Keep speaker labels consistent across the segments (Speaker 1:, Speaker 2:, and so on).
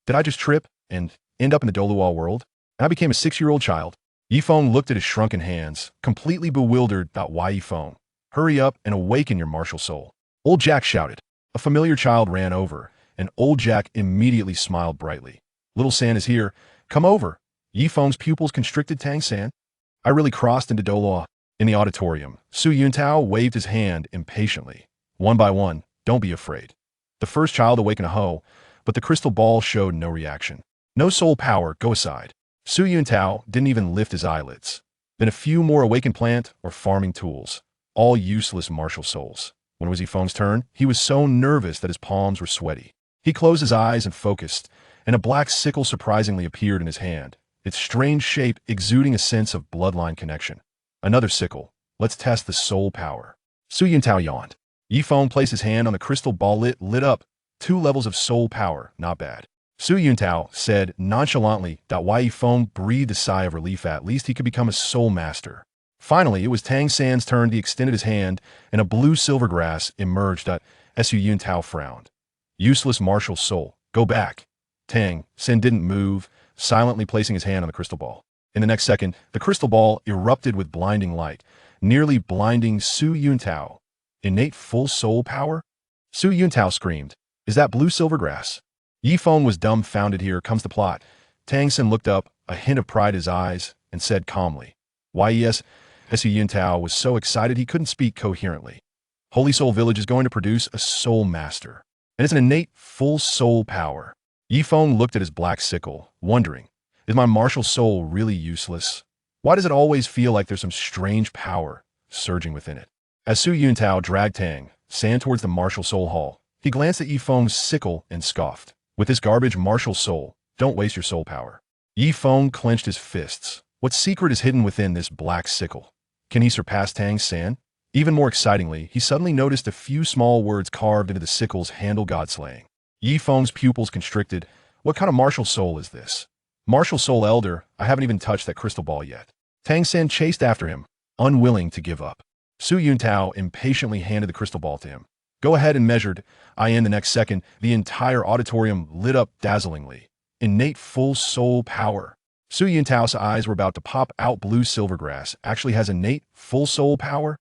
Speaker 1: Did I just trip and end up in the Douluo world? And I became a 6-year-old child? Yifeng looked at his shrunken hands, completely bewildered. Why, Yifeng? Hurry up and awaken your martial soul. Old Jack shouted. A familiar child ran over, and Old Jack immediately smiled brightly. Little San is here. Come over. Yifeng's pupils constricted. Tang San. I really crossed into Douluo. In the auditorium, Su Yuntao waved his hand impatiently. One by one, don't be afraid. The first child awakened a hoe, but the crystal ball showed no reaction. No soul power, go aside. Su Yuntao didn't even lift his eyelids. Then a few more awakened plant or farming tools, all useless martial souls. When it was Yifeng's turn, he was so nervous that his palms were sweaty. He closed his eyes and focused, and a black sickle surprisingly appeared in his hand, its strange shape exuding a sense of bloodline connection. Another sickle. Let's test the soul power. Su Yuntao yawned. Yifeng placed his hand on the crystal ball lit up. 2 levels of soul power, not bad. Su Yuntao said nonchalantly. Why Yifeng breathed a sigh of relief. At least he could become a soul master. Finally, it was Tang San's turn. He extended his hand, and a blue silver grass emerged. Su Yuntao frowned. Useless martial soul. Go back. Tang San didn't move, silently placing his hand on the crystal ball. In the next second, the crystal ball erupted with blinding light, nearly blinding Su Yuntao. Innate full soul power? Su Yuntao screamed. Is that blue silver grass? Yifeng was dumbfounded. Here comes the plot. Tang San looked up, a hint of pride in his eyes, and said calmly. Why yes, Su Yuntao was so excited he couldn't speak coherently. Holy Soul Village is going to produce a soul master, and it's an innate full soul power. Yifeng looked at his black sickle, wondering, is my martial soul really useless? Why does it always feel like there's some strange power surging within it? As Su Yuntao dragged Tang San towards the martial soul hall, he glanced at Yifeng's sickle and scoffed. With this garbage martial soul, don't waste your soul power. Yifeng clenched his fists. What secret is hidden within this black sickle? Can he surpass Tang San? Even more excitingly, he suddenly noticed a few small words carved into the sickle's handle. aGod-Slaying. Yifeng's pupils constricted. What kind of martial soul is this? Martial soul elder, I haven't even touched that crystal ball yet. Tang San chased after him, unwilling to give up. Su Yuntao impatiently handed the crystal ball to him. Go ahead and measured. In the next second, the entire auditorium lit up dazzlingly. Innate full soul power. Su Yuntao's eyes were about to pop out. Blue silver grass actually has innate full soul power?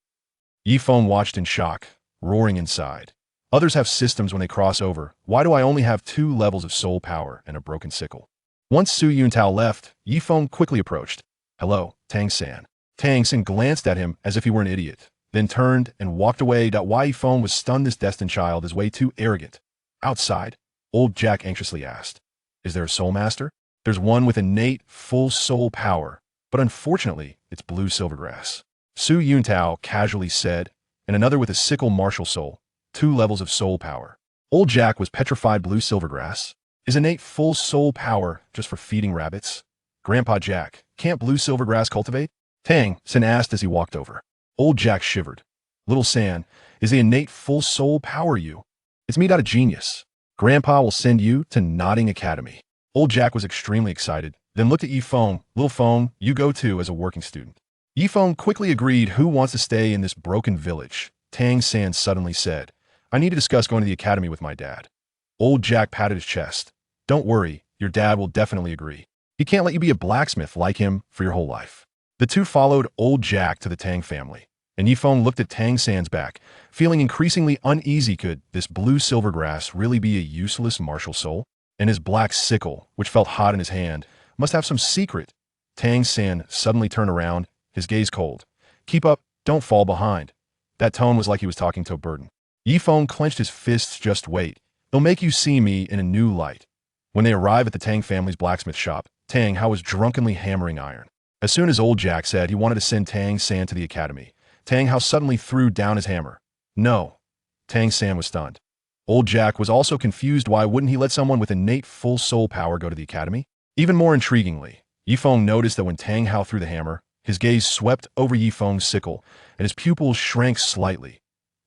Speaker 1: Yifeng watched in shock, roaring inside. Others have systems when they cross over. Why do I only have 2 levels of soul power and a broken sickle? Once Su Yuntao left, Yifeng quickly approached. Hello, Tang San. Tang San glanced at him as if he were an idiot, then turned and walked away. Why Yifeng was stunned. This destined child is way too arrogant. Outside, Old Jack anxiously asked, is there a soul master? There's one with innate full soul power, but unfortunately, it's blue silvergrass. Su Yuntao casually said, and another with a sickle martial soul, 2 levels of soul power. Old Jack was petrified. Blue silvergrass? Is innate full soul power just for feeding rabbits? Grandpa Jack, can't blue silvergrass cultivate? Tang San asked as he walked over. Old Jack shivered. Little San, is the innate full soul power you? It's me. A genius. Grandpa will send you to Nodding Academy. Old Jack was extremely excited, then looked at Yifeng. Little Feng, you go too as a working student. Yifeng quickly agreed. Who wants to stay in this broken village? Tang San suddenly said, I need to discuss going to the academy with my dad. Old Jack patted his chest. Don't worry, your dad will definitely agree. He can't let you be a blacksmith like him for your whole life. The two followed Old Jack to the Tang family, and Yifeng looked at Tang San's back, feeling increasingly uneasy. Could this blue silvergrass really be a useless martial soul? And his black sickle, which felt hot in his hand, must have some secret. Tang San suddenly turned around, his gaze cold. Keep up, don't fall behind. That tone was like he was talking to a burden. Yifeng clenched his fists. Just wait. They'll make you see me in a new light. When they arrived at the Tang family's blacksmith shop, Tang Hao was drunkenly hammering iron. As soon as Old Jack said he wanted to send Tang San to the academy, Tang Hao suddenly threw down his hammer. No. Tang San was stunned. Old Jack was also confused. Why wouldn't he let someone with innate full soul power go to the academy? Even more intriguingly, Yifeng noticed that when Tang Hao threw the hammer, his gaze swept over Yifeng's sickle, and his pupils shrank slightly.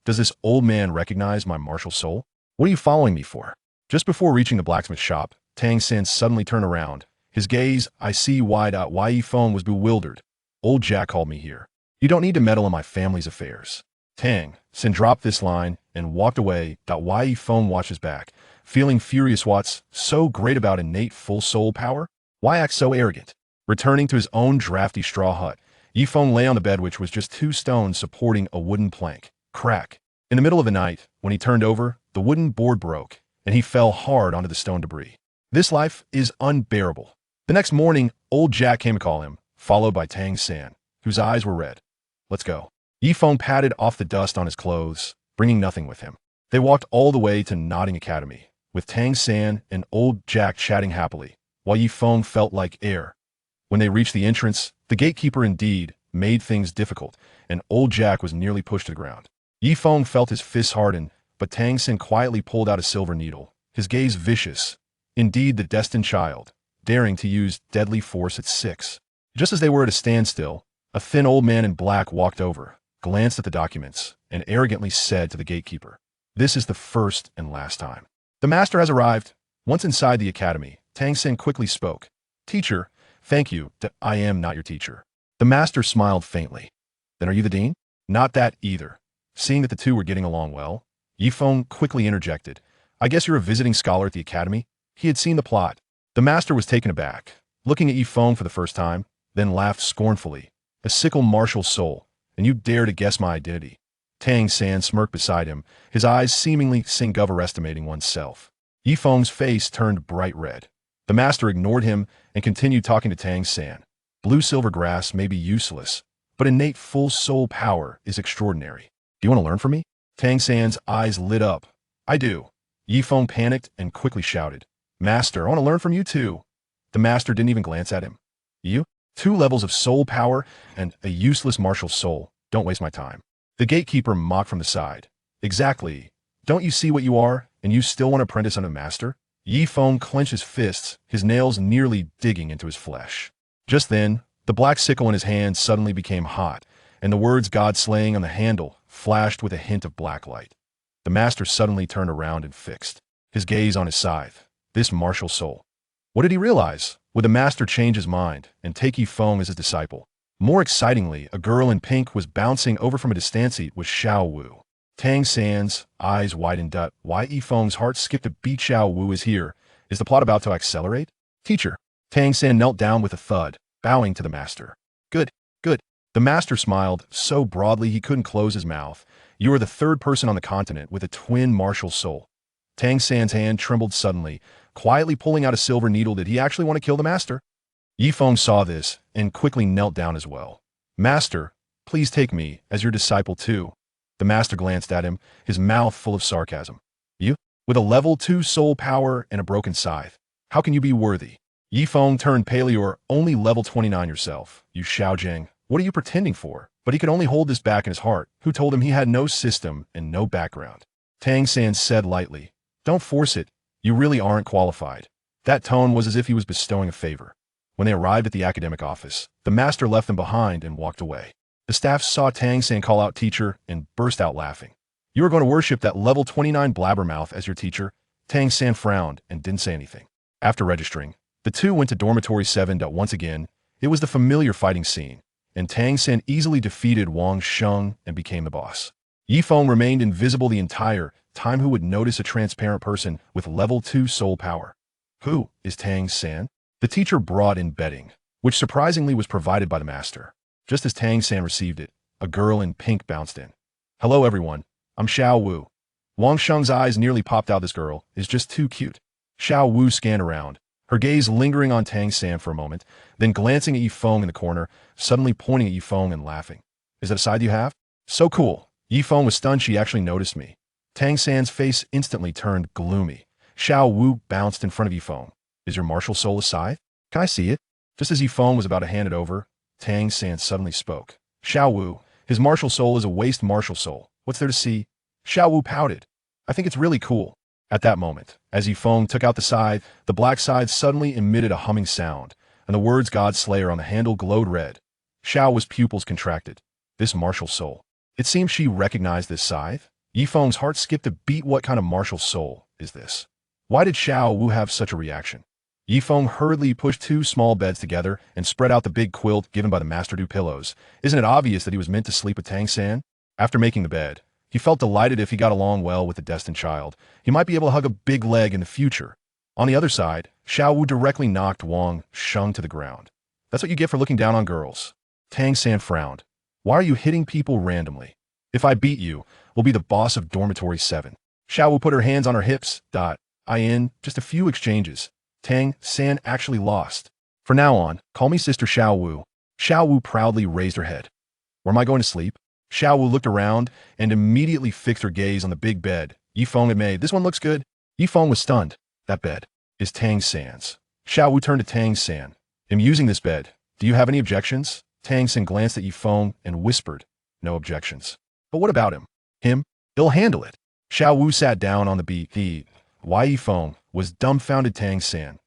Speaker 1: Does this old man recognize my martial soul? What are you following me for? Just before reaching the blacksmith shop, Tang San suddenly turned around. His gaze, I see wide out. Why Yifeng was bewildered. Old Jack called me here. You don't need to meddle in my family's affairs. Tang San dropped this line and walked away. Why Yifeng watched his back, feeling furious. What's so great about innate full soul power? Why act so arrogant? Returning to his own drafty straw hut, Yifeng lay on the bed, which was just 2 stones supporting a wooden plank. Crack. In the middle of the night, when he turned over, the wooden board broke, and he fell hard onto the stone debris. This life is unbearable. The next morning, old Jack came to call him, followed by Tang San, whose eyes were red. Let's go. Yifeng patted off the dust on his clothes, bringing nothing with him. They walked all the way to Nodding Academy, with Tang San and old Jack chatting happily, while Yifeng felt like air. When they reached the entrance, the gatekeeper indeed made things difficult, and old Jack was nearly pushed to the ground. Yifeng felt his fists harden, but Tang San quietly pulled out a silver needle, his gaze vicious. Indeed, the destined child, daring to use deadly force at 6. Just as they were at a standstill, a thin old man in black walked over, glanced at the documents, and arrogantly said to the gatekeeper, "This is the first and last time. The master has arrived." Once inside the academy, Tang San quickly spoke. "Teacher, thank you that I am not your teacher." The master smiled faintly. "Then are you the dean?" "Not that either." Seeing that the two were getting along well, Yifeng quickly interjected, "I guess you're a visiting scholar at the academy?" He had seen the plot. The master was taken aback, looking at Yifeng for the first time, then laughed scornfully. "A sickle martial soul, and you dare to guess my identity." Tang San smirked beside him, his eyes seemingly sink overestimating oneself. Yifeng's face turned bright red. The master ignored him and continued talking to Tang San. "Blue-silver grass may be useless, but innate full soul power is extraordinary. Do you want to learn from me?" Tang San's eyes lit up. "I do." Yifeng panicked and quickly shouted, "Master, I want to learn from you too." The master didn't even glance at him. "You? 2 levels of soul power and a useless martial soul. Don't waste my time." The gatekeeper mocked from the side. "Exactly. Don't you see what you are, and you still want to apprentice under master?" Yifeng clenched his fists, his nails nearly digging into his flesh. Just then, the black sickle in his hand suddenly became hot, and the words "God-Slaying" on the handle flashed with a hint of black light. The master suddenly turned around and fixed his gaze on his scythe. This martial soul. What did he realize? Would the master change his mind and take Yifeng as his disciple? More excitingly, a girl in pink was bouncing over from a distancing with Xiao Wu. Tang San's eyes widened up. Why Yifeng's heart skipped a beat? Xiao Wu is here. Is the plot about to accelerate? "Teacher." Tang San knelt down with a thud, bowing to the master. Good, good. The master smiled so broadly he couldn't close his mouth. "You are the 3rd person on the continent with a twin martial soul." Tang San's hand trembled suddenly, quietly pulling out a silver needle. Did he actually want to kill the master? Yifeng saw this and quickly knelt down as well. "Master, please take me as your disciple too." The master glanced at him, his mouth full of sarcasm. "You? With a level 2 soul power and a broken scythe? How can you be worthy?" Yifeng turned pale. "You're only level 29 yourself, you Xiaojing. What are you pretending for?" But he could only hold this back in his heart. Who told him he had no system and no background? Tang San said lightly, "Don't force it. You really aren't qualified." That tone was as if he was bestowing a favor. When they arrived at the academic office, the master left them behind and walked away. The staff saw Tang San call out "teacher" and burst out laughing. "You are going to worship that level 29 blabbermouth as your teacher?" Tang San frowned and didn't say anything. After registering, the two went to dormitory 7. Once again, it was the familiar fighting scene, and Tang San easily defeated Wang Sheng and became the boss. Yifeng remained invisible the entire time. Who would notice a transparent person with level 2 soul power? Who is Tang San? The teacher brought in bedding, which surprisingly was provided by the master. Just as Tang San received it, a girl in pink bounced in. "Hello everyone, I'm Xiao Wu." Wang Sheng's eyes nearly popped out. "This girl is just too cute." Xiao Wu scanned around, her gaze lingering on Tang San for a moment, then glancing at Yifeng in the corner, suddenly pointing at Yifeng and laughing. "Is that a side you have? So cool." Yifeng was stunned she actually noticed me. Tang San's face instantly turned gloomy. Xiao Wu bounced in front of Yifeng. "Is your martial soul a scythe? Can I see it?" Just as Yifeng was about to hand it over, Tang San suddenly spoke. "Xiao Wu, his martial soul is a waste martial soul. What's there to see?" Xiao Wu pouted. "I think it's really cool." At that moment, as Yifeng took out the scythe, the black scythe suddenly emitted a humming sound, and the words "God-Slayer" on the handle glowed red. Xiao Wu's pupils contracted. This martial soul. It seemed she recognized this scythe. Yifeng's heart skipped a beat. What kind of martial soul is this? Why did Xiao Wu have such a reaction? Yifeng hurriedly pushed 2 small beds together and spread out the big quilt given by the master. 2 pillows. Isn't it obvious that he was meant to sleep with Tang San? After making the bed, He felt delighted if he got along well with the destined child. He might be able to hug a big leg in the future. On the other side, Xiao Wu directly knocked Wang Sheng to the ground. That's what you get for looking down on girls. Tang San frowned. Why are you hitting people randomly? If I beat you, we'll be the boss of Dormitory 7. Xiao Wu put her hands on her hips. In just a few exchanges, Tang San actually lost. From now on, call me Sister Xiao Wu. Xiao Wu proudly raised her head. Where am I going to sleep? Xiao Wu looked around and immediately fixed her gaze on the big bed Yifeng had made. This one looks good. Yifeng was stunned. That bed is Tang San's. Xiao Wu turned to Tang San. I'm using this bed. Do you have any objections? Tang San glanced at Yifeng and whispered, no objections. But what about him? Him? He'll handle it. Xiao Wu sat down on the beat. Why Yifeng was dumbfounded. Tang San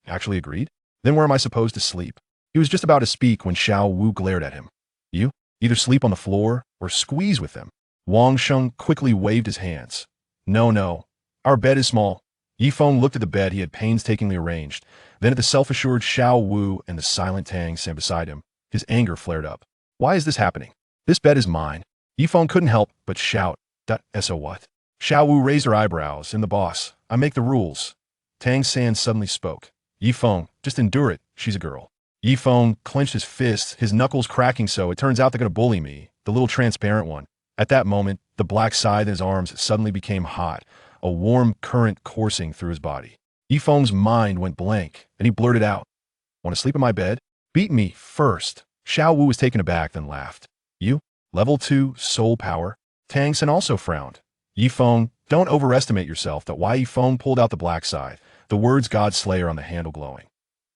Speaker 1: actually agreed? Then where am I supposed to sleep? He was just about to speak when Xiao Wu glared at him. You? Either sleep on the floor or squeeze with them. Wang Sheng quickly waved his hands. No. Our bed is small. Yifeng looked at the bed he had painstakingly arranged, then at the self-assured Xiao Wu and the silent Tang San beside him. His anger flared up. Why is this happening? This bed is mine. Yifeng couldn't help but shout. So what? Xiao Wu raised her eyebrows. The boss. I make the rules. Tang San suddenly spoke. Yifeng, just endure it. She's a girl. Yifeng clenched his fists, his knuckles cracking. So it turns out they're going to bully me, the little transparent one. At that moment, the black scythe in his arms suddenly became hot, a warm current coursing through his body. Yifeng's mind went blank, and he blurted out, Want to sleep in my bed? Beat me first. Xiao Wu was taken aback, then laughed. You? Level 2 soul power? Tang San also frowned. Yifeng, don't overestimate yourself. Why Yifeng pulled out the black scythe, the words God-Slayer on the handle glowing.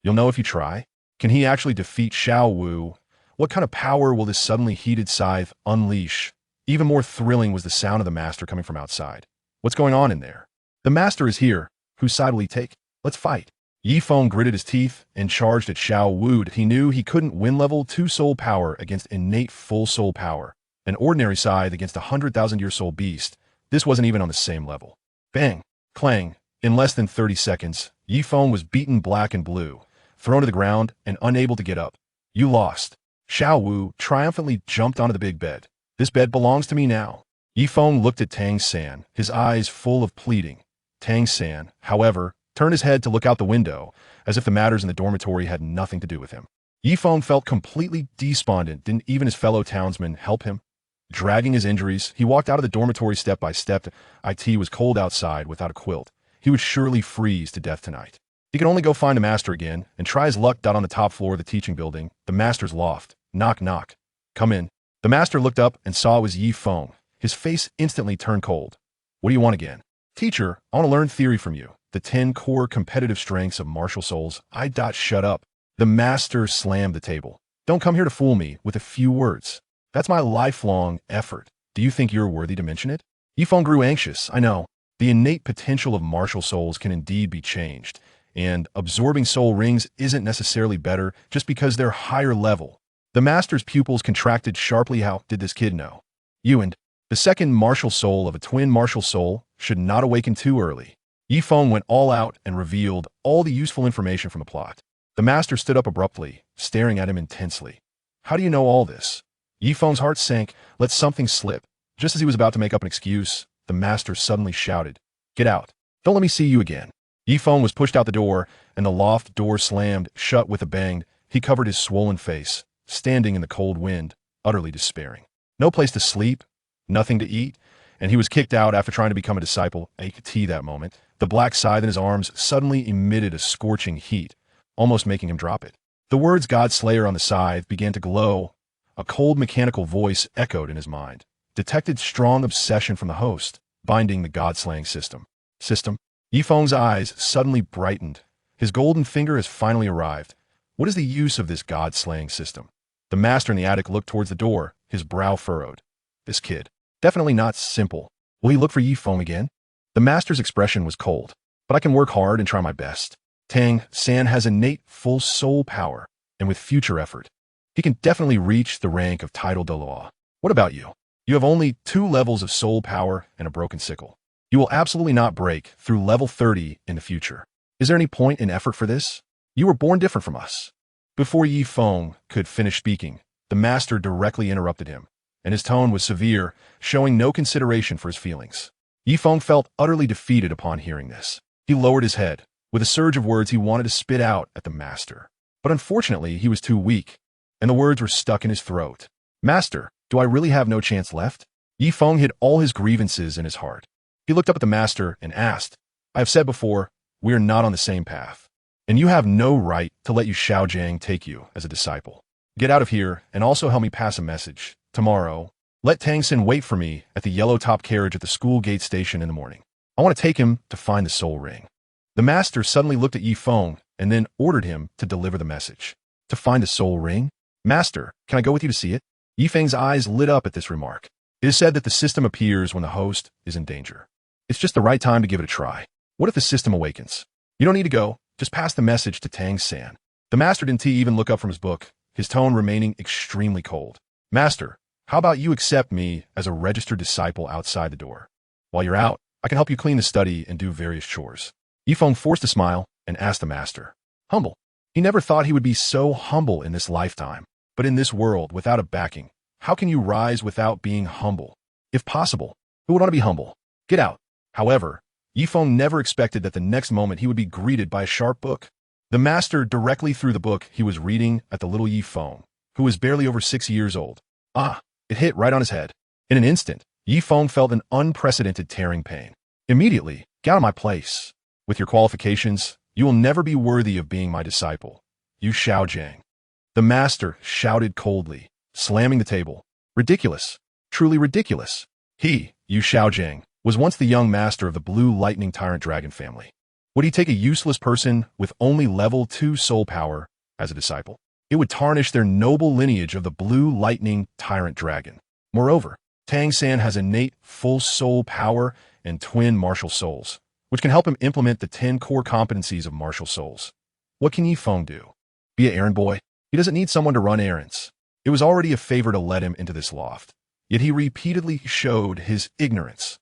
Speaker 1: You'll know if you try. Can he actually defeat Xiao Wu? What kind of power will this suddenly heated scythe unleash? Even more thrilling was the sound of the master coming from outside. What's going on in there? The master is here. Whose side will he take? Let's fight. Yifeng gritted his teeth and charged at Xiao Wu. He knew he couldn't win level 2 soul power against innate full soul power. An ordinary scythe against a 100,000-year soul beast. This wasn't even on the same level. Bang! Clang! In less than 30 seconds, Yifeng was beaten black and blue, thrown to the ground, and unable to get up. You lost. Xiao Wu triumphantly jumped onto the big bed. This bed belongs to me now. Yifeng looked at Tang San, his eyes full of pleading. Tang San, however, turned his head to look out the window, as if the matters in the dormitory had nothing to do with him. Yifeng felt completely despondent. Didn't even his fellow townsmen help him? Dragging his injuries, he walked out of the dormitory step by step. It was cold outside without a quilt. He would surely freeze to death tonight. He could only go find the master again and try his luck. On the top floor of the teaching building, the master's loft. Knock, knock. Come in. The master looked up and saw it was Yifeng. His face instantly turned cold. What do you want again? Teacher, I want to learn theory from you. The 10 core competitive strengths of martial souls. Shut up. The master slammed the table. Don't come here to fool me with a few words. That's my lifelong effort. Do you think you're worthy to mention it? Yifeng grew anxious. I know. The innate potential of martial souls can indeed be changed, and absorbing soul rings isn't necessarily better just because they're higher level. The master's pupils contracted sharply. How did this kid know? You the second martial soul of a twin martial soul should not awaken too early. Yifeng went all out and revealed all the useful information from the plot. The master stood up abruptly, staring at him intensely. How do you know all this? Yifeng's heart sank, let something slip. Just as he was about to make up an excuse, the master suddenly shouted, Get out. Don't let me see you again. Yifeng was pushed out the door, and the loft door slammed shut with a bang. He covered his swollen face, standing in the cold wind, utterly despairing. No place to sleep, nothing to eat, and he was kicked out after trying to become a disciple. That moment, the black scythe in his arms suddenly emitted a scorching heat, almost making him drop it. The words God-Slayer on the scythe began to glow. A cold mechanical voice echoed in his mind. Detected strong obsession from the host, binding the God-Slaying system. Yifeng's eyes suddenly brightened. His golden finger has finally arrived. What is the use of this God-Slaying system? The master in the attic looked towards the door, his brow furrowed. This kid. Definitely not simple. Will he look for Yifeng again? The master's expression was cold. But I can work hard and try my best. Tang San has innate full soul power, and with future effort, he can definitely reach the rank of title Douluo. What about you? You have only 2 levels of soul power and a broken sickle. You will absolutely not break through level 30 in the future. Is there any point in effort for this? You were born different from us. Before Yifeng could finish speaking, the master directly interrupted him. and his tone was severe, showing no consideration for his feelings. Yifeng felt utterly defeated upon hearing this. He lowered his head. With a surge of words he wanted to spit out at the master. But unfortunately, he was too weak, and the words were stuck in his throat. Master, do I really have no chance left? Yifeng hid all his grievances in his heart. He looked up at the master and asked, I have said before, we are not on the same path, and you have no right to let Xiaojiang take you as a disciple. Get out of here and also help me pass a message. Tomorrow, let Tang Xin wait for me at the yellow-top carriage at the school gate station in the morning. I want to take him to find the soul ring. The master suddenly looked at Yifeng and then ordered him to deliver the message. To find the soul ring? Master, can I go with you to see it? Yifeng's eyes lit up at this remark. It is said that the system appears when the host is in danger. It's just the right time to give it a try. What if the system awakens? You don't need to go. Just pass the message to Tang San. The master didn't even look up from his book, his tone remaining extremely cold. Master, how about you accept me as a registered disciple outside the door? While you're out, I can help you clean the study and do various chores. Yifeng forced a smile and asked the master. Humble. He never thought he would be so humble in this lifetime. But in this world, without a backing, how can you rise without being humble? If possible, who would want to be humble? Get out. However, Yifeng never expected that the next moment he would be greeted by a sharp book. The master directly threw the book he was reading at the little Yifeng, who was barely over 6 years old. Ah, it hit right on his head. In an instant, Yifeng felt an unprecedented tearing pain. Immediately, get out of my place. With your qualifications, you will never be worthy of being my disciple. You Xiaojiang. The master shouted coldly, slamming the table. Ridiculous. Truly ridiculous. He, Yu Xiaojiang, was once the young master of the Blue Lightning Tyrant Dragon family. Would he take a useless person with only level 2 soul power as a disciple? It would tarnish their noble lineage of the Blue Lightning Tyrant Dragon. Moreover, Tang San has innate full soul power and twin martial souls, which can help him implement the 10 core competencies of martial souls. What can Yifeng do? Be an errand boy? He doesn't need someone to run errands. It was already a favor to let him into this loft, yet he repeatedly showed his ignorance.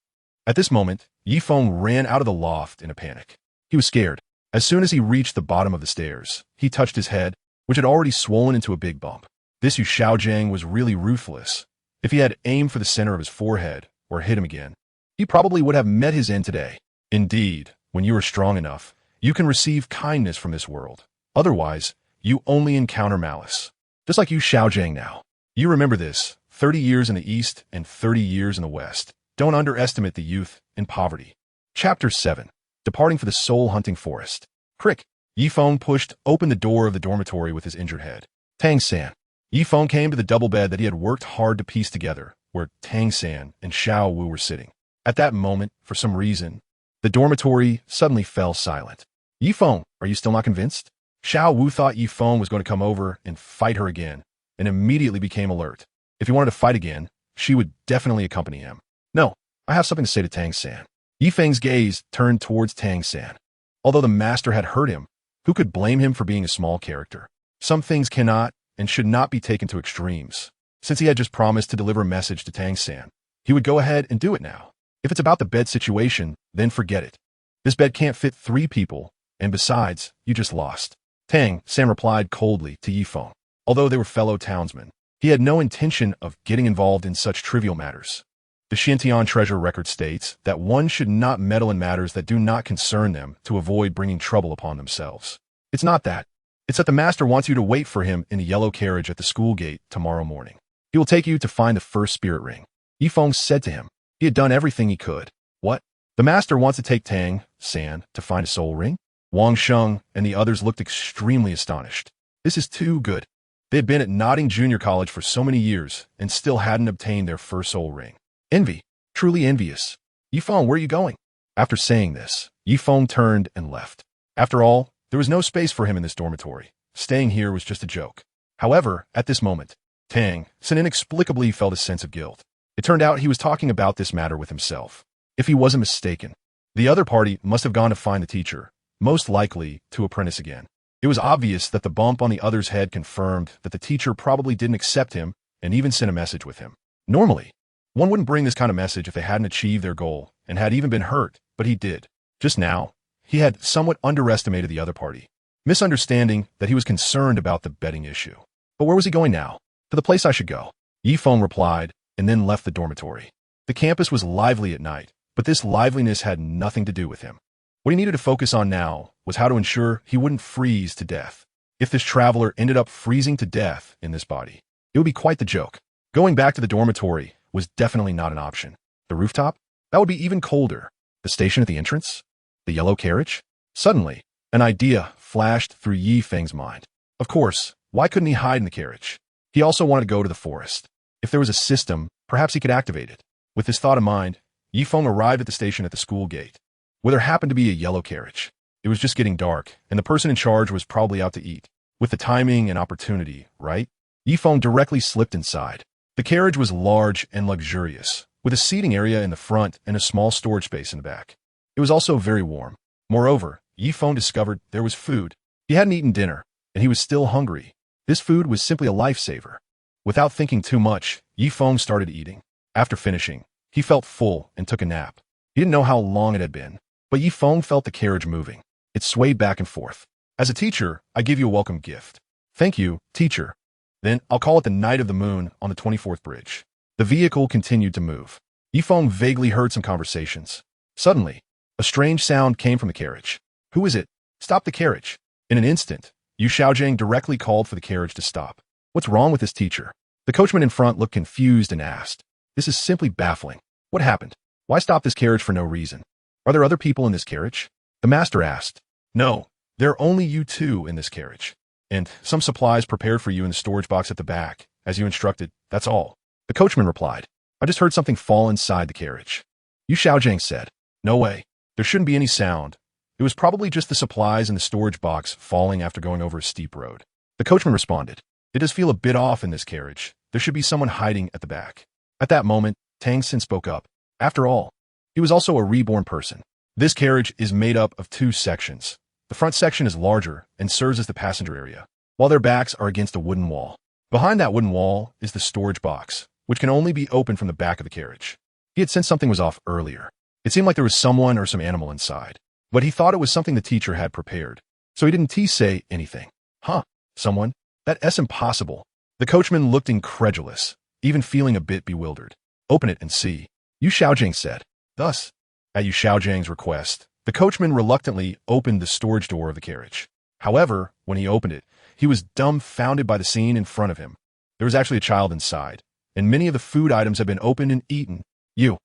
Speaker 1: At this moment, Yifeng ran out of the loft in a panic. He was scared. As soon as he reached the bottom of the stairs, he touched his head, which had already swollen into a big bump. This Yu Xiaojiang was really ruthless. If he had aimed for the center of his forehead, or hit him again, he probably would have met his end today. Indeed, when you are strong enough, you can receive kindness from this world. Otherwise, you only encounter malice. Just like Yu Xiaojiang now. You remember this, 30 years in the East and 30 years in the West. Don't underestimate the youth in poverty. Chapter 7. Departing for the soul-hunting forest. Crick. Yifeng pushed open the door of the dormitory with his injured head. Tang San. Yifeng came to the double bed that he had worked hard to piece together, where Tang San and Xiao Wu were sitting. At that moment, for some reason, the dormitory suddenly fell silent. Yifeng, are you still not convinced? Xiao Wu thought Yifeng was going to come over and fight her again, and immediately became alert. If he wanted to fight again, she would definitely accompany him. No, I have something to say to Tang San. Yifeng's gaze turned towards Tang San. Although the master had hurt him, who could blame him for being a small character? Some things cannot and should not be taken to extremes. Since he had just promised to deliver a message to Tang San, he would go ahead and do it now. If it's about the bed situation, then forget it. This bed can't fit 3 people, and besides, you just lost. Tang San replied coldly to Yifeng. Although they were fellow townsmen, he had no intention of getting involved in such trivial matters. The Xintian treasure record states that one should not meddle in matters that do not concern them to avoid bringing trouble upon themselves. It's not that. It's that the master wants you to wait for him in the yellow carriage at the school gate tomorrow morning. He will take you to find the first spirit ring. Yifeng said to him. He had done everything he could. What? The master wants to take Tang San to find a soul ring? Wang Sheng and the others looked extremely astonished. This is too good. They had been at Notting Junior College for so many years and still hadn't obtained their first soul ring. Envy. Truly envious. Yifeng, where are you going? After saying this, Yifeng turned and left. After all, there was no space for him in this dormitory. Staying here was just a joke. However, at this moment, Tang San inexplicably felt a sense of guilt. It turned out he was talking about this matter with himself. If he wasn't mistaken, the other party must have gone to find the teacher, most likely to apprentice again. It was obvious that the bump on the other's head confirmed that the teacher probably didn't accept him and even sent a message with him. Normally, one wouldn't bring this kind of message if they hadn't achieved their goal and had even been hurt, but he did. Just now, he had somewhat underestimated the other party, misunderstanding that he was concerned about the betting issue. But where was he going now? To the place I should go. Yifeng replied, and then left the dormitory. The campus was lively at night, but this liveliness had nothing to do with him. What he needed to focus on now was how to ensure he wouldn't freeze to death. If this traveler ended up freezing to death in this body, it would be quite the joke. Going back to the dormitory was definitely not an option. The rooftop? That would be even colder. The station at the entrance? The yellow carriage? Suddenly, an idea flashed through Yi Feng's mind. Of course, why couldn't he hide in the carriage? He also wanted to go to the forest. If there was a system, perhaps he could activate it. With this thought in mind, Yi Feng arrived at the station at the school gate, where there happened to be a yellow carriage. It was just getting dark, and the person in charge was probably out to eat. With the timing and opportunity, right? Yi Feng directly slipped inside. The carriage was large and luxurious, with a seating area in the front and a small storage space in the back. It was also very warm. Moreover, Yi Feng discovered there was food. He hadn't eaten dinner, and he was still hungry. This food was simply a lifesaver. Without thinking too much, Yi Feng started eating. After finishing, he felt full and took a nap. He didn't know how long it had been, but Yi Feng felt the carriage moving. It swayed back and forth. As a teacher, I give you a welcome gift. Thank you, teacher. Then I'll call it the Night of the Moon on the 24th bridge. The vehicle continued to move. Yi Feng vaguely heard some conversations. Suddenly, a strange sound came from the carriage. Who is it? Stop the carriage. In an instant, Yu Xiaojiang directly called for the carriage to stop. What's wrong with this teacher? The coachman in front looked confused and asked. This is simply baffling. What happened? Why stop this carriage for no reason? Are there other people in this carriage? The master asked. No, there are only you two in this carriage. And some supplies prepared for you in the storage box at the back, as you instructed, that's all. The coachman replied. I just heard something fall inside the carriage. Yu Xiaojiang said. No way. There shouldn't be any sound. It was probably just the supplies in the storage box falling after going over a steep road. The coachman responded. It does feel a bit off in this carriage. There should be someone hiding at the back. At that moment, Tang Xin spoke up. After all, he was also a reborn person. This carriage is made up of two sections. The front section is larger and serves as the passenger area, while their backs are against a wooden wall. Behind that wooden wall is the storage box, which can only be opened from the back of the carriage. He had sensed something was off earlier. It seemed like there was someone or some animal inside, but he thought it was something the teacher had prepared, so he didn't say anything. Huh? Someone? That's impossible. The coachman looked incredulous, even feeling a bit bewildered. Open it and see, Yu Xiaojiang said. Thus, at Yu Xiaojiang's request, the coachman reluctantly opened the storage door of the carriage. However, when he opened it, he was dumbfounded by the scene in front of him. There was actually a child inside, and many of the food items had been opened and eaten. You,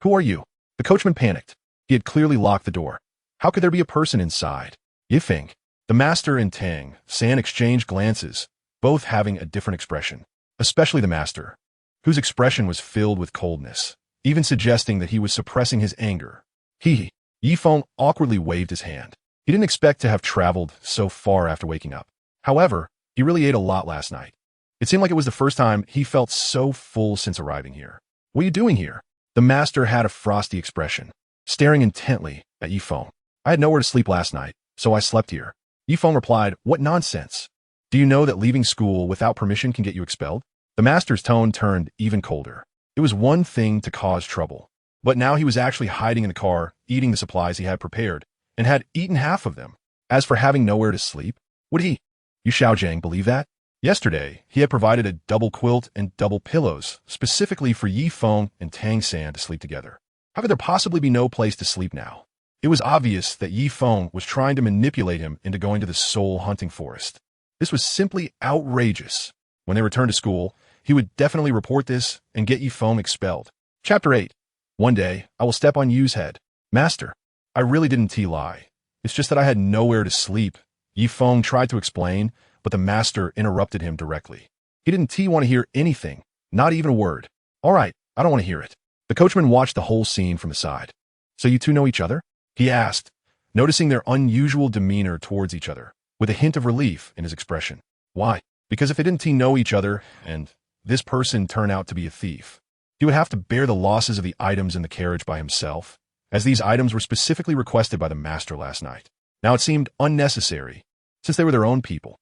Speaker 1: who are you? The coachman panicked. He had clearly locked the door. How could there be a person inside? Yi Feng. The master and Tang San exchanged glances, both having a different expression, especially the master, whose expression was filled with coldness, even suggesting that he was suppressing his anger. Yi Feng awkwardly waved his hand. He didn't expect to have traveled so far after waking up. However, he really ate a lot last night. It seemed like it was the first time he felt so full since arriving here. What are you doing here? The master had a frosty expression, staring intently at Yi Feng. I had nowhere to sleep last night, so I slept here. Yi Feng replied, what nonsense? Do you know that leaving school without permission can get you expelled? The master's tone turned even colder. It was one thing to cause trouble, but now he was actually hiding in the car, eating the supplies he had prepared, and had eaten half of them. As for having nowhere to sleep, would he? Yu Xiaojiang believe that? Yesterday, he had provided a double quilt and double pillows, specifically for Yi Feng and Tang San to sleep together. How could there possibly be no place to sleep now? It was obvious that Yi Feng was trying to manipulate him into going to the soul hunting forest. This was simply outrageous. When they returned to school, he would definitely report this and get Yi Feng expelled. Chapter 8. One day, I will step on Yu's head. Master, I really didn't lie. It's just that I had nowhere to sleep. Yi Feng tried to explain, but the master interrupted him directly. He didn't want to hear anything, not even a word. All right, I don't want to hear it. The coachman watched the whole scene from the side. So you two know each other? He asked, noticing their unusual demeanor towards each other, with a hint of relief in his expression. Why? Because if they didn't know each other, and this person turned out to be a thief, he would have to bear the losses of the items in the carriage by himself, as these items were specifically requested by the master last night. Now it seemed unnecessary, since they were their own people.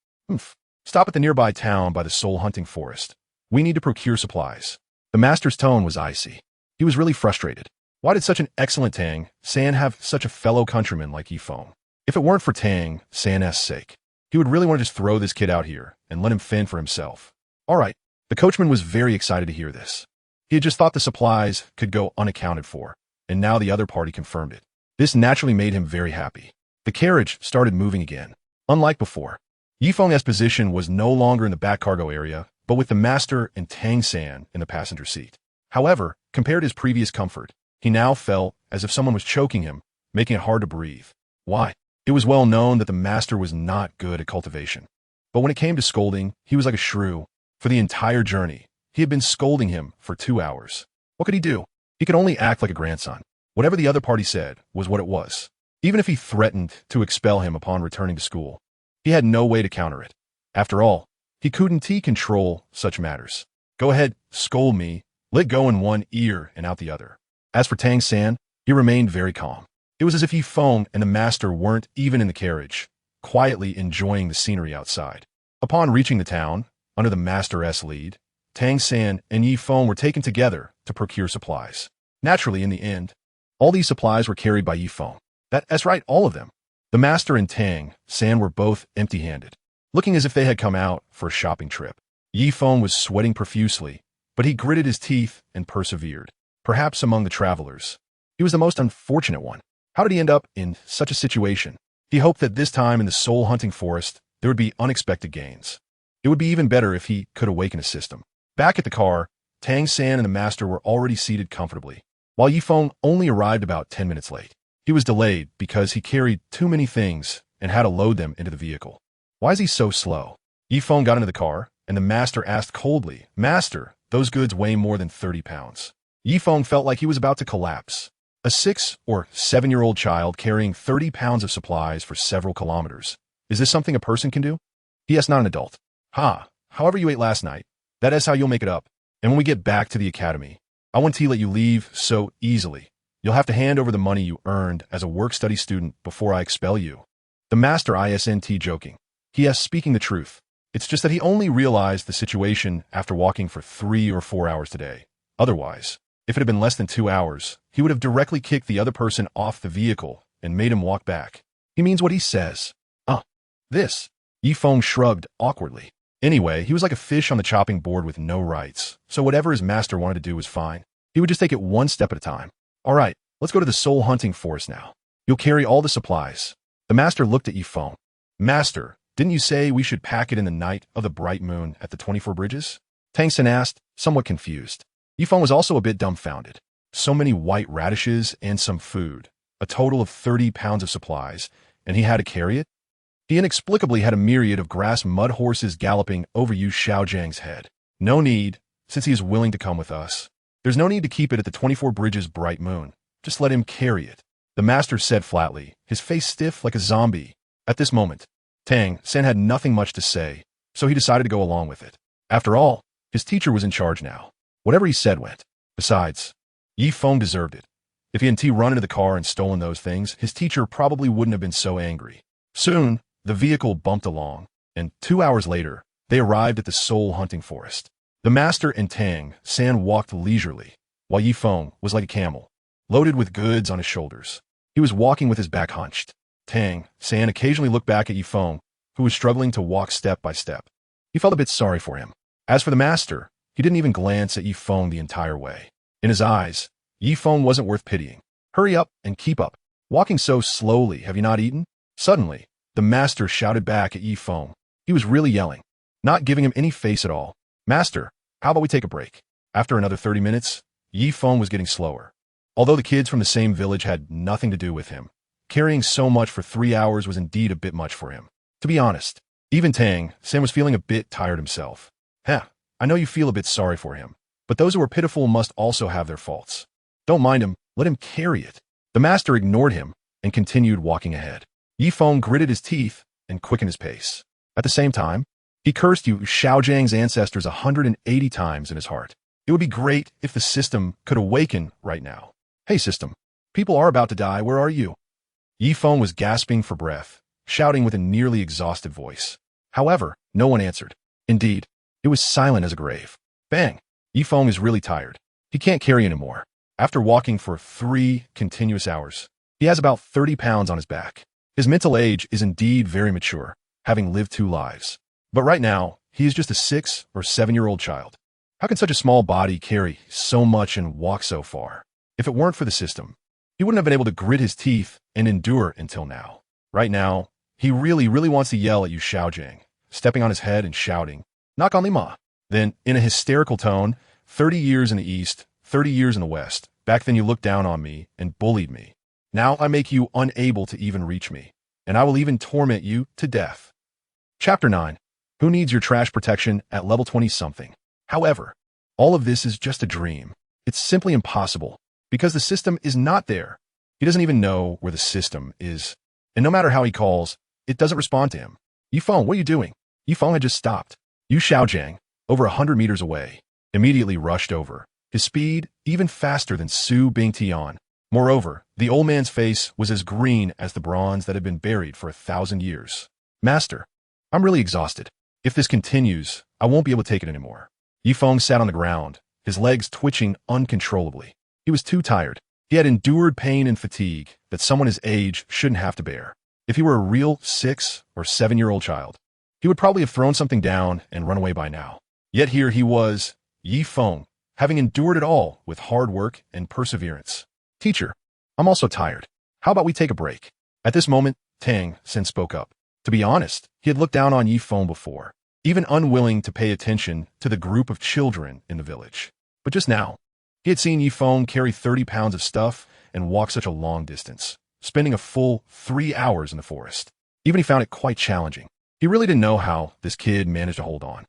Speaker 1: Stop at the nearby town by the soul hunting forest. We need to procure supplies. The master's tone was icy. He was really frustrated. Why did such an excellent Tang San have such a fellow countryman like Yi Feng? If it weren't for Tang San's sake, he would really want to just throw this kid out here and let him fend for himself. All right, the coachman was very excited to hear this. He had just thought the supplies could go unaccounted for, and now the other party confirmed it. This naturally made him very happy. The carriage started moving again. Unlike before, Yifeng's position was no longer in the back cargo area, but with the master and Tang San in the passenger seat. However, compared to his previous comfort, he now felt as if someone was choking him, making it hard to breathe. Why? It was well known that the master was not good at cultivation. But when it came to scolding, he was like a shrew. For the entire journey, he had been scolding him for 2 hours. What could he do? He could only act like a grandson. Whatever the other party said was what it was. Even if he threatened to expel him upon returning to school, he had no way to counter it. After all, he couldn't control such matters. Go ahead, scold me, let go in one ear and out the other. As for Tang San, he remained very calm. It was as if Yifeng and the master weren't even in the carriage, quietly enjoying the scenery outside. Upon reaching the town, under the master's lead, Tang San and Yifeng were taken together to procure supplies. Naturally, in the end, all these supplies were carried by Yifeng. That's right, all of them. The master and Tang San were both empty-handed, looking as if they had come out for a shopping trip. Yifeng was sweating profusely, but he gritted his teeth and persevered. Perhaps among the travelers, he was the most unfortunate one. How did he end up in such a situation? He hoped that this time in the soul-hunting forest, there would be unexpected gains. It would be even better if he could awaken a system. Back at the car, Tang San and the master were already seated comfortably, while Yifeng only arrived about 10 minutes late. He was delayed because he carried too many things and had to load them into the vehicle. Why is he so slow? Yifeng got into the car, and the master asked coldly, "Master, those goods weigh more than 30 pounds. Yifeng felt like he was about to collapse. A 6 or 7-year-old child carrying 30 pounds of supplies for several kilometers. Is this something a person can do? Yes, not an adult. However you ate last night, that is how you'll make it up. And when we get back to the academy, I won't let you leave so easily. You'll have to hand over the money you earned as a work-study student before I expel you." The master isn't joking. He is speaking the truth. It's just that he only realized the situation after walking for 3 or 4 hours today. Otherwise, if it had been less than 2 hours, he would have directly kicked the other person off the vehicle and made him walk back. He means what he says. This. Yifeng shrugged awkwardly. Anyway, he was like a fish on the chopping board with no rights, so whatever his master wanted to do was fine. He would just take it one step at a time. All right, let's go to the soul-hunting forest now. You'll carry all the supplies. The master looked at Yifeng. Master, didn't you say we should pack it in the night of the bright moon at the 24 bridges? Tang San asked, somewhat confused. Yifeng was also a bit dumbfounded. So many white radishes and some food, a total of 30 pounds of supplies, and he had to carry it? He inexplicably had a myriad of grass mud horses galloping over Yu Xiaojiang's head. No need, since he is willing to come with us. There's no need to keep it at the 24 bridges bright moon. Just let him carry it. The master said flatly, his face stiff like a zombie. At this moment, Tang San had nothing much to say, so he decided to go along with it. After all, his teacher was in charge now. Whatever he said went. Besides, Yifeng deserved it. If he hadn't run into the car and stolen those things, his teacher probably wouldn't have been so angry. Soon, the vehicle bumped along, and 2 hours later, they arrived at the soul-hunting forest. The master and Tang San walked leisurely, while Yifeng was like a camel, loaded with goods on his shoulders. He was walking with his back hunched. Tang San occasionally looked back at Yifeng, who was struggling to walk step by step. He felt a bit sorry for him. As for the master, he didn't even glance at Yifeng the entire way. In his eyes, Yifeng wasn't worth pitying. Hurry up and keep up. Walking so slowly, have you not eaten? Suddenly, the master shouted back at Yifeng. He was really yelling, not giving him any face at all. Master, how about we take a break? After another 30 minutes, Yifeng was getting slower. Although the kids from the same village had nothing to do with him, carrying so much for 3 hours was indeed a bit much for him. To be honest, even Tang San was feeling a bit tired himself. I know you feel a bit sorry for him, but those who are pitiful must also have their faults. Don't mind him, let him carry it. The master ignored him and continued walking ahead. Yifeng gritted his teeth and quickened his pace. At the same time, he cursed Yu Xiaojiang's ancestors 180 times in his heart. It would be great if the system could awaken right now. Hey system, people are about to die, where are you? Yifeng was gasping for breath, shouting with a nearly exhausted voice. However, no one answered. Indeed, it was silent as a grave. Bang! Yifeng is really tired. He can't carry anymore. After walking for 3 continuous hours, he has about 30 pounds on his back. His mental age is indeed very mature, having lived 2 lives. But right now, he is just a 6 or 7-year-old child. How can such a small body carry so much and walk so far? If it weren't for the system, he wouldn't have been able to grit his teeth and endure until now. Right now, he really wants to yell at you Xiaojing, stepping on his head and shouting, "Knock on Lima." Then, in a hysterical tone, 30 years in the East, 30 years in the West. Back then you looked down on me and bullied me. Now I make you unable to even reach me, and I will even torment you to death. Chapter 9. Who needs your trash protection at level 20-something? However, all of this is just a dream. It's simply impossible, because the system is not there. He doesn't even know where the system is. And no matter how he calls, it doesn't respond to him. Yifeng, what are you doing? Yifeng had just stopped. Yu Xiaojiang, over 100 meters away, immediately rushed over, his speed even faster than Su Bingtian. Moreover, the old man's face was as green as the bronze that had been buried for 1,000 years. Master, I'm really exhausted. If this continues, I won't be able to take it anymore. Yifeng sat on the ground, his legs twitching uncontrollably. He was too tired. He had endured pain and fatigue that someone his age shouldn't have to bear. If he were a real 6 or 7-year-old child, he would probably have thrown something down and run away by now. Yet here he was, Yifeng, having endured it all with hard work and perseverance. Teacher, I'm also tired. How about we take a break? At this moment, Tang Sen spoke up. To be honest, he had looked down on Yifeng before, even unwilling to pay attention to the group of children in the village. But just now, he had seen Yifeng carry 30 pounds of stuff and walk such a long distance, spending a full 3 hours in the forest. Even he found it quite challenging. He really didn't know how this kid managed to hold on.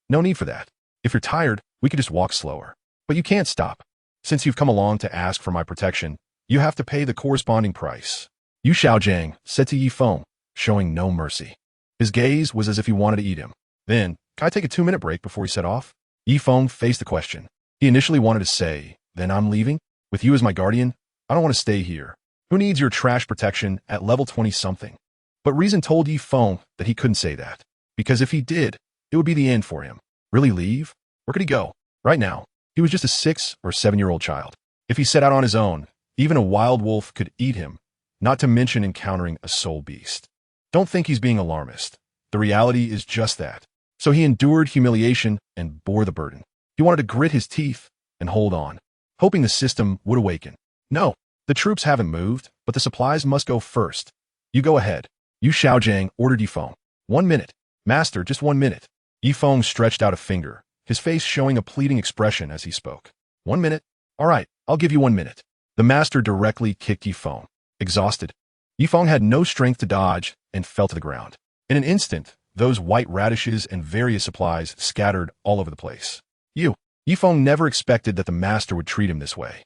Speaker 1: No need for that. If you're tired, we could just walk slower. But you can't stop. Since you've come along to ask for my protection, you have to pay the corresponding price. Yu Xiaojiang said to Yifeng, showing no mercy. His gaze was as if he wanted to eat him. Then, can I take a 2-minute break before he set off? Yifeng faced the question. He initially wanted to say, then I'm leaving? With you as my guardian, I don't want to stay here. Who needs your trash protection at level 20-something? But reason told Yifeng that he couldn't say that, because if he did, it would be the end for him. Really leave? Where could he go? Right now, he was just a 6 or 7-year-old child. If he set out on his own, even a wild wolf could eat him, not to mention encountering a soul beast. Don't think he's being alarmist. The reality is just that. So he endured humiliation and bore the burden. He wanted to grit his teeth and hold on, hoping the system would awaken. No, the troops haven't moved, but the supplies must go first. You go ahead. Yu Xiaojiang ordered Yifeng. 1 minute. Master, just 1 minute. Yifeng stretched out a finger, his face showing a pleading expression as he spoke. 1 minute? All right, I'll give you 1 minute. The master directly kicked Yifeng. Exhausted, Yifeng had no strength to dodge and fell to the ground. In an instant, those white radishes and various supplies scattered all over the place. Yifeng never expected that the master would treat him this way.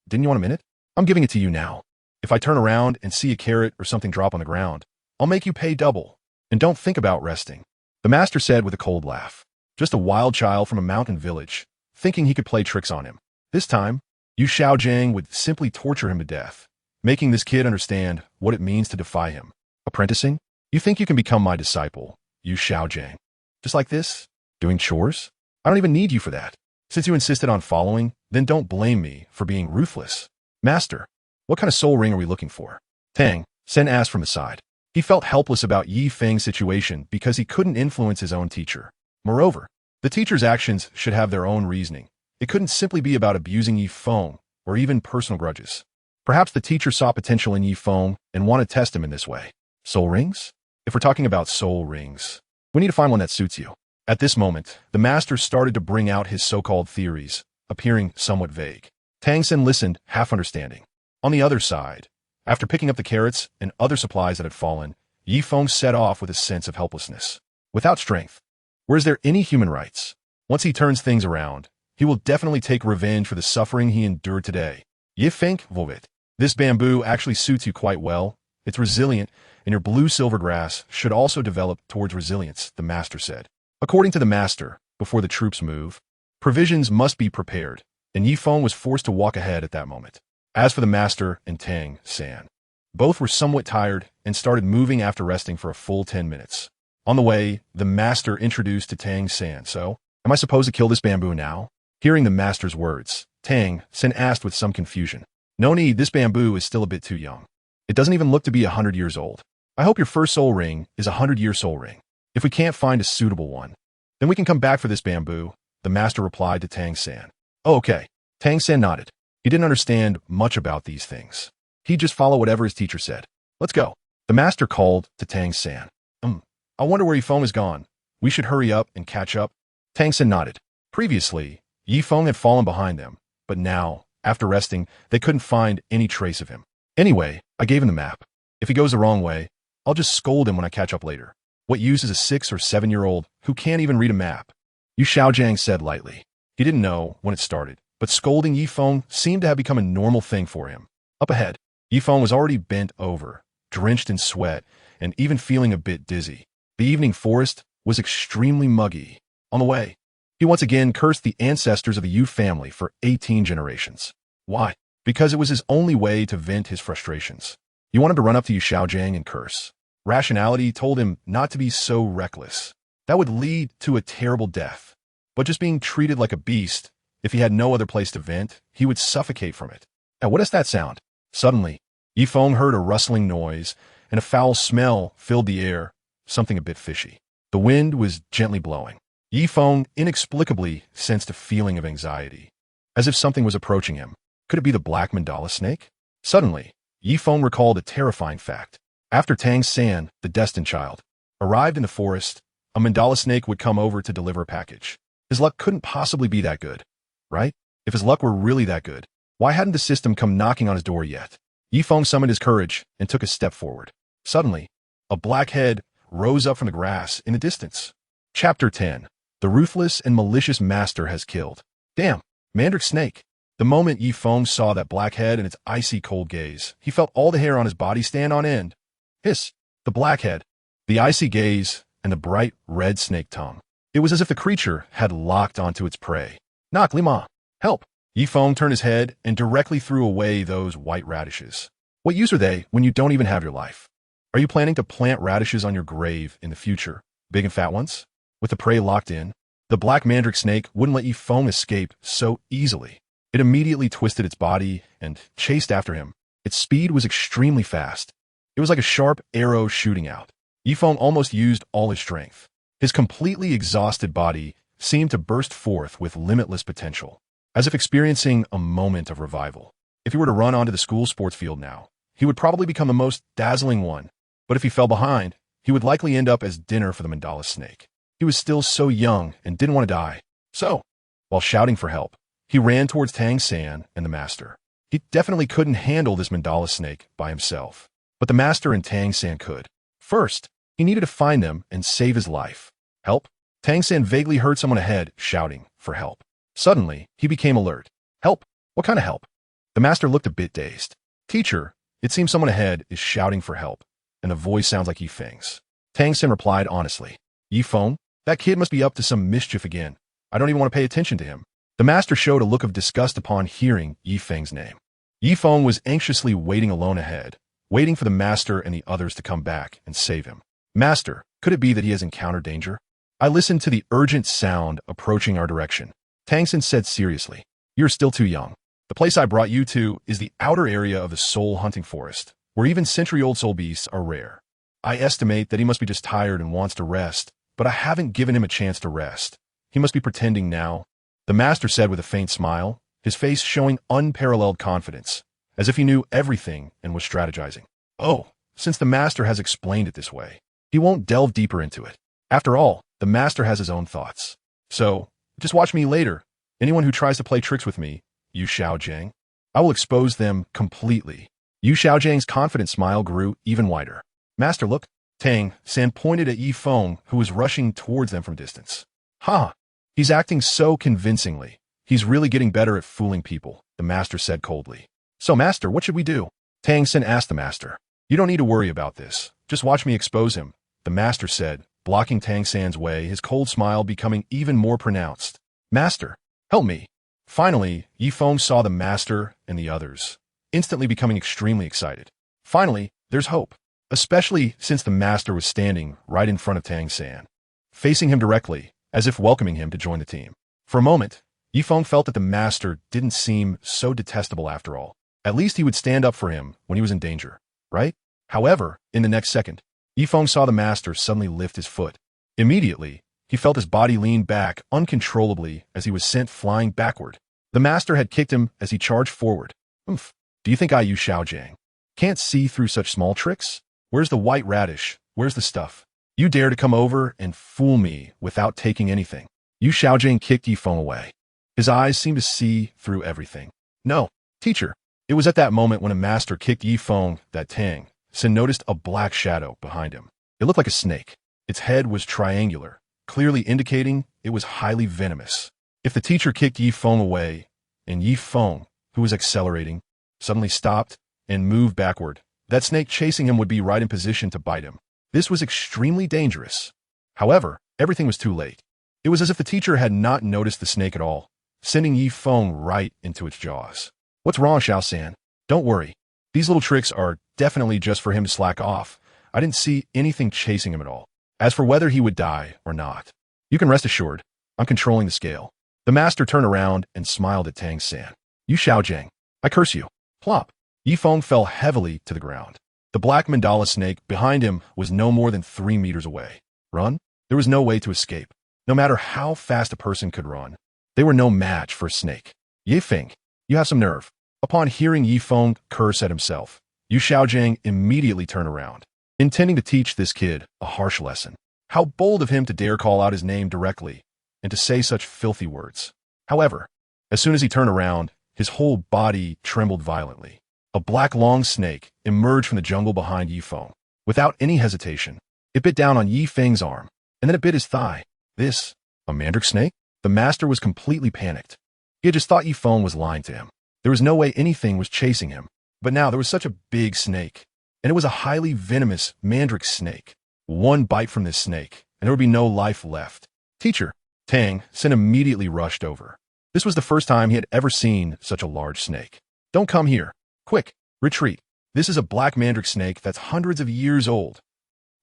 Speaker 1: Didn't you want a minute? I'm giving it to you now. If I turn around and see a carrot or something drop on the ground, I'll make you pay double. And don't think about resting. The master said with a cold laugh. Just a wild child from a mountain village, thinking he could play tricks on him. This time, Yu Xiaojiang would simply torture him to death, making this kid understand what it means to defy him. Apprenticing? You think you can become my disciple, Yu Xiaojiang? Just like this? Doing chores? I don't even need you for that. Since you insisted on following, then don't blame me for being ruthless. Master, what kind of soul ring are we looking for? Tang Sen asked from the side. He felt helpless about Yifeng's situation because he couldn't influence his own teacher. Moreover, the teacher's actions should have their own reasoning. It couldn't simply be about abusing Yifeng or even personal grudges. Perhaps the teacher saw potential in Yifeng and wanted to test him in this way. Soul rings? If we're talking about soul rings, we need to find one that suits you. At this moment, the master started to bring out his so-called theories, appearing somewhat vague. Tang Sen listened, half understanding. On the other side, after picking up the carrots and other supplies that had fallen, Yifeng set off with a sense of helplessness. Without strength, where is there any human rights? Once he turns things around, he will definitely take revenge for the suffering he endured today. Yifeng Vovet. This bamboo actually suits you quite well. It's resilient, and your blue silver grass should also develop towards resilience, the master said. According to the master, before the troops move, provisions must be prepared, and Yifeng was forced to walk ahead at that moment. As for the master and Tang San, both were somewhat tired and started moving after resting for a full 10 minutes. On the way, the master introduced to Tang San, so, am I supposed to kill this bamboo now? Hearing the master's words, Tang San asked with some confusion. No need, this bamboo is still a bit too young. It doesn't even look to be 100 years old. I hope your first soul ring is a 100-year soul ring. If we can't find a suitable one, then we can come back for this bamboo, the master replied to Tang San. Oh, okay. Tang San nodded. He didn't understand much about these things. He'd just follow whatever his teacher said. Let's go. The master called to Tang San. I wonder where Yifeng has gone. We should hurry up and catch up. Tang San nodded. Previously, Yifeng had fallen behind them, but now, after resting, they couldn't find any trace of him. Anyway, I gave him the map. If he goes the wrong way, I'll just scold him when I catch up later. What use is a 6 or 7-year-old who can't even read a map? Yu Xiaojiang said lightly. He didn't know when it started, but scolding Yifeng seemed to have become a normal thing for him. Up ahead, Yifeng was already bent over, drenched in sweat, and even feeling a bit dizzy. The evening forest was extremely muggy. On the way, he once again cursed the ancestors of the Yu family for 18 generations. Why? Because it was his only way to vent his frustrations. He wanted to run up to Yu Xiaojiang and curse. Rationality told him not to be so reckless. That would lead to a terrible death. But just being treated like a beast, if he had no other place to vent, he would suffocate from it. Now, what does that sound? Suddenly, Yifeng heard a rustling noise, and a foul smell filled the air, something a bit fishy. The wind was gently blowing. Yifeng inexplicably sensed a feeling of anxiety, as if something was approaching him. Could it be the black mandala snake? Suddenly, Yifeng recalled a terrifying fact. After Tang San, the destined child, arrived in the forest, a mandala snake would come over to deliver a package. His luck couldn't possibly be that good, right? If his luck were really that good, why hadn't the system come knocking on his door yet? Yifeng summoned his courage and took a step forward. Suddenly, a black head rose up from the grass in the distance. Chapter 10. The ruthless and malicious master has killed. Damn, Mandrake Snake. The moment Yifeng saw that black head and its icy cold gaze, he felt all the hair on his body stand on end. Hiss, the black head, the icy gaze, and the bright red snake tongue. It was as if the creature had locked onto its prey. Knock, Lima, help. Yifeng turned his head and directly threw away those white radishes. What use are they when you don't even have your life? Are you planning to plant radishes on your grave in the future, big and fat ones? With the prey locked in, the black mandrake snake wouldn't let Yifeng escape so easily. It immediately twisted its body and chased after him. Its speed was extremely fast. It was like a sharp arrow shooting out. Yifeng almost used all his strength. His completely exhausted body seemed to burst forth with limitless potential, as if experiencing a moment of revival. If he were to run onto the school sports field now, he would probably become the most dazzling one. But if he fell behind, he would likely end up as dinner for the mandala snake. He was still so young and didn't want to die. So, while shouting for help, he ran towards Tang San and the master. He definitely couldn't handle this mandala snake by himself. But the master and Tang San could. First, he needed to find them and save his life. Help? Tang San vaguely heard someone ahead shouting for help. Suddenly, he became alert. Help? What kind of help? The master looked a bit dazed. Teacher, it seems someone ahead is shouting for help, and the voice sounds like Yifeng's. Tang San replied honestly. Yifeng? That kid must be up to some mischief again. I don't even want to pay attention to him. The master showed a look of disgust upon hearing Yifeng's name. Yifeng was anxiously waiting alone ahead, waiting for the master and the others to come back and save him. Master, could it be that he has encountered danger? I listened to the urgent sound approaching our direction. Tang San said seriously, you're still too young. The place I brought you to is the outer area of the soul hunting forest, where even century-old soul beasts are rare. I estimate that he must be just tired and wants to rest, but I haven't given him a chance to rest. He must be pretending now. The master said with a faint smile, his face showing unparalleled confidence, as if he knew everything and was strategizing. Oh, since the master has explained it this way, he won't delve deeper into it. After all, the master has his own thoughts. So, just watch me later. Anyone who tries to play tricks with me, Yu Xiaojiang, I will expose them completely. Yu Xiaojiang's confident smile grew even wider. Master, look. Tang San pointed at Yifeng, who was rushing towards them from a distance. Ha! He's acting so convincingly. He's really getting better at fooling people, the master said coldly. So, master, what should we do? Tang San asked the master. You don't need to worry about this. Just watch me expose him, the master said, blocking Tang San's way, his cold smile becoming even more pronounced. Master, help me. Finally, Yifeng saw the master and the others, instantly becoming extremely excited. Finally, there's hope, especially since the master was standing right in front of Tang San, facing him directly, as if welcoming him to join the team. For a moment, Yifeng felt that the master didn't seem so detestable after all. At least he would stand up for him when he was in danger, right? However, in the next second, Yifeng saw the master suddenly lift his foot. Immediately, he felt his body lean back uncontrollably as he was sent flying backward. The master had kicked him as he charged forward. Oomph. Do you think I, Yu Xiaojing, can't see through such small tricks? Where's the white radish? Where's the stuff? You dare to come over and fool me without taking anything. Yu Xiaojing kicked Yifeng away. His eyes seemed to see through everything. No, teacher. It was at that moment when a master kicked Yifeng that Tang Sen noticed a black shadow behind him. It looked like a snake. Its head was triangular, clearly indicating it was highly venomous. If the teacher kicked Yifeng away, and Yifeng, who was accelerating, suddenly stopped and moved backward, that snake chasing him would be right in position to bite him. This was extremely dangerous. However, everything was too late. It was as if the teacher had not noticed the snake at all, sending Yifeng right into its jaws. What's wrong, Xiao San? Don't worry. These little tricks are definitely just for him to slack off. I didn't see anything chasing him at all. As for whether he would die or not, you can rest assured, I'm controlling the scale. The master turned around and smiled at Tang San. Yu Xiaojing, I curse you. Plop. Yifeng fell heavily to the ground. The black mandala snake behind him was no more than 3 meters away. Run? There was no way to escape. No matter how fast a person could run, they were no match for a snake. Yifeng, you have some nerve. Upon hearing Yifeng curse at himself, Yu Xiaojing immediately turned around, intending to teach this kid a harsh lesson. How bold of him to dare call out his name directly and to say such filthy words. However, as soon as he turned around, his whole body trembled violently. A black long snake emerged from the jungle behind Yifeng. Without any hesitation, it bit down on Yifeng's arm, and then it bit his thigh. This, a mandrake snake? The master was completely panicked. He had just thought Yifeng was lying to him. There was no way anything was chasing him. But now there was such a big snake, and it was a highly venomous mandrake snake. One bite from this snake, and there would be no life left. Teacher, Tang Sen immediately rushed over. This was the first time he had ever seen such a large snake. Don't come here. Quick, retreat. This is a black mandrake snake that's hundreds of years old.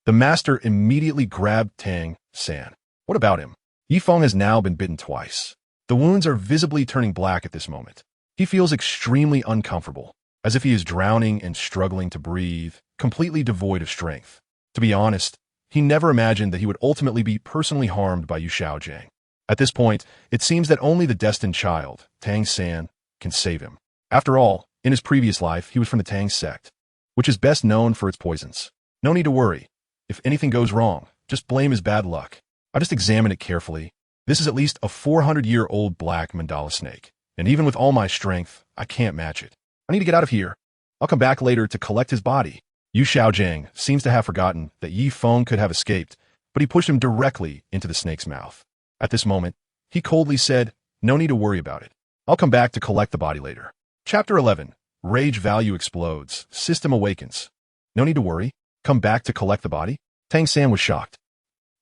Speaker 1: The master immediately grabbed Tang San. What about him? Yifeng has now been bitten twice. The wounds are visibly turning black at this moment. He feels extremely uncomfortable, as if he is drowning and struggling to breathe, completely devoid of strength. To be honest, he never imagined that he would ultimately be personally harmed by Yu Xiaojing. At this point, it seems that only the destined child, Tang San, can save him. After all, in his previous life, he was from the Tang sect, which is best known for its poisons. No need to worry. If anything goes wrong, just blame his bad luck. I just examined it carefully. This is at least a 400-year-old black mandala snake, and even with all my strength, I can't match it. I need to get out of here. I'll come back later to collect his body. Yu Xiaojing seems to have forgotten that Yifeng could have escaped, but he pushed him directly into the snake's mouth. At this moment, he coldly said, no need to worry about it. I'll come back to collect the body later. Chapter 11. Rage value explodes. System awakens. No need to worry. Come back to collect the body? Tang San was shocked.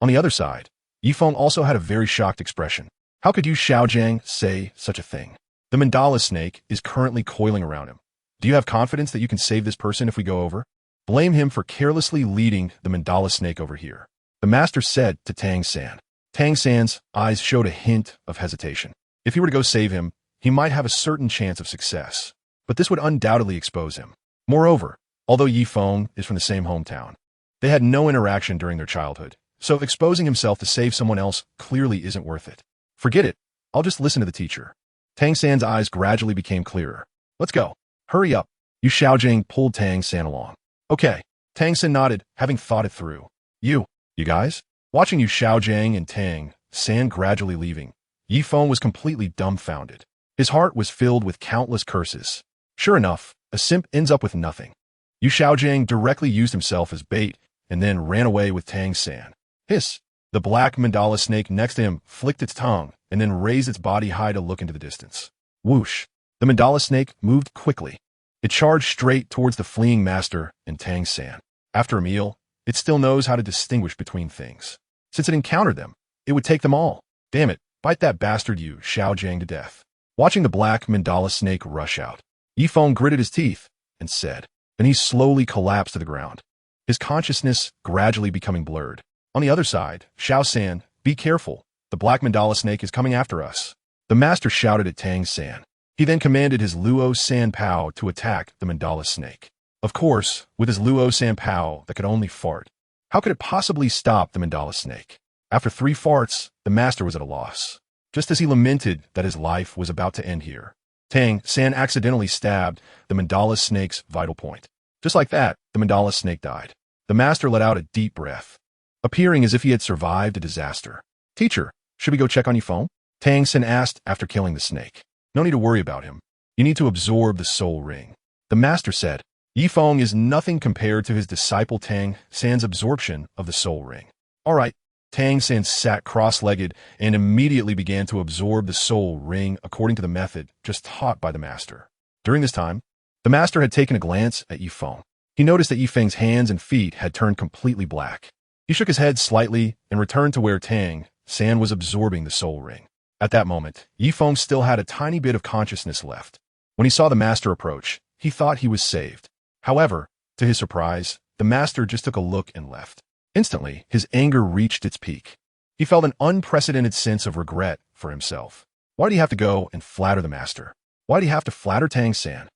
Speaker 1: On the other side, Yifeng also had a very shocked expression. How could Yu Xiaojing say such a thing? The mandala snake is currently coiling around him. Do you have confidence that you can save this person if we go over? Blame him for carelessly leading the mandala snake over here, the master said to Tang San. Tang San's eyes showed a hint of hesitation. If he were to go save him, he might have a certain chance of success, but this would undoubtedly expose him. Moreover, although Yifeng is from the same hometown, they had no interaction during their childhood, so exposing himself to save someone else clearly isn't worth it. Forget it. I'll just listen to the teacher. Tang San's eyes gradually became clearer. Let's go. Hurry up. Yu Xiaojing pulled Tang San along. Okay. Tang San nodded, having thought it through. You guys? Watching Yu Xiaojing and Tang San gradually leaving, Yifeng was completely dumbfounded. His heart was filled with countless curses. Sure enough, a simp ends up with nothing. Yu Xiaojing directly used himself as bait and then ran away with Tang San. Hiss! The black mandala snake next to him flicked its tongue and then raised its body high to look into the distance. Whoosh! The mandala snake moved quickly. It charged straight towards the fleeing master and Tang San. After a meal, it still knows how to distinguish between things. Since it encountered them, it would take them all. Damn it, bite that bastard Yu Xiaojing to death. Watching the black mandala snake rush out, Yifeng gritted his teeth and said, then he slowly collapsed to the ground, his consciousness gradually becoming blurred. On the other side, Xiao San, be careful. The black mandala snake is coming after us. The master shouted at Tang San. He then commanded his Luo San Pao to attack the mandala snake. Of course, with his Luo San Pao that could only fart, how could it possibly stop the mandala snake? After 3 farts, the master was at a loss. Just as he lamented that his life was about to end here, Tang San accidentally stabbed the mandala snake's vital point. Just like that, the mandala snake died. The master let out a deep breath, appearing as if he had survived a disaster. Teacher, should we go check on Yifeng? Tang San asked after killing the snake. No need to worry about him. You need to absorb the soul ring. The master said. Yifeng is nothing compared to his disciple Tang San's absorption of the soul ring. All right. Tang San sat cross-legged and immediately began to absorb the soul ring according to the method just taught by the master. During this time, the master had taken a glance at Yifeng. He noticed that Yifeng's hands and feet had turned completely black. He shook his head slightly and returned to where Tang San was absorbing the soul ring. At that moment, Yifeng still had a tiny bit of consciousness left. When he saw the master approach, he thought he was saved. However, to his surprise, the master just took a look and left. Instantly, his anger reached its peak. He felt an unprecedented sense of regret for himself. Why did he have to go and flatter the master? Why did he have to flatter Tang San?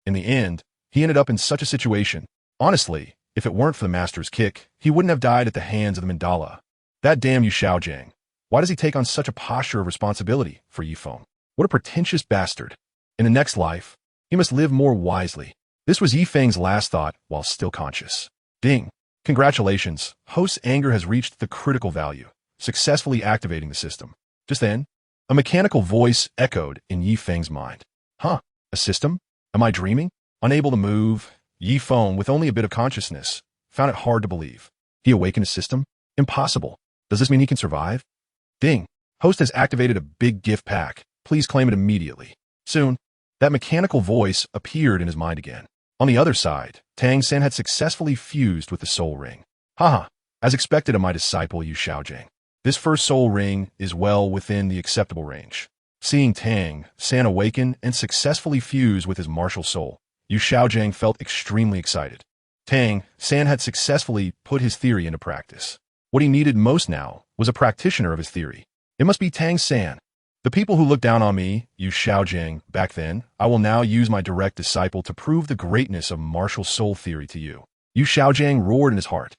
Speaker 1: In the end, he ended up in such a situation. Honestly, if it weren't for the master's kick, he wouldn't have died at the hands of the mandala. That damn Yu Xiaojiang. Why does he take on such a posture of responsibility for Yifeng? What a pretentious bastard. In the next life, he must live more wisely. This was Yifeng's last thought while still conscious. Ding. Congratulations, host's anger has reached the critical value, successfully activating the system. Just then, a mechanical voice echoed in Yifeng's mind. Huh, a system? Am I dreaming? Unable to move, Yifeng, with only a bit of consciousness, found it hard to believe. He awakened a system? Impossible. Does this mean he can survive? Ding. Host has activated a big gift pack. Please claim it immediately. Soon, that mechanical voice appeared in his mind again. On the other side, Tang San had successfully fused with the soul ring. Haha, as expected of my disciple Yu Xiaojiang. This first soul ring is well within the acceptable range. Seeing Tang San awaken and successfully fuse with his martial soul, Yu Xiaojiang felt extremely excited. Tang San had successfully put his theory into practice. What he needed most now was a practitioner of his theory. It must be Tang San. The people who looked down on me, Yu Xiaojiang, back then, I will now use my direct disciple to prove the greatness of martial soul theory to you. Yu Xiaojiang roared in his heart.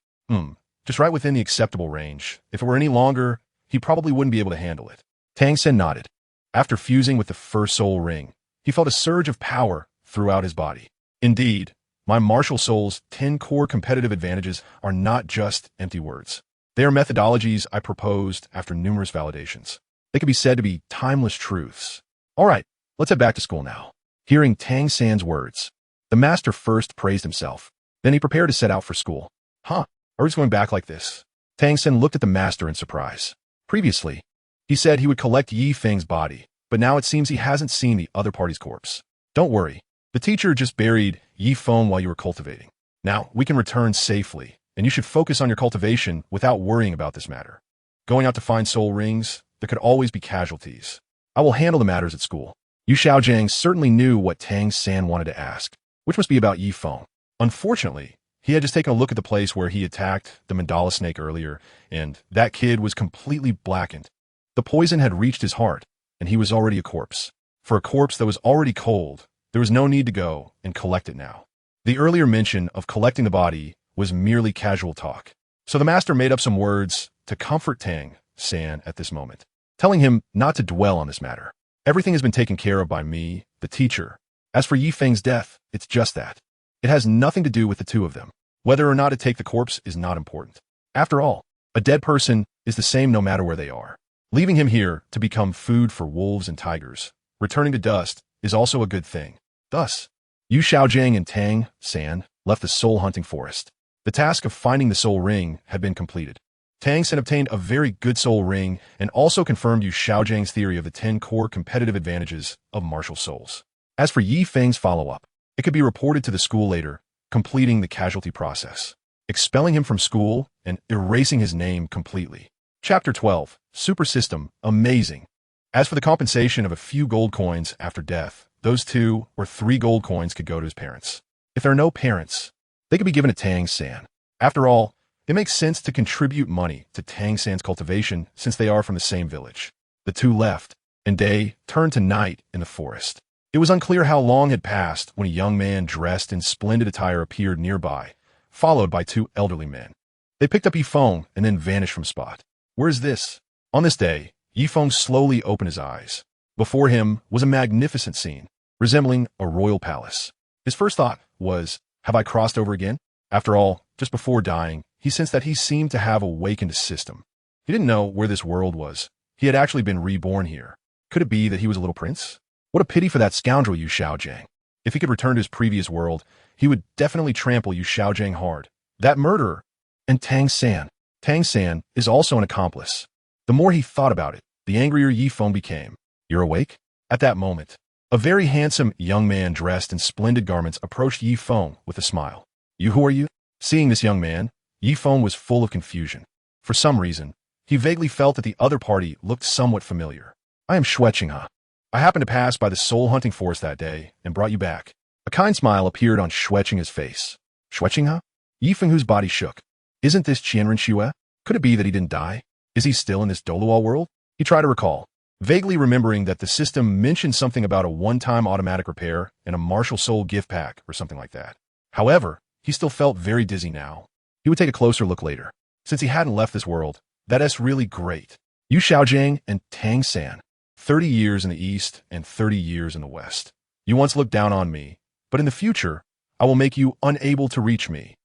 Speaker 1: Just right within the acceptable range. If it were any longer, he probably wouldn't be able to handle it. Tang San nodded. After fusing with the first soul ring, he felt a surge of power throughout his body. Indeed, my martial soul's 10 core competitive advantages are not just empty words. They are methodologies I proposed after numerous validations. They could be said to be timeless truths. All right, let's head back to school now. Hearing Tang San's words, the master first praised himself. Then he prepared to set out for school. Huh, are we just going back like this? Tang San looked at the master in surprise. Previously, he said he would collect Yifeng's body, but now it seems he hasn't seen the other party's corpse. Don't worry, the teacher just buried Yifeng while you were cultivating. Now, we can return safely, and you should focus on your cultivation without worrying about this matter. Going out to find soul rings, there could always be casualties. I will handle the matters at school. Yu Xiaojiang certainly knew what Tang San wanted to ask, which must be about Yifeng. Unfortunately, he had just taken a look at the place where he attacked the mandala snake earlier, and that kid was completely blackened. The poison had reached his heart, and he was already a corpse. For a corpse that was already cold, there was no need to go and collect it now. The earlier mention of collecting the body was merely casual talk. So the master made up some words to comfort Tang San at this moment, telling him not to dwell on this matter. Everything has been taken care of by me, the teacher. As for Yifeng's death, it's just that. It has nothing to do with the two of them. Whether or not to take the corpse is not important. After all, a dead person is the same no matter where they are. Leaving him here to become food for wolves and tigers, returning to dust, is also a good thing. Thus, Yu Xiaojiang and Tang San left the soul-hunting forest. The task of finding the soul ring had been completed. Tang San obtained a very good soul ring and also confirmed Yu Xiaojiang's theory of the 10 core competitive advantages of martial souls. As for Yifeng's follow-up, it could be reported to the school later, completing the casualty process, expelling him from school and erasing his name completely. Chapter 12, Super System, Amazing. As for the compensation of a few gold coins after death, those 2 or 3 gold coins could go to his parents. If there are no parents, they could be given to Tang San. After all, it makes sense to contribute money to Tang San's cultivation since they are from the same village. The 2 left, and day turned to night in the forest. It was unclear how long had passed when a young man dressed in splendid attire appeared nearby, followed by 2 elderly men. They picked up Yifeng and then vanished from spot. Where's this? On this day, Yifeng slowly opened his eyes. Before him was a magnificent scene, resembling a royal palace. His first thought was, have I crossed over again? After all, just before dying, he sensed that he seemed to have awakened a system. He didn't know where this world was. He had actually been reborn here. Could it be that he was a little prince? What a pity for that scoundrel Yu Xiaojiang. If he could return to his previous world, he would definitely trample Yu Xiaojiang hard. That murderer! And Tang San. Tang San is also an accomplice. The more he thought about it, the angrier Yifeng became. You're awake? At that moment, a very handsome young man dressed in splendid garments approached Yifeng with a smile. Who are you? Seeing this young man, Yifeng was full of confusion. For some reason, he vaguely felt that the other party looked somewhat familiar. I am Shueqinghe. I happened to pass by the soul-hunting forest that day and brought you back. A kind smile appeared on Shueqinghe's face. Shueqinghe? Yifeng, whose body shook. Isn't this Qianren? Could it be that he didn't die? Is he still in this Douluo world? He tried to recall, vaguely remembering that the system mentioned something about a one-time automatic repair and a martial soul gift pack or something like that. However, he still felt very dizzy now. He would take a closer look later. Since he hadn't left this world, that's really great. Yu Xiaojiang and Tang San. 30 years in the east and 30 years in the west. You once looked down on me, but in the future, I will make you unable to reach me.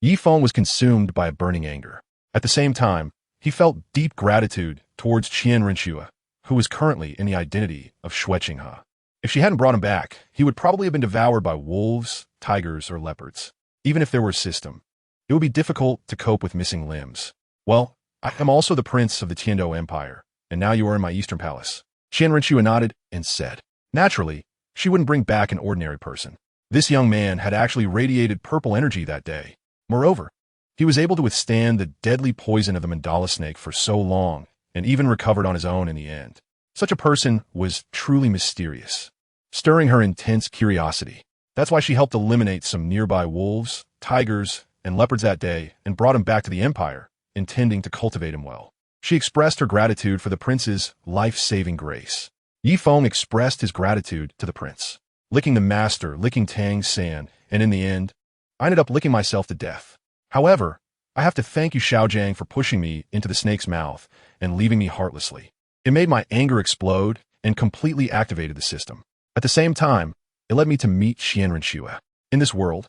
Speaker 1: Yifeng was consumed by a burning anger. At the same time, he felt deep gratitude towards Qianren, who was currently in the identity of Shueqinghe. If she hadn't brought him back, he would probably have been devoured by wolves, tigers, or leopards. Even if there were a system, it would be difficult to cope with missing limbs. Well, I am also the prince of the Tiando Empire, and now you are in my eastern palace. Qianren nodded and said, naturally, she wouldn't bring back an ordinary person. This young man had actually radiated purple energy that day. Moreover, he was able to withstand the deadly poison of the mandala snake for so long, and even recovered on his own in the end. Such a person was truly mysterious, stirring her intense curiosity. That's why she helped eliminate some nearby wolves, tigers, and leopards that day and brought him back to the Empire, intending to cultivate him well. She expressed her gratitude for the prince's life-saving grace. Yifeng expressed his gratitude to the prince, licking the master, licking Tang San, and in the end, I ended up licking myself to death. However, I have to thank Yu Xiaojiang for pushing me into the snake's mouth and leaving me heartlessly. It made my anger explode and completely activated the system. At the same time, it led me to meet Qianren. In this world,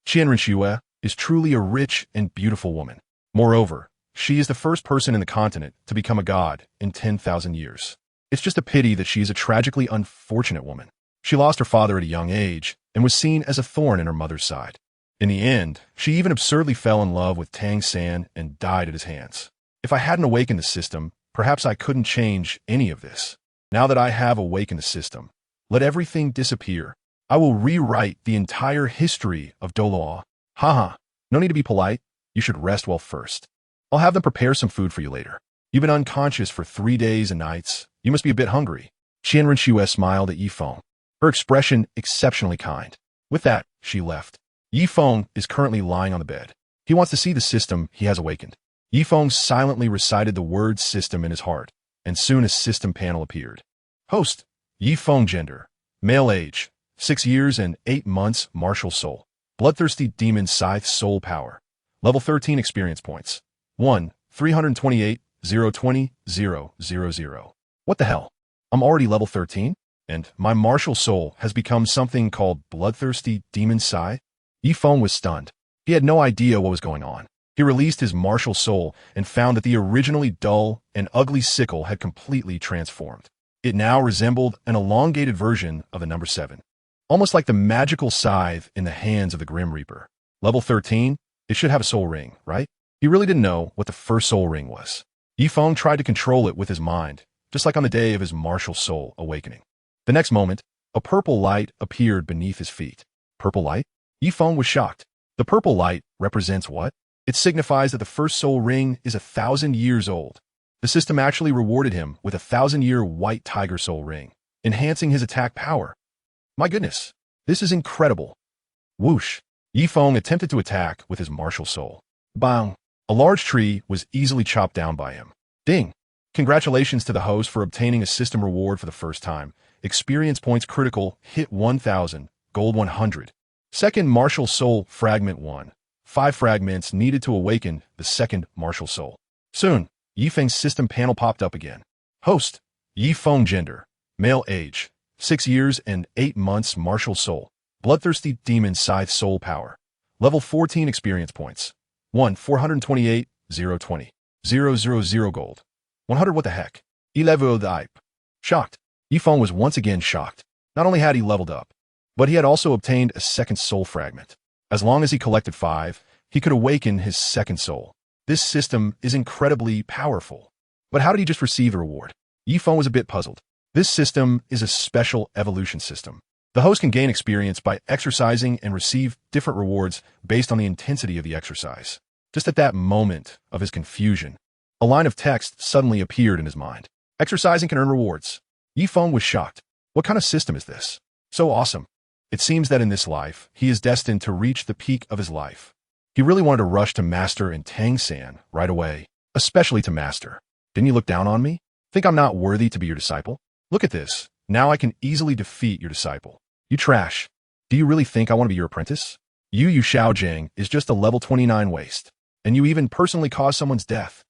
Speaker 1: Qianren is truly a rich and beautiful woman. Moreover, she is the first person in the continent to become a god in 10,000 years. It's just a pity that she is a tragically unfortunate woman. She lost her father at a young age and was seen as a thorn in her mother's side. In the end, she even absurdly fell in love with Tang San and died at his hands. If I hadn't awakened the system, perhaps I couldn't change any of this. Now that I have awakened the system, let everything disappear. I will rewrite the entire history of Douluo. Haha, no need to be polite. You should rest well first. I'll have them prepare some food for you later. You've been unconscious for 3 days and nights. You must be a bit hungry. Qianren smiled at Yifeng, her expression exceptionally kind. With that, she left. Yifeng is currently lying on the bed. He wants to see the system he has awakened. Yifeng silently recited the word system in his heart, and soon a system panel appeared. Host, Yifeng gender, male age, 6 years and 8 months martial soul. Bloodthirsty demon Scythe soul power. Level 13 experience points. 1, 328, 020, 000. What the hell? I'm already level 13? And my martial soul has become something called Bloodthirsty Demon Scythe? Yifeng was stunned. He had no idea what was going on. He released his martial soul and found that the originally dull and ugly sickle had completely transformed. It now resembled an elongated version of the number 7. Almost like the magical scythe in the hands of the Grim Reaper. Level 13, it should have a soul ring, right? He really didn't know what the first soul ring was. Yifeng tried to control it with his mind, just like on the day of his martial soul awakening. The next moment, a purple light appeared beneath his feet. Purple light? Yifeng was shocked. The purple light represents what? It signifies that the first soul ring is 1,000 years old. The system actually rewarded him with a 1,000-year white tiger soul ring, enhancing his attack power. My goodness, this is incredible. Whoosh! Yifeng attempted to attack with his martial soul. Bang! A large tree was easily chopped down by him. Ding! Congratulations to the host for obtaining a system reward for the first time. Experience points critical, hit 1,000, gold 100. Second martial soul fragment 1. 5 fragments needed to awaken the second martial soul. Soon, Yifeng's system panel popped up again. Host, Yifeng gender, male age, 6 years and 8 months martial soul, bloodthirsty demon Scythe soul power, level 14 experience points, 1 428 020 000 gold, 100 what the heck, 11 the hype. Shocked. Yifeng was once again shocked. Not only had he leveled up, but he had also obtained a second soul fragment. As long as he collected 5, he could awaken his second soul. This system is incredibly powerful. But how did he just receive the reward? Yifeng was a bit puzzled. This system is a special evolution system. The host can gain experience by exercising and receive different rewards based on the intensity of the exercise. Just at that moment of his confusion, a line of text suddenly appeared in his mind. Exercising can earn rewards. Yifeng was shocked. What kind of system is this? So awesome. It seems that in this life, he is destined to reach the peak of his life. He really wanted to rush to master in Tang-san right away, especially to master. Didn't you look down on me? Think I'm not worthy to be your disciple? Look at this. Now I can easily defeat your disciple. You trash. Do you really think I want to be your apprentice? You Xiaojing is just a level 29 waste. And you even personally caused someone's death.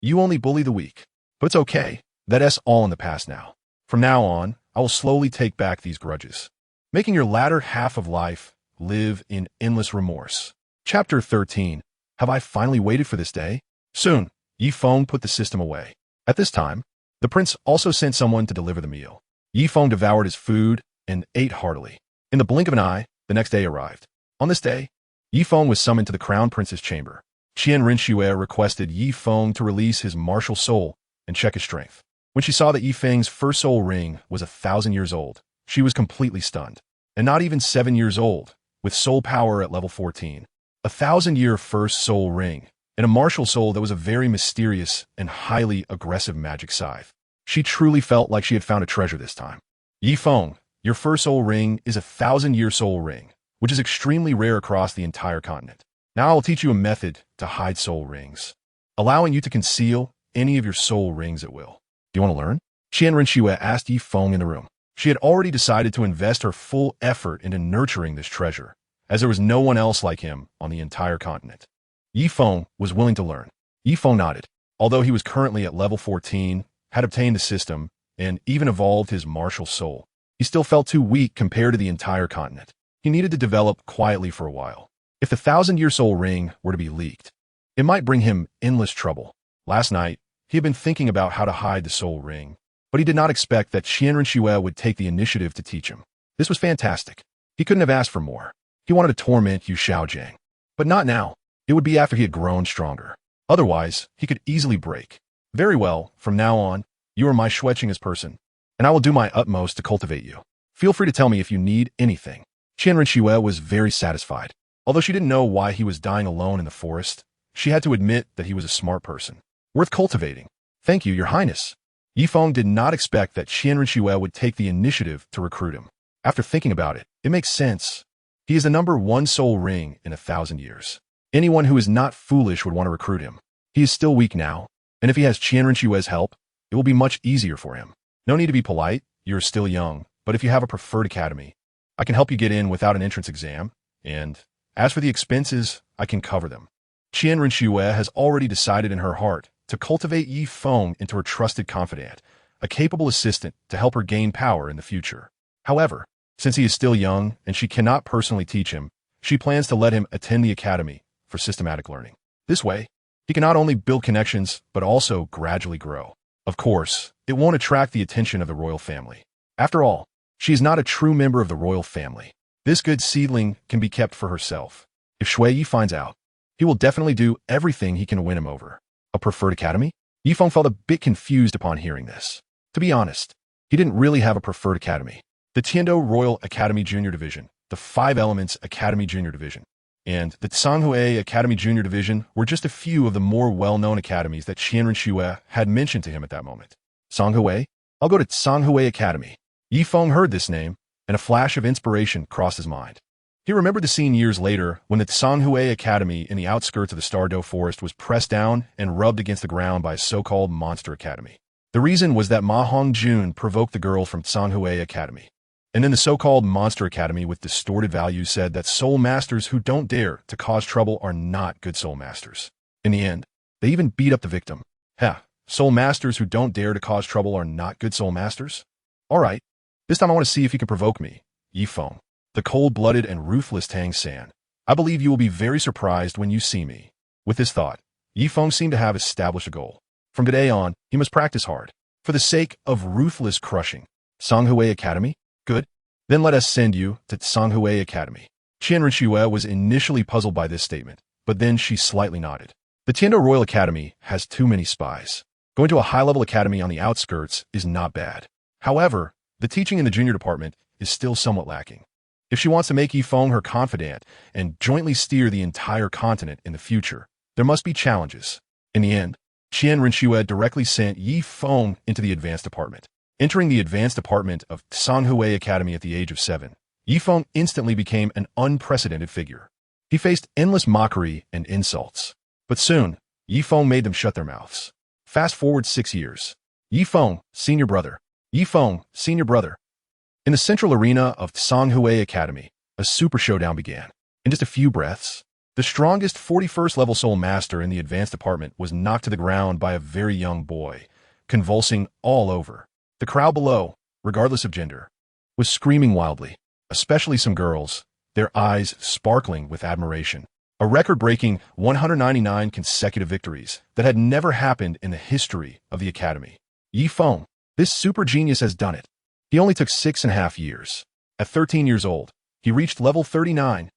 Speaker 1: You only bully the weak. But it's okay. That's all in the past now. From now on, I will slowly take back these grudges, making your latter half of life live in endless remorse. Chapter 13. Have I finally waited for this day? Soon, Yifeng put the system away. At this time, the prince also sent someone to deliver the meal. Yifeng devoured his food and ate heartily. In the blink of an eye, the next day arrived. On this day, Yifeng was summoned to the crown prince's chamber. Qian Rinxue requested Yifeng to release his martial soul and check his strength. When she saw that Yifeng's first soul ring was 1,000 years old, she was completely stunned. And not even 7 years old, with soul power at level 14. 1,000-year first soul ring, and a martial soul that was a very mysterious and highly aggressive magic scythe. She truly felt like she had found a treasure this time. Yifeng, your first soul ring is 1,000-year soul ring, which is extremely rare across the entire continent. Now I will teach you a method to hide soul rings, allowing you to conceal any of your soul rings at will. Do you want to learn? Qian Rinxue asked Yifeng in the room. She had already decided to invest her full effort into nurturing this treasure, as there was no one else like him on the entire continent. Yifeng was willing to learn. Yifeng nodded. Although he was currently at level 14, had obtained the system, and even evolved his martial soul, he still felt too weak compared to the entire continent. He needed to develop quietly for a while. If the 1,000-year soul ring were to be leaked, it might bring him endless trouble. Last night, he had been thinking about how to hide the soul ring, but he did not expect that Qian Rinxue would take the initiative to teach him. This was fantastic. He couldn't have asked for more. He wanted to torment Yu Xiaojing. But not now. It would be after he had grown stronger. Otherwise, he could easily break. Very well, from now on, you are my Shueqing person, and I will do my utmost to cultivate you. Feel free to tell me if you need anything. Qian Rinxue was very satisfied. Although she didn't know why he was dying alone in the forest, she had to admit that he was a smart person. Worth cultivating. Thank you, Your Highness. Yifeng did not expect that Qian Rinxue would take the initiative to recruit him. After thinking about it, it makes sense. He is the number 1 soul ring in 1,000 years. Anyone who is not foolish would want to recruit him. He is still weak now, and if he has Qian Rinxue's help, it will be much easier for him. No need to be polite, you're still young, but if you have a preferred academy, I can help you get in without an entrance exam, and as for the expenses, I can cover them. Qian Rinxue has already decided in her heart to cultivate Yifeng into her trusted confidant, a capable assistant to help her gain power in the future. However, since he is still young and she cannot personally teach him, she plans to let him attend the academy for systematic learning. This way, he can not only build connections, but also gradually grow. Of course, it won't attract the attention of the royal family. After all, she is not a true member of the royal family. This good seedling can be kept for herself. If Shui Yi finds out, he will definitely do everything he can to win him over. A preferred academy? Yifeng felt a bit confused upon hearing this. To be honest, he didn't really have a preferred academy. The Tiando Royal Academy Junior Division, the 5 Elements Academy Junior Division, and the Tsanghui Academy Junior Division were just a few of the more well-known academies that Qian Rinxue had mentioned to him at that moment. Tsanghui? I'll go to Tsanghui Academy. Yifeng heard this name, and a flash of inspiration crossed his mind. He remembered the scene years later when the Tsanghui Academy in the outskirts of the Stardow Forest was pressed down and rubbed against the ground by a so-called monster academy. The reason was that Ma Hongjun provoked the girl from Tsanghui Academy. And then the so-called Monster Academy with distorted values said that soul masters who don't dare to cause trouble are not good soul masters. In the end, they even beat up the victim, Heh, soul masters who don't dare to cause trouble are not good soul masters? All right, this time I want to see if you can provoke me, Yifeng, the cold-blooded and ruthless Tang San. I believe you will be very surprised when you see me. With this thought, Yifeng seemed to have established a goal. From today on, he must practice hard. For the sake of ruthless crushing. Songhui Academy? Good. Then let us send you to Songhui Academy. Qian Renxue was initially puzzled by this statement, but then she slightly nodded. The Tiando Royal Academy has too many spies. Going to a high-level academy on the outskirts is not bad. However, the teaching in the junior department is still somewhat lacking. If she wants to make Yifeng her confidant and jointly steer the entire continent in the future, there must be challenges. In the end, Qian Renxue directly sent Yifeng into the advanced department. Entering the advanced department of Songhui Academy at the age of 7, Yifeng instantly became an unprecedented figure. He faced endless mockery and insults. But soon, Yifeng made them shut their mouths. Fast forward 6 years. Yifeng, senior brother. Yifeng, senior brother. In the central arena of Songhui Academy, a super showdown began. In just a few breaths, the strongest 41st level soul master in the advanced department was knocked to the ground by a very young boy, convulsing all over. The crowd below, regardless of gender, was screaming wildly, especially some girls, their eyes sparkling with admiration. A record-breaking 199 consecutive victories that had never happened in the history of the academy. Yifeng, this super genius has done it. He only took 6.5 years. At 13 years old, he reached level 39.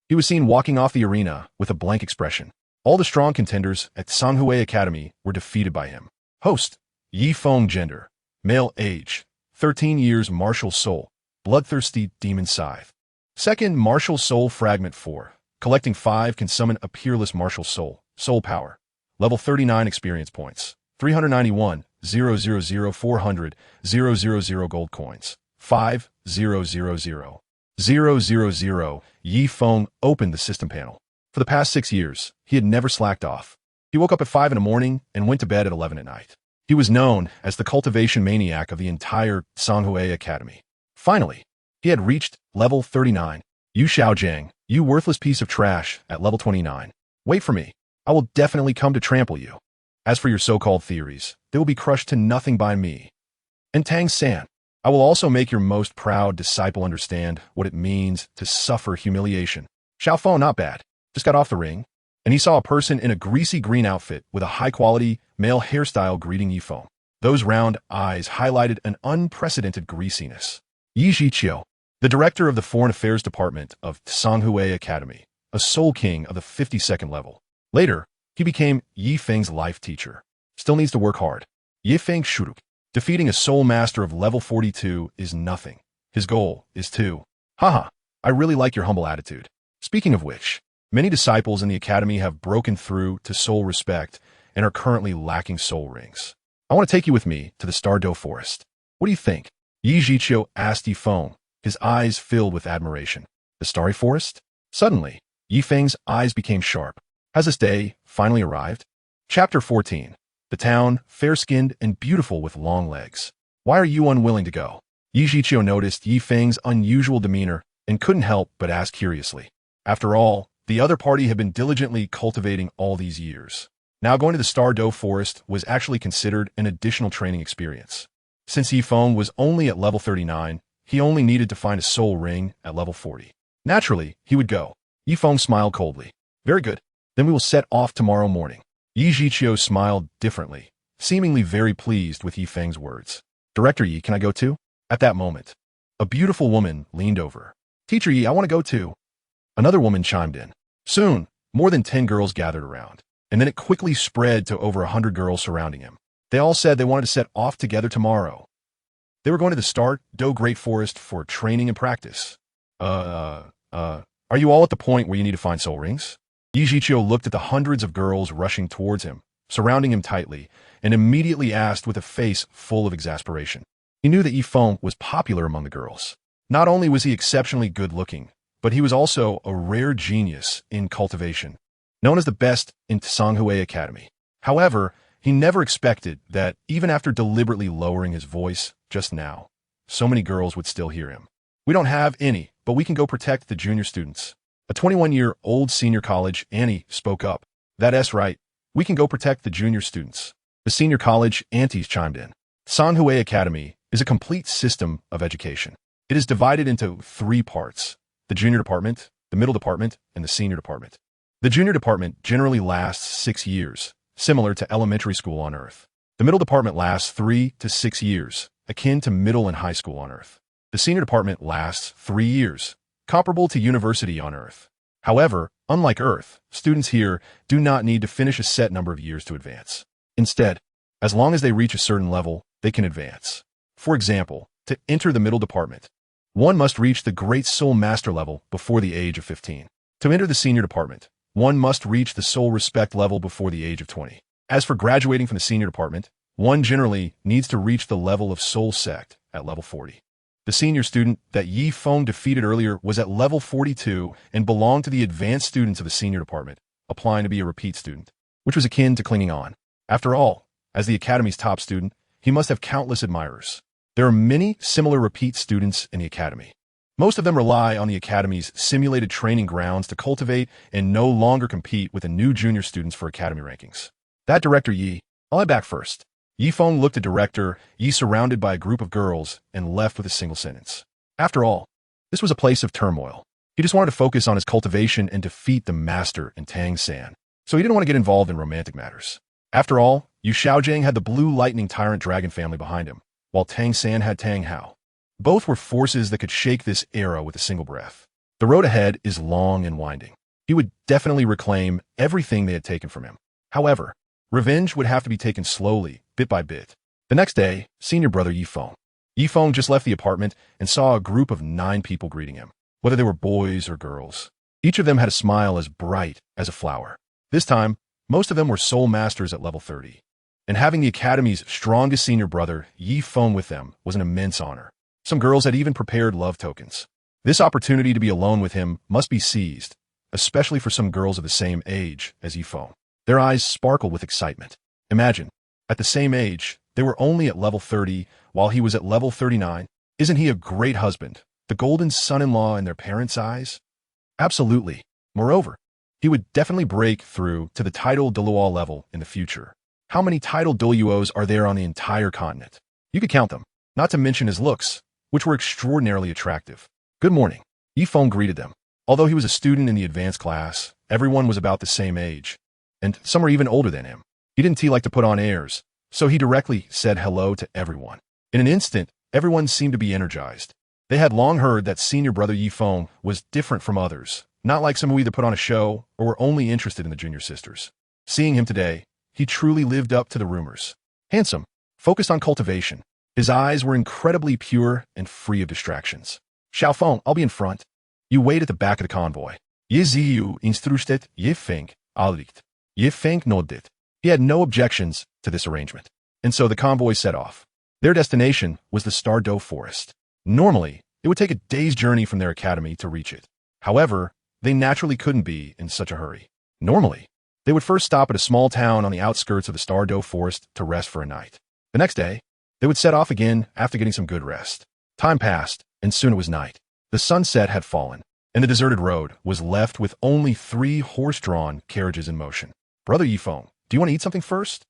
Speaker 1: He was seen walking off the arena with a blank expression. All the strong contenders at Songhui Academy were defeated by him. Host, Yifeng gender, male age, 13 years martial soul, bloodthirsty demon Scythe. Second, martial soul fragment 4. Collecting 5 can summon a peerless martial soul, soul power. Level 39 experience points. 391, 400, 000 gold coins. 5, 000. Yifeng opened the system panel. For the past 6 years, he had never slacked off. He woke up at 5 in the morning and went to bed at 11 at night. He was known as the cultivation maniac of the entire Songhui Academy. Finally, he had reached level 39. You Xiaojiang, you worthless piece of trash, at level 29. Wait for me. I will definitely come to trample you. As for your so-called theories, they will be crushed to nothing by me. And Tang San, I will also make your most proud disciple understand what it means to suffer humiliation. Xiaofeng, not bad. Just got off the ring, and he saw a person in a greasy green outfit with a high-quality male hairstyle greeting Yifeng. Those round eyes highlighted an unprecedented greasiness. Yi Zhiqiu, the director of the Foreign Affairs Department of Songhui Academy, a soul king of the 52nd level. Later, he became Yifeng's life teacher. Still needs to work hard. Yifeng Shuruk, defeating a soul master of level 42 is nothing. His goal is to. Haha, I really like your humble attitude. Speaking of which, many disciples in the academy have broken through to soul respect and are currently lacking soul rings. I want to take you with me to the Douluo forest. What do you think? Yi Zhiqiu asked Yifeng, his eyes filled with admiration. The starry forest? Suddenly, Yifeng's eyes became sharp. Has this day finally arrived? Chapter 14. The town, fair-skinned and beautiful with long legs. Why are you unwilling to go? Yi Zhiqiu noticed Yifeng's unusual demeanor and couldn't help but ask curiously. After all, the other party had been diligently cultivating all these years. Now going to the Douluo forest was actually considered an additional training experience. Since Yifeng was only at level 39, he only needed to find a soul ring at level 40. Naturally, he would go. Yifeng smiled coldly. Very good. Then we will set off tomorrow morning. Yi Zhiqiu smiled differently, seemingly very pleased with Yifeng's words. Director Yi, can I go too? At that moment, a beautiful woman leaned over. Teacher Yi, I want to go too. Another woman chimed in. Soon, more than 10 girls gathered around, and then it quickly spread to over 100 girls surrounding him. They all said they wanted to set off together tomorrow. They were going to the Douluo Great Forest for training and practice. Are you all at the point where you need to find soul rings? Yi Zhiqiu looked at the hundreds of girls rushing towards him, surrounding him tightly, and immediately asked with a face full of exasperation. He knew that Yifeng was popular among the girls. Not only was he exceptionally good-looking, but he was also a rare genius in cultivation, known as the best in Songhui Academy. However, he never expected that, even after deliberately lowering his voice just now, so many girls would still hear him. We don't have any, but we can go protect the junior students. A 21-year-old senior college, Annie, spoke up. That's right. We can go protect the junior students. The senior college aunties chimed in. Sanghui Academy is a complete system of education. It is divided into 3 parts: the junior department, the middle department, and the senior department. The junior department generally lasts 6 years, similar to elementary school on Earth. The middle department lasts 3 to 6 years, akin to middle and high school on Earth. The senior department lasts 3 years, comparable to university on Earth. However, unlike Earth, students here do not need to finish a set number of years to advance. Instead, as long as they reach a certain level, they can advance. For example, to enter the middle department, one must reach the Great Soul Master level before the age of 15. To enter the senior department, one must reach the Soul Respect level before the age of 20. As for graduating from the senior department, one generally needs to reach the level of Soul Sect at level 40. The senior student that Yi Feng defeated earlier was at level 42 and belonged to the advanced students of the senior department, applying to be a repeat student, which was akin to clinging on. After all, as the academy's top student, he must have countless admirers. There are many similar repeat students in the academy. Most of them rely on the academy's simulated training grounds to cultivate and no longer compete with the new junior students for academy rankings. That director Yi, I'll head back first. Yi Feng looked at Director Yi surrounded by a group of girls and left with a single sentence. After all, this was a place of turmoil. He just wanted to focus on his cultivation and defeat the master in Tang San, so he didn't want to get involved in romantic matters. After all, Yu Xiaojiang had the Blue Lightning Tyrant Dragon family behind him, while Tang San had Tang Hao. Both were forces that could shake this era with a single breath. The road ahead is long and winding. He would definitely reclaim everything they had taken from him. However, revenge would have to be taken slowly, bit by bit. The next day, senior brother Yi Feng. Yi Feng just left the apartment and saw a group of 9 people greeting him, whether they were boys or girls. Each of them had a smile as bright as a flower. This time, most of them were soul masters at level 30. And having the academy's strongest senior brother, Yi Feng, with them was an immense honor. Some girls had even prepared love tokens. This opportunity to be alone with him must be seized, especially for some girls of the same age as Yi Feng. Their eyes sparkled with excitement. Imagine, at the same age, they were only at level 30 while he was at level 39. Isn't he a great husband, the golden son-in-law in their parents' eyes? Absolutely. Moreover, he would definitely break through to the title Douluo level in the future. How many title Douluos are there on the entire continent? You could count them, not to mention his looks, which were extraordinarily attractive. Good morning. Yi Feng greeted them. Although he was a student in the advanced class, everyone was about the same age, and some were even older than him. He didn't like to put on airs, so he directly said hello to everyone. In an instant, everyone seemed to be energized. They had long heard that senior brother Yi Feng was different from others, not like some who either put on a show or were only interested in the junior sisters. Seeing him today, he truly lived up to the rumors. Handsome, focused on cultivation. His eyes were incredibly pure and free of distractions. Xiaofeng, I'll be in front. You wait at the back of the convoy. Ye ziyu instructed Ye Feng alright. Ye Feng nodded. He had no objections to this arrangement, and so the convoy set off. Their destination was the Stardow Forest. Normally, it would take a day's journey from their academy to reach it. However, they naturally couldn't be in such a hurry. Normally, they would first stop at a small town on the outskirts of the Stardow Forest to rest for a night. The next day, they would set off again after getting some good rest. Time passed, and soon it was night. The sunset had fallen, and the deserted road was left with only 3 horse-drawn carriages in motion. Brother Yi Feng, do you want to eat something first?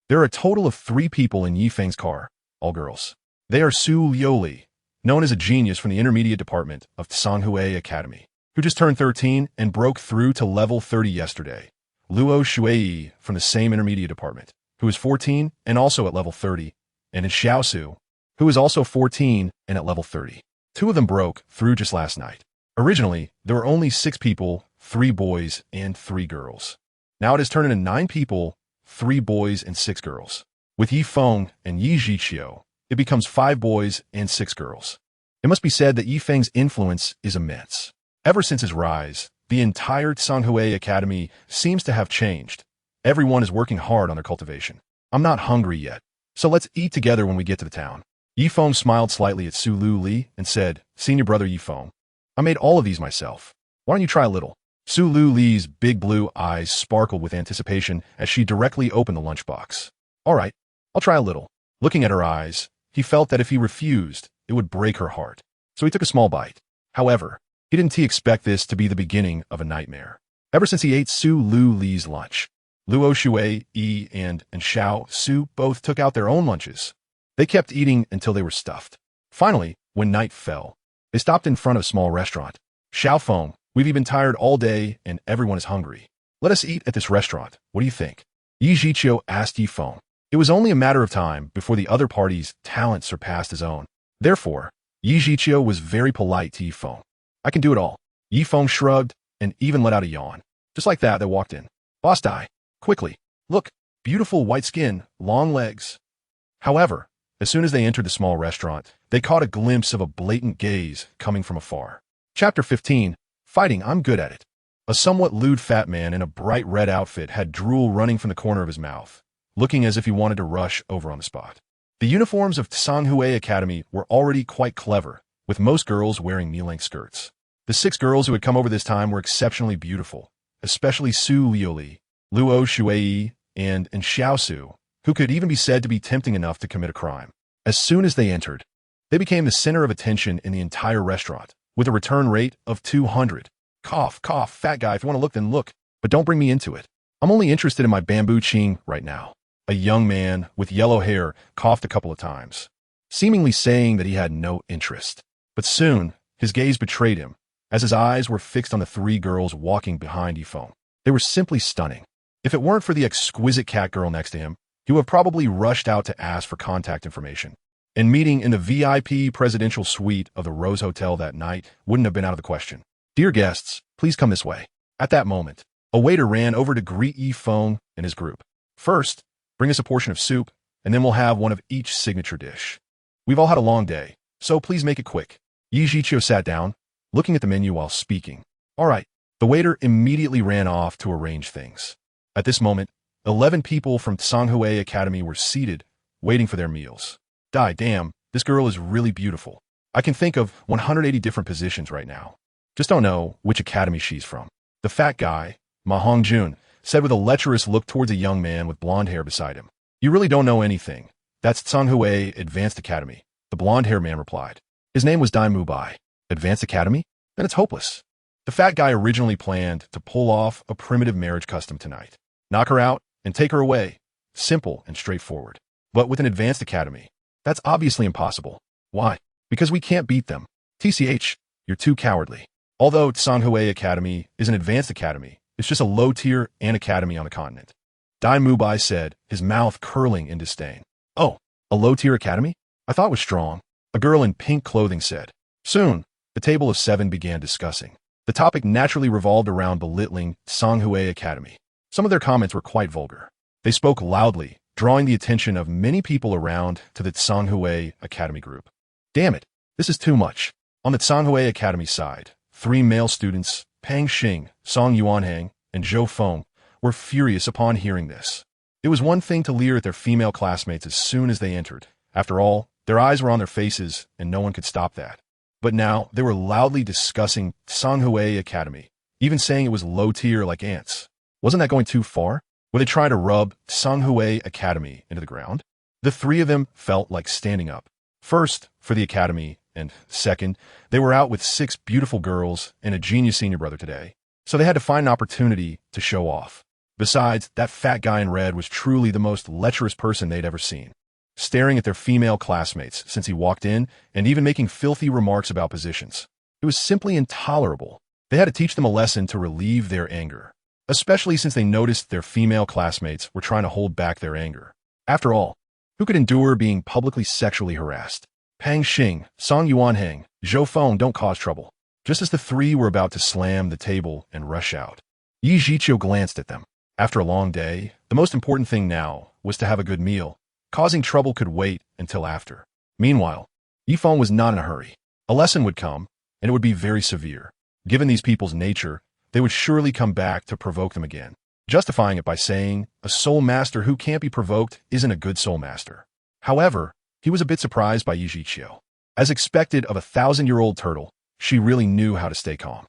Speaker 1: There are a total of 3 people in Yi Feng's car, all girls. They are Su Liuli, known as a genius from the intermediate department of Sanghui Academy, who just turned 13 and broke through to level 30 yesterday. Luo Shui from the same intermediate department, who is 14 and also at level 30, and Xiaosu, who is also 14 and at level 30. 2 of them broke through just last night. Originally, there were only 6 people, 3 boys and 3 girls. Now it has turned into 9 people, 3 boys and 6 girls. With Yi Feng and Yi Zhiqiu, it becomes 5 boys and 6 girls. It must be said that Yi Feng's influence is immense. Ever since his rise, the entire Sanghui Academy seems to have changed. Everyone is working hard on their cultivation. I'm not hungry yet, so let's eat together when we get to the town. Yi Feng smiled slightly at Su Lu Li and said, Senior brother Yi Feng, I made all of these myself. Why don't you try a little? Su Lu Li's big blue eyes sparkled with anticipation as she directly opened the lunchbox. All right, I'll try a little. Looking at her eyes, he felt that if he refused, it would break her heart. So he took a small bite. However, he didn't expect this to be the beginning of a nightmare. Ever since he ate Su Lu Li's lunch, Luo Shui, Yi, and Xiao Su both took out their own lunches. They kept eating until they were stuffed. Finally, when night fell, they stopped in front of a small restaurant. Xiao Feng, we've been tired all day and everyone is hungry. Let us eat at this restaurant. What do you think? Yi Zhiqiu asked Yi Feng. It was only a matter of time before the other party's talent surpassed his own. Therefore, Yi Zhiqiu was very polite to Yi Feng. I can do it all. Yi Feng shrugged and even let out a yawn. Just like that, they walked in. Boss Dai, quickly. Look, beautiful white skin, long legs. However, as soon as they entered the small restaurant, they caught a glimpse of a blatant gaze coming from afar. Chapter 15, Fighting, I'm good at it. A somewhat lewd fat man in a bright red outfit had drool running from the corner of his mouth, looking as if he wanted to rush over on the spot. The uniforms of Tsanghui Academy were already quite clever, with most girls wearing knee-length skirts. The 6 girls who had come over this time were exceptionally beautiful, especially Su Liuli, Luo Shui, and Xiao Su, who could even be said to be tempting enough to commit a crime. As soon as they entered, they became the center of attention in the entire restaurant, with a return rate of 200. Cough, cough, fat guy, if you want to look, then look, but don't bring me into it. I'm only interested in my bamboo ching right now. A young man with yellow hair coughed a couple of times, seemingly saying that he had no interest. But soon, his gaze betrayed him, as his eyes were fixed on the 3 girls walking behind Yi Feng. They were simply stunning. If it weren't for the exquisite cat girl next to him, he would have probably rushed out to ask for contact information. And meeting in the VIP presidential suite of the Rose Hotel that night wouldn't have been out of the question. Dear guests, please come this way. At that moment, a waiter ran over to greet Yi Feng and his group. First, bring us a portion of soup, and then we'll have one of each signature dish. We've all had a long day, so please make it quick. Yi Zhiqiu sat down, looking at the menu while speaking. All right. The waiter immediately ran off to arrange things. At this moment, 11 people from Tsanghui Academy were seated, waiting for their meals. Damn, this girl is really beautiful. I can think of 180 different positions right now. Just don't know which academy she's from. The fat guy, Ma Hongjun, said with a lecherous look towards a young man with blonde hair beside him. You really don't know anything. That's Tsanghui Advanced Academy, the blonde-haired man replied. His name was Dai Mubai. Advanced Academy? Then it's hopeless. The fat guy originally planned to pull off a primitive marriage custom tonight. Knock her out and take her away. Simple and straightforward. But with an advanced academy, that's obviously impossible. Why? Because we can't beat them. TCH, you're too cowardly. Although Tsanghui Academy is an advanced academy, it's just a low-tier Ant Academy on the continent. Dai Mubai said, his mouth curling in disdain. Oh, a low-tier academy? I thought it was strong. A girl in pink clothing said. Soon, the table of 7 began discussing. The topic naturally revolved around belittling Tsanghui Academy. Some of their comments were quite vulgar. They spoke loudly, drawing the attention of many people around to the Tsanghui Academy group. Damn it, this is too much. On the Tsanghui Academy side, 3 male students, Pang Xing, Song Yuanhang, and Zhou Feng, were furious upon hearing this. It was one thing to leer at their female classmates as soon as they entered. After all, their eyes were on their faces, and no one could stop that. But now, they were loudly discussing Tsanghui Academy, even saying it was low-tier like ants. Wasn't that going too far? Were they trying to rub Tsanghui Academy into the ground? The 3 of them felt like standing up. First, for the academy, and second, they were out with 6 beautiful girls and a genius senior brother today, so they had to find an opportunity to show off. Besides, that fat guy in red was truly the most lecherous person they'd ever seen, staring at their female classmates since he walked in and even making filthy remarks about positions. It was simply intolerable. They had to teach them a lesson to relieve their anger, especially since they noticed their female classmates were trying to hold back their anger. After all, who could endure being publicly sexually harassed? Pang Xing, Song Yuanhang, Zhou Feng don't cause trouble. Just as the 3 were about to slam the table and rush out, Yi Zhiqiu glanced at them. After a long day, the most important thing now was to have a good meal. Causing trouble could wait until after. Meanwhile, Yi Feng was not in a hurry. A lesson would come, and it would be very severe. Given these people's nature, they would surely come back to provoke them again, justifying it by saying, a soul master who can't be provoked isn't a good soul master. However, he was a bit surprised by Yi Zhiqiu. As expected of a 1,000-year-old turtle, she really knew how to stay calm.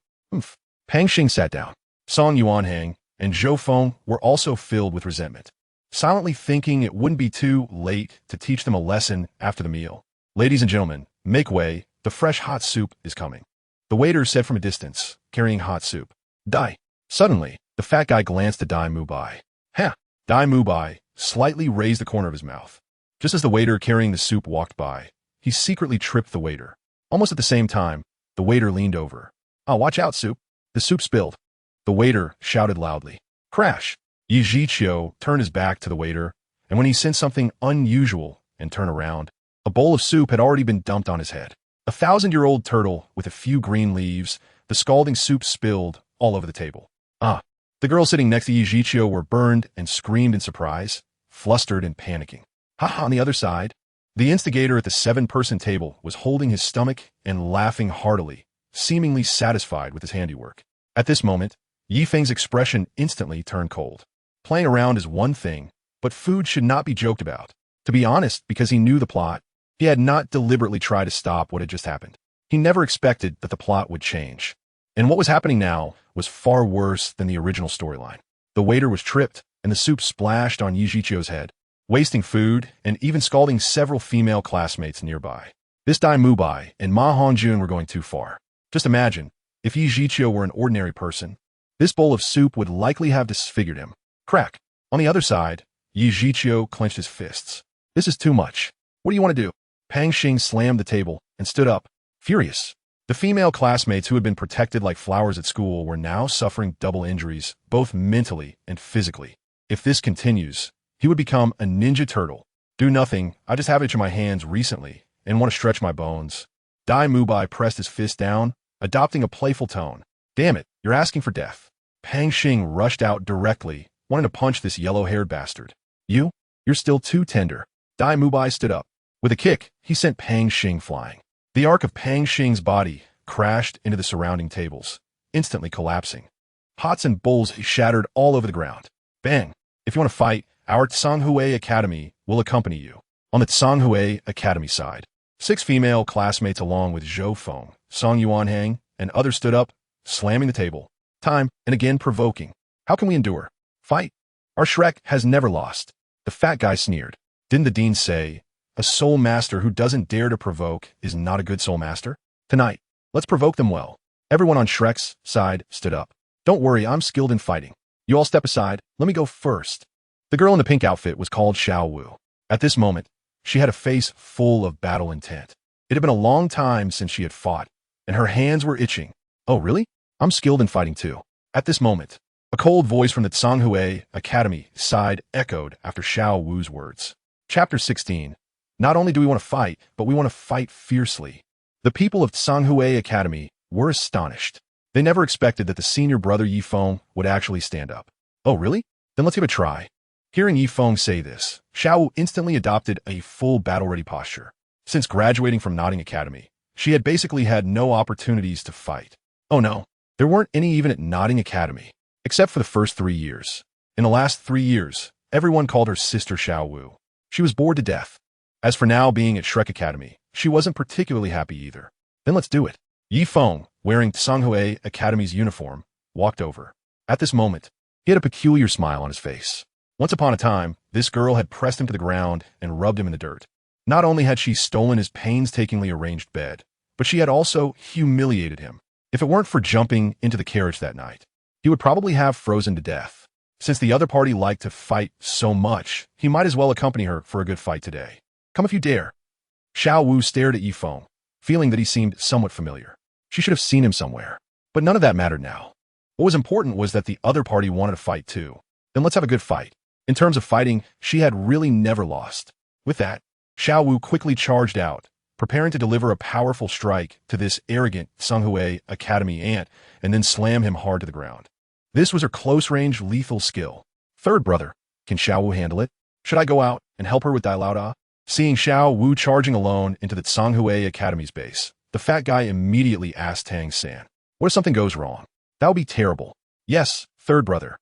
Speaker 1: Pang Xing sat down. Song Yuanhang and Zhou Feng were also filled with resentment, silently thinking it wouldn't be too late to teach them a lesson after the meal. Ladies and gentlemen, make way, the fresh hot soup is coming. The waiter said from a distance, carrying hot soup. Dai. Suddenly, the fat guy glanced at Dai Mubai. Ha! Dai Mubai slightly raised the corner of his mouth. Just as the waiter carrying the soup walked by, he secretly tripped the waiter. Almost at the same time, the waiter leaned over. "Oh, watch out, soup. The soup spilled." The waiter shouted loudly. Crash! Yi Zhiqiu turned his back to the waiter, and when he sensed something unusual and turned around, a bowl of soup had already been dumped on his head. A 1,000-year-old turtle with a few green leaves, the scalding soup spilled all over the table. Ah! The girls sitting next to Yi Zhiqiu were burned and screamed in surprise, flustered and panicking. On the other side, the instigator at the 7-person table was holding his stomach and laughing heartily, seemingly satisfied with his handiwork. At this moment, Yi Feng's expression instantly turned cold. Playing around is one thing, but food should not be joked about. To be honest, because he knew the plot, he had not deliberately tried to stop what had just happened. He never expected that the plot would change. And what was happening now was far worse than the original storyline. The waiter was tripped, and the soup splashed on Yi Zhiqiu's head, wasting food and even scalding several female classmates nearby. This Dai Mubai and Ma Hongjun were going too far. Just imagine, if Yi Zhiqiu were an ordinary person, this bowl of soup would likely have disfigured him. Crack! On the other side, Yi Zhiqiu clenched his fists. This is too much. What do you want to do? Pang Xing slammed the table and stood up, furious. The female classmates who had been protected like flowers at school were now suffering double injuries, both mentally and physically. If this continues, he would become a ninja turtle. Do nothing, I just have it in my hands recently and want to stretch my bones. Dai Mubai pressed his fist down, adopting a playful tone. Damn it, you're asking for death. Pang Xing rushed out directly, wanting to punch this yellow-haired bastard. You're still too tender. Dai Mubai stood up. With a kick, he sent Pang Xing flying. The arc of Pang Xing's body crashed into the surrounding tables, instantly collapsing. Pots and bowls shattered all over the ground. Bang! If you want to fight, our Tsanghui Academy will accompany you. On the Tsanghui Academy side, 6 female classmates along with Zhou Feng, Song Yuanhang, and others stood up, slamming the table. Time and again provoking. How can we endure? Fight? Our Shrek has never lost. The fat guy sneered. Didn't the dean say, a soul master who doesn't dare to provoke is not a good soul master? Tonight, let's provoke them well. Everyone on Shrek's side stood up. Don't worry, I'm skilled in fighting. You all step aside, let me go first. The girl in the pink outfit was called Xiao Wu. At this moment, she had a face full of battle intent. It had been a long time since she had fought, and her hands were itching. Oh, really? I'm skilled in fighting too. At this moment, a cold voice from the Tsanghui Academy side echoed after Xiao Wu's words. Chapter 16. Not only do we want to fight, but we want to fight fiercely. The people of Tsanghui Academy were astonished. They never expected that the senior brother Yi Feng would actually stand up. Oh, really? Then let's give it a try. Hearing Yi Feng say this, Xiao Wu instantly adopted a full battle-ready posture. Since graduating from Notting Academy, she had basically had no opportunities to fight. Oh no, there weren't any even at Notting Academy, except for the first 3 years. In the last 3 years, everyone called her Sister Xiao Wu. She was bored to death. As for now being at Shrek Academy, she wasn't particularly happy either. Then let's do it. Yi Feng, wearing Tsanghui Academy's uniform, walked over. At this moment, he had a peculiar smile on his face. Once upon a time, this girl had pressed him to the ground and rubbed him in the dirt. Not only had she stolen his painstakingly arranged bed, but she had also humiliated him. If it weren't for jumping into the carriage that night, he would probably have frozen to death. Since the other party liked to fight so much, he might as well accompany her for a good fight today. Come if you dare. Xiao Wu stared at Yi Feng, feeling that he seemed somewhat familiar. She should have seen him somewhere. But none of that mattered now. What was important was that the other party wanted to fight too. Then let's have a good fight. In terms of fighting, she had really never lost. With that, Xiao Wu quickly charged out, preparing to deliver a powerful strike to this arrogant Tsanghui Academy ant and then slam him hard to the ground. This was her close-range lethal skill. Third brother, can Xiao Wu handle it? Should I go out and help her with Dai Lao Da? Seeing Xiao Wu charging alone into the Tsanghui Academy's base, the fat guy immediately asked Tang San, what if something goes wrong? That would be terrible. Yes, third brother.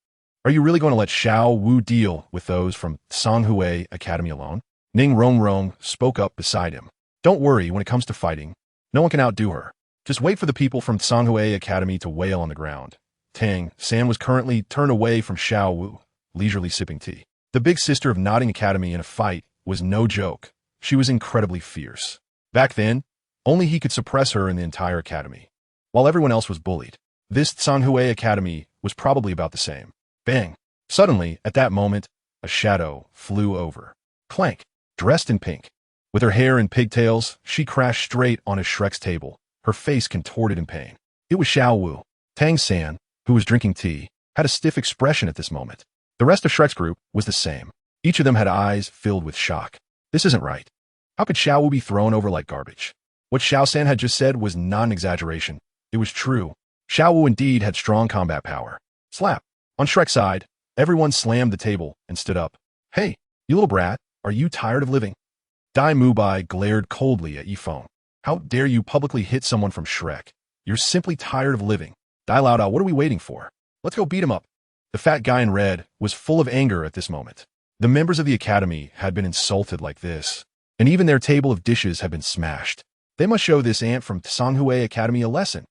Speaker 1: Are you really going to let Xiao Wu deal with those from Tsanghui Academy alone? Ning Rongrong spoke up beside him. Don't worry when it comes to fighting. No one can outdo her. Just wait for the people from Tsanghui Academy to wail on the ground. Tang San was currently turned away from Xiao Wu, leisurely sipping tea. The big sister of Notting Academy in a fight was no joke. She was incredibly fierce. Back then, only he could suppress her in the entire academy, while everyone else was bullied. This Tsanghui Academy was probably about the same. Bang! Suddenly, at that moment, a shadow flew over. Clank, dressed in pink. With her hair in pigtails, she crashed straight onto Shrek's table, her face contorted in pain. It was Xiao Wu. Tang San, who was drinking tea, had a stiff expression at this moment. The rest of Shrek's group was the same. Each of them had eyes filled with shock. This isn't right. How could Xiao Wu be thrown over like garbage? What Xiao San had just said was not an exaggeration. It was true. Xiao Wu indeed had strong combat power. Slap. On Shrek's side, everyone slammed the table and stood up. Hey, you little brat, are you tired of living? Dai Mubai glared coldly at Yifeng. How dare you publicly hit someone from Shrek? You're simply tired of living. Dai Laodao, what are we waiting for? Let's go beat him up. The fat guy in red was full of anger at this moment. The members of the academy had been insulted like this, and even their table of dishes had been smashed. They must show this ant from Sanghui Academy a lesson.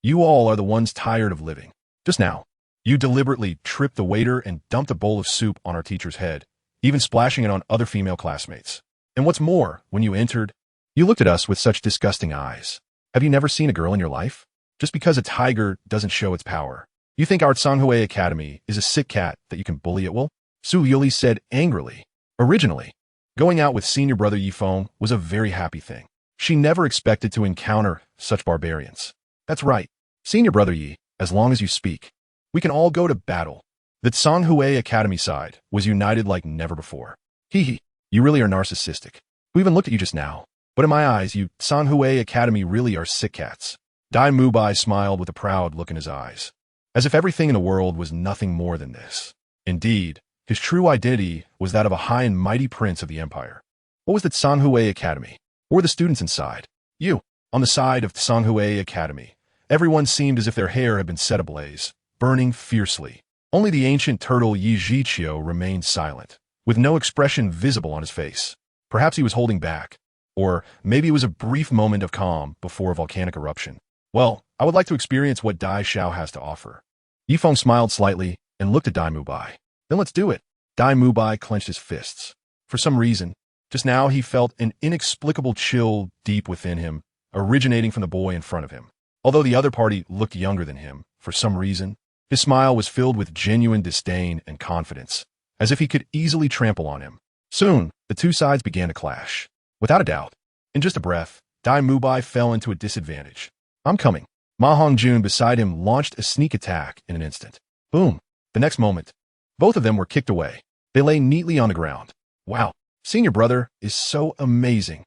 Speaker 1: You all are the ones tired of living. Just now, you deliberately tripped the waiter and dumped a bowl of soup on our teacher's head, even splashing it on other female classmates. And what's more, when you entered, you looked at us with such disgusting eyes. Have you never seen a girl in your life? Just because a tiger doesn't show its power, you think our Sanghui Academy is a sick cat that you can bully at will? Su Yuli said angrily. Originally, going out with senior brother Yifeng was a very happy thing. She never expected to encounter such barbarians. That's right, senior brother Yi, as long as you speak, we can all go to battle. The Sanghui Academy side was united like never before. Hee hee, you really are narcissistic. We even looked at you just now. But in my eyes, you Sanghui Academy really are sick cats. Dai Mubai smiled with a proud look in his eyes, as if everything in the world was nothing more than this. Indeed, his true identity was that of a high and mighty prince of the empire. What was the Sanghui Academy? What were the students inside? You, on the side of Sanghui Academy, everyone seemed as if their hair had been set ablaze, burning fiercely. Only the ancient turtle Yi Zhiqiu remained silent, with no expression visible on his face. Perhaps he was holding back, or maybe it was a brief moment of calm before a volcanic eruption. Well, I would like to experience what Dai Xiao has to offer. Yifeng smiled slightly and looked at Dai Mubai. Then let's do it. Dai Mubai clenched his fists. For some reason, just now he felt an inexplicable chill deep within him, originating from the boy in front of him. Although the other party looked younger than him, for some reason, his smile was filled with genuine disdain and confidence, as if he could easily trample on him. Soon, the two sides began to clash. Without a doubt, in just a breath, Dai Mubai fell into a disadvantage. I'm coming. Ma Hongjun beside him launched a sneak attack in an instant. Boom. The next moment, both of them were kicked away. They lay neatly on the ground. Wow, senior brother is so amazing.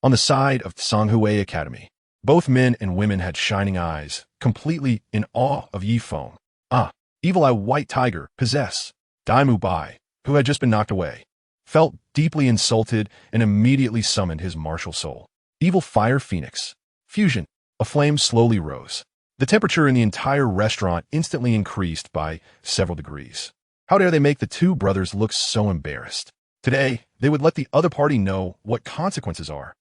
Speaker 1: On the side of Sanghui Academy, both men and women had shining eyes, completely in awe of Yifeng. Ah, evil eye white tiger, possess. Dai Mubai, who had just been knocked away, felt deeply insulted and immediately summoned his martial soul. Evil fire phoenix. Fusion. A flame slowly rose. The temperature in the entire restaurant instantly increased by several degrees. How dare they make the two brothers look so embarrassed? Today, they would let the other party know what consequences are.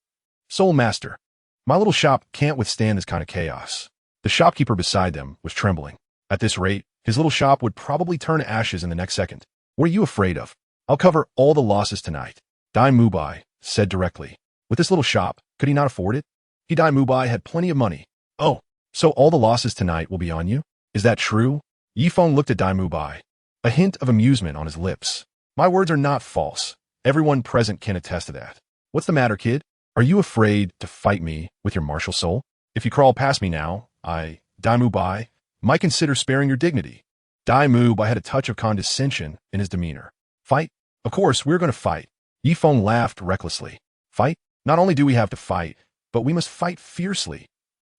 Speaker 1: Soul Master. My little shop can't withstand this kind of chaos. The shopkeeper beside them was trembling. At this rate, his little shop would probably turn to ashes in the next second. What are you afraid of? I'll cover all the losses tonight. Dai Mubai said directly. With this little shop, could he not afford it? Dai Mubai had plenty of money. Oh, so all the losses tonight will be on you? Is that true? Yifeng looked at Dai Mubai, a hint of amusement on his lips. My words are not false. Everyone present can attest to that. What's the matter, kid? Are you afraid to fight me with your martial soul? If you crawl past me now, Dai Mubai, might consider sparing your dignity. Dai Mubai had a touch of condescension in his demeanor. Fight? Of course, we're going to fight. Yifeng laughed recklessly. Fight? Not only do we have to fight, but we must fight fiercely.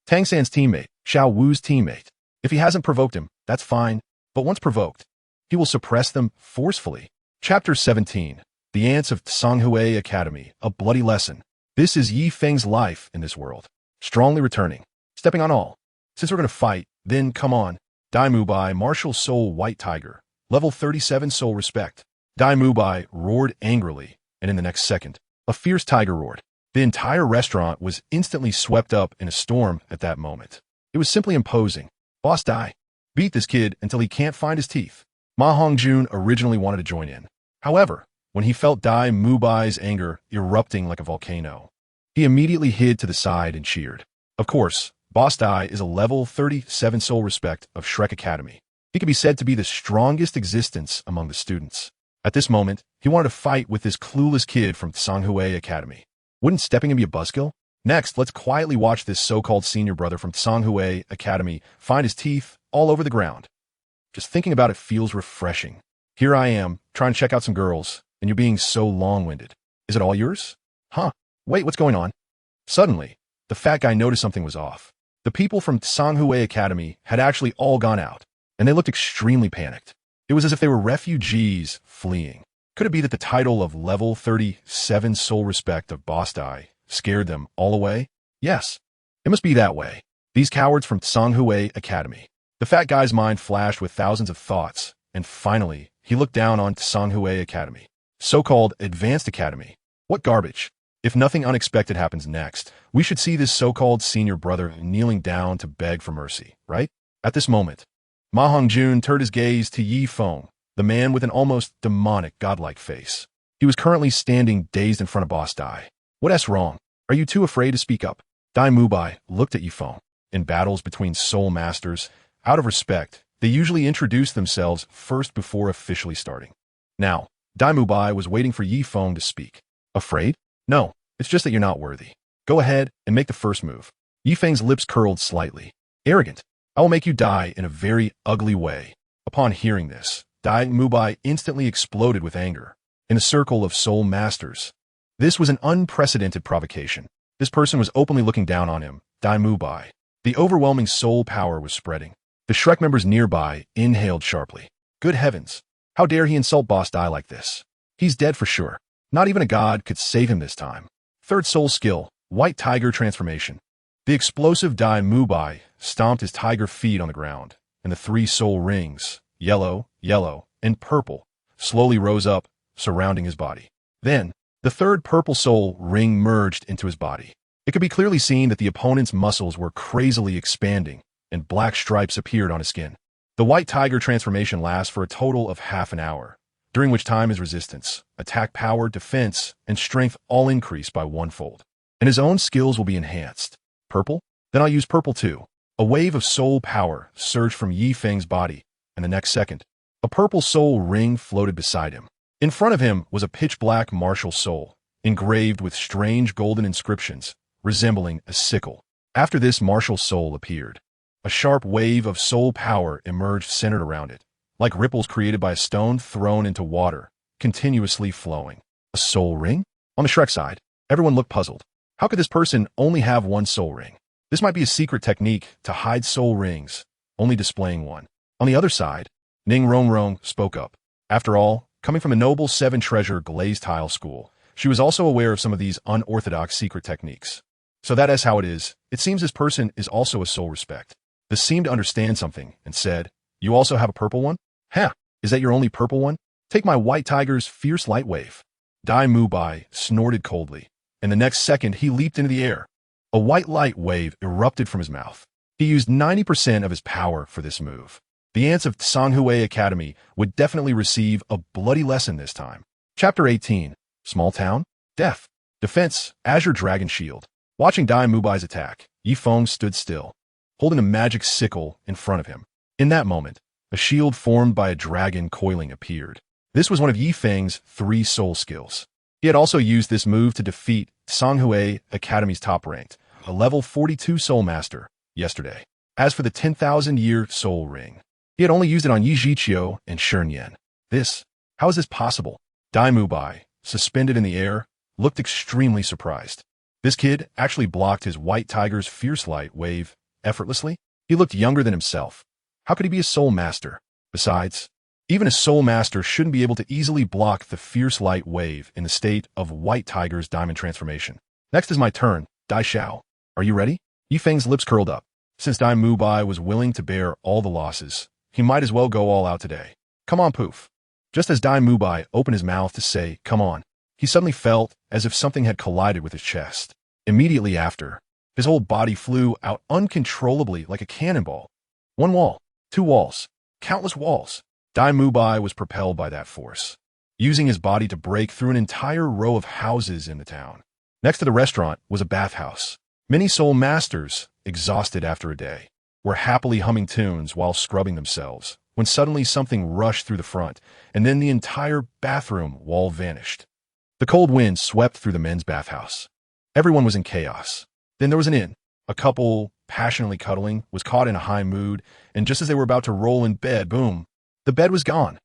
Speaker 1: Tang San's teammate, Xiao Wu's teammate. If he hasn't provoked him, that's fine, but once provoked, he will suppress them forcefully. Chapter 17. The Ants of Sanghui Academy, a bloody lesson. This is Yifeng's life in this world. Strongly returning. Stepping on all. Since we're going to fight, then come on. Dai Mubai, martial soul white tiger. Level 37 soul respect. Dai Mubai roared angrily, and in the next second, a fierce tiger roared. The entire restaurant was instantly swept up in a storm at that moment. It was simply imposing. Boss Dai, beat this kid until he can't find his teeth. Ma Hongjun originally wanted to join in. However, when he felt Dai Mubai's anger erupting like a volcano, he immediately hid to the side and cheered. Of course, Boss Dai is a level 37 soul respect of Shrek Academy. He could be said to be the strongest existence among the students. At this moment, he wanted to fight with this clueless kid from Tsanghui Academy. Wouldn't stepping in be a buzzkill? Next, let's quietly watch this so-called senior brother from Tsanghui Academy find his teeth all over the ground. Just thinking about it feels refreshing. Here I am, trying to check out some girls, and you're being so long-winded. Is it all yours? Huh. Wait, what's going on? Suddenly, the fat guy noticed something was off. The people from Tsanghui Academy had actually all gone out, and they looked extremely panicked. It was as if they were refugees fleeing. Could it be that the title of Level 37 Soul Respect of Boss Dai scared them all away? Yes, it must be that way. These cowards from Tsanghui Academy. The fat guy's mind flashed with thousands of thoughts, and finally, he looked down on Tsanghui Academy. So-called Advanced Academy. What garbage. If nothing unexpected happens next, we should see this so-called senior brother kneeling down to beg for mercy, right? At this moment, Ma Hongjun turned his gaze to Yi Feng, the man with an almost demonic, godlike face. He was currently standing dazed in front of Boss Dai. What's wrong? Are you too afraid to speak up? Dai Mubai looked at Yi Feng. In battles between soul masters, out of respect, they usually introduce themselves first before officially starting. Now, Dai Mubai was waiting for Yi Feng to speak. Afraid? No, it's just that you're not worthy. Go ahead and make the first move. Yi Feng's lips curled slightly. Arrogant. I will make you die in a very ugly way. Upon hearing this, Dai Mubai instantly exploded with anger. In a circle of soul masters, this was an unprecedented provocation. This person was openly looking down on him, Dai Mubai. The overwhelming soul power was spreading. The Shrek members nearby inhaled sharply. Good heavens! How dare he insult Boss Dai like this? He's dead for sure. Not even a god could save him this time. Third soul skill, White Tiger Transformation. The explosive Dai Mubai stomped his tiger feet on the ground, and the three soul rings, yellow, yellow, and purple, slowly rose up, surrounding his body. Then, the third purple soul ring merged into his body. It could be clearly seen that the opponent's muscles were crazily expanding, and black stripes appeared on his skin. The White Tiger Transformation lasts for a total of half an hour, during which time his resistance, attack power, defense, and strength all increase by one-fold. And his own skills will be enhanced. Purple? Then I'll use purple too. A wave of soul power surged from Yi Feng's body, and the next second, a purple soul ring floated beside him. In front of him was a pitch-black martial soul, engraved with strange golden inscriptions, resembling a sickle. After this martial soul appeared, a sharp wave of soul power emerged centered around it, like ripples created by a stone thrown into water, continuously flowing. A soul ring? On the Shrek side, everyone looked puzzled. How could this person only have one soul ring? This might be a secret technique to hide soul rings, only displaying one. On the other side, Ning Rongrong spoke up. After all, coming from a noble seven-treasure glazed tile school, she was also aware of some of these unorthodox secret techniques. So that is how it is. It seems this person is also a soul respect. This seemed to understand something and said, "You also have a purple one? Huh, is that your only purple one? Take my White Tiger's fierce light wave." Dai Mubai snorted coldly, and the next second he leaped into the air. A white light wave erupted from his mouth. He used 90% of his power for this move. The ants of Tsanghui Academy would definitely receive a bloody lesson this time. Chapter 18. Small Town? Death. Defense. Azure Dragon Shield. Watching Dai Mubai's attack, Yi Feng stood still, holding a magic sickle in front of him. In that moment, a shield formed by a dragon coiling appeared. This was one of Yi Feng's 3 soul skills. He had also used this move to defeat Tsanghui Academy's top-ranked, a level 42 soul master, yesterday. As for the 10,000-year soul ring, he had only used it on Yi Zhiqiu and Shernyan. How is this possible? Dai Mubai, suspended in the air, looked extremely surprised. This kid actually blocked his White Tiger's fierce light wave effortlessly. He looked younger than himself. How could he be a soul master? Besides, even a soul master shouldn't be able to easily block the fierce light wave in the state of White Tiger's diamond transformation. Next is my turn, Dai Xiao. Are you ready? Yi Feng's lips curled up. Since Dai Mubai was willing to bear all the losses, he might as well go all out today. Come on, poof. Just as Dai Mubai opened his mouth to say, "Come on," he suddenly felt as if something had collided with his chest. Immediately after, his whole body flew out uncontrollably like a cannonball. One wall, 2 walls, countless walls. Dai Mubai was propelled by that force, using his body to break through an entire row of houses in the town. Next to the restaurant was a bathhouse. Many soul masters, exhausted after a day, were happily humming tunes while scrubbing themselves, when suddenly something rushed through the front, and then the entire bathroom wall vanished. The cold wind swept through the men's bathhouse. Everyone was in chaos. Then there was an inn. A couple, passionately cuddling, was caught in a high mood, and just as they were about to roll in bed, boom, the bed was gone.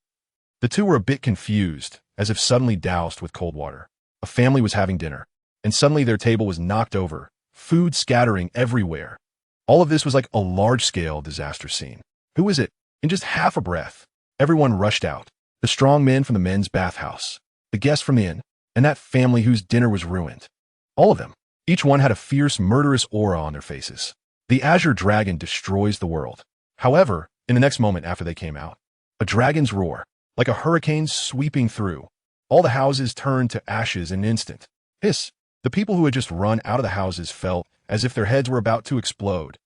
Speaker 1: The two were a bit confused, as if suddenly doused with cold water. A family was having dinner, and suddenly their table was knocked over, food scattering everywhere. All of this was like a large-scale disaster scene. Who is it? In just half a breath, everyone rushed out. The strong men from the men's bathhouse, the guests from the inn, and that family whose dinner was ruined. All of them. Each one had a fierce, murderous aura on their faces. The azure dragon destroys the world. However, in the next moment after they came out, a dragon's roar, like a hurricane sweeping through. All the houses turned to ashes in an instant. Hiss! The people who had just run out of the houses felt as if their heads were about to explode.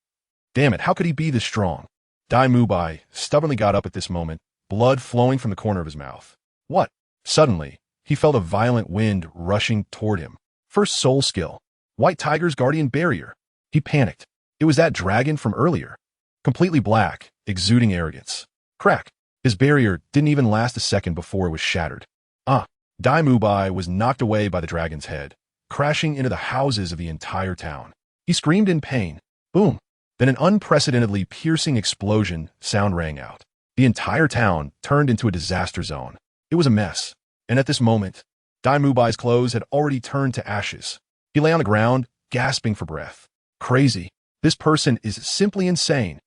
Speaker 1: Damn it, how could he be this strong? Dai Mubai stubbornly got up at this moment, blood flowing from the corner of his mouth. What? Suddenly, he felt a violent wind rushing toward him. First soul skill. White Tiger's guardian barrier. He panicked. It was that dragon from earlier. Completely black, exuding arrogance. Crack. His barrier didn't even last a second before it was shattered. Dai Mubai was knocked away by the dragon's head, crashing into the houses of the entire town. He screamed in pain. Boom. Then an unprecedentedly piercing explosion sound rang out. The entire town turned into a disaster zone. It was a mess. And at this moment, Dai Mubai's clothes had already turned to ashes. He lay on the ground, gasping for breath. Crazy. This person is simply insane.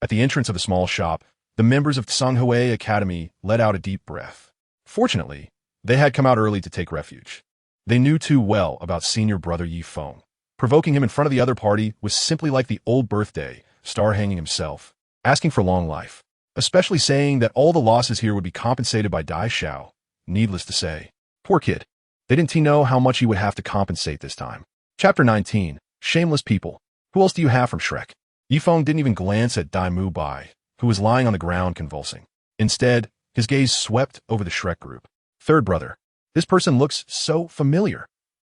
Speaker 1: At the entrance of the small shop, the members of Songhue Academy let out a deep breath. Fortunately, they had come out early to take refuge. They knew too well about senior brother Yi Feng. Provoking him in front of the other party was simply like the old birthday, star hanging himself, asking for long life, especially saying that all the losses here would be compensated by Dai Xiao. Needless to say, poor kid. They didn't know how much he would have to compensate this time. Chapter 19, Shameless People. Who else do you have from Shrek? Yi Feng didn't even glance at Dai Mubai, who was lying on the ground convulsing. Instead, his gaze swept over the Shrek group. Third brother. This person looks so familiar.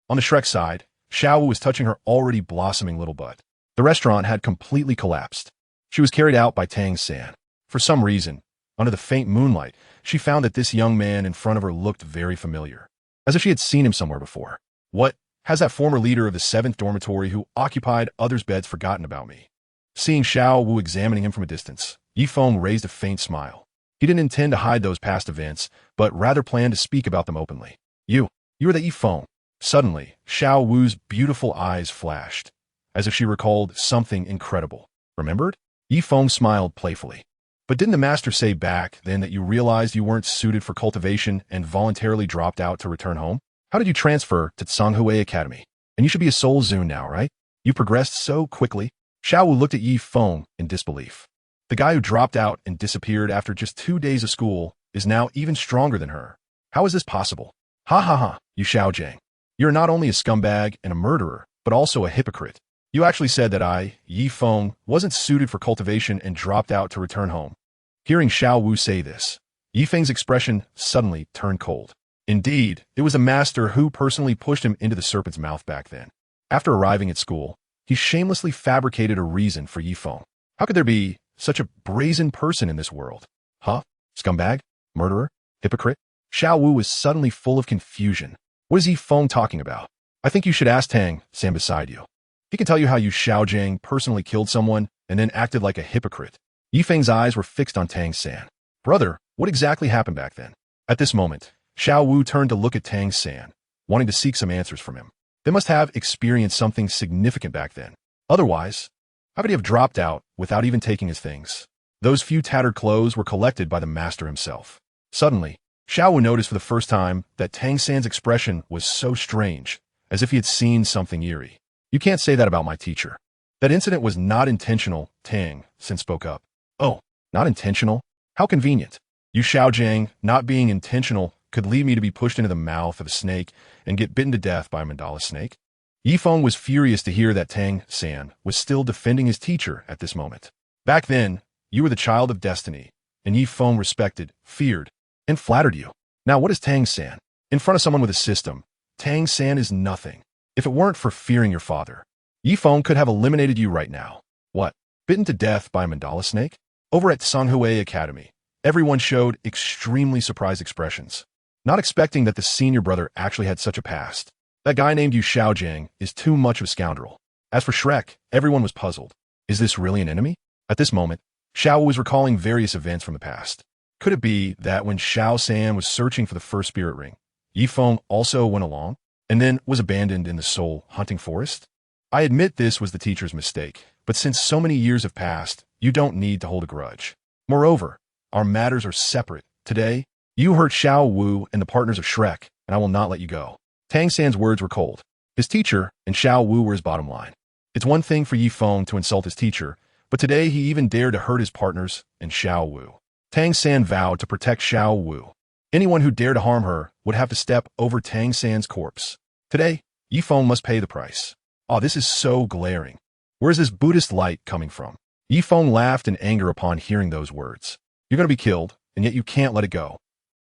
Speaker 1: On the Shrek side, Xiao was touching her already blossoming little butt. The restaurant had completely collapsed. She was carried out by Tang San. For some reason, under the faint moonlight, she found that this young man in front of her looked very familiar, as if she had seen him somewhere before. What? Has that former leader of the 7th dormitory who occupied others' beds forgotten about me? Seeing Xiao Wu examining him from a distance, Yi Feng raised a faint smile. He didn't intend to hide those past events, but rather planned to speak about them openly. You are the Yi Feng. Suddenly, Xiao Wu's beautiful eyes flashed, as if she recalled something incredible. Remembered? Yi Feng smiled playfully. But didn't the master say back then that you realized you weren't suited for cultivation and voluntarily dropped out to return home? How did you transfer to Songhue Academy? And you should be a soul Zune now, right? You progressed so quickly. Xiao Wu looked at Yi Feng in disbelief. The guy who dropped out and disappeared after just 2 days of school is now even stronger than her. How is this possible? Ha ha ha, you Xiao Jiang. You're not only a scumbag and a murderer, but also a hypocrite. You actually said that I, Yi Feng, wasn't suited for cultivation and dropped out to return home. Hearing Xiao Wu say this, Yi Feng's expression suddenly turned cold. Indeed, it was the master who personally pushed him into the serpent's mouth back then. After arriving at school, he shamelessly fabricated a reason for Yi Feng. How could there be such a brazen person in this world? Huh? Scumbag? Murderer? Hypocrite? Xiao Wu was suddenly full of confusion. What is Yi Feng talking about? I think you should ask Tang San beside you. He can tell you how you Xiao Jiang personally killed someone and then acted like a hypocrite. Yi Feng's eyes were fixed on Tang San. Brother, what exactly happened back then? At this moment, Xiao Wu turned to look at Tang San, wanting to seek some answers from him. They must have experienced something significant back then. Otherwise, how could he have dropped out without even taking his things? Those few tattered clothes were collected by the master himself. Suddenly, Xiao Wu noticed for the first time that Tang San's expression was so strange, as if he had seen something eerie. You can't say that about my teacher. That incident was not intentional, Tang San spoke up. Oh, not intentional? How convenient. You Xiao Jiang, not being intentional, could lead me to be pushed into the mouth of a snake and get bitten to death by a mandala snake? Yi Feng was furious to hear that Tang San was still defending his teacher at this moment. Back then, you were the child of destiny, and Yi Feng respected, feared, and flattered you. Now what is Tang San? In front of someone with a system, Tang San is nothing. If it weren't for fearing your father, Yi Feng could have eliminated you right now. What? Bitten to death by a mandala snake? Over at Songhue Academy, Everyone showed extremely surprised expressions, not expecting that the senior brother actually had such a past. That guy named Yu Xiaojiang is too much of a scoundrel. As for Shrek, everyone was puzzled. Is this really an enemy? At this moment, Xiao was recalling various events from the past. Could it be that when Xiao San was searching for the first spirit ring, Yifeng also went along, and then was abandoned in the soul hunting forest? I admit this was the teacher's mistake, but since so many years have passed, you don't need to hold a grudge. Moreover, our matters are separate. Today, you hurt Xiao Wu and the partners of Shrek, and I will not let you go. Tang San's words were cold. His teacher and Xiao Wu were his bottom line. It's one thing for Yifeng to insult his teacher, but today he even dared to hurt his partners and Xiao Wu. Tang San vowed to protect Xiao Wu. Anyone who dared to harm her would have to step over Tang San's corpse. Today, Yifeng must pay the price. Oh, this is so glaring. Where is this Buddhist light coming from? Yifeng laughed in anger upon hearing those words. You're going to be killed, and yet you can't let it go.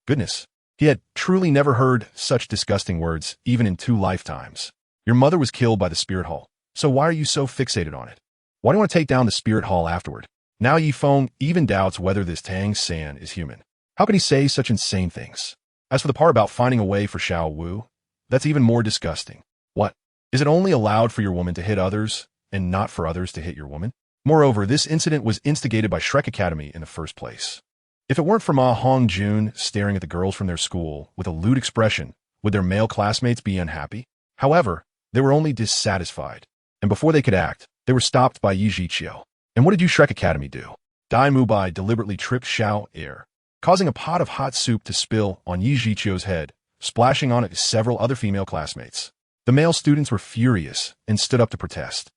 Speaker 1: Goodness, he had truly never heard such disgusting words, even in 2 lifetimes. Your mother was killed by the spirit hall, so why are you so fixated on it? Why do you want to take down the spirit hall afterward? Now Yifeng even doubts whether this Tang San is human. How can he say such insane things? As for the part about finding a way for Xiao Wu, that's even more disgusting. What? Is it only allowed for your woman to hit others, and not for others to hit your woman? Moreover, this incident was instigated by Shrek Academy in the first place. If it weren't for Ma Hongjun staring at the girls from their school with a lewd expression, would their male classmates be unhappy? However, they were only dissatisfied, and before they could act, they were stopped by Yi Zhiqiu. And what did you Shrek Academy do? Dai Mubai deliberately tricked Xiao Air, causing a pot of hot soup to spill on Yi Zhiqiu's head, splashing on it several other female classmates. The male students were furious and stood up to protest.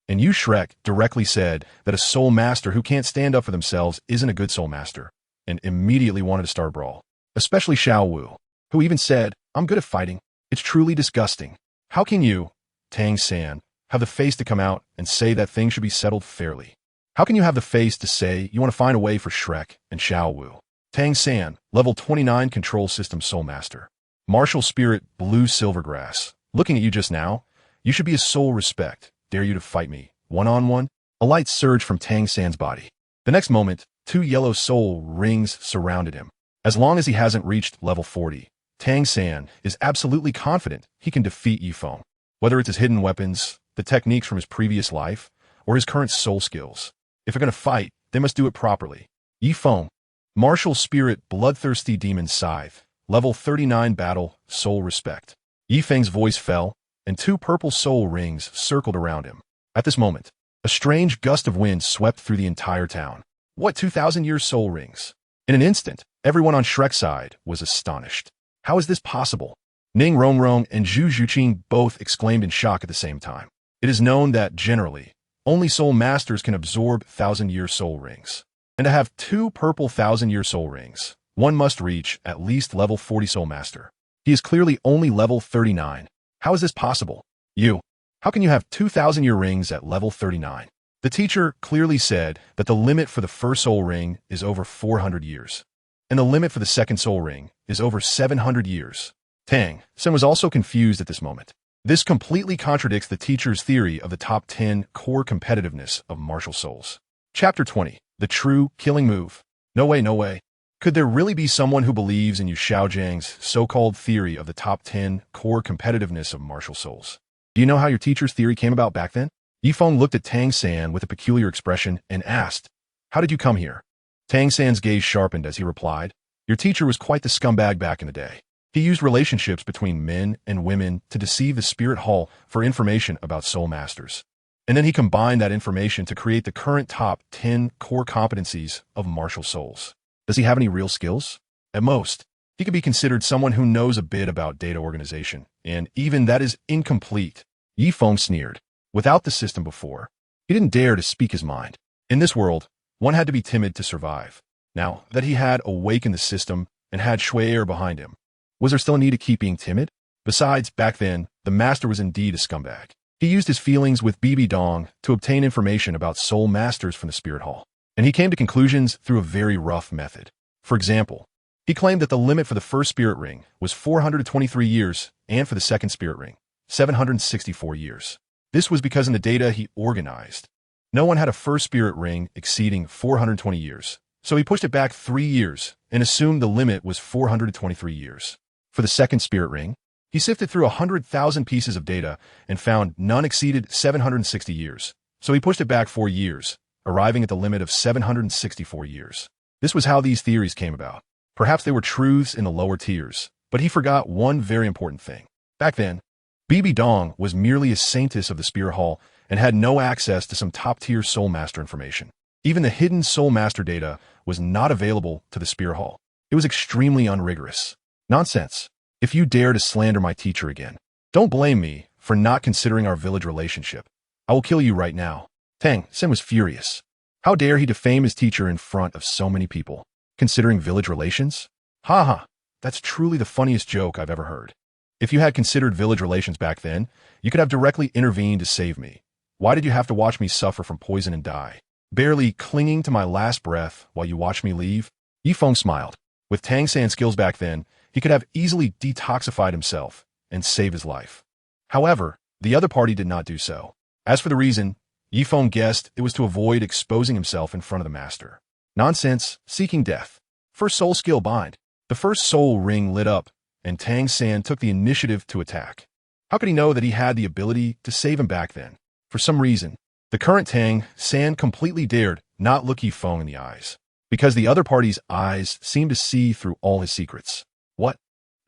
Speaker 1: And you Shrek directly said that a soul master who can't stand up for themselves isn't a good soul master, and immediately wanted to start a brawl. Especially Xiao Wu, who even said, I'm good at fighting. It's truly disgusting. How can you, Tang San, have the face to come out and say that things should be settled fairly? How can you have the face to say you want to find a way for Shrek and Xiao Wu? Tang San, level 29 control system soul master. Martial spirit blue silvergrass. Looking at you just now, you should be a soul respect. Dare you to fight me, one-on-one? A light surged from Tang San's body. The next moment, 2 yellow soul rings surrounded him. As long as he hasn't reached level 40, Tang San is absolutely confident he can defeat Yifeng. Whether it's his hidden weapons, the techniques from his previous life, or his current soul skills. If they're going to fight, they must do it properly. Yifeng, martial spirit bloodthirsty demon Scythe, level 39 battle, soul respect. Yifeng's voice fell, and 2 purple soul rings circled around him. At this moment, a strange gust of wind swept through the entire town. What 2,000-year soul rings? In an instant, everyone on Shrek's side was astonished. How is this possible? Ning Rongrong and Zhu Zhuqing both exclaimed in shock at the same time. It is known that, generally, only soul masters can absorb 1,000-year soul rings. And to have 2 purple 1,000-year soul rings, one must reach at least level 40 soul master. He is clearly only level 39. How is this possible? How can you have 2,000-year rings at level 39? The teacher clearly said that the limit for the first soul ring is over 400 years, and the limit for the second soul ring is over 700 years. Tang San was also confused at this moment. This completely contradicts the teacher's theory of the top 10 core competitiveness of martial souls. Chapter 20. The True Killing Move. No way, no way. Could there really be someone who believes in Yu Xiaojiang's so-called theory of the top 10 core competitiveness of martial souls? Do you know how your teacher's theory came about back then? Yifeng looked at Tang San with a peculiar expression and asked, How did you come here? Tang San's gaze sharpened as he replied, Your teacher was quite the scumbag back in the day. He used relationships between men and women to deceive the spirit hall for information about soul masters. And then he combined that information to create the current top 10 core competencies of martial souls. Does he have any real skills? At most, he could be considered someone who knows a bit about data organization, and even that is incomplete. Yifeng sneered. Without the system before, he didn't dare to speak his mind. In this world, one had to be timid to survive. Now that he had awakened the system and had Shui behind him, was there still a need to keep being timid? Besides, back then, the master was indeed a scumbag. He used his feelings with Bibi Dong to obtain information about soul masters from the spirit hall, and he came to conclusions through a very rough method. For example, he claimed that the limit for the first spirit ring was 423 years, and for the second spirit ring, 764 years. This was because in the data he organized, no one had a first spirit ring exceeding 420 years, So he pushed it back 3 years and assumed the limit was 423 years. For the second spirit ring, he sifted through 100,000 pieces of data and found none exceeded 760 years. So he pushed it back 4 years, arriving at the limit of 764 years. This was how these theories came about. Perhaps they were truths in the lower tiers, but he forgot one very important thing. Back then, Bibi Dong was merely a saintess of the Spirit Hall and had no access to some top-tier Soul Master information. Even the hidden Soul Master data was not available to the Spirit Hall. It was extremely unrigorous. Nonsense. If you dare to slander my teacher again, don't blame me for not considering our village relationship. I will kill you right now. Tang Sen was furious. How dare he defame his teacher in front of so many people? Considering village relations? Ha ha, that's truly the funniest joke I've ever heard. If you had considered village relations back then, you could have directly intervened to save me. Why did you have to watch me suffer from poison and die? Barely clinging to my last breath while you watched me leave? Yifeng smiled. With Tang San's skills back then, he could have easily detoxified himself and saved his life. However, the other party did not do so. As for the reason, Yifeng guessed it was to avoid exposing himself in front of the master. Nonsense, seeking death. First soul skill bind. The first soul ring lit up, and Tang San took the initiative to attack. How could he know that he had the ability to save him back then? For some reason, the current Tang San completely dared not look Yifeng in the eyes, because the other party's eyes seemed to see through all his secrets. What?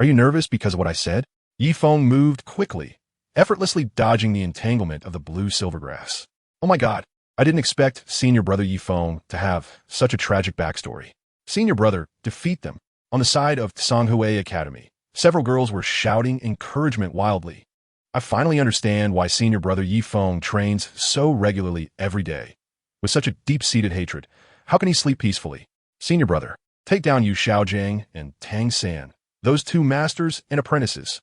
Speaker 1: Are you nervous because of what I said? Yifeng moved quickly, effortlessly dodging the entanglement of the blue silvergrass. Oh my god, I didn't expect senior brother Yifeng to have such a tragic backstory. Senior brother, defeat them. On the side of Songhui Academy, several girls were shouting encouragement wildly. I finally understand why senior brother Yifeng trains so regularly every day. With such a deep-seated hatred, how can he sleep peacefully? Senior brother, take down Yu Xiaojiang and Tang San, those two masters and apprentices.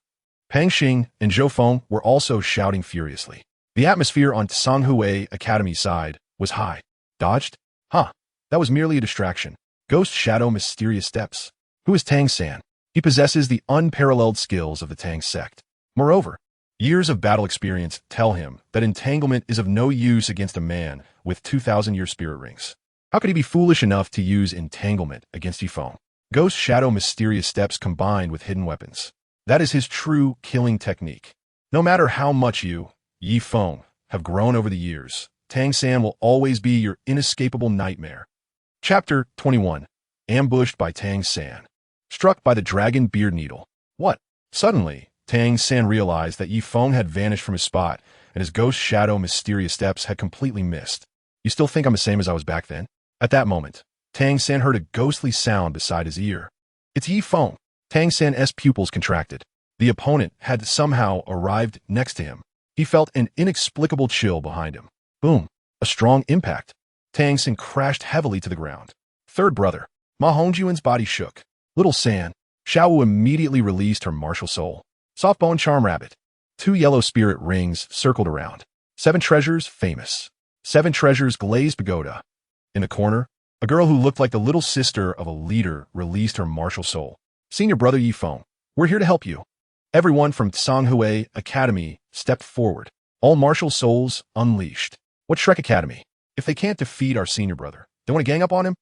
Speaker 1: Pang Xing and Zhou Feng were also shouting furiously. The atmosphere on Songhui Academy's side was high. Dodged? Huh, that was merely a distraction. Ghost Shadow Mysterious Steps. Who is Tang San? He possesses the unparalleled skills of the Tang sect. Moreover, years of battle experience tell him that entanglement is of no use against a man with 2,000-year spirit rings. How could he be foolish enough to use entanglement against Yifeng? Ghost Shadow Mysterious Steps combined with hidden weapons. That is his true killing technique. No matter how much you, Yifeng, have grown over the years, Tang San will always be your inescapable nightmare. Chapter 21. Ambushed by Tang San. Struck by the dragon beard needle. What? Suddenly, Tang San realized that Yifeng had vanished from his spot, and his ghost shadow mysterious steps had completely missed. You still think I'm the same as I was back then? At that moment, Tang San heard a ghostly sound beside his ear. It's Yifeng. Tang San's pupils contracted. The opponent had somehow arrived next to him. He felt an inexplicable chill behind him. Boom. A strong impact. Tang San crashed heavily to the ground. Third brother. Ma Hongjuan's body shook. Little San. Xiaowu immediately released her martial soul. Softbone Charm Rabbit. 2 yellow spirit rings circled around. 7 treasures famous. 7 treasures glazed pagoda. In the corner, a girl who looked like the little sister of a leader released her martial soul. Senior brother Yifeng, we're here to help you. Everyone from Songhui Academy stepped forward. All martial souls unleashed. What Shrek Academy? If they can't defeat our senior brother, they want to gang up on him?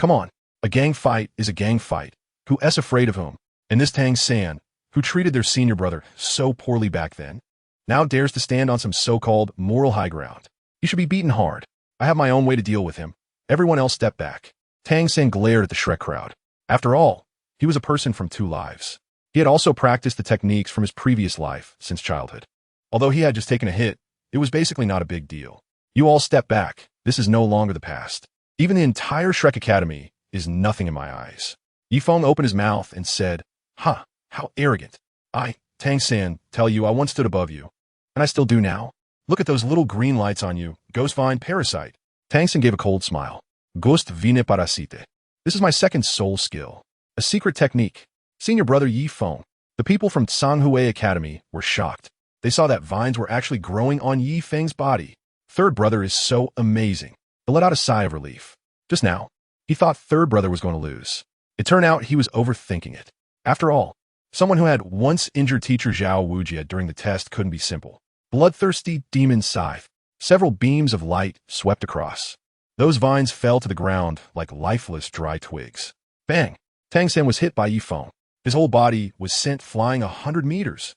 Speaker 1: Come on. A gang fight is a gang fight. Who's afraid of whom? And this Tang San, who treated their senior brother so poorly back then, now dares to stand on some so-called moral high ground. He should be beaten hard. I have my own way to deal with him. Everyone else stepped back. Tang San glared at the Shrek crowd. After all, he was a person from 2 lives. He had also practiced the techniques from his previous life since childhood. Although he had just taken a hit, it was basically not a big deal. You all step back. This is no longer the past. Even the entire Shrek Academy is nothing in my eyes. Yifeng opened his mouth and said, "Huh, how arrogant. I, Tang San, tell you I once stood above you. And I still do now. Look at those little green lights on you, Ghostvine Parasite." Tang San gave a cold smile. Ghost Vine Parasite. This is my second soul skill. A secret technique. Senior brother Yifeng. The people from Songhui Academy were shocked. They saw that vines were actually growing on Yifeng's body. Third brother is so amazing. They let out a sigh of relief. Just now, he thought third brother was going to lose. It turned out he was overthinking it. After all, someone who had once injured teacher Zhao Wujia during the test couldn't be simple. Bloodthirsty demon Scythe. Several beams of light swept across. Those vines fell to the ground like lifeless dry twigs. Bang! Tang San was hit by Yifeng. His whole body was sent flying 100 meters.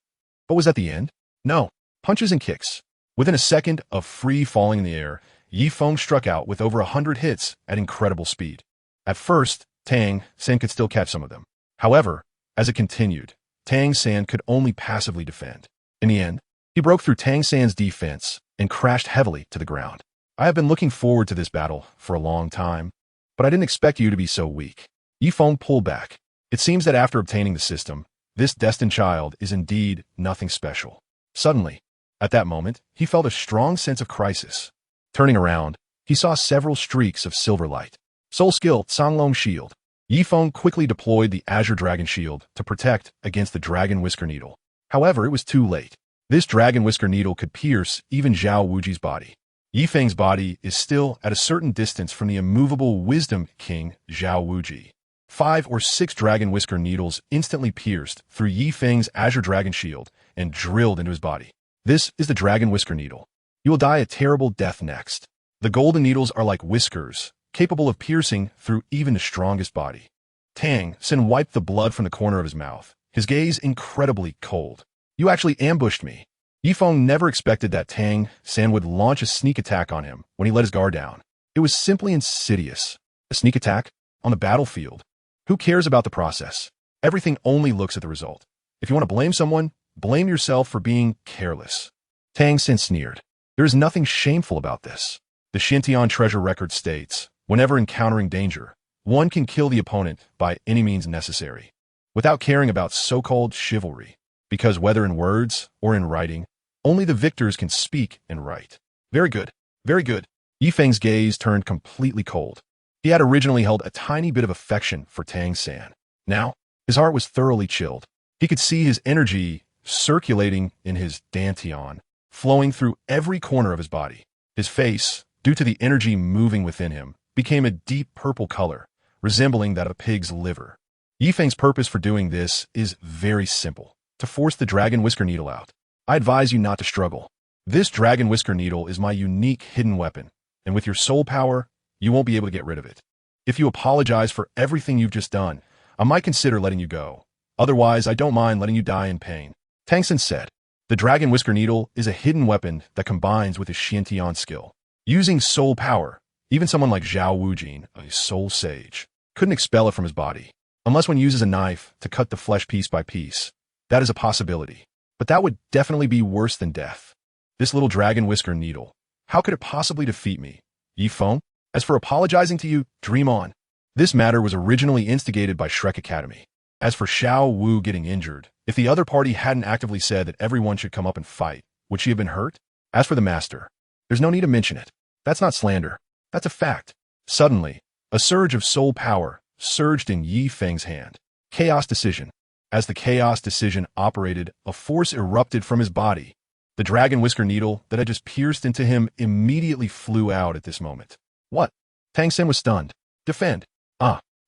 Speaker 1: But was that the end? No. Punches and kicks. Within a second of free falling in the air, Yifeng struck out with over 100 hits at incredible speed. At first, Tang San could still catch some of them. However, as it continued, Tang San could only passively defend. In the end, he broke through Tang San's defense and crashed heavily to the ground. I have been looking forward to this battle for a long time, but I didn't expect you to be so weak. Yifeng pulled back. It seems that after obtaining the system, this destined child is indeed nothing special. Suddenly, at that moment, he felt a strong sense of crisis. Turning around, he saw several streaks of silver light. Soul skill, Songlong Shield. Yifeng quickly deployed the Azure Dragon Shield to protect against the Dragon Whisker Needle. However, it was too late. This Dragon Whisker Needle could pierce even Zhao Wuji's body. Yifeng's body is still at a certain distance from the immovable Wisdom King Zhao Wuji. 5 or 6 Dragon Whisker Needles instantly pierced through Yifeng's Azure Dragon Shield and drilled into his body. This is the Dragon Whisker Needle. You will die a terrible death next. The golden needles are like whiskers, capable of piercing through even the strongest body. Tang San wiped the blood from the corner of his mouth, his gaze incredibly cold. You actually ambushed me. Yifeng never expected that Tang San would launch a sneak attack on him when he let his guard down. It was simply insidious. A sneak attack? On the battlefield? Who cares about the process? Everything only looks at the result. If you want to blame someone, blame yourself for being careless. Tang San sneered. There is nothing shameful about this. The Xintian treasure record states, whenever encountering danger, one can kill the opponent by any means necessary, without caring about so-called chivalry, because whether in words or in writing, only the victors can speak and write. Very good, very good. Yifeng's gaze turned completely cold. He had originally held a tiny bit of affection for Tang San. Now, his heart was thoroughly chilled. He could see his energy circulating in his dantian, flowing through every corner of his body. His face, due to the energy moving within him, became a deep purple color, resembling that of a pig's liver. Yifeng's purpose for doing this is very simple: to force the Dragon Whisker Needle out. I advise you not to struggle. This Dragon Whisker Needle is my unique hidden weapon, and with your soul power, you won't be able to get rid of it. If you apologize for everything you've just done, I might consider letting you go. Otherwise, I don't mind letting you die in pain. Tang San said. The Dragon Whisker Needle is a hidden weapon that combines with his Xintian skill. Using soul power, even someone like Zhao Wujin, a soul sage, couldn't expel it from his body. Unless one uses a knife to cut the flesh piece by piece. That is a possibility. But that would definitely be worse than death. This little Dragon Whisker Needle, how could it possibly defeat me? Yifeng? As for apologizing to you, dream on. This matter was originally instigated by Shrek Academy. As for Xiao Wu getting injured, if the other party hadn't actively said that everyone should come up and fight, would she have been hurt? As for the master, there's no need to mention it. That's not slander. That's a fact. Suddenly, a surge of soul power surged in Yifeng's hand. Chaos Decision. As the Chaos Decision operated, a force erupted from his body. The Dragon Whisker Needle that had just pierced into him immediately flew out at this moment. What? Tang San was stunned. Defend.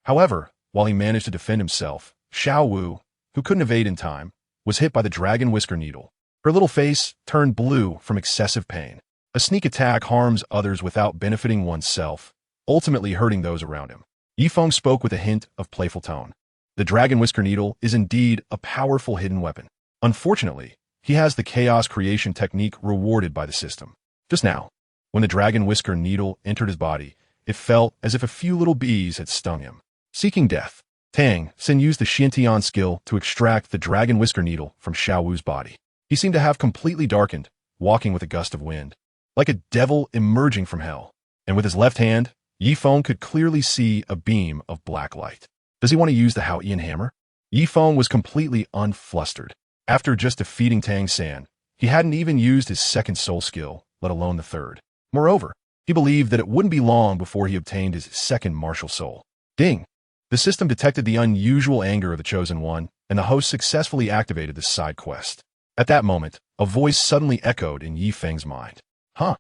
Speaker 1: However, while he managed to defend himself, Xiao Wu, who couldn't evade in time, was hit by the Dragon Whisker Needle. Her little face turned blue from excessive pain. A sneak attack harms others without benefiting oneself, ultimately hurting those around him. Yifeng spoke with a hint of playful tone. The Dragon Whisker Needle is indeed a powerful hidden weapon. Unfortunately, he has the chaos creation technique rewarded by the system. Just now, when the Dragon Whisker Needle entered his body, it felt as if a few little bees had stung him. Seeking death, Tang San used the Xintian skill to extract the Dragon Whisker Needle from Xiao Wu's body. He seemed to have completely darkened, walking with a gust of wind, like a devil emerging from hell. And with his left hand, Yifeng could clearly see a beam of black light. Does he want to use the Haoyan hammer? Yifeng was completely unflustered. After just defeating Tang San, he hadn't even used his second soul skill, let alone the third. Moreover, he believed that it wouldn't be long before he obtained his second martial soul. Ding! The system detected the unusual anger of the Chosen One, and the host successfully activated this side quest. At that moment, a voice suddenly echoed in Yifeng's mind. Huh?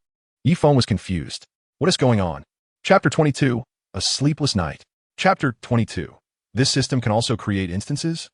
Speaker 1: Yifeng was confused. What is going on? Chapter 22, A Sleepless Night. Chapter 22. This system can also create instances?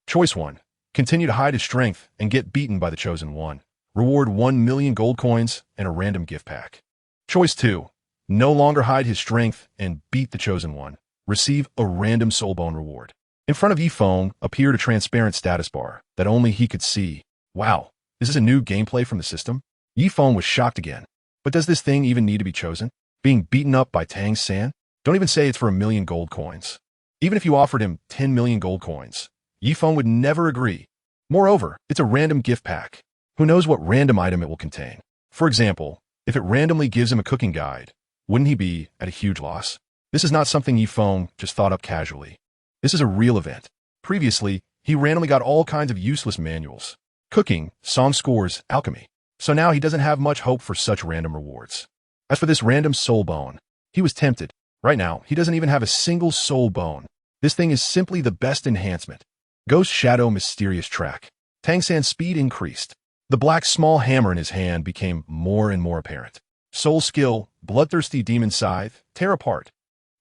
Speaker 1: Choice 1. Continue to hide his strength and get beaten by the Chosen One. Reward 1 million gold coins and a random gift pack. Choice 2. no longer hide his strength and beat the Chosen One, receive a random soul bone reward. In front of Yifeng appeared a transparent status bar that only he could see. Wow, is this a new gameplay from the system? Yifeng was shocked again. But does this thing even need to be chosen? Being beaten up by Tang San? Don't even say it's for 1,000,000 gold coins. Even if you offered him 10 million gold coins, Yifeng would never agree. Moreover, it's a random gift pack. Who knows what random item it will contain? For example, if it randomly gives him a cooking guide, wouldn't he be at a huge loss? This is not something Yifeng just thought up casually. This is a real event. Previously, he randomly got all kinds of useless manuals. Cooking, song scores, alchemy. So now he doesn't have much hope for such random rewards. As for this random soul bone, he was tempted. Right now, he doesn't even have a single soul bone. This thing is simply the best enhancement. Ghost Shadow Mysterious Track. Tang San's speed increased. The black small hammer in his hand became more and more apparent. Soul skill, Bloodthirsty Demon Scythe, tear apart.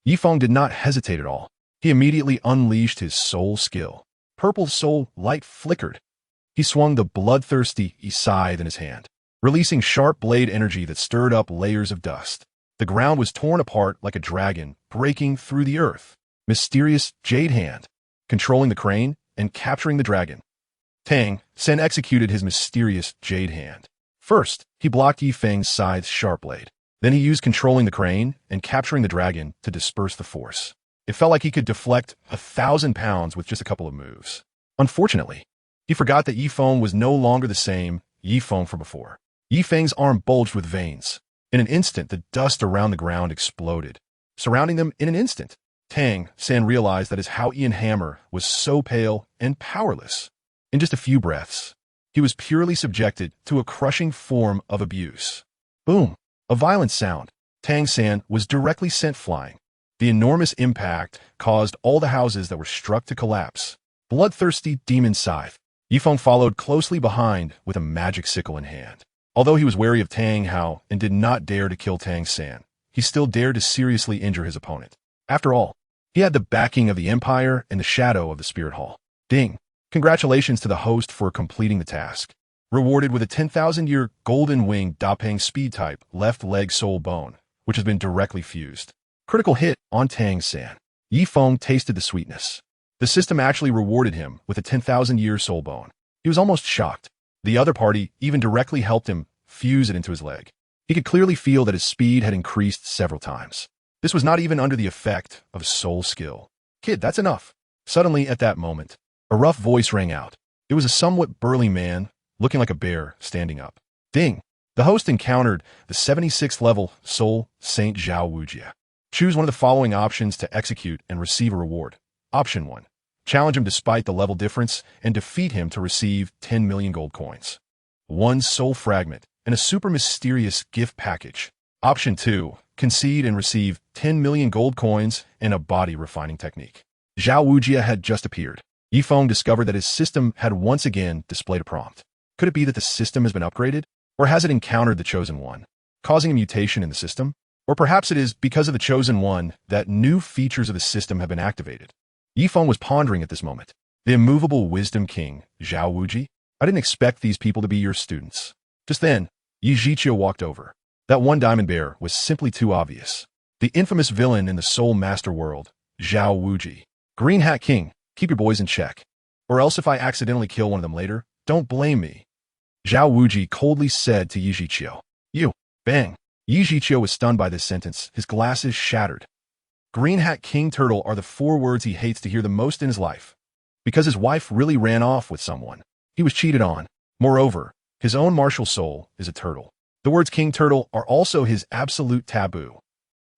Speaker 1: Yifeng did not hesitate at all. He immediately unleashed his soul skill. Purple soul light flickered. He swung the bloodthirsty scythe in his hand, releasing sharp blade energy that stirred up layers of dust. The ground was torn apart like a dragon, breaking through the earth. Mysterious Jade Hand, controlling the crane and capturing the dragon. Tang San executed his mysterious Jade Hand. First, he blocked Yifeng's scythe's sharp blade. Then he used controlling the crane and capturing the dragon to disperse the force. It felt like he could deflect 1,000 pounds with just a couple of moves. Unfortunately, he forgot that Yifeng was no longer the same Yifeng from before. Yifeng's arm bulged with veins. In an instant, the dust around the ground exploded, surrounding them in an instant. Tang San realized that his Hao-Ian hammer was so pale and powerless. In just a few breaths, he was purely subjected to a crushing form of abuse. Boom! A violent sound. Tang San was directly sent flying. The enormous impact caused all the houses that were struck to collapse. Bloodthirsty Demon Scythe. Yifeng followed closely behind with a magic sickle in hand. Although he was wary of Tang Hao and did not dare to kill Tang San, he still dared to seriously injure his opponent. After all, he had the backing of the Empire and the shadow of the Spirit Hall. Ding! Congratulations to the host for completing the task. Rewarded with a 10,000-year golden wing Dapeng speed type left leg soul bone, which has been directly fused. Critical hit on Tang San. Yifeng tasted the sweetness. The system actually rewarded him with a 10,000-year soul bone. He was almost shocked. The other party even directly helped him fuse it into his leg. He could clearly feel that his speed had increased several times. This was not even under the effect of soul skill. Kid, that's enough. Suddenly, at that moment, a rough voice rang out. It was a somewhat burly man, looking like a bear, standing up. Ding! The host encountered the 76th level Soul Saint Zhao Wujia. Choose one of the following options to execute and receive a reward. Option 1. Challenge him despite the level difference and defeat him to receive 10 million gold coins. 1 soul fragment and a super mysterious gift package. Option 2. Concede and receive 10 million gold coins and a body refining technique. Zhao Wujia had just appeared. Yifeng discovered that his system had once again displayed a prompt. Could it be that the system has been upgraded? Or has it encountered the Chosen One, causing a mutation in the system? Or perhaps it is because of the Chosen One that new features of the system have been activated. Yifeng was pondering at this moment. The immovable wisdom king, Zhao Wuji? I didn't expect these people to be your students. Just then, Yi Zhiqiu walked over. That one diamond bear was simply too obvious. The infamous villain in the Soul Master world, Zhao Wuji. Green Hat King, keep your boys in check. Or else if I accidentally kill one of them later, don't blame me. Zhao Wuji coldly said to Yi Zhiqiu. You! Bang! Yi Zhiqiu was stunned by this sentence, his glasses shattered. Green Hat King Turtle are the 4 words he hates to hear the most in his life. Because his wife really ran off with someone. He was cheated on. Moreover, his own martial soul is a turtle. The words King Turtle are also his absolute taboo.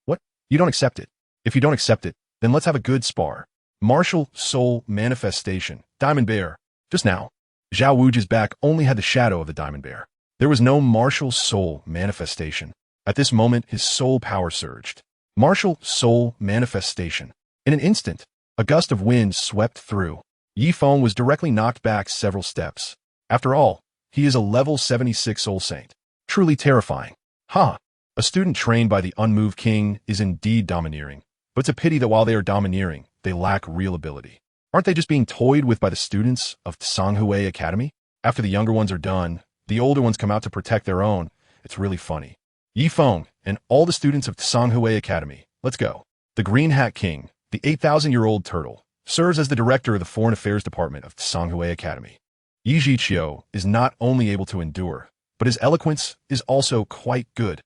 Speaker 1: What? You don't accept it? If you don't accept it, then let's have a good spar. Martial soul manifestation. Diamond Bear. Just now, Zhao Wuji's back only had the shadow of the Diamond Bear. There was no martial soul manifestation. At this moment, his soul power surged. Martial soul manifestation. In an instant, a gust of wind swept through. Yifeng was directly knocked back several steps. After all, he is a level 76 soul saint. Truly terrifying. Ha! A student trained by the unmoved king is indeed domineering. But it's a pity that while they are domineering, they lack real ability. Aren't they just being toyed with by the students of Sanghui Academy? After the younger ones are done, the older ones come out to protect their own. It's really funny. Yifeng, and all the students of Tsanghui Academy, let's go. The Green Hat King, the 8,000-year-old turtle, serves as the director of the Foreign Affairs Department of Tsanghui Academy. Yi Zhiqiu is not only able to endure, but his eloquence is also quite good.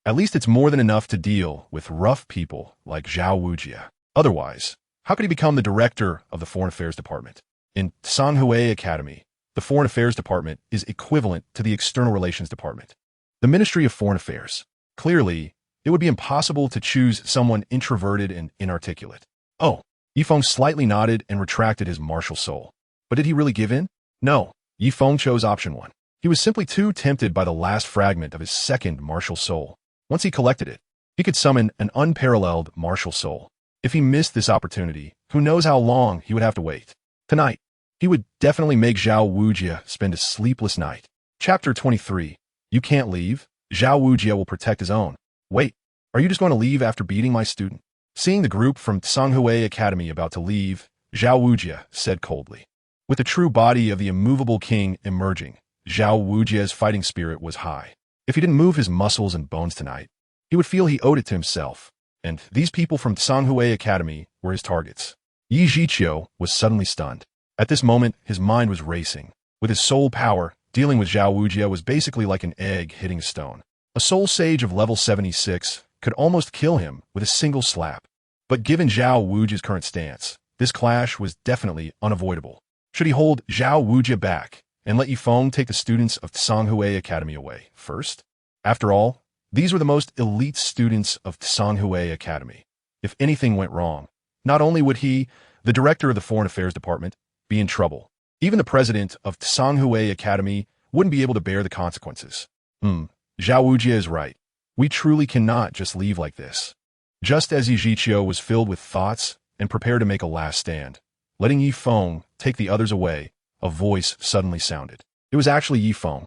Speaker 1: At least it's more than enough to deal with rough people like Zhao Wujia. Otherwise, how could he become the director of the Foreign Affairs Department? In Tsanghui Academy, the Foreign Affairs Department is equivalent to the External Relations Department. The Ministry of Foreign Affairs. Clearly, it would be impossible to choose someone introverted and inarticulate. Oh, Yifeng slightly nodded and retracted his martial soul. But did he really give in? No, Yifeng chose option 1. He was simply too tempted by the last fragment of his second martial soul. Once he collected it, he could summon an unparalleled martial soul. If he missed this opportunity, who knows how long he would have to wait. Tonight, he would definitely make Zhao Wujia spend a sleepless night. Chapter 23. You can't leave. Zhao Wujia will protect his own. Wait, are you just going to leave after beating my student? Seeing the group from Tsanghui Academy about to leave, Zhao Wujia said coldly. With the true body of the immovable king emerging, Zhao Wujia's fighting spirit was high. If he didn't move his muscles and bones tonight, he would feel he owed it to himself. And these people from Tsanghui Academy were his targets. Yi Zhiqiu was suddenly stunned. At this moment, his mind was racing. With his soul power, dealing with Zhao Wujia was basically like an egg hitting a stone. A soul sage of level 76 could almost kill him with a single slap. But given Zhao Wujia's current stance, this clash was definitely unavoidable. Should he hold Zhao Wujia back and let Yifeng take the students of Tsanghui Academy away first? After all, these were the most elite students of Tsanghui Academy. If anything went wrong, not only would he, the director of the Foreign Affairs Department, be in trouble, even the president of Tsanghui Academy wouldn't be able to bear the consequences. Zhao Wujia is right. We truly cannot just leave like this. Just as Yi Zhiqiu was filled with thoughts and prepared to make a last stand, letting Yifeng take the others away, a voice suddenly sounded. It was actually Yifeng.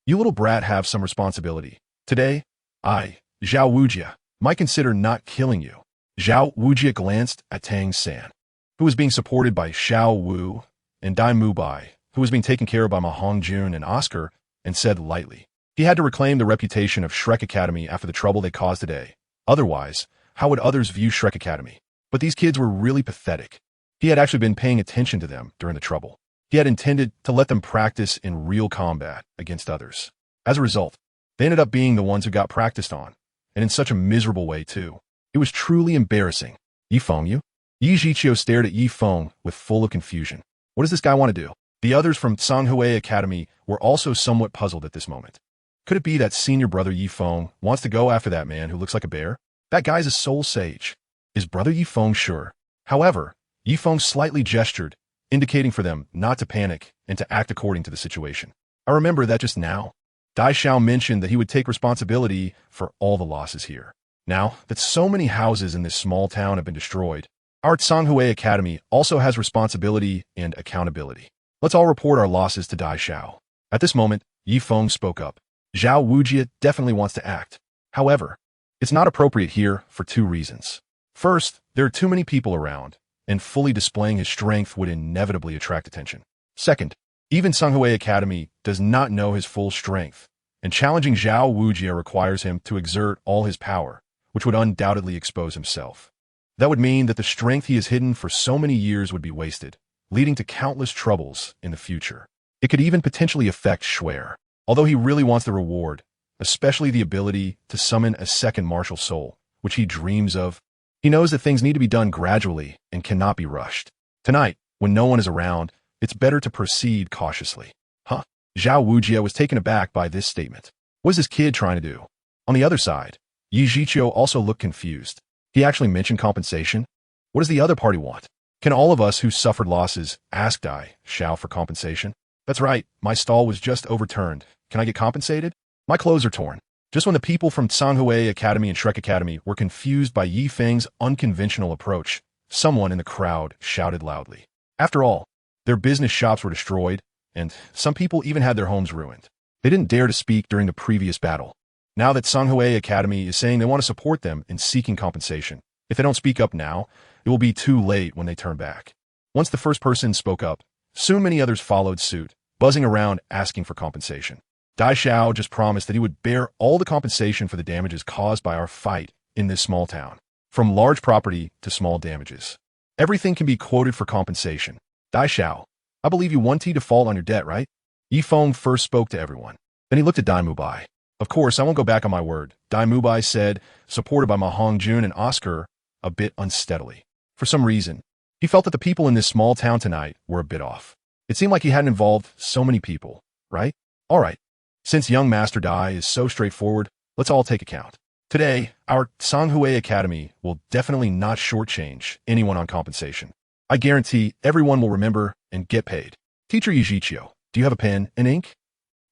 Speaker 1: You little brat have some responsibility. Today, I, Zhao Wujia, might consider not killing you. Zhao Wujia glanced at Tang San, who was being supported by Xiao Wu, and Dai Mubai, who was being taken care of by Ma Hongjun and Oscar, and said lightly. He had to reclaim the reputation of Shrek Academy after the trouble they caused today. Otherwise, how would others view Shrek Academy? But these kids were really pathetic. He had actually been paying attention to them during the trouble. He had intended to let them practice in real combat against others. As a result, they ended up being the ones who got practiced on, and in such a miserable way too. It was truly embarrassing. Yifeng, you? Yi Zhiqiu stared at Yifeng with full of confusion. What does this guy want to do? The others from Tsanghui Academy were also somewhat puzzled at this moment. Could it be that senior brother Yifeng wants to go after that man who looks like a bear? That guy's a soul sage. Is brother Yifeng sure? However, Yifeng slightly gestured, indicating for them not to panic and to act according to the situation. I remember that just now. Dai Xiao mentioned that he would take responsibility for all the losses here. Now that so many houses in this small town have been destroyed, our Tsanghui Academy also has responsibility and accountability. Let's all report our losses to Dai Xiao. At this moment, Yifeng spoke up. Zhao Wujia definitely wants to act. However, it's not appropriate here for 2 reasons. First, there are too many people around, and fully displaying his strength would inevitably attract attention. Second, even Tsanghui Academy does not know his full strength, and challenging Zhao Wujia requires him to exert all his power, which would undoubtedly expose himself. That would mean that the strength he has hidden for so many years would be wasted, leading to countless troubles in the future. It could even potentially affect Schwer. Although he really wants the reward, especially the ability to summon a second martial soul, which he dreams of, he knows that things need to be done gradually and cannot be rushed. Tonight, when no one is around, it's better to proceed cautiously. Zhao Wujia was taken aback by this statement. What is this kid trying to do? On the other side, Yi Zhiqiu also looked confused. He actually mentioned compensation? What does the other party want? Can all of us who suffered losses ask Dai Xiao for compensation? That's right, my stall was just overturned. Can I get compensated? My clothes are torn. Just when the people from Tsanghui Academy and Shrek Academy were confused by Yi Feng's unconventional approach, someone in the crowd shouted loudly. After all, their business shops were destroyed, and some people even had their homes ruined. They didn't dare to speak during the previous battle. Now that Tsanghui Academy is saying they want to support them in seeking compensation, if they don't speak up now, it will be too late when they turn back. Once the first person spoke up, soon many others followed suit, buzzing around asking for compensation. Dai Xiao just promised that he would bear all the compensation for the damages caused by our fight in this small town, from large property to small damages. Everything can be quoted for compensation. Dai Xiao, I believe you want to default on your debt, right? Yifeng first spoke to everyone. Then he looked at Dai Mubai. Of course, I won't go back on my word, Dai Mubai said, supported by Ma Hongjun and Oscar, a bit unsteadily. For some reason, he felt that the people in this small town tonight were a bit off. It seemed like he hadn't involved so many people, right? All right. Since young Master Dai is so straightforward, let's all take account. Today, our Sanghui Academy will definitely not shortchange anyone on compensation. I guarantee everyone will remember and get paid. Teacher Yi Zhiqiu, do you have a pen and ink?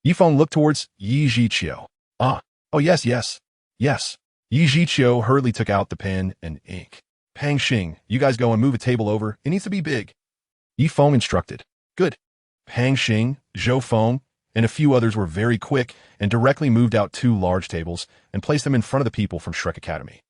Speaker 1: Yifeng looked towards Yi Zhiqiu. Oh yes. Yi Zhiqiu hurriedly took out the pen and ink. Pang Xing, you guys go and move a table over. It needs to be big. Yifeng instructed. Good. Pang Xing, Zhou Feng, and a few others were very quick and directly moved out 2 large tables and placed them in front of the people from Shrek Academy.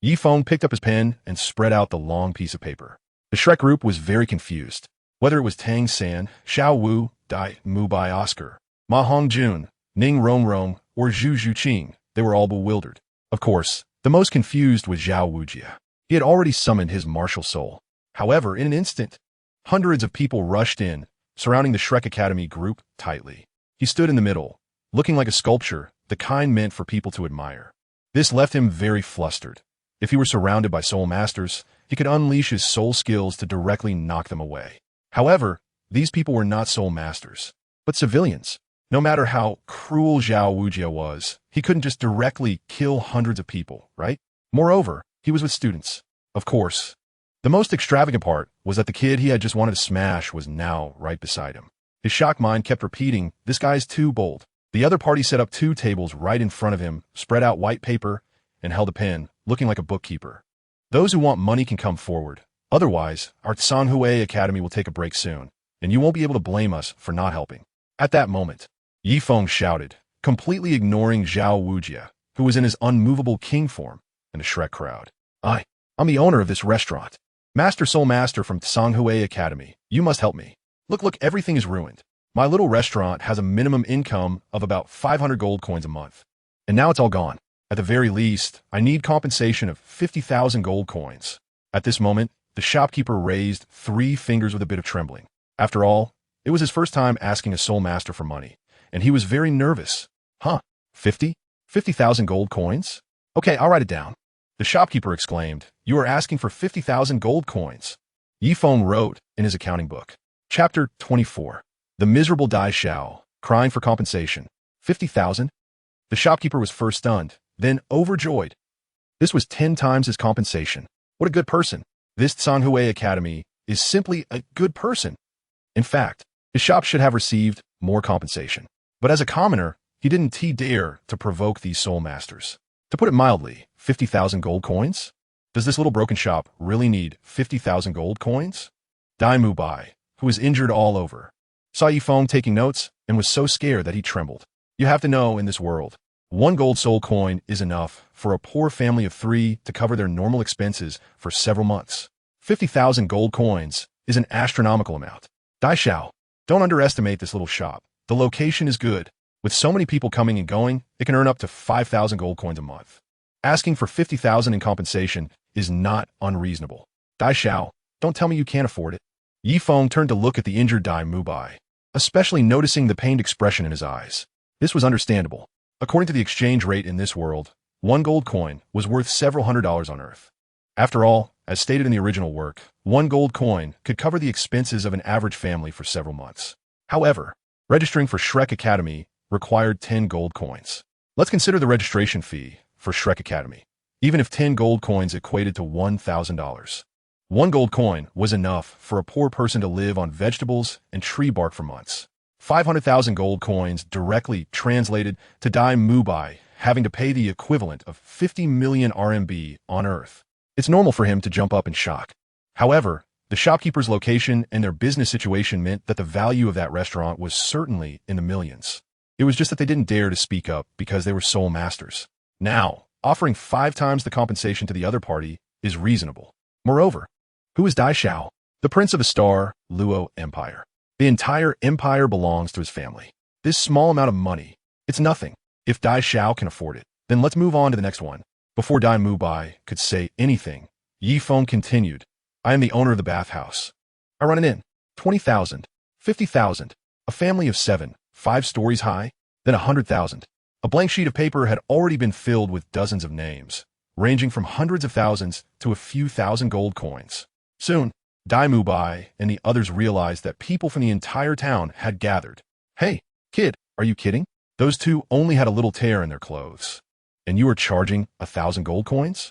Speaker 1: Yifeng picked up his pen and spread out the long piece of paper. The Shrek group was very confused. Whether it was Tang San, Xiao Wu, Dai Mubai Oscar, Ma Hongjun, Ning Rong, or Zhu Zhuqing, they were all bewildered. Of course, the most confused was Zhao Wujia. He had already summoned his martial soul. However, in an instant, hundreds of people rushed in, surrounding the Shrek Academy group tightly. He stood in the middle, looking like a sculpture, the kind meant for people to admire. This left him very flustered. If he were surrounded by soul masters, he could unleash his soul skills to directly knock them away. However, these people were not soul masters, but civilians. No matter how cruel Zhao Wujia was, he couldn't just directly kill hundreds of people, right? Moreover, he was with students. Of course, the most extravagant part was that the kid he had just wanted to smash was now right beside him. His shocked mind kept repeating, this guy's too bold. The other party set up 2 tables right in front of him, spread out white paper, and held a pen, looking like a bookkeeper. Those who want money can come forward. Otherwise, our Sanghui Academy will take a break soon, and you won't be able to blame us for not helping. At that moment, Yifeng shouted, completely ignoring Zhao Wujia, who was in his unmovable king form, and the Shrek crowd. I'm the owner of this restaurant. Master Soul Master from Sanghui Academy, you must help me. Look, everything is ruined. My little restaurant has a minimum income of about 500 gold coins a month. And now it's all gone. At the very least, I need compensation of 50,000 gold coins. At this moment, the shopkeeper raised 3 fingers with a bit of trembling. After all, it was his first time asking a soul master for money, and he was very nervous. 50,000 gold coins? Okay, I'll write it down. The shopkeeper exclaimed, you are asking for 50,000 gold coins. Yifeng wrote in his accounting book. Chapter 24. The Miserable Dai Xiao, Crying for Compensation. 50,000? The shopkeeper was first stunned, then overjoyed. This was 10 times his compensation. What a good person. This Sanghui Academy is simply a good person. In fact, his shop should have received more compensation. But as a commoner, he didn't dare to provoke these soul masters. To put it mildly, 50,000 gold coins? Does this little broken shop really need 50,000 gold coins? Dai Mubai, who was injured all over, saw Yifeng taking notes and was so scared that he trembled. You have to know, in this world, 1 gold soul coin is enough for a poor family of 3 to cover their normal expenses for several months. 50,000 gold coins is an astronomical amount. Dai Xiao, don't underestimate this little shop. The location is good. With so many people coming and going, it can earn up to 5,000 gold coins a month. Asking for 50,000 in compensation is not unreasonable. Dai Xiao, don't tell me you can't afford it. Yifeng turned to look at the injured Dai Mubai, especially noticing the pained expression in his eyes. This was understandable. According to the exchange rate in this world, 1 gold coin was worth several $100s on Earth. After all, as stated in the original work, 1 gold coin could cover the expenses of an average family for several months. However, registering for Shrek Academy required 10 gold coins. Let's consider the registration fee for Shrek Academy, even if 10 gold coins equated to $1,000. 1 gold coin was enough for a poor person to live on vegetables and tree bark for months. 500,000 gold coins directly translated to Dai Mubai having to pay the equivalent of 50 million RMB on Earth. It's normal for him to jump up in shock. However, the shopkeeper's location and their business situation meant that the value of that restaurant was certainly in the millions. It was just that they didn't dare to speak up because they were soul masters. Now, offering 5 times the compensation to the other party is reasonable. Moreover, who is Dai Xiao? The prince of the star, Luo Empire. The entire empire belongs to his family. This small amount of money It's nothing. If Dai Xiao can afford it, then let's move on to the next one. Before Dai Mubai could say anything, Yi Feng continued, I am the owner of the bathhouse. I run an inn. 20,000, 50,000, a family of 7, 5 stories high, then 100,000. A blank sheet of paper had already been filled with dozens of names, ranging from hundreds of thousands to a few thousand gold coins. Soon, Dai Mubai and the others realized that people from the entire town had gathered. Hey, kid, are you kidding? Those two only had a little tear in their clothes. And you are charging 1,000 gold coins?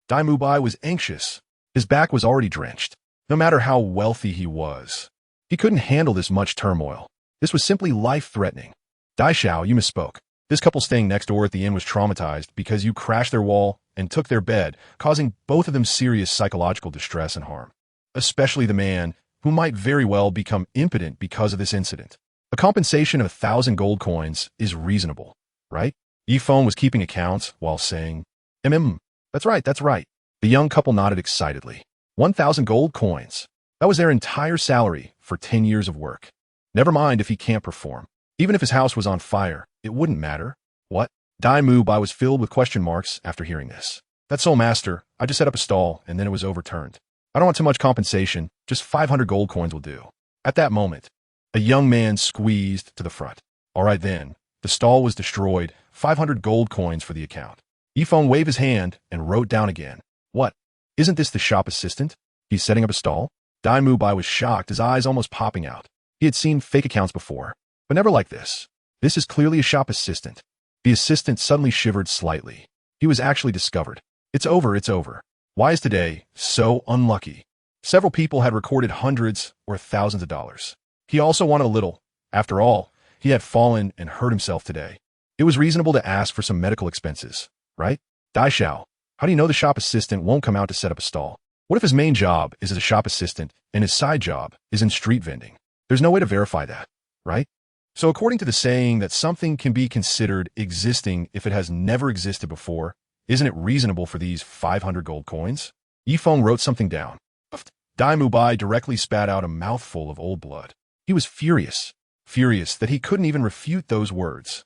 Speaker 1: Dai Mubai was anxious. His back was already drenched. No matter how wealthy he was, he couldn't handle this much turmoil. This was simply life-threatening. Dai Xiao, you misspoke. This couple staying next door at the inn was traumatized because you crashed their wall and took their bed, causing both of them serious psychological distress and harm. Especially the man, who might very well become impotent because of this incident. A compensation of 1,000 gold coins is reasonable, right? Yi Feng was keeping accounts while saying, That's right, that's right. The young couple nodded excitedly. 1,000 gold coins. That was their entire salary for 10 years of work. Never mind if he can't perform. Even if his house was on fire, it wouldn't matter. What? Dai Mubai was filled with question marks after hearing this. That's so, master. I just set up a stall and then it was overturned. I don't want too much compensation. Just 500 gold coins will do. At that moment, a young man squeezed to the front. All right then. The stall was destroyed. 500 gold coins for the account. Yi Feng waved his hand and wrote down again. What? Isn't this the shop assistant? He's setting up a stall? Dai Mubai was shocked, his eyes almost popping out. He had seen fake accounts before, but never like this. This is clearly a shop assistant. The assistant suddenly shivered slightly. He was actually discovered. It's over, it's over. Why is today so unlucky? Several people had recorded hundreds or thousands of dollars. He also wanted a little. After all, he had fallen and hurt himself today. It was reasonable to ask for some medical expenses, right? Dai Xiao, how do you know the shop assistant won't come out to set up a stall? What if his main job is as a shop assistant and his side job is in street vending? There's no way to verify that, right? So according to the saying that something can be considered existing if it has never existed before, isn't it reasonable for these 500 gold coins? Yi Feng wrote something down. Dai Mubai directly spat out a mouthful of old blood. He was furious that he couldn't even refute those words.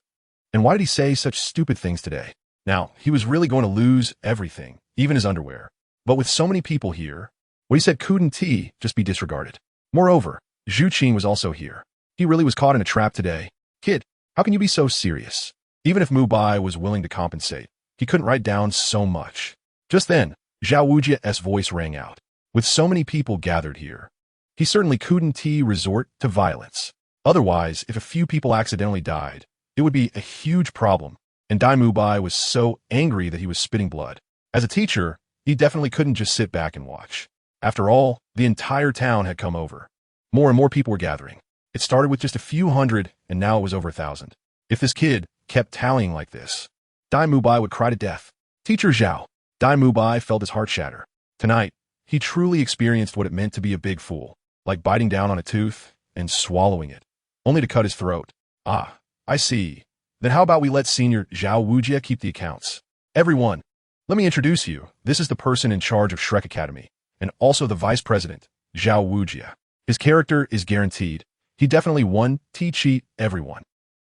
Speaker 1: And why did he say such stupid things today? Now, he was really going to lose everything, even his underwear. But with so many people here, what he said couldn't just be disregarded. Moreover, Zhu Qin was also here. He really was caught in a trap today. Kid, how can you be so serious? Even if Mubai was willing to compensate, he couldn't write down so much. Just then, Zhao Wujia's voice rang out. With so many people gathered here, he certainly couldn't resort to violence. Otherwise, if a few people accidentally died, it would be a huge problem. And Dai Mubai was so angry that he was spitting blood. As a teacher, he definitely couldn't just sit back and watch. After all, the entire town had come over. More and more people were gathering. It started with just a few hundred, and now it was over 1,000. If this kid kept tallying like this, Dai Mubai would cry to death. Teacher Zhao. Dai Mubai felt his heart shatter. Tonight, he truly experienced what it meant to be a big fool, like biting down on a tooth and swallowing it, only to cut his throat. Ah, I see. Then how about we let Senior Zhao Wujia keep the accounts? Everyone, let me introduce you. This is the person in charge of Shrek Academy, and also the vice president, Zhao Wujia. His character is guaranteed. He definitely won. Cheat everyone.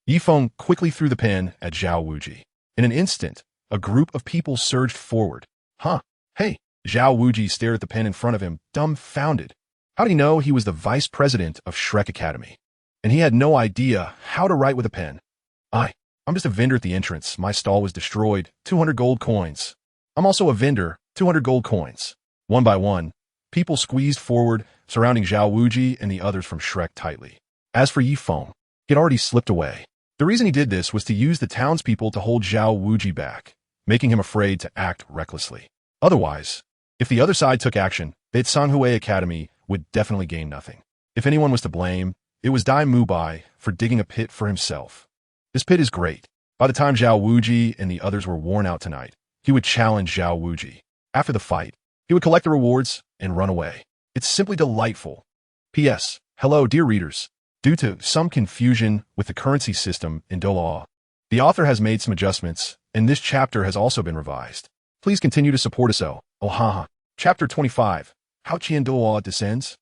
Speaker 1: Yi Feng quickly threw the pen at Zhao Wuji. In an instant, a group of people surged forward. Huh? Hey! Zhao Wuji stared at the pen in front of him, dumbfounded. How did he know he was the vice president of Shrek Academy? And he had no idea how to write with a pen. I'm just a vendor at the entrance. My stall was destroyed. 200 gold coins. I'm also a vendor. 200 gold coins. One by one, people squeezed forward, surrounding Zhao Wuji and the others from Shrek tightly. As for Yi Feng, he had already slipped away. The reason he did this was to use the townspeople to hold Zhao Wuji back, making him afraid to act recklessly. Otherwise, if the other side took action, the Sanghui Academy would definitely gain nothing. If anyone was to blame, it was Dai Mubai for digging a pit for himself. This pit is great. By the time Zhao Wuji and the others were worn out tonight, he would challenge Zhao Wuji. After the fight, he would collect the rewards and run away. It's simply delightful. P.S. Hello, dear readers. Due to some confusion with the currency system in Douluo, the author has made some adjustments, and this chapter has also been revised. Please continue to support us. Ohaha. Chapter 25. How Qian Douluo descends?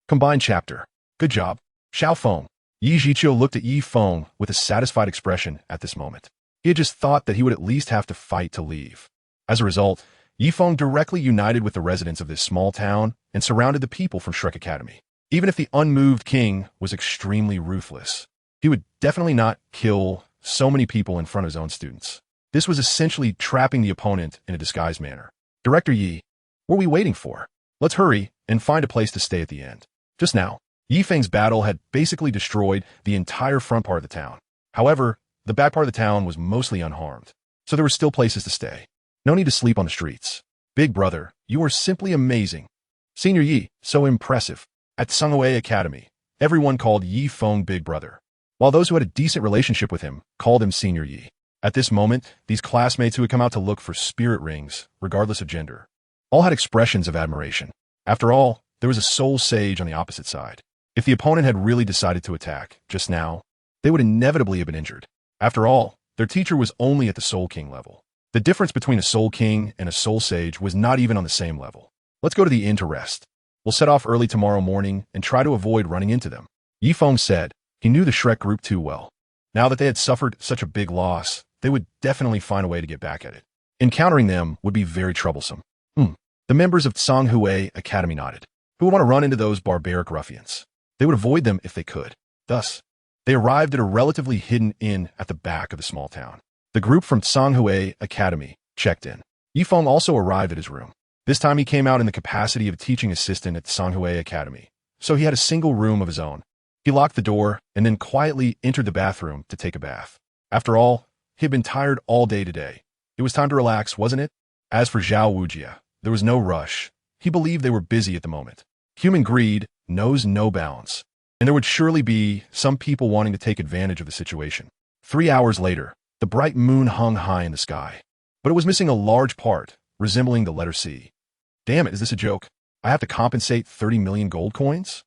Speaker 1: Combined chapter. Good job. Xiao Feng. Yi Zhiqiu looked at Yi Feng with a satisfied expression at this moment. He had just thought that he would at least have to fight to leave. As a result, Yi Feng directly united with the residents of this small town and surrounded the people from Shrek Academy. Even if the unmoved king was extremely ruthless, he would definitely not kill so many people in front of his own students. This was essentially trapping the opponent in a disguised manner. Director Yi, what are we waiting for? Let's hurry and find a place to stay at the end. Just now, Yi Feng's battle had basically destroyed the entire front part of the town. However, the back part of the town was mostly unharmed, so there were still places to stay. No need to sleep on the streets. Big brother, you are simply amazing. Senior Yi, so impressive. At Sunghui Academy, everyone called Yi Feng Big Brother, while those who had a decent relationship with him called him Senior Yi. At this moment, these classmates who had come out to look for spirit rings, regardless of gender, all had expressions of admiration. After all, there was a soul sage on the opposite side. If the opponent had really decided to attack, just now, they would inevitably have been injured. After all, their teacher was only at the Soul King level. The difference between a Soul King and a Soul Sage was not even on the same level. Let's go to the inn to rest. We'll set off early tomorrow morning and try to avoid running into them. Yi Feng said. He knew the Shrek group too well. Now that they had suffered such a big loss, they would definitely find a way to get back at it. Encountering them would be very troublesome. The members of Sunghui Academy nodded. Who would want to run into those barbaric ruffians? They would avoid them if they could. Thus, they arrived at a relatively hidden inn at the back of the small town. The group from Sunghui Academy checked in. Yi Feng also arrived at his room. This time he came out in the capacity of a teaching assistant at Sunghui Academy, so he had a single room of his own. He locked the door and then quietly entered the bathroom to take a bath. After all, he had been tired all day today. It was time to relax, wasn't it? As for Zhao Wujia, there was no rush. He believed they were busy at the moment. Human greed knows no bounds, and there would surely be some people wanting to take advantage of the situation. 3 hours later, the bright moon hung high in the sky, but it was missing a large part, resembling the letter C. Damn it, is this a joke? I have to compensate 30 million gold coins?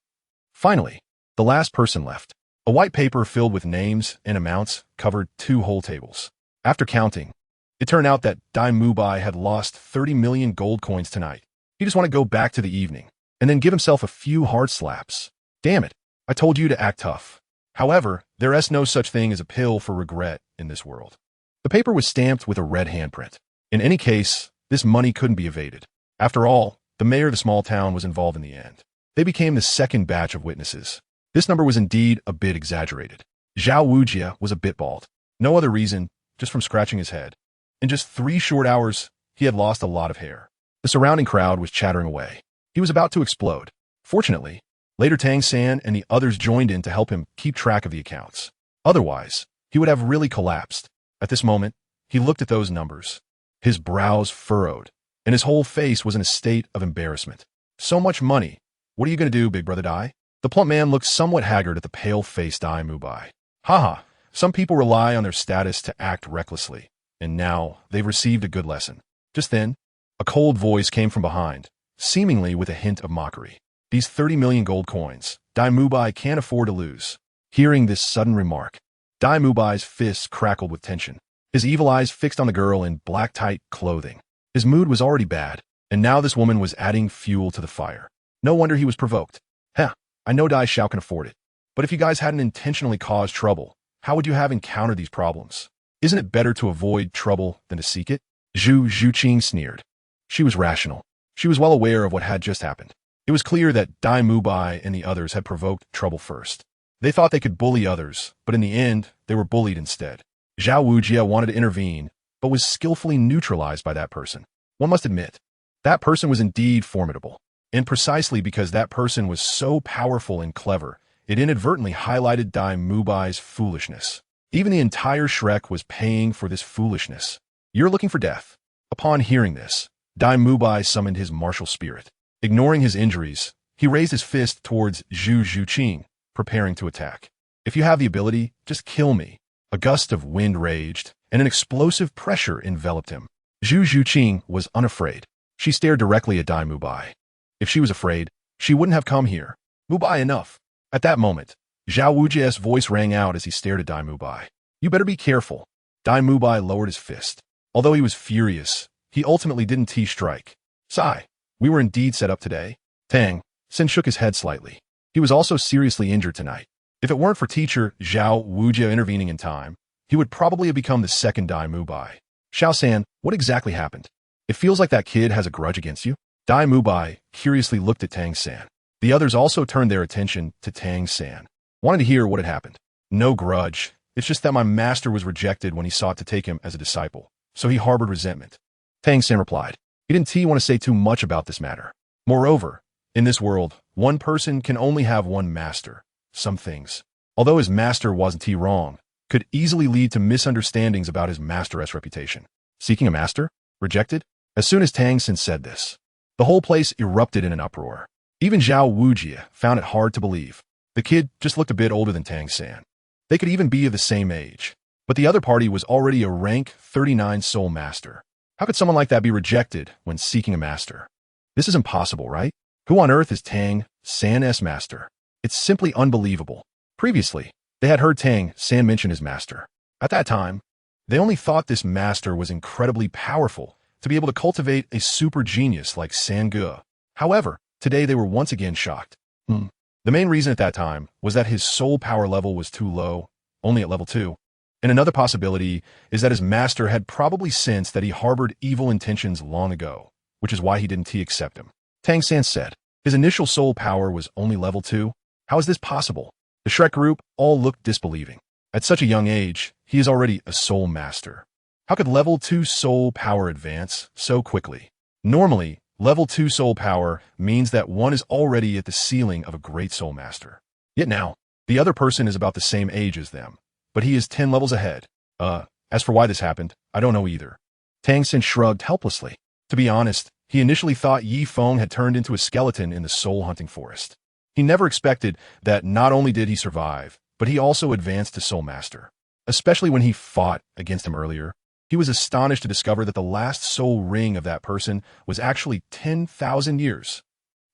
Speaker 1: Finally, the last person left. A white paper filled with names and amounts covered 2 whole tables. After counting, it turned out that Dai Mubai had lost 30 million gold coins tonight. He just wanted to go back to the evening, and then give himself a few hard slaps. Damn it, I told you to act tough. However, there is no such thing as a pill for regret in this world. The paper was stamped with a red handprint. In any case, this money couldn't be evaded. After all, the mayor of the small town was involved in the end. They became the second batch of witnesses. This number was indeed a bit exaggerated. Zhao Wujia was a bit bald. No other reason, just from scratching his head. In just 3 short hours, he had lost a lot of hair. The surrounding crowd was chattering away. He was about to explode. Fortunately, later Tang San and the others joined in to help him keep track of the accounts. Otherwise, he would have really collapsed. At this moment, he looked at those numbers. His brows furrowed, and his whole face was in a state of embarrassment. So much money. What are you going to do, big brother Dai? The plump man looked somewhat haggard at the pale-faced Dai Mubai. Haha, some people rely on their status to act recklessly, and now they've received a good lesson. Just then, a cold voice came from behind, seemingly with a hint of mockery. These 30 million gold coins, Dai Mubai can't afford to lose. Hearing this sudden remark, Dai Mubai's fists crackled with tension. His evil eyes fixed on the girl in black tight clothing. His mood was already bad, and now this woman was adding fuel to the fire. No wonder he was provoked. Heh, I know Dai Xiao can afford it. But if you guys hadn't intentionally caused trouble, how would you have encountered these problems? Isn't it better to avoid trouble than to seek it? Zhu Zhuqing sneered. She was rational. She was well aware of what had just happened. It was clear that Dai Mubai and the others had provoked trouble first. They thought they could bully others, but in the end, they were bullied instead. Zhao Wujia wanted to intervene, but was skillfully neutralized by that person. One must admit, that person was indeed formidable. And precisely because that person was so powerful and clever, it inadvertently highlighted Dai Mubai's foolishness. Even the entire Shrek was paying for this foolishness. You're looking for death. Upon hearing this, Dai Mubai summoned his martial spirit. Ignoring his injuries, he raised his fist towards Zhu Zhuqing, preparing to attack. If you have the ability, just kill me. A gust of wind raged, and an explosive pressure enveloped him. Zhu Zhuqing was unafraid. She stared directly at Dai Mubai. If she was afraid, she wouldn't have come here. Mubai, enough. At that moment, Zhao Wujia's voice rang out as he stared at Dai Mubai. You better be careful. Dai Mubai lowered his fist. Although he was furious, he ultimately didn't T-strike. Sigh. We were indeed set up today. Tang Sen shook his head slightly. He was also seriously injured tonight. If it weren't for teacher Zhao Wujia intervening in time, he would probably have become the second Dai Mubai. Xiao-san, what exactly happened? It feels like that kid has a grudge against you. Dai Mubai curiously looked at Tang-san. The others also turned their attention to Tang-san, wanted to hear what had happened. No grudge. It's just that my master was rejected when he sought to take him as a disciple, so he harbored resentment. Tang-san replied. He didn't want to say too much about this matter. Moreover, in this world, one person can only have one master. Some things, although his master wasn't wrong, could easily lead to misunderstandings about his master's reputation. Seeking a master? Rejected? As soon as Tang-san said this, the whole place erupted in an uproar. Even Zhao Wujia found it hard to believe. The kid just looked a bit older than Tang-san. They could even be of the same age, but the other party was already a rank 39 soul master. How could someone like that be rejected when seeking a master? This is impossible, right? Who on earth is Tang-san's master? It's simply unbelievable. Previously, they had heard Tang-san mention his master. At that time, they only thought this master was incredibly powerful to be able to cultivate a super genius like Sange. However, today they were once again shocked. The main reason at that time was that his soul power level was too low, only at level 2. And another possibility is that his master had probably sensed that he harbored evil intentions long ago, which is why he didn't accept him. Tang-san said, his initial soul power was only level 2? How is this possible? The Shrek group all looked disbelieving. At such a young age, he is already a soul master. How could level 2 soul power advance so quickly? Normally, level 2 soul power means that one is already at the ceiling of a great soul master. Yet now, the other person is about the same age as them, but he is 10 levels ahead. As for why this happened, I don't know either. Tang-san shrugged helplessly. To be honest, he initially thought Yi Feng had turned into a skeleton in the soul-hunting forest. He never expected that not only did he survive, but he also advanced to soul master. Especially when he fought against him earlier, he was astonished to discover that the last soul ring of that person was actually 10,000 years.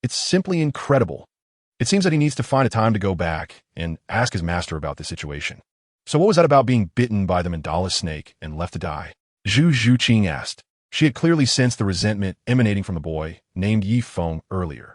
Speaker 1: It's simply incredible. It seems that he needs to find a time to go back and ask his master about this situation. So what was that about being bitten by the mandala snake and left to die? Zhu Zhuqing asked. She had clearly sensed the resentment emanating from the boy named Yi Feng earlier.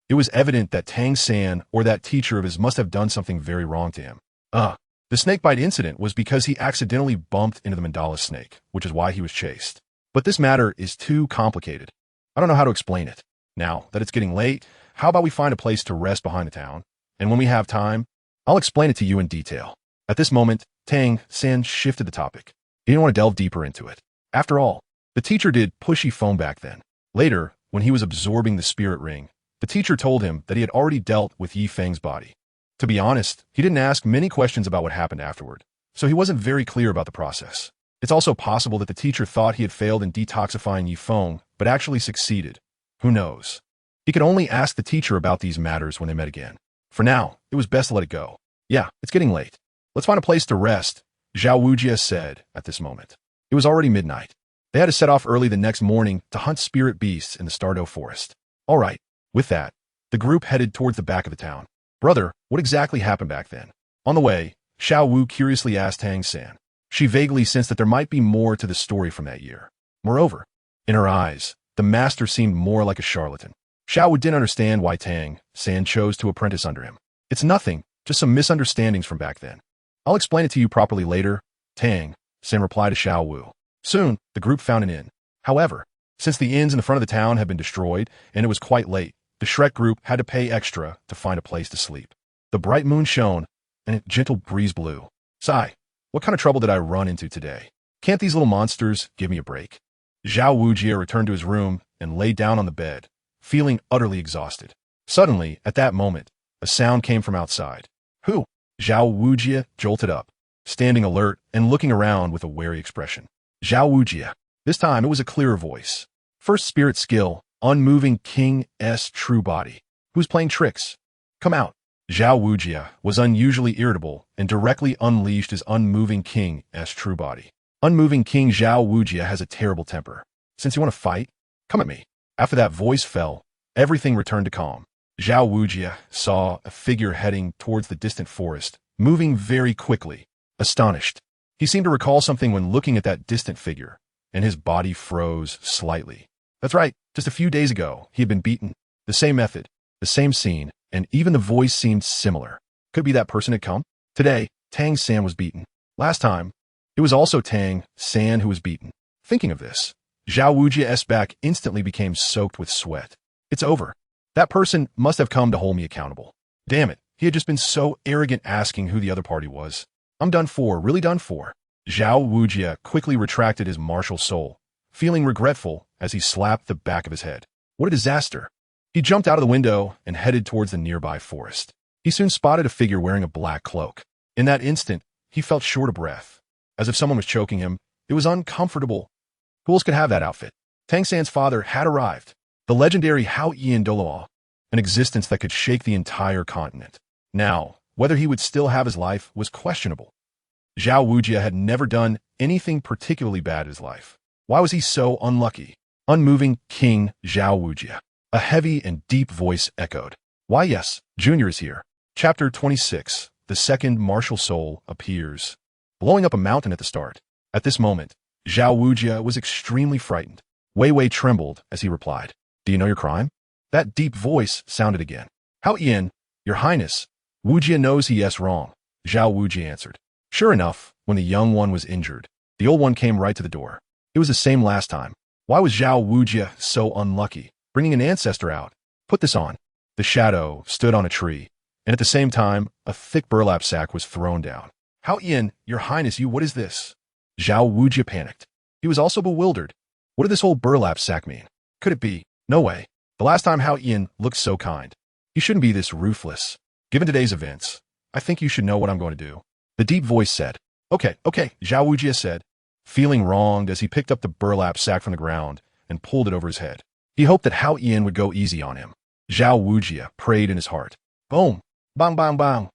Speaker 1: It was evident that Tang-san or that teacher of his must have done something very wrong to him. The snakebite incident was because he accidentally bumped into the mandala snake, which is why he was chased. But this matter is too complicated. I don't know how to explain it. Now that it's getting late, how about we find a place to rest behind the town? And when we have time, I'll explain it to you in detail. At this moment, Tang-san shifted the topic. He didn't want to delve deeper into it. After all, the teacher did push Yi Feng back then. Later, when he was absorbing the spirit ring, the teacher told him that he had already dealt with Yi Feng's body. To be honest, he didn't ask many questions about what happened afterward, so he wasn't very clear about the process. It's also possible that the teacher thought he had failed in detoxifying Yi Feng, but actually succeeded. Who knows? He could only ask the teacher about these matters when they met again. For now, it was best to let it go. Yeah, it's getting late. Let's find a place to rest, Zhao Wujia said at this moment. It was already midnight. They had to set off early the next morning to hunt spirit beasts in the Stardew forest. All right. With that, the group headed towards the back of the town. Brother, what exactly happened back then? On the way, Xiao Wu curiously asked Tang-san. She vaguely sensed that there might be more to the story from that year. Moreover, in her eyes, the master seemed more like a charlatan. Xiao Wu didn't understand why Tang-san chose to apprentice under him. It's nothing, just some misunderstandings from back then. I'll explain it to you properly later, Tang-san replied to Xiao Wu. Soon, the group found an inn. However, since the inns in the front of the town had been destroyed and it was quite late, the Shrek group had to pay extra to find a place to sleep. The bright moon shone, and a gentle breeze blew. Sigh, what kind of trouble did I run into today? Can't these little monsters give me a break? Zhao Wujia returned to his room and lay down on the bed, feeling utterly exhausted. Suddenly, at that moment, a sound came from outside. Who? Zhao Wujia jolted up, standing alert and looking around with a wary expression. Zhao Wujia. This time it was a clearer voice. First spirit skill, Unmoving King's true body. Who's playing tricks? Come out. Zhao Wujia was unusually irritable and directly unleashed his Unmoving King's true body. Unmoving King Zhao Wujia has a terrible temper. Since you want to fight, come at me. After that voice fell, everything returned to calm. Zhao Wujia saw a figure heading towards the distant forest, moving very quickly. Astonished, he seemed to recall something when looking at that distant figure, and his body froze slightly. That's right, just a few days ago, he had been beaten. The same method, the same scene, and even the voice seemed similar. Could be that person had come? Today, Tang San was beaten. Last time, it was also Tang San who was beaten. Thinking of this, Zhao Wujia's back instantly became soaked with sweat. It's over. That person must have come to hold me accountable. Damn it, he had just been so arrogant asking who the other party was. I'm done for, really done for. Zhao Wujia quickly retracted his martial soul, feeling regretful as he slapped the back of his head. What a disaster. He jumped out of the window and headed towards the nearby forest. He soon spotted a figure wearing a black cloak. In that instant, he felt short of breath. As if someone was choking him, it was uncomfortable. Who else could have that outfit? Tang San's father had arrived. The legendary Hao Ian Douluo, an existence that could shake the entire continent. Now, whether he would still have his life was questionable. Zhao Wujia had never done anything particularly bad in his life. Why was he so unlucky? Unmoving King Zhao Wujia. A heavy and deep voice echoed. Why yes, Junior is here. Chapter 26. The second martial soul appears. Blowing up a mountain at the start. At this moment, Zhao Wujia was extremely frightened. Wei Wei trembled as he replied. Do you know your crime? That deep voice sounded again. Hao Ian, your highness. Wujia knows he yes wrong. Zhao Wujia answered. Sure enough, when the young one was injured, the old one came right to the door. It was the same last time. Why was Zhao Wujia so unlucky? Bringing an ancestor out. Put this on. The shadow stood on a tree, and at the same time, a thick burlap sack was thrown down. Hao Ian, your highness, what is this? Zhao Wujia panicked. He was also bewildered. What did this whole burlap sack mean? Could it be? No way. The last time Hao Ian looked so kind. He shouldn't be this ruthless. Given today's events, I think you should know what I'm going to do. The deep voice said. Okay, Zhao Wujia said, feeling wronged as he picked up the burlap sack from the ground and pulled it over his head. He hoped that Hao Ian would go easy on him. Zhao Wujia prayed in his heart. Boom! Bang, bang, bang!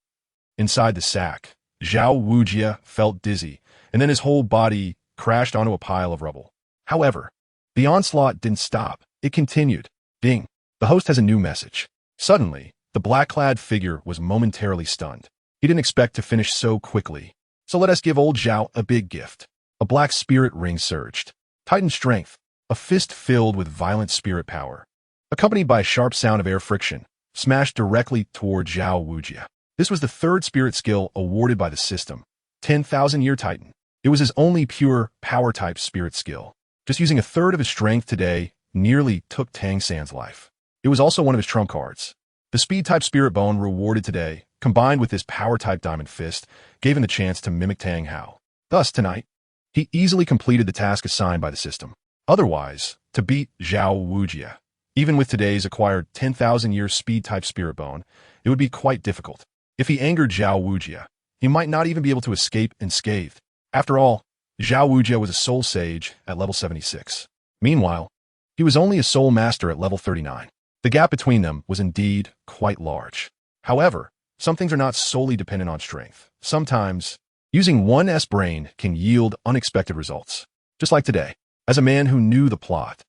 Speaker 1: Inside the sack, Zhao Wujia felt dizzy, and then his whole body crashed onto a pile of rubble. However, the onslaught didn't stop. It continued. Ding! The host has a new message. Suddenly, the black-clad figure was momentarily stunned. He didn't expect to finish so quickly. So let us give old Zhao a big gift. A black spirit ring surged. Titan strength. A fist filled with violent spirit power, accompanied by a sharp sound of air friction, smashed directly toward Zhao Wujia. This was the third spirit skill awarded by the system. 10,000-year Titan. It was his only pure power-type spirit skill. Just using a third of his strength today nearly took Tang San's life. It was also one of his trump cards. The speed-type spirit bone rewarded today, combined with his power-type diamond fist, gave him the chance to mimic Tang Hao. Thus, tonight, he easily completed the task assigned by the system. Otherwise, to beat Zhao Wujia, even with today's acquired 10,000-year speed-type spirit bone, it would be quite difficult. If he angered Zhao Wujia, he might not even be able to escape unscathed. After all, Zhao Wujia was a soul sage at level 76. Meanwhile, he was only a soul master at level 39. The gap between them was indeed quite large. However, some things are not solely dependent on strength. Sometimes, using one's brain can yield unexpected results. Just like today. As a man who knew the plot,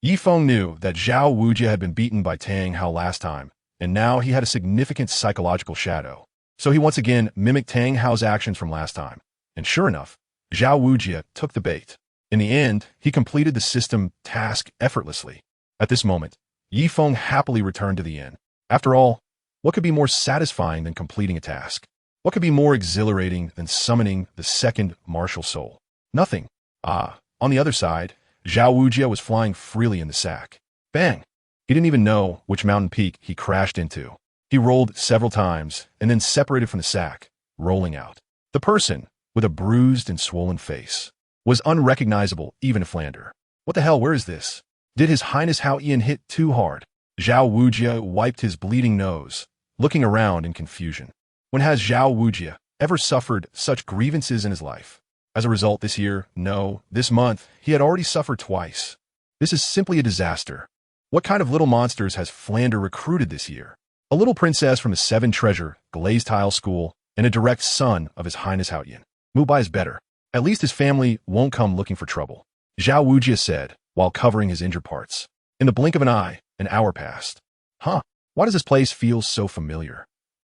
Speaker 1: Yifeng knew that Zhao Wujia had been beaten by Tang Hao last time, and now he had a significant psychological shadow. So he once again mimicked Tang Hao's actions from last time. And sure enough, Zhao Wujia took the bait. In the end, he completed the system task effortlessly. At this moment, Yifeng happily returned to the inn. After all, what could be more satisfying than completing a task? What could be more exhilarating than summoning the second martial soul? Nothing. On the other side, Zhao Wujia was flying freely in the sack. Bang! He didn't even know which mountain peak he crashed into. He rolled several times and then separated from the sack, rolling out. The person, with a bruised and swollen face, was unrecognizable even to Flander. What the hell, where is this? Did His Highness Hao Ian hit too hard? Zhao Wujia wiped his bleeding nose, looking around in confusion. When has Zhao Wujia ever suffered such grievances in his life? As a result, this year, no, this month, he had already suffered twice. This is simply a disaster. What kind of little monsters has Flander recruited this year? A little princess from the Seven Treasure, Glazed Tile School, and a direct son of His Highness Hao Ian. Mubai is better. At least his family won't come looking for trouble. Zhao Wujia said, while covering his injured parts. In the blink of an eye, an hour passed. Why does this place feel so familiar?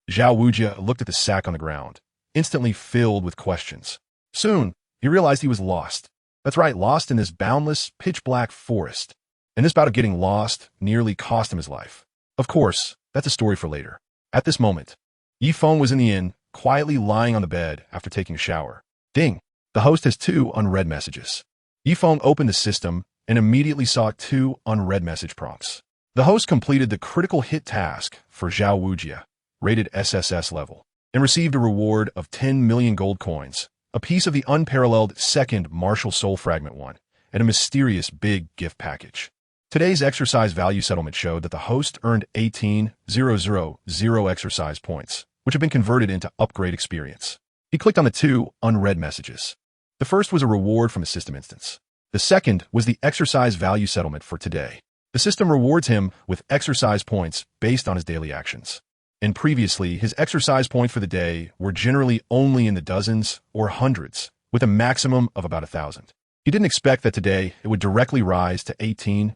Speaker 1: Zhao Wujia looked at the sack on the ground, instantly filled with questions. Soon, he realized he was lost. That's right, lost in this boundless, pitch-black forest. And this bout of getting lost nearly cost him his life. Of course, that's a story for later. At this moment, Yifeng was in the inn, quietly lying on the bed after taking a shower. Ding! The host has 2 unread messages. Yifeng opened the system and immediately saw 2 unread message prompts. The host completed the critical hit task for Zhao Wujia, rated SSS level, and received a reward of 10 million gold coins, a piece of the unparalleled second Martial Soul Fragment 1, and a mysterious big gift package. Today's exercise value settlement showed that the host earned 18,000 exercise points, which have been converted into upgrade experience. He clicked on the 2 unread messages. The first was a reward from a system instance. The second was the exercise value settlement for today. The system rewards him with exercise points based on his daily actions. And previously, his exercise points for the day were generally only in the dozens or hundreds, with a maximum of about 1,000. He didn't expect that today it would directly rise to 18,000.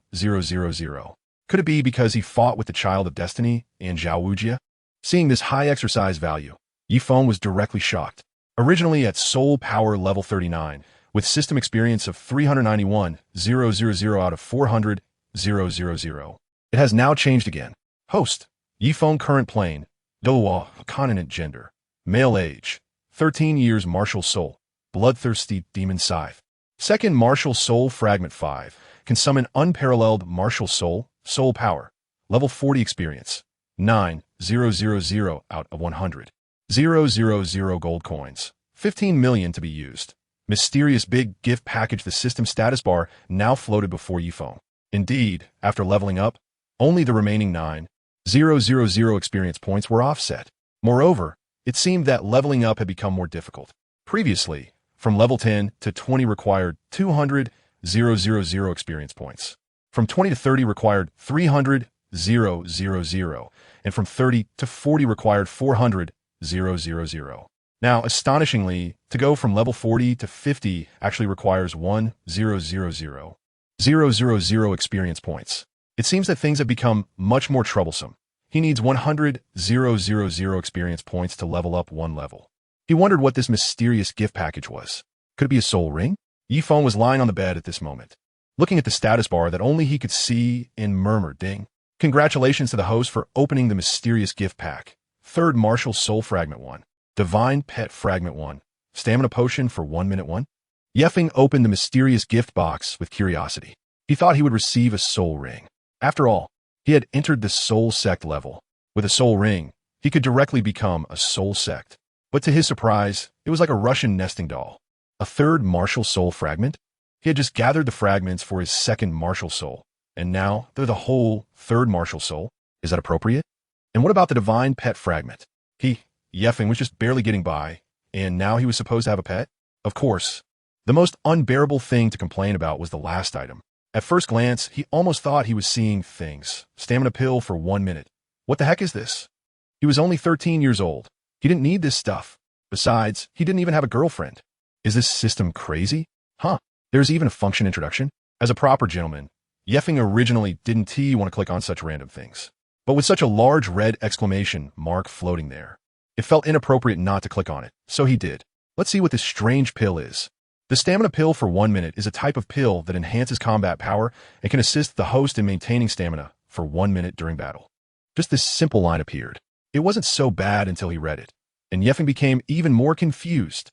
Speaker 1: Could it be because he fought with the Child of Destiny and Zhao Wujia? Seeing this high exercise value, Yifeng was directly shocked. Originally at Soul Power level 39, with system experience of 391,000 out of 400,000. It has now changed again. Host: Yifeng, current plane, Douluo, continent, gender, male, age, 13 years, martial soul, bloodthirsty demon Scythe. Second Martial Soul Fragment 5 can summon unparalleled Martial Soul, Soul Power, level 40 experience, 9,000 out of 100,000 gold coins, 15 million to be used. Mysterious big gift package. The system status bar now floated before Yifeng. Indeed, after leveling up, only the remaining 9,000 experience points were offset. Moreover, it seemed that leveling up had become more difficult. Previously, from level 10 to 20 required 200,000 experience points. From 20 to 30 required 300,000, and from 30 to 40 required 400,000. Now, astonishingly, to go from level 40 to 50 actually requires 1,000,000 experience points. It seems that things have become much more troublesome. He needs 100,000 experience points to level up 1 level. He wondered what this mysterious gift package was. Could it be a soul ring? Yifeng was lying on the bed at this moment, looking at the status bar that only he could see, and murmured, "Ding. Congratulations to the host for opening the mysterious gift pack. Third Martial Soul Fragment 1. Divine Pet Fragment 1. Stamina Potion for 1 minute 1. Yifeng opened the mysterious gift box with curiosity. He thought he would receive a soul ring. After all, he had entered the soul sect level. With a soul ring, he could directly become a soul sect. But to his surprise, it was like a Russian nesting doll. A third Martial Soul Fragment? He had just gathered the fragments for his second Martial Soul, and now they're the whole third Martial Soul. Is that appropriate? And what about the Divine Pet Fragment? Yifeng, was just barely getting by, and now he was supposed to have a pet? Of course. The most unbearable thing to complain about was the last item. At first glance, he almost thought he was seeing things. Stamina pill for 1 minute. What the heck is this? He was only 13 years old. He didn't need this stuff. Besides, he didn't even have a girlfriend. Is this system crazy? There's even a function introduction? As a proper gentleman, Yifeng originally didn't want to click on such random things. But with such a large red exclamation mark floating there, it felt inappropriate not to click on it, so he did. Let's see what this strange pill is. The stamina pill for 1 minute is a type of pill that enhances combat power and can assist the host in maintaining stamina for 1 minute during battle. Just this simple line appeared. It wasn't so bad until he read it, and Yifeng became even more confused.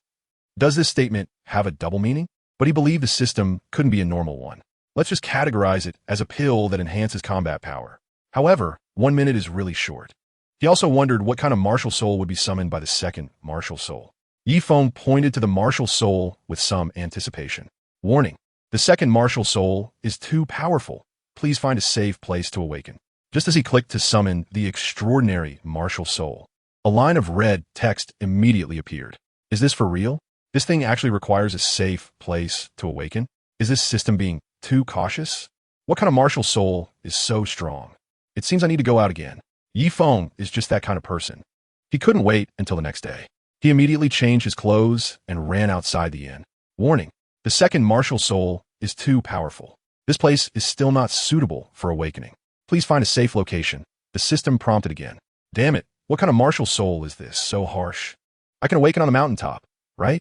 Speaker 1: Does this statement have a double meaning? But he believed the system couldn't be a normal one. Let's just categorize it as a pill that enhances combat power. However, 1 minute is really short. He also wondered what kind of martial soul would be summoned by the second martial soul. Yifeng pointed to the martial soul with some anticipation. Warning: the second martial soul is too powerful. Please find a safe place to awaken. Just as he clicked to summon the extraordinary martial soul, a line of red text immediately appeared. Is this for real? This thing actually requires a safe place to awaken? Is this system being too cautious? What kind of martial soul is so strong? It seems I need to go out again. Yifeng is just that kind of person. He couldn't wait until the next day. He immediately changed his clothes and ran outside the inn. Warning: the second martial soul is too powerful. This place is still not suitable for awakening. Please find a safe location. The system prompted again. Damn it, what kind of martial soul is this so harsh? I can awaken on the mountaintop, right?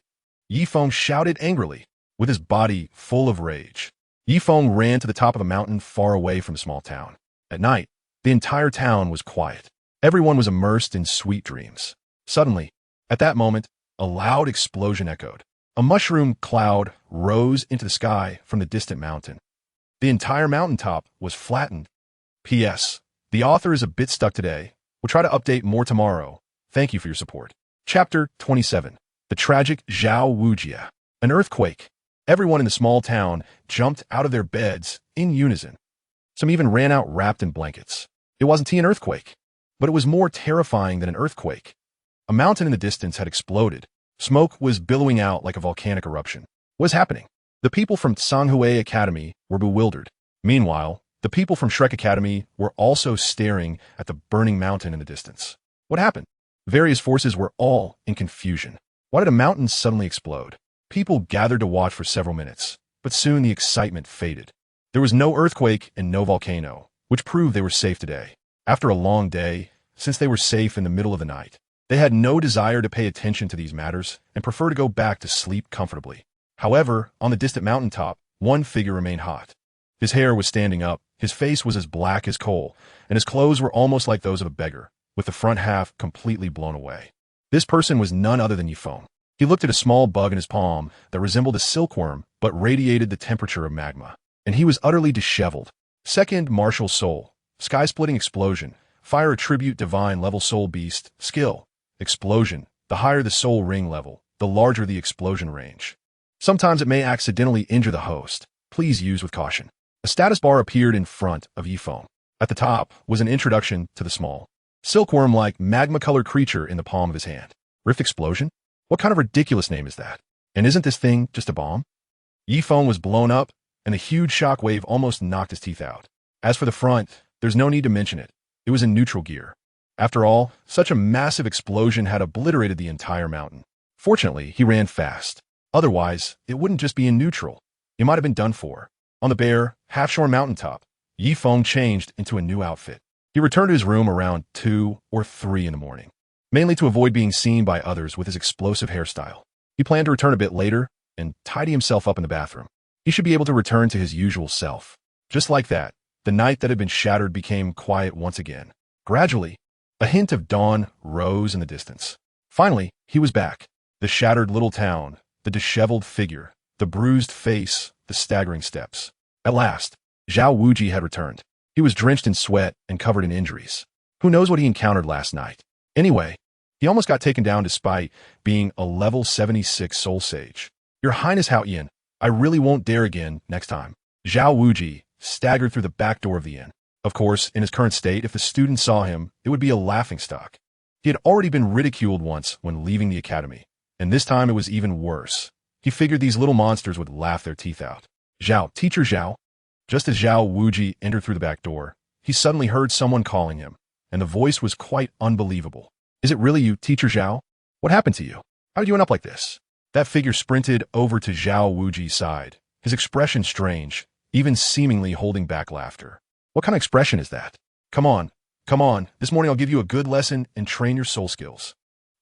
Speaker 1: Yifeng shouted angrily, with his body full of rage. Yifeng ran to the top of a mountain far away from the small town. At night, the entire town was quiet. Everyone was immersed in sweet dreams. Suddenly, at that moment, a loud explosion echoed. A mushroom cloud rose into the sky from the distant mountain. The entire mountaintop was flattened. P.S. The author is a bit stuck today. We'll try to update more tomorrow. Thank you for your support. Chapter 27. The Tragic Zhao Wujia. An earthquake. Everyone in the small town jumped out of their beds in unison. Some even ran out wrapped in blankets. It wasn't an earthquake, but it was more terrifying than an earthquake. A mountain in the distance had exploded. Smoke was billowing out like a volcanic eruption. What was happening? The people from Sanghui Academy were bewildered. Meanwhile, the people from Shrek Academy were also staring at the burning mountain in the distance. What happened? Various forces were all in confusion. Why did a mountain suddenly explode? People gathered to watch for several minutes, but soon the excitement faded. There was no earthquake and no volcano, which proved they were safe today. After a long day, since they were safe in the middle of the night, they had no desire to pay attention to these matters and prefer to go back to sleep comfortably. However, on the distant mountaintop, one figure remained hot. His hair was standing up, his face was as black as coal, and his clothes were almost like those of a beggar, with the front half completely blown away. This person was none other than Yifeng. He looked at a small bug in his palm that resembled a silkworm but radiated the temperature of magma, and he was utterly disheveled. Second martial soul, sky-splitting explosion, fire attribute divine level soul beast, skill, explosion. The higher the soul ring level, the larger the explosion range. Sometimes it may accidentally injure the host. Please use with caution. A status bar appeared in front of Yifeng. At the top was an introduction to the small, silkworm-like magma-colored creature in the palm of his hand. Rift explosion? What kind of ridiculous name is that? And isn't this thing just a bomb? Yifeng was blown up, and the huge shock wave almost knocked his teeth out. As for the front, there's no need to mention it. It was in neutral gear. After all, such a massive explosion had obliterated the entire mountain. Fortunately, he ran fast. Otherwise, it wouldn't just be in neutral. It might have been done for. On the bare, half-shorn mountaintop, Yifeng changed into a new outfit. He returned to his room around 2 or 3 in the morning, mainly to avoid being seen by others with his explosive hairstyle. He planned to return a bit later and tidy himself up in the bathroom. He should be able to return to his usual self. Just like that, the night that had been shattered became quiet once again. Gradually, a hint of dawn rose in the distance. Finally, he was back. The shattered little town, the disheveled figure, the bruised face, the staggering steps. At last, Zhao Wuji had returned. He was drenched in sweat and covered in injuries. Who knows what he encountered last night? Anyway, he almost got taken down despite being a level 76 soul sage. Your Highness Hao Yin, I really won't dare again next time. Zhao Wuji staggered through the back door of the inn. Of course, in his current state, if the students saw him, it would be a laughingstock. He had already been ridiculed once when leaving the academy, and this time it was even worse. He figured these little monsters would laugh their teeth out. Zhao, Teacher Zhao. Just as Zhao Wuji entered through the back door, he suddenly heard someone calling him, and the voice was quite unbelievable. Is it really you, Teacher Zhao? What happened to you? How did you end up like this? That figure sprinted over to Zhao Wuji's side, his expression strange, even seemingly holding back laughter. What kind of expression is that? Come on, this morning I'll give you a good lesson and train your soul skills.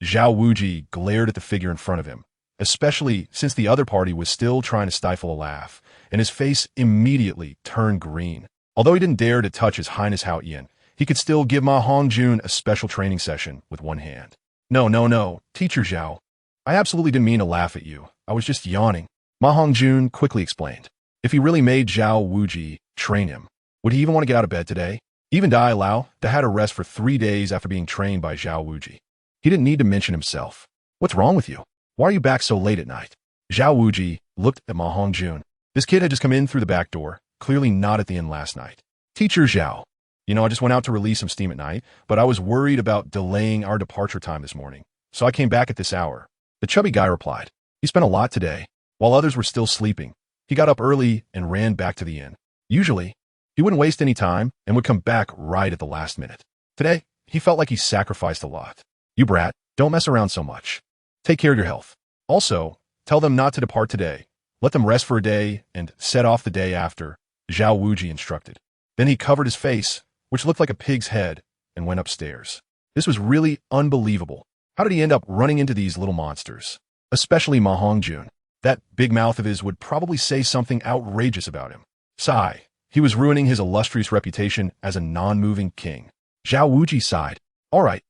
Speaker 1: Zhao Wuji glared at the figure in front of him, especially since the other party was still trying to stifle a laugh, and his face immediately turned green. Although he didn't dare to touch His Highness Hao Yin, he could still give Ma Hongjun a special training session with one hand. No, Teacher Zhao. I absolutely didn't mean to laugh at you. I was just yawning. Ma Hongjun quickly explained. If he really made Zhao Wuji train him, would he even want to get out of bed today? Even Dai Lao, that had a rest for 3 days after being trained by Zhao Wuji. He didn't need to mention himself. What's wrong with you? Why are you back so late at night? Zhao Wuji looked at Ma Hongjun. This kid had just come in through the back door, clearly not at the inn last night. Teacher Zhao. I just went out to release some steam at night, but I was worried about delaying our departure time this morning, so I came back at this hour. The chubby guy replied. He spent a lot today. While others were still sleeping, he got up early and ran back to the inn. Usually, he wouldn't waste any time and would come back right at the last minute. Today, he felt like he sacrificed a lot. You brat, don't mess around so much. Take care of your health. Also, tell them not to depart today. Let them rest for a day and set off the day after, Zhao Wuji instructed. Then he covered his face, which looked like a pig's head, and went upstairs. This was really unbelievable. How did he end up running into these little monsters? Especially Ma Hongjun. That big mouth of his would probably say something outrageous about him. Sigh. He was ruining his illustrious reputation as a non-moving king. Zhao Wuji sighed. All right.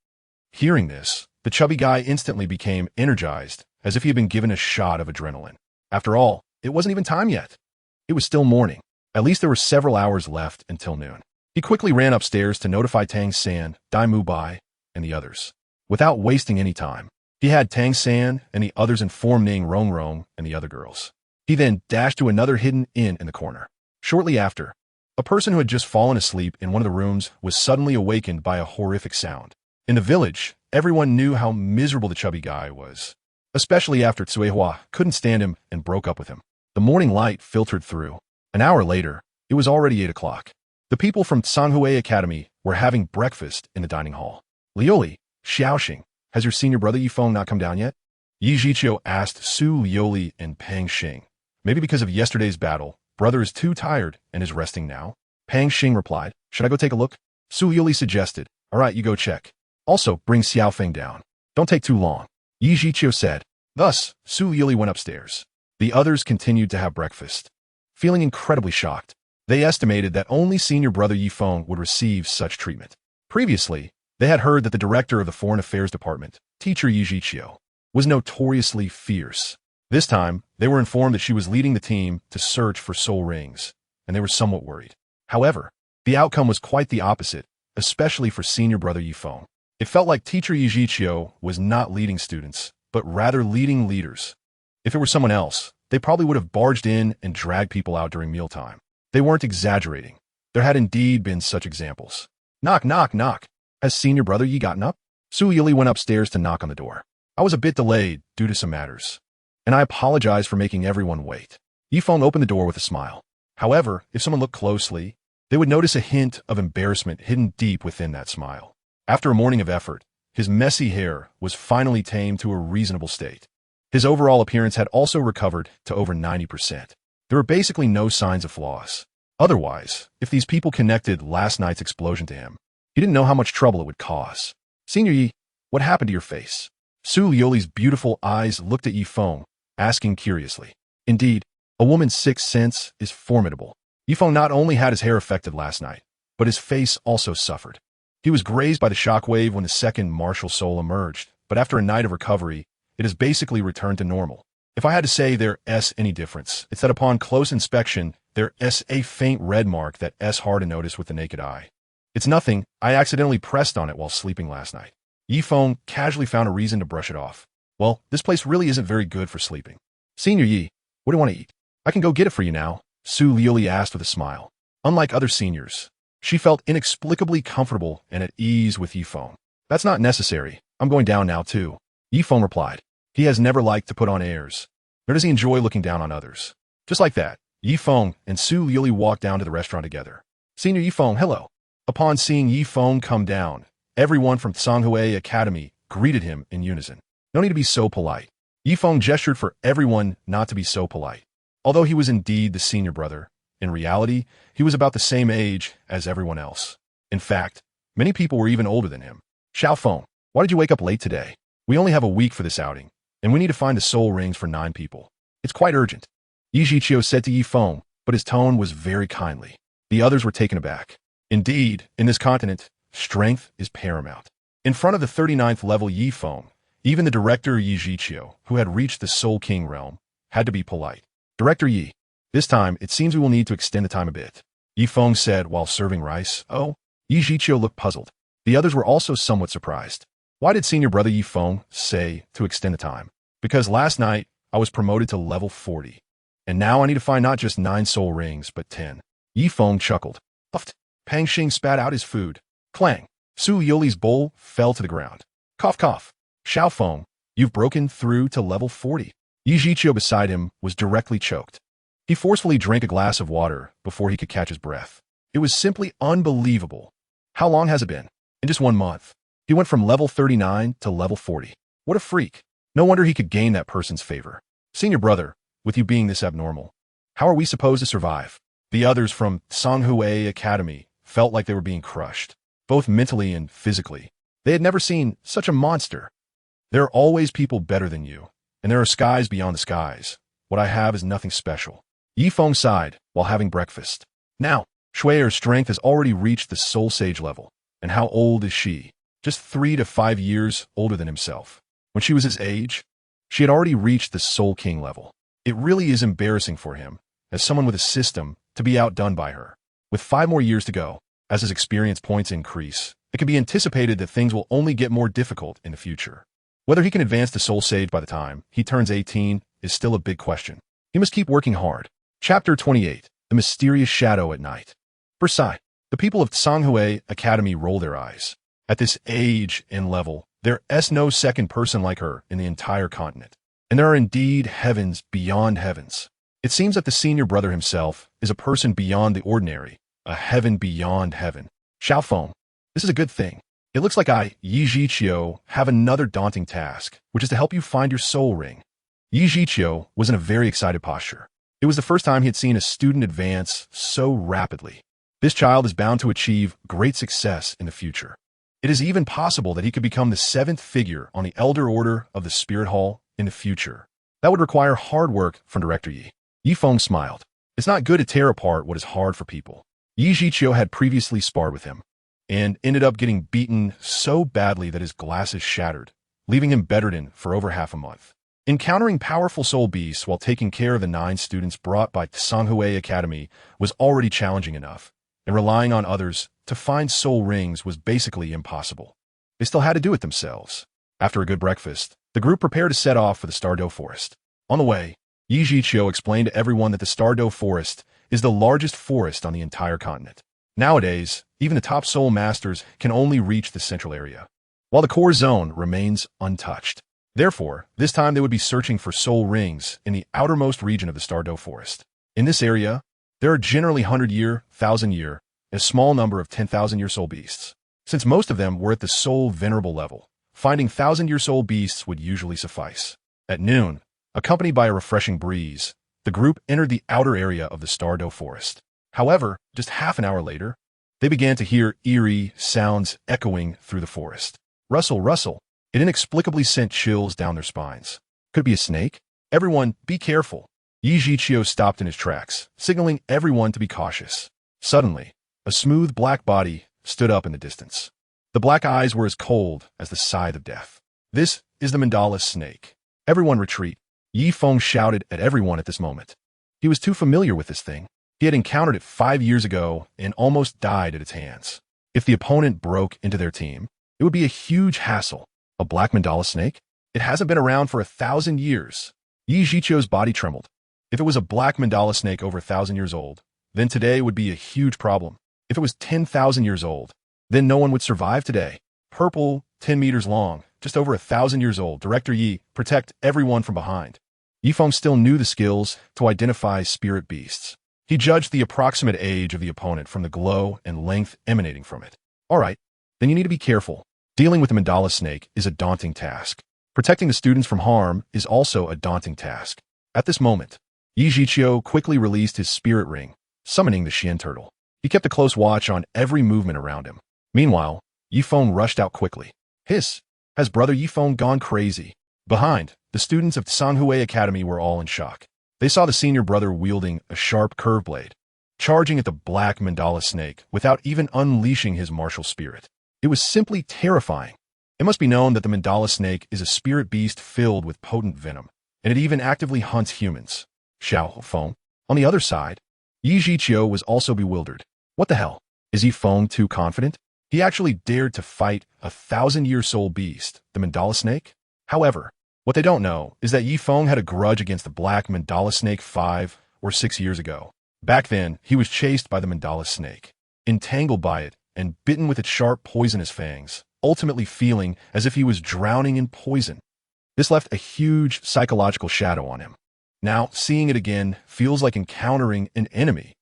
Speaker 1: Hearing this, the chubby guy instantly became energized, as if he had been given a shot of adrenaline. After all, it wasn't even time yet. It was still morning. At least there were several hours left until noon. He quickly ran upstairs to notify Tang San, Dai Mu Bai, and the others. Without wasting any time, he had Tang San and the others inform Ning Rong Rong and the other girls. He then dashed to another hidden inn in the corner. Shortly after, a person who had just fallen asleep in one of the rooms was suddenly awakened by a horrific sound. In the village, everyone knew how miserable the chubby guy was, especially after Tsuehua couldn't stand him and broke up with him. The morning light filtered through. An hour later, it was already 8 o'clock. The people from Tsanhui Academy were having breakfast in the dining hall. Lioli, Xiaoxing, has your senior brother Yifeng not come down yet? Yi Zhiqiu asked Su Lioli and Pang Xing. Maybe because of yesterday's battle, brother is too tired and is resting now. Pang Xing replied, should I go take a look? Su Lioli suggested, all right, you go check. Also, bring Xiaofeng down. Don't take too long. Yi Zhiqiu said. Thus, Su Lioli went upstairs. The others continued to have breakfast. Feeling incredibly shocked, they estimated that only senior brother Yifeng would receive such treatment. Previously, they had heard that the director of the Foreign Affairs Department, teacher Yi Zhiqiu, was notoriously fierce. This time, they were informed that she was leading the team to search for soul rings, and they were somewhat worried. However, the outcome was quite the opposite, especially for senior brother Yifeng. It felt like teacher Yi Zhiqiu was not leading students, but rather leading leaders. If it were someone else, they probably would have barged in and dragged people out during mealtime. They weren't exaggerating. There had indeed been such examples. Knock, knock, knock. Has senior brother Yi gotten up? Su Yili went upstairs to knock on the door. I was a bit delayed due to some matters, and I apologize for making everyone wait. Yifeng opened the door with a smile. However, if someone looked closely, they would notice a hint of embarrassment hidden deep within that smile. After a morning of effort, his messy hair was finally tamed to a reasonable state. His overall appearance had also recovered to over 90%. There were basically no signs of flaws. Otherwise, if these people connected last night's explosion to him, he didn't know how much trouble it would cause. Senior Yi, what happened to your face? Su Lioli's beautiful eyes looked at Yifeng, asking curiously. Indeed, a woman's sixth sense is formidable. Yifeng not only had his hair affected last night, but his face also suffered. He was grazed by the shockwave when the second martial soul emerged, but after a night of recovery, it has basically returned to normal. If I had to say there's any difference, it's that upon close inspection, there's a faint red mark that's hard to notice with the naked eye. It's nothing, I accidentally pressed on it while sleeping last night. Yifeng casually found a reason to brush it off. Well, this place really isn't very good for sleeping. Senior Yi, what do you want to eat? I can go get it for you now, Su Lioli asked with a smile. Unlike other seniors, she felt inexplicably comfortable and at ease with Yifeng. That's not necessary. I'm going down now too. Yifeng replied. He has never liked to put on airs, nor does he enjoy looking down on others. Just like that, Yifeng and Su Lioli walked down to the restaurant together. Senior Yifeng, hello. Upon seeing Yifeng come down, everyone from Tsanhui Academy greeted him in unison. No need to be so polite. Yifeng gestured for everyone not to be so polite. Although he was indeed the senior brother, in reality, he was about the same age as everyone else. In fact, many people were even older than him. Xiaofeng, why did you wake up late today? We only have a week for this outing, and we need to find the soul rings for 9 people. It's quite urgent. Yi Zhiqiu said to Yifeng, but his tone was very kindly. The others were taken aback. Indeed, in this continent, strength is paramount. In front of the 39th level Yifeng, even the director Yi Zhiqiu, who had reached the Soul King realm, had to be polite. Director Yi, this time it seems we will need to extend the time a bit, Yifeng said while serving rice. Oh? Yi Zhiqiu looked puzzled. The others were also somewhat surprised. Why did senior brother Yifeng say to extend the time? Because last night, I was promoted to level 40. And now I need to find not just 9 soul rings, but 10. Yifeng chuckled. Puffed. Pang Xing spat out his food. Clang. Su Yoli's bowl fell to the ground. Cough, cough. Xiaofeng, you've broken through to level 40. Yi Zhiqiu beside him was directly choked. He forcefully drank a glass of water before he could catch his breath. It was simply unbelievable. How long has it been? In just 1 month. He went from level 39 to level 40. What a freak. No wonder he could gain that person's favor. Senior brother, with you being this abnormal, how are we supposed to survive? The others from Tsanhui Academy felt like they were being crushed, both mentally and physically. They had never seen such a monster. There are always people better than you, and there are skies beyond the skies. What I have is nothing special. Yifeng sighed while having breakfast. Now, Shui'er's strength has already reached the Soul Sage level. And how old is she? just 3 to 5 years older than himself. When she was his age, she had already reached the Soul King level. It really is embarrassing for him, as someone with a system, to be outdone by her. With 5 more years to go, as his experience points increase, it can be anticipated that things will only get more difficult in the future. Whether he can advance to Soul Sage by the time he turns 18 is still a big question. He must keep working hard. Chapter 28. The Mysterious Shadow at Night. For Scythe, the people of Tsanghue Academy roll their eyes. At this age and level, there is no second person like her in the entire continent. And there are indeed heavens beyond heavens. It seems that the senior brother himself is a person beyond the ordinary, a heaven beyond heaven. Xiaofeng, this is a good thing. It looks like Yi Zhiqiu, have another daunting task, which is to help you find your soul ring. Yi Zhiqiu was in a very excited posture. It was the first time he had seen a student advance so rapidly. This child is bound to achieve great success in the future. It is even possible that he could become the 7th figure on the Elder Order of the Spirit Hall in the future. That would require hard work from Director Yi. Yifeng smiled. It's not good to tear apart what is hard for people. Yi Zhiqiu had previously sparred with him, and ended up getting beaten so badly that his glasses shattered, leaving him bedridden for over half a month. Encountering powerful soul beasts while taking care of the 9 students brought by Tsanghue Academy was already challenging enough, and relying on others to find soul rings was basically impossible. They still had to do it themselves. After a good breakfast, the group prepared to set off for the Stardow Forest. On the way, Yi Zhiqiu explained to everyone that the Stardow Forest is the largest forest on the entire continent. Nowadays, even the top soul masters can only reach the central area, while the core zone remains untouched. Therefore, this time they would be searching for soul rings in the outermost region of the Stardow Forest. In this area, there are generally 100-year, 1,000-year, and a small number of 10,000-year soul beasts. Since most of them were at the soul venerable level, finding 1,000-year soul beasts would usually suffice. At noon, accompanied by a refreshing breeze, the group entered the outer area of the Stardow Forest. However, just half an hour later, they began to hear eerie sounds echoing through the forest. Rustle, rustle. It inexplicably sent chills down their spines. Could it be a snake? Everyone, be careful. Yi Zhiqiu stopped in his tracks, signaling everyone to be cautious. Suddenly, a smooth black body stood up in the distance. The black eyes were as cold as the scythe of death. This is the mandala snake. Everyone retreat. Yifeng shouted at everyone at this moment. He was too familiar with this thing. He had encountered it 5 years ago and almost died at its hands. If the opponent broke into their team, it would be a huge hassle. A black mandala snake? It hasn't been around for 1,000 years. Yi Zhiqiu's body trembled. If it was a black mandala snake over 1,000 years old, then today would be a huge problem. If it was 10,000 years old, then no one would survive today. Purple, 10 meters long, just over 1,000 years old. Director Yi, protect everyone from behind. Yifeng still knew the skills to identify spirit beasts. He judged the approximate age of the opponent from the glow and length emanating from it. All right, then you need to be careful. Dealing with the mandala snake is a daunting task. Protecting the students from harm is also a daunting task. At this moment, Yi Zhiqiu quickly released his spirit ring, summoning the Xian turtle. He kept a close watch on every movement around him. Meanwhile, Yifeng rushed out quickly. Hiss! Has brother Yifeng gone crazy? Behind, the students of Tsanghue Academy were all in shock. They saw the senior brother wielding a sharp curve blade, charging at the black mandala snake without even unleashing his martial spirit. It was simply terrifying. It must be known that the mandala snake is a spirit beast filled with potent venom, and it even actively hunts humans. Xiaofeng. On the other side, Yi Zhiqiu was also bewildered. What the hell? Is Yifeng too confident? He actually dared to fight a 1,000-year soul beast, the mandala snake? However, what they don't know is that Yifeng had a grudge against the black mandala snake 5 or 6 years ago. Back then, he was chased by the mandala snake, entangled by it, and bitten with its sharp poisonous fangs, ultimately feeling as if he was drowning in poison. This left a huge psychological shadow on him. Now, seeing it again feels like encountering an enemy.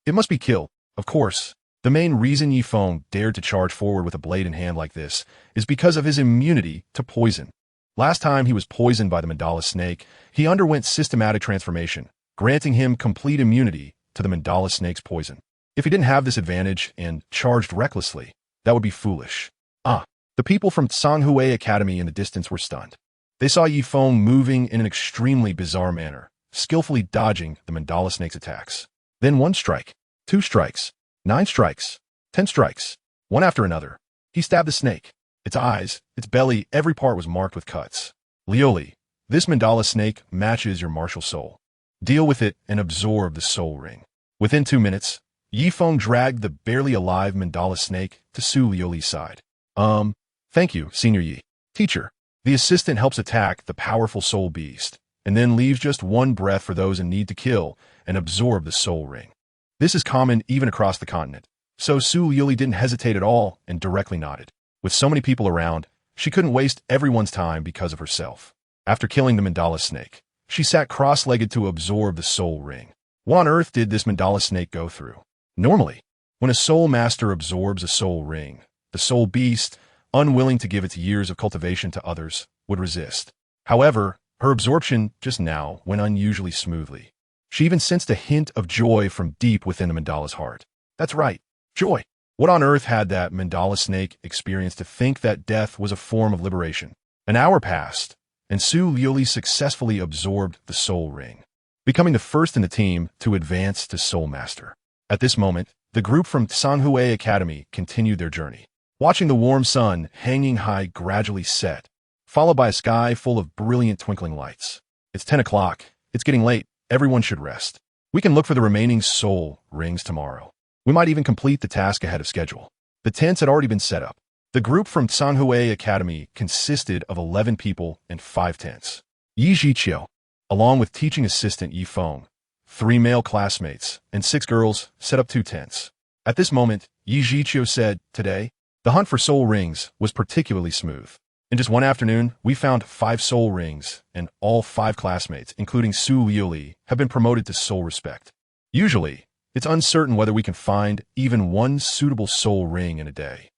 Speaker 1: It must be killed, of course. The main reason Yifeng dared to charge forward with a blade in hand like this is because of his immunity to poison. Last time he was poisoned by the mandala snake, he underwent systematic transformation, granting him complete immunity to the mandala snake's poison. If he didn't have this advantage and charged recklessly, that would be foolish. The people from Tsanghue Academy in the distance were stunned. They saw Yifeng moving in an extremely bizarre manner, skillfully dodging the mandala snake's attacks. Then 1 strike, 2 strikes, 9 strikes, 10 strikes. One after another, he stabbed the snake. Its eyes, its belly, every part was marked with cuts. Lioli, this mandala snake matches your martial soul. Deal with it and absorb the soul ring. Within 2 minutes, Yifeng dragged the barely alive mandala snake to Su Lioli's side. Thank you, Senior Yi. Teacher, the assistant helps attack the powerful soul beast, and then leaves just one breath for those in need to kill and absorb the soul ring. This is common even across the continent, so Su Lioli didn't hesitate at all and directly nodded. With so many people around, she couldn't waste everyone's time because of herself. After killing the mandala snake, she sat cross-legged to absorb the soul ring. What on earth did this mandala snake go through? Normally, when a soul master absorbs a soul ring, the soul beast, unwilling to give its years of cultivation to others, would resist. However, her absorption just now went unusually smoothly. She even sensed a hint of joy from deep within the mandala's heart. That's right, joy. What on earth had that mandala snake experienced to think that death was a form of liberation? An hour passed, and Su Lioli successfully absorbed the soul ring, becoming the first in the team to advance to Soul Master. At this moment, the group from Sanhui Academy continued their journey, watching the warm sun hanging high gradually set, followed by a sky full of brilliant twinkling lights. It's 10 o'clock. It's getting late. Everyone should rest. We can look for the remaining soul rings tomorrow. We might even complete the task ahead of schedule. The tents had already been set up. The group from Sanhui Academy consisted of 11 people and 5 tents. Yi Zhiqiu, along with teaching assistant Yi Feng, 3 male classmates, and 6 girls, set up 2 tents. At this moment, Yi Zhiqiu said, "Today, the hunt for soul rings was particularly smooth. In just one afternoon, we found 5 soul rings, and all 5 classmates, including Su Lioli, have been promoted to soul respect. Usually, it's uncertain whether we can find even one suitable soul ring in a day.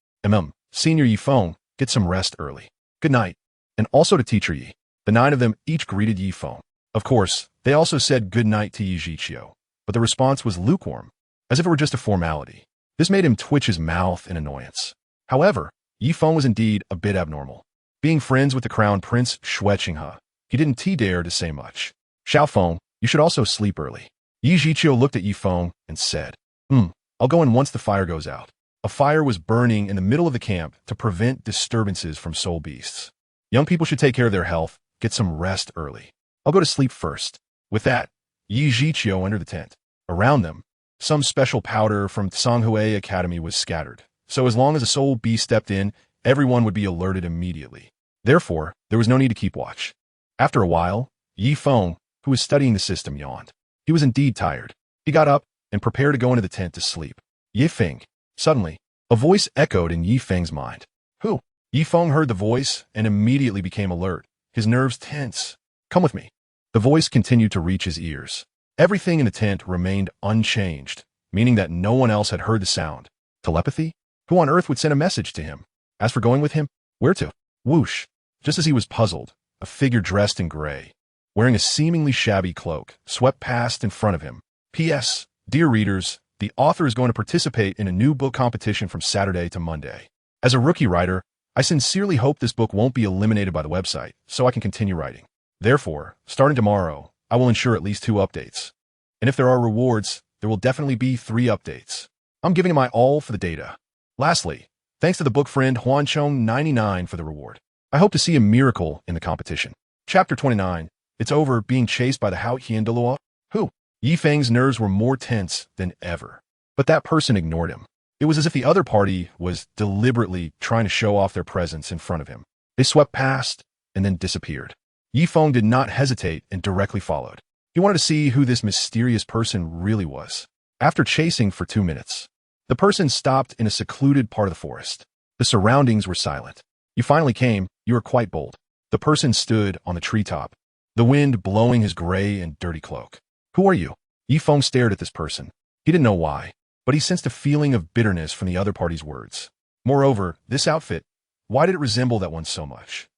Speaker 1: Senior Yi Feng, get some rest early. Good night." And also to Teacher Yi. The 9 of them each greeted Yi Feng. Of course, they also said good night to Yi Zhiqiu, but the response was lukewarm, as if it were just a formality. This made him twitch his mouth in annoyance. However, Yi Feng was indeed a bit abnormal. Being friends with the Crown Prince Xue Qinghe, he didn't dare to say much. "Xiao Feng, you should also sleep early." Yi Zhiqiu looked at Yi Feng and said, I'll go in once the fire goes out." A fire was burning in the middle of the camp to prevent disturbances from soul beasts. Young people should take care of their health, get some rest early. I'll go to sleep first. With that, Yi Zhiqiu entered the tent. Around them, some special powder from Sanhui Academy was scattered, so as long as a soul beast stepped in, everyone would be alerted immediately. Therefore, there was no need to keep watch. After a while, Yi Feng, who was studying the system, yawned. He was indeed tired. He got up and prepared to go into the tent to sleep. Yi Feng. Suddenly, a voice echoed in Yi Feng's mind. Who? Yi Feng heard the voice and immediately became alert, his nerves tense. "Come with me." The voice continued to reach his ears. Everything in the tent remained unchanged, meaning that no one else had heard the sound. Telepathy? Who on earth would send a message to him? As for going with him, where to? Whoosh! Just as he was puzzled, a figure dressed in gray, wearing a seemingly shabby cloak, swept past in front of him. P.S. Dear readers, the author is going to participate in a new book competition from Saturday to Monday. As a rookie writer, I sincerely hope this book won't be eliminated by the website, so I can continue writing. Therefore, starting tomorrow, I will ensure at least 2 updates. And if there are rewards, there will definitely be 3 updates. I'm giving it my all for the data. Lastly, thanks to the book friend Huanchong99 for the reward. I hope to see a miracle in the competition. Chapter 29. It's over being chased by the Haotian Douluo. Who? Yi Feng's nerves were more tense than ever. But that person ignored him. It was as if the other party was deliberately trying to show off their presence in front of him. They swept past and then disappeared. Yi Feng did not hesitate and directly followed. He wanted to see who this mysterious person really was. After chasing for 2 minutes, the person stopped in a secluded part of the forest. The surroundings were silent. "You finally came. You are quite bold." The person stood on the treetop, the wind blowing his gray and dirty cloak. "Who are you?" Yi Feng stared at this person. He didn't know why, but he sensed a feeling of bitterness from the other party's words. Moreover, this outfit, why did it resemble that one so much?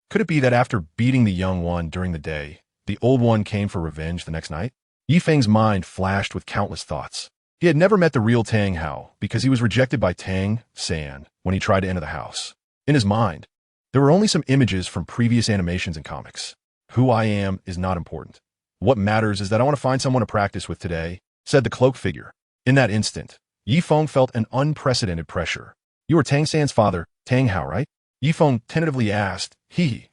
Speaker 1: Could it be that after beating the young one during the day, the old one came for revenge the next night? Yi Feng's mind flashed with countless thoughts. He had never met the real Tang Hao because he was rejected by Tang San when he tried to enter the house. In his mind, there were only some images from previous animations and comics. Who I am is not important. What matters is that I want to find someone to practice with today, said the cloaked figure. In that instant, Yi Feng felt an unprecedented pressure. "You are Tang San's father, Tang Hao, right?" Yifeng tentatively asked,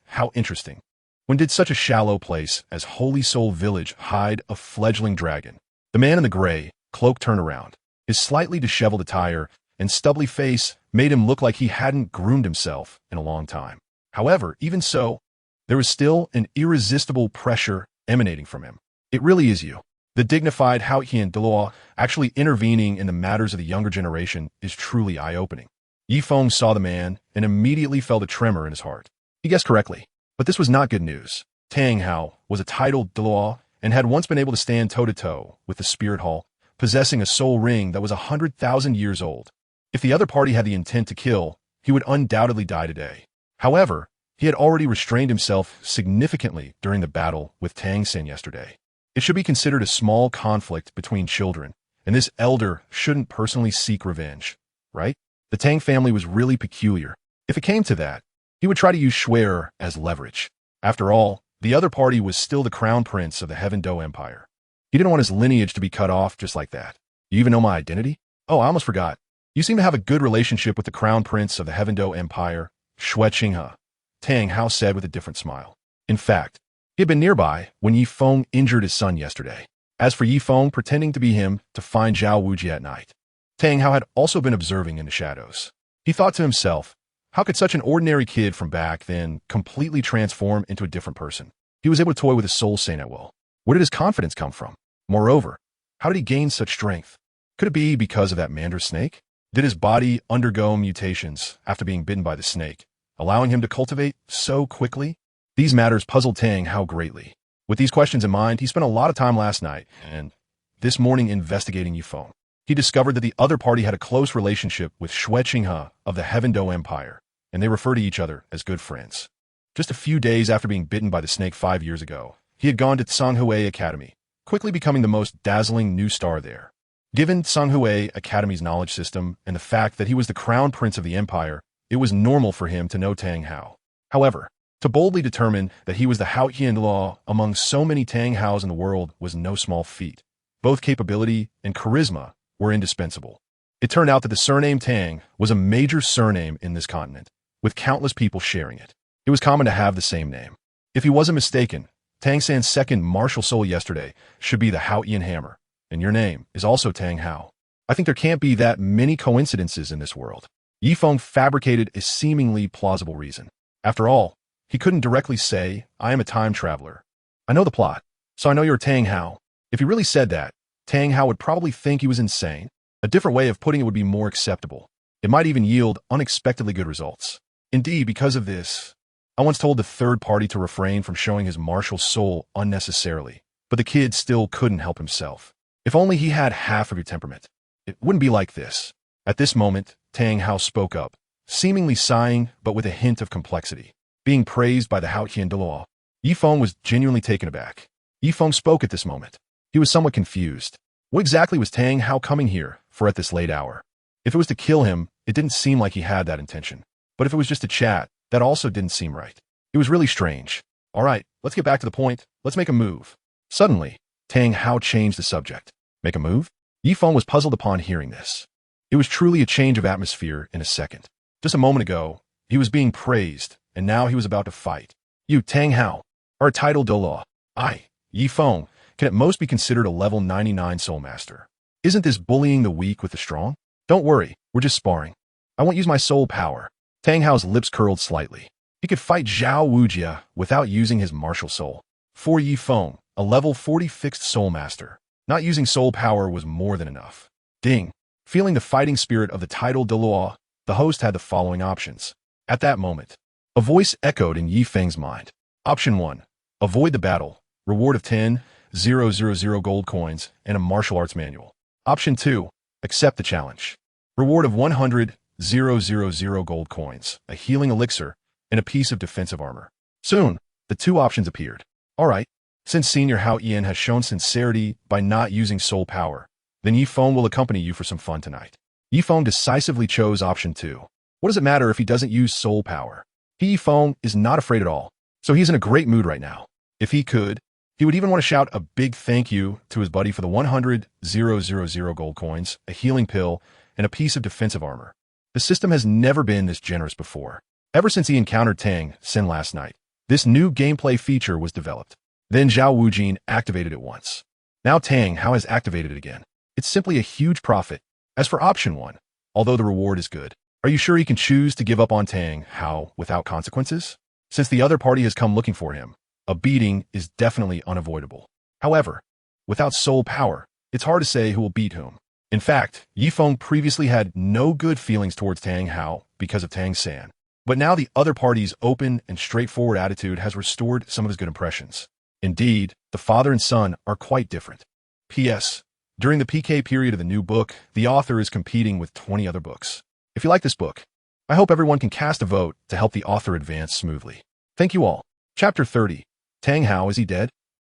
Speaker 1: how interesting. When did such a shallow place as Holy Soul Village hide a fledgling dragon? The man in the gray cloak turned around. His slightly disheveled attire and stubbly face made him look like he hadn't groomed himself in a long time. However, even so, there was still an irresistible pressure emanating from him. It really is you. The dignified Douluo actually intervening in the matters of the younger generation is truly eye-opening. Yifeng saw the man and immediately felt a tremor in his heart. He guessed correctly, but this was not good news. Tang Hao was a titled Douluo and had once been able to stand toe-to-toe with the Spirit Hall, possessing a soul ring that was 100,000 years old. If the other party had the intent to kill, he would undoubtedly die today. However, he had already restrained himself significantly during the battle with Tang San yesterday. It should be considered a small conflict between children, and this elder shouldn't personally seek revenge, right? The Tang family was really peculiar. If it came to that, he would try to use Shuer as leverage. After all, the other party was still the crown prince of the Heaven Do Empire. He didn't want his lineage to be cut off just like that. You even know my identity? Oh, I almost forgot. You seem to have a good relationship with the crown prince of the Heaven Do Empire, Shui Qinghe, Tang Hao said with a different smile. In fact, he had been nearby when Yifeng injured his son yesterday. As for Yifeng pretending to be him to find Zhao Wujie at night, Tang Hao had also been observing in the shadows. He thought to himself, how could such an ordinary kid from back then completely transform into a different person? He was able to toy with his soul saint at will. Where did his confidence come from? Moreover, how did he gain such strength? Could it be because of that Mandarin snake? Did his body undergo mutations after being bitten by the snake, allowing him to cultivate so quickly? These matters puzzled Tang Hao greatly. With these questions in mind, he spent a lot of time last night and this morning investigating Yifeng. He discovered that the other party had a close relationship with Shui Qinghe of the Heaven Do Empire, and they refer to each other as good friends. Just a few days after being bitten by the snake 5 years ago, he had gone to Tsanghui Academy, quickly becoming the most dazzling new star there. Given Tsanghui Academy's knowledge system and the fact that he was the crown prince of the empire, it was normal for him to know Tang Hao. However, to boldly determine that he was the Hao Law among so many Tang Haos in the world was no small feat. Both capability and charisma were indispensable. It turned out that the surname Tang was a major surname in this continent, with countless people sharing it. It was common to have the same name. If he wasn't mistaken, Tang San's second martial soul yesterday should be the Hao Hammer, and your name is also Tang Hao. I think there can't be that many coincidences in this world. Yifeng fabricated a seemingly plausible reason. After all, he couldn't directly say, I am a time traveler. I know the plot, so I know you're Tang Hao. If he really said that, Tang Hao would probably think he was insane. A different way of putting it would be more acceptable. It might even yield unexpectedly good results. Indeed, because of this, I once told the third party to refrain from showing his martial soul unnecessarily, but the kid still couldn't help himself. If only he had half of your temperament, it wouldn't be like this. At this moment, Tang Hao spoke up, seemingly sighing but with a hint of complexity. Being praised by the Hao Douluo, Yifeng was genuinely taken aback. Yifeng spoke at this moment. He was somewhat confused. What exactly was Tang Hao coming here for at this late hour? If it was to kill him, it didn't seem like he had that intention. But if it was just a chat, that also didn't seem right. It was really strange. All right, let's get back to the point. Let's make a move. Suddenly, Tang Hao changed the subject. Make a move? Yifeng was puzzled upon hearing this. It was truly a change of atmosphere in a second. Just a moment ago, he was being praised, and now he was about to fight. You, Tang Hao, are a titled Douluo. I, Yifeng, can at most be considered a level 99 soul master. Isn't this bullying the weak with the strong? Don't worry, we're just sparring. I won't use my soul power. Tang Hao's lips curled slightly. He could fight Zhao Wujie without using his martial soul. For Yifeng, a level 40 fixed soul master, not using soul power was more than enough. Ding. Feeling the fighting spirit of the titled Douluo, the host had the following options. At that moment, a voice echoed in Yifeng's mind. Option 1. Avoid the battle. Reward of 10,000 gold coins and a martial arts manual. Option 2. Accept the challenge. Reward of 100,000 gold coins, a healing elixir, and a piece of defensive armor. Soon, the two options appeared. Alright, since Senior Hao Ian has shown sincerity by not using soul power, then Yifeng will accompany you for some fun tonight. Yifeng decisively chose option 2. What does it matter if he doesn't use soul power? Yifeng is not afraid at all, so he's in a great mood right now. If he could, he would even want to shout a big thank you to his buddy for the 100,000 gold coins, a healing pill, and a piece of defensive armor. The system has never been this generous before. Ever since he encountered Tang Xin last night, this new gameplay feature was developed. Then Zhao Wujin activated it once. Now Tang Hao has activated it again. It's simply a huge profit. As for option 1, although the reward is good, are you sure he can choose to give up on Tang Hao without consequences? Since the other party has come looking for him, a beating is definitely unavoidable. However, without soul power, it's hard to say who will beat whom. In fact, Yifeng previously had no good feelings towards Tang Hao because of Tang San. But now the other party's open and straightforward attitude has restored some of his good impressions. Indeed, the father and son are quite different. P.S. During the PK period of the new book, the author is competing with 20 other books. If you like this book, I hope everyone can cast a vote to help the author advance smoothly. Thank you all. Chapter 30. Tang Hao, is he dead?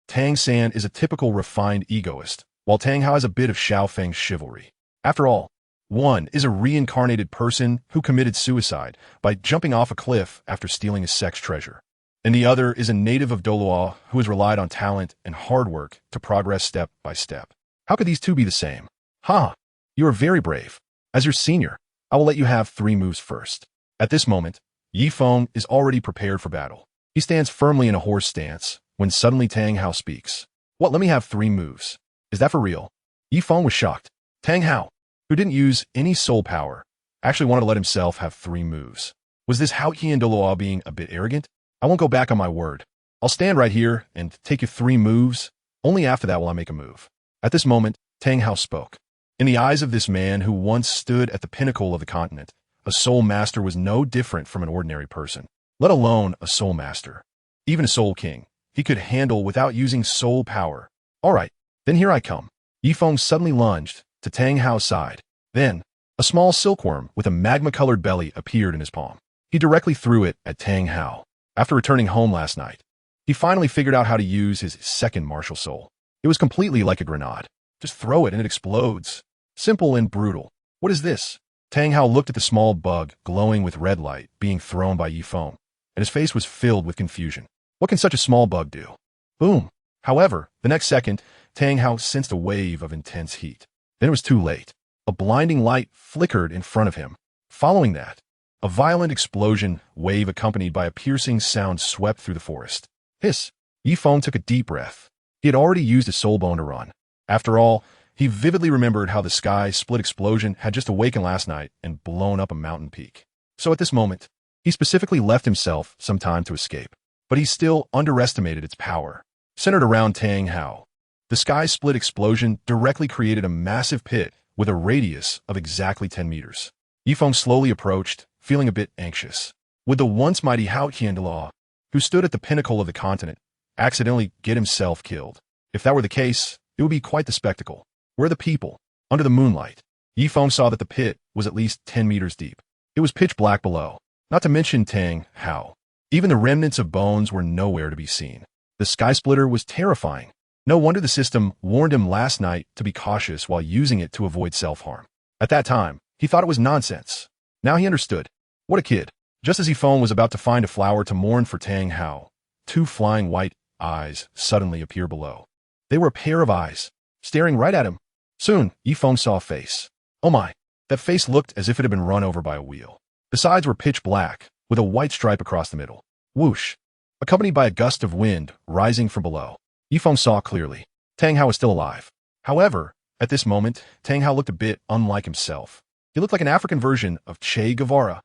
Speaker 1: Tang San is a typical refined egoist, while Tang Hao has a bit of Xiao Feng's chivalry. After all, one is a reincarnated person who committed suicide by jumping off a cliff after stealing a sex treasure, and the other is a native of Douluo who has relied on talent and hard work to progress step by step. How could these two be the same? You are very brave. As your senior, I will let you have 3 moves first. At this moment, Yifeng is already prepared for battle. He stands firmly in a horse stance when suddenly Tang Hao speaks. What, let me have 3 moves? Is that for real? Yifeng was shocked. Tang Hao, who didn't use any soul power, actually wanted to let himself have 3 moves. Was this Hao Qian Douluo being a bit arrogant? I won't go back on my word. I'll stand right here and take you 3 moves. Only after that will I make a move. At this moment, Tang Hao spoke. In the eyes of this man who once stood at the pinnacle of the continent, a soul master was no different from an ordinary person, let alone a soul master. Even a soul king, he could handle without using soul power. All right, then here I come. Yifeng suddenly lunged to Tang Hao's side. Then, a small silkworm with a magma-colored belly appeared in his palm. He directly threw it at Tang Hao. After returning home last night, he finally figured out how to use his second martial soul. It was completely like a grenade. Just throw it and it explodes. Simple and brutal. What is this? Tang Hao looked at the small bug glowing with red light being thrown by Yifeng, and his face was filled with confusion. What can such a small bug do? Boom. However, the next second, Tang Hao sensed a wave of intense heat. Then it was too late. A blinding light flickered in front of him. Following that, a violent explosion wave accompanied by a piercing sound swept through the forest. Hiss! Yifeng took a deep breath. He had already used his soul bone to run. After all, he vividly remembered how the sky split explosion had just awakened last night and blown up a mountain peak. So at this moment, he specifically left himself some time to escape. But he still underestimated its power. Centered around Tang Hao, the sky split explosion directly created a massive pit with a radius of exactly 10 meters. Yifeng slowly approached, feeling a bit anxious. Would the once mighty Hao Qian Douluo, who stood at the pinnacle of the continent, accidentally get himself killed? If that were the case, it would be quite the spectacle. Where the people? Under the moonlight, Yifeng saw that the pit was at least 10 meters deep. It was pitch black below, not to mention Tang Hao. Even the remnants of bones were nowhere to be seen. The sky splitter was terrifying. No wonder the system warned him last night to be cautious while using it to avoid self-harm. At that time, he thought it was nonsense. Now he understood. What a kid. Just as Yifeng was about to find a flower to mourn for Tang Hao, 2 flying white eyes suddenly appeared below. They were a pair of eyes, staring right at him. Soon, Yifeng saw a face. Oh my, that face looked as if it had been run over by a wheel. The sides were pitch black, with a white stripe across the middle. Whoosh! Accompanied by a gust of wind rising from below. Yifeng saw clearly. Tang Hao was still alive. However, at this moment, Tang Hao looked a bit unlike himself. He looked like an African version of Che Guevara.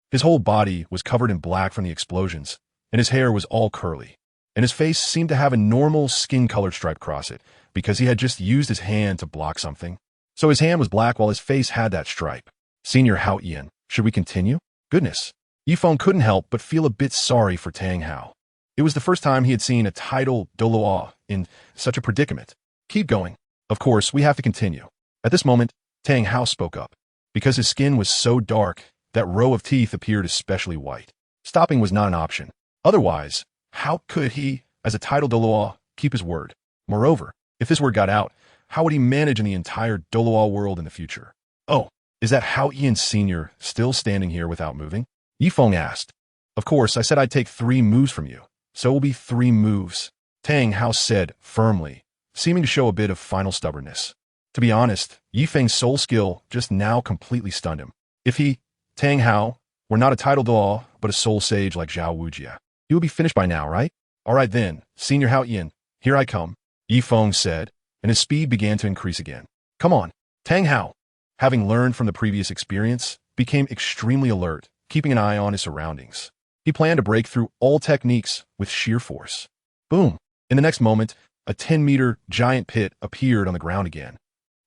Speaker 1: His whole body was covered in black from the explosions, and his hair was all curly. And his face seemed to have a normal skin-colored stripe across it, because he had just used his hand to block something. So his hand was black while his face had that stripe. Senior Hao Qian, should we continue? Goodness. Yifeng couldn't help but feel a bit sorry for Tang Hao. It was the first time he had seen a title Douluo in such a predicament. Keep going. Of course, we have to continue. At this moment, Tang Hao spoke up. Because his skin was so dark, that row of teeth appeared especially white. Stopping was not an option. Otherwise, how could he, as a title Douluo, keep his word? Moreover, if this word got out, how would he manage in the entire Douluo world in the future? Oh, is that Hao Qian Sr. still standing here without moving? Yifeng asked. Of course, I said I'd take 3 moves from you. So it will be 3 moves. Tang Hao said firmly, seeming to show a bit of final stubbornness. To be honest, Yifeng's soul skill just now completely stunned him. If he, Tang Hao, We're not a titled law, but a soul sage like Zhao Wujia. You will be finished by now, right? All right then, Senior Hao Yin, here I come, Yifeng said, and his speed began to increase again. Come on. Tang Hao, having learned from the previous experience, became extremely alert, keeping an eye on his surroundings. He planned to break through all techniques with sheer force. Boom! In the next moment, a 10-meter giant pit appeared on the ground again.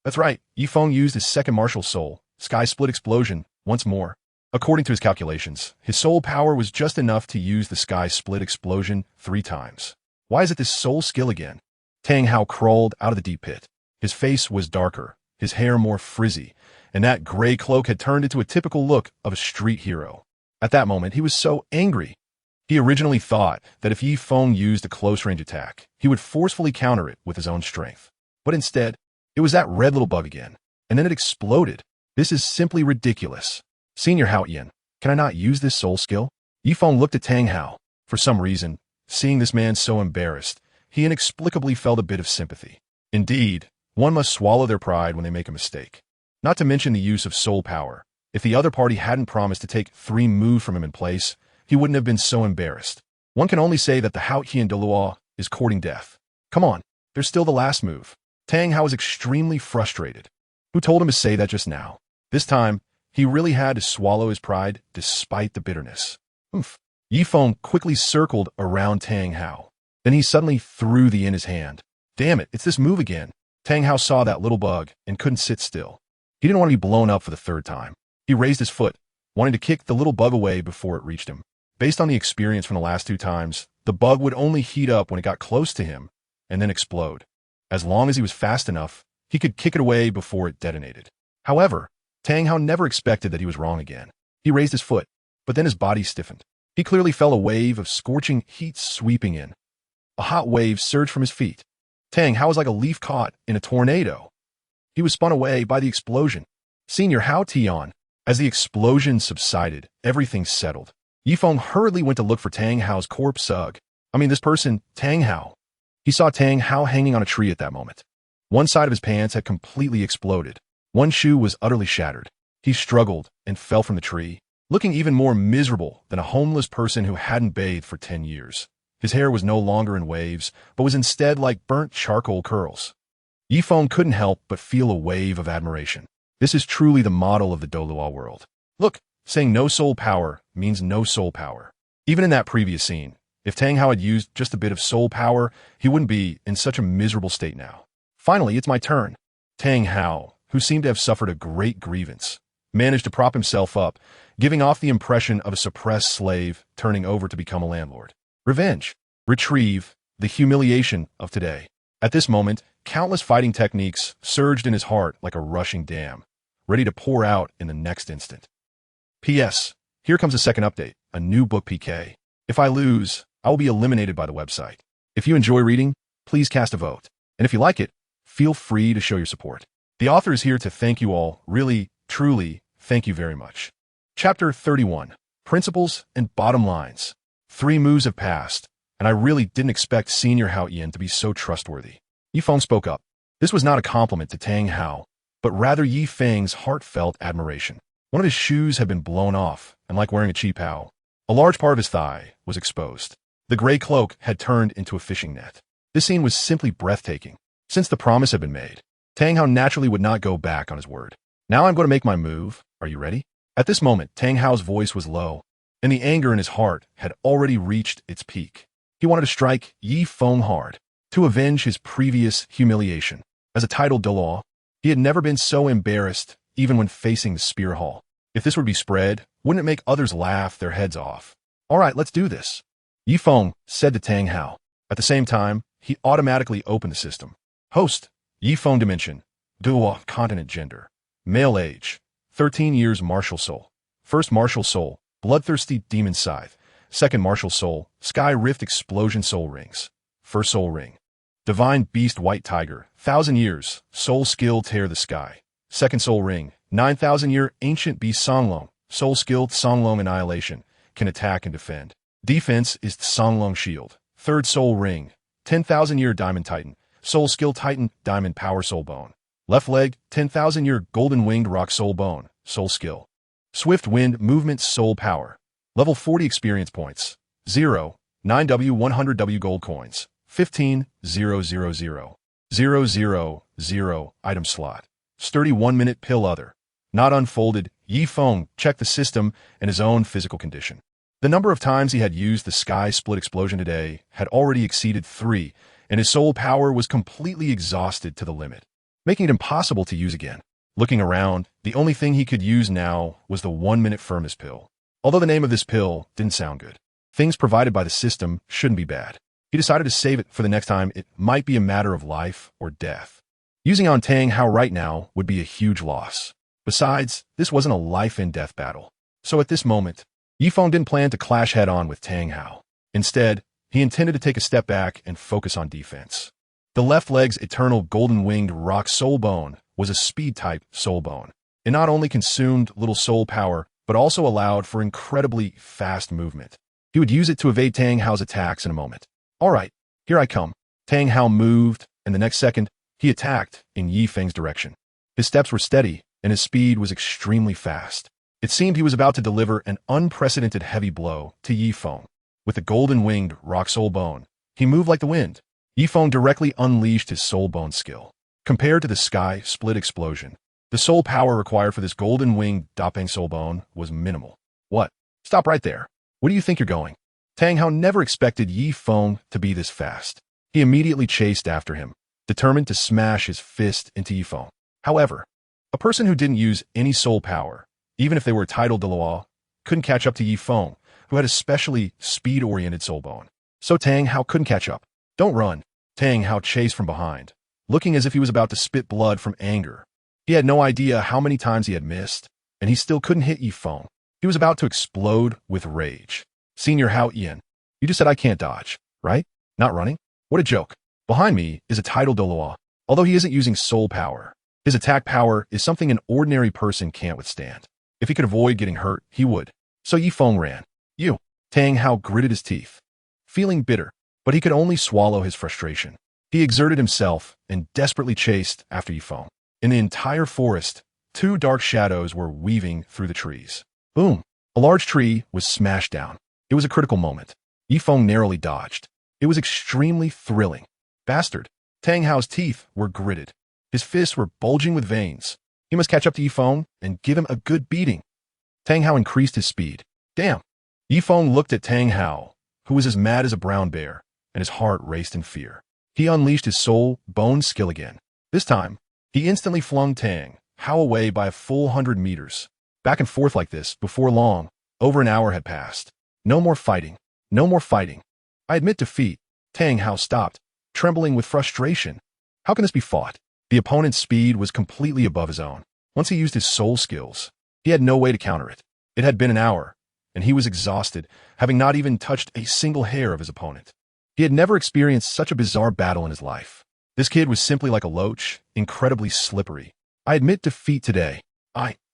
Speaker 1: That's right, Yifeng used his second martial soul, Sky Split Explosion, once more. According to his calculations, his soul power was just enough to use the Sky Split Explosion 3 times. Why is it this soul skill again? Tang Hao crawled out of the deep pit. His face was darker, his hair more frizzy, and that gray cloak had turned into a typical look of a street hero. At that moment, he was so angry. He originally thought that if Yifeng used a close-range attack, he would forcefully counter it with his own strength. But instead, it was that red little bug again, and then it exploded. This is simply ridiculous. Senior Hao Yin, can I not use this soul skill? Yifeng looked at Tang Hao. For some reason, seeing this man so embarrassed, he inexplicably felt a bit of sympathy. Indeed, one must swallow their pride when they make a mistake. Not to mention the use of soul power. If the other party hadn't promised to take 3 moves from him in place, he wouldn't have been so embarrassed. One can only say that the Haotian Douluo is courting death. Come on, there's still the last move. Tang Hao was extremely frustrated. Who told him to say that just now? This time, he really had to swallow his pride despite the bitterness. Oomph. Yifeng quickly circled around Tang Hao. Then he suddenly threw the in his hand. Damn it, it's this move again. Tang Hao saw that little bug and couldn't sit still. He didn't want to be blown up for the 3rd time. He raised his foot, wanting to kick the little bug away before it reached him. Based on the experience from the last 2 times, the bug would only heat up when it got close to him and then explode. As long as he was fast enough, he could kick it away before it detonated. However, Tang Hao never expected that he was wrong again. He raised his foot, but then his body stiffened. He clearly felt a wave of scorching heat sweeping in. A hot wave surged from his feet. Tang Hao was like a leaf caught in a tornado. He was spun away by the explosion. Senior Hao Tian. As the explosion subsided, everything settled. Yifeng hurriedly went to look for Tang Hao's corpse. This person, Tang Hao. He saw Tang Hao hanging on a tree at that moment. One side of his pants had completely exploded. One shoe was utterly shattered. He struggled and fell from the tree, looking even more miserable than a homeless person who hadn't bathed for 10 years. His hair was no longer in waves, but was instead like burnt charcoal curls. Yifeng couldn't help but feel a wave of admiration. This is truly the model of the Douluo world. Look, saying no soul power means no soul power. Even in that previous scene, if Tang Hao had used just a bit of soul power, he wouldn't be in such a miserable state now. Finally, it's my turn. Tang Hao, who seemed to have suffered a great grievance, managed to prop himself up, giving off the impression of a suppressed slave turning over to become a landlord. Revenge. Retrieve the humiliation of today. At this moment, countless fighting techniques surged in his heart like a rushing dam, ready to pour out in the next instant. P.S. Here comes a second update, a new book PK. If I lose, I will be eliminated by the website. If you enjoy reading, please cast a vote. And if you like it, feel free to show your support. The author is here to thank you all. Really, truly, thank you very much. Chapter 31. Principles and Bottom Lines. 3 moves have passed, and I really didn't expect Senior Hao Yin to be so trustworthy. Yifeng spoke up. This was not a compliment to Tang Hao, but rather Yifeng's heartfelt admiration. One of his shoes had been blown off, and like wearing a cheap Hao, a large part of his thigh was exposed. The gray cloak had turned into a fishing net. This scene was simply breathtaking. Since the promise had been made, Tang Hao naturally would not go back on his word. Now I'm going to make my move. Are you ready? At this moment, Tang Hao's voice was low, and the anger in his heart had already reached its peak. He wanted to strike Yifeng hard, to avenge his previous humiliation. As a titled Douluo, he had never been so embarrassed, even when facing the spear hall. If this would be spread, wouldn't it make others laugh their heads off? All right, let's do this, Yifeng said to Tang Hao. At the same time, he automatically opened the system. Host, Yifeng Dimension, Douluo Continent Gender, Male Age, 13 years Martial Soul. First Martial Soul, Bloodthirsty Demon Scythe. Second Martial Soul, Sky Rift Explosion Soul Rings. First Soul Ring, Divine Beast White Tiger, 1,000 years, Soul Skill Tear the Sky. Second Soul Ring, 9,000-year Ancient Beast Songlong, Soul Skill Songlong Annihilation, can attack and defend. Defense is Songlong Shield. Third Soul Ring, 10,000-year Diamond Titan, Soul Skill Titan, Diamond Power Soul Bone. Left leg, 10,000-year Golden Winged Rock Soul Bone, Soul Skill. Swift Wind Movement Soul Power. Level 40 experience points. 0. 9W 100W gold coins. 15. 000. 000. Item slot. Sturdy 1-minute pill other. Not unfolded. Yi Feng checked the system and his own physical condition. The number of times he had used the sky split explosion today had already exceeded 3, and his soul power was completely exhausted to the limit, making it impossible to use again. Looking around, the only thing he could use now was the 1-minute firmness pill. Although the name of this pill didn't sound good, things provided by the system shouldn't be bad. He decided to save it for the next time it might be a matter of life or death. Using on Tang Hao right now would be a huge loss. Besides, this wasn't a life-and-death battle. So at this moment, Yi Feng didn't plan to clash head-on with Tang Hao. Instead, he intended to take a step back and focus on defense. The left leg's eternal golden-winged rock soul bone was a speed-type soul bone. It not only consumed little soul power, but also allowed for incredibly fast movement. He would use it to evade Tang Hao's attacks in a moment. All right, here I come. Tang Hao moved, and the next second, he attacked in Yi Feng's direction. His steps were steady, and his speed was extremely fast. It seemed he was about to deliver an unprecedented heavy blow to Yi Feng. With the golden-winged rock soul bone, he moved like the wind. Yi Feng directly unleashed his soul bone skill. Compared to the sky split explosion, the soul power required for this golden-winged Dapeng soul bone was minimal. What? Stop right there. Where do you think you're going? Tang Hao never expected Yi Feng to be this fast. He immediately chased after him, determined to smash his fist into Yi Feng. However, a person who didn't use any soul power, even if they were titled Douluo, couldn't catch up to Yi Feng, who had a specially speed-oriented soul bone. So Tang Hao couldn't catch up. Don't run. Tang Hao chased from behind, looking as if he was about to spit blood from anger. He had no idea how many times he had missed, and he still couldn't hit Yi Feng. He was about to explode with rage. Senior Hao Ian, you just said I can't dodge, right? Not running? What a joke. Behind me is a titled Douluo. Although he isn't using soul power, his attack power is something an ordinary person can't withstand. If he could avoid getting hurt, he would. So Yi Feng ran. You. Tang Hao gritted his teeth, feeling bitter, but he could only swallow his frustration. He exerted himself and desperately chased after Yi Feng. In the entire forest, 2 dark shadows were weaving through the trees. Boom! A large tree was smashed down. It was a critical moment. Yi Feng narrowly dodged. It was extremely thrilling. Bastard! Tang Hao's teeth were gritted. His fists were bulging with veins. He must catch up to Yi Feng and give him a good beating. Tang Hao increased his speed. Damn! Yi Feng looked at Tang Hao, who was as mad as a brown bear, and his heart raced in fear. He unleashed his soul bone skill again. This time, he instantly flung Tang Hao away by a full 100 meters. Back and forth like this, before long, over an hour had passed. No more fighting. No more fighting. I admit defeat. Tang Hao stopped, trembling with frustration. How can this be fought? The opponent's speed was completely above his own. Once he used his soul skills, he had no way to counter it. It had been an hour, and he was exhausted, having not even touched a single hair of his opponent. He had never experienced such a bizarre battle in his life. This kid was simply like a loach, incredibly slippery. I admit defeat today.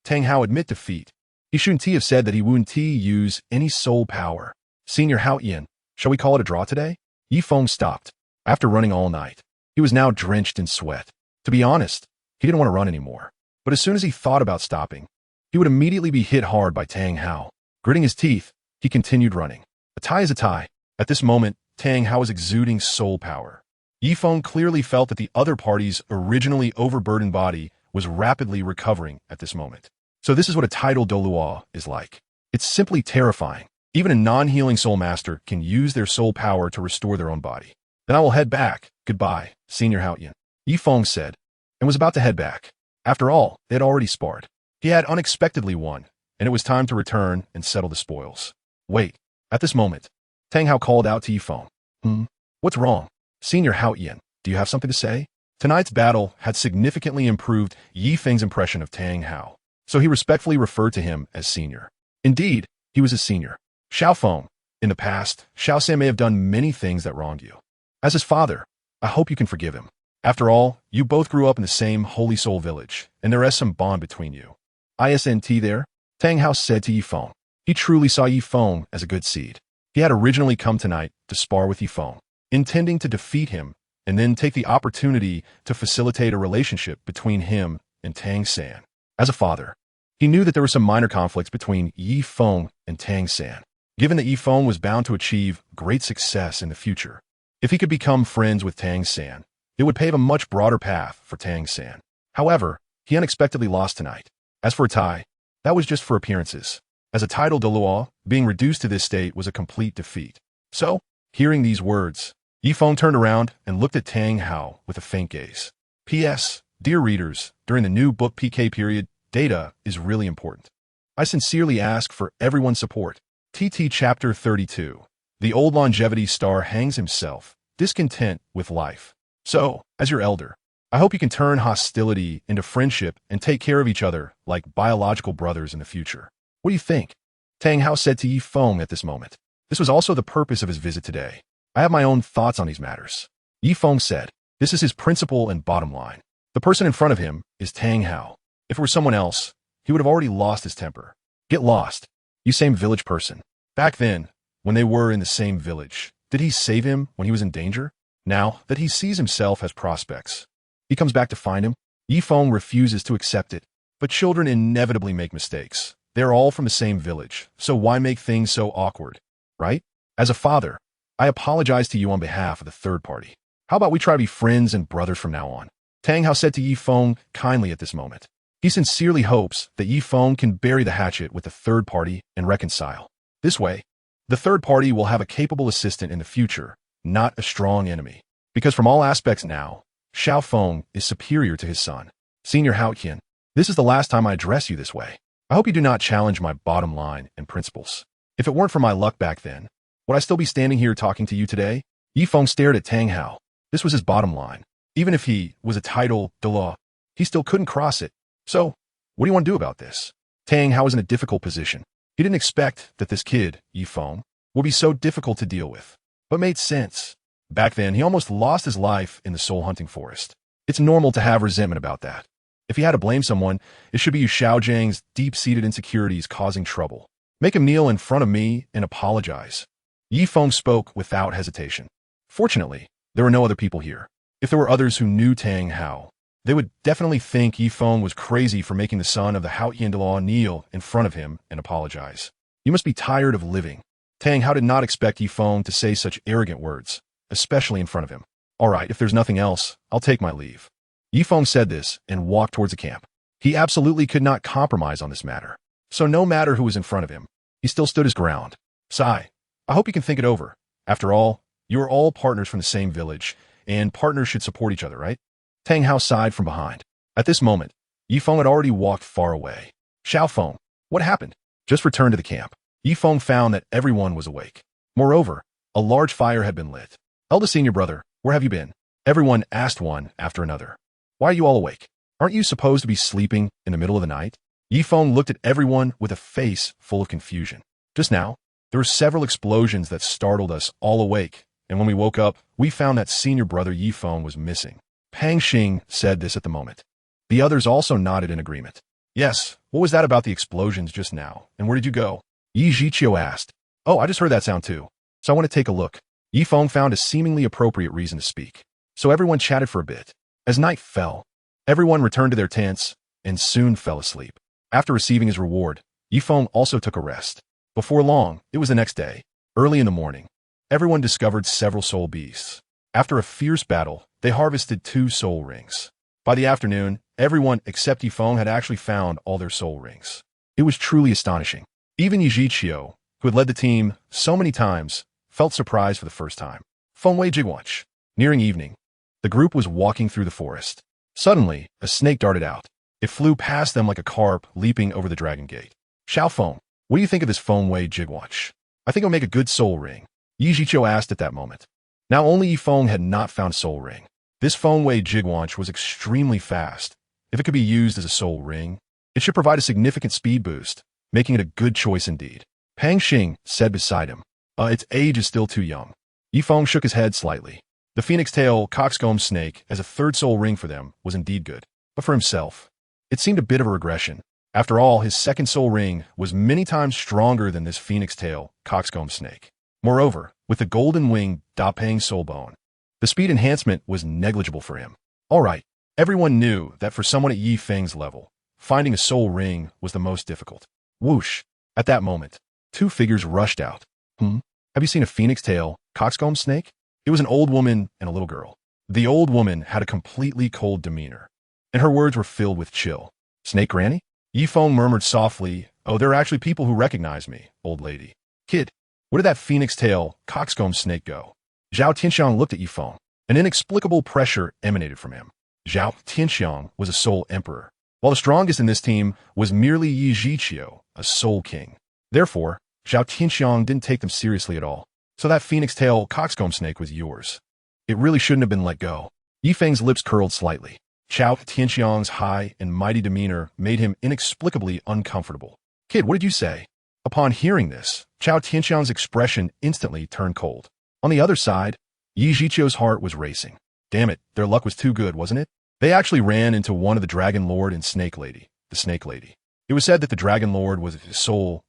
Speaker 1: Tang Hao admit defeat. He shouldn't have said that he wouldn't use any soul power. Senior Hao Ian, shall we call it a draw today? Yi Feng stopped. After running all night, he was now drenched in sweat. To be honest, he didn't want to run anymore. But as soon as he thought about stopping, he would immediately be hit hard by Tang Hao. Gritting his teeth, he continued running. A tie is a tie. At this moment, Tang Hao was exuding soul power. Yi Feng clearly felt that the other party's originally overburdened body was rapidly recovering at this moment. So this is what a titled Douluo is like. It's simply terrifying. Even a non-healing soul master can use their soul power to restore their own body. Then I will head back. Goodbye, Senior Hao Ian. Yi Feng said, and was about to head back. After all, they had already sparred. He had unexpectedly won, and it was time to return and settle the spoils. Wait. At this moment, Tang Hao called out to Yi Feng. What's wrong? Senior Hao Ian, do you have something to say? Tonight's battle had significantly improved Yi Feng's impression of Tang Hao, so he respectfully referred to him as senior. Indeed, he was his senior. Xiao Feng, in the past, Xiao San may have done many things that wronged you. As his father, I hope you can forgive him. After all, you both grew up in the same Holy Soul village, and there is some bond between you. ISNT there? Tang Hao said to Yi Feng. He truly saw Yi Feng as a good seed. He had originally come tonight to spar with Yi Feng, intending to defeat him and then take the opportunity to facilitate a relationship between him and Tang San. As a father, He knew that there were some minor conflicts between Yi Feng and Tang San, given that Yi Feng was bound to achieve great success in the future. If he could become friends with Tang San, it would pave a much broader path for Tang San. However, he unexpectedly lost tonight. As for a tie, that was just for appearances. As a title Douluo, being reduced to this state was a complete defeat. So, hearing these words, Yi Feng turned around and looked at Tang Hao with a faint gaze. P.S. Dear readers, during the new book PK period, data is really important. I sincerely ask for everyone's support. TT Chapter 32. The old longevity star hangs himself, discontent with life. So, as your elder, I hope you can turn hostility into friendship and take care of each other like biological brothers in the future. What do you think? Tang Hao said to Yi Feng at this moment. This was also the purpose of his visit today. I have my own thoughts on these matters. Yi Feng said, this is his principle and bottom line. The person in front of him is Tang Hao. If it were someone else, he would have already lost his temper. Get lost. You same village person. Back then, when they were in the same village, did he save him when he was in danger? Now that he sees himself as prospects, he comes back to find him. Yi Feng refuses to accept it. But children inevitably make mistakes. They're all from the same village, so why make things so awkward, right? As a father, I apologize to you on behalf of the third party. How about we try to be friends and brothers from now on? Tang Hao said to Yi Feng kindly at this moment. He sincerely hopes that Yi Feng can bury the hatchet with the third party and reconcile. This way, the third party will have a capable assistant in the future, not a strong enemy. Because from all aspects now, Xiao Feng is superior to his son. Senior Hao Qian, this is the last time I address you this way. I hope you do not challenge my bottom line and principles. If it weren't for my luck back then, would I still be standing here talking to you today? Yi Feng stared at Tang Hao. This was his bottom line. Even if he was a title Douluo, he still couldn't cross it. So, what do you want to do about this? Tang Hao was in a difficult position. He didn't expect that this kid, Yi Feng, would be so difficult to deal with. But made sense. Back then, he almost lost his life in the soul-hunting forest. It's normal to have resentment about that. If he had to blame someone, it should be Yu Xiaojiang's deep-seated insecurities causing trouble. Make him kneel in front of me and apologize. Yi Feng spoke without hesitation. Fortunately, there were no other people here. If there were others who knew Tang Hao, they would definitely think Yi Feng was crazy for making the son of the Haotian Douluo kneel in front of him and apologize. You must be tired of living. Tang Hao did not expect Yi Feng to say such arrogant words, especially in front of him. All right, if there's nothing else, I'll take my leave. Yi Feng said this and walked towards the camp. He absolutely could not compromise on this matter. So no matter who was in front of him, he still stood his ground. Scythe, I hope you can think it over. After all, you are all partners from the same village, and partners should support each other, right? Tang Hao sighed from behind. At this moment, Yi Feng had already walked far away. Xiao Feng, what happened? Just returned to the camp. Yi Feng found that everyone was awake. Moreover, a large fire had been lit. Eldest senior brother, where have you been? Everyone asked one after another. Why are you all awake? Aren't you supposed to be sleeping in the middle of the night? Yi Feng looked at everyone with a face full of confusion. Just now, there were several explosions that startled us all awake, and when we woke up, we found that senior brother Yi Feng was missing. Pang Xing said this at the moment. The others also nodded in agreement. Yes, what was that about the explosions just now, and where did you go? Yi Zhiqiu asked. Oh, I just heard that sound too, so I want to take a look. Yi Feng found a seemingly appropriate reason to speak. So everyone chatted for a bit. As night fell, everyone returned to their tents and soon fell asleep. After receiving his reward, Yi Feng also took a rest. Before long, it was the next day. Early in the morning, everyone discovered several soul beasts. After a fierce battle, they harvested 2 soul rings. By the afternoon, everyone except Yi Feng had actually found all their soul rings. It was truly astonishing. Even Yi Zhiqiu, who had led the team so many times, felt surprised for the first time. Fengwei Jigwanch. Nearing evening, the group was walking through the forest. Suddenly, a snake darted out. It flew past them like a carp leaping over the dragon gate. Xiao Feng, what do you think of this Fengwei Jigwanch? I think it'll make a good soul ring. Yi Zhiqiu asked at that moment. Now only Yi Feng had not found a soul ring. This Fengwei Jigwanch was extremely fast. If it could be used as a soul ring, it should provide a significant speed boost, making it a good choice indeed. Pang Xing said beside him. Its age is still too young. Yi Feng shook his head slightly. The phoenix tail coxcomb snake as a third soul ring for them was indeed good. But for himself, it seemed a bit of a regression. After all, his second soul ring was many times stronger than this phoenix tail coxcomb snake. Moreover, with the golden wing Dapeng soul bone, the speed enhancement was negligible for him. All right, everyone knew that for someone at Yi Feng's level, finding a soul ring was the most difficult. Whoosh! At that moment, two figures rushed out. Have you seen a phoenix-tail, coxcomb snake? It was an old woman and a little girl. The old woman had a completely cold demeanor, and her words were filled with chill. Snake Granny? Yifeng murmured softly, "Oh, there are actually people who recognize me, old lady." Kid, where did that phoenix-tail, coxcomb snake go? Zhao Tianxiang looked at Yifeng. An inexplicable pressure emanated from him. Zhao Tianxiang was a soul emperor, while the strongest in this team was merely Yi Zhiqiu, a soul king. Therefore, Zhao Tianxiang didn't take them seriously at all. So that phoenix-tail, coxcomb snake was yours. It really shouldn't have been let go. Yifeng's lips curled slightly. Zhao Tianxiang's high and mighty demeanor made him inexplicably uncomfortable. Kid, what did you say? Upon hearing this, Zhao Tianxiang's expression instantly turned cold. On the other side, Yi Zhiqiu's heart was racing. Damn it, their luck was too good, wasn't it? They actually ran into one of the Dragon Lord and Snake Lady, the Snake Lady. It was said that the Dragon Lord was a soul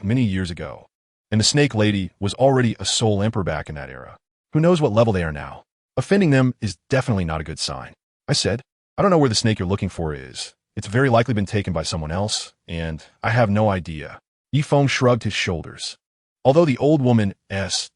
Speaker 1: many years ago, and the Snake Lady was already a soul emperor back in that era. Who knows what level they are now? Offending them is definitely not a good sign. I said, I don't know where the snake you're looking for is. It's very likely been taken by someone else, and I have no idea. Yifeng shrugged his shoulders. Although the old woman's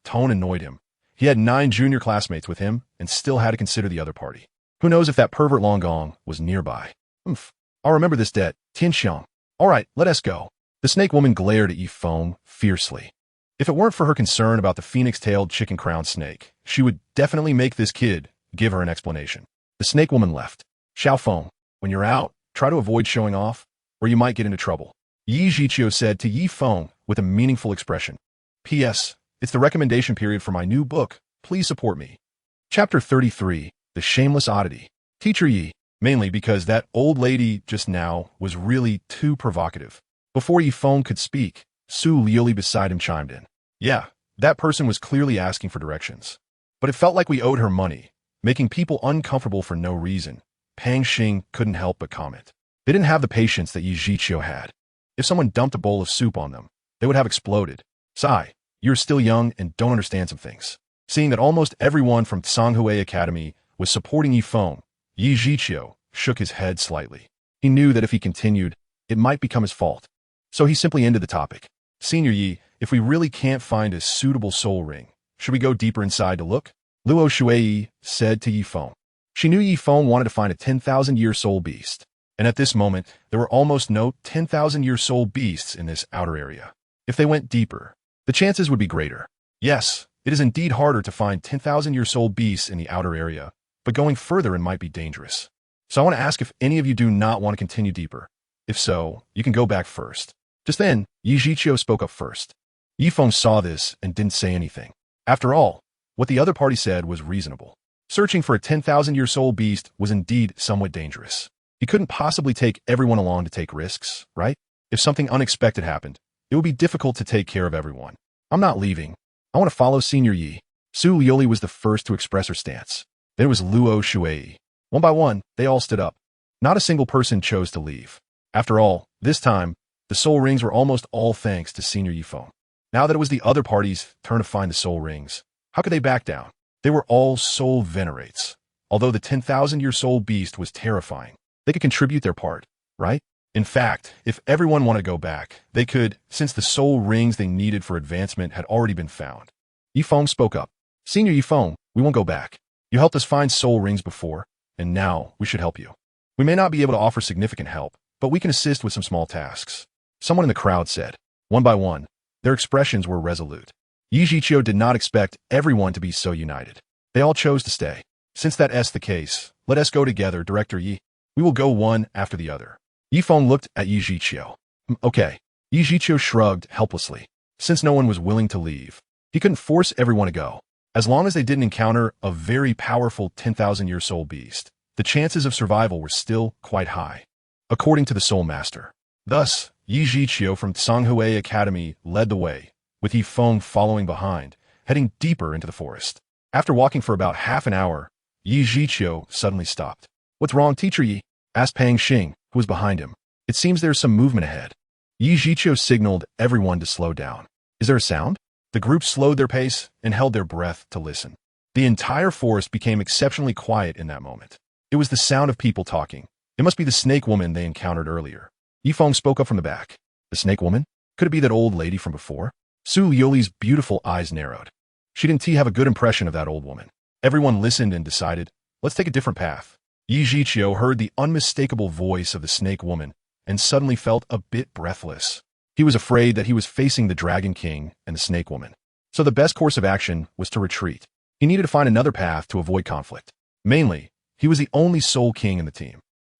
Speaker 1: tone annoyed him, he had 9 junior classmates with him and still had to consider the other party. Who knows if that pervert Longgong was nearby? I'll remember this debt. Tianxiang. All right, let us go. The snake woman glared at Yifeng fiercely. If it weren't for her concern about the phoenix-tailed chicken-crowned snake, she would definitely make this kid give her an explanation. The snake woman left. Xiaofeng, when you're out, try to avoid showing off, or you might get into trouble. Yi Zhiqiu said to Yifeng with a meaningful expression. P.S. It's the recommendation period for my new book. Please support me. Chapter 33, The Shameless Oddity. Teacher Yi, mainly because that old lady just now was really too provocative. Before Yifeng could speak, Su Liuli beside him chimed in. Yeah, that person was clearly asking for directions. But it felt like we owed her money, making people uncomfortable for no reason. Pang Xing couldn't help but comment. They didn't have the patience that Yi Zhiqiu had. If someone dumped a bowl of soup on them, they would have exploded. Sai, you're still young and don't understand some things. Seeing that almost everyone from Tsanghui Academy was supporting Yifeng, Yi Zhiqiu shook his head slightly. He knew that if he continued, it might become his fault. So he simply ended the topic. Senior Yi, if we really can't find a suitable soul ring, should we go deeper inside to look? Luo Shuai said to Yifeng. She knew Yifeng wanted to find a 10,000-year soul beast, and at this moment, there were almost no 10,000-year soul beasts in this outer area. If they went deeper, the chances would be greater. Yes, it is indeed harder to find 10,000-year soul beasts in the outer area, but going further it might be dangerous. So I want to ask if any of you do not want to continue deeper. If so, you can go back first. Just then, Yi Zhiqiu spoke up first. Yifeng saw this and didn't say anything. After all, what the other party said was reasonable. Searching for a 10,000-year soul beast was indeed somewhat dangerous. He couldn't possibly take everyone along to take risks, right? If something unexpected happened, it would be difficult to take care of everyone. I'm not leaving. I want to follow Senior Yi. Su Liuli was the first to express her stance. Then it was Luo Shuai. One by one, they all stood up. Not a single person chose to leave. After all, this time, the soul rings were almost all thanks to Senior Yifeng. Now that it was the other party's turn to find the soul rings, how could they back down? They were all soul venerates. Although the 10,000-year soul beast was terrifying, they could contribute their part, right? In fact, if everyone wanted to go back, they could, since the soul rings they needed for advancement had already been found. Yifeng spoke up. Senior Yifeng, we won't go back. You helped us find soul rings before, and now we should help you. We may not be able to offer significant help, but we can assist with some small tasks. Someone in the crowd said. One by one, their expressions were resolute. Yi Zhiqiu did not expect everyone to be so united. They all chose to stay. Since that's the case, let us go together, Director Yi. We will go one after the other. Yifeng looked at Yi Zhiqiu. Okay. Yi Zhiqiu shrugged helplessly. Since no one was willing to leave, he couldn't force everyone to go. As long as they didn't encounter a very powerful 10,000-year soul beast, the chances of survival were still quite high, according to the Soul Master. Thus, Yi Zhiqiu from Tsanghui Academy led the way, with Yifeng following behind, heading deeper into the forest. After walking for about half an hour, Yi Zhiqiu suddenly stopped. What's wrong, Teacher Yi? Asked Pang Xing, who was behind him. It seems there's some movement ahead. Yi Zhiqiu signaled everyone to slow down. Is there a sound? The group slowed their pace and held their breath to listen. The entire forest became exceptionally quiet in that moment. It was the sound of people talking. It must be the snake woman they encountered earlier. Yifeng spoke up from the back. The snake woman? Could it be that old lady from before? Su Yoli's beautiful eyes narrowed. She didn't have a good impression of that old woman. Everyone listened and decided, let's take a different path. Yi Zhiqiu heard the unmistakable voice of the snake woman and suddenly felt a bit breathless. He was afraid that he was facing the Dragon King and the snake woman. So the best course of action was to retreat. He needed to find another path to avoid conflict. Mainly, he was the only Soul King in the team.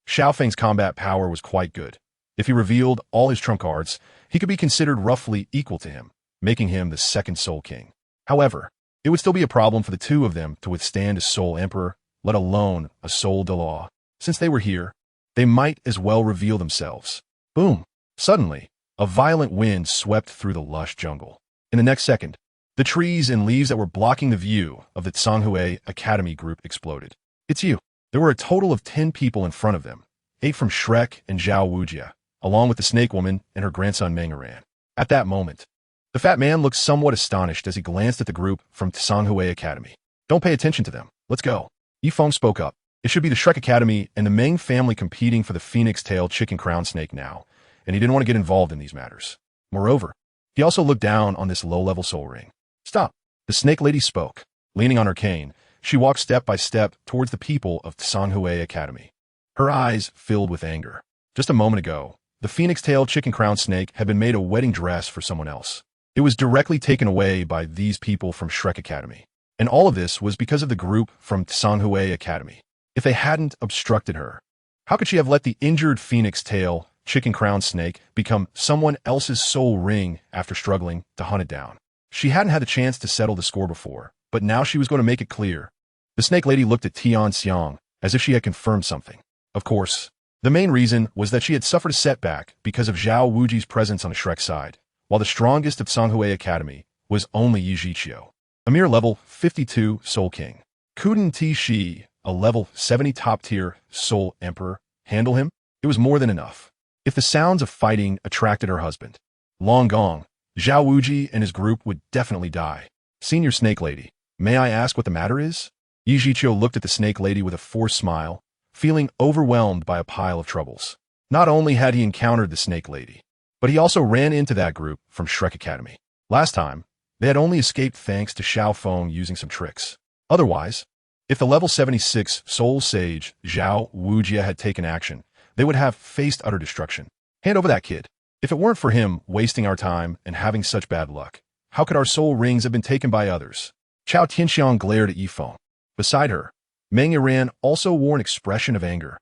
Speaker 1: Xiaofeng's combat power was quite good. If he revealed all his trump cards, he could be considered roughly equal to him, making him the second Soul King. However, it would still be a problem for the two of them to withstand a Soul Emperor, let alone a Soul Douluo. Since they were here, they might as well reveal themselves. Boom! Suddenly, a violent wind swept through the lush jungle. In the next second, the trees and leaves that were blocking the view of the Zhonghui Academy group exploded. It's you. There were a total of 10 people in front of them, 8 from Shrek and Zhao Wujia, along with the snake woman and her grandson Mangaran. At that moment, the fat man looked somewhat astonished as he glanced at the group from Zhonghui Academy. Don't pay attention to them. Let's go. Yifeng spoke up. It should be the Shrek Academy and the Meng family competing for the phoenix tail chicken crown snake now, and he didn't want to get involved in these matters. Moreover, he also looked down on this low-level soul ring. Stop. The snake lady spoke. Leaning on her cane, she walked step by step towards the people of Zhonghui Academy. Her eyes filled with anger. Just a moment ago, the phoenix tail chicken crown snake had been made a wedding dress for someone else. It was directly taken away by these people from Shrek Academy. And all of this was because of the group from Zhonghui Academy. If they hadn't obstructed her, how could she have let the injured phoenix tail chicken crown snake become someone else's soul ring after struggling to hunt it down? She hadn't had the chance to settle the score before, but now she was going to make it clear. The snake lady looked at Tian Xiang as if she had confirmed something. Of course, the main reason was that she had suffered a setback because of Zhao Wuji's presence on the Shrek side, while the strongest of Zhonghui Academy was only Yi Zhiqiu, a mere level 52 Soul King. Couldn't Shi, a level 70 top-tier Soul Emperor, handle him? It was more than enough. If the sounds of fighting attracted her husband, long gone, Zhao Wuji and his group would definitely die. Senior Snake Lady, may I ask what the matter is? Yi Zhiqiu looked at the Snake Lady with a forced smile, feeling overwhelmed by a pile of troubles. Not only had he encountered the Snake Lady, but he also ran into that group from Shrek Academy. Last time, they had only escaped thanks to Xiaofeng using some tricks. Otherwise, if the level 76 Soul Sage Zhao Wujia had taken action, they would have faced utter destruction. Hand over that kid. If it weren't for him wasting our time and having such bad luck, how could our soul rings have been taken by others? Chao Tianxiang glared at Yifeng. Beside her, Meng Yiran also wore an expression of anger.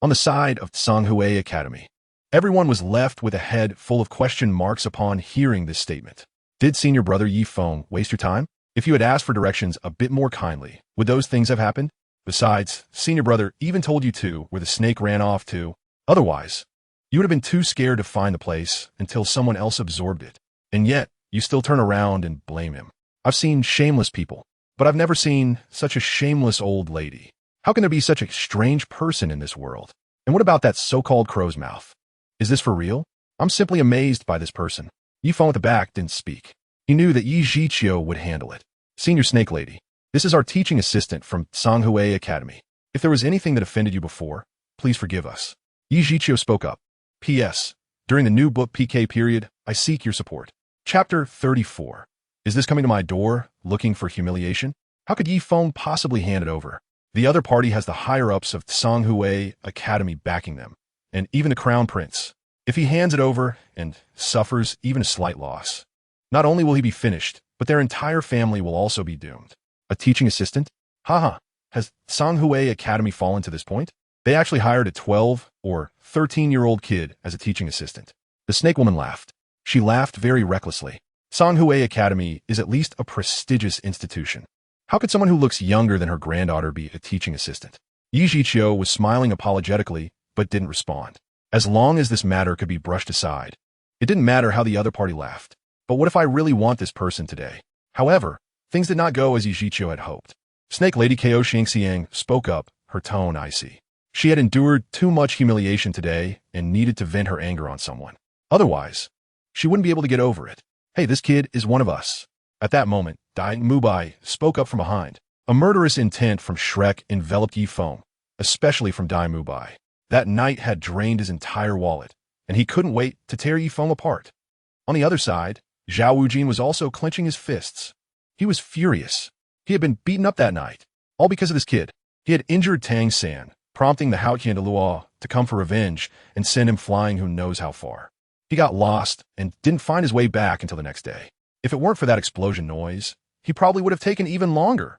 Speaker 1: On the side of Zhonghui Academy, everyone was left with a head full of question marks upon hearing this statement. Did senior brother Yifeng waste your time? If you had asked for directions a bit more kindly, would those things have happened? Besides, senior brother even told you to where the snake ran off to. Otherwise, you would have been too scared to find the place until someone else absorbed it. And yet, you still turn around and blame him. I've seen shameless people, but I've never seen such a shameless old lady. How can there be such a strange person in this world? And what about that so-called crow's mouth? Is this for real? I'm simply amazed by this person. Yifeng at the back didn't speak. He knew that Yi Zhiqiu would handle it. Senior Snake Lady, this is our teaching assistant from Zhonghui Academy. If there was anything that offended you before, please forgive us. Yi Zhiqiu spoke up. P.S. During the new book PK period, I seek your support. Chapter 34. Is this coming to my door, looking for humiliation? How could Yifeng possibly hand it over? The other party has the higher-ups of Zhonghui Academy backing them, and even the Crown Prince. If he hands it over and suffers even a slight loss, not only will he be finished, but their entire family will also be doomed. A teaching assistant? Haha, has Zhonghui Academy fallen to this point? They actually hired a 12 or 13-year-old kid as a teaching assistant. The snake woman laughed. She laughed very recklessly. Zhonghui Academy is at least a prestigious institution. How could someone who looks younger than her granddaughter be a teaching assistant? Yi Zhiqiu was smiling apologetically, but didn't respond. As long as this matter could be brushed aside, it didn't matter how the other party laughed. But what if I really want this person today? However, things did not go as Yi Zhiqiu had hoped. Snake Lady Ko Xingxiang spoke up, her tone icy. She had endured too much humiliation today and needed to vent her anger on someone. Otherwise, she wouldn't be able to get over it. Hey, this kid is one of us. At that moment, Dai Mubai spoke up from behind. A murderous intent from Shrek enveloped Yifeng, especially from Dai Mubai. That night had drained his entire wallet, and he couldn't wait to tear Yifeng apart. On the other side, Zhao Wujin was also clenching his fists. He was furious. He had been beaten up that night, all because of this kid. He had injured Tang San, prompting the Haotian Douluo to come for revenge and send him flying who knows how far. He got lost and didn't find his way back until the next day. If it weren't for that explosion noise, he probably would have taken even longer.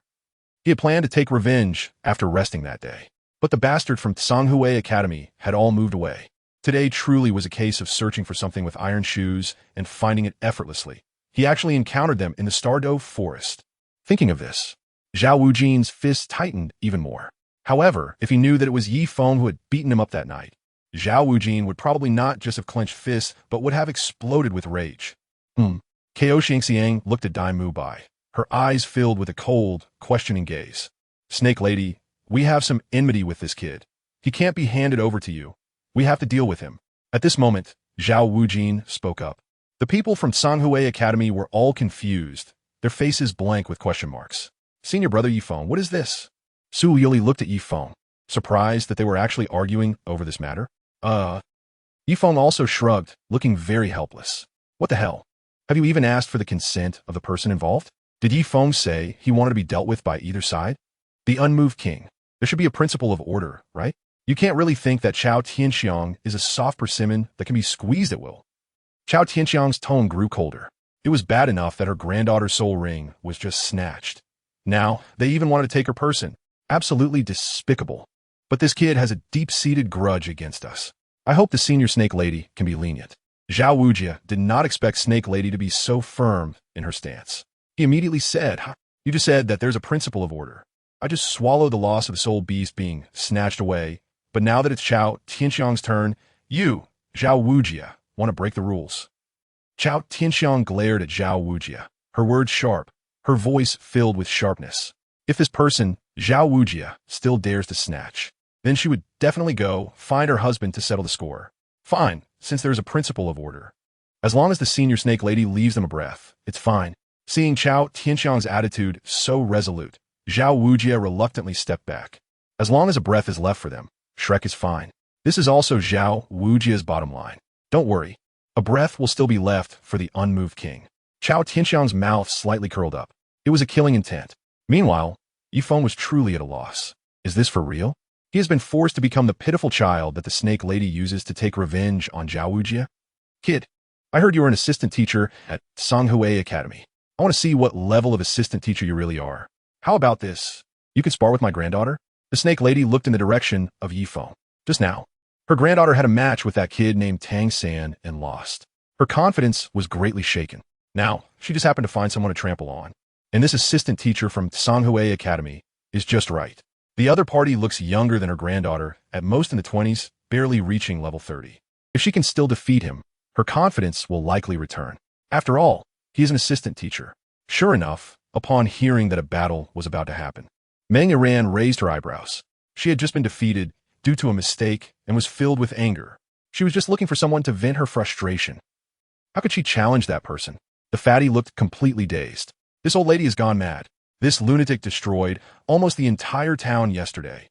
Speaker 1: He had planned to take revenge after resting that day. But the bastard from Sanghui Academy had all moved away. Today truly was a case of searching for something with iron shoes and finding it effortlessly. He actually encountered them in the Stardow Forest. Thinking of this, Zhao Wujin's fists tightened even more. However, if he knew that it was Yifeng who had beaten him up that night, Zhao Wujin would probably not just have clenched fists, but would have exploded with rage. Ko Xingxiang looked at Dai Mu Bai, her eyes filled with a cold, questioning gaze. Snake Lady, we have some enmity with this kid. He can't be handed over to you. We have to deal with him. At this moment, Zhao Wujin spoke up. The people from Sanghui Academy were all confused, their faces blank with question marks. Senior brother Yifeng, what is this? Su Yuli looked at Yifeng, surprised that they were actually arguing over this matter. Yifeng also shrugged, looking very helpless. What the hell? Have you even asked for the consent of the person involved? Did Yifeng say he wanted to be dealt with by either side? The unmoved king. There should be a principle of order, right? You can't really think that Chao Tianxiang is a soft persimmon that can be squeezed at will. Chao Tianxiang's tone grew colder. It was bad enough that her granddaughter's soul ring was just snatched. Now, they even wanted to take her person. Absolutely despicable. But this kid has a deep-seated grudge against us. I hope the senior Snake Lady can be lenient. Zhao Wujia did not expect Snake Lady to be so firm in her stance. He immediately said, You just said that there's a principle of order. I just swallowed the loss of the soul beast being snatched away, but now that it's Chao Tianxiang's turn, you, Zhao Wujia, want to break the rules. Chao Tianxiang glared at Zhao Wujia, her words sharp, her voice filled with sharpness. If this person, Zhao Wujia, still dares to snatch, then she would definitely go find her husband to settle the score. Fine, since there's a principle of order. As long as the senior Snake Lady leaves them a breath, it's fine. Seeing Chao Tianxiang's attitude so resolute, Zhao Wujia reluctantly stepped back. As long as a breath is left for them, Shrek is fine. This is also Zhao Wujia's bottom line. Don't worry. A breath will still be left for the unmoved king. Chao Tianxiang's mouth slightly curled up. It was a killing intent. Meanwhile, Yifeng was truly at a loss. Is this for real? He has been forced to become the pitiful child that the Snake Lady uses to take revenge on Zhao Wujia. Kid, I heard you were an assistant teacher at Sanghui Academy. I want to see what level of assistant teacher you really are. How about this? You can spar with my granddaughter? The Snake Lady looked in the direction of Yifeng. Just now. Her granddaughter had a match with that kid named Tang San and lost. Her confidence was greatly shaken. Now, she just happened to find someone to trample on. And this assistant teacher from Sanghui Academy is just right. The other party looks younger than her granddaughter, at most in the 20s, barely reaching level 30. If she can still defeat him, her confidence will likely return. After all, he is an assistant teacher. Sure enough, upon hearing that a battle was about to happen, Meng Yiran raised her eyebrows. She had just been defeated due to a mistake and was filled with anger. She was just looking for someone to vent her frustration. How could she challenge that person? The fatty looked completely dazed. This old lady has gone mad. This lunatic destroyed almost the entire town yesterday.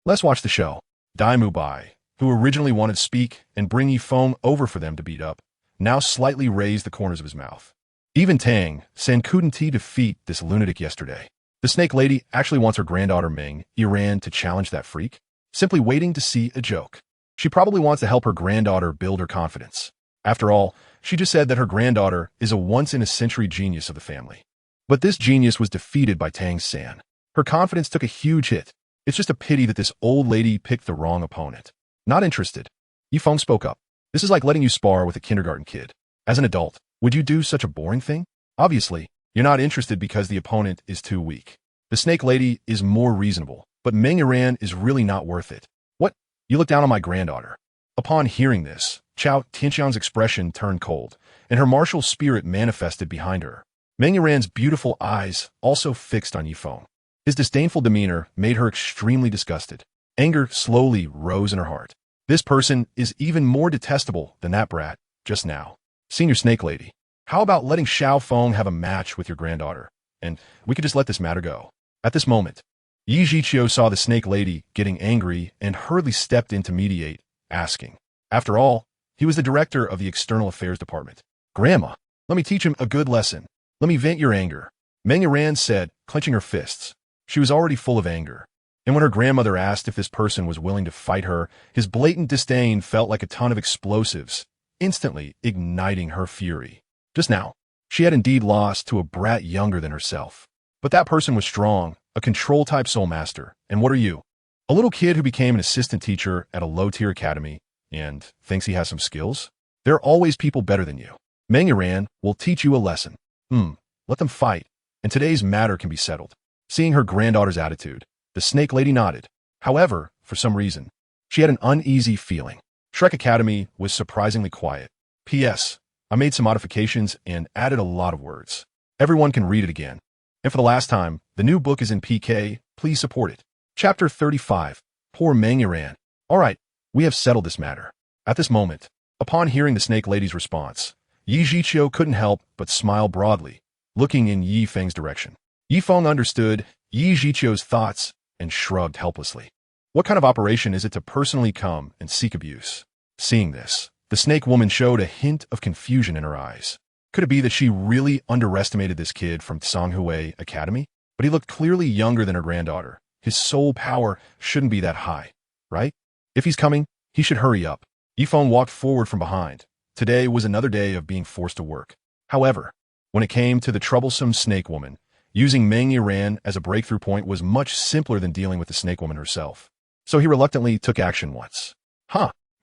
Speaker 1: Let's watch the show. Dai Mu Bai, who originally wanted to speak and bring Yifeng over for them to beat up, now slightly raised the corners of his mouth. Even Tang San couldn't defeat this lunatic yesterday. The Snake Lady actually wants her granddaughter Meng Yiran to challenge that freak, simply waiting to see a joke. She probably wants to help her granddaughter build her confidence. After all, she just said that her granddaughter is a once-in-a-century genius of the family. But this genius was defeated by Tang San. Her confidence took a huge hit. It's just a pity that this old lady picked the wrong opponent. Not interested. Yifeng spoke up. This is like letting you spar with a kindergarten kid. As an adult, would you do such a boring thing? Obviously, you're not interested because the opponent is too weak. The Snake Lady is more reasonable, but Meng Yiran is really not worth it. What? You look down on my granddaughter. Upon hearing this, Chao Tianxiang's expression turned cold, and her martial spirit manifested behind her. Meng Yiran's beautiful eyes also fixed on Yifeng. His disdainful demeanor made her extremely disgusted. Anger slowly rose in her heart. This person is even more detestable than that brat just now. Senior Snake Lady, how about letting Xiao Feng have a match with your granddaughter, and we could just let this matter go? At this moment, Yi Zhiqiu saw the snake lady getting angry and hurriedly stepped in to mediate, asking. After all, he was the director of the External Affairs Department. Grandma, let me teach him a good lesson. Let me vent your anger. Meng Yiran said, clenching her fists. She was already full of anger. And when her grandmother asked if this person was willing to fight her, his blatant disdain felt like a ton of explosives, instantly igniting her fury. Just now, she had indeed lost to a brat younger than herself. But that person was strong, a control-type soul master. And what are you? A little kid who became an assistant teacher at a low-tier academy and thinks he has some skills? There are always people better than you. Meng Yiran will teach you a lesson. Let them fight, and today's matter can be settled. Seeing her granddaughter's attitude, the snake lady nodded. However, for some reason, she had an uneasy feeling. Shrek Academy was surprisingly quiet. P.S. I made some modifications and added a lot of words. Everyone can read it again. And for the last time, the new book is in PK. Please support it. Chapter 35. Poor Meng Yiran. All right, we have settled this matter. At this moment, upon hearing the snake lady's response, Yi Zhiqiu couldn't help but smile broadly, looking in Yi Feng's direction. Yi Feng understood Yi Zhiqiu's thoughts and shrugged helplessly. What kind of operation is it to personally come and seek abuse? Seeing this, the snake woman showed a hint of confusion in her eyes. Could it be that she really underestimated this kid from Songhui Academy? But he looked clearly younger than her granddaughter. His soul power shouldn't be that high, right? If he's coming, he should hurry up. Yi Feng walked forward from behind. Today was another day of being forced to work. However, when it came to the troublesome snake woman, using Meng Yiran as a breakthrough point was much simpler than dealing with the snake woman herself. So he reluctantly took action once.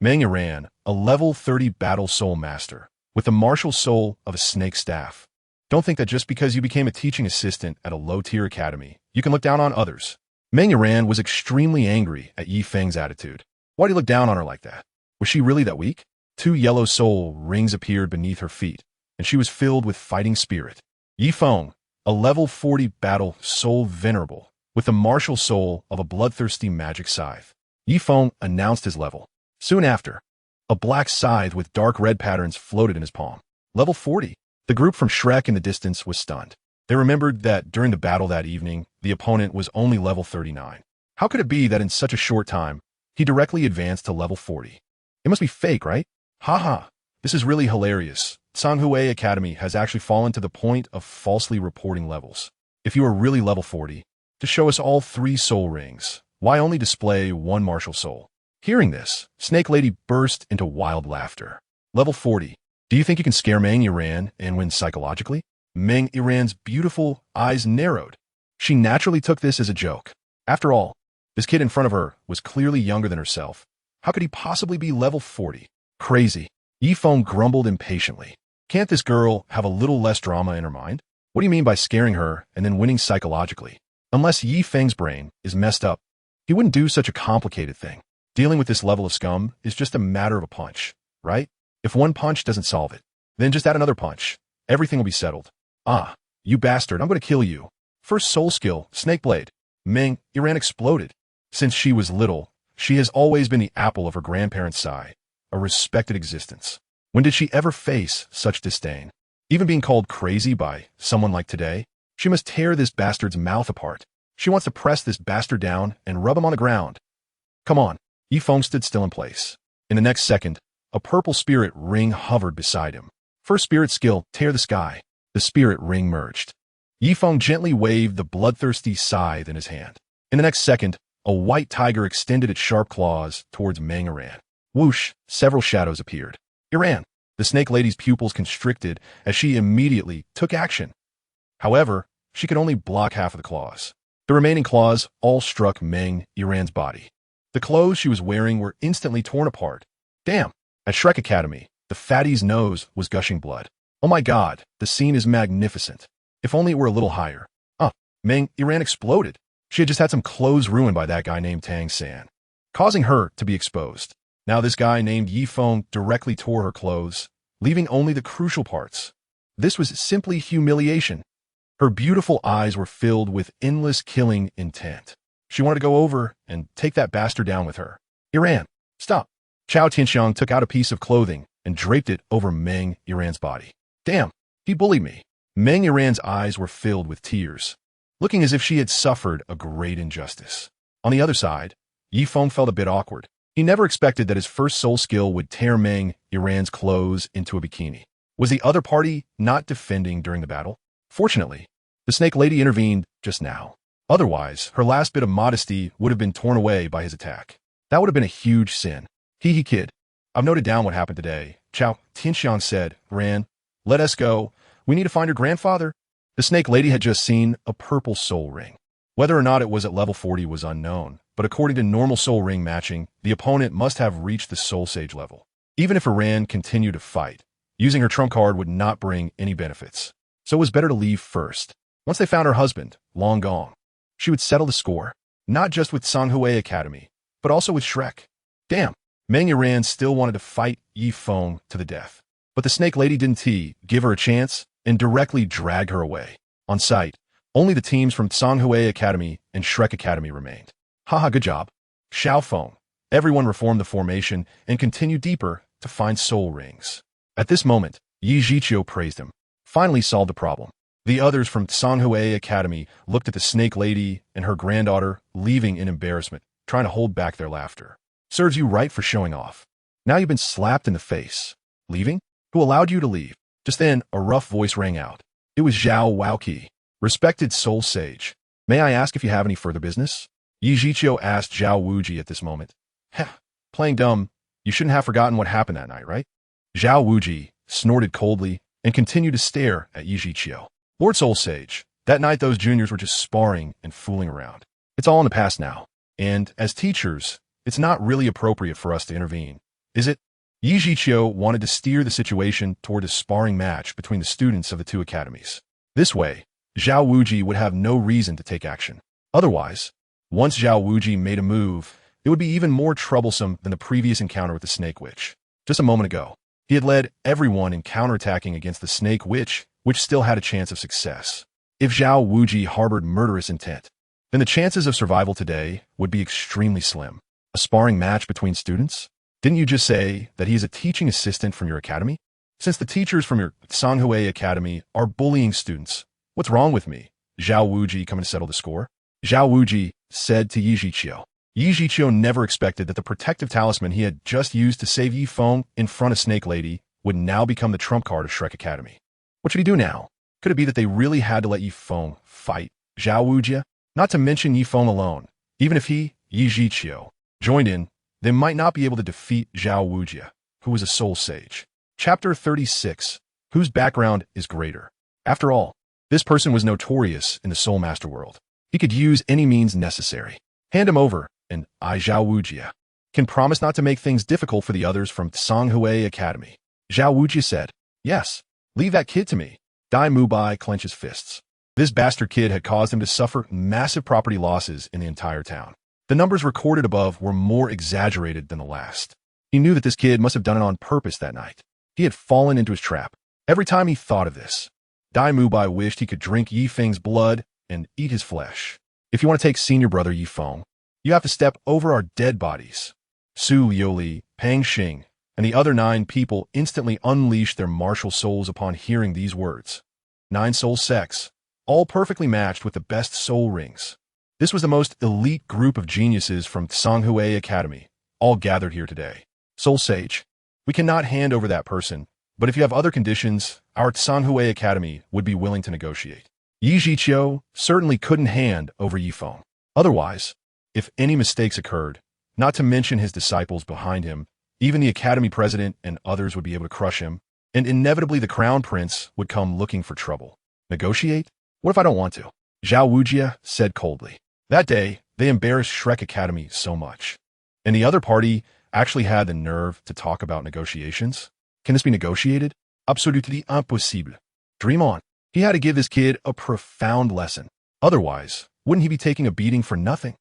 Speaker 1: Meng Yiran, a level 30 battle soul master, with the martial soul of a snake staff. Don't think that just because you became a teaching assistant at a low-tier academy, you can look down on others. Meng Yiran was extremely angry at Yi Feng's attitude. Why'd he look down on her like that? Was she really that weak? 2 yellow soul rings appeared beneath her feet, and she was filled with fighting spirit. Yi Feng, a level 40 battle soul venerable, with the martial soul of a bloodthirsty magic scythe. Yi Feng announced his level. Soon after, a black scythe with dark red patterns floated in his palm. Level 40. The group from Shrek in the distance was stunned. They remembered that during the battle that evening, the opponent was only level 39. How could it be that in such a short time, he directly advanced to level 40? It must be fake, right? Haha, this is really hilarious. Songhui Academy has actually fallen to the point of falsely reporting levels. If you are really level 40, to show us all 3 soul rings, why only display 1 martial soul? Hearing this, Snake Lady burst into wild laughter. Level 40. Do you think you can scare Meng Yiran and win psychologically? Meng Yiran's beautiful eyes narrowed. She naturally took this as a joke. After all, this kid in front of her was clearly younger than herself. How could he possibly be level 40? Crazy. Yi Feng grumbled impatiently. Can't this girl have a little less drama in her mind? What do you mean by scaring her and then winning psychologically? Unless Yi Feng's brain is messed up, he wouldn't do such a complicated thing. Dealing with this level of scum is just a matter of a punch, right? If one punch doesn't solve it, then just add another punch. Everything will be settled. Ah, you bastard, I'm going to kill you. First soul skill, Snake Blade. Meng Yiran exploded. Since she was little, she has always been the apple of her grandparents' eye, a respected existence. When did she ever face such disdain? Even being called crazy by someone like today, she must tear this bastard's mouth apart. She wants to press this bastard down and rub him on the ground. Come on. Yi Feng stood still in place. In the next second, a purple spirit ring hovered beside him. First spirit skill, tear the sky. The spirit ring merged. Yi Feng gently waved the bloodthirsty scythe in his hand. In the next second, a white tiger extended its sharp claws towards Meng Yiran. Whoosh, several shadows appeared. Yiran, the snake lady's pupils constricted as she immediately took action. However, she could only block half of the claws. The remaining claws all struck Meng Yiran's body. The clothes she was wearing were instantly torn apart. Damn! At Shrek Academy, the fatty's nose was gushing blood. Oh my god, the scene is magnificent. If only it were a little higher. Meng Yiran exploded. She had just had some clothes ruined by that guy named Tang San, causing her to be exposed. Now this guy named Yi Feng directly tore her clothes, leaving only the crucial parts. This was simply humiliation. Her beautiful eyes were filled with endless killing intent. She wanted to go over and take that bastard down with her. Yiran, stop. Chao Tianxiang took out a piece of clothing and draped it over Meng Yiran's body. Damn, he bullied me. Meng Yiran's eyes were filled with tears. looking as if she had suffered a great injustice. On the other side, Yifeng felt a bit awkward. He never expected that his first soul skill would tear Meng Yiran's clothes into a bikini. Was the other party not defending during the battle? Fortunately, the snake lady intervened just now. Otherwise, her last bit of modesty would have been torn away by his attack. That would have been a huge sin. Hee kid. I've noted down what happened today. Chao Tianxiang said, Ran, let us go. We need to find her grandfather. The snake lady had just seen a purple soul ring. Whether or not it was at level 40 was unknown, but according to normal soul ring matching, the opponent must have reached the soul sage level. Even if Iran continued to fight, using her trump card would not bring any benefits. So it was better to leave first. Once they found her husband, long gone, she would settle the score, not just with Sanghui Academy, but also with Shrek. Damn, Meng Yiran still wanted to fight Yifeng to the death. But the snake lady didn't give her a chance and directly drag her away. On site, only the teams from Sanghui Academy and Shrek Academy remained. Haha, good job. Xiaofeng. Everyone reformed the formation and continued deeper to find soul rings. At this moment, Yi Zhiqiu praised him. Finally solved the problem. The others from Sanghui Academy looked at the snake lady and her granddaughter leaving in embarrassment, trying to hold back their laughter. Serves you right for showing off. Now you've been slapped in the face. Leaving? Who allowed you to leave? Just then, a rough voice rang out. It was Zhao Waoqi. Respected soul sage. May I ask if you have any further business? Yi Zhiqiu asked Zhao Wuji at this moment. Heh, playing dumb. You shouldn't have forgotten what happened that night, right? Zhao Wuji snorted coldly and continued to stare at Yi Zhiqiu. Lord Soul Sage, that night those juniors were just sparring and fooling around. It's all in the past now. And, as teachers, it's not really appropriate for us to intervene, is it? Yi Zhiqiu wanted to steer the situation toward a sparring match between the students of the two academies. This way, Zhao Wuji would have no reason to take action. Otherwise, once Zhao Wuji made a move, it would be even more troublesome than the previous encounter with the Snake Witch. Just a moment ago, he had led everyone in counterattacking against the Snake Witch, which still had a chance of success. If Zhao Wuji harbored murderous intent, then the chances of survival today would be extremely slim. A sparring match between students? Didn't you just say that he is a teaching assistant from your academy? Since the teachers from your Sanghui Academy are bullying students, what's wrong with me? Zhao Wuji coming to settle the score? Zhao Wuji said to Yi Zhiqiu. Yi Zhiqiu never expected that the protective talisman he had just used to save Yifeng in front of Snake Lady would now become the trump card of Shrek Academy. What should he do now? Could it be that they really had to let Yifeng fight Zhao Wuji? Not to mention Yifeng alone. Even if he, Yi Zhiqiu, joined in, they might not be able to defeat Zhao Wuji, who was a soul sage. Chapter 36. Whose background is greater? After all, this person was notorious in the Soul Master world. He could use any means necessary. Hand him over, and I, Zhao Wuji, can promise not to make things difficult for the others from Sanghui Academy. Zhao Wuji said, Yes, leave that kid to me. Dai Mubai clenches fists. This bastard kid had caused him to suffer massive property losses in the entire town. The numbers recorded above were more exaggerated than the last. He knew that this kid must have done it on purpose that night. He had fallen into his trap. Every time he thought of this, Dai Mubai wished he could drink Yifeng's blood and eat his flesh. If you want to take senior brother Yifeng, you have to step over our dead bodies. Su Liuli, Pang Xing, and the other 9 people instantly unleashed their martial souls upon hearing these words. 9 soul sects, all perfectly matched with the best soul rings. This was the most elite group of geniuses from Sanghui Academy, all gathered here today. Soul Sage, we cannot hand over that person, but if you have other conditions, our Sanghui Academy would be willing to negotiate. Yi Zhiqiu certainly couldn't hand over Yifeng. Otherwise, if any mistakes occurred, not to mention his disciples behind him, even the academy president and others would be able to crush him, and inevitably the crown prince would come looking for trouble. Negotiate? What if I don't want to? Zhao Wuji said coldly. That day, they embarrassed Shrek Academy so much. And the other party actually had the nerve to talk about negotiations? Can this be negotiated? Absolutely impossible. Dream on. He had to give this kid a profound lesson. Otherwise, wouldn't he be taking a beating for nothing?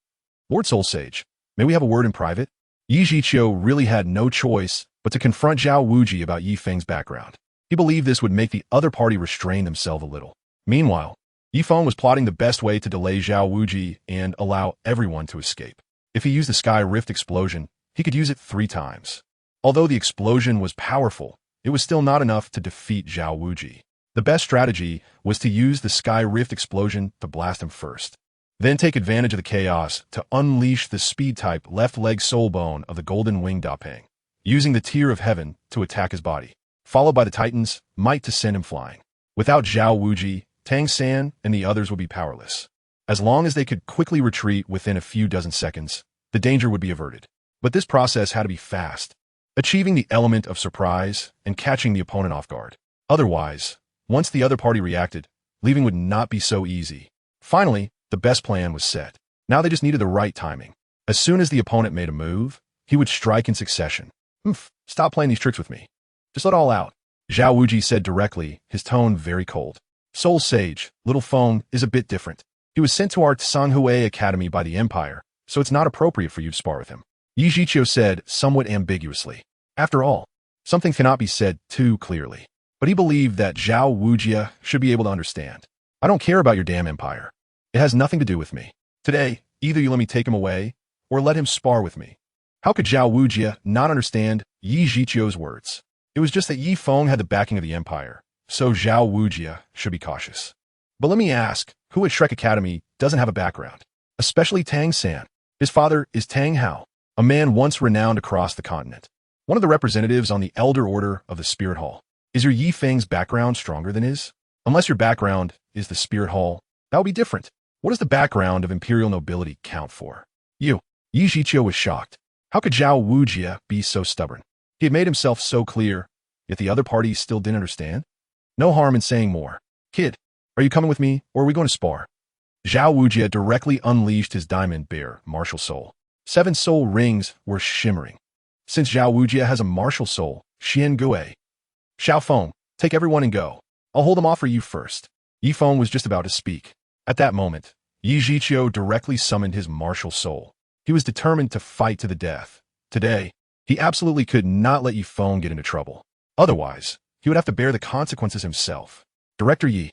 Speaker 1: Lord Soul Sage, may we have a word in private? Yi Zhiqiu really had no choice but to confront Zhao Wuji about Yifeng's background. He believed this would make the other party restrain themselves a little. Meanwhile, Yifeng was plotting the best way to delay Zhao Wuji and allow everyone to escape. If he used the Sky Rift explosion, he could use it 3 times. Although the explosion was powerful, it was still not enough to defeat Zhao Wuji. The best strategy was to use the Sky Rift explosion to blast him first. Then take advantage of the chaos to unleash the speed-type left leg soul bone of the Golden Wing Dapeng, using the Tear of Heaven to attack his body, followed by the Titan's might to send him flying. Without Zhao Wuji, Tang San and the others would be powerless. As long as they could quickly retreat within a few dozen seconds, the danger would be averted. But this process had to be fast, achieving the element of surprise and catching the opponent off guard. Otherwise, once the other party reacted, leaving would not be so easy. Finally, the best plan was set. Now they just needed the right timing. As soon as the opponent made a move, he would strike in succession. Stop playing these tricks with me. Just let all out. Zhao Wuji said directly, his tone very cold. Soul Sage, Little Feng, is a bit different. He was sent to our Tsanghui Academy by the Empire, so it's not appropriate for you to spar with him. Yi Zhiqiu said, somewhat ambiguously. After all, something cannot be said too clearly. But he believed that Zhao Wuji should be able to understand. I don't care about your damn empire. It has nothing to do with me. Today, either you let me take him away, or let him spar with me. How could Zhao Wuji not understand Yi Zhiqiu's words? It was just that Yi Feng had the backing of the Empire, so Zhao Wuji should be cautious. But let me ask, who at Shrek Academy doesn't have a background? Especially Tang San. His father is Tang Hao, a man once renowned across the continent. One of the representatives on the Elder Order of the Spirit Hall. Is your Yi Feng's background stronger than his? Unless your background is the Spirit Hall, that would be different. What does the background of imperial nobility count for? Yi Zhiqiu was shocked. How could Zhao Wuji be so stubborn? He had made himself so clear, yet the other party still didn't understand? No harm in saying more. Kid, are you coming with me, or are we going to spar? Zhao Wuji directly unleashed his diamond bear, martial soul. 7 soul rings were shimmering. Since Zhao Wuji has a martial soul, Xian Gui. Xiao Feng, take everyone and go. I'll hold them off for you first. Yi Feng was just about to speak. At that moment, Yi Zhiqiu directly summoned his martial soul. He was determined to fight to the death. Today, he absolutely could not let Yi Feng get into trouble. Otherwise, he would have to bear the consequences himself. Director Yi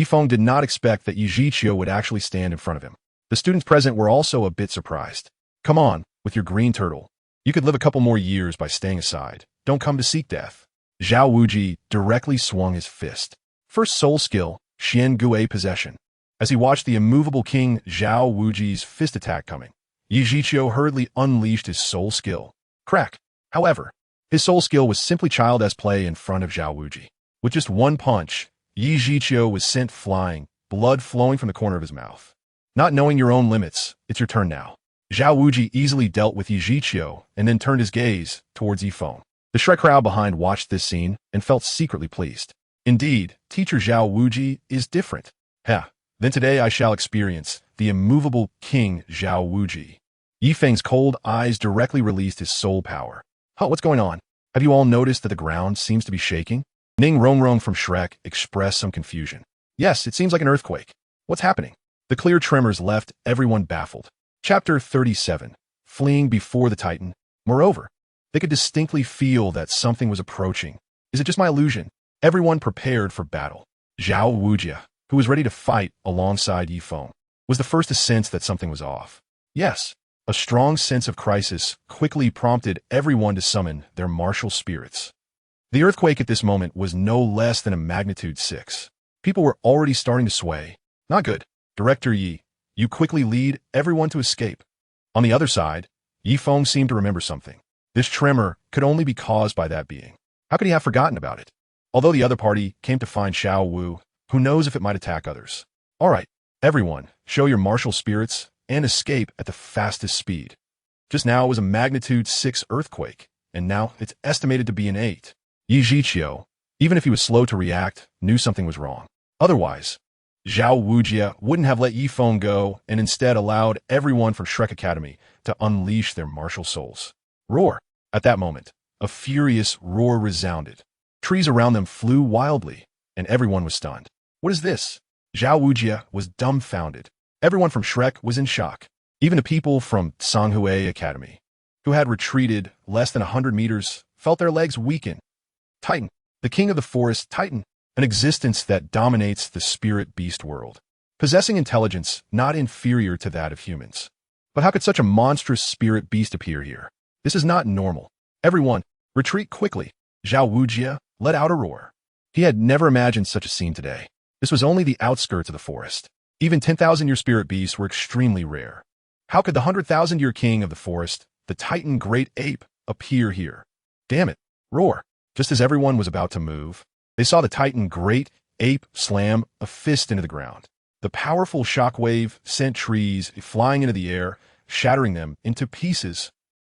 Speaker 1: Feng did not expect that Yi Zhiqiu would actually stand in front of him. The students present were also a bit surprised. Come on, with your green turtle. You could live a couple more years by staying aside. Don't come to seek death. Zhao Wuji directly swung his fist. First soul skill, Xian Gui possession. As he watched the immovable king Zhao Wuji's fist attack coming, Yi Zhiqiu hurriedly unleashed his soul skill. Crack. However, his soul skill was simply child's play in front of Zhao Wuji. With just one punch, Yi Zhiqiu was sent flying, blood flowing from the corner of his mouth. Not knowing your own limits, it's your turn now. Zhao Wuji easily dealt with Yi Zhiqiu and then turned his gaze towards Yi Feng. The Shrek crowd behind watched this scene and felt secretly pleased. Indeed, teacher Zhao Wuji is different. Then today I shall experience the immovable king Zhao Wuji. Yi Feng's cold eyes directly released his soul power. What's going on? Have you all noticed that the ground seems to be shaking? Ning Rongrong from Shrek expressed some confusion. Yes, it seems like an earthquake. What's happening? The clear tremors left everyone baffled. Chapter 37. Fleeing before the Titan. Moreover, they could distinctly feel that something was approaching. Is it just my illusion? Everyone prepared for battle. Zhao Wuji, who was ready to fight alongside Yi Feng, was the first to sense that something was off. Yes, a strong sense of crisis quickly prompted everyone to summon their martial spirits. The earthquake at this moment was no less than a magnitude 6. People were already starting to sway. Not good. Director Yi, you quickly lead everyone to escape. On the other side, Yi Feng seemed to remember something. This tremor could only be caused by that being. How could he have forgotten about it? Although the other party came to find Xiao Wu, who knows if it might attack others. All right, everyone, show your martial spirits and escape at the fastest speed. Just now it was a magnitude 6 earthquake, and now it's estimated to be an 8. Yi Zhiqiu, even if he was slow to react, knew something was wrong. Otherwise, Zhao Wuji wouldn't have let Yi Feng go and instead allowed everyone from Shrek Academy to unleash their martial souls. Roar! At that moment, a furious roar resounded. Trees around them flew wildly, and everyone was stunned. What is this? Zhao Wuji was dumbfounded. Everyone from Shrek was in shock. Even the people from Tsanghui Academy, who had retreated less than 100 meters, felt their legs weaken. Titan, the king of the forest Titan, an existence that dominates the spirit beast world, possessing intelligence not inferior to that of humans. But how could such a monstrous spirit beast appear here? This is not normal. Everyone, retreat quickly. Zhao Wuji let out a roar. He had never imagined such a scene today. This was only the outskirts of the forest. Even 10,000-year spirit beasts were extremely rare. How could the 100,000-year king of the forest, the Titan Great Ape, appear here? Damn it! Roar! Just as everyone was about to move, they saw the Titan Great Ape slam a fist into the ground. The powerful shockwave sent trees flying into the air, shattering them into pieces.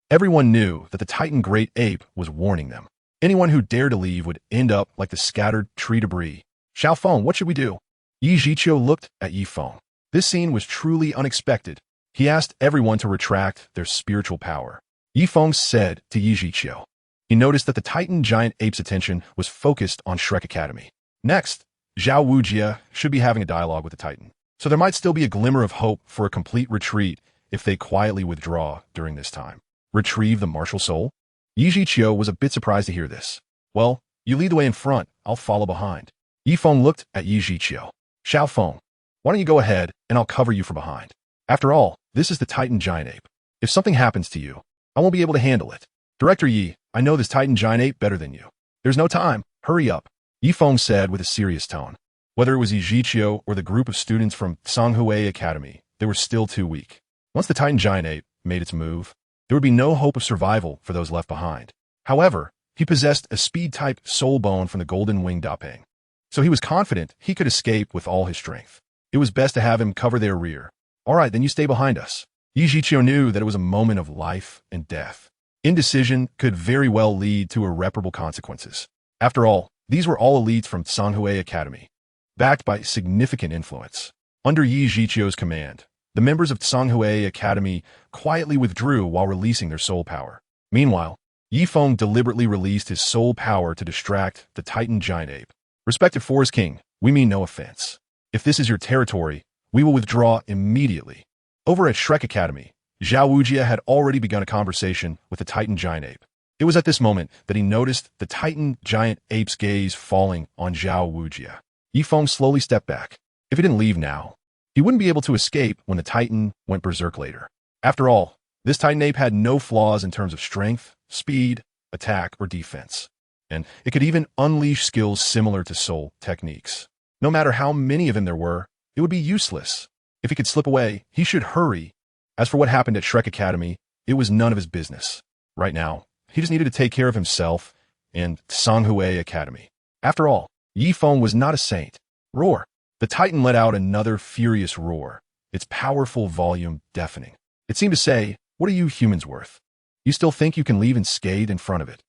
Speaker 1: Everyone knew that the Titan Great Ape was warning them. Anyone who dared to leave would end up like the scattered tree debris. Xiaofeng, what should we do? Yi Zhiqiu looked at Yifeng. This scene was truly unexpected. He asked everyone to retract their spiritual power. Yifeng said to Yi Zhiqiu. He noticed that the Titan Giant Ape's attention was focused on Shrek Academy. Next, Zhao Wujia should be having a dialogue with the Titan. So there might still be a glimmer of hope for a complete retreat if they quietly withdraw during this time. Retrieve the martial soul? Yi Zhiqiu was a bit surprised to hear this. Well, you lead the way in front, I'll follow behind. Yifeng looked at Yi Zhiqiu. Xiaofeng, why don't you go ahead and I'll cover you from behind. After all, this is the Titan Giant Ape. If something happens to you, I won't be able to handle it. Director Yi, I know this Titan Giant Ape better than you. There's no time. Hurry up. Yifeng said with a serious tone. Whether it was Yi Zhiqiu or the group of students from Sanghui Academy, they were still too weak. Once the Titan Giant Ape made its move, there would be no hope of survival for those left behind. However, he possessed a speed-type soul bone from the Golden Wing Dapeng, so he was confident he could escape with all his strength. It was best to have him cover their rear. All right, then you stay behind us. Yi Zhiqiu knew that it was a moment of life and death. Indecision could very well lead to irreparable consequences. After all, these were all elites from Sanghui Academy, backed by significant influence. Under Yi Zhiqiu's command, the members of Sanghui Academy quietly withdrew while releasing their soul power. Meanwhile, Yifeng deliberately released his soul power to distract the Titan Giant Ape. Respected Forest King, we mean no offense. If this is your territory, we will withdraw immediately. Over at Shrek Academy, Zhao Wujia had already begun a conversation with the Titan Giant Ape. It was at this moment that he noticed the Titan Giant Ape's gaze falling on Zhao Wujia. Yifeng slowly stepped back. If he didn't leave now, he wouldn't be able to escape when the Titan went berserk later. After all, this Titan Ape had no flaws in terms of strength, speed, attack, or defense, and it could even unleash skills similar to soul techniques. No matter how many of them there were, it would be useless. If he could slip away, he should hurry. As for what happened at Shrek Academy, it was none of his business. Right now, he just needed to take care of himself and Sanghui Academy. After all, Yifeng was not a saint. Roar! The Titan let out another furious roar, its powerful volume deafening. It seemed to say, what are you humans worth? You still think you can leave unscathed in front of it?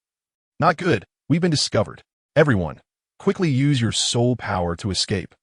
Speaker 1: Not good. We've been discovered. Everyone, quickly use your soul power to escape.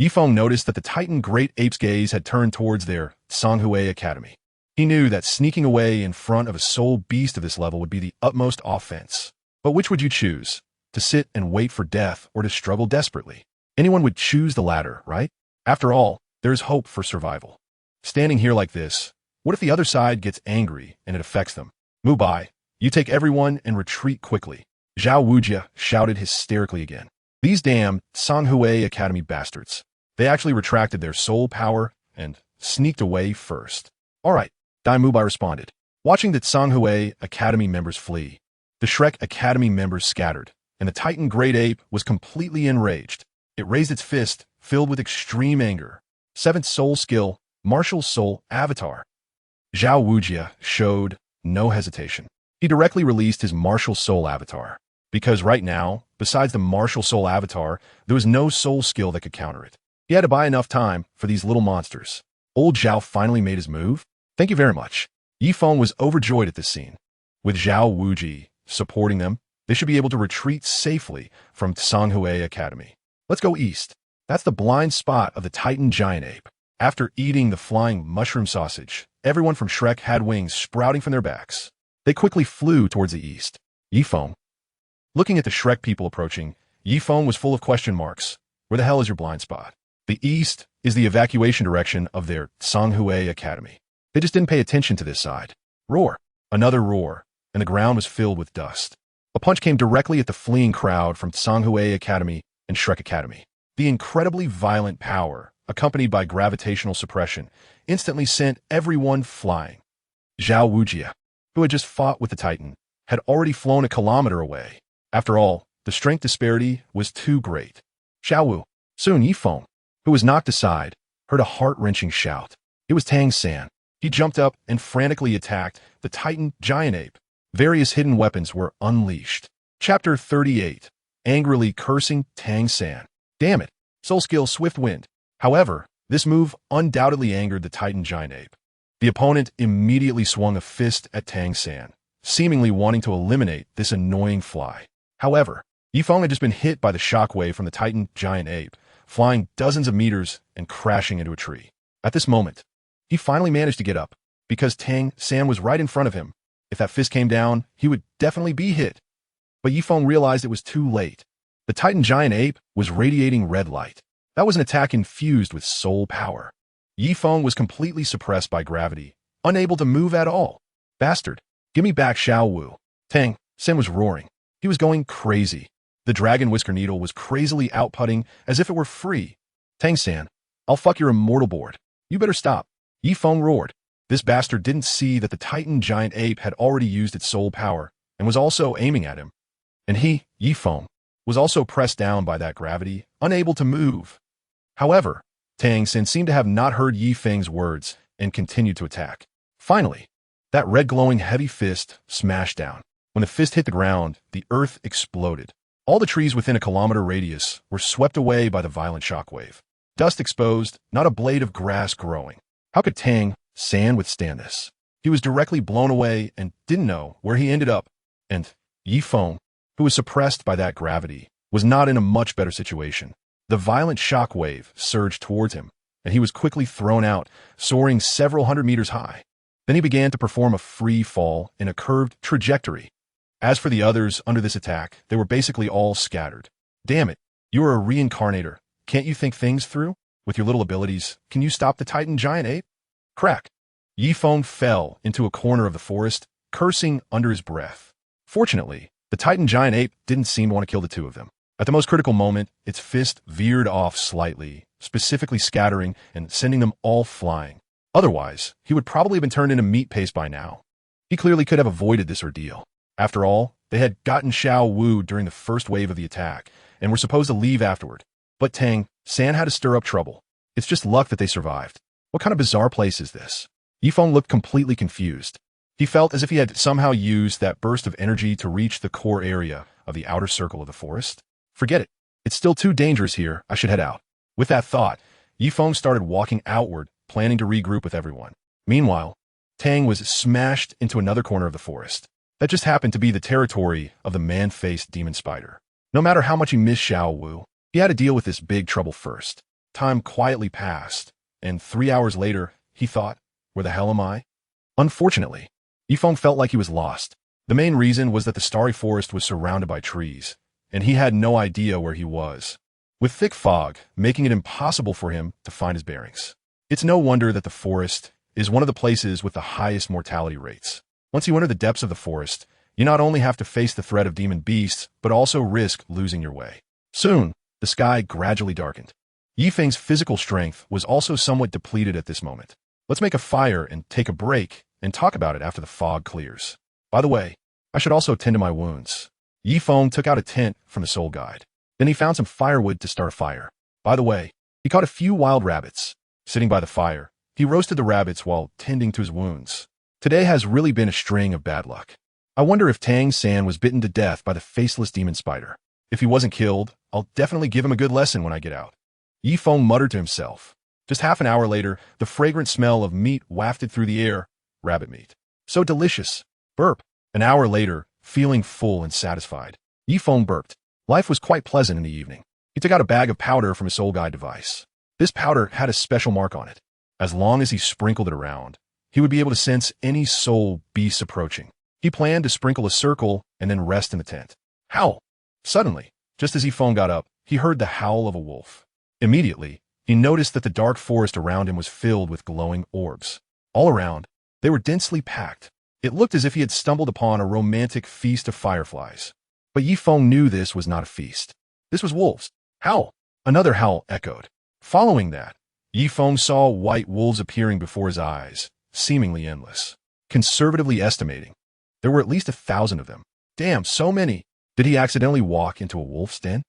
Speaker 1: Yifeng noticed that the Titan Great Ape's gaze had turned towards their Sanghui Academy. He knew that sneaking away in front of a soul beast of this level would be the utmost offense. But which would you choose? To sit and wait for death or to struggle desperately? Anyone would choose the latter, right? After all, there is hope for survival. Standing here like this, what if the other side gets angry and it affects them? Move by. You take everyone and retreat quickly. Zhao Wujia shouted hysterically again. These damn Sanghui Academy bastards. They actually retracted their soul power and sneaked away first. All right, Dai Mubai responded. Watching the Sanghui Academy members flee, the Shrek Academy members scattered, and the Titan Great Ape was completely enraged. It raised its fist, filled with extreme anger. 7th soul skill, martial soul avatar. Zhao Wujia showed no hesitation. He directly released his martial soul avatar, because right now, besides the martial soul avatar, there was no soul skill that could counter it. He had to buy enough time for these little monsters. Old Zhao finally made his move. Thank you very much. Yifeng was overjoyed at this scene. With Zhao Wuji supporting them, they should be able to retreat safely from Sanghui Academy. Let's go east. That's the blind spot of the Titan Giant Ape. After eating the flying mushroom sausage, everyone from Shrek had wings sprouting from their backs. They quickly flew towards the east. Yifeng. Looking at the Shrek people approaching, Yifeng was full of question marks. Where the hell is your blind spot? The east is the evacuation direction of their Sanghui Academy. They just didn't pay attention to this side. Roar. Another roar, and the ground was filled with dust. A punch came directly at the fleeing crowd from Sanghui Academy and Shrek Academy. The incredibly violent power, accompanied by gravitational suppression, instantly sent everyone flying. Zhao Wujia, who had just fought with the Titan, had already flown a kilometer away. After all, The strength disparity was too great. Xiao Wu. Soon Yifeng, who was knocked aside, heard a heart-wrenching shout. It was Tang San. He jumped up and frantically attacked the Titan giant ape. Various hidden weapons were unleashed. Chapter 38. Angrily cursing Tang San. Damn it. Soul skill Swift Wind. However, this move undoubtedly angered the Titan giant ape. The opponent immediately swung a fist at Tang San, seemingly wanting to eliminate this annoying fly. However, Yifeng had just been hit by the shockwave from the Titan giant ape, flying dozens of meters and crashing into a tree. At this moment, he finally managed to get up, because Tang San was right in front of him. If that fist came down, he would definitely be hit. But Yifeng realized it was too late. The Titan giant ape was radiating red light. That was an attack infused with soul power. Yifeng was completely suppressed by gravity, unable to move at all. Bastard, give me back Xiao Wu. Tang San was roaring. He was going crazy. The dragon whisker needle was crazily outputting as if it were free. Tang San, I'll fuck your immortal board. You better stop. Yifeng roared. This bastard didn't see that the Titan giant ape had already used its soul power and was also aiming at him. And he, Yifeng, was also pressed down by that gravity, unable to move. However, Tang San seemed to have not heard Yifeng's words and continued to attack. Finally, that red glowing heavy fist smashed down. When the fist hit the ground, the earth exploded. All the trees within a kilometer radius were swept away by the violent shockwave. Dust exposed, not a blade of grass growing. How could Tang San withstand this? He was directly blown away and didn't know where he ended up. And Yifeng, who was suppressed by that gravity, was not in a much better situation. The violent shockwave surged towards him, and he was quickly thrown out, soaring several hundred meters high. Then he began to perform a free fall in a curved trajectory. As for the others under this attack, they were basically all scattered. Damn it, you are a reincarnator. Can't you think things through? With your little abilities, can you stop the Titan giant ape? Crack. Yifeng fell into a corner of the forest, cursing under his breath. Fortunately, the Titan giant ape didn't seem to want to kill the two of them. At the most critical moment, its fist veered off slightly, specifically scattering and sending them all flying. Otherwise, he would probably have been turned into meat paste by now. He clearly could have avoided this ordeal. After all, they had gotten Xiao Wu during the first wave of the attack, and were supposed to leave afterward. But Tang San had to stir up trouble. It's just luck that they survived. What kind of bizarre place is this? Yifeng looked completely confused. He felt as if he had somehow used that burst of energy to reach the core area of the outer circle of the forest. Forget it. It's still too dangerous here. I should head out. With that thought, Yifeng started walking outward, planning to regroup with everyone. Meanwhile, Tang was smashed into another corner of the forest. That just happened to be the territory of the man-faced demon spider. No matter how much he missed Xiao Wu, he had to deal with this big trouble first. Time quietly passed, and 3 hours later, he thought, where the hell am I? Unfortunately, Yifeng felt like he was lost. The main reason was that the starry forest was surrounded by trees, and he had no idea where he was, with thick fog making it impossible for him to find his bearings. It's no wonder that the forest is one of the places with the highest mortality rates. Once you enter the depths of the forest, you not only have to face the threat of demon beasts, but also risk losing your way. Soon, the sky gradually darkened. Yifeng's physical strength was also somewhat depleted at this moment. Let's make a fire and take a break and talk about it after the fog clears. By the way, I should also tend to my wounds. Yifeng took out a tent from the soul guide. Then he found some firewood to start a fire. By the way, he caught a few wild rabbits. Sitting by the fire, he roasted the rabbits while tending to his wounds. Today has really been a string of bad luck. I wonder if Tang San was bitten to death by the faceless demon spider. If he wasn't killed, I'll definitely give him a good lesson when I get out. Yifeng muttered to himself. Just half an hour later, the fragrant smell of meat wafted through the air. Rabbit meat. So delicious. Burp. An hour later, feeling full and satisfied, Yifeng burped. Life was quite pleasant in the evening. He took out a bag of powder from his soul guide device. This powder had a special mark on it. As long as he sprinkled it around, he would be able to sense any soul beasts approaching. He planned to sprinkle a circle and then rest in the tent. Howl! Suddenly, just as Yifeng got up, he heard the howl of a wolf. Immediately, he noticed that the dark forest around him was filled with glowing orbs. All around, they were densely packed. It looked as if he had stumbled upon a romantic feast of fireflies. But Yifeng knew this was not a feast. This was wolves. Howl! Another howl echoed. Following that, Yifeng saw white wolves appearing before his eyes, seemingly endless. Conservatively estimating, there were at least 1,000 of them. Damn, so many! Did he accidentally walk into a wolf's den?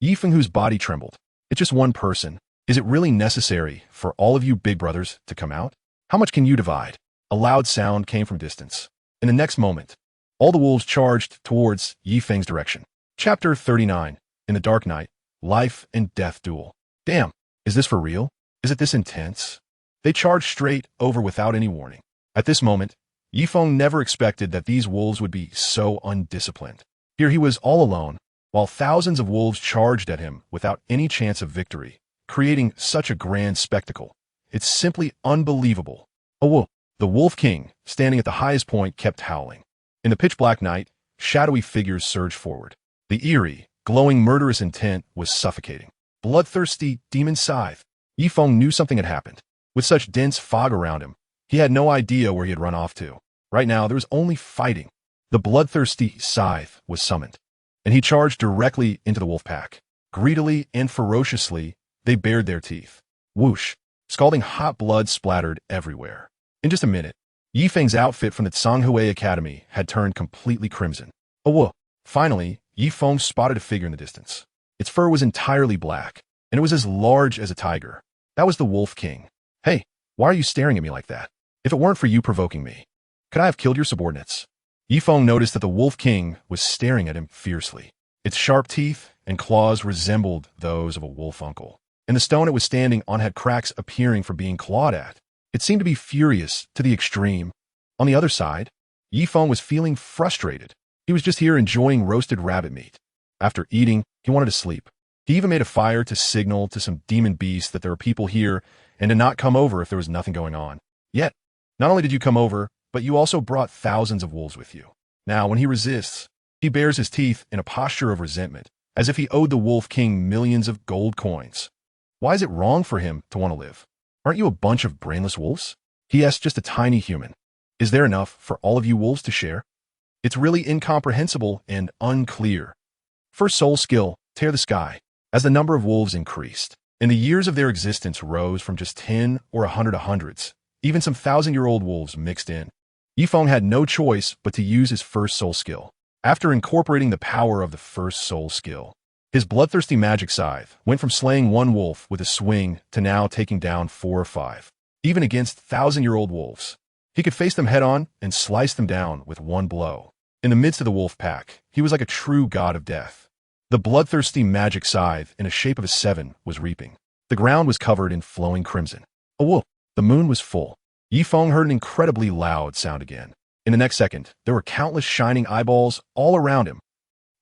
Speaker 1: Yifenghu's body trembled. It's just one person. Is it really necessary for all of you big brothers to come out? How much can you divide? A loud sound came from distance. In the next moment, all the wolves charged towards Yifeng's direction. Chapter 39. In the Dark Night, Life and Death Duel. Damn, is this for real? Is it this intense? They charged straight over without any warning. At this moment, Yifeng never expected that these wolves would be so undisciplined. Here he was all alone, while thousands of wolves charged at him without any chance of victory, creating such a grand spectacle. It's simply unbelievable. Oh, whoa. The Wolf King, standing at the highest point, kept howling. In the pitch-black night, shadowy figures surged forward. The eerie, glowing murderous intent was suffocating. Bloodthirsty demon Scythe. Yifeng knew something had happened. With such dense fog around him, he had no idea where he had run off to. Right now, there was only fighting. The bloodthirsty Scythe was summoned, and he charged directly into the wolf pack. Greedily and ferociously, they bared their teeth. Whoosh! Scalding hot blood splattered everywhere. In just a minute, Yifeng's outfit from the Tsanghui Academy had turned completely crimson. Oh, whoa! Finally, Yifeng spotted a figure in the distance. Its fur was entirely black, and it was as large as a tiger. That was the Wolf King. Hey, why are you staring at me like that? If it weren't for you provoking me, could I have killed your subordinates? Yifeng noticed that the Wolf King was staring at him fiercely. Its sharp teeth and claws resembled those of a wolf uncle, and the stone it was standing on had cracks appearing from being clawed at. It seemed to be furious to the extreme. On the other side, Yifeng was feeling frustrated. He was just here enjoying roasted rabbit meat. After eating, he wanted to sleep. He even made a fire to signal to some demon beasts that there were people here and to not come over if there was nothing going on. Yet, not only did you come over, but you also brought thousands of wolves with you. Now, when he resists, he bares his teeth in a posture of resentment, as if he owed the Wolf King millions of gold coins. Why is it wrong for him to want to live? Aren't you a bunch of brainless wolves? He asked just a tiny human. Is there enough for all of you wolves to share? It's really incomprehensible and unclear. First soul skill, tear the sky. As the number of wolves increased, and the years of their existence rose from just 10 or 100 to hundreds, even some 1,000-year-old wolves mixed in. Yifeng had no choice but to use his first soul skill. After incorporating the power of the first soul skill, his bloodthirsty magic scythe went from slaying one wolf with a swing to now taking down 4 or 5. Even against 1,000-year-old wolves, he could face them head-on and slice them down with one blow. In the midst of the wolf pack, he was like a true god of death. The bloodthirsty magic scythe, in a shape of a 7, was reaping. The ground was covered in flowing crimson. Oh, whoa! The moon was full. Yifeng heard an incredibly loud sound again. In the next second, there were countless shining eyeballs all around him.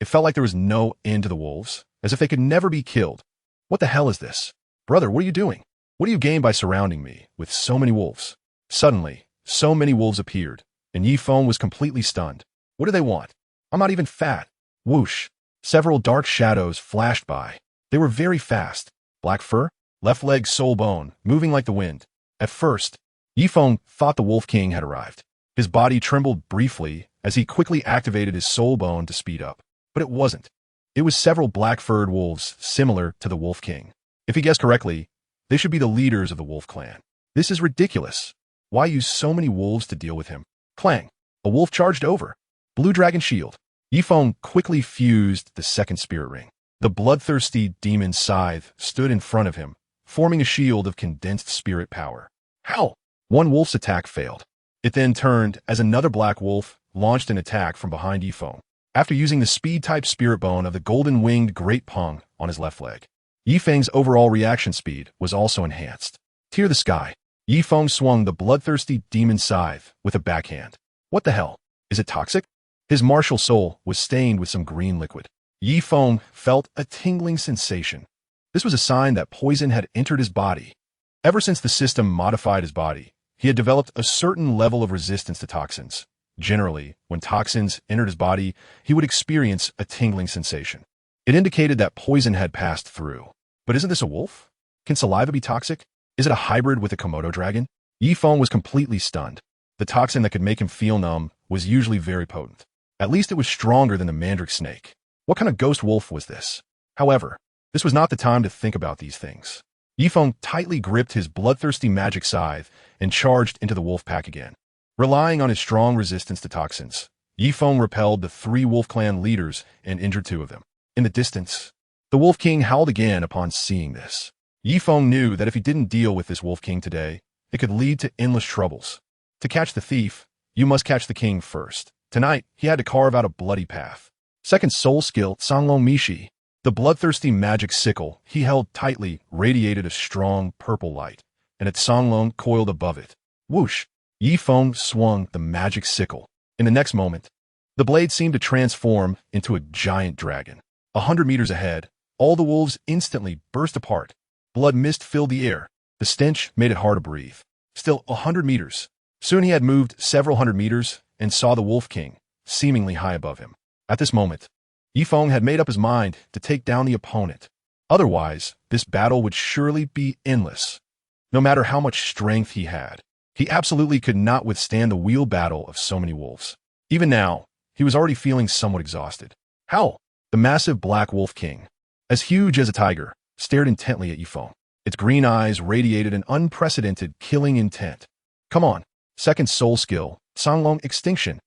Speaker 1: It felt like there was no end to the wolves, as if they could never be killed. What the hell is this? Brother, what are you doing? What do you gain by surrounding me with so many wolves? Suddenly, so many wolves appeared, and Yifeng was completely stunned. What do they want? I'm not even fat. Whoosh! Several dark shadows flashed by. They were very fast. Black fur, left leg soul bone, moving like the wind. At first, Yifeng thought the Wolf King had arrived. His body trembled briefly as he quickly activated his soul bone to speed up. But it wasn't. It was several black-furred wolves similar to the Wolf King. If he guessed correctly, they should be the leaders of the wolf clan. This is ridiculous. Why use so many wolves to deal with him? Clang! A wolf charged over. Blue Dragon Shield. Yifeng quickly fused the second spirit ring. The bloodthirsty demon Scythe stood in front of him, forming a shield of condensed spirit power. How? One wolf's attack failed. It then turned as another black wolf launched an attack from behind Yifeng. After using the speed-type spirit bone of the golden-winged Great Pung on his left leg, Yifeng's overall reaction speed was also enhanced. Tear the sky. Yifeng swung the bloodthirsty demon Scythe with a backhand. What the hell? Is it toxic? His martial soul was stained with some green liquid. Yifeng felt a tingling sensation. This was a sign that poison had entered his body. Ever since the system modified his body, he had developed a certain level of resistance to toxins. Generally, when toxins entered his body, he would experience a tingling sensation. It indicated that poison had passed through. But isn't this a wolf? Can saliva be toxic? Is it a hybrid with a Komodo dragon? Yifeng was completely stunned. The toxin that could make him feel numb was usually very potent. At least it was stronger than the mandrake snake. What kind of ghost wolf was this? However, this was not the time to think about these things. Yifeng tightly gripped his bloodthirsty magic scythe and charged into the wolf pack again. Relying on his strong resistance to toxins, Yifeng repelled the 3 Wolf Clan leaders and injured 2 of them. In the distance, the Wolf King howled again upon seeing this. Yifeng knew that if he didn't deal with this Wolf King today, it could lead to endless troubles. To catch the thief, you must catch the king first. Tonight, he had to carve out a bloody path. Second soul skill, Songlong Mishi. The bloodthirsty magic sickle he held tightly radiated a strong purple light, and its Songlong coiled above it. Whoosh! Yifeng swung the magic sickle. In the next moment, the blade seemed to transform into a giant dragon. 100 meters ahead, all the wolves instantly burst apart. Blood mist filled the air. The stench made it hard to breathe. Still 100 meters. Soon he had moved several hundred meters and saw the Wolf King, seemingly high above him. At this moment, Yifeng had made up his mind to take down the opponent. Otherwise, this battle would surely be endless. No matter how much strength he had, he absolutely could not withstand the wheel battle of so many wolves. Even now, he was already feeling somewhat exhausted. Howl! The massive black Wolf King, as huge as a tiger, stared intently at Yifeng. Its green eyes radiated an unprecedented killing intent. Come on. Second soul skill, Songlong Extinction.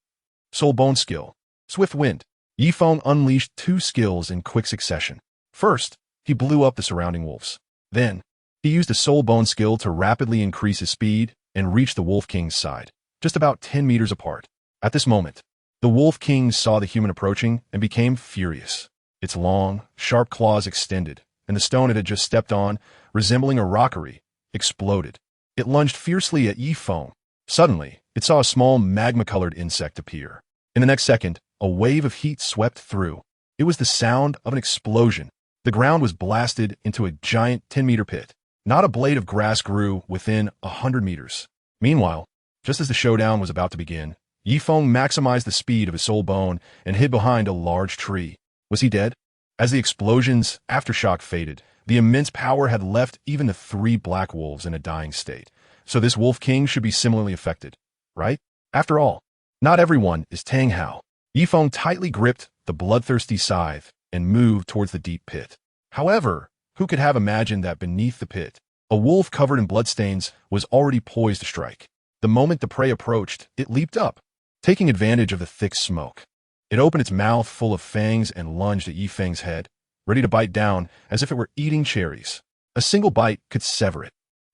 Speaker 1: Soul bone skill, Swift Wind. Yifeng unleashed 2 skills in quick succession. First, he blew up the surrounding wolves. Then, he used a soul bone skill to rapidly increase his speed and reach the Wolf King's side, just about 10 meters apart. At this moment, the Wolf King saw the human approaching and became furious. Its long, sharp claws extended, and the stone it had just stepped on, resembling a rockery, exploded. It lunged fiercely at Yifeng. Suddenly, it saw a small magma-colored insect appear. In the next second, a wave of heat swept through. It was the sound of an explosion. The ground was blasted into a giant 10-meter pit. Not a blade of grass grew within 100 meters. Meanwhile, just as the showdown was about to begin, Yifeng maximized the speed of his soul bone and hid behind a large tree. Was he dead? As the explosion's aftershock faded, the immense power had left even the 3 black wolves in a dying state. So this Wolf King should be similarly affected, right? After all, not everyone is Tang Hao. Yifeng tightly gripped the bloodthirsty scythe and moved towards the deep pit. However, who could have imagined that beneath the pit, a wolf covered in bloodstains was already poised to strike? The moment the prey approached, it leaped up, taking advantage of the thick smoke. It opened its mouth full of fangs and lunged at Yifeng's head, ready to bite down as if it were eating cherries. A single bite could sever it.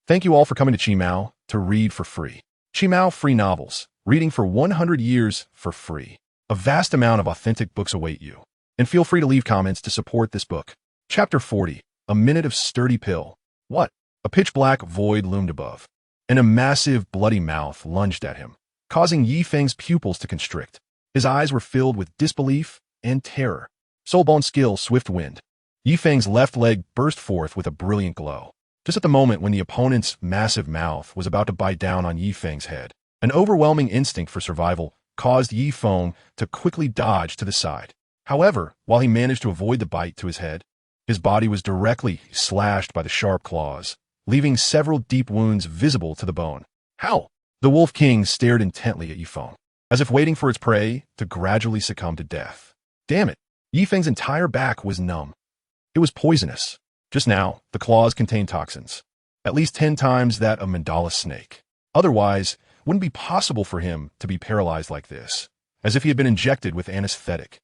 Speaker 1: Thank you all for coming to Qimao to read for free. Qimao Free Novels, reading for 100 years for free. A vast amount of authentic books await you. And feel free to leave comments to support this book. Chapter 40, A Minute of Sturdy Pill. What? A pitch-black void loomed above, and a massive, bloody mouth lunged at him, causing Yifeng's pupils to constrict. His eyes were filled with disbelief and terror. Soulbone skill, Swift Wind. Yifeng's left leg burst forth with a brilliant glow. Just at the moment when the opponent's massive mouth was about to bite down on Yifeng's head, an overwhelming instinct for survival caused Yifeng to quickly dodge to the side. However, while he managed to avoid the bite to his head, his body was directly slashed by the sharp claws, leaving several deep wounds visible to the bone. How? The Wolf King stared intently at Yifeng, as if waiting for its prey to gradually succumb to death. Damn it! Yifeng's entire back was numb. It was poisonous. Just now, the claws contained toxins, at least 10 times that of Mandala's snake. Otherwise, it wouldn't be possible for him to be paralyzed like this, as if he had been injected with anesthetic.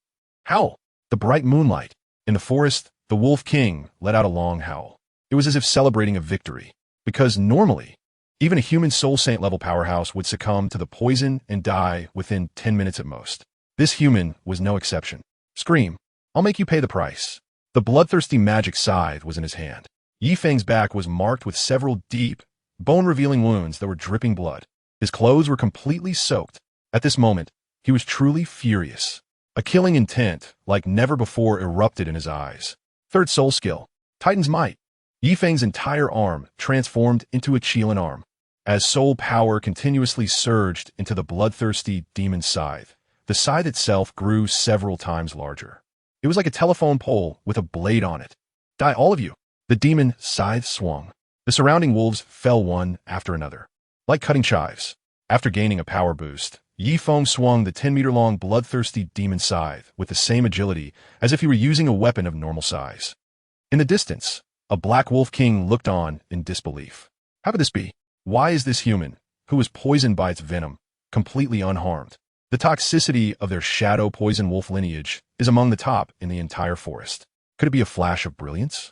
Speaker 1: Howl! The bright moonlight. In the forest, the Wolf King let out a long howl. It was as if celebrating a victory, because normally, even a human Soul Saint level powerhouse would succumb to the poison and die within 10 minutes at most. This human was no exception. Scream! I'll make you pay the price. The bloodthirsty magic scythe was in his hand. Yifeng's back was marked with several deep, bone-revealing wounds that were dripping blood. His clothes were completely soaked. At this moment, he was truly furious. A killing intent, like never before, erupted in his eyes. Third soul skill, Titan's Might. Yifeng's entire arm transformed into a Qilin arm. As soul power continuously surged into the bloodthirsty demon scythe, the scythe itself grew several times larger. It was like a telephone pole with a blade on it. Die, all of you! The demon scythe swung. The surrounding wolves fell one after another, like cutting chives. After gaining a power boost, Yifeng swung the 10-meter-long bloodthirsty demon scythe with the same agility as if he were using a weapon of normal size. In the distance, a black Wolf King looked on in disbelief. How could this be? Why is this human, who was poisoned by its venom, completely unharmed? The toxicity of their shadow poison wolf lineage is among the top in the entire forest. Could it be a flash of brilliance?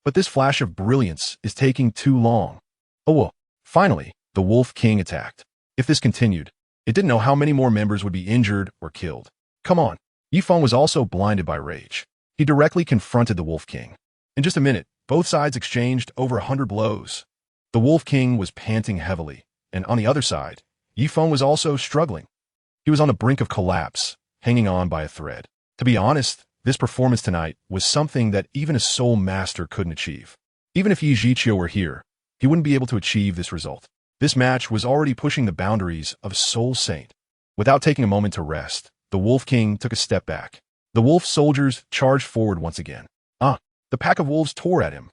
Speaker 1: But this flash of brilliance is taking too long. Oh well, finally, the Wolf King attacked. If this continued, it didn't know how many more members would be injured or killed. Come on. Yifeng was also blinded by rage. He directly confronted the Wolf King. In just a minute, both sides exchanged over 100 blows. The Wolf King was panting heavily, and on the other side, Yifeng was also struggling. He was on the brink of collapse, hanging on by a thread. To be honest, this performance tonight was something that even a soul master couldn't achieve. Even if Yi Zhiqiu were here, he wouldn't be able to achieve this result. This match was already pushing the boundaries of Soul Saint. Without taking a moment to rest, the Wolf King took a step back. The wolf soldiers charged forward once again. The pack of wolves tore at him.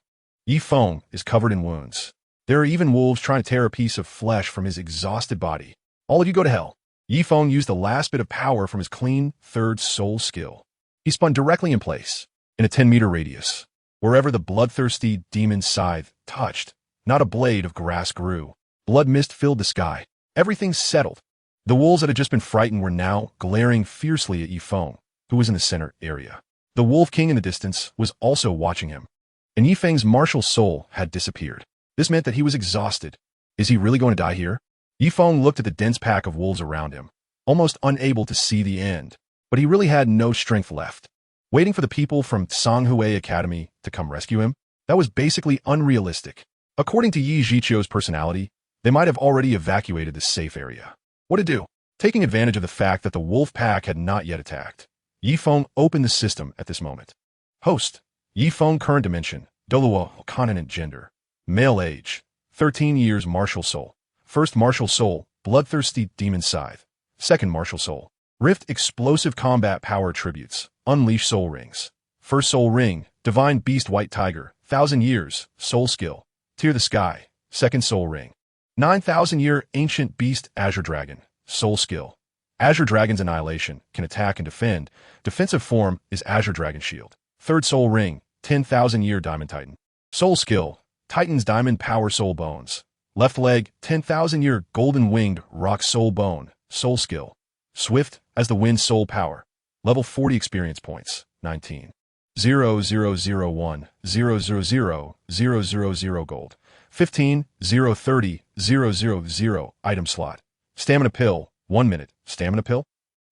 Speaker 1: Yifeng is covered in wounds. There are even wolves trying to tear a piece of flesh from his exhausted body. All of you go to hell. Yifeng used the last bit of power from his clean third soul skill. He spun directly in place, in a 10-meter radius. Wherever the bloodthirsty demon Scythe touched, not a blade of grass grew. Blood mist filled the sky. Everything settled. The wolves that had just been frightened were now glaring fiercely at Yifeng, who was in the center area. The Wolf King in the distance was also watching him, and Yifeng's martial soul had disappeared. This meant that he was exhausted. Is he really going to die here? Yifeng looked at the dense pack of wolves around him, almost unable to see the end, but he really had no strength left. Waiting for the people from Songhui Academy to come rescue him? That was basically unrealistic. According to Yi Zhiqiu's personality, they might have already evacuated this safe area. What to do? Taking advantage of the fact that the wolf pack had not yet attacked, Yifeng opened the system at this moment. Host, Yifeng current dimension, Douluo continent gender, male age, 13 years martial soul. First martial soul, bloodthirsty demon Scythe. Second martial soul, rift explosive combat power attributes, unleash soul rings. First soul ring, divine beast white tiger, 1,000 years, soul skill, tear the sky. Second soul ring, 9,000 year ancient beast azure dragon, soul skill. Azure Dragon's annihilation can attack and defend. Defensive form is Azure Dragon Shield. Third Soul Ring, 10,000 year Diamond Titan. Soul Skill, Titan's Diamond Power Soul Bones. Left leg, 10,000 year Golden Winged Rock Soul Bone. Soul Skill, Swift as the Wind Soul Power. Level 40 experience points, 19. 0001 000 gold. 15 030 000 item slot. Stamina pill, 1 minute. Stamina pill?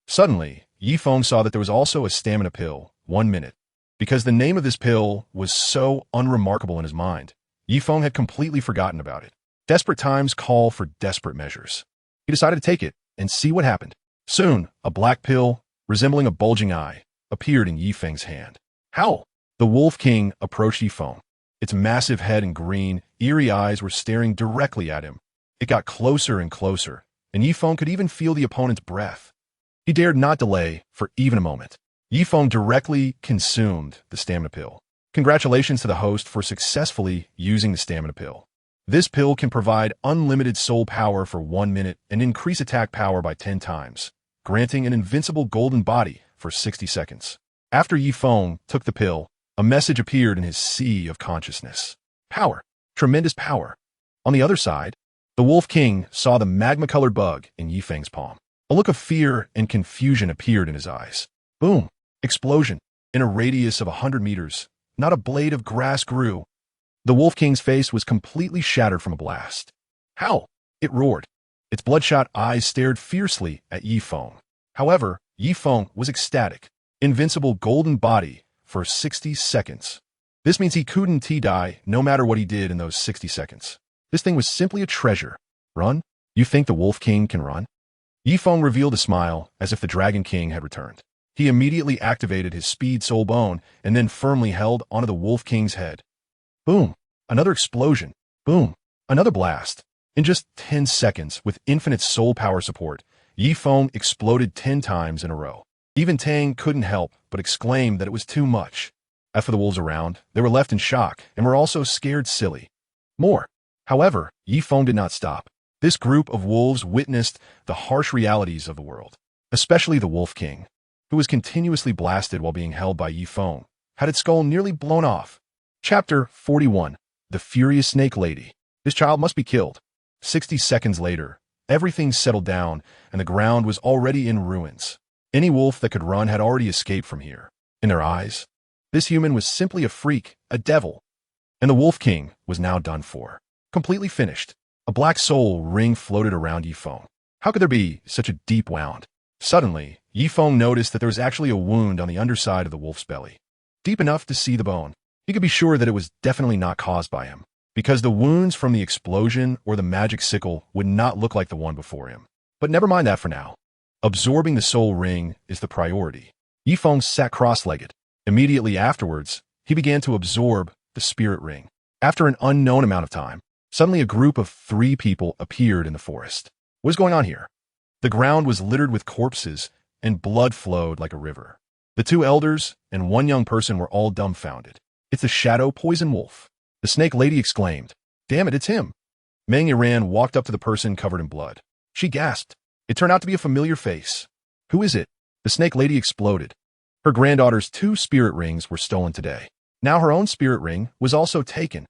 Speaker 1: Suddenly, Yifeng saw that there was also a stamina pill, 1 minute. Because the name of this pill was so unremarkable in his mind, Yifeng had completely forgotten about it. Desperate times call for desperate measures. He decided to take it and see what happened. Soon, a black pill, resembling a bulging eye, appeared in Yifeng's hand. Howl! The Wolf King approached Yifeng. Its massive head and green, eerie eyes were staring directly at him. It got closer and closer, and Yifeng could even feel the opponent's breath. He dared not delay for even a moment. Yifeng directly consumed the stamina pill. Congratulations to the host for successfully using the stamina pill. This pill can provide unlimited soul power for 1 minute and increase attack power by 10 times, granting an invincible golden body for 60 seconds. After Yifeng took the pill, a message appeared in his sea of consciousness. Power. Tremendous power. On the other side, the Wolf King saw the magma-colored bug in Yifeng's palm. A look of fear and confusion appeared in his eyes. Boom! Explosion. In a radius of 100 meters, not a blade of grass grew. The Wolf King's face was completely shattered from a blast. Howl! It roared. Its bloodshot eyes stared fiercely at Yifeng. However, Yifeng was ecstatic. Invincible golden body for 60 seconds. This means he couldn't die no matter what he did in those 60 seconds. This thing was simply a treasure. Run? You think the Wolf King can run? Yifeng revealed a smile as if the Dragon King had returned. He immediately activated his Speed Soul Bone and then firmly held onto the Wolf King's head. Boom! Another explosion. Boom! Another blast. In just 10 seconds, with infinite soul power support, Yifeng exploded 10 times in a row. Even Tang couldn't help but exclaim that it was too much. As for the wolves around, they were left in shock and were also scared silly. More. However, Yifeng did not stop. This group of wolves witnessed the harsh realities of the world, especially the Wolf King, who was continuously blasted while being held by Yifeng, had its skull nearly blown off. Chapter 41. The Furious Snake Lady. This child must be killed. 60 seconds later, Everything settled down, and the ground was already in ruins. Any wolf that could run had already escaped from here. In their eyes, this human was simply a freak, a devil. And the Wolf King was now done for. Completely finished. A black soul ring floated around Yifeng. How could there be such a deep wound? Suddenly, Yifeng noticed that there was actually a wound on the underside of the wolf's belly. Deep enough to see the bone. He could be sure that it was definitely not caused by him, because the wounds from the explosion or the magic sickle would not look like the one before him. But never mind that for now. Absorbing the soul ring is the priority. Yifeng sat cross-legged. Immediately afterwards, he began to absorb the spirit ring. After an unknown amount of time, suddenly a group of 3 people appeared in the forest. What is going on here? The ground was littered with corpses, and blood flowed like a river. The 2 elders and 1 young person were all dumbfounded. It's the shadow poison wolf. The snake lady exclaimed, "Damn it, it's him." Meng Yiran walked up to the person covered in blood. She gasped. It turned out to be a familiar face. Who is it? The snake lady exploded. Her granddaughter's 2 spirit rings were stolen today. Now her own spirit ring was also taken.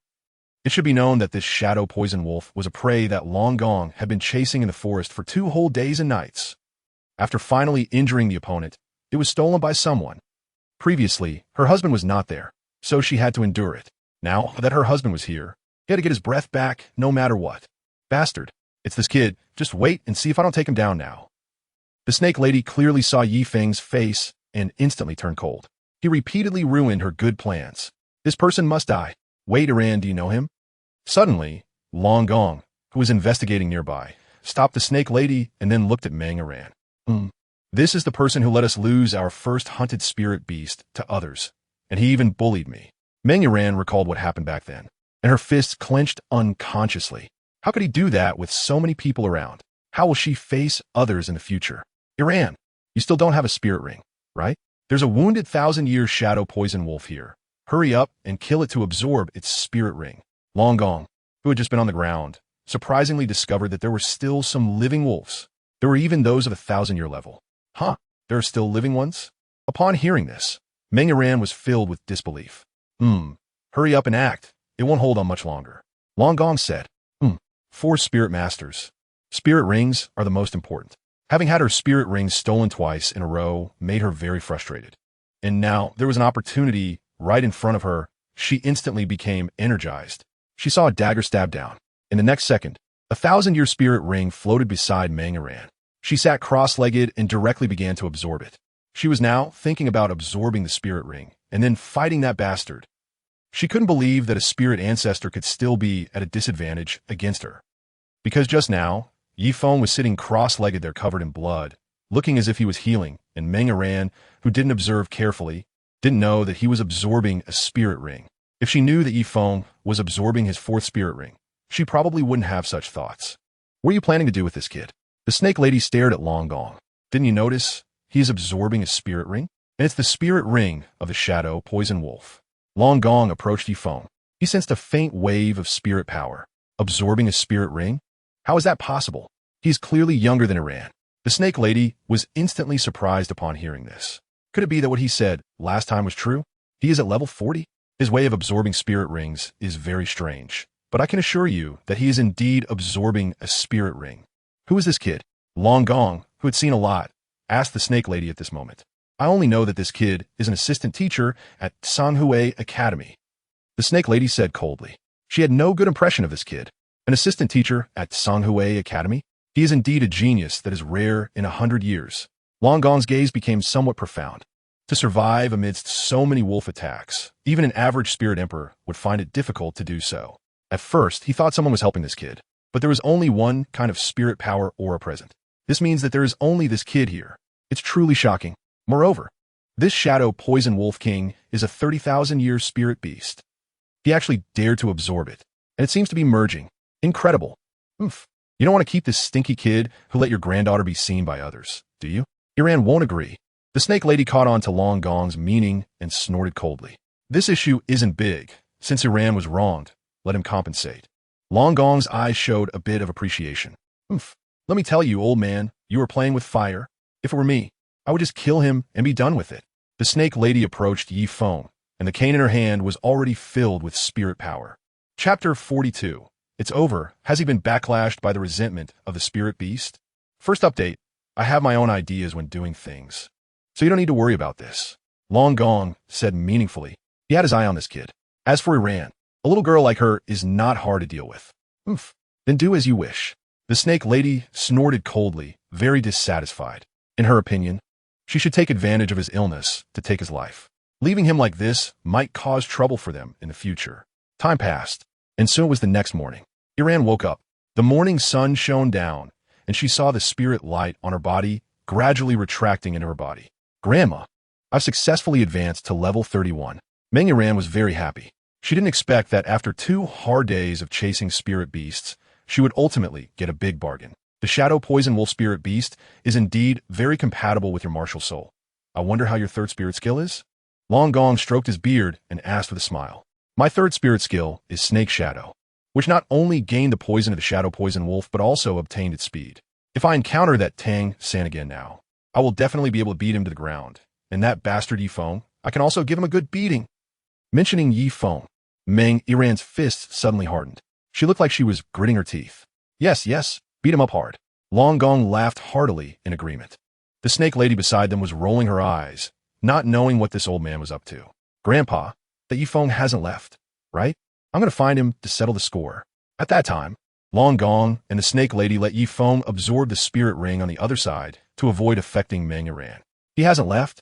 Speaker 1: It should be known that this shadow poison wolf was a prey that Long Gong had been chasing in the forest for 2 whole days and nights. After finally injuring the opponent, it was stolen by someone. Previously, her husband was not there, so she had to endure it. Now that her husband was here, he had to get his breath back no matter what. Bastard. It's this kid. Just wait and see if I don't take him down now. The snake lady clearly saw Yifeng's face and instantly turned cold. He repeatedly ruined her good plans. This person must die. Wait, Iran, do you know him? Suddenly, Long Gong, who was investigating nearby, stopped the snake lady and then looked at Meng Yiran. This is the person who let us lose our first hunted spirit beast to others, and he even bullied me. Meng Yiran recalled what happened back then, and her fists clenched unconsciously. How could he do that with so many people around? How will she face others in the future? Yiran, you still don't have a spirit ring, right? There's a wounded 1,000-year shadow poison wolf here. Hurry up and kill it to absorb its spirit ring. Long Gong, who had just been on the ground, surprisingly discovered that there were still some living wolves. There were even those of 1,000-year level. Huh, there are still living ones? Upon hearing this, Meng Yiran was filled with disbelief. Hurry up and act. It won't hold on much longer. Long Gong said, 4 spirit masters. Spirit rings are the most important. Having had her spirit rings stolen twice in a row made her very frustrated. And now there was an opportunity right in front of her. She instantly became energized. She saw a dagger stab down. In the next second, a 1,000-year spirit ring floated beside Meng Yiran. She sat cross-legged and directly began to absorb it. She was now thinking about absorbing the spirit ring and then fighting that bastard. She couldn't believe that a spirit ancestor could still be at a disadvantage against her. Because just now, Yifeng was sitting cross-legged there covered in blood, looking as if he was healing, and Meng Yiran, who didn't observe carefully, didn't know that he was absorbing a spirit ring. If she knew that Yifeng was absorbing his 4th spirit ring, she probably wouldn't have such thoughts. What are you planning to do with this kid? The snake lady stared at Long Gong. Didn't you notice he is absorbing a spirit ring? And it's the spirit ring of the shadow poison wolf. Long Gong approached Yifeng. He sensed a faint wave of spirit power. Absorbing a spirit ring? How is that possible? He's clearly younger than Iran. The snake lady was instantly surprised upon hearing this. Could it be that what he said last time was true? He is at level 40? His way of absorbing spirit rings is very strange, but I can assure you that he is indeed absorbing a spirit ring. Who is this kid? Long Gong, who had seen a lot, asked the snake lady at this moment. I only know that this kid is an assistant teacher at Sanghui Academy. The snake lady said coldly. She had no good impression of this kid. An assistant teacher at Sanghui Academy? He is indeed a genius that is rare in 100 years. Long Gong's gaze became somewhat profound. To survive amidst so many wolf attacks, even an average spirit emperor would find it difficult to do so. At first, he thought someone was helping this kid, but there was only one kind of spirit power aura present. This means that there is only this kid here. It's truly shocking. Moreover, this shadow poison wolf king is a 30,000-year spirit beast. He actually dared to absorb it, and it seems to be merging. Incredible. You don't want to keep this stinky kid who let your granddaughter be seen by others, do you? Yiran won't agree. The snake lady caught on to Long Gong's meaning and snorted coldly. This issue isn't big. Since Yiran was wronged, let him compensate. Long Gong's eyes showed a bit of appreciation. Let me tell you, old man, you are playing with fire. If it were me, I would just kill him and be done with it. The snake lady approached Yifeng, and the cane in her hand was already filled with spirit power. Chapter 42. It's over. Has he been backlashed by the resentment of the spirit beast? First update. I have my own ideas when doing things, so you don't need to worry about this. Long Gong said meaningfully. He had his eye on this kid. As for Iran, a little girl like her is not hard to deal with. Oof. Then do as you wish. The snake lady snorted coldly, very dissatisfied. In her opinion, she should take advantage of his illness to take his life. Leaving him like this might cause trouble for them in the future. Time passed, and so it was the next morning. Iran woke up. The morning sun shone down, and she saw the spirit light on her body gradually retracting into her body. Grandma, I've successfully advanced to level 31. Meng Iran was very happy. She didn't expect that after 2 hard days of chasing spirit beasts, she would ultimately get a big bargain. The Shadow Poison Wolf Spirit Beast is indeed very compatible with your martial soul. I wonder how your third spirit skill is? Long Gong stroked his beard and asked with a smile. My third spirit skill is Snake Shadow, which not only gained the poison of the Shadow Poison Wolf, but also obtained its speed. If I encounter that Tang San again now, I will definitely be able to beat him to the ground. And that bastard Yifeng, I can also give him a good beating. Mentioning Yifeng, Meng Iran's fist suddenly hardened. She looked like she was gritting her teeth. Yes, beat him up hard. Long Gong laughed heartily in agreement. The snake lady beside them was rolling her eyes, not knowing what this old man was up to. Grandpa, that Yifeng hasn't left, right? I'm going to find him to settle the score. At that time, Long Gong and the snake lady let Yifeng absorb the spirit ring on the other side to avoid affecting Meng Iran. He hasn't left.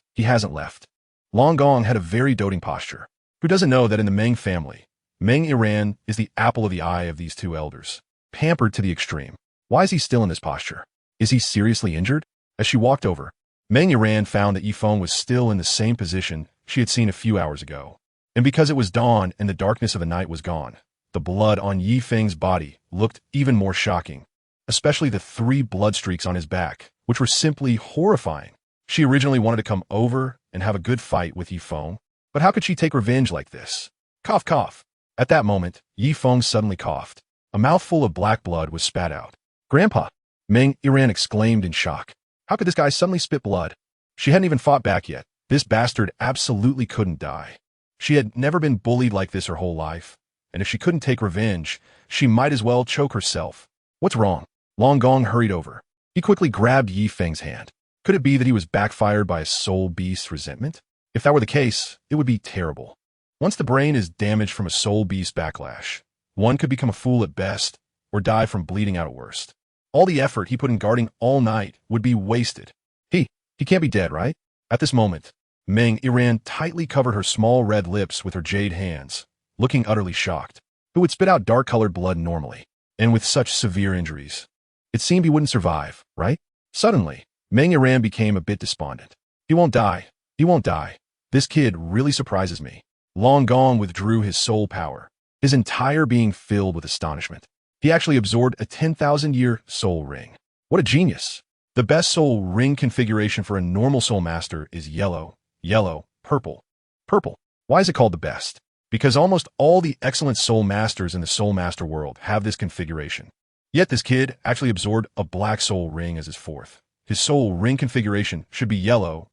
Speaker 1: Long Gong had a very doting posture. Who doesn't know that in the Meng family, Meng Iran is the apple of the eye of these 2 elders, pampered to the extreme. Why is he still in this posture? Is he seriously injured? As she walked over, Meng Iran found that Yifeng was still in the same position she had seen a few hours ago. And because it was dawn and the darkness of the night was gone, the blood on Yifeng's body looked even more shocking, especially the 3 blood streaks on his back, which were simply horrifying. She originally wanted to come over and have a good fight with Yifeng, but how could she take revenge like this? Cough, cough. At that moment, Yifeng suddenly coughed. A mouthful of black blood was spat out. Grandpa, Meng Iran exclaimed in shock. How could this guy suddenly spit blood? She hadn't even fought back yet. This bastard absolutely couldn't die. She had never been bullied like this her whole life, and if she couldn't take revenge, she might as well choke herself. What's wrong? Long Gong hurried over. He quickly grabbed Yifeng's hand. Could it be that he was backfired by a soul beast's resentment? If that were the case, it would be terrible. Once the brain is damaged from a soul beast backlash, one could become a fool at best, or die from bleeding out at worst. All the effort he put in guarding all night would be wasted. He can't be dead, right? At this moment, Meng Iran tightly covered her small red lips with her jade hands, looking utterly shocked. Who would spit out dark-colored blood normally, and with such severe injuries? It seemed he wouldn't survive, right? Suddenly, Meng Iran became a bit despondent. He won't die. This kid really surprises me. Long Gong withdrew his soul power, his entire being filled with astonishment. He actually absorbed a 10,000-year soul ring. What a genius! The best soul ring configuration for a normal soul master is yellow, purple. Why is it called the best? Because almost all the excellent soul masters in the soul master world have this configuration. Yet this kid actually absorbed a black soul ring as his fourth. His soul ring configuration should be yellow,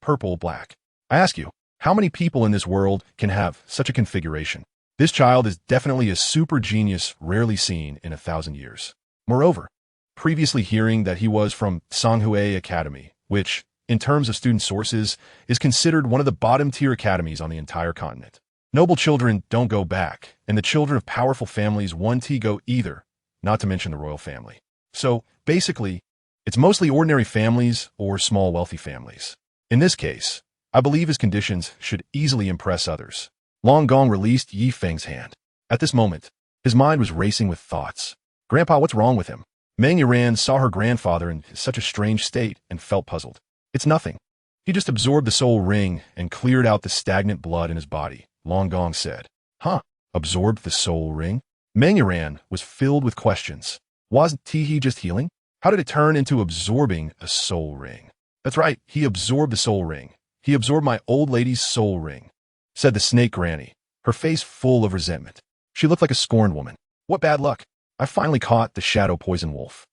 Speaker 1: purple, black. I ask you, how many people in this world can have such a configuration? This child is definitely a super genius rarely seen in 1,000 years. Moreover, previously hearing that he was from Songhui Academy, which, in terms of student sources, is considered one of the bottom-tier academies on the entire continent. Noble children don't go back, and the children of powerful families 1T go either, not to mention the royal family. So, basically, it's mostly ordinary families or small wealthy families. In this case, I believe his conditions should easily impress others. Long Gong released Yifeng's hand. At this moment, his mind was racing with thoughts. Grandpa, what's wrong with him? Meng Iran saw her grandfather in such a strange state and felt puzzled. It's nothing. He just absorbed the soul ring and cleared out the stagnant blood in his body, Long Gong said. Huh? Absorbed the soul ring? Meng Iran was filled with questions. Wasn't he just healing? How did it turn into absorbing a soul ring? That's right, he absorbed the soul ring. He absorbed my old lady's soul ring, said the snake granny, her face full of resentment. She looked like a scorned woman. What bad luck. I finally caught the Shadow Poison Wolf.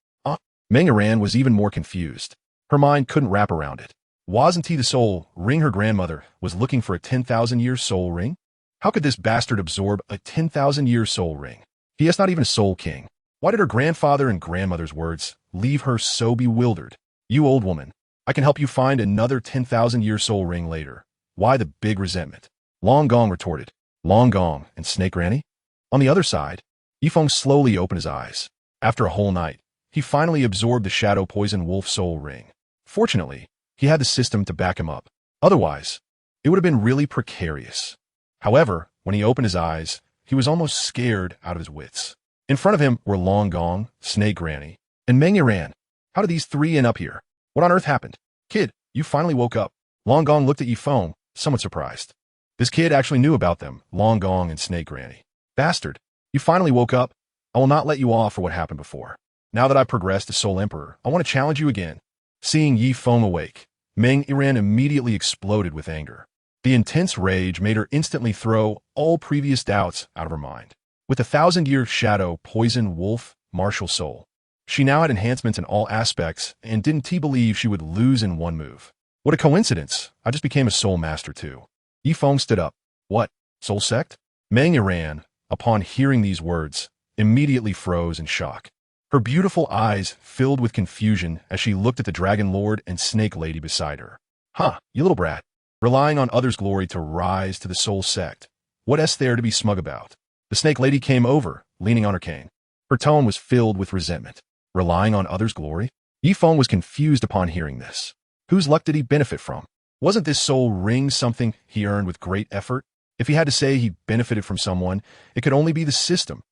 Speaker 1: Meng Iran was even more confused. Her mind couldn't wrap around it. Wasn't he the soul ring her grandmother was looking for a 10,000-year soul ring? How could this bastard absorb a 10,000-year soul ring? He is not even a soul king. Why did her grandfather and grandmother's words leave her so bewildered? You old woman, I can help you find another 10,000-year soul ring later. Why the big resentment? Long Gong retorted. Long Gong and Snake Granny? On the other side, Yifeng slowly opened his eyes. After a whole night, he finally absorbed the Shadow Poison Wolf soul ring. Fortunately, he had the system to back him up. Otherwise, it would have been really precarious. However, when he opened his eyes, he was almost scared out of his wits. In front of him were Long Gong, Snake Granny, and Meng Yiran. How did these three end up here? What on earth happened? Kid, you finally woke up. Long Gong looked at Yifeng, somewhat surprised. This kid actually knew about them, Long Gong and Snake Granny. Bastard, you finally woke up. I will not let you off for what happened before. Now that I've progressed to Soul Emperor, I want to challenge you again. Seeing Yifeng awake, Meng Yiran immediately exploded with anger. The intense rage made her instantly throw all previous doubts out of her mind. With a 1,000-year Shadow Poison Wolf martial soul, she now had enhancements in all aspects and didn't believe she would lose in one move. What a coincidence, I just became a soul master too. Yifeng stood up. What? Soul sect? Meng Yiran, upon hearing these words, immediately froze in shock. Her beautiful eyes filled with confusion as she looked at the Dragon Lord and Snake Lady beside her. Huh, you little brat. Relying on others' glory to rise to the soul sect. What is there to be smug about? The Snake Lady came over, leaning on her cane. Her tone was filled with resentment. Relying on others' glory? Yifeng was confused upon hearing this. Whose luck did he benefit from? Wasn't this soul ring something he earned with great effort? If he had to say he benefited from someone, it could only be the system.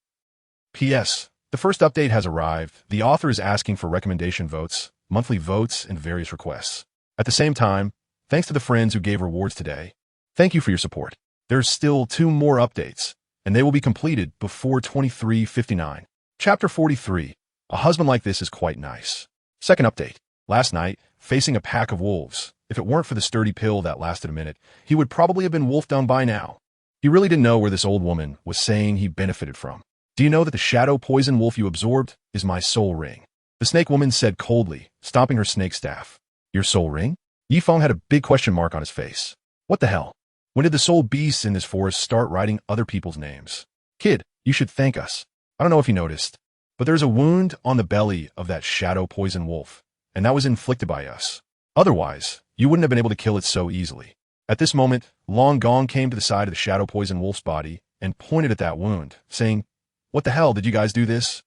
Speaker 1: P.S. The first update has arrived. The author is asking for recommendation votes, monthly votes, and various requests. At the same time, thanks to the friends who gave rewards today. Thank you for your support. There's still 2 more updates, and they will be completed before 23:59. Chapter 43. A husband like this is quite nice. Second update. Last night, facing a pack of wolves. If it weren't for the sturdy pill that lasted a minute, he would probably have been wolfed down by now. He really didn't know where this old woman was saying he benefited from. Do you know that the Shadow Poison Wolf you absorbed is my soul ring? The snake woman said coldly, stomping her snake staff. Your soul ring? Yifeng had a big question mark on his face. What the hell? When did the soul beasts in this forest start writing other people's names? Kid, you should thank us. I don't know if you noticed, but there's a wound on the belly of that Shadow Poison Wolf, and that was inflicted by us. Otherwise, you wouldn't have been able to kill it so easily. At this moment, Long Gong came to the side of the Shadow Poison Wolf's body and pointed at that wound, saying, What the hell, did you guys do this?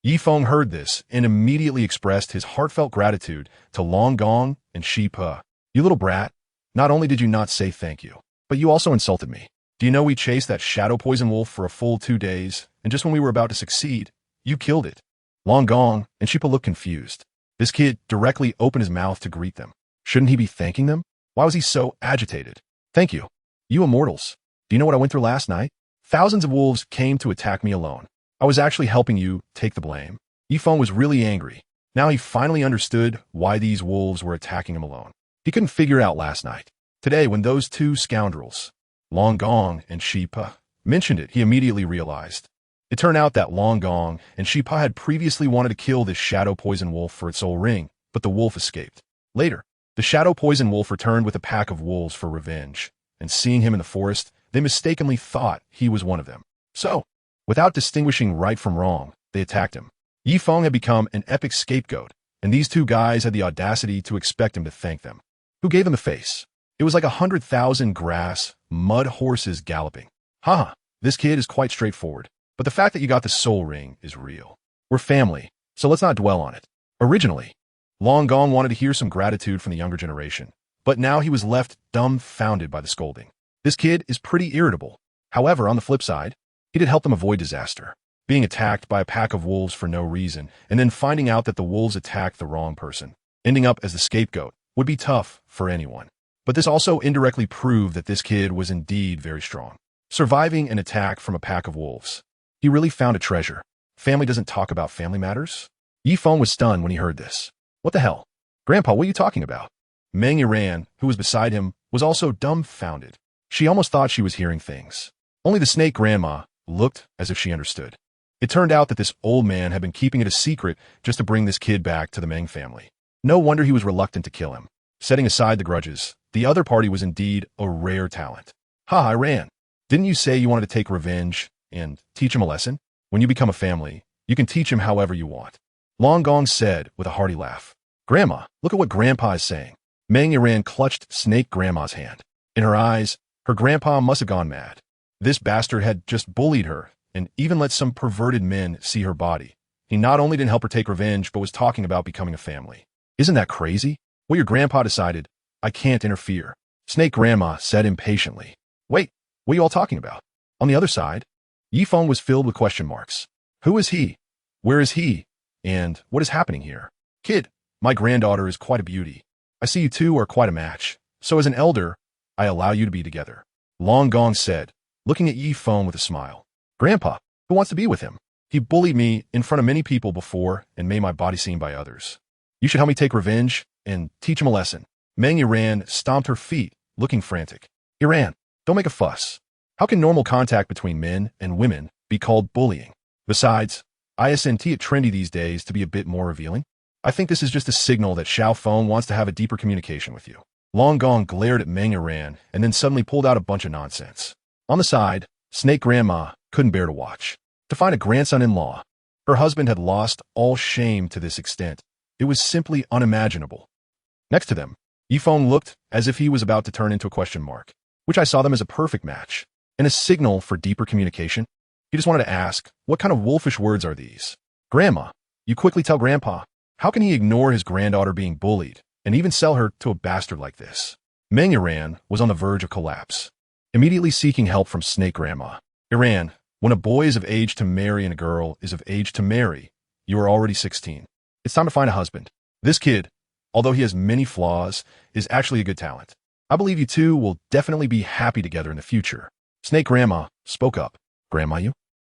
Speaker 1: Yifeng heard this and immediately expressed his heartfelt gratitude to Long Gong and Shi Pe. You little brat, not only did you not say thank you, but you also insulted me. Do you know we chased that Shadow Poison Wolf for a full 2 days, and just when we were about to succeed, you killed it. Long Gong and Shi Pe looked confused. This kid directly opened his mouth to greet them. Shouldn't he be thanking them? Why was he so agitated? Thank you. You immortals. Do you know what I went through last night? Thousands of wolves came to attack me alone. I was actually helping you take the blame. Yifeng was really angry. Now he finally understood why these wolves were attacking him alone. He couldn't figure it out last night. Today, when those 2 scoundrels, Long Gong and Shi Pe, mentioned it, he immediately realized. It turned out that Long Gong and Shi Pe had previously wanted to kill this Shadow Poison Wolf for its soul ring, but the wolf escaped. Later, the Shadow Poison Wolf returned with a pack of wolves for revenge, and seeing him in the forest, they mistakenly thought he was one of them. So, without distinguishing right from wrong, they attacked him. Yifeng had become an epic scapegoat, and these 2 guys had the audacity to expect him to thank them. Who gave him the face? It was like 100,000 grass, mud horses galloping. Haha, this kid is quite straightforward, but the fact that you got the soul ring is real. We're family, so let's not dwell on it. Originally, Long Gong wanted to hear some gratitude from the younger generation, but now he was left dumbfounded by the scolding. This kid is pretty irritable. However, on the flip side, he did help them avoid disaster. Being attacked by a pack of wolves for no reason, and then finding out that the wolves attacked the wrong person, ending up as the scapegoat, would be tough for anyone. But this also indirectly proved that this kid was indeed very strong. Surviving an attack from a pack of wolves. He really found a treasure. Family doesn't talk about family matters? Yifeng was stunned when he heard this. What the hell? Grandpa, what are you talking about? Meng Yiran, who was beside him, was also dumbfounded. She almost thought she was hearing things. Only the snake grandma looked as if she understood. It turned out that this old man had been keeping it a secret just to bring this kid back to the Meng family. No wonder he was reluctant to kill him. Setting aside the grudges, the other party was indeed a rare talent. Ha, I ran. Didn't you say you wanted to take revenge and teach him a lesson? When you become a family, you can teach him however you want. Long Gong said with a hearty laugh. Grandma, look at what Grandpa is saying. Meng Yiran clutched Snake Grandma's hand. In her eyes, her grandpa must have gone mad. This bastard had just bullied her and even let some perverted men see her body. He not only didn't help her take revenge, but was talking about becoming a family. Isn't that crazy? Well, your grandpa decided, I can't interfere. Snake Grandma said impatiently. Wait, what are you all talking about? On the other side, Yifeng was filled with question marks. Who is he? Where is he? And what is happening here? Kid, my granddaughter is quite a beauty. I see you two are quite a match. So as an elder, I allow you to be together. Long Gong said, looking at Yifeng with a smile. Grandpa, who wants to be with him? He bullied me in front of many people before and made my body seen by others. You should help me take revenge and teach him a lesson. Meng Yiran stomped her feet, looking frantic. Yiran, don't make a fuss. How can normal contact between men and women be called bullying? Besides, isn't it trendy these days to be a bit more revealing? I think this is just a signal that Xiao Feng wants to have a deeper communication with you. Long Gong glared at Meng Yiran and then suddenly pulled out a bunch of nonsense. On the side, Snake Grandma couldn't bear to watch. To find a grandson-in-law, her husband had lost all shame to this extent. It was simply unimaginable. Next to them, Yifeng looked as if he was about to turn into a question mark, which I saw them as a perfect match and a signal for deeper communication. He just wanted to ask, what kind of wolfish words are these? Grandma, you quickly tell Grandpa. How can he ignore his granddaughter being bullied and even sell her to a bastard like this? Meng Yiran was on the verge of collapse, immediately seeking help from Snake Grandma. Yiran, when a boy is of age to marry and a girl is of age to marry, you are already 16. It's time to find a husband. This kid, although he has many flaws, is actually a good talent. I believe you two will definitely be happy together in the future. Snake Grandma spoke up. Grandma, you?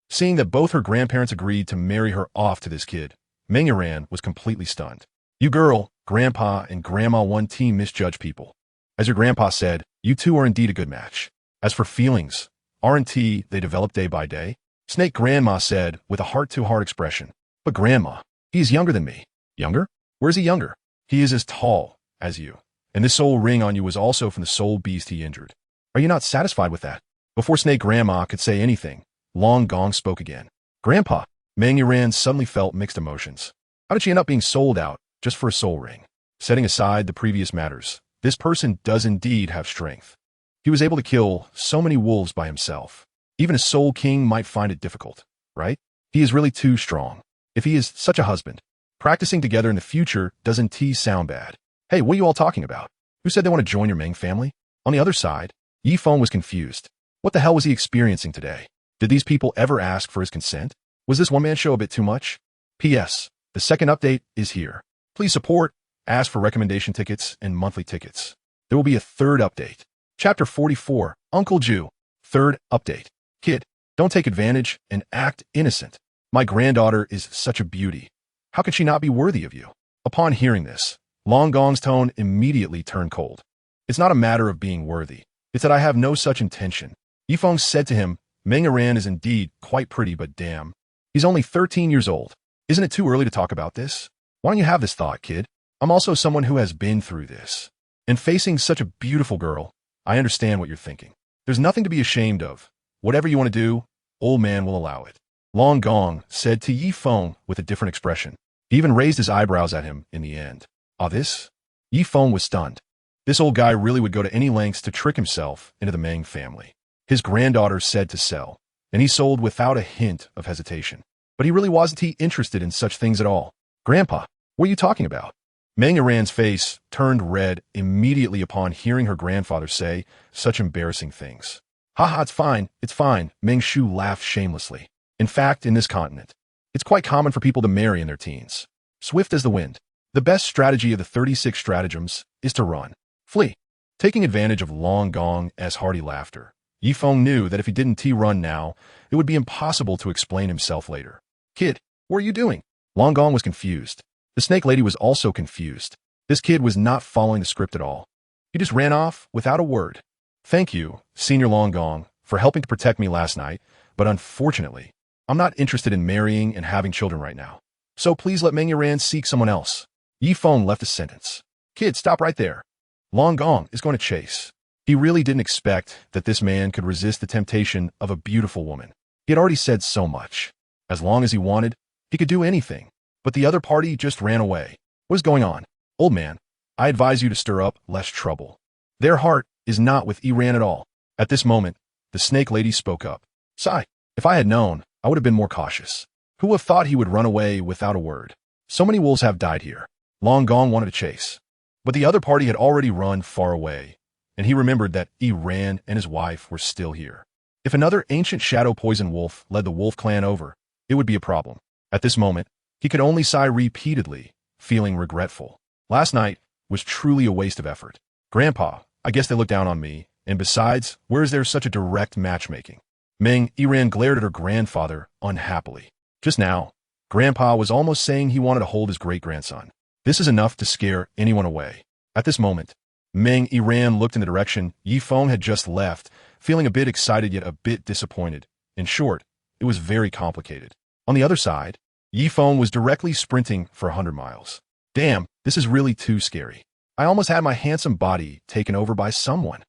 Speaker 1: Seeing that both her grandparents agreed to marry her off to this kid, Meng Yiran was completely stunned. You girl, Grandpa, and Grandma one team misjudge people. As your grandpa said, you two are indeed a good match. As for feelings, aren't they develop day by day? Snake Grandma said with a heart-to-heart expression. But Grandma, he is younger than me. Younger? Where is he younger? He is as tall as you. And this soul ring on you was also from the soul beast he injured. Are you not satisfied with that? Before Snake Grandma could say anything, Long Gong spoke again. Grandpa, Meng Yiran suddenly felt mixed emotions. How did she end up being sold out just for a soul ring? Setting aside the previous matters, this person does indeed have strength. He was able to kill so many wolves by himself. Even a soul king might find it difficult, right? He is really too strong. If he is such a husband, practicing together in the future doesn't sound bad. Hey, what are you all talking about? Who said they want to join your Meng family? On the other side, Yifeng was confused. What the hell was he experiencing today? Did these people ever ask for his consent? Was this one-man show a bit too much? P.S. The second update is here. Please support, ask for recommendation tickets and monthly tickets. There will be a third update. Chapter 44, Uncle Ju. Third update. Kid, don't take advantage and act innocent. My granddaughter is such a beauty. How could she not be worthy of you? Upon hearing this, Long Gong's tone immediately turned cold. It's not a matter of being worthy. It's that I have no such intention. Yifeng said to him, Meng Yiran is indeed quite pretty, but damn. He's only 13 years old. Isn't it too early to talk about this? Why don't you have this thought, kid? I'm also someone who has been through this. And facing such a beautiful girl, I understand what you're thinking. There's nothing to be ashamed of. Whatever you want to do, old man will allow it. Long Gong said to Yifeng with a different expression. He even raised his eyebrows at him in the end. Ah, this? Yifeng was stunned. This old guy really would go to any lengths to trick himself into the Meng family. His granddaughter said to sell, and he sold without a hint of hesitation. But he really wasn't interested in such things at all. Grandpa, what are you talking about? Meng Yiran's face turned red immediately upon hearing her grandfather say such embarrassing things. Haha, it's fine, Meng Shu laughed shamelessly. In fact, in this continent, it's quite common for people to marry in their teens. Swift as the wind. The best strategy of the 36 stratagems is to run. Flee. Taking advantage of Long Gong's hearty laughter, Yifeng knew that if he didn't run now, it would be impossible to explain himself later. Kid, what are you doing? Long Gong was confused. The snake lady was also confused. This kid was not following the script at all. He just ran off without a word. Thank you, Senior Long Gong, for helping to protect me last night, but unfortunately, I'm not interested in marrying and having children right now. So please let Meng Yiran seek someone else. Yifeng left the sentence. Kid, stop right there. Long Gong is going to chase. He really didn't expect that this man could resist the temptation of a beautiful woman. He had already said so much. As long as he wanted, he could do anything. But the other party just ran away. What is going on? Old man, I advise you to stir up less trouble. Their heart is not with Iran at all. At this moment, the snake lady spoke up. Scythe, if I had known, I would have been more cautious. Who would have thought he would run away without a word? So many wolves have died here. Long Gone wanted to chase. But the other party had already run far away, and he remembered that Iran and his wife were still here. If another ancient shadow poison wolf led the wolf clan over, it would be a problem. At this moment, he could only sigh repeatedly, feeling regretful. Last night was truly a waste of effort. Grandpa, I guess they look down on me, and besides, where is there such a direct matchmaking? Meng Iran glared at her grandfather unhappily. Just now, Grandpa was almost saying he wanted to hold his great-grandson. This is enough to scare anyone away. At this moment, Meng Iran looked in the direction Yifeng had just left, feeling a bit excited yet a bit disappointed. In short, it was very complicated. On the other side, Yifeng was directly sprinting for 100 miles. Damn, this is really too scary. I almost had my handsome body taken over by someone.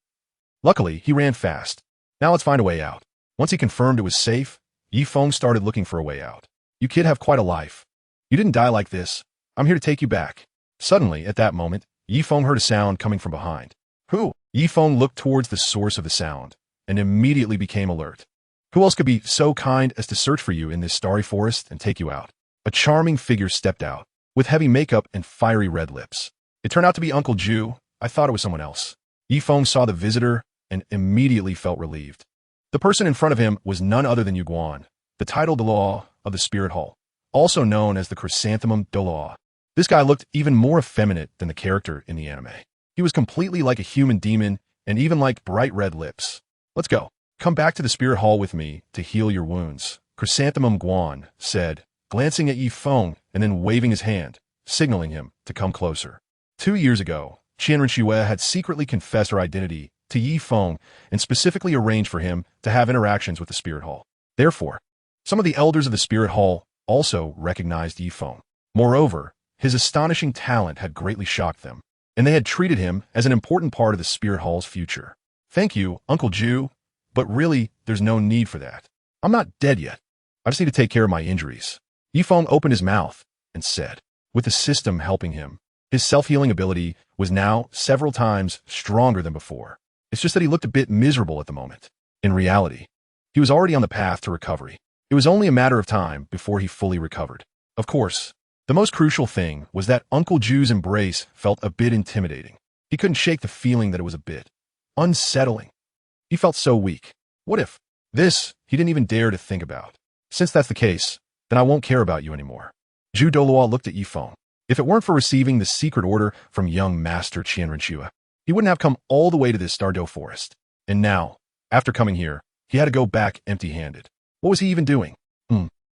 Speaker 1: Luckily, he ran fast. Now let's find a way out. Once he confirmed it was safe, Yifeng started looking for a way out. You kid have quite a life. You didn't die like this. I'm here to take you back. Suddenly, at that moment, Yifeng heard a sound coming from behind. Who? Yifeng looked towards the source of the sound and immediately became alert. Who else could be so kind as to search for you in this starry forest and take you out? A charming figure stepped out, with heavy makeup and fiery red lips. It turned out to be Uncle Ju. I thought it was someone else. Yifeng saw the visitor and immediately felt relieved. The person in front of him was none other than Yuguan, the title Douluo of the Spirit Hall, also known as the Chrysanthemum Douluo. This guy looked even more effeminate than the character in the anime. He was completely like a human demon and even like bright red lips. Let's go. Come back to the Spirit Hall with me to heal your wounds, Chrysanthemum Guan said, glancing at Yifeng and then waving his hand, signaling him to come closer. 2 years ago, Qianren had secretly confessed her identity to Yifeng and specifically arranged for him to have interactions with the Spirit Hall. Therefore, some of the elders of the Spirit Hall also recognized Yifeng. Moreover, his astonishing talent had greatly shocked them, and they had treated him as an important part of the Spirit Hall's future. Thank you, Uncle Ju, but really, there's no need for that. I'm not dead yet. I just need to take care of my injuries. Yifeng opened his mouth and said, with the system helping him, his self-healing ability was now several times stronger than before. It's just that he looked a bit miserable at the moment. In reality, he was already on the path to recovery. It was only a matter of time before he fully recovered. Of course, the most crucial thing was that Uncle Ju's embrace felt a bit intimidating. He couldn't shake the feeling that it was a bit unsettling. He felt so weak. What if? This, he didn't even dare to think about. Since that's the case, then I won't care about you anymore. Ju Douluo looked at Yifeng. If it weren't for receiving the secret order from young Master Qianren, he wouldn't have come all the way to this Stardew forest. And now, after coming here, he had to go back empty-handed. What was he even doing?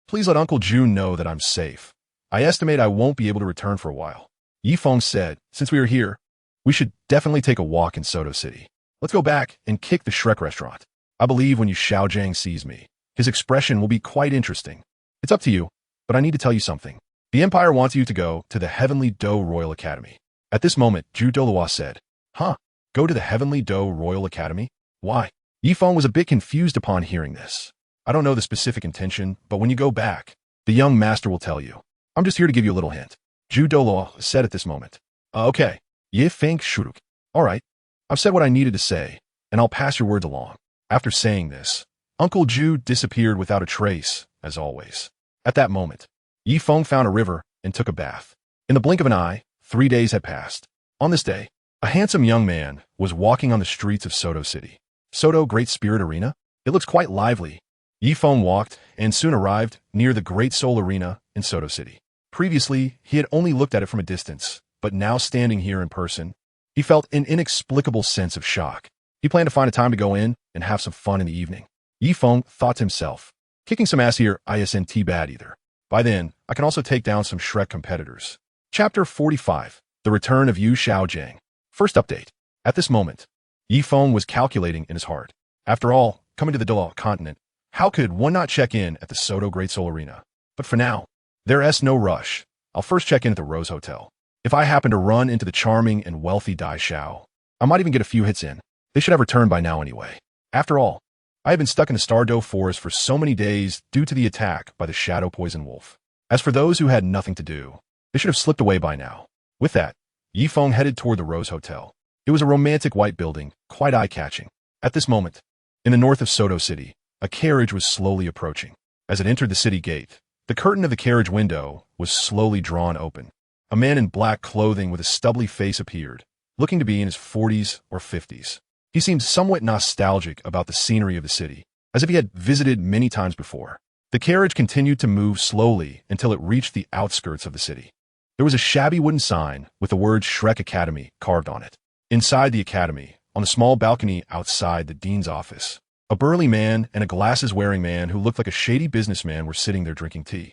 Speaker 1: Please let Uncle Ju know that I'm safe. I estimate I won't be able to return for a while. Yifeng said, since we are here, we should definitely take a walk in Soto City. Let's go back and kick the Shrek restaurant. I believe when Xiaojiang sees me, his expression will be quite interesting. It's up to you, but I need to tell you something. The Empire wants you to go to the Heavenly Dough Royal Academy. At this moment, Ju Douluo said, Huh? Go to the Heavenly Dough Royal Academy? Why? Yifeng was a bit confused upon hearing this. I don't know the specific intention, but when you go back, the young master will tell you. I'm just here to give you a little hint. Ju Douluo said at this moment. Okay. Yifeng Shuruk. All right. I've said what I needed to say, and I'll pass your words along. After saying this, Uncle Ju disappeared without a trace, as always. At that moment, Yifeng found a river and took a bath. In the blink of an eye, 3 days had passed. On this day, a handsome young man was walking on the streets of Soto City. Soto Great Spirit Arena? It looks quite lively. Yifeng walked and soon arrived near the Great Soul Arena in Soto City. Previously, he had only looked at it from a distance, but now standing here in person, he felt an inexplicable sense of shock. He planned to find a time to go in and have some fun in the evening. Yifeng thought to himself, kicking some ass here isn't bad either. By then, I can also take down some Shrek competitors. Chapter 45, The Return of Yu Xiaojiang. First update. At this moment, Yifeng was calculating in his heart. After all, coming to the Douluo continent, how could one not check in at the Soto Great Soul Arena? But for now, there's no rush. I'll first check in at the Rose Hotel. If I happen to run into the charming and wealthy Dai Xiao, I might even get a few hits in. They should have returned by now anyway. After all, I have been stuck in the Stardow Forest for so many days due to the attack by the Shadow Poison Wolf. As for those who had nothing to do, they should have slipped away by now. With that, Yifeng headed toward the Rose Hotel. It was a romantic white building, quite eye-catching. At this moment, in the north of Soto City, a carriage was slowly approaching. As it entered the city gate, the curtain of the carriage window was slowly drawn open. A man in black clothing with a stubbly face appeared, looking to be in his 40s or 50s. He seemed somewhat nostalgic about the scenery of the city, as if he had visited many times before. The carriage continued to move slowly until it reached the outskirts of the city. There was a shabby wooden sign with the words Shrek Academy carved on it. Inside the academy, on a small balcony outside the dean's office, a burly man and a glasses-wearing man who looked like a shady businessman were sitting there drinking tea.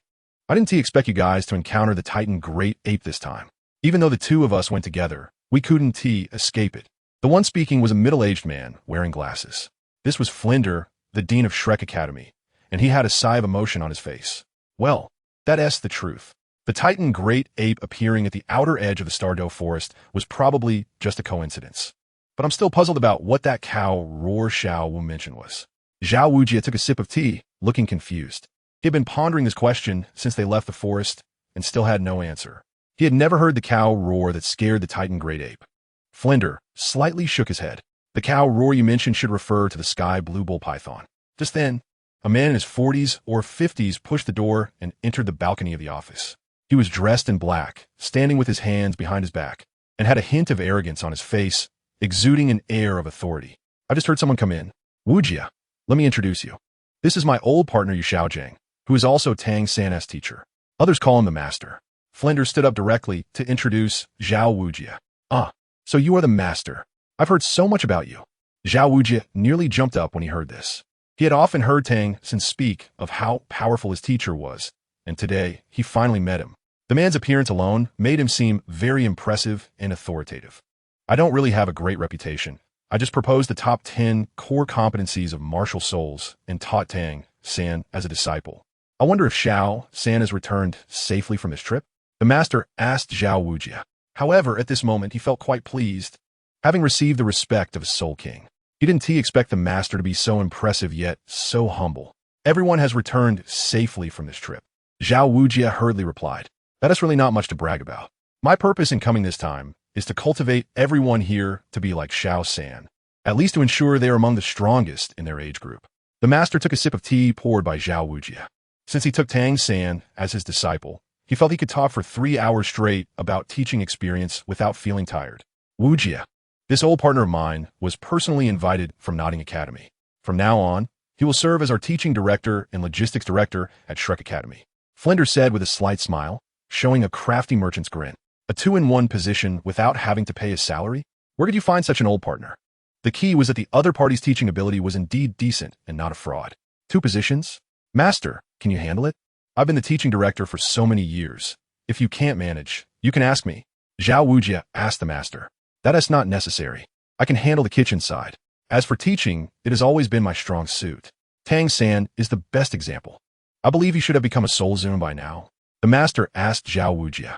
Speaker 1: I didn't expect you guys to encounter the Titan Great Ape this time. Even though the two of us went together, we couldn't escape it. The one speaking was a middle-aged man wearing glasses. This was Flinder, the dean of Shrek Academy, and he had a sigh of emotion on his face. Well, that's the truth. The Titan Great Ape appearing at the outer edge of the Stardow Forest was probably just a coincidence. But I'm still puzzled about what that cow Roar Xiao Wu mentioned was. Zhao Wujie took a sip of tea, looking confused. He had been pondering this question since they left the forest and still had no answer. He had never heard the cow roar that scared the Titan Great Ape. Flinder slightly shook his head. The cow roar you mentioned should refer to the sky blue bull python. Just then, a man in his 40s or 50s pushed the door and entered the balcony of the office. He was dressed in black, standing with his hands behind his back, and had a hint of arrogance on his face, exuding an air of authority. I just heard someone come in. Wujia, let me introduce you. This is my old partner Yu Xiaojiang, who is also Tang San's teacher. Others call him the master. Flinder stood up directly to introduce Zhao Wujia. Ah, so you are the master. I've heard so much about you. Zhao Wujia nearly jumped up when he heard this. He had often heard Tang San speak of how powerful his teacher was, and today he finally met him. The man's appearance alone made him seem very impressive and authoritative. I don't really have a great reputation. I just proposed the top 10 core competencies of martial souls and taught Tang San as a disciple. I wonder if Xiao San has returned safely from his trip? The master asked Zhao Wujia. However, at this moment, he felt quite pleased, having received the respect of a soul king. He didn't expect the master to be so impressive yet so humble. Everyone has returned safely from this trip. Zhao Wujia hurriedly replied. That is really not much to brag about. My purpose in coming this time is to cultivate everyone here to be like Xiao San, at least to ensure they are among the strongest in their age group. The master took a sip of tea poured by Zhao Wujia. Since he took Tang San as his disciple, he felt he could talk for 3 hours straight about teaching experience without feeling tired. Wujia, this old partner of mine, was personally invited from Nodding Academy. From now on, he will serve as our teaching director and logistics director at Shrek Academy. Flinder said with a slight smile, showing a crafty merchant's grin. A 2-in-1 position without having to pay his salary? Where could you find such an old partner? The key was that the other party's teaching ability was indeed decent and not a fraud. 2 positions? Master, can you handle it? I've been the teaching director for so many years. If you can't manage, you can ask me. Zhao Wujia asked the master. That is not necessary. I can handle the kitchen side. As for teaching, it has always been my strong suit. Tang San is the best example. I believe he should have become a soul Zune by now. The master asked Zhao Wujia.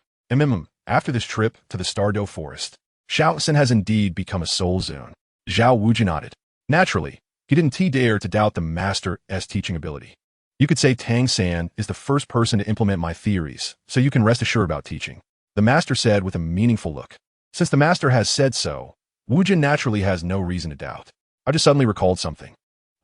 Speaker 1: After this trip to the Stardow Forest, Xiao San has indeed become a soul Zune. Zhao Wujia nodded. Naturally, he didn't dare to doubt the master's teaching ability. You could say Tang San is the first person to implement my theories, so you can rest assured about teaching. The master said with a meaningful look. Since the master has said so, Wujia naturally has no reason to doubt. I just suddenly recalled something.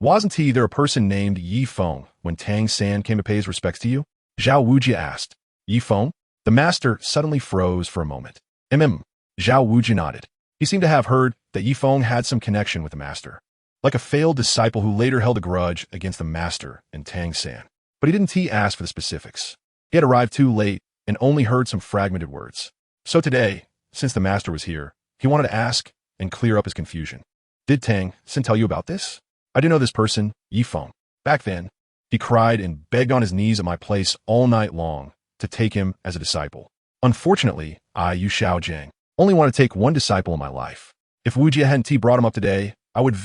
Speaker 1: Wasn't there a person named Yifeng when Tang San came to pay his respects to you? Zhao Wujia asked. Yifeng? The master suddenly froze for a moment. Zhao Wujia nodded. He seemed to have heard that Yifeng had some connection with the master, like a failed disciple who later held a grudge against the master and Tang San. But he didn't ask for the specifics. He had arrived too late and only heard some fragmented words. So today, since the master was here, he wanted to ask and clear up his confusion. Did Tang San tell you about this? I do know this person, Yifeng. Back then, he cried and begged on his knees at my place all night long to take him as a disciple. Unfortunately, I, Yu Xiaojiang, only want to take one disciple in my life. If Wujia hadn't brought him up today, I would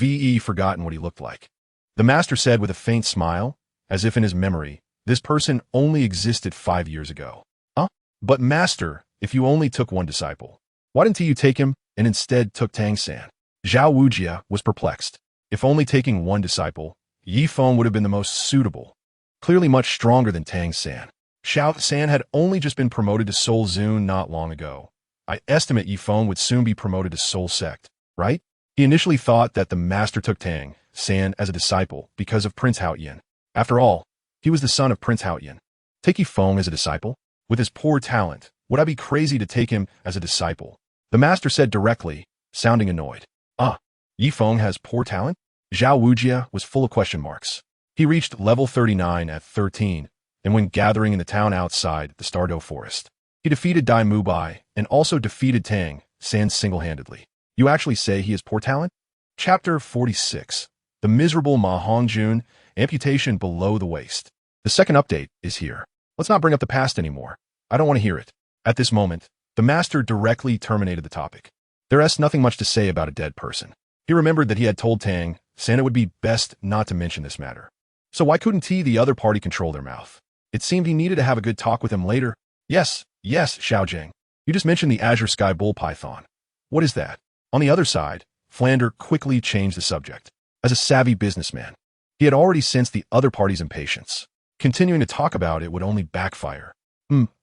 Speaker 1: forgotten what he looked like. The master said with a faint smile, as if in his memory, this person only existed 5 years ago. Huh? But master, if you only took one disciple, why didn't you take him and instead took Tang San? Zhao Wujia was perplexed. If only taking one disciple, Yi Feng would have been the most suitable. Clearly much stronger than Tang San. Xiao San had only just been promoted to Soul Zun not long ago. I estimate Yi Feng would soon be promoted to Soul Sect, right? He initially thought that the master took Tang San as a disciple because of Prince Haoyan. After all, he was the son of Prince Haoyan. Take Yi Feng as a disciple? With his poor talent, would I be crazy to take him as a disciple? The master said directly, sounding annoyed. Yi Feng has poor talent? Zhao Wujia was full of question marks. He reached level 39 at 13, and when gathering in the town outside the Stardow Forest, he defeated Dai Mubai and also defeated Tang San single-handedly. You actually say he has poor talent? Chapter 46. The miserable Ma Hongjun, amputation below the waist. The second update is here. Let's not bring up the past anymore. I don't want to hear it. At this moment, the master directly terminated the topic. There is nothing much to say about a dead person. He remembered that he had told Tang San it would be best not to mention this matter. So why couldn't the other party control their mouth? It seemed he needed to have a good talk with him later. Yes, Xiaojing. You just mentioned the Azure Sky Bull Python. What is that? On the other side, Flander quickly changed the subject. As a savvy businessman, he had already sensed the other party's impatience. Continuing to talk about it would only backfire.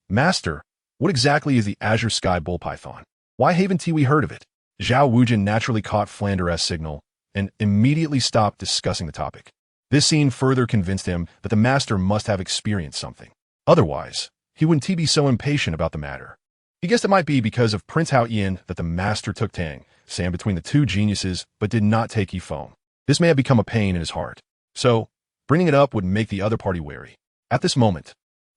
Speaker 1: Master, what exactly is the Azure Sky Bull Python? Why haven't we heard of it? Zhao Wujin naturally caught Flander's signal and immediately stopped discussing the topic. This scene further convinced him that the master must have experienced something. Otherwise, he wouldn't be so impatient about the matter. He guessed it might be because of Prince Haoyan that the master took Tang San between the two geniuses but did not take Yi Feng. This may have become a pain in his heart. So, bringing it up would make the other party wary. At this moment,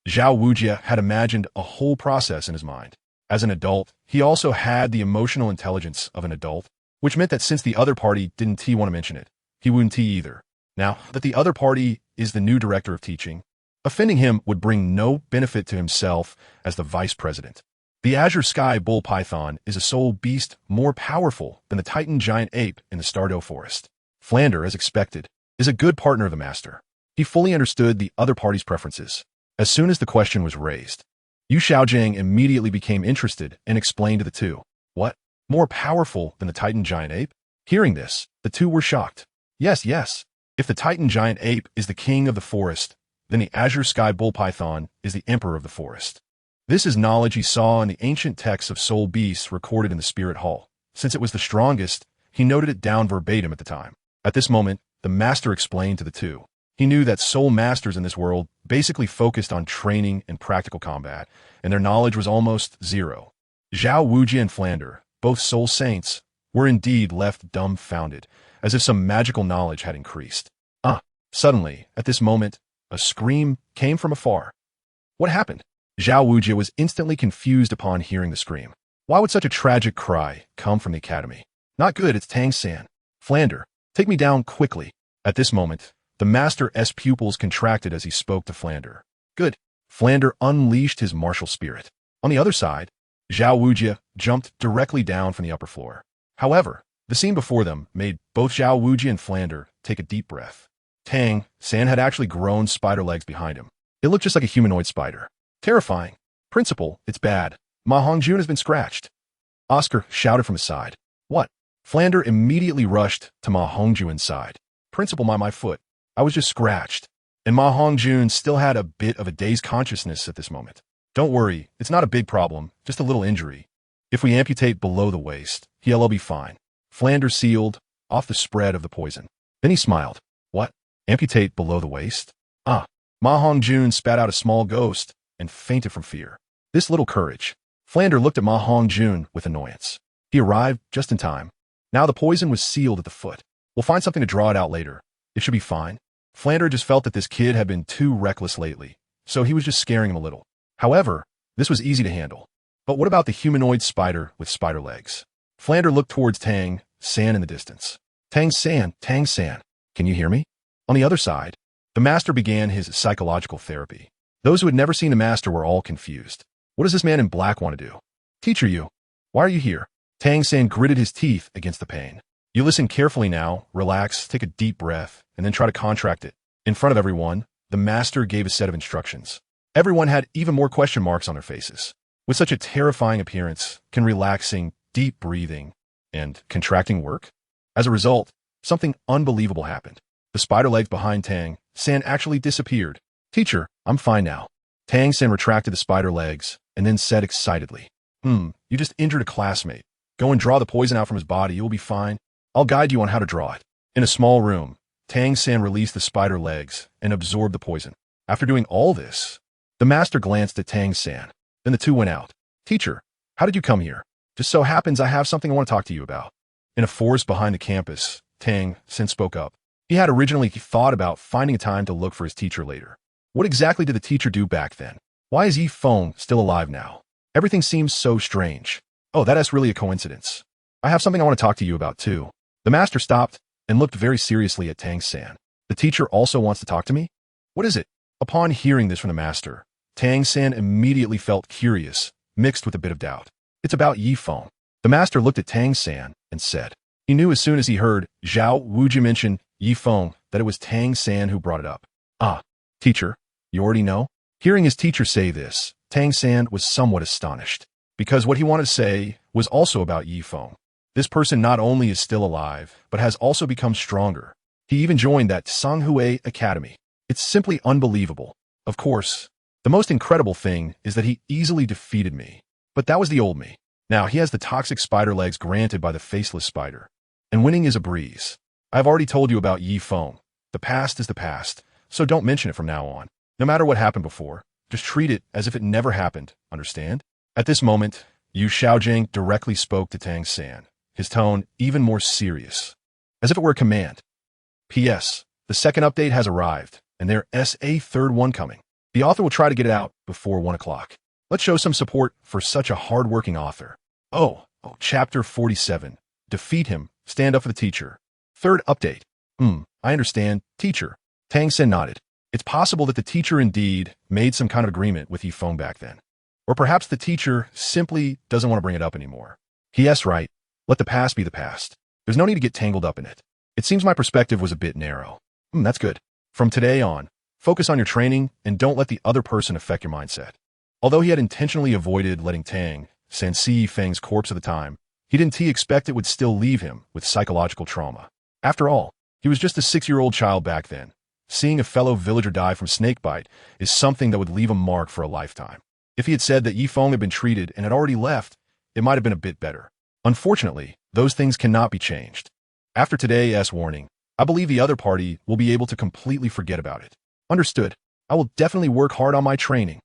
Speaker 1: Zhao Wujia had imagined a whole process in his mind. As an adult, he also had the emotional intelligence of an adult, which meant that since the other party didn't want to mention it, he wouldn't either. Now that the other party is the new director of teaching, offending him would bring no benefit to himself as the vice president. The Azure Sky Bull Python is a soul beast more powerful than the Titan giant ape in the Stardow Forest. Flander, as expected, is a good partner of the master. He fully understood the other party's preferences. As soon as the question was raised, Yu Xiaojing immediately became interested and explained to the two. What? More powerful than the Titan giant ape? Hearing this, the two were shocked. Yes. If the Titan giant ape is the king of the forest, then the Azure Sky Bull Python is the emperor of the forest. This is knowledge he saw in the ancient texts of soul beasts recorded in the Spirit Hall. Since it was the strongest, he noted it down verbatim at the time. At this moment, the master explained to the two. He knew that soul masters in this world basically focused on training and practical combat, and their knowledge was almost zero. Zhao Wujia and Flander, both soul saints, were indeed left dumbfounded, as if some magical knowledge had increased. Suddenly, at this moment, a scream came from afar. What happened? Zhao Wujia was instantly confused upon hearing the scream. Why would such a tragic cry come from the academy? Not good, it's Tang San. Flander, take me down quickly. At this moment, the master's pupils contracted as he spoke to Flander. Good. Flander unleashed his martial spirit. On the other side, Zhao Wujia jumped directly down from the upper floor. However, the scene before them made both Zhao Wujia and Flander take a deep breath. Tang San had actually grown spider legs behind him. It looked just like a humanoid spider. Terrifying. Principal, it's bad. Ma Hongjun has been scratched. Oscar shouted from his side. What? Flander immediately rushed to Ma Hongjun's side. Principal, my foot. I was just scratched. And Ma Hongjun still had a bit of a dazed consciousness at this moment. Don't worry, it's not a big problem, just a little injury. If we amputate below the waist, he'll be fine. Flander sealed off the spread of the poison. Then he smiled. What? Amputate below the waist? Ma Hongjun spat out a small ghost and fainted from fear. This little courage. Flander looked at Ma Hongjun with annoyance. He arrived just in time. Now the poison was sealed at the foot. We'll find something to draw it out later. It should be fine. Flander just felt that this kid had been too reckless lately, so he was just scaring him a little. However, this was easy to handle. But what about the humanoid spider with spider legs? Flander looked towards Tang San in the distance. Tang San, can you hear me? On the other side, the master began his psychological therapy. Those who had never seen the master were all confused. What does this man in black want to do? Teacher, why are you here? Tang San gritted his teeth against the pain. You listen carefully now, relax, take a deep breath, and then try to contract it. In front of everyone, the master gave a set of instructions. Everyone had even more question marks on their faces. With such a terrifying appearance, can relaxing, deep breathing, and contracting work? As a result, something unbelievable happened. The spider legs behind Tang San actually disappeared. Teacher, I'm fine now. Tang San retracted the spider legs and then said excitedly, you just injured a classmate. Go and draw the poison out from his body. You'll be fine. I'll guide you on how to draw it. In a small room, Tang San released the spider legs and absorbed the poison. After doing all this, the master glanced at Tang San. Then the two went out. Teacher, how did you come here? Just so happens I have something I want to talk to you about. In a forest behind the campus, Tang San spoke up. He had originally thought about finding a time to look for his teacher later. What exactly did the teacher do back then? Why is Yi Feng still alive now? Everything seems so strange. Oh, that is really a coincidence. I have something I want to talk to you about too. The master stopped and looked very seriously at Tang San. The teacher also wants to talk to me? What is it? Upon hearing this from the master, Tang San immediately felt curious, mixed with a bit of doubt. It's about Yi Feng. The master looked at Tang San and said, he knew as soon as he heard Zhao Wuji mention Yi Feng that it was Tang San who brought it up. Ah, teacher, you already know? Hearing his teacher say this, Tang San was somewhat astonished, because what he wanted to say was also about Yi Feng. This person not only is still alive, but has also become stronger. He even joined that Sanghui Academy. It's simply unbelievable. Of course, the most incredible thing is that he easily defeated me. But that was the old me. Now he has the toxic spider legs granted by the faceless spider. And winning is a breeze. I've already told you about Yi Feng. The past is the past, so don't mention it from now on. No matter what happened before, just treat it as if it never happened, understand? At this moment, Yu Xiaojing directly spoke to Tang San, his tone even more serious, as if it were a command. P.S. The second update has arrived, and there's a third one coming. The author will try to get it out before 1 o'clock. Let's show some support for such a hard-working author. Chapter 47. Defeat him. Stand up for the teacher. Third update. I understand, teacher. Tang San nodded. It's possible that the teacher indeed made some kind of agreement with Yi Feng back then. Or perhaps the teacher simply doesn't want to bring it up anymore. Yes, right. Let the past be the past. There's no need to get tangled up in it. It seems my perspective was a bit narrow. That's good. From today on, focus on your training and don't let the other person affect your mindset. Although he had intentionally avoided letting Tang San see Yi Feng's corpse at the time, he didn't expect it would still leave him with psychological trauma. After all, he was just a 6-year-old child back then. Seeing a fellow villager die from snakebite is something that would leave a mark for a lifetime. If he had said that Yi Feng had been treated and had already left, it might have been a bit better. Unfortunately, those things cannot be changed. After today's warning, I believe the other party will be able to completely forget about it. Understood. I will definitely work hard on my training.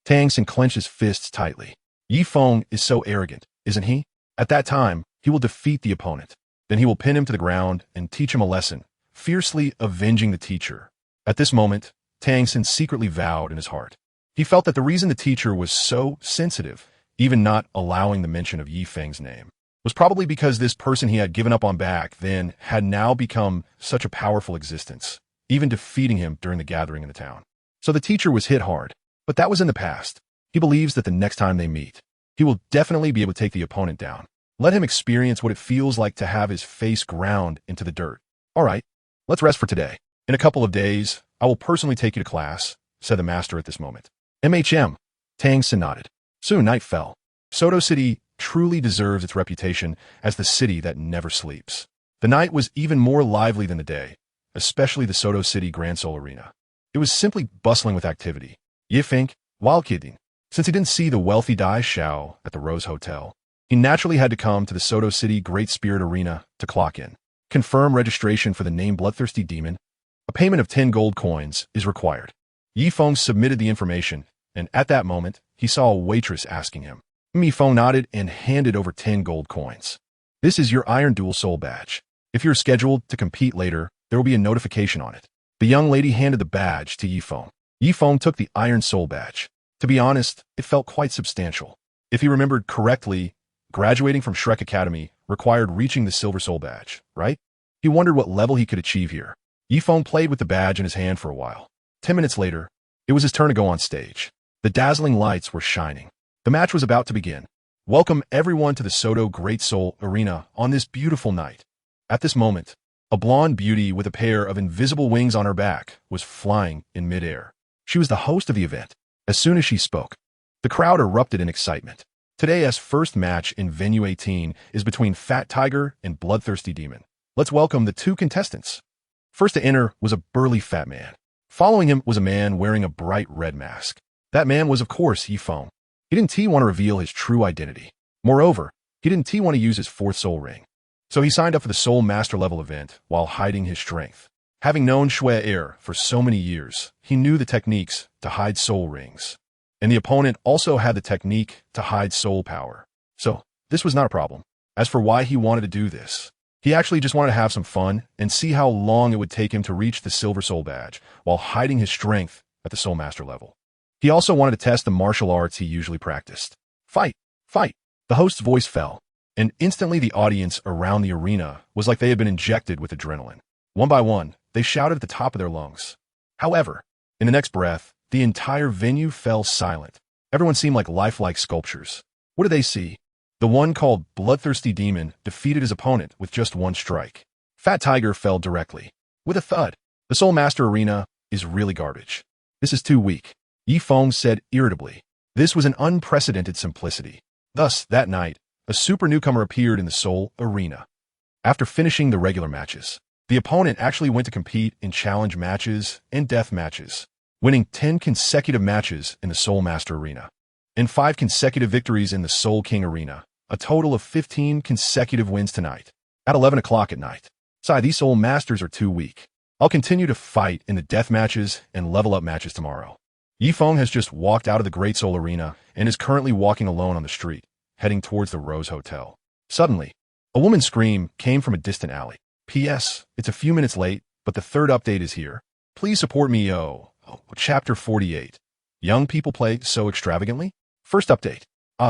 Speaker 1: Tang San clenched his fists tightly. Yi Feng is so arrogant, isn't he? At that time, he will defeat the opponent. Then he will pin him to the ground and teach him a lesson, fiercely avenging the teacher. At this moment, Tang San secretly vowed in his heart. He felt that the reason the teacher was so sensitive, even not allowing the mention of Yi Feng's name, was probably because this person he had given up on back then had now become such a powerful existence, even defeating him during the gathering in the town. So the teacher was hit hard, but that was in the past. He believes that the next time they meet, he will definitely be able to take the opponent down. Let him experience what it feels like to have his face ground into the dirt. All right, let's rest for today. In a couple of days, I will personally take you to class, said the master at this moment. Tang San nodded. Soon night fell. Soto City truly deserves its reputation as the city that never sleeps. The night was even more lively than the day, especially the Soto City Grand Seoul Arena. It was simply bustling with activity. Yi Feng, while kidding, since he didn't see the wealthy Dai Xiao at the Rose Hotel, he naturally had to come to the Soto City Great Spirit Arena to clock in. Confirm registration for the name Bloodthirsty Demon. A payment of 10 gold coins is required. Yi Feng submitted the information, and at that moment, he saw a waitress asking him. Yi Feng nodded and handed over 10 gold coins. This is your Iron Dual Soul badge. If you're scheduled to compete later, there will be a notification on it. The young lady handed the badge to Yi Feng. Yi Feng took the Iron Soul badge. To be honest, it felt quite substantial. If he remembered correctly, graduating from Shrek Academy required reaching the Silver Soul badge, right? He wondered what level he could achieve here. Yi Feng played with the badge in his hand for a while. 10 minutes later, it was his turn to go on stage. The dazzling lights were shining. The match was about to begin. Welcome everyone to the Soto Great Soul Arena on this beautiful night. At this moment, a blonde beauty with a pair of invisible wings on her back was flying in midair. She was the host of the event. As soon as she spoke, the crowd erupted in excitement. Today's first match in Venue 18 is between Fat Tiger and Bloodthirsty Demon. Let's welcome the two contestants. First to enter was a burly fat man. Following him was a man wearing a bright red mask. That man was, of course, Yifeng. He didn't want to reveal his true identity. Moreover, he didn't want to use his fourth soul ring. So he signed up for the Soul Master level event while hiding his strength. Having known Shui for so many years, he knew the techniques to hide soul rings. And the opponent also had the technique to hide soul power. So, this was not a problem. As for why he wanted to do this, he actually just wanted to have some fun and see how long it would take him to reach the Silver Soul Badge while hiding his strength at the Soul Master level. He also wanted to test the martial arts he usually practiced. Fight! Fight! The host's voice fell, and instantly the audience around the arena was like they had been injected with adrenaline. One by one, they shouted at the top of their lungs. However, in the next breath, the entire venue fell silent. Everyone seemed like lifelike sculptures. What did they see? The one called Bloodthirsty Demon defeated his opponent with just one strike. Fat Tiger fell directly. With a thud. The Soul Master Arena is really garbage. This is too weak, Yifeng said irritably. This was an unprecedented simplicity. Thus, that night, a super newcomer appeared in the Soul Arena. After finishing the regular matches, the opponent actually went to compete in challenge matches and death matches, winning 10 consecutive matches in the Soul Master Arena, and 5 consecutive victories in the Soul King Arena, a total of 15 consecutive wins tonight, at 11 o'clock at night. Scythe, these Soul Masters are too weak. I'll continue to fight in the death matches and level up matches tomorrow. Yifeng has just walked out of the Great Soul Arena and is currently walking alone on the street, heading towards the Rose Hotel. Suddenly, a woman's scream came from a distant alley. P.S. It's a few minutes late, but the third update is here. Please support me, Chapter 48. Young people play so extravagantly? First update.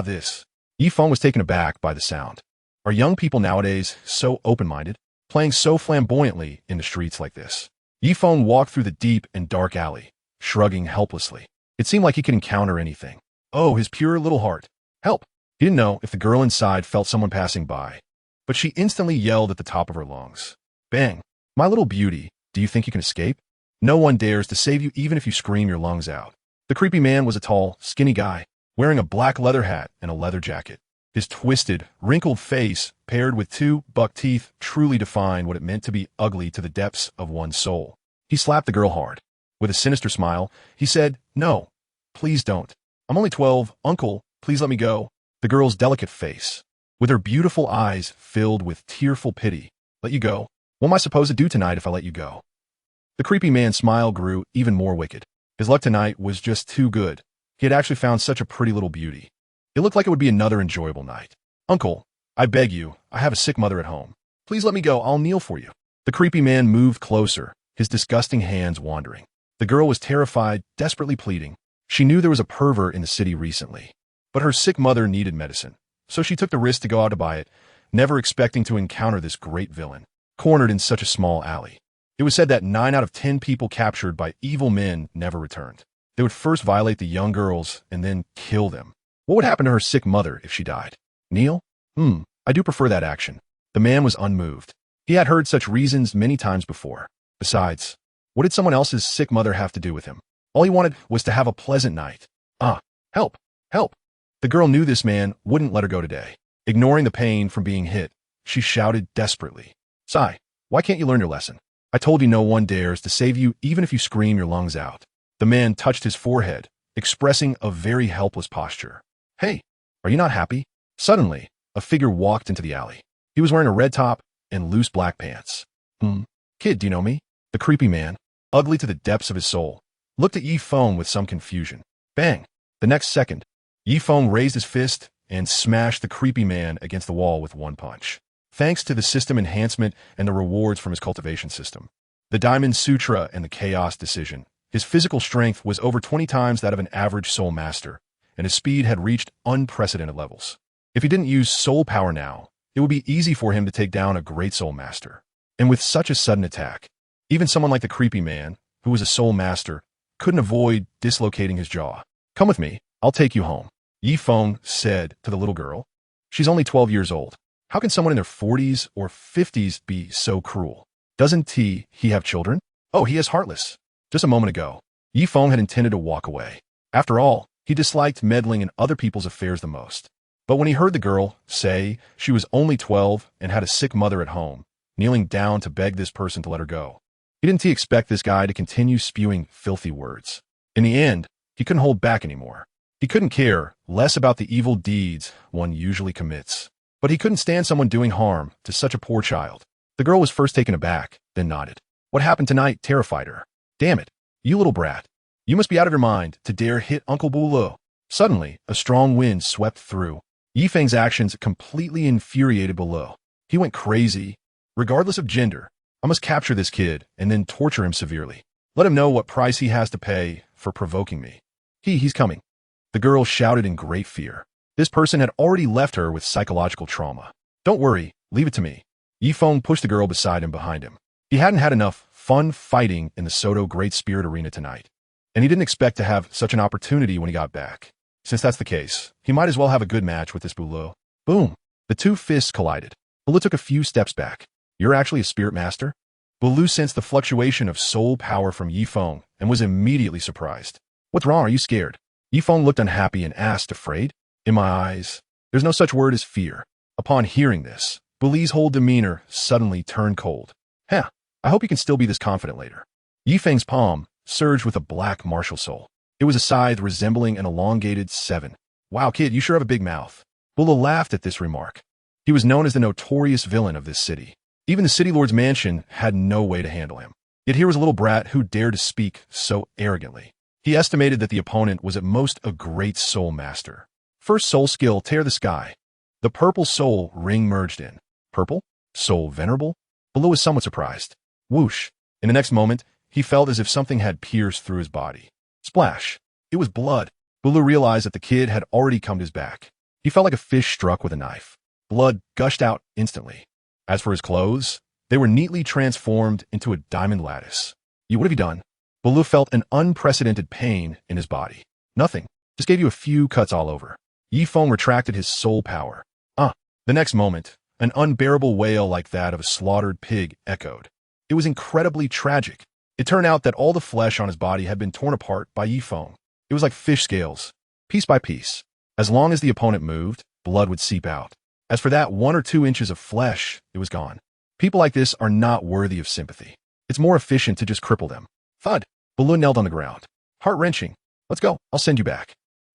Speaker 1: This. Yifeng was taken aback by the sound. Are young people nowadays so open-minded, playing so flamboyantly in the streets like this? Yifeng walked through the deep and dark alley, shrugging helplessly. It seemed like he could encounter anything. Oh, his pure little heart. Help! He didn't know if the girl inside felt someone passing by, but she instantly yelled at the top of her lungs. Bang! My little beauty, do you think you can escape? No one dares to save you even if you scream your lungs out. The creepy man was a tall, skinny guy, wearing a black leather hat and a leather jacket. His twisted, wrinkled face, paired with 2 buck teeth, truly defined what it meant to be ugly to the depths of one's soul. He slapped the girl hard. With a sinister smile, he said, No, please don't. I'm only 12, uncle, please let me go. The girl's delicate face, with her beautiful eyes filled with tearful pity. Let you go? What am I supposed to do tonight if I let you go? The creepy man's smile grew even more wicked. His luck tonight was just too good. He had actually found such a pretty little beauty. It looked like it would be another enjoyable night. Uncle, I beg you, I have a sick mother at home. Please let me go, I'll kneel for you. The creepy man moved closer, his disgusting hands wandering. The girl was terrified, desperately pleading. She knew there was a pervert in the city recently, but her sick mother needed medicine, so she took the risk to go out to buy it, never expecting to encounter this great villain, cornered in such a small alley. It was said that 9 out of 10 people captured by evil men never returned. They would first violate the young girls and then kill them. What would happen to her sick mother if she died? Kneel? I do prefer that action. The man was unmoved. He had heard such reasons many times before. Besides, what did someone else's sick mother have to do with him? All he wanted was to have a pleasant night. Help! Help! The girl knew this man wouldn't let her go today. Ignoring the pain from being hit, she shouted desperately. Scythe, why can't you learn your lesson? I told you no one dares to save you even if you scream your lungs out. The man touched his forehead, expressing a very helpless posture. Hey, are you not happy? Suddenly, a figure walked into the alley. He was wearing a red top and loose black pants. Kid, do you know me? The creepy man, ugly to the depths of his soul, looked at Yifeng with some confusion. Bang! The next second, Yifeng raised his fist and smashed the creepy man against the wall with one punch. Thanks to the system enhancement and the rewards from his cultivation system, the Diamond Sutra and the Chaos Decision, his physical strength was over 20 times that of an average soul master, and his speed had reached unprecedented levels. If he didn't use soul power now, it would be easy for him to take down a great soul master. And with such a sudden attack, even someone like the creepy man, who was a soul master, couldn't avoid dislocating his jaw. Come with me, I'll take you home, Yifeng said to the little girl. She's only 12 years old. How can someone in their 40s or 50s be so cruel? Doesn't he have children? Oh, he is heartless. Just a moment ago, Yifeng had intended to walk away. After all, he disliked meddling in other people's affairs the most. But when he heard the girl say she was only 12 and had a sick mother at home, kneeling down to beg this person to let her go, Didn't he expect this guy to continue spewing filthy words? In the end, he couldn't hold back anymore. He couldn't care less about the evil deeds one usually commits. But he couldn't stand someone doing harm to such a poor child. The girl was first taken aback, then nodded. What happened tonight terrified her. Damn it, you little brat. You must be out of your mind to dare hit Uncle Douluo. Suddenly, a strong wind swept through. Yifeng's actions completely infuriated Douluo. He went crazy. Regardless of gender, I must capture this kid and then torture him severely. Let him know what price he has to pay for provoking me. He's coming. The girl shouted in great fear. This person had already left her with psychological trauma. Don't worry, leave it to me. Yifeng pushed the girl beside him behind him. He hadn't had enough fun fighting in the Soto Great Spirit Arena tonight, and he didn't expect to have such an opportunity when he got back. Since that's the case, he might as well have a good match with this Douluo. Boom! The two fists collided. Douluo took a few steps back. You're actually a spirit master? Douluo sensed the fluctuation of soul power from Yifeng and was immediately surprised. What's wrong? Are you scared? Yifeng looked unhappy and asked, afraid? In my eyes, there's no such word as fear. Upon hearing this, Douluo's whole demeanor suddenly turned cold. Heh, I hope you can still be this confident later. Yifeng's palm surged with a black martial soul. It was a scythe resembling an elongated 7. Wow, kid, you sure have a big mouth. Douluo laughed at this remark. He was known as the notorious villain of this city. Even the city lord's mansion had no way to handle him. Yet here was a little brat who dared to speak so arrogantly. He estimated that the opponent was at most a great soul master. First soul skill, tear the sky. The purple soul ring merged in. Purple? Soul venerable? Douluo was somewhat surprised. Whoosh. In the next moment, he felt as if something had pierced through his body. Splash. It was blood. Douluo realized that the kid had already come to his back. He felt like a fish struck with a knife. Blood gushed out instantly. As for his clothes, they were neatly transformed into a diamond lattice. What have you done? Douluo felt an unprecedented pain in his body. Nothing. Just gave you a few cuts all over. Yifeng retracted his soul power. The next moment, an unbearable wail like that of a slaughtered pig echoed. It was incredibly tragic. It turned out that all the flesh on his body had been torn apart by Yifeng. It was like fish scales, piece by piece. As long as the opponent moved, blood would seep out. As for that 1 or 2 inches of flesh, it was gone. People like this are not worthy of sympathy. It's more efficient to just cripple them. Thud! Douluo knelt on the ground. Heart-wrenching. Let's go, I'll send you back.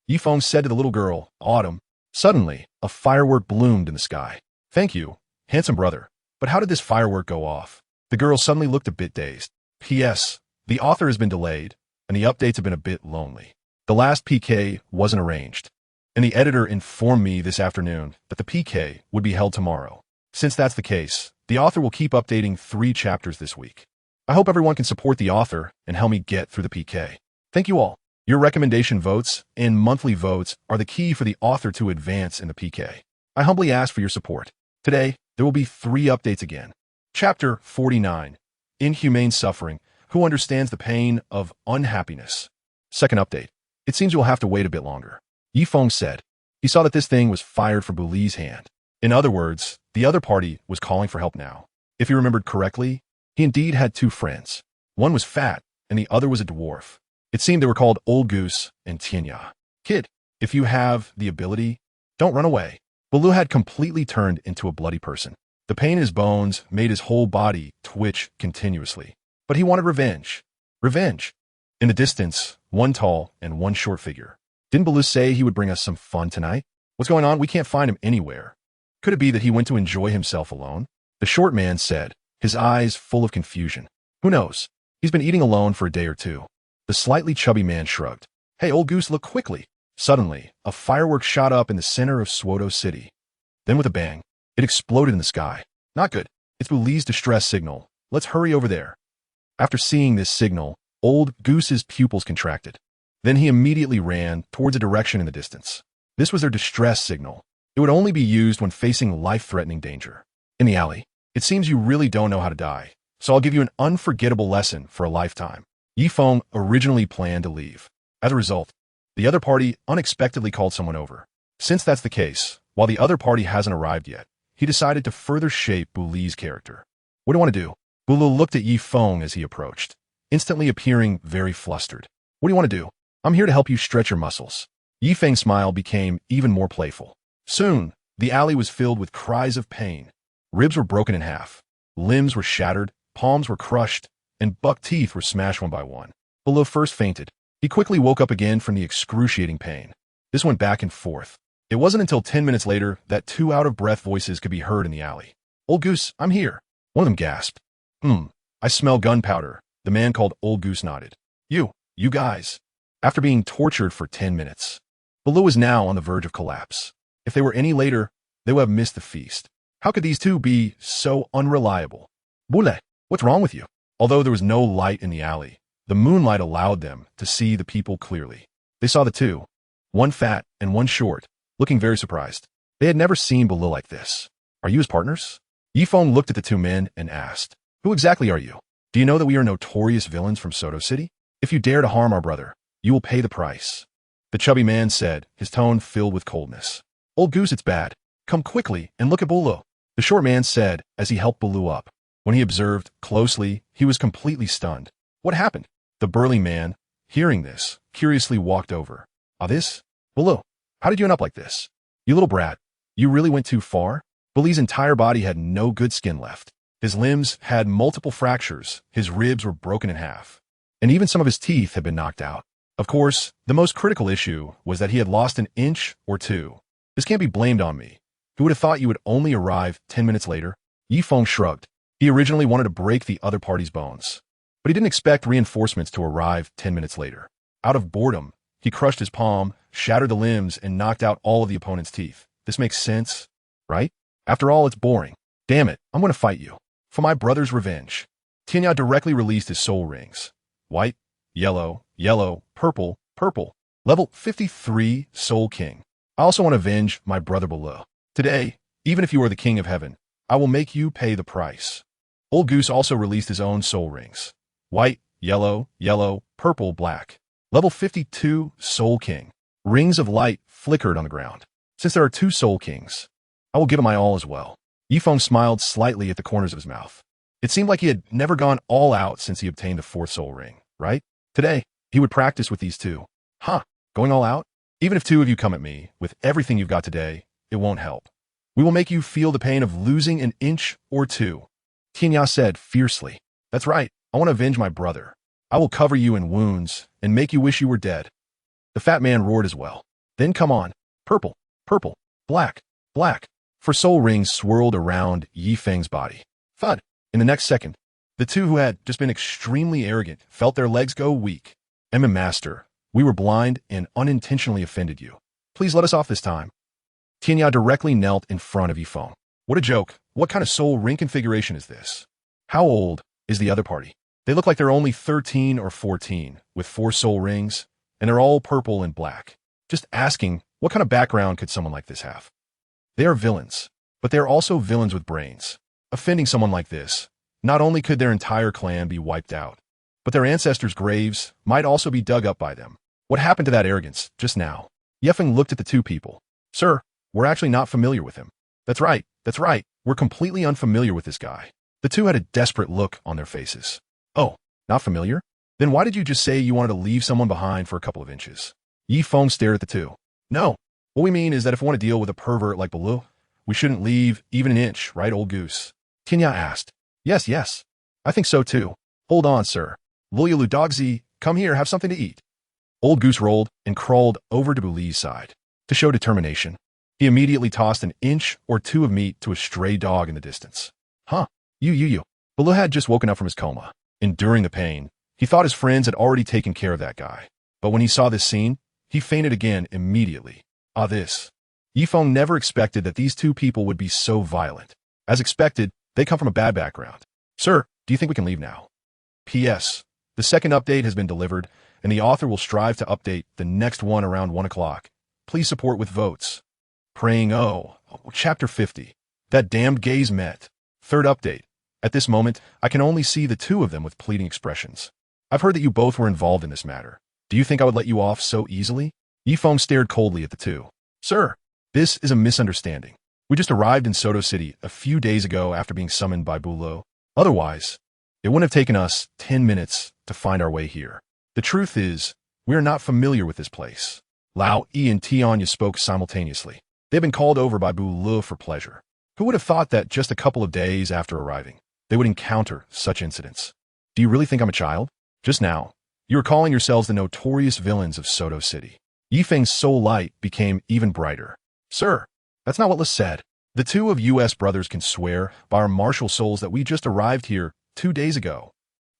Speaker 1: Yifeng said to the little girl, Autumn. Suddenly, a firework bloomed in the sky. Thank you, handsome brother. But how did this firework go off? The girl suddenly looked a bit dazed. P.S. The author has been delayed, and the updates have been a bit lonely. The last PK wasn't arranged, and the editor informed me this afternoon that the PK would be held tomorrow. Since that's the case, the author will keep updating 3 chapters this week. I hope everyone can support the author and help me get through the PK. Thank you all. Your recommendation votes and monthly votes are the key for the author to advance in the PK. I humbly ask for your support. Today, there will be 3 updates again. Chapter 49, Inhumane Suffering, Who Understands the Pain of Unhappiness. Second update. It seems you'll have to wait a bit longer. Yifeng said. He saw that this thing was fired from Douluo's hand. In other words, the other party was calling for help now. If he remembered correctly, he indeed had 2 friends. One was fat, and the other was a dwarf. It seemed they were called Old Goose and Tianya. Kid, if you have the ability, don't run away. Douluo had completely turned into a bloody person. The pain in his bones made his whole body twitch continuously. But he wanted revenge. Revenge. In the distance, one tall and one short figure. Didn't Douluo say he would bring us some fun tonight? What's going on? We can't find him anywhere. Could it be that he went to enjoy himself alone? The short man said, his eyes full of confusion. Who knows? He's been eating alone for a day or 2. The slightly chubby man shrugged. Hey, Old Goose, look quickly. Suddenly, a firework shot up in the center of Soto City. Then with a bang, it exploded in the sky. Not good. It's Douluo's distress signal. Let's hurry over there. After seeing this signal, Old Goose's pupils contracted. Then he immediately ran towards a direction in the distance. This was their distress signal. It would only be used when facing life-threatening danger. In the alley, it seems you really don't know how to die, so I'll give you an unforgettable lesson for a lifetime. Yifeng originally planned to leave. As a result, the other party unexpectedly called someone over. Since that's the case, while the other party hasn't arrived yet, he decided to further shape Douluo's character. What do you want to do? Douluo looked at Yifeng as he approached, instantly appearing very flustered. What do you want to do? I'm here to help you stretch your muscles. Yifeng's smile became even more playful. Soon, the alley was filled with cries of pain. Ribs were broken in half. Limbs were shattered. Palms were crushed. and buck teeth were smashed one by one. Douluo first fainted. He quickly woke up again from the excruciating pain. This went back and forth. It wasn't until 10 minutes later that two out-of-breath voices could be heard in the alley. "Old Goose, I'm here." One of them gasped. I smell gunpowder." The man called Old Goose nodded. You guys." After being tortured for 10 minutes, Douluo was now on the verge of collapse. If they were any later, they would have missed the feast. How could these two be so unreliable? "Bule, what's wrong with you?" Although there was no light in the alley, the moonlight allowed them to see the people clearly. They saw the two, one fat and one short, looking very surprised. They had never seen Douluo like this. "Are you his partners?" Yifeng looked at the two men and asked, "Who exactly are you? Do you know that we are notorious villains from Soto City? If you dare to harm our brother, you will pay the price." The chubby man said, his tone filled with coldness. "Old Goose, it's bad. Come quickly and look at Douluo." The short man said as he helped Douluo up. When he observed closely, he was completely stunned. "What happened?" The burly man, hearing this, curiously walked over. This? Douluo, how did you end up like this? You little brat. You really went too far?" Bully's entire body had no good skin left. His limbs had multiple fractures, his ribs were broken in half, and even some of his teeth had been knocked out. Of course, the most critical issue was that he had lost an inch or two. "This can't be blamed on me. Who would have thought you would only arrive 10 minutes later?" Yifeng shrugged. He originally wanted to break the other party's bones, but he didn't expect reinforcements to arrive 10 minutes later. Out of boredom, he crushed his palm, shattered the limbs, and knocked out all of the opponent's teeth. This makes sense, right? After all, it's boring. "Damn it, I'm going to fight you. For my brother's revenge." Tianya directly released his soul rings. White, yellow, purple, purple. Level 53, Soul King. "I also want to avenge my brother Douluo. Today, even if you are the king of heaven, I will make you pay the price." Old Goose also released his own soul rings. White, yellow, purple, black. Level 52, Soul King. Rings of light flickered on the ground. "Since there are two Soul Kings, I will give him my all as well." Yifeng smiled slightly at the corners of his mouth. It seemed like he had never gone all out since he obtained the fourth soul ring, right? Today, he would practice with these two. Going all out? "Even if two of you come at me with everything you've got today, it won't help. We will make you feel the pain of losing an inch or two." Tianya said fiercely. "That's right. I want to avenge my brother. I will cover you in wounds and make you wish you were dead." The fat man roared as well. "Then come on. Purple, black. For soul rings swirled around Yifeng's body. Thud. In the next second, the two who had just been extremely arrogant felt their legs go weak. Master, we were blind and unintentionally offended you. Please let us off this time." Tianya directly knelt in front of Yifeng. "What a joke. What kind of soul ring configuration is this? How old is the other party? They look like they're only 13 or 14, with 4 soul rings, and they're all purple and black. Just asking, what kind of background could someone like this have? They are villains, but they are also villains with brains. Offending someone like this, not only could their entire clan be wiped out, but their ancestors' graves might also be dug up by them. What happened to that arrogance just now?" Yifeng looked at the two people. "Sir, we're actually not familiar with him." That's right. We're completely unfamiliar with this guy." The two had a desperate look on their faces. "Oh, not familiar? Then why did you just say you wanted to leave someone behind for a couple of inches?" Yifeng stared at the two. "No. What we mean is that if we want to deal with a pervert like Douluo, we shouldn't leave even an inch, right, Old Goose?" Tianya asked. Yes. I think so too. Hold on, sir. Loyalu Dogzi, come here, have something to eat." Old Goose rolled and crawled over to Buli's side. To show determination, he immediately tossed an inch or two of meat to a stray dog in the distance. You. Bulu had just woken up from his coma. Enduring the pain, he thought his friends had already taken care of that guy. But when he saw this scene, he fainted again immediately. This. Yifeng never expected that these two people would be so violent. As expected, they come from a bad background. "Sir, do you think we can leave now?" P.S. The second update has been delivered, and the author will strive to update the next one around 1 o'clock. Please support with votes. Praying Chapter 50. That damned gays met. Third update. At this moment, I can only see the two of them with pleading expressions. "I've heard that you both were involved in this matter. Do you think I would let you off so easily?" Yifeng stared coldly at the two. "Sir, this is a misunderstanding. We just arrived in Soto City a few days ago after being summoned by Douluo. Otherwise, it wouldn't have taken us 10 minutes to find our way here. The truth is, we are not familiar with this place." Lao E and Tianya spoke simultaneously. They had been called over by Douluo for pleasure. Who would have thought that just a couple of days after arriving, they would encounter such incidents? Do you really think I'm a child? Just now, you were calling yourselves the notorious villains of Soto City. Yifeng's soul light became even brighter. Sir, that's not what Liz said. The two of U.S. brothers can swear by our martial souls that we just arrived here 2 days ago.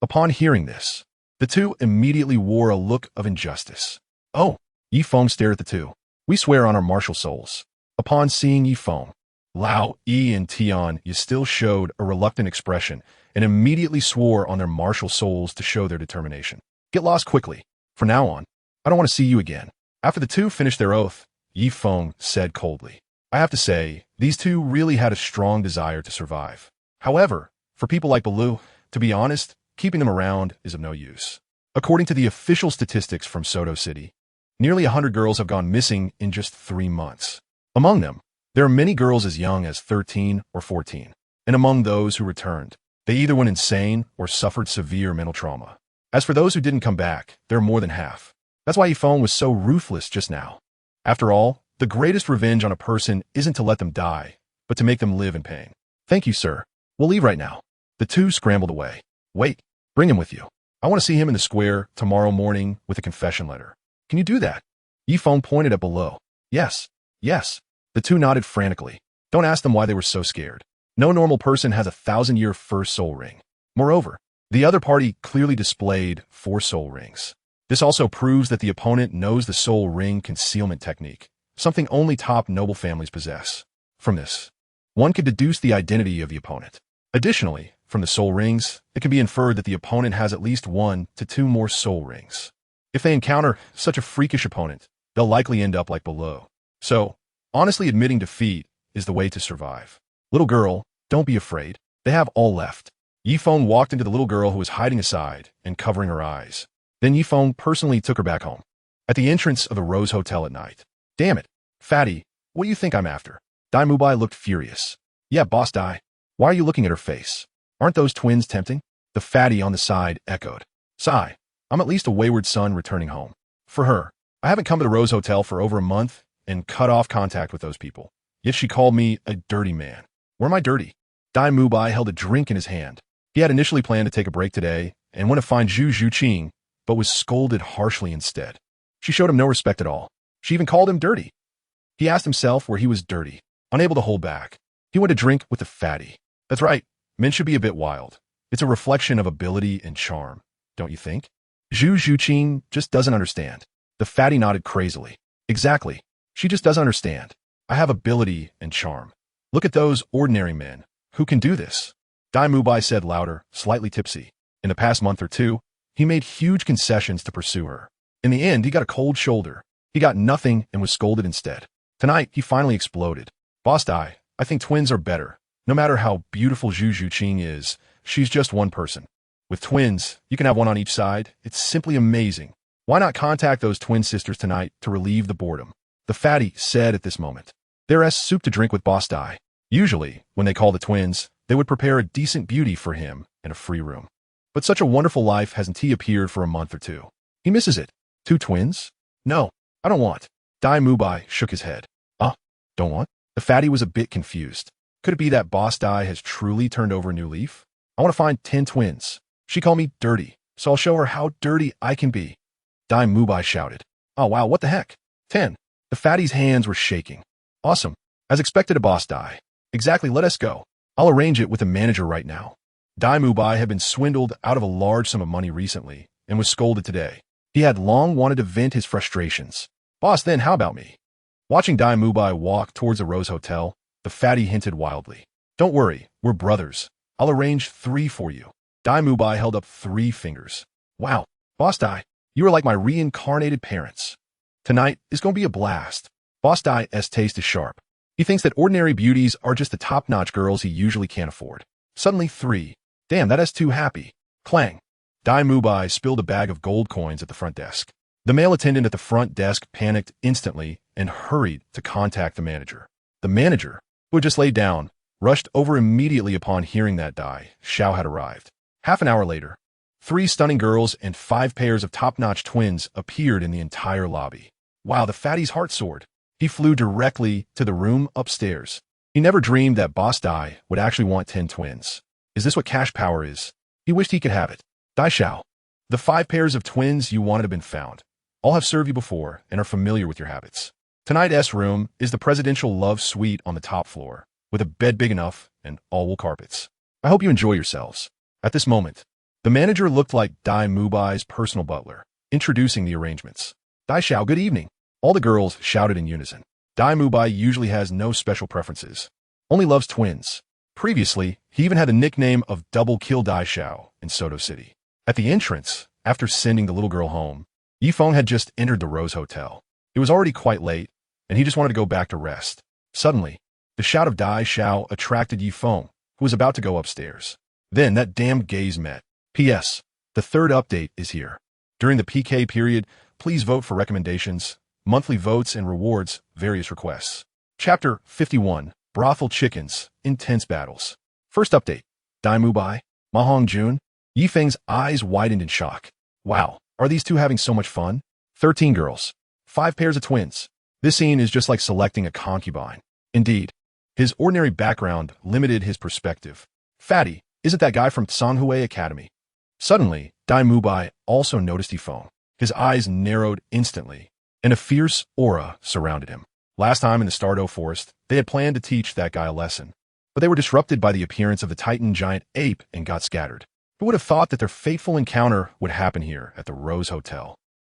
Speaker 1: Upon hearing this, the two immediately wore a look of injustice. Oh, Yifeng stared at the two. We swear on our martial souls. Upon seeing Yifeng, Lao, Yi, and Tian still showed a reluctant expression and immediately swore on their martial souls to show their determination. Get lost quickly. From now on, I don't want to see you again. After the two finished their oath, Yifeng said coldly, I have to say, these two really had a strong desire to survive. However, for people like Douluo, to be honest, keeping them around is of no use. According to the official statistics from Soto City, nearly 100 girls have gone missing in just 3 months. Among them, there are many girls as young as 13 or 14. And among those who returned, they either went insane or suffered severe mental trauma. As for those who didn't come back, they're more than half. That's why Yifeng was so ruthless just now. After all, the greatest revenge on a person isn't to let them die, but to make them live in pain. Thank you, sir. We'll leave right now. The two scrambled away. Wait, bring him with you. I want to see him in the square tomorrow morning with a confession letter. Can you do that? Yifeng pointed at below. Yes. The two nodded frantically. Don't ask them why they were so scared. No normal person has a 1,000-year first soul ring. Moreover, the other party clearly displayed 4 soul rings. This also proves that the opponent knows the soul ring concealment technique, something only top noble families possess. From this, one could deduce the identity of the opponent. Additionally, from the soul rings, it can be inferred that the opponent has at least 1 to 2 more soul rings. If they encounter such a freakish opponent, they'll likely end up like below. So, honestly admitting defeat is the way to survive. Little girl, don't be afraid. They have all left. Yifeng walked into the little girl who was hiding aside and covering her eyes. Then Yifeng personally took her back home. At the entrance of the Rose Hotel at night. Damn it, Fatty, what do you think I'm after? Dai Mubai looked furious. Yeah, boss Dai. Why are you looking at her face? Aren't those twins tempting? The fatty on the side echoed. Sigh, I'm at least a wayward son returning home. For her, I haven't come to the Rose Hotel for over a month and cut off contact with those people. Yet she called me a dirty man. Where am I dirty? Dai Mubai held a drink in his hand. He had initially planned to take a break today and went to find Zhu Zhuqing, but was scolded harshly instead. She showed him no respect at all. She even called him dirty. He asked himself where he was dirty, unable to hold back. He went to drink with the fatty. That's right, men should be a bit wild. It's a reflection of ability and charm, don't you think? Zhu Zhuqing just doesn't understand. The fatty nodded crazily. Exactly. She just doesn't understand. I have ability and charm. Look at those ordinary men. Who can do this? Dai Mubai said louder, slightly tipsy. In the past month or two, he made huge concessions to pursue her. In the end, he got a cold shoulder. He got nothing and was scolded instead. Tonight, he finally exploded. Boss Dai, I think twins are better. No matter how beautiful Zhu Zhuqing is, she's just one person. With twins, you can have one on each side. It's simply amazing. Why not contact those twin sisters tonight to relieve the boredom? The fatty said at this moment. There is soup to drink with Boss Dai. Usually, when they call the twins, they would prepare a decent beauty for him in a free room. But such a wonderful life hasn't he appeared for a month or two. He misses it. 2 twins? No, I don't want. Dai Mubai shook his head. Don't want? The fatty was a bit confused. Could it be that Boss Dai has truly turned over a new leaf? I want to find 10 twins. She called me dirty, so I'll show her how dirty I can be. Dai Mubai shouted. Oh wow, what the heck? 10. The fatty's hands were shaking. Awesome. As expected of Boss Dai. Exactly, let us go. I'll arrange it with the manager right now. Dai Mubai had been swindled out of a large sum of money recently and was scolded today. He had long wanted to vent his frustrations. Boss, then how about me? Watching Dai Mubai walk towards the Rose Hotel, the fatty hinted wildly. Don't worry, we're brothers. I'll arrange 3 for you. Dai Mubai held up 3 fingers. Wow, Boss Dai, you are like my reincarnated parents. Tonight is going to be a blast. Boss Dai's taste is sharp. He thinks that ordinary beauties are just the top-notch girls he usually can't afford. Suddenly 3. Damn, that is too happy. Clang. Dai Mubai spilled a bag of gold coins at the front desk. The male attendant at the front desk panicked instantly and hurried to contact the manager. The manager, who had just laid down, rushed over immediately upon hearing that Dai Xiao had arrived. Half an hour later, 3 stunning girls and 5 pairs of top-notch twins appeared in the entire lobby. Wow, the fatty's heart soared. He flew directly to the room upstairs. He never dreamed that Boss Dai would actually want 10 twins. Is this what cash power is? He wished he could have it. Dai Xiao. The 5 pairs of twins you wanted have been found. All have served you before and are familiar with your habits. Tonight's room is the presidential love suite on the top floor, with a bed big enough and all-wool carpets. I hope you enjoy yourselves. At this moment, the manager looked like Dai Mubai's personal butler, introducing the arrangements. Dai Xiao, good evening. All the girls shouted in unison. Dai Mubai usually has no special preferences, only loves twins. Previously, he even had the nickname of Double Kill Dai Xiao in Soto City. At the entrance, after sending the little girl home, Yifeng had just entered the Rose Hotel. It was already quite late, and he just wanted to go back to rest. Suddenly, the shout of Dai Xiao attracted Yifeng, who was about to go upstairs. Then that damned gaze met. P.S. The 3rd update is here. During the PK period, please vote for recommendations, monthly votes and rewards, various requests. Chapter 51, Brothel Chickens, Intense Battles. First update, Dai Mubai, Ma Hongjun. Yifeng's eyes widened in shock. Wow, are these two having so much fun? 13 girls, 5 pairs of twins. This scene is just like selecting a concubine. Indeed, his ordinary background limited his perspective. Fatty, isn't that guy from Sanghui Academy? Suddenly, Dai Mubai also noticed Yifeng. His eyes narrowed instantly, and a fierce aura surrounded him. Last time in the Stardew Forest, they had planned to teach that guy a lesson, but they were disrupted by the appearance of the Titan giant ape and got scattered. Who would have thought that their fateful encounter would happen here at the Rose Hotel?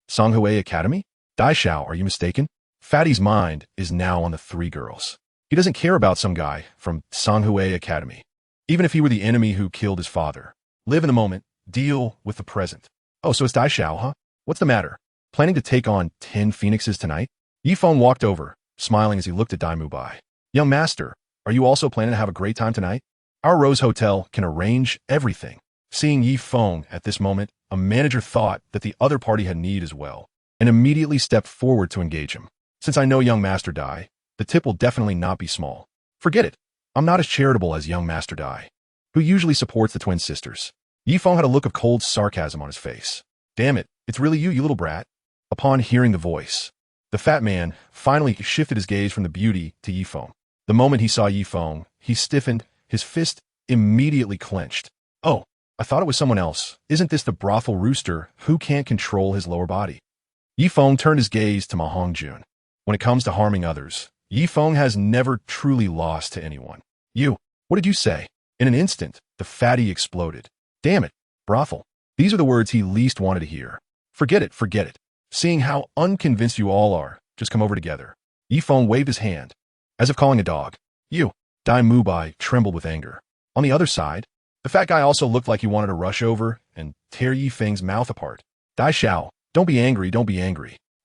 Speaker 1: Sanghui Academy? Dai Xiao, are you mistaken? Fatty's mind is now on the 3 girls. He doesn't care about some guy from Sanghui Academy, even if he were the enemy who killed his father. Live in the moment, deal with the present. Oh, so it's Dai Xiao, huh? What's the matter? Planning to take on 10 phoenixes tonight? Yifeng walked over, smiling as he looked at Dai Mubai. Young master, are you also planning to have a great time tonight? Our Rose Hotel can arrange everything. Seeing Yifeng at this moment, a manager thought that the other party had need as well, and immediately stepped forward to engage him. Since I know young Master Dai, the tip will definitely not be small. Forget it. I'm not as charitable as young Master Dai, who usually supports the twin sisters. Yifeng had a look of cold sarcasm on his face. Damn it, it's really you little brat. Upon hearing the voice, the fat man finally shifted his gaze from the beauty to Yifeng. The moment he saw Yifeng, he stiffened, his fist immediately clenched. Oh, I thought it was someone else. Isn't this the brothel rooster who can't control his lower body? Yifeng turned his gaze to Ma Hongjun. When it comes to harming others, Yifeng has never truly lost to anyone. What did you say? In an instant, the fatty exploded. Damn it, brothel. These are the words he least wanted to hear. Forget it. Seeing how unconvinced you all are, just come over together. Yifeng waved his hand, as if calling a dog. Dai Mubai trembled with anger. On the other side, the fat guy also looked like he wanted to rush over and tear Yifeng's mouth apart. Dai Xiao, don't be angry.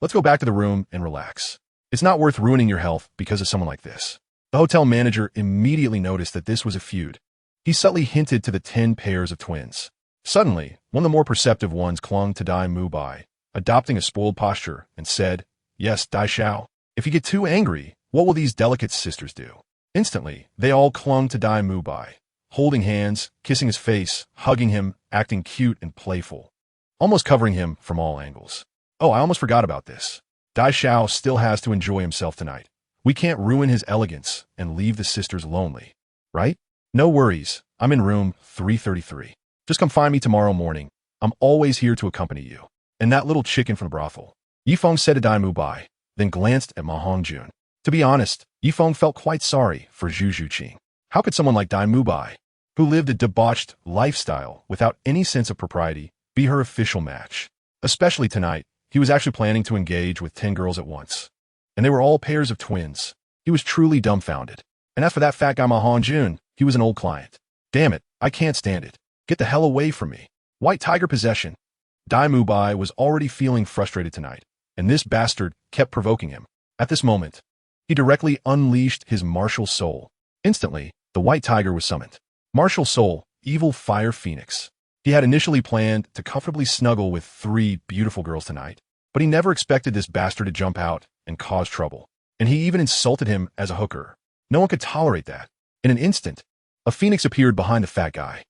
Speaker 1: Let's go back to the room and relax. It's not worth ruining your health because of someone like this. The hotel manager immediately noticed that this was a feud. He subtly hinted to the 10 pairs of twins. Suddenly, one of the more perceptive ones clung to Dai Mubai, adopting a spoiled posture, and said, Yes, Dai Xiao, if you get too angry, what will these delicate sisters do? Instantly, they all clung to Dai Mubai, holding hands, kissing his face, hugging him, acting cute and playful, almost covering him from all angles. Oh, I almost forgot about this. Dai Xiao still has to enjoy himself tonight. We can't ruin his elegance and leave the sisters lonely, right? No worries, I'm in room 333. Just come find me tomorrow morning. I'm always here to accompany you. And that little chicken from the brothel. Yifeng said to Dai Mubai, then glanced at Ma Hongjun. To be honest, Yifeng felt quite sorry for Zhu Zhuqing. How could someone like Dai Mubai, who lived a debauched lifestyle without any sense of propriety, be her official match? Especially tonight, he was actually planning to engage with 10 girls at once. And they were all pairs of twins. He was truly dumbfounded. And as for that fat guy Ma Hongjun, he was an old client. Damn it, I can't stand it. Get the hell away from me. White tiger possession. Dai Mubai was already feeling frustrated tonight, and this bastard kept provoking him. At this moment, he directly unleashed his martial soul. Instantly, the white tiger was summoned. Martial soul, evil fire phoenix. He had initially planned to comfortably snuggle with 3 beautiful girls tonight, but he never expected this bastard to jump out and cause trouble. And he even insulted him as a hooker. No one could tolerate that. In an instant, a phoenix appeared behind the fat guy.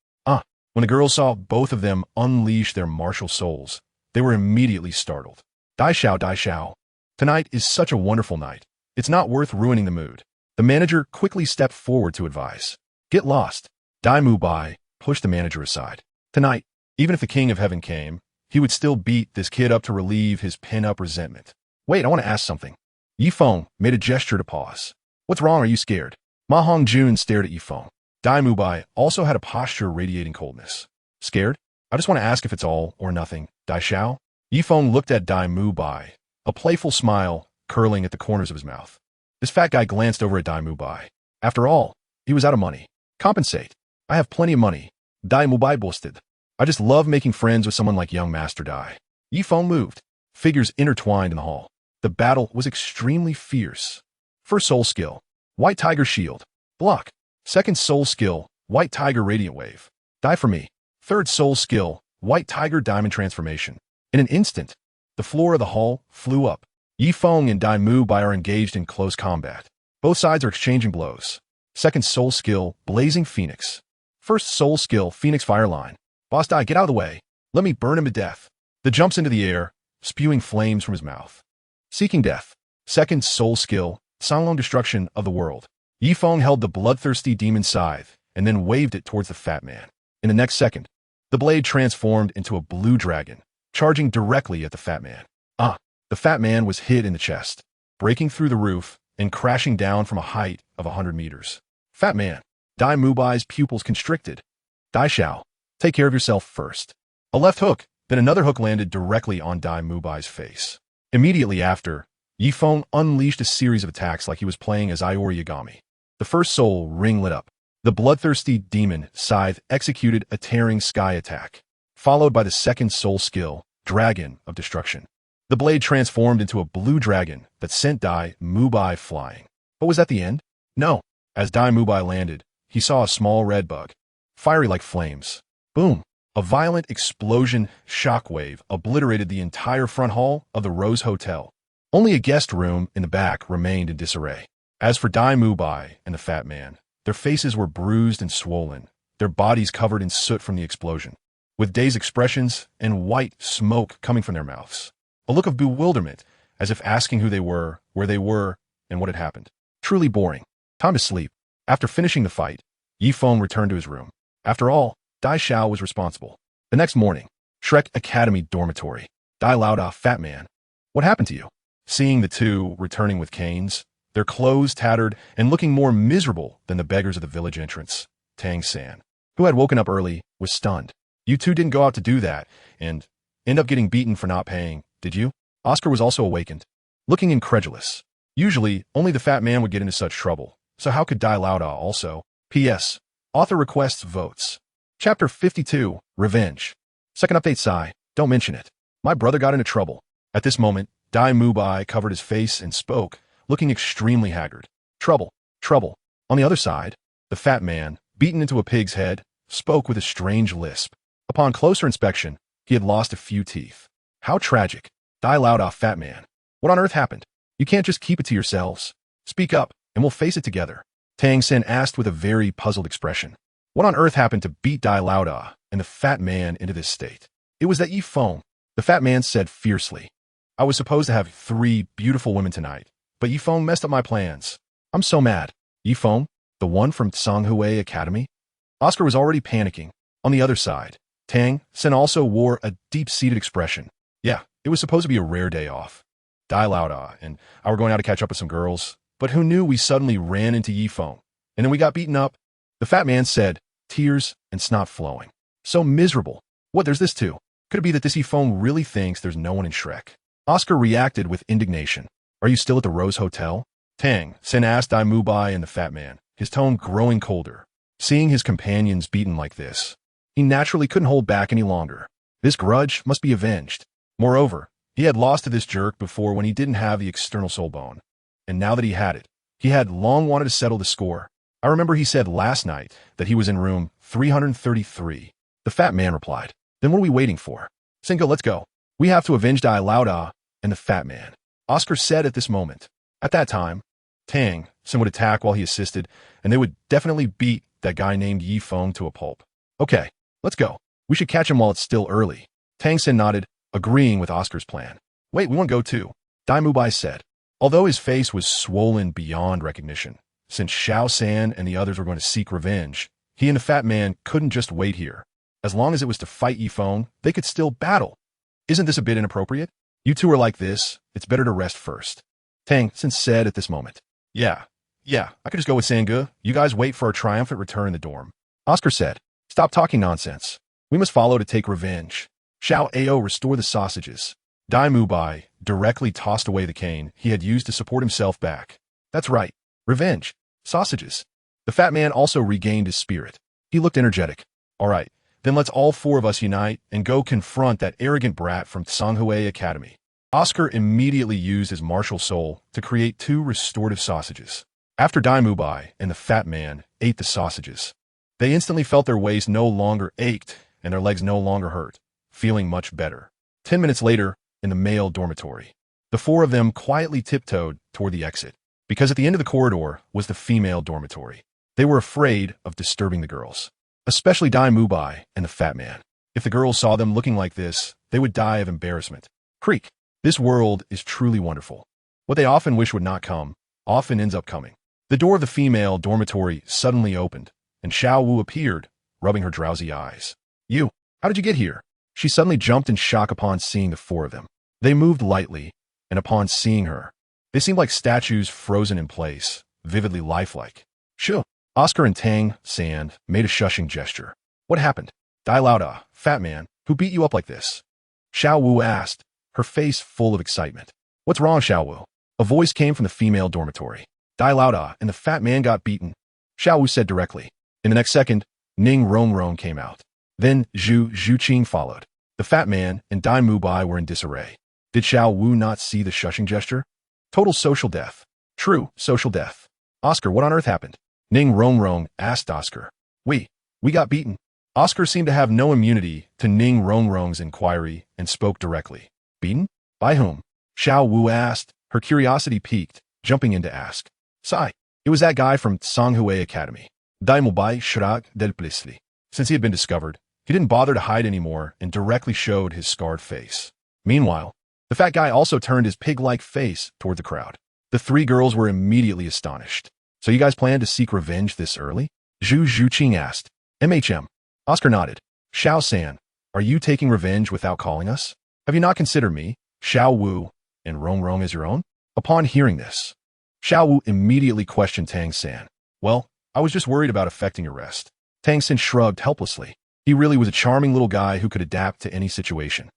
Speaker 1: When the girls saw both of them unleash their martial souls, they were immediately startled. Dai Xiao, tonight is such a wonderful night. It's not worth ruining the mood. The manager quickly stepped forward to advise. Get lost. Dai Mubai pushed the manager aside. Tonight, Even if the king of heaven came, he would still beat this kid up to relieve his pin-up resentment. Wait, I want to ask something. Yifeng made a gesture to pause. What's wrong? Are you scared? Ma Hongjun stared at Yifeng. Dai Mubai also had a posture radiating coldness. Scared? I just want to ask if it's all or nothing. Dai Xiao? Yifeng looked at Dai Mubai, a playful smile curling at the corners of his mouth. This fat guy glanced over at Dai Mubai. After all, he was out of money. Compensate. I have plenty of money. Dai Mubai boasted. I just love making friends with someone like young Master Dai. Yifeng moved. Figures intertwined in the hall. The battle was extremely fierce. First soul skill, White Tiger Shield. Block. Second soul skill, White Tiger Radiant Wave. Die for me. Third soul skill, White Tiger Diamond Transformation. In an instant, the floor of the hall flew up. Yifeng and Dai Mubai are engaged in close combat. Both sides are exchanging blows. Second soul skill, Blazing Phoenix. First soul skill, Phoenix Fireline. Boss Dai, get out of the way. Let me burn him to death. The jumps into the air, spewing flames from his mouth. Seeking Death. Second soul skill, Sanglong Destruction of the World. Yifeng held the bloodthirsty demon scythe and then waved it towards the fat man. In the next second, the blade transformed into a blue dragon, charging directly at the fat man. The fat man was hit in the chest, breaking through the roof and crashing down from a height of 100 meters. Fat man. Dai Mubai's pupils constricted. Dai Xiao, take care of yourself first. A left hook, then another hook landed directly on Dai Mubai's face. Immediately after, Yifeng unleashed a series of attacks like he was playing as Iori Yagami. The first soul ring lit up. The bloodthirsty demon Scythe executed a tearing sky attack, followed by the second soul skill, Dragon of Destruction. The blade transformed into a blue dragon that sent Dai Mubai flying. But was that the end? No. As Dai Mubai landed, he saw a small red bug, fiery like flames. Boom! A violent explosion shockwave obliterated the entire front hall of the Rose Hotel. Only a guest room in the back remained in disarray. As for Dai Mubai and the fat man, their faces were bruised and swollen, their bodies covered in soot from the explosion, with dazed expressions and white smoke coming from their mouths. A look of bewilderment, as if asking who they were, where they were, and what had happened. Truly boring. Time to sleep. After finishing the fight, Yifeng returned to his room. After all, Dai Xiao was responsible. The next morning, Shrek Academy dormitory. Dai Lauda, fat man. What happened to you? Seeing the two returning with canes, their clothes tattered and looking more miserable than the beggars of the village entrance, Tang San, who had woken up early, was stunned. You two didn't go out to do that and end up getting beaten for not paying, did you? Oscar was also awakened, looking incredulous. Usually, only the fat man would get into such trouble, so how could Dai Lauda also? P.S. Author requests votes. Chapter 52, Revenge. Second update, Psy, don't mention it. My brother got into trouble. At this moment, Dai Mubai covered his face and spoke, looking extremely haggard. Trouble, trouble. On the other side, the fat man, beaten into a pig's head, spoke with a strange lisp. Upon closer inspection, he had lost a few teeth. How tragic. Dai Lauda, fat man. What on earth happened? You can't just keep it to yourselves. Speak up, and we'll face it together. Tang Sen asked with a very puzzled expression. What on earth happened to beat Dai Lauda and the fat man into this state? It was that Yifeng, the fat man said fiercely. I was supposed to have 3 beautiful women tonight, but Yifeng messed up my plans. I'm so mad. Yifeng, the one from Songhui Academy? Oscar was already panicking. On the other side, Tang Sen also wore a deep-seated expression. Yeah, it was supposed to be a rare day off. Dai Lauda and I were going out to catch up with some girls, but who knew we suddenly ran into Yifeng, and then we got beaten up. The fat man said, tears and snot flowing. So miserable. What, there's this too. Could it be that this Yifeng really thinks there's no one in Shrek? Oscar reacted with indignation. Are you still at the Rose Hotel? Tang Sen asked Dai Mubai and the fat man, his tone growing colder. Seeing his companions beaten like this, he naturally couldn't hold back any longer. This grudge must be avenged. Moreover, he had lost to this jerk before when he didn't have the external soul bone. And now that he had it, he had long wanted to settle the score. I remember he said last night that he was in room 333. The fat man replied, then what are we waiting for? Cinco, let's go. We have to avenge Dai Lauda and the fat man. Oscar said at this moment. At that time, Tang Sen would attack while he assisted, and they would definitely beat that guy named Yifeng to a pulp. Okay, let's go. We should catch him while it's still early. Tang Sen nodded, agreeing with Oscar's plan. Wait, we want to go too, Dai Mubai said. Although his face was swollen beyond recognition, since Xiao San and the others were going to seek revenge, he and the fat man couldn't just wait here. As long as it was to fight Yifeng, they could still battle. Isn't this a bit inappropriate? You two are like this. It's better to rest first. Tang Sin said at this moment. Yeah, I could just go with Sangge. You guys wait for our triumphant return in the dorm. Oscar said. Stop talking nonsense. We must follow to take revenge. Xiao Ao restore the sausages. Dai Mubai directly tossed away the cane he had used to support himself back. That's right. Revenge. Sausages. The fat man also regained his spirit. He looked energetic. All right, then let's all four of us unite and go confront that arrogant brat from Tsanghue Academy. Oscar immediately used his martial soul to create 2 restorative sausages. After Dai Mubai and the fat man ate the sausages, they instantly felt their waist no longer ached and their legs no longer hurt, feeling much better. 10 minutes later, in the male dormitory, the 4 of them quietly tiptoed toward the exit, because at the end of the corridor was the female dormitory. They were afraid of disturbing the girls, especially Dai Mubai and the fat man. If the girls saw them looking like this, they would die of embarrassment. Creak. This world is truly wonderful. What they often wish would not come, often ends up coming. The door of the female dormitory suddenly opened, and Xiao Wu appeared, rubbing her drowsy eyes. You, how did you get here? She suddenly jumped in shock upon seeing the 4 of them. They moved lightly, and upon seeing her, they seemed like statues frozen in place, vividly lifelike. Sure. Oscar and Tang San made a shushing gesture. What happened? Dai Lauda, fat man, who beat you up like this? Xiao Wu asked, her face full of excitement. What's wrong, Xiao Wu? A voice came from the female dormitory. Dai Lauda and the fat man got beaten. Xiao Wu said directly. In the next second, Ning Rongrong came out. Then Zhu Zhuqing followed. The fat man and Dai Mubai were in disarray. Did Xiao Wu not see the shushing gesture? Total social death. True, social death. Oscar, what on earth happened? Ning Rongrong asked Oscar. We got beaten. Oscar seemed to have no immunity to Ning Rongrong's inquiry and spoke directly. Beaten? By whom? Xiao Wu asked, her curiosity piqued, jumping in to ask. Scythe. It was that guy from Tsanghue Academy. Dai Mubai shrugged helplessly. Since he had been discovered, he didn't bother to hide anymore and directly showed his scarred face. Meanwhile, the fat guy also turned his pig-like face toward the crowd. The 3 girls were immediately astonished. So you guys plan to seek revenge this early? Zhu Zhuqing asked. MHM. Oscar nodded. Xiao San, are you taking revenge without calling us? Have you not considered me, Xiao Wu, and Rongrong as your own? Upon hearing this, Xiao Wu immediately questioned Tang San. Well, I was just worried about affecting your rest. Tang San shrugged helplessly. He really was a charming little guy who could adapt to any situation.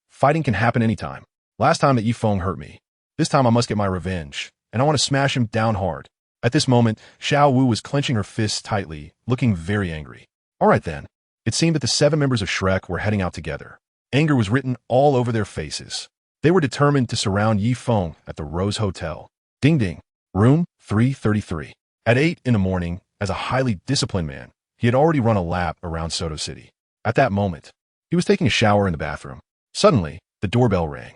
Speaker 1: Fighting can happen anytime. Last time that Yifeng hurt me. This time I must get my revenge, and I want to smash him down hard. At this moment, Xiao Wu was clenching her fists tightly, looking very angry. All right then. It seemed that the 7 members of Shrek were heading out together. Anger was written all over their faces. They were determined to surround Yifeng at the Rose Hotel. Ding ding. Room 333. At 8 in the morning, as a highly disciplined man, he had already run a lap around Soto City. At that moment, he was taking a shower in the bathroom. Suddenly, the doorbell rang.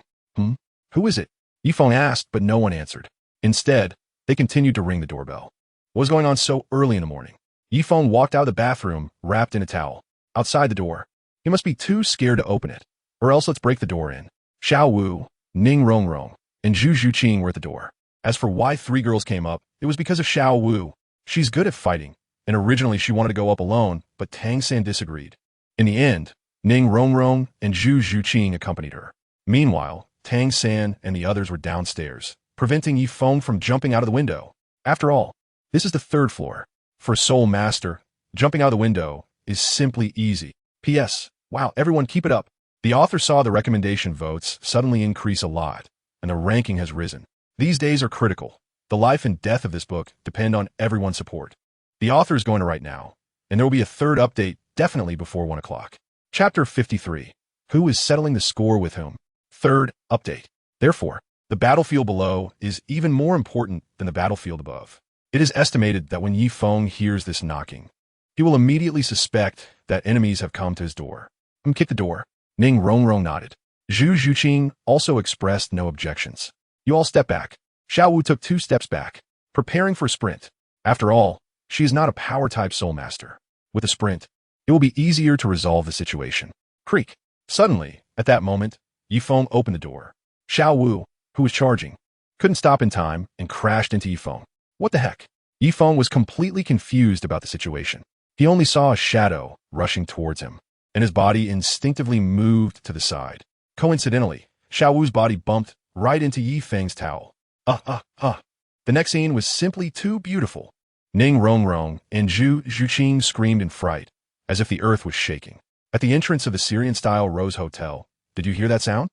Speaker 1: Who is it? Yifeng asked, but no one answered. Instead, they continued to ring the doorbell. What was going on so early in the morning? Yifeng walked out of the bathroom, wrapped in a towel. Outside the door. He must be too scared to open it. Or else let's break the door in. Xiao Wu, Ning Rongrong, and Zhu Zhuqing were at the door. As for why 3 girls came up, it was because of Xiao Wu. She's good at fighting, and originally she wanted to go up alone, but Tang San disagreed. In the end, Ning Rongrong and Zhu Zhuqing accompanied her. Meanwhile, Tang San and the others were downstairs, preventing Yifeng from jumping out of the window. After all, this is the 3rd floor. For a soul master, jumping out of the window is simply easy. P.S. Wow, everyone keep it up. The author saw the recommendation votes suddenly increase a lot, and the ranking has risen. These days are critical. The life and death of this book depend on everyone's support. The author is going to write now, and there will be a 3rd update definitely before 1 o'clock. Chapter 53. Who is settling the score with whom? 3rd update. Therefore, the battlefield below is even more important than the battlefield above. It is estimated that when Yifeng hears this knocking, he will immediately suspect that enemies have come to his door. Kick the door. Ning Rongrong nodded. Zhu Zhuqing also expressed no objections. You all step back. Xiao Wu took 2 steps back, preparing for a sprint. After all, she is not a power-type soul master. With a sprint, it will be easier to resolve the situation. Creak. Suddenly, at that moment, Yifeng opened the door. Xiao Wu, who was charging, couldn't stop in time and crashed into Yifeng. What the heck? Yifeng was completely confused about the situation. He only saw a shadow rushing towards him. and his body instinctively moved to the side. Coincidentally, Xiao Wu's body bumped right into Yi Feng's towel. The next scene was simply too beautiful. Ning Rongrong and Zhu Zhuqing screamed in fright, as if the earth was shaking. At the entrance of the Syrian-style Rose Hotel, did you hear that sound?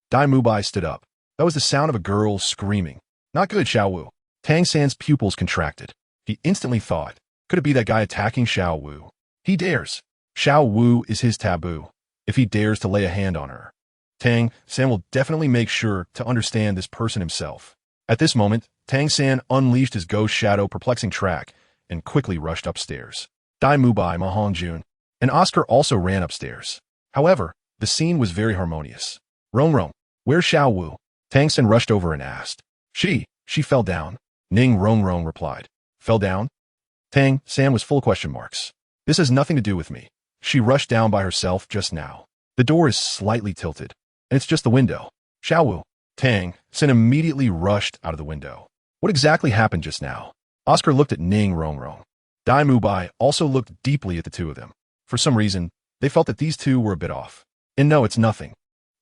Speaker 1: Dai Mubai stood up. That was the sound of a girl screaming. Not good, Xiao Wu. Tang San's pupils contracted. He instantly thought, could it be that guy attacking Xiao Wu? He dares. Xiao Wu is his taboo. If he dares to lay a hand on her, Tang San will definitely make sure to understand this person himself. At this moment, Tang San unleashed his ghost shadow perplexing track and quickly rushed upstairs. Dai Mubai, Ma Hongjun, and Oscar also ran upstairs. However, the scene was very harmonious. Rong, where's Xiao Wu? Tang San rushed over and asked. She fell down. Ning Rong replied. Fell down? Tang San was full of question marks. This has nothing to do with me. She rushed down by herself just now. The door is slightly tilted, and it's just the window. Xiao Wu. Tang San immediately rushed out of the window. What exactly happened just now? Oscar looked at Ning Rong. Dai Mubai also looked deeply at the two of them. For some reason, they felt that these two were a bit off. And no, it's nothing.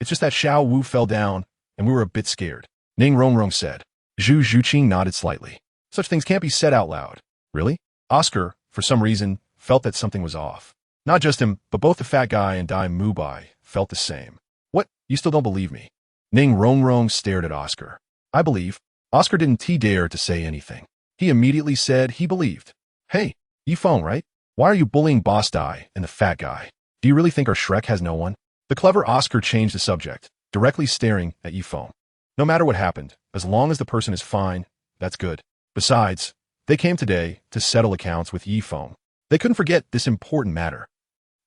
Speaker 1: It's just that Xiao Wu fell down, and we were a bit scared. Ning Rong said. Zhu Zhuqing nodded slightly. Such things can't be said out loud. Really? Oscar, for some reason, felt that something was off. Not just him, but both the fat guy and Dai Mubai felt the same. What? You still don't believe me? Ning Rong stared at Oscar. I believe. Oscar didn't dare to say anything. He immediately said he believed. Hey, Yifeng, right? Why are you bullying Boss Dai and the fat guy? Do you really think our Shrek has no one? The clever Oscar changed the subject, directly staring at Yifeng. No matter what happened, as long as the person is fine, that's good. Besides, they came today to settle accounts with Yifeng. They couldn't forget this important matter.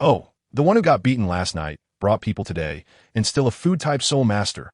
Speaker 1: Oh, the one who got beaten last night brought people today, and still a food-type soul master.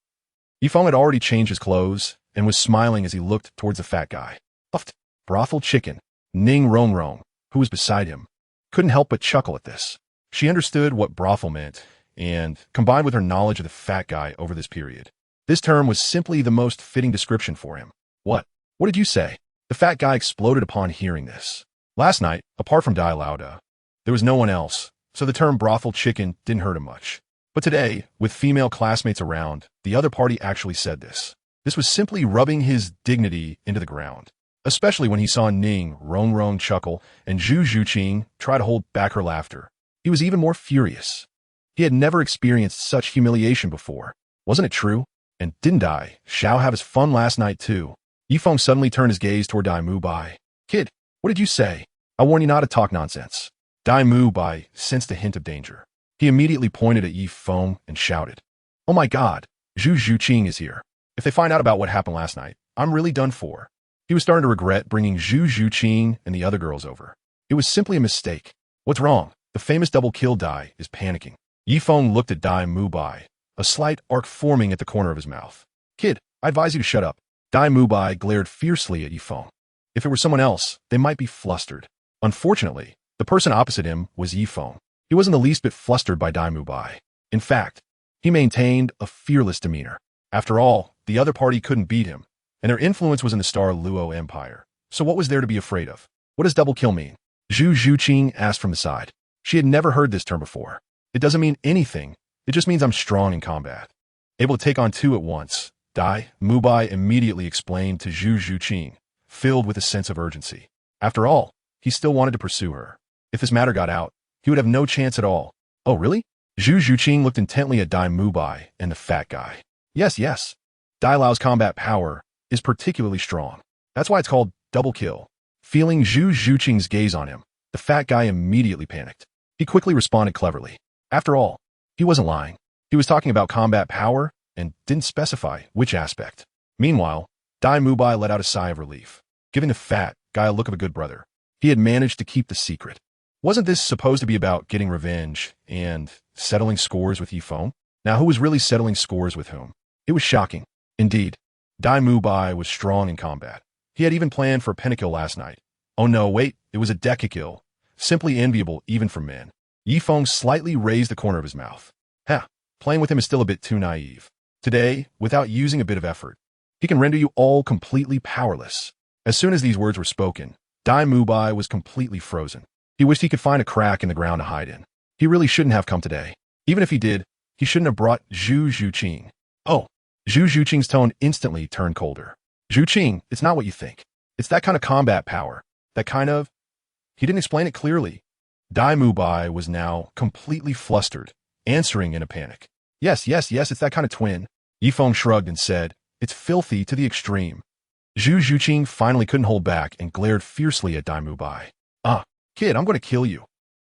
Speaker 1: Yifeng had already changed his clothes and was smiling as he looked towards the fat guy. Puffed, brothel chicken. Ning Rong, who was beside him, couldn't help but chuckle at this. She understood what brothel meant, and, combined with her knowledge of the fat guy over this period, this term was simply the most fitting description for him. What? What did you say? The fat guy exploded upon hearing this. Last night, apart from Dai Lauda, there was no one else, so the term brothel chicken didn't hurt him much. But today, with female classmates around, the other party actually said this. This was simply rubbing his dignity into the ground, especially when he saw Ning Rong chuckle and Zhu Zhuqing try to hold back her laughter. He was even more furious. He had never experienced such humiliation before. Wasn't it true? And didn't Xiao have his fun last night too? Yifeng suddenly turned his gaze toward Dai Mubai. Kid, what did you say? I warn you not to talk nonsense. Dai Mubai sensed a hint of danger. He immediately pointed at Yifeng and shouted, Oh my God, Zhu Zhuqing is here. If they find out about what happened last night, I'm really done for. He was starting to regret bringing Zhu Zhuqing and the other girls over. It was simply a mistake. What's wrong? The famous double kill Dai is panicking. Yifeng looked at Dai Mubai, a slight arc forming at the corner of his mouth. Kid, I advise you to shut up. Dai Mubai glared fiercely at Yifeng. If it were someone else, they might be flustered. Unfortunately, the person opposite him was Yifeng. He wasn't the least bit flustered by Dai Mubai. In fact, he maintained a fearless demeanor. After all, the other party couldn't beat him, and their influence was in the Star Luo Empire. So what was there to be afraid of? What does double kill mean? Zhu Zhuqing asked from the side. She had never heard this term before. It doesn't mean anything. It just means I'm strong in combat. Able to take on two at once. Dai Mubai immediately explained to Zhu Zhuqing, filled with a sense of urgency. After all, he still wanted to pursue her. If this matter got out, he would have no chance at all. Oh, really? Zhu Zhuqing looked intently at Dai Mubai and the fat guy. Yes. Dai Lao's combat power is particularly strong. That's why it's called double kill. Feeling Zhu Zhuqing's gaze on him, the fat guy immediately panicked. He quickly responded cleverly. After all, he wasn't lying. He was talking about combat power and didn't specify which aspect. Meanwhile, Dai Mubai let out a sigh of relief, giving the fat guy a look of a good brother. He had managed to keep the secret. Wasn't this supposed to be about getting revenge and settling scores with Yifeng? Now, who was really settling scores with whom? It was shocking. Indeed, Dai Mubai was strong in combat. He had even planned for a pentakill last night. Oh no, wait, it was a decakill. Simply enviable even for men. Yifeng slightly raised the corner of his mouth. Playing with him is still a bit too naive. Today, without using a bit of effort, he can render you all completely powerless. As soon as these words were spoken, Dai Mubai was completely frozen. He wished he could find a crack in the ground to hide in. He really shouldn't have come today. Even if he did, he shouldn't have brought Zhu Zhuqing. Oh, Zhu Zhuqing's tone instantly turned colder. Zhuqing, it's not what you think. It's that kind of combat power. That kind of... He didn't explain it clearly. Dai Mubai was now completely flustered, answering in a panic. Yes, it's that kind of twin. Yifeng shrugged and said, it's filthy to the extreme. Zhu Zhuqing finally couldn't hold back and glared fiercely at Dai Mubai. Kid, I'm going to kill you.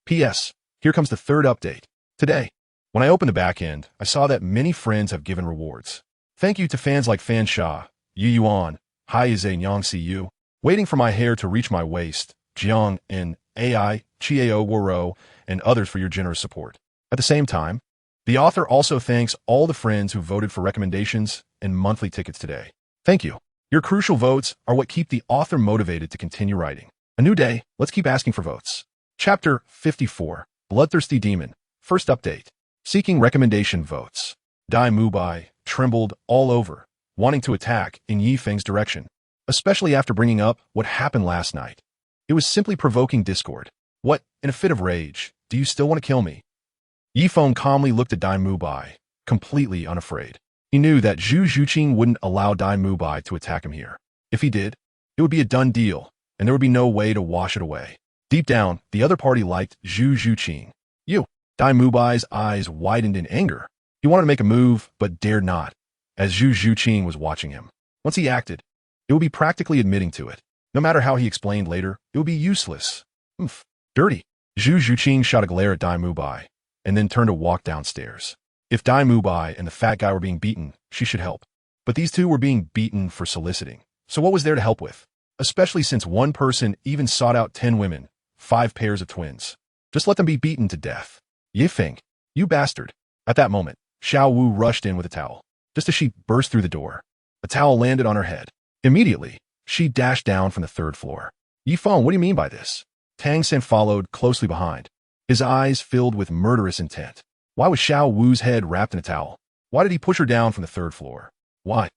Speaker 1: P.S. Here comes the third update. Today, when I opened the back end, I saw that many friends have given rewards. Thank you to fans like Fan Sha, Yu Yuan, Hai Yize Nyang Si Yu, waiting for my hair to reach my waist, Jiang and AI, Chiao Woro, and others for your generous support. At the same time, the author also thanks all the friends who voted for recommendations and monthly tickets today. Thank you. Your crucial votes are what keep the author motivated to continue writing. A new day, let's keep asking for votes. Chapter 54, Bloodthirsty Demon, first update. Seeking recommendation votes. Dai Mubai trembled all over, wanting to attack in Yifeng's direction, especially after bringing up what happened last night. It was simply provoking discord. What, in a fit of rage, do you still want to kill me? Yifeng calmly looked at Dai Mubai, completely unafraid. He knew that Zhu Zhuqing wouldn't allow Dai Mubai to attack him here. If he did, it would be a done deal, and there would be no way to wash it away. Deep down, the other party liked Zhu Zhuqing. Dai Mubai's eyes widened in anger. He wanted to make a move, but dared not, as Zhu Zhuqing was watching him. Once he acted, it would be practically admitting to it. No matter how he explained later, it would be useless. Dirty. Zhu Zhuqing shot a glare at Dai Mubai, and then turned to walk downstairs. If Dai Mubai and the fat guy were being beaten, she should help. But these two were being beaten for soliciting. So what was there to help with? Especially since one person even sought out 10 women, 5 pairs of twins. Just let them be beaten to death. Yifeng, you bastard. At that moment, Xiao Wu rushed in with a towel. Just as she burst through the door, a towel landed on her head. Immediately, she dashed down from the 3rd floor. Yifeng, what do you mean by this? Tang Sen followed closely behind, his eyes filled with murderous intent. Why was Xiao Wu's head wrapped in a towel? Why did he push her down from the 3rd floor? Why?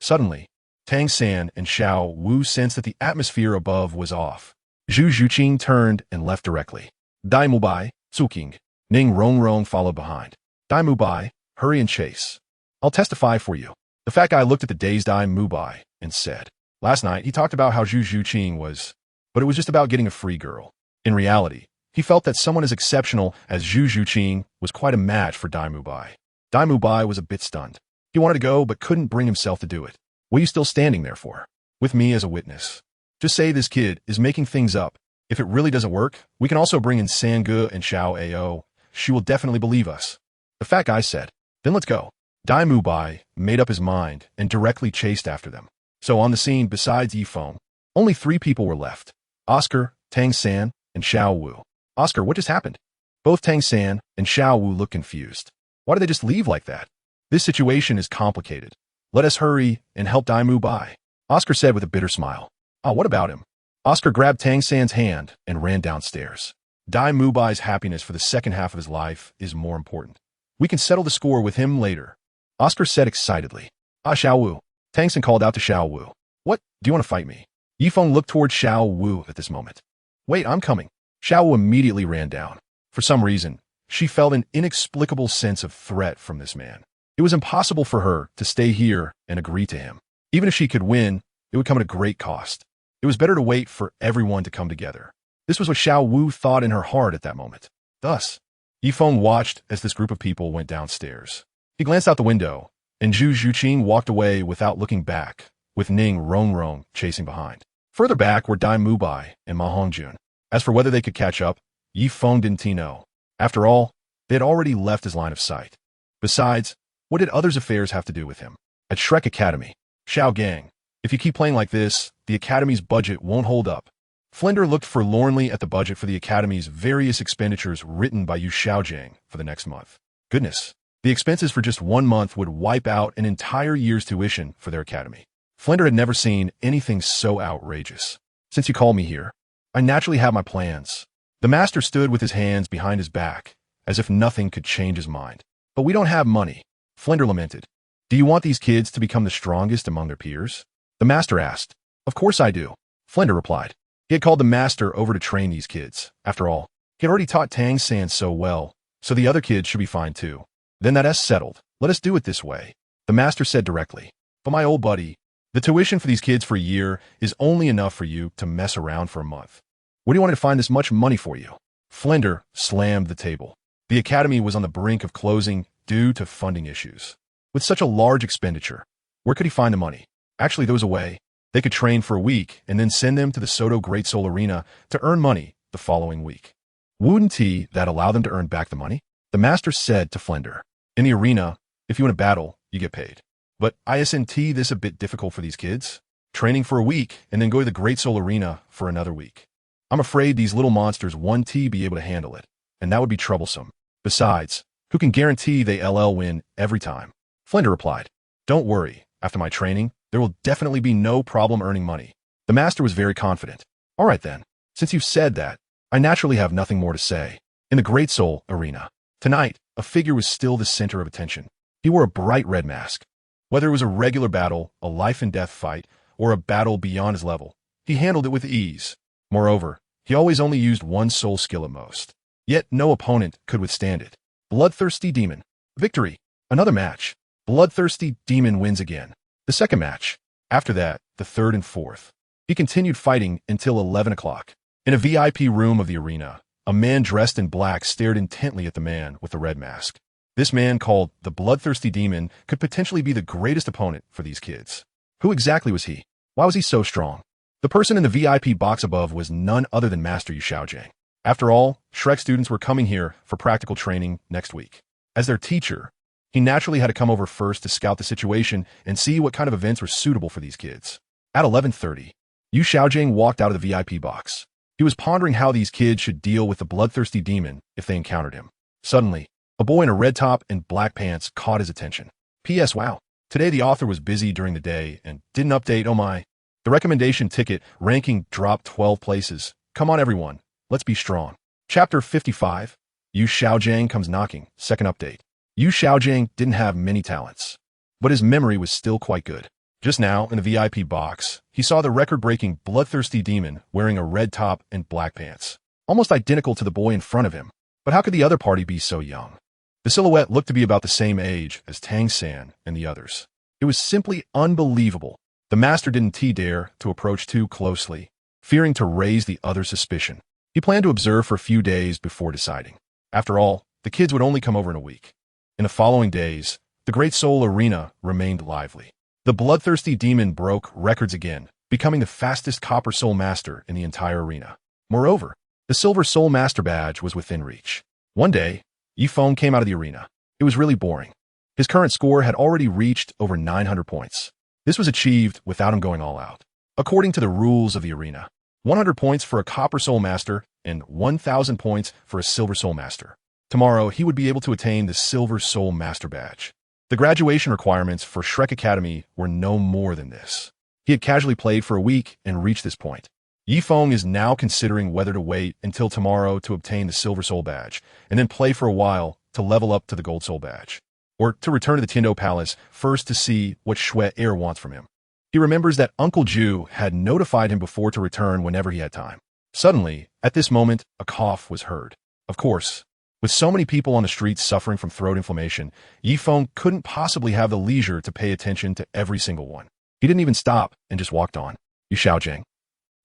Speaker 1: Suddenly, Tang San and Xiao Wu sensed that the atmosphere above was off. Zhu Zhuqing turned and left directly. Dai Mubai, Zuqing, Ning Rongrong followed behind. Dai Mubai, hurry and chase. I'll testify for you. The fat guy looked at the dazed Dai Mubai and said, last night he talked about how Zhu Zhuqing was, but it was just about getting a free girl. In reality, he felt that someone as exceptional as Zhu Zhuqing was quite a match for Dai Mubai. Dai Mubai was a bit stunned. He wanted to go but couldn't bring himself to do it. What are you still standing there for? With me as a witness. Just say this kid is making things up. If it really doesn't work, we can also bring in Sange and Xiao Ao. She will definitely believe us. The fat guy said, then let's go. Dai Mubai made up his mind and directly chased after them. So on the scene, besides Yifeng, only 3 people were left. Oscar, Tang San, and Xiao Wu. Oscar, what just happened? Both Tang San and Xiao Wu looked confused. Why did they just leave like that? This situation is complicated. Let us hurry and help Dai Mubai. Oscar said with a bitter smile. What about him? Oscar grabbed Tang San's hand and ran downstairs. Dai Mubai's happiness for the second half of his life is more important. We can settle the score with him later. Oscar said excitedly. Xiao Wu. Tang San called out to Xiao Wu. What? Do you want to fight me? Yifeng looked toward Xiao Wu at this moment. Wait, I'm coming. Xiao Wu immediately ran down. For some reason, she felt an inexplicable sense of threat from this man. It was impossible for her to stay here and agree to him. Even if she could win, it would come at a great cost. It was better to wait for everyone to come together. This was what Xiao Wu thought in her heart at that moment. Thus, Yifeng watched as this group of people went downstairs. He glanced out the window, and Zhu Zhuqing walked away without looking back, with Ning Rongrong chasing behind. Further back were Dai Mubai and Ma Hongjun. As for whether they could catch up, Yifeng didn't know. After all, they had already left his line of sight. Besides, what did others' affairs have to do with him? At Shrek Academy, Xiao Gang, if you keep playing like this, the Academy's budget won't hold up. Flender looked forlornly at the budget for the Academy's various expenditures written by Yu Xiaojiang for the next month. Goodness, the expenses for just 1 month would wipe out an entire year's tuition for their Academy. Flender had never seen anything so outrageous. Since you called me here, I naturally have my plans. The master stood with his hands behind his back, as if nothing could change his mind. But we don't have money, Flender lamented. Do you want these kids to become the strongest among their peers? The master asked. Of course I do, Flender replied. He had called the master over to train these kids. After all, He had already taught Tang San so well, so the other kids should be fine too. Then that's settled. Let us do it this way, the master said directly. But my old buddy, the tuition for these kids for a year is only enough for you to mess around for a month. Where do you want to find this much money for you? Flender slammed the table. The academy was on the brink of closing due to funding issues. With such a large expenditure, where could he find the money? Actually, there was a way. They could train for a week and then send them to the Soto Great Soul Arena to earn money the following week. Wouldn't that allow them to earn back the money? The master said to Flender. In the arena, if you win a battle, you get paid. But isn't this a bit difficult for these kids? Training for a week and then go to the Great Soul Arena for another week. I'm afraid these little monsters won't be able to handle it, and that would be troublesome. Besides, who can guarantee they win every time? Flender replied. Don't worry, after my training, there will definitely be no problem earning money. The master was very confident. All right then, since you've said that, I naturally have nothing more to say. In the Great Soul Arena, tonight, a figure was still the center of attention. He wore a bright red mask. Whether it was a regular battle, a life-and-death fight, or a battle beyond his level, he handled it with ease. Moreover, he always only used one soul skill at most. Yet no opponent could withstand it. Bloodthirsty Demon. Victory. Another match. Bloodthirsty Demon wins again. The second match. After that, the third and fourth. He continued fighting until 11 o'clock. In a VIP room of the arena, a man dressed in black stared intently at the man with the red mask. This man, called the Bloodthirsty Demon, could potentially be the greatest opponent for these kids. Who exactly was he? Why was he so strong? The person in the VIP box above was none other than Master Yu Xiaojang. After all, Shrek students were coming here for practical training next week. As their teacher, he naturally had to come over first to scout the situation and see what kind of events were suitable for these kids. At 11:30, Yu Xiaojang walked out of the VIP box. He was pondering how these kids should deal with the Bloodthirsty Demon if they encountered him. Suddenly, a boy in a red top and black pants caught his attention. P.S. Wow. Today the author was busy during the day and didn't update, oh my. The recommendation ticket ranking dropped 12 places. Come on everyone, let's be strong. Chapter 55, Yu Xiaojang comes knocking, second update. Yu Xiaojang didn't have many talents, but his memory was still quite good. Just now, in the VIP box, he saw the record-breaking Bloodthirsty Demon wearing a red top and black pants, almost identical to the boy in front of him. But how could the other party be so young? The silhouette looked to be about the same age as Tang San and the others. It was simply unbelievable. The master didn't dare to approach too closely, fearing to raise the other's suspicion. He planned to observe for a few days before deciding. After all, the kids would only come over in a week. In the following days, the Great Soul Arena remained lively. The Bloodthirsty Demon broke records again, becoming the fastest Copper Soul Master in the entire arena. Moreover, the Silver Soul Master badge was within reach. One day, Yifeng came out of the arena. It was really boring. His current score had already reached over 900 points. This was achieved without him going all out. According to the rules of the arena, 100 points for a Copper Soul Master and 1,000 points for a Silver Soul Master. Tomorrow, he would be able to attain the Silver Soul Master badge. The graduation requirements for Shrek Academy were no more than this. He had casually played for a week and reached this point. Yifeng is now considering whether to wait until tomorrow to obtain the Silver Soul badge, and then play for a while to level up to the Gold Soul badge, or to return to the Tiando Palace first to see what Shui Air wants from him. He remembers that Uncle Ju had notified him before to return whenever he had time. Suddenly, at this moment, a cough was heard. Of course, with so many people on the streets suffering from throat inflammation, Yifeng couldn't possibly have the leisure to pay attention to every single one. He didn't even stop and just walked on. Yu Xiaojang.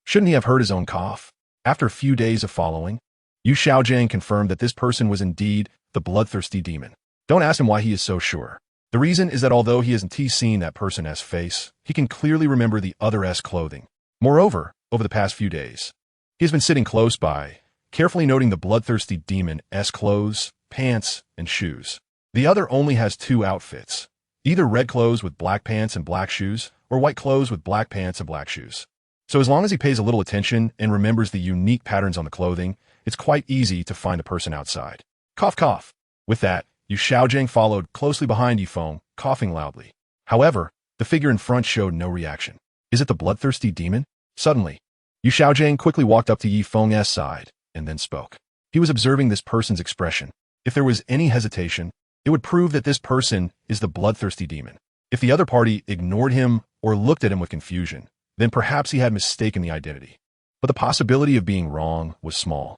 Speaker 1: Shouldn't he have heard his own cough? After a few days of following, Yu Xiaojang confirmed that this person was indeed the Bloodthirsty Demon. Don't ask him why he is so sure. The reason is that although he hasn't seen that person's face, he can clearly remember the other's clothing. Moreover, over the past few days, he has been sitting close by, carefully noting the Bloodthirsty Demon's clothes, pants, and shoes. The other only has two outfits, either red clothes with black pants and black shoes, or white clothes with black pants and black shoes. So as long as he pays a little attention and remembers the unique patterns on the clothing, it's quite easy to find the person outside. Cough, cough. With that, Yu Xiaojang followed closely behind Yifeng, coughing loudly. However, the figure in front showed no reaction. Is it the Bloodthirsty Demon? Suddenly, Yu Xiaojang quickly walked up to Yifeng's side and then spoke. He was observing this person's expression. If there was any hesitation, it would prove that this person is the Bloodthirsty Demon. If the other party ignored him or looked at him with confusion, then perhaps he had mistaken the identity. But the possibility of being wrong was small.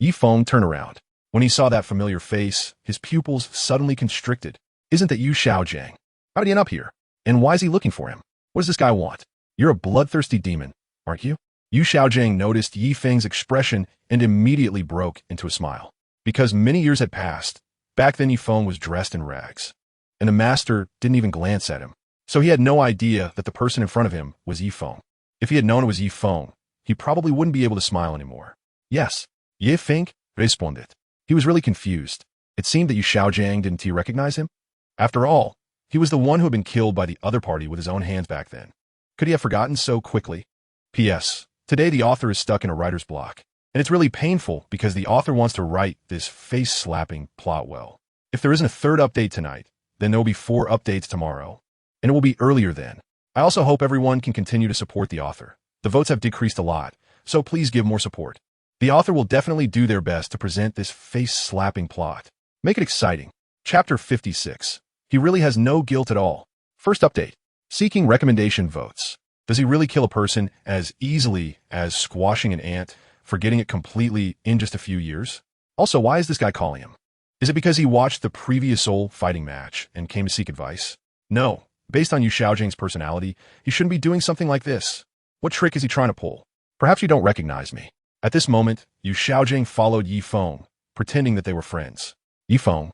Speaker 1: Yifeng turned around. When he saw that familiar face, his pupils suddenly constricted. Isn't that you, Xiaojiang? How did he end up here? And why is he looking for him? What does this guy want? You're a bloodthirsty demon, aren't you? Yu Xiaojiang noticed Yifeng's expression and immediately broke into a smile. Because many years had passed, back then Yifeng was dressed in rags. And the master didn't even glance at him. So he had no idea that the person in front of him was Yifeng. If he had known it was Yifeng, he probably wouldn't be able to smile anymore. Yes, Yifeng responded. He was really confused. It seemed that Yu Xiaojiang didn't recognize him. After all, he was the one who had been killed by the other party with his own hands back then. Could he have forgotten so quickly? P.S. Today the author is stuck in a writer's block. And it's really painful because the author wants to write this face-slapping plot well. If there isn't a third update tonight, then there will be 4 updates tomorrow. And it will be earlier then. I also hope everyone can continue to support the author. The votes have decreased a lot, so please give more support. The author will definitely do their best to present this face-slapping plot. Make it exciting. Chapter 56. He really has no guilt at all. First update. Seeking recommendation votes. Does he really kill a person as easily as squashing an ant, forgetting it completely in just a few years? Also, why is this guy calling him? Is it because he watched the previous Soul fighting match and came to seek advice? No. Based on Yu Xiaojiang's personality, he shouldn't be doing something like this. What trick is he trying to pull? Perhaps you don't recognize me. At this moment, Yu Xiaojiang followed Yifeng, pretending that they were friends. Yifeng,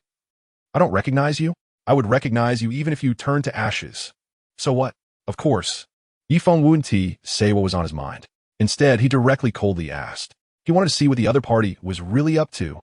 Speaker 1: I don't recognize you? I would recognize you even if you turned to ashes. So what? Of course. Yifeng wouldn't say what was on his mind. Instead, he directly coldly asked. He wanted to see what the other party was really up to.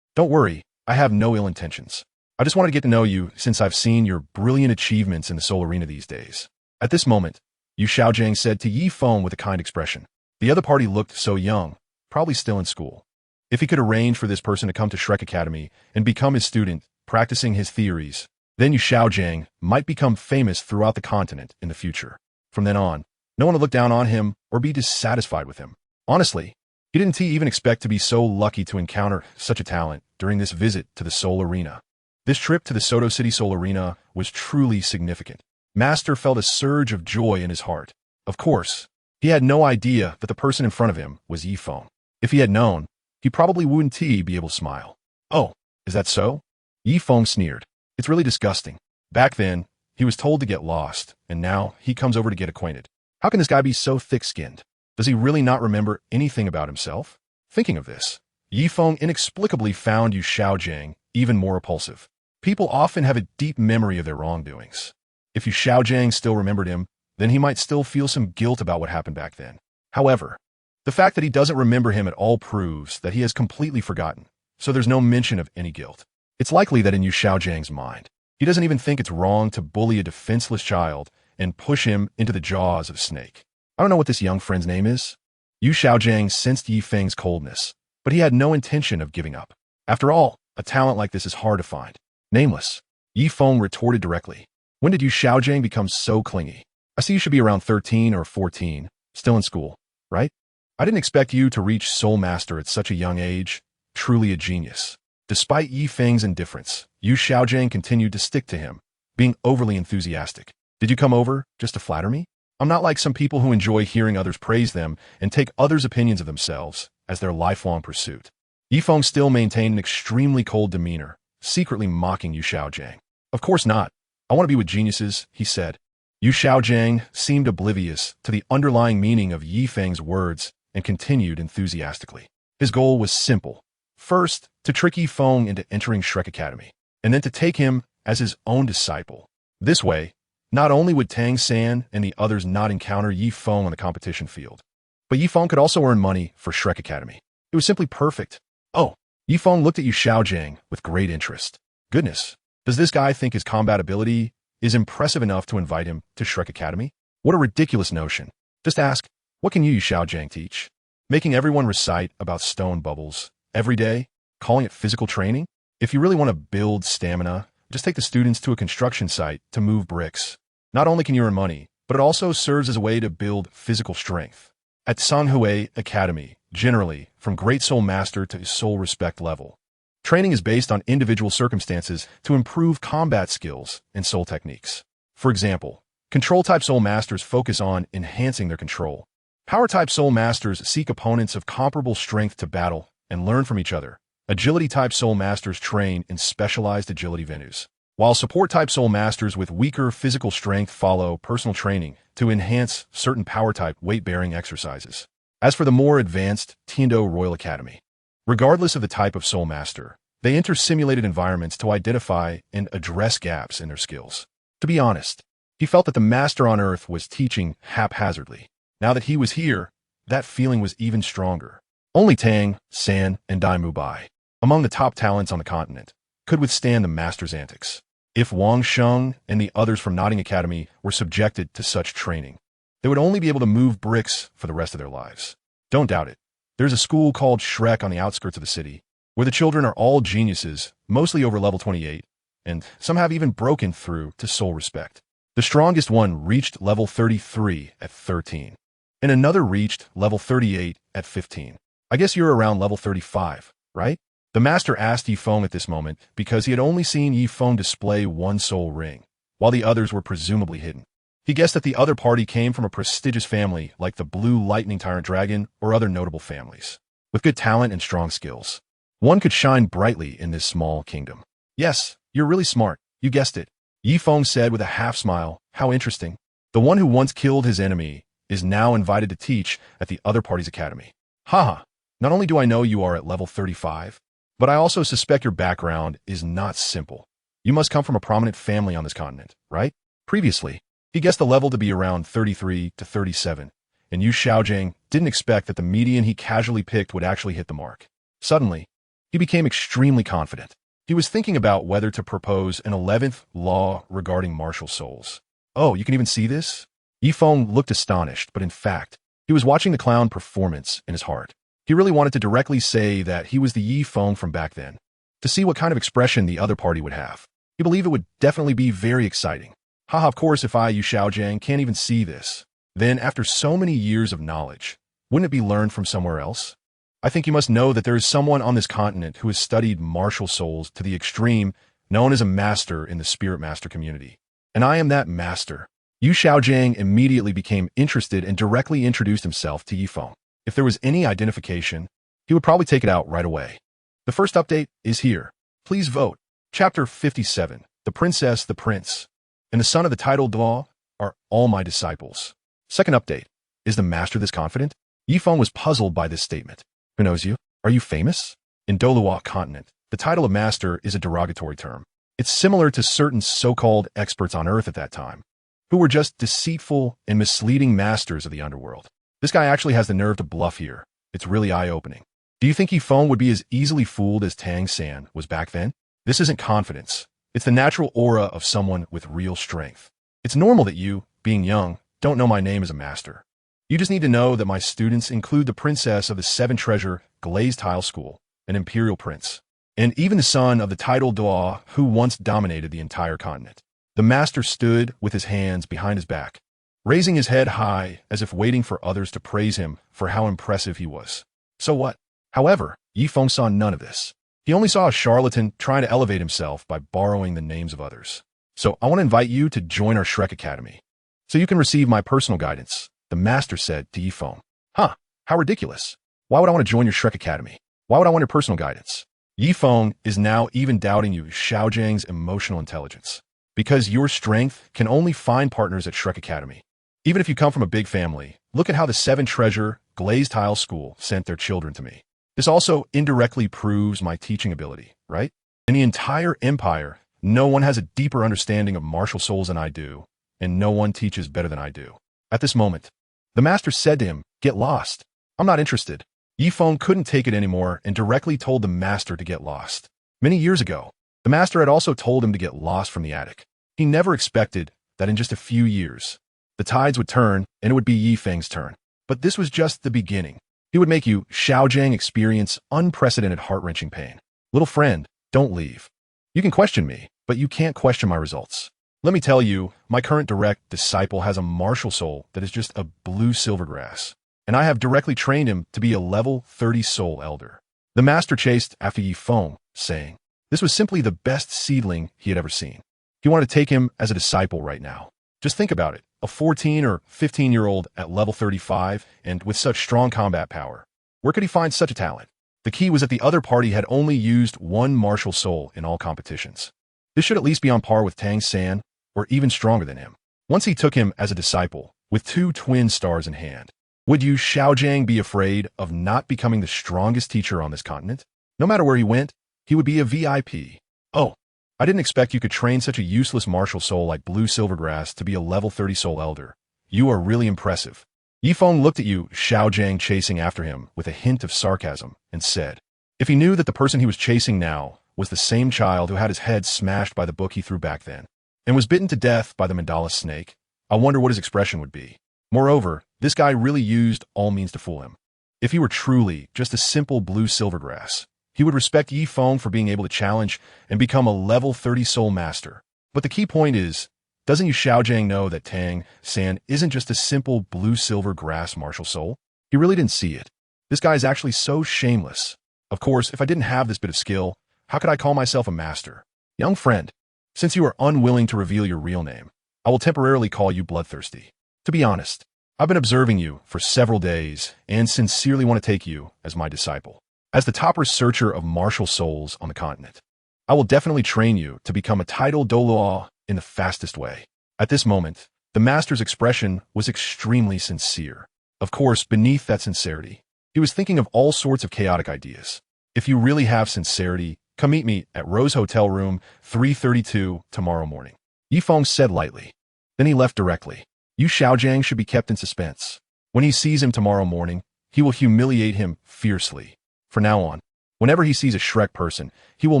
Speaker 1: Don't worry, I have no ill intentions. I just wanted to get to know you since I've seen your brilliant achievements in the Soul Arena these days. At this moment, Yu Xiaojiang said to Yifeng with a kind expression. The other party looked so young, probably still in school. If he could arrange for this person to come to Shrek Academy and become his student, practicing his theories, then Yu Xiaojiang might become famous throughout the continent in the future. From then on, no one would look down on him or be dissatisfied with him. Honestly, he didn't even expect to be so lucky to encounter such a talent during this visit to the Soul Arena. This trip to the Soto City Soul Arena was truly significant. Master felt a surge of joy in his heart. Of course, he had no idea that the person in front of him was Yifeng. If he had known, he probably wouldn't be able to smile. Oh, is that so? Yifeng sneered. It's really disgusting. Back then, he was told to get lost, and now he comes over to get acquainted. How can this guy be so thick-skinned? Does he really not remember anything about himself? Thinking of this, Yifeng inexplicably found Yu Xiaojiang even more repulsive. People often have a deep memory of their wrongdoings. If Yu Xiaojiang still remembered him, then he might still feel some guilt about what happened back then. However, the fact that he doesn't remember him at all proves that he has completely forgotten, so there's no mention of any guilt. It's likely that in Yu Xiaojiang's mind, he doesn't even think it's wrong to bully a defenseless child and push him into the jaws of a snake. I don't know what this young friend's name is. Yu Xiaojiang sensed Yifeng's coldness, but he had no intention of giving up. After all, a talent like this is hard to find. Nameless. Yifeng retorted directly. When did Yu Xiaojiang become so clingy? I see you should be around 13 or 14, still in school, right? I didn't expect you to reach Soul Master at such a young age. Truly a genius. Despite Yifeng's indifference, Yu Xiaojiang continued to stick to him, being overly enthusiastic. Did you come over just to flatter me? I'm not like some people who enjoy hearing others praise them and take others' opinions of themselves as their lifelong pursuit. Yifeng still maintained an extremely cold demeanor, secretly mocking Yu Xiaojiang. Of course not. I want to be with geniuses, he said. Yu Xiaojiang seemed oblivious to the underlying meaning of Yifeng's words and continued enthusiastically. His goal was simple. First, to trick Yifeng into entering Shrek Academy, and then to take him as his own disciple. This way, not only would Tang San and the others not encounter Yifeng on the competition field, but Yifeng could also earn money for Shrek Academy. It was simply perfect. Oh, Yifeng looked at Yu Xiaojiang with great interest. Goodness, does this guy think his combat ability is impressive enough to invite him to Shrek Academy? What a ridiculous notion. Just ask, what can you, Yu Xiaojiang, teach? Making everyone recite about stone bubbles every day? Calling it physical training? If you really want to build stamina, just take the students to a construction site to move bricks. Not only can you earn money, but it also serves as a way to build physical strength. At Sanghui Academy, generally, from Great Soul Master to Soul Respect level, training is based on individual circumstances to improve combat skills and soul techniques. For example, Control-type Soul Masters focus on enhancing their control. Power-type Soul Masters seek opponents of comparable strength to battle and learn from each other. Agility-type soul masters train in specialized agility venues, while support-type soul masters with weaker physical strength follow personal training to enhance certain power-type weight-bearing exercises. As for the more advanced Tiando Royal Academy, regardless of the type of soul master, they enter simulated environments to identify and address gaps in their skills. To be honest, he felt that the master on Earth was teaching haphazardly. Now that he was here, that feeling was even stronger. Only Tang, San, and Dai Mubai, among the top talents on the continent, could withstand the master's antics. If Wang Sheng and the others from Nodding Academy were subjected to such training, they would only be able to move bricks for the rest of their lives. Don't doubt it. There's a school called Shrek on the outskirts of the city, where the children are all geniuses, mostly over level 28, and some have even broken through to soul respect. The strongest one reached level 33 at 13, and another reached level 38 at 15. I guess you're around level 35, right? The master asked Yifeng at this moment because he had only seen Yifeng display one soul ring, while the others were presumably hidden. He guessed that the other party came from a prestigious family like the Blue Lightning Tyrant Dragon or other notable families, with good talent and strong skills. One could shine brightly in this small kingdom. Yes, you're really smart. You guessed it. Yifeng said with a half-smile. How interesting. The one who once killed his enemy is now invited to teach at the other party's academy. Haha, not only do I know you are at level 35, but I also suspect your background is not simple. You must come from a prominent family on this continent, right? Previously, he guessed the level to be around 33 to 37, and Yu Xiaojing didn't expect that the median he casually picked would actually hit the mark. Suddenly, he became extremely confident. He was thinking about whether to propose an 11th law regarding martial souls. Oh, you can even see this? Yifeng looked astonished, but in fact, he was watching the clown performance in his heart. He really wanted to directly say that he was the Yifeng from back then, to see what kind of expression the other party would have. He believed it would definitely be very exciting. Haha, of course, if I, Yu Xiaojing, can't even see this, then after so many years of knowledge, wouldn't it be learned from somewhere else? I think you must know that there is someone on this continent who has studied martial souls to the extreme, known as a master in the spirit master community. And I am that master. Yu Xiaojing immediately became interested and directly introduced himself to Yifeng. If there was any identification, he would probably take it out right away. The first update is here. Please vote. Chapter 57. The Princess, the Prince, and the son of the titled Douluo are all my disciples. Second update. Is the master this confident? Yifeng was puzzled by this statement. Who knows you? Are you famous? In Douluo continent, the title of master is a derogatory term. It's similar to certain so-called experts on Earth at that time, who were just deceitful and misleading masters of the underworld. This guy actually has the nerve to bluff here. It's really eye-opening. Do you think Yifeng would be as easily fooled as Tang San was back then? This isn't confidence. It's the natural aura of someone with real strength. It's normal that you, being young, don't know my name as a master. You just need to know that my students include the princess of the Seven Treasure Glazed Tile School, an imperial prince, and even the son of the titled Douluo who once dominated the entire continent. The master stood with his hands behind his back, raising his head high as if waiting for others to praise him for how impressive he was. So what? However, Yifeng saw none of this. He only saw a charlatan trying to elevate himself by borrowing the names of others. So I want to invite you to join our Shrek Academy, so you can receive my personal guidance, the master said to Yifeng. Huh, how ridiculous. Why would I want to join your Shrek Academy? Why would I want your personal guidance? Yifeng is now even doubting Yu Xiaojing's emotional intelligence, because your strength can only find partners at Shrek Academy. Even if you come from a big family, look at how the Seven Treasure Glazed Tile School sent their children to me. This also indirectly proves my teaching ability, right? In the entire empire, no one has a deeper understanding of martial souls than I do, and no one teaches better than I do. At this moment, the master said to him, "Get lost. I'm not interested." Yifeng couldn't take it anymore and directly told the master to get lost. Many years ago, the master had also told him to get lost from the attic. He never expected that in just a few years, the tides would turn and it would be Yifeng's turn. But this was just the beginning. He would make Yu Xiaojing experience unprecedented heart-wrenching pain. Little friend, don't leave. You can question me, but you can't question my results. Let me tell you, my current direct disciple has a martial soul that is just a blue silvergrass, and I have directly trained him to be a level 30 soul elder. The master chased after Yifeng, saying this was simply the best seedling he had ever seen. He wanted to take him as a disciple right now. Just think about it. A 14 or 15-year-old at level 35 and with such strong combat power. Where could he find such a talent? The key was that the other party had only used one martial soul in all competitions. This should at least be on par with Tang San, or even stronger than him. Once he took him as a disciple, with 2 twin stars in hand. Would Yu Xiaojiang be afraid of not becoming the strongest teacher on this continent? No matter where he went, he would be a VIP. Oh, I didn't expect you could train such a useless martial soul like Blue Silvergrass to be a level 30 soul elder. You are really impressive. Yifeng looked at Yu Xiaojiang chasing after him with a hint of sarcasm and said, if he knew that the person he was chasing now was the same child who had his head smashed by the book he threw back then, and was bitten to death by the mandala snake, I wonder what his expression would be. Moreover, this guy really used all means to fool him. If he were truly just a simple Blue Silvergrass, he would respect Yifeng for being able to challenge and become a level 30 soul master. But the key point is, doesn't Yu Xiaojiang know that Tang San isn't just a simple Blue Silvergrass martial soul? He really didn't see it. This guy is actually so shameless. Of course, if I didn't have this bit of skill, how could I call myself a master? Young friend, since you are unwilling to reveal your real name, I will temporarily call you Bloodthirsty. To be honest, I've been observing you for several days and sincerely want to take you as my disciple. As the top researcher of martial souls on the continent, I will definitely train you to become a titled Douluo in the fastest way. At this moment, the master's expression was extremely sincere. Of course, beneath that sincerity, he was thinking of all sorts of chaotic ideas. If you really have sincerity, come meet me at Rose Hotel Room 332 tomorrow morning. Yifeng said lightly. Then he left directly. Yu Xiaojiang should be kept in suspense. When he sees him tomorrow morning, he will humiliate him fiercely. From now on, whenever he sees a Shrek person, he will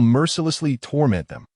Speaker 1: mercilessly torment them.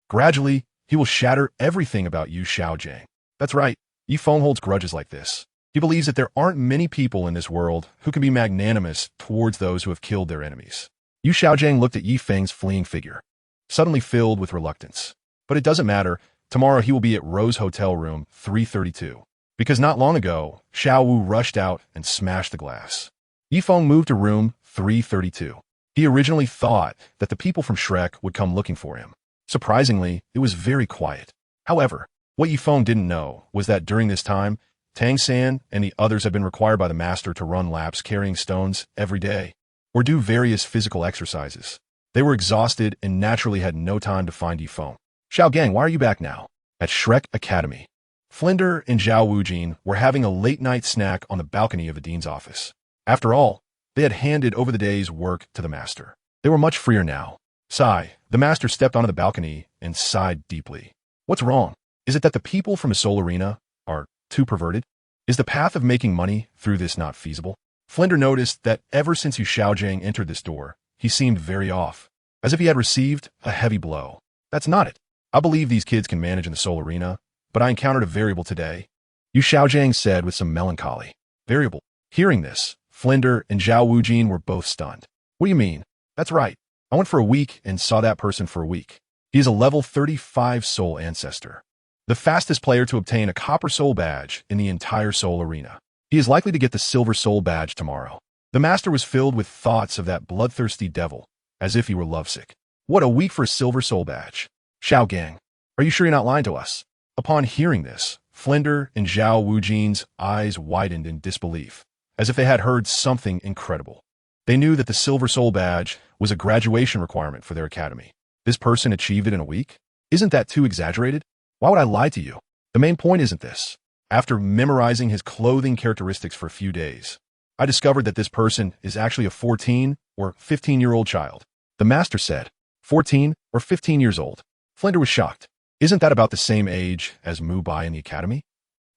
Speaker 1: Gradually, he will shatter everything about Yu Xiaojiang. That's right, Yifeng holds grudges like this. He believes that there aren't many people in this world who can be magnanimous towards those who have killed their enemies. Yu Xiaojiang looked at Yifeng's fleeing figure, suddenly filled with reluctance. But it doesn't matter, tomorrow he will be at Rose Hotel Room 332. Because not long ago, Xiao Wu rushed out and smashed the glass. Yifeng moved to room 332. He originally thought that the people from Shrek would come looking for him. Surprisingly, it was very quiet. However, what Yifeng didn't know was that during this time, Tang San and the others had been required by the master to run laps carrying stones every day, or do various physical exercises. They were exhausted and naturally had no time to find Yifeng. Xiao Gang, why are you back now? At Shrek Academy. Flinder and Zhao Wujin were having a late-night snack on the balcony of the dean's office. After all, they had handed over the day's work to the master. They were much freer now. Sigh, the master stepped onto the balcony and sighed deeply. What's wrong? Is it that the people from the Soul Arena are too perverted? Is the path of making money through this not feasible? Flinder noticed that ever since Yu Xiaojiang entered this door, he seemed very off, as if he had received a heavy blow. That's not it. I believe these kids can manage in the Soul Arena, but I encountered a variable today, Yu Xiaojiang said with some melancholy. Variable. Hearing this, Flinder and Zhao Wujin were both stunned. What do you mean? That's right. I went for a week and saw that person for a week. He is a level 35 soul ancestor, the fastest player to obtain a copper soul badge in the entire Soul Arena. He is likely to get the silver soul badge tomorrow. The master was filled with thoughts of that bloodthirsty devil, as if he were lovesick. What a week for a silver soul badge. Xiao Gang, are you sure you're not lying to us? Upon hearing this, Flinder and Zhao Wujin's eyes widened in disbelief, as if they had heard something incredible. They knew that the Silver Soul Badge was a graduation requirement for their academy. This person achieved it in a week? Isn't that too exaggerated? Why would I lie to you? The main point isn't this. After memorizing his clothing characteristics for a few days, I discovered that this person is actually a 14 or 15-year-old child. The master said, 14 or 15 years old. Flinder was shocked. Isn't that about the same age as Mu Bai in the academy?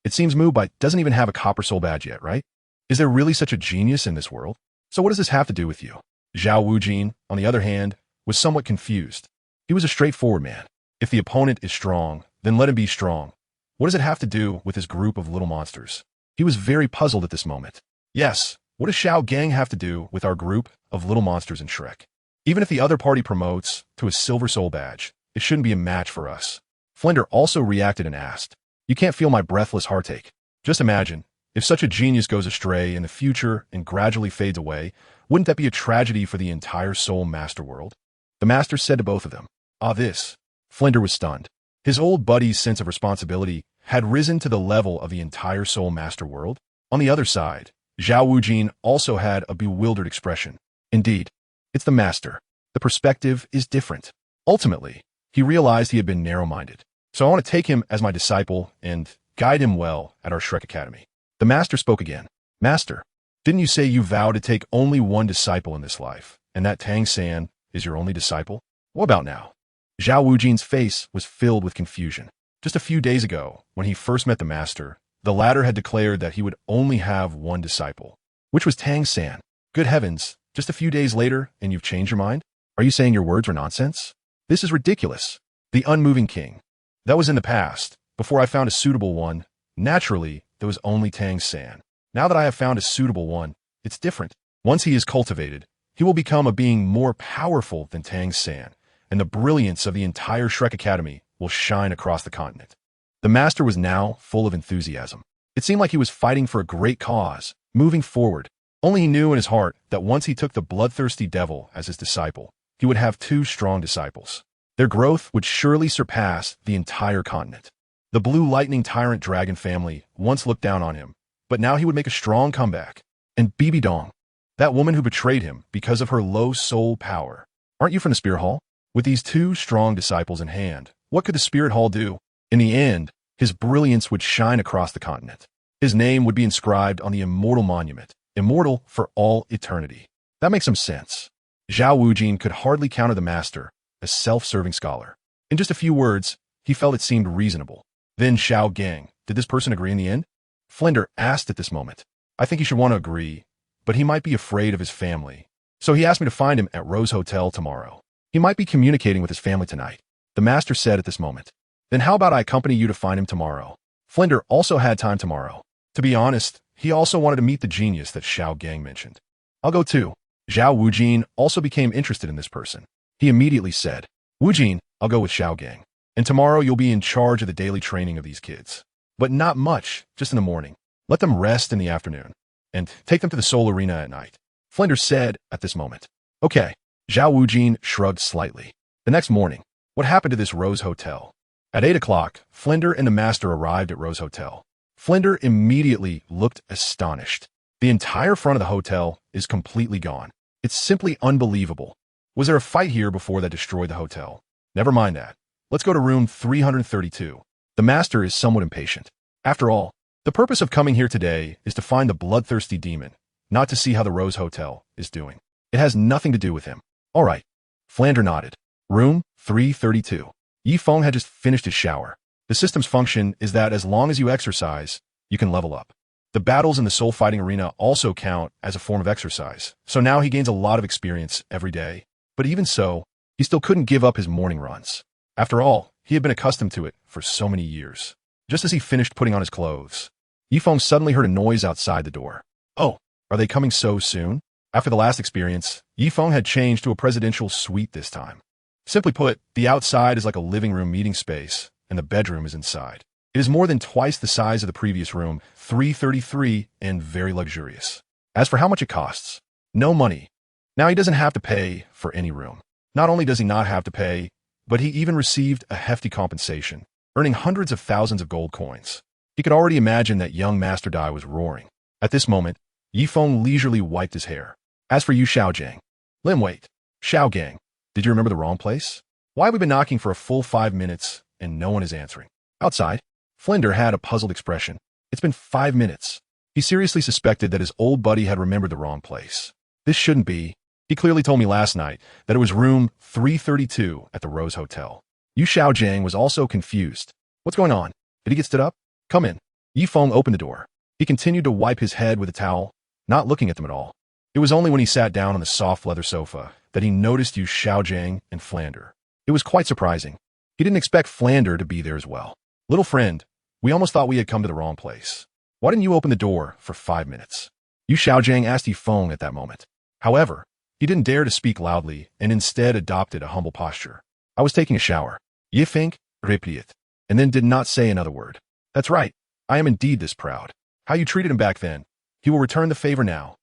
Speaker 1: It seems Mu Bai doesn't even have a copper soul badge yet, right? Is there really such a genius in this world? So what does this have to do with you? Zhao Wujin, on the other hand, was somewhat confused. He was a straightforward man. If the opponent is strong, then let him be strong. What does it have to do with his group of little monsters? He was very puzzled at this moment. Yes, what does Xiao Gang have to do with our group of little monsters in Shrek? Even if the other party promotes to a silver soul badge, it shouldn't be a match for us. Flinder also reacted and asked, you can't feel my breathless heartache. Just imagine, if such a genius goes astray in the future and gradually fades away, wouldn't that be a tragedy for the entire Soul Master world? The master said to both of them, this. Flinder was stunned. His old buddy's sense of responsibility had risen to the level of the entire Soul Master world. On the other side, Zhao Wujin also had a bewildered expression. Indeed, It's the master. The perspective is different. Ultimately, he realized he had been narrow-minded. So I want to take him as my disciple and guide him well at our Shrek Academy. The master spoke again. Master, didn't you say you vowed to take only one disciple in this life, and that Tang San is your only disciple? What about now? Zhao Wujin's face was filled with confusion. Just a few days ago, when he first met the master, the latter had declared that he would only have one disciple, which was Tang San. Good heavens, just a few days later, and you've changed your mind? Are you saying your words were nonsense? This is ridiculous. The unmoving king. That was in the past. Before I found a suitable one, naturally, there was only Tang San. Now that I have found a suitable one, it's different. Once he is cultivated, he will become a being more powerful than Tang San, and the brilliance of the entire Shrek Academy will shine across the continent. The master was now full of enthusiasm. It seemed like he was fighting for a great cause, moving forward. Only he knew in his heart that once he took the bloodthirsty devil as his disciple, he would have two strong disciples. Their growth would surely surpass the entire continent. The blue lightning tyrant dragon family once looked down on him, but now he would make a strong comeback. And Bibi Dong, that woman who betrayed him because of her low soul power. Aren't you from the Spirit Hall? With these two strong disciples in hand, what could the Spirit Hall do? In the end, his brilliance would shine across the continent. His name would be inscribed on the immortal monument, immortal for all eternity. That makes some sense. Zhao Wujin could hardly counter the master, a self-serving scholar. In just a few words, he felt it seemed reasonable. Then Xiao Gang, did this person agree in the end? Flender asked at this moment. I think he should want to agree, but he might be afraid of his family. So he asked me to find him at Rose Hotel tomorrow. He might be communicating with his family tonight. The master said at this moment. Then how about I accompany you to find him tomorrow? Flender also had time tomorrow. To be honest, he also wanted to meet the genius that Xiao Gang mentioned. I'll go too. Zhao Wujin also became interested in this person. He immediately said, Wujin, I'll go with Xiao Gang. And tomorrow you'll be in charge of the daily training of these kids. But not much, just in the morning. Let them rest in the afternoon. And take them to the Soul Arena at night. Flender said at this moment. Okay. Zhao Wujin shrugged slightly. The next morning, what happened to this Rose Hotel? At 8 o'clock, Flender and the master arrived at Rose Hotel. Flender immediately looked astonished. The entire front of the hotel is completely gone. It's simply unbelievable. Was there a fight here before that destroyed the hotel? Never mind that. Let's go to room 332. The master is somewhat impatient. After all, the purpose of coming here today is to find the bloodthirsty demon, not to see how the Rose Hotel is doing. It has nothing to do with him. All right. Flender nodded. Room 332. Yifeng had just finished his shower. The system's function is that as long as you exercise, you can level up. The battles in the soul fighting arena also count as a form of exercise, so now he gains a lot of experience every day. But even so, he still couldn't give up his morning runs. After all, he had been accustomed to it for so many years. Just as he finished putting on his clothes, Yifeng suddenly heard a noise outside the door. Oh, are they coming so soon? After the last experience, Yifeng had changed to a presidential suite this time. Simply put, the outside is like a living room meeting space, and the bedroom is inside. It is more than twice the size of the previous room, 333, and very luxurious. As for how much it costs, no money. Now he doesn't have to pay for any room. Not only does he not have to pay, but he even received a hefty compensation, earning hundreds of thousands of gold coins. He could already imagine that young Master Dai was roaring. At this moment, Yifeng leisurely wiped his hair. As for you, Xiaojiang. Lim, wait. Xiao Gang, did you remember the wrong place? Why have we been knocking for a full 5 minutes and no one is answering? Outside, Flender had a puzzled expression. It's been 5 minutes. He seriously suspected that his old buddy had remembered the wrong place. This shouldn't be. He clearly told me last night that it was room 332 at the Rose Hotel. Yu Xiaojiang was also confused. What's going on? Did he get stood up? Come in. Yifeng opened the door. He continued to wipe his head with a towel, not looking at them at all. It was only when he sat down on the soft leather sofa that he noticed Yu Xiaojiang and Flander. It was quite surprising. He didn't expect Flander to be there as well. Little friend, we almost thought we had come to the wrong place. Why didn't you open the door for 5 minutes? Yu Xiaojiang asked Yifeng at that moment. However, he didn't dare to speak loudly and instead adopted a humble posture. I was taking a shower. Yifeng repeated, and then did not say another word. That's right. I am indeed this proud. How you treated him back then. He will return the favor now.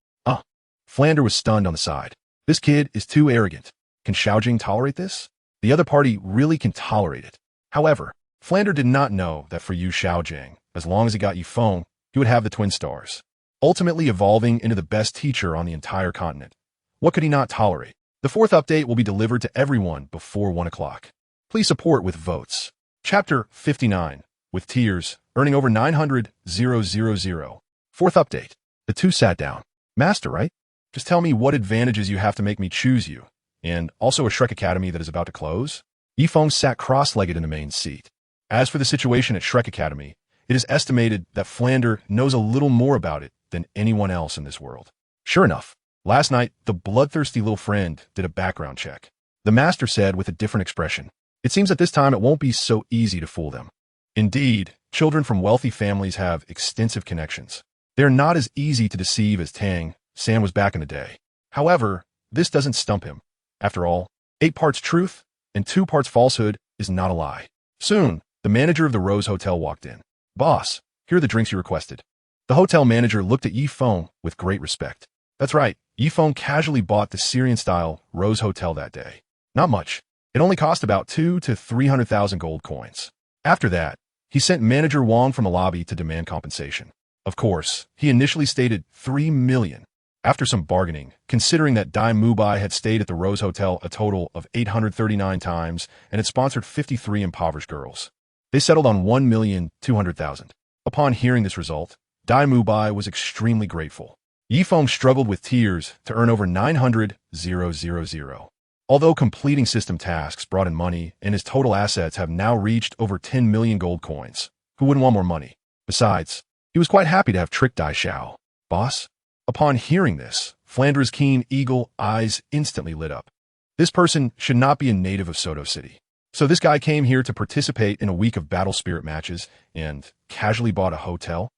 Speaker 1: Flander was stunned on the side. This kid is too arrogant. Can Xiaojing tolerate this? The other party really can tolerate it. However, Flander did not know that for Yu Xiaojiang, as long as he got Yifeng, he would have the twin stars, ultimately evolving into the best teacher on the entire continent. What could he not tolerate? The fourth update will be delivered to everyone before 1 o'clock. Please support with votes. Chapter 59, with tears, earning over 900,000. Fourth update. The two sat down. Master, right? Just tell me what advantages you have to make me choose you. And also a Shrek Academy that is about to close? Yifeng sat cross-legged in the main seat. As for the situation at Shrek Academy, it is estimated that Flander knows a little more about it than anyone else in this world. Sure enough, last night, the bloodthirsty little friend did a background check. The master said with a different expression, "It seems that this time it won't be so easy to fool them." Indeed, children from wealthy families have extensive connections. They're not as easy to deceive as Tang, San was back in the day. However, this doesn't stump him. After all, 8 parts truth and 2 parts falsehood is not a lie. Soon, the manager of the Rose Hotel walked in. "Boss, here are the drinks you requested." The hotel manager looked at Yifeng with great respect. That's right, Yifeng casually bought the Syrian-style Rose Hotel that day. Not much. It only cost about 200,000 to 300,000 gold coins. After that, he sent manager Wang from the lobby to demand compensation. Of course, he initially stated 3 million. After some bargaining, considering that Dai Mubai had stayed at the Rose Hotel a total of 839 times and had sponsored 53 impoverished girls, they settled on 1,200,000. Upon hearing this result, Dai Mubai was extremely grateful. Yifeng struggled with tears to earn over 900,000. Although completing system tasks brought in money and his total assets have now reached over 10 million gold coins, who wouldn't want more money? Besides, he was quite happy to have tricked Dai Xiao. Boss? Upon hearing this, Flander's keen eagle eyes instantly lit up. This person should not be a native of Soto City. So this guy came here to participate in a week of battle spirit matches and casually bought a hotel?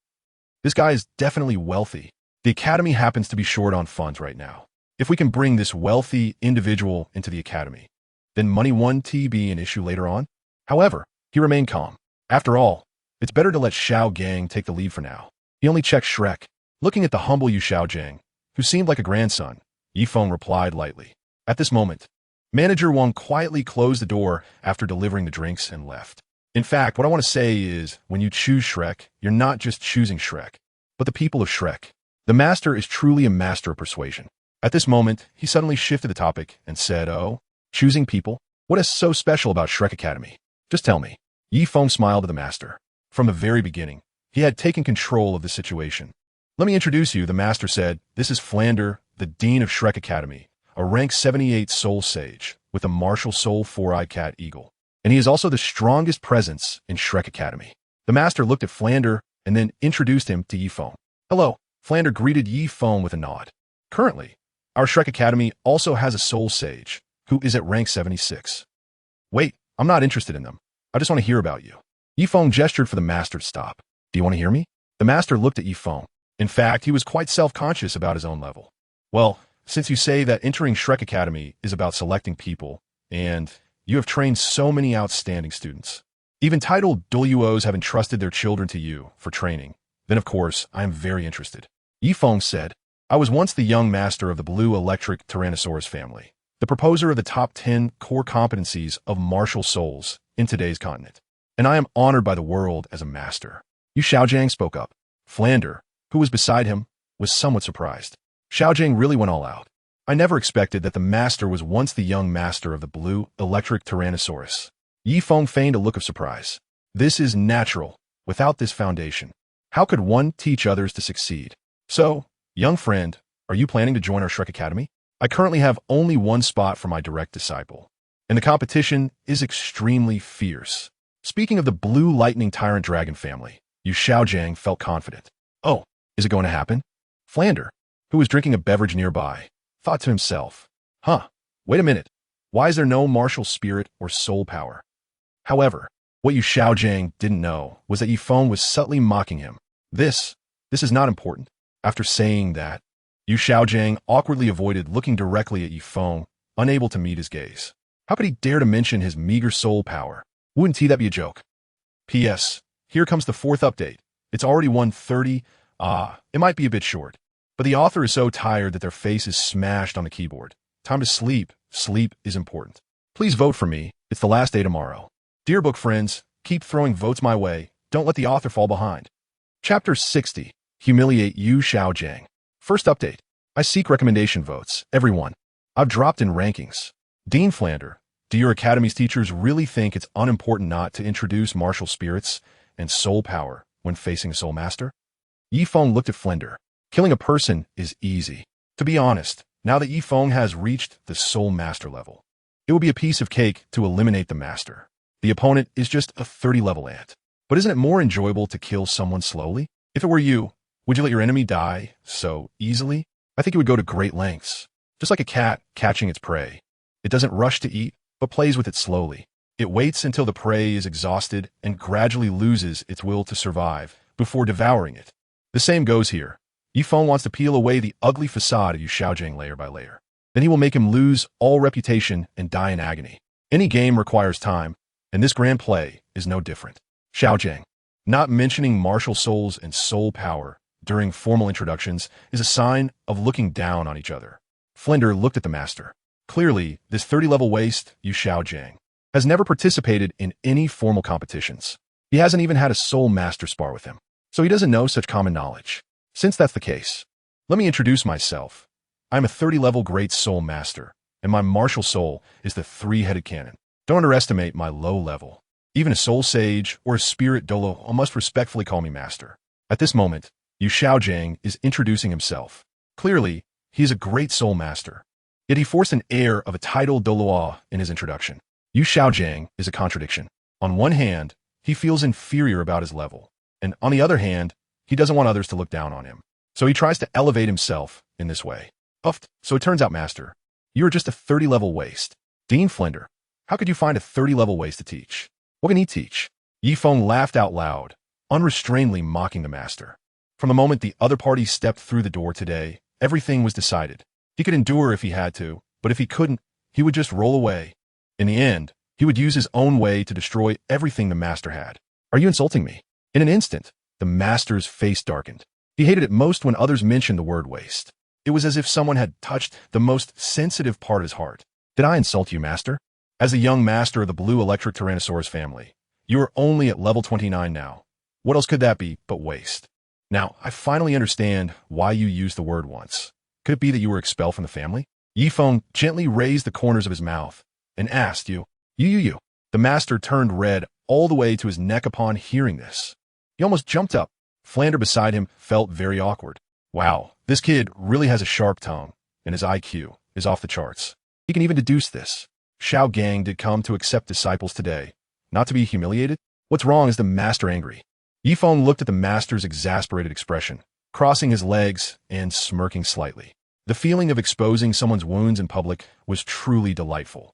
Speaker 1: This guy is definitely wealthy. The academy happens to be short on funds right now. If we can bring this wealthy individual into the academy, then money won't be an issue later on. However, he remained calm. After all, it's better to let Xiao Gang take the lead for now. He only checked Shrek. Looking at the humble Yu Xiaojiang, who seemed like a grandson, Yifeng replied lightly. At this moment, manager Wang quietly closed the door after delivering the drinks and left. In fact, what I want to say is, when you choose Shrek, you're not just choosing Shrek, but the people of Shrek. The master is truly a master of persuasion. At this moment, he suddenly shifted the topic and said, "Oh, choosing people? What is so special about Shrek Academy? Just tell me." Yifeng smiled at the master. From the very beginning, he had taken control of the situation. "Let me introduce you," the master said. "This is Flander, the Dean of Shrek Academy, a rank 78 soul sage with a martial soul 4-eyed cat eagle. And he is also the strongest presence in Shrek Academy." The master looked at Flander and then introduced him to Yifeng. "Hello." Flander greeted Yifeng with a nod. "Currently, our Shrek Academy also has a soul sage, who is at rank 76. Wait, I'm not interested in them. I just want to hear about you." Yifeng gestured for the master to stop. "Do you want to hear me?" The master looked at Yifeng. In fact, he was quite self-conscious about his own level. "Well, since you say that entering Shrek Academy is about selecting people, and you have trained so many outstanding students, even titled Douluos have entrusted their children to you for training, then of course I am very interested." Yifeng said, "I was once the young master of the blue electric Tyrannosaurus family, the proposer of the top 10 core competencies of martial souls in today's continent, and I am honored by the world as a master." Yu Xiaojiang spoke up. Flander, who was beside him, was somewhat surprised. Xiaojiang really went all out. "I never expected that the master was once the young master of the blue electric Tyrannosaurus." Yifeng feigned a look of surprise. "This is natural. Without this foundation, how could one teach others to succeed? So, young friend, are you planning to join our Shrek Academy? I currently have only one spot for my direct disciple, and the competition is extremely fierce." Speaking of the blue lightning tyrant dragon family, Yu Xiaojiang felt confident. "Oh, is it going to happen?" Flander, who was drinking a beverage nearby, thought to himself, wait a minute. Why is there no martial spirit or soul power? However, what Yu Xiaojiang didn't know was that Yifeng was subtly mocking him. This is not important." After saying that, Yu Xiaojiang awkwardly avoided looking directly at Yifeng, unable to meet his gaze. How could he dare to mention his meager soul power? Wouldn't that be a joke? P.S. Here comes the fourth update. It's already 1:30. It might be a bit short, but the author is so tired that their face is smashed on the keyboard. Time to sleep. Sleep is important. Please vote for me. It's the last day tomorrow. Dear book friends, keep throwing votes my way. Don't let the author fall behind. Chapter 60. Humiliate Yu Xiaojiang. First update. I seek recommendation votes. Everyone. I've dropped in rankings. Dean Flander, do your academy's teachers really think it's unimportant not to introduce martial spirits and soul power when facing a soul master? Yifeng looked at Flander. Killing a person is easy. To be honest, now that Yifeng has reached the soul master level, it would be a piece of cake to eliminate the master. The opponent is just a 30-level ant. But isn't it more enjoyable to kill someone slowly? If it were you, would you let your enemy die so easily? I think you would go to great lengths. Just like a cat catching its prey. It doesn't rush to eat, but plays with it slowly. It waits until the prey is exhausted and gradually loses its will to survive before devouring it. The same goes here. Yifeng wants to peel away the ugly facade of Yu Xiaojiang layer by layer. Then he will make him lose all reputation and die in agony. Any game requires time, and this grand play is no different. Xiaojiang, not mentioning martial souls and soul power during formal introductions is a sign of looking down on each other. Flinder looked at the master. Clearly, this 30-level waste, Yu Xiaojiang, has never participated in any formal competitions. He hasn't even had a soul master spar with him, so he doesn't know such common knowledge. Since that's the case, let me introduce myself. I'm a 30-level great soul master, and my martial soul is the three-headed cannon. Don't underestimate my low level. Even a soul sage or a spirit Douluo must respectfully call me master. At this moment, Yu Xiaojiang is introducing himself. Clearly, he is a great soul master. Yet he forced an air of a titled Douluo in his introduction. Yu Xiaojiang is a contradiction. On one hand, he feels inferior about his level, and on the other hand, he doesn't want others to look down on him. So he tries to elevate himself in this way. So it turns out, master, you are just a 30-level waste. Dean Flinder, how could you find a 30-level waste to teach? What can he teach? Yifeng laughed out loud, unrestrainedly mocking the master. From the moment the other party stepped through the door today, everything was decided. He could endure if he had to, but if he couldn't, he would just roll away. In the end, he would use his own way to destroy everything the master had. Are you insulting me? In an instant, the master's face darkened. He hated it most when others mentioned the word waste. It was as if someone had touched the most sensitive part of his heart. Did I insult you, master? As a young master of the blue electric Tyrannosaurus family, you are only at level 29 now. What else could that be but waste? Now, I finally understand why you used the word once. Could it be that you were expelled from the family? Yifeng gently raised the corners of his mouth and asked, You. The master turned red all the way to his neck upon hearing this. He almost jumped up. Flander beside him felt very awkward. Wow, this kid really has a sharp tongue, and his IQ is off the charts. He can even deduce this. Xiao Gang did come to accept disciples today, not to be humiliated. What's wrong? Is the master angry? Yifeng looked at the master's exasperated expression, crossing his legs and smirking slightly. The feeling of exposing someone's wounds in public was truly delightful.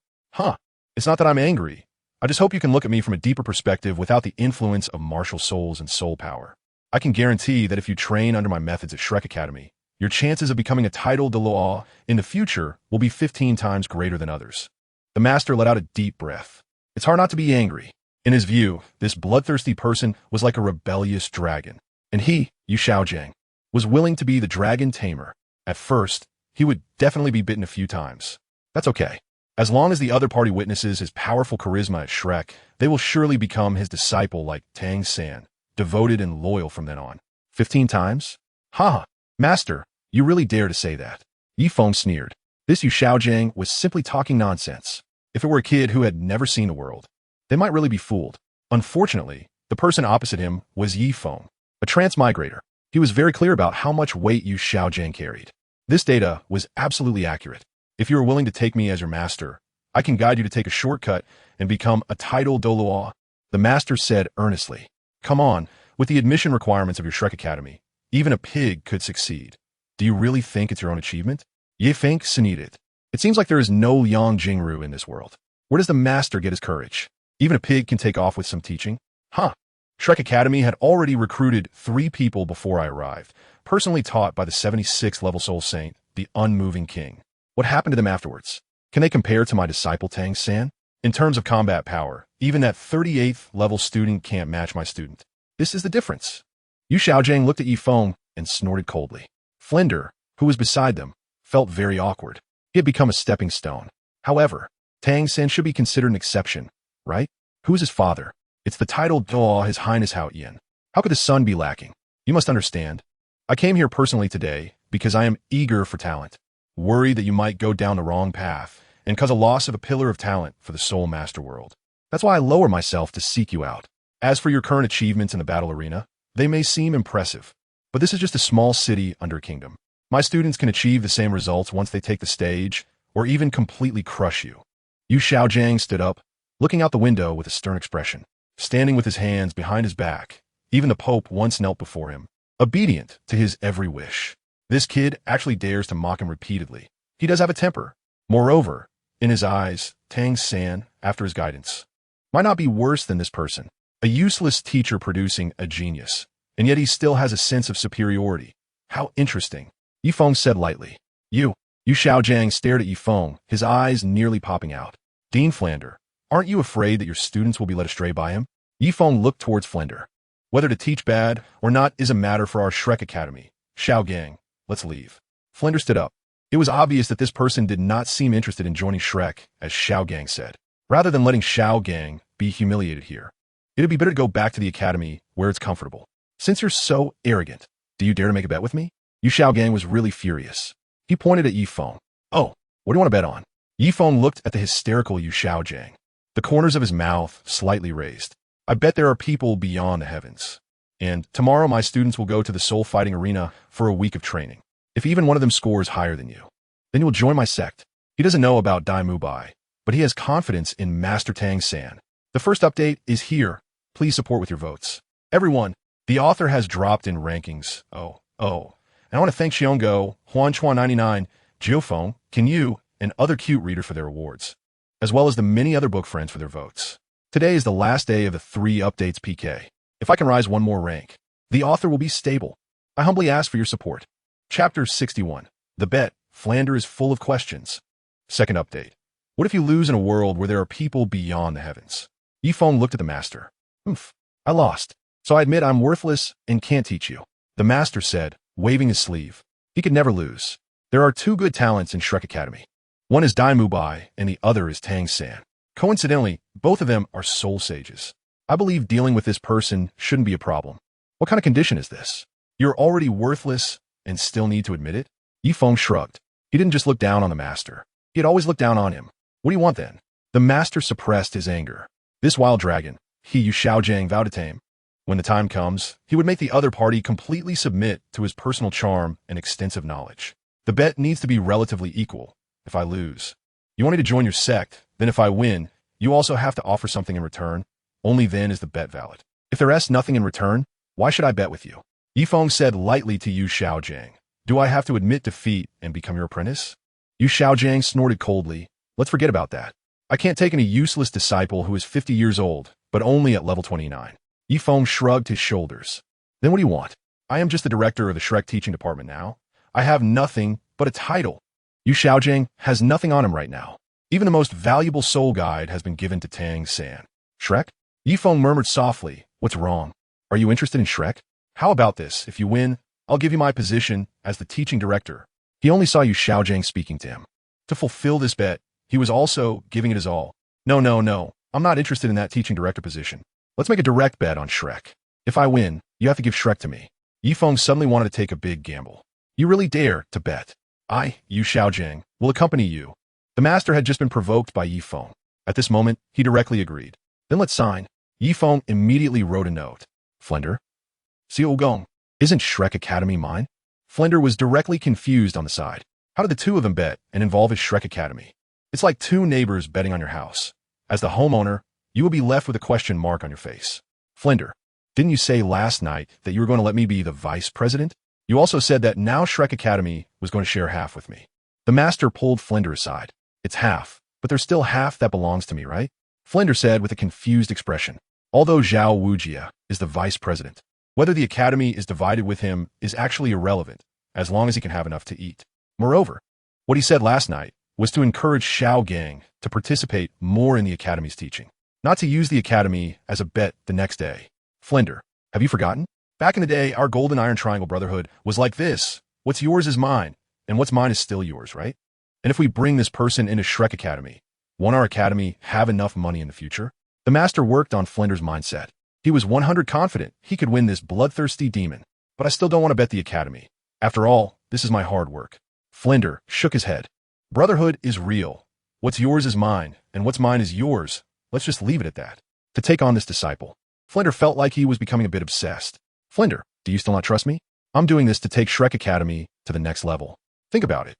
Speaker 1: It's not that I'm angry. I just hope you can look at me from a deeper perspective without the influence of martial souls and soul power. I can guarantee that if you train under my methods at Shrek Academy, your chances of becoming a titled Douluo in the future will be 15 times greater than others. The master let out a deep breath. It's hard not to be angry. In his view, this bloodthirsty person was like a rebellious dragon, and he, Yu Xiaojiang, was willing to be the dragon tamer. At first, he would definitely be bitten a few times. That's okay. As long as the other party witnesses his powerful charisma at Shrek, they will surely become his disciple like Tang San, devoted and loyal from then on. 15 times? Master, you really dare to say that. Yifeng sneered. This Yu Xiaojiang was simply talking nonsense. If it were a kid who had never seen the world, they might really be fooled. Unfortunately, the person opposite him was Yifeng, a transmigrator. He was very clear about how much weight Yu Xiaojiang carried. This data was absolutely accurate. If you are willing to take me as your master, I can guide you to take a shortcut and become a titled Douluo, the master said earnestly. Come on, with the admission requirements of your Shrek Academy, even a pig could succeed. Do you really think it's your own achievement? Yifeng sneered. It seems like there is no Yang Jingru in this world. Where does the master get his courage? Even a pig can take off with some teaching? Shrek Academy had already recruited 3 people before I arrived, personally taught by the 76th level soul saint, the unmoving king. What happened to them afterwards? Can they compare to my disciple Tang San? In terms of combat power, even that 38th level student can't match my student. This is the difference. Yu Xiaojiang looked at Yifeng and snorted coldly. Flinder, who was beside them, felt very awkward. He had become a stepping stone. However, Tang San should be considered an exception, right? Who is his father? It's the titled Douluo, His Highness Hao Yin. How could the son be lacking? You must understand. I came here personally today because I am eager for talent. worried that you might go down the wrong path and cause a loss of a pillar of talent for the Soul Master world. That's why I lower myself to seek you out. As for your current achievements in the battle arena, they may seem impressive, but this is just a small city under a kingdom. My students can achieve the same results once they take the stage, or even completely crush you. Yu Xiaojiang stood up, looking out the window with a stern expression, standing with his hands behind his back. Even the Pope once knelt before him, obedient to his every wish. This kid actually dares to mock him repeatedly. He does have a temper. Moreover, in his eyes, Tang San, after his guidance, might not be worse than this person, a useless teacher producing a genius, and yet he still has a sense of superiority. How interesting, Yifeng said lightly. Yu Xiaojiang stared at Yifeng, his eyes nearly popping out. Dean Flander, aren't you afraid that your students will be led astray by him? Yifeng looked towards Flander. Whether to teach bad or not is a matter for our Shrek Academy. Xiaogang, let's leave. Flander stood up. It was obvious that this person did not seem interested in joining Shrek, as Xiaogang said. Rather than letting Xiaogang be humiliated here, it'd be better to go back to the academy where it's comfortable. Since you're so arrogant, do you dare to make a bet with me? Yu Xiaogang was really furious. He pointed at Yifeng. Oh, what do you want to bet on? Yifeng looked at the hysterical Yu Xiaojiang, the corners of his mouth slightly raised. I bet there are people beyond the heavens. And tomorrow my students will go to the soul fighting arena for a week of training. If even one of them scores higher than you, then you will join my sect. He doesn't know about Dai Mubai, but he has confidence in Master Tang San. The first update is here. Please support with your votes. Everyone, the author has dropped in rankings. Oh. And I want to thank Xiongo, Huanchuan99, Jiufeng, Kinyu, and other cute reader for their awards, as well as the many other book friends for their votes. Today is the last day of the 3 updates PK. If I can rise one more rank, the author will be stable. I humbly ask for your support. Chapter 61. The Bet. Flander is full of questions. Second update. What if you lose in a world where there are people beyond the heavens? Yifeng looked at the master. I lost. So I admit I'm worthless and can't teach you. The master said, waving his sleeve. He could never lose. There are 2 good talents in Shrek Academy. One is Dai Mubai and the other is Tang San. Coincidentally, both of them are soul sages. I believe dealing with this person shouldn't be a problem. What kind of condition is this? You're already worthless and still need to admit it? Yifeng shrugged. He didn't just look down on the master. He had always looked down on him. What do you want then? The master suppressed his anger. This wild dragon, Yu Xiaojiang vowed to tame. When the time comes, he would make the other party completely submit to his personal charm and extensive knowledge. The bet needs to be relatively equal. If I lose, you want me to join your sect, then if I win, you also have to offer something in return. Only then is the bet valid. If there is nothing in return, why should I bet with you? Yifeng said lightly to Yu Xiaojiang. Do I have to admit defeat and become your apprentice? Yu Xiaojiang snorted coldly. Let's forget about that. I can't take any useless disciple who is 50 years old, but only at level 29. Yifeng shrugged his shoulders. Then what do you want? I am just the director of the Shrek teaching department now. I have nothing but a title. Yu Xiaojiang has nothing on him right now. Even the most valuable soul guide has been given to Tang San. Shrek? Yifeng murmured softly. What's wrong? Are you interested in Shrek? How about this? If you win, I'll give you my position as the teaching director. He only saw Yu Xiaojiang speaking to him. To fulfill this bet, he was also giving it his all. No. I'm not interested in that teaching director position. Let's make a direct bet on Shrek. If I win, you have to give Shrek to me. Yifeng suddenly wanted to take a big gamble. You really dare to bet? I, Yu Xiaojiang, will accompany you. The master had just been provoked by Yifeng. At this moment, he directly agreed. Then let's sign. Yifeng immediately wrote a note. Flander? Xiao Gong, isn't Shrek Academy mine? Flander was directly confused on the side. How did the 2 of them bet and involve his Shrek Academy? It's like 2 neighbors betting on your house. As the homeowner, you will be left with a question mark on your face. Flander, didn't you say last night that you were going to let me be the vice president? You also said that now Shrek Academy was going to share half with me. The master pulled Flander aside. It's half, but there's still half that belongs to me, right? Flander said with a confused expression. Although Zhao Wujia is the vice president, whether the academy is divided with him is actually irrelevant, as long as he can have enough to eat. Moreover, what he said last night was to encourage Xiaogang to participate more in the academy's teaching, not to use the academy as a bet the next day. Flander, have you forgotten? Back in the day, our Golden Iron Triangle Brotherhood was like this. What's yours is mine, and what's mine is still yours, right? And if we bring this person into Shrek Academy, won't our academy have enough money in the future? The master worked on Flander's mindset. He was 100% confident he could win this bloodthirsty demon, but I still don't want to bet the academy. After all, this is my hard work. Flinder shook his head. Brotherhood is real. What's yours is mine, and what's mine is yours. Let's just leave it at that. To take on this disciple, Flinder felt like he was becoming a bit obsessed. Flinder, do you still not trust me? I'm doing this to take Shrek Academy to the next level. Think about it.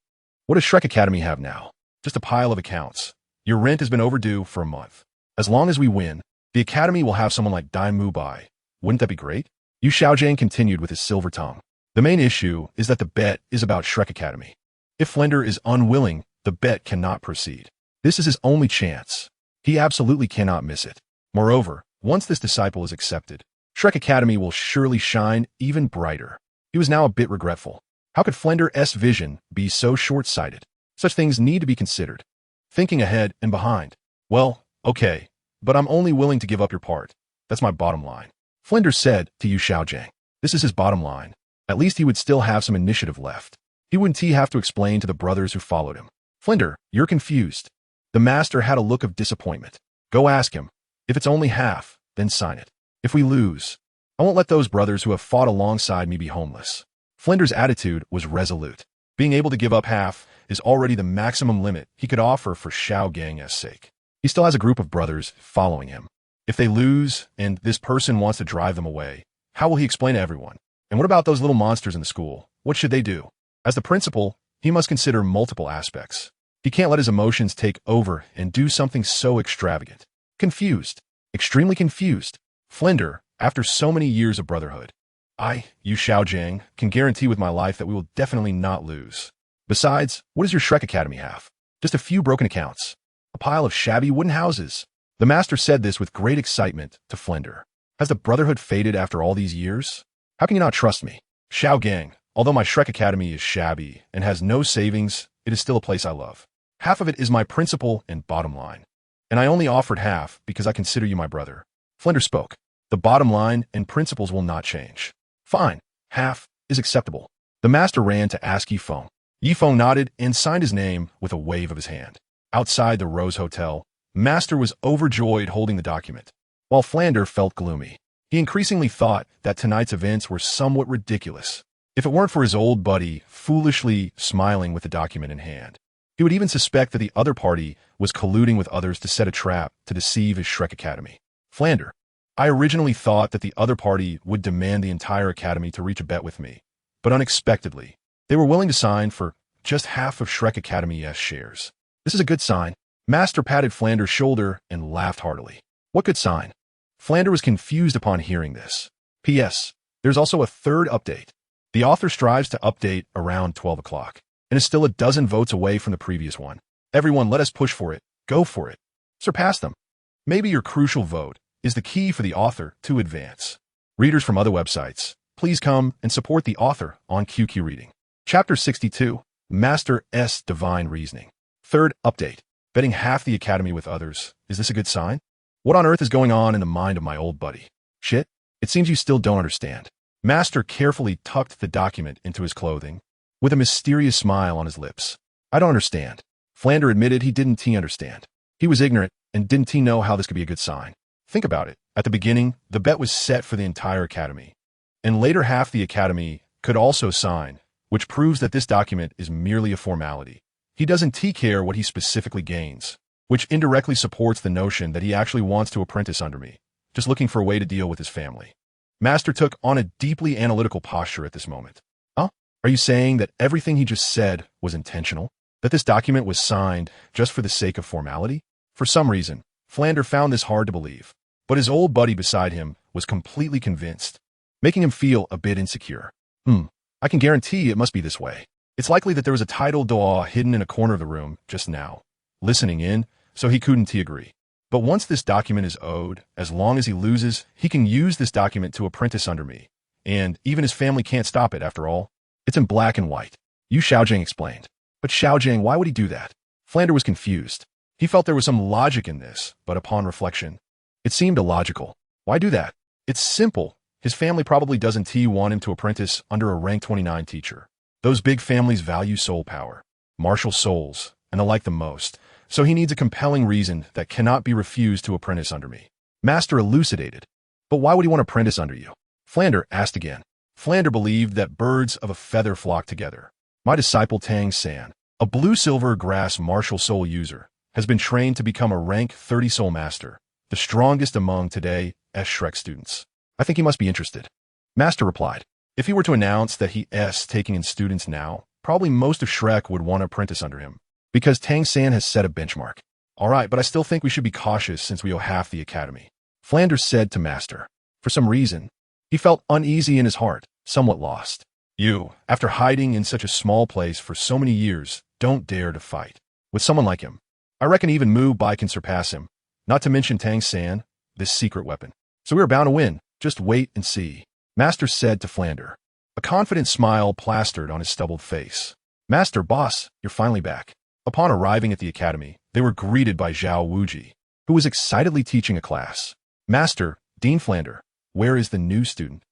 Speaker 1: What does Shrek Academy have now? Just a pile of accounts. Your rent has been overdue for a month. As long as we win, the Academy will have someone like Dai Mubai. Wouldn't that be great? Yu Xiaojang continued with his silver tongue. The main issue is that the bet is about Shrek Academy. If Flinder is unwilling, the bet cannot proceed. This is his only chance. He absolutely cannot miss it. Moreover, once this disciple is accepted, Shrek Academy will surely shine even brighter. He was now a bit regretful. How could Flinder's vision be so short-sighted? Such things need to be considered. Thinking ahead and behind. Well, okay, but I'm only willing to give up your part. That's my bottom line. Flinder said to Yu Xiaojang. This is his bottom line. At least he would still have some initiative left. He wouldn't have to explain to the brothers who followed him. Flinder, you're confused. The master had a look of disappointment. Go ask him. If it's only half, then sign it. If we lose, I won't let those brothers who have fought alongside me be homeless. Flinder's attitude was resolute. Being able to give up half is already the maximum limit he could offer for Xiaogang's sake. He still has a group of brothers following him. If they lose and this person wants to drive them away, how will he explain to everyone? And what about those little monsters in the school? What should they do? As the principal, he must consider multiple aspects. He can't let his emotions take over and do something so extravagant. Confused. Extremely confused. Flinder, after so many years of brotherhood, Yu Xiaojang, can guarantee with my life that we will definitely not lose. Besides, what does your Shrek Academy have? Just a few broken accounts. A pile of shabby wooden houses. The master said this with great excitement to Flinder. Has the brotherhood faded after all these years? How can you not trust me? Xiaogang, although my Shrek Academy is shabby and has no savings, it is still a place I love. Half of it is my principal and bottom line. And I only offered half because I consider you my brother. Flinder spoke. The bottom line and principles will not change. Fine. Half is acceptable. The master ran to ask Yifeng. Yifeng nodded and signed his name with a wave of his hand. Outside the Rose Hotel, Master was overjoyed holding the document, while Flinder felt gloomy. He increasingly thought that tonight's events were somewhat ridiculous. If it weren't for his old buddy foolishly smiling with the document in hand, he would even suspect that the other party was colluding with others to set a trap to deceive his Shrek Academy. Flinder, I originally thought that the other party would demand the entire academy to reach a bet with me, but unexpectedly, they were willing to sign for just half of Shrek Academy's shares. This is a good sign. Master patted Flinder's shoulder and laughed heartily. What good sign? Flinder was confused upon hearing this. P.S. There's also a third update. The author strives to update around 12 o'clock, and is still a dozen votes away from the previous one. Everyone, let us push for it. Go for it. Surpass them. Maybe your crucial vote is the key for the author to advance. Readers from other websites, please come and support the author on QQ Reading. Chapter 62, Master's Divine Reasoning. Third update. Betting half the academy with others. Is this a good sign? What on earth is going on in the mind of my old buddy? Shit, it seems you still don't understand. Master carefully tucked the document into his clothing, with a mysterious smile on his lips. I don't understand. Flinder admitted he didn't understand. He was ignorant, and didn't know how this could be a good sign. Think about it. At the beginning, the bet was set for the entire academy, and later half the academy could also sign, which proves that this document is merely a formality. He doesn't care what he specifically gains, which indirectly supports the notion that he actually wants to apprentice under me, just looking for a way to deal with his family. Master took on a deeply analytical posture at this moment. Huh? Are you saying that everything he just said was intentional? That this document was signed just for the sake of formality? For some reason, Flinder found this hard to believe, but his old buddy beside him was completely convinced, making him feel a bit insecure. I can guarantee it must be this way. It's likely that there was a title Douluo hidden in a corner of the room just now, listening in, so he couldn't agree. But once this document is owed, as long as he loses, he can use this document to apprentice under me, and even his family can't stop it after all. It's in black and white. Yu Xiaojang explained. But Xiaojang, why would he do that? Flinder was confused. He felt there was some logic in this, but upon reflection, it seemed illogical. Why do that? It's simple. His family probably doesn't want him to apprentice under a rank 29 teacher. Those big families value soul power, martial souls, and the like the most, so he needs a compelling reason that cannot be refused to apprentice under me. Master elucidated. But why would he want to apprentice under you? Flinder asked again. Flinder believed that birds of a feather flock together. My disciple Tang San, a blue-silver grass martial soul user, has been trained to become a rank 30 soul master, the strongest among today's Shrek students. I think he must be interested. Master replied. If he were to announce that he is taking in students now, probably most of Shrek would want to apprentice under him, because Tang San has set a benchmark. All right, but I still think we should be cautious since we owe half the academy, Flanders said to Master. For some reason, he felt uneasy in his heart, somewhat lost. You, after hiding in such a small place for so many years, don't dare to fight with someone like him. I reckon even Mu Bai can surpass him, not to mention Tang San, this secret weapon. So we are bound to win. Just wait and see, Master said to Flander. A confident smile plastered on his stubbled face. Master, boss, you're finally back. Upon arriving at the academy, they were greeted by Zhao Wuji, who was excitedly teaching a class. Master, Dean Flander, where is the new student?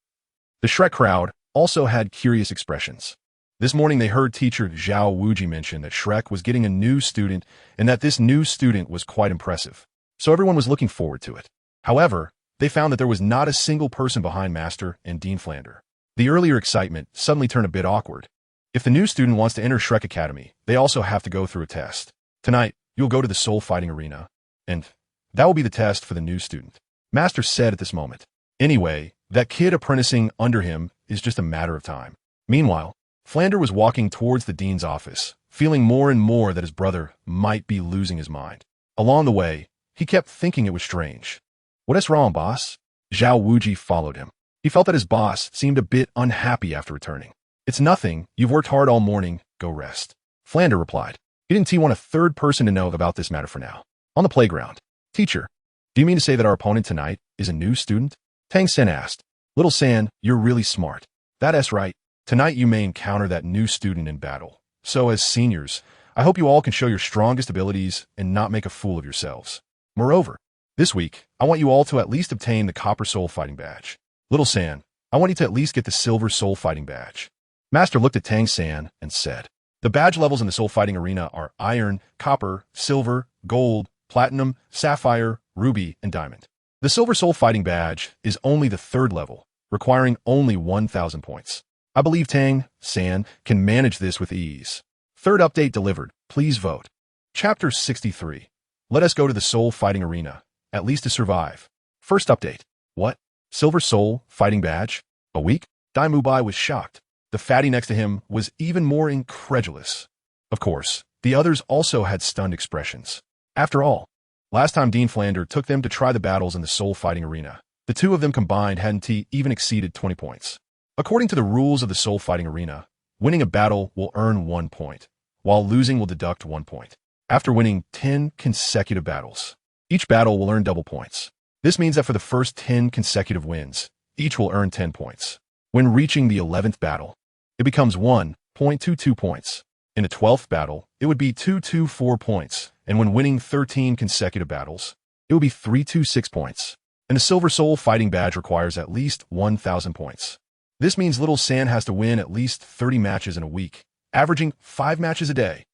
Speaker 1: The Shrek crowd also had curious expressions. This morning they heard teacher Zhao Wuji mention that Shrek was getting a new student and that this new student was quite impressive. So everyone was looking forward to it. However, they found that there was not a single person behind Master and Dean Flander. The earlier excitement suddenly turned a bit awkward. If the new student wants to enter Shrek Academy, they also have to go through a test. Tonight, you'll go to the soul fighting arena, and that will be the test for the new student, Master said at this moment. Anyway, that kid apprenticing under him is just a matter of time. Meanwhile, Flander was walking towards the dean's office, feeling more and more that his brother might be losing his mind. Along the way, he kept thinking it was strange. What is wrong, boss? Zhao Wuji followed him. He felt that his boss seemed a bit unhappy after returning. It's nothing. You've worked hard all morning. Go rest. Flander replied. He didn't want a third person to know about this matter for now. On the playground. Teacher, do you mean to say that our opponent tonight is a new student? Tang Sen asked. Little San, you're really smart. That's right. Tonight you may encounter that new student in battle. So as seniors, I hope you all can show your strongest abilities and not make a fool of yourselves. Moreover, this week, I want you all to at least obtain the Copper Soul Fighting Badge. Little San, I want you to at least get the Silver Soul Fighting Badge. Master looked at Tang San and said, the badge levels in the soul fighting arena are Iron, Copper, Silver, Gold, Platinum, Sapphire, Ruby, and Diamond. The Silver Soul Fighting Badge is only the third level, requiring only 1,000 points. I believe Tang San can manage this with ease. Third update delivered. Please vote. Chapter 63. Let us go to the soul fighting arena, at least to survive. First update. What? Silver Soul Fighting Badge? A week? Dai Mubai was shocked. The fatty next to him was even more incredulous. Of course, the others also had stunned expressions. After all, last time Dean Flander took them to try the battles in the soul fighting arena, the two of them combined hadn't even exceeded 20 points. According to the rules of the soul fighting arena, winning a battle will earn 1 point, while losing will deduct 1 point. After winning 10 consecutive battles, each battle will earn double points. This means that for the first 10 consecutive wins, each will earn 10 points. When reaching the 11th battle, it becomes 1.22 points. In the 12th battle, it would be 224 points, and when winning 13 consecutive battles, it would be 326 points. And the Silver Soul Fighting Badge requires at least 1,000 points. This means Little San has to win at least 30 matches in a week, averaging 5 matches a day.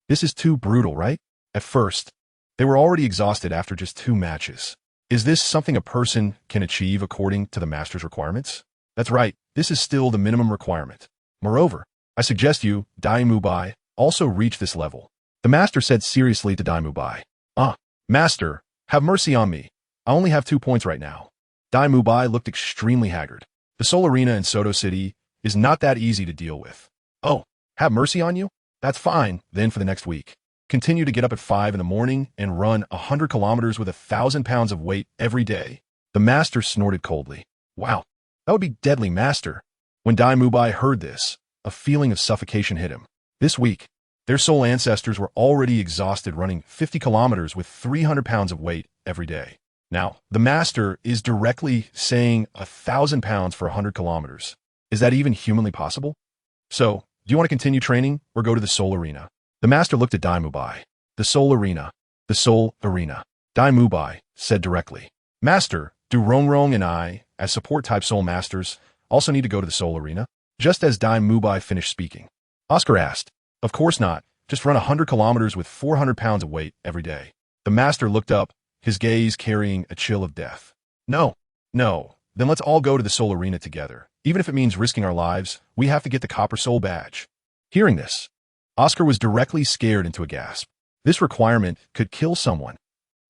Speaker 1: This is too brutal, right? At first, they were already exhausted after just 2 matches. Is this something a person can achieve according to the master's requirements? That's right, this is still the minimum requirement. Moreover, I suggest you, Dai Mubai, also reach this level. The master said seriously to Dai Mubai. Master, have mercy on me. I only have 2 points right now. Dai Mubai looked extremely haggard. The Soul Arena in Soto City is not that easy to deal with. Oh, have mercy on you? That's fine, then for the next week. Continue to get up at 5 in the morning and run 100 kilometers with 1,000 pounds of weight every day. The master snorted coldly. Wow, that would be deadly, master. When Dai Mubai heard this, a feeling of suffocation hit him. This week, their soul ancestors were already exhausted running 50 kilometers with 300 pounds of weight every day. Now, the master is directly saying 1,000 pounds for 100 kilometers. Is that even humanly possible? So, do you want to continue training or go to the soul arena? The master looked at Dai Mubai. The soul arena. The soul arena. Dai Mubai said directly. Master, do Rongrong and I, as support-type soul masters, also need to go to the soul arena? Just as Dai Mubai finished speaking, Oscar asked, Of course not. Just run 100 kilometers with 400 pounds of weight every day. The master looked up, his gaze carrying a chill of death. No. Then let's all go to the soul arena together. Even if it means risking our lives, we have to get the Copper Soul Badge. Hearing this, Oscar was directly scared into a gasp. This requirement could kill someone.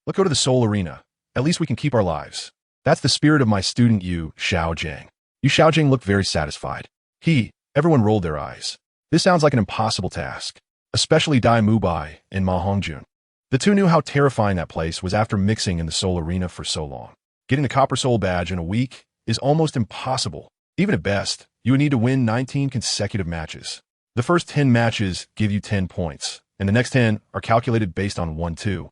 Speaker 1: Let's go to the Soul Arena. At least we can keep our lives. That's the spirit of my student Yu Xiaojing. Yu Xiaojing looked very satisfied. Everyone rolled their eyes. This sounds like an impossible task, especially Dai Mubai and Ma Hongjun. The two knew how terrifying that place was after mixing in the Soul Arena for so long. Getting the Copper Soul badge in a week is almost impossible. Even at best, you would need to win 19 consecutive matches. The first 10 matches give you 10 points, and the next 10 are calculated based on 1-2,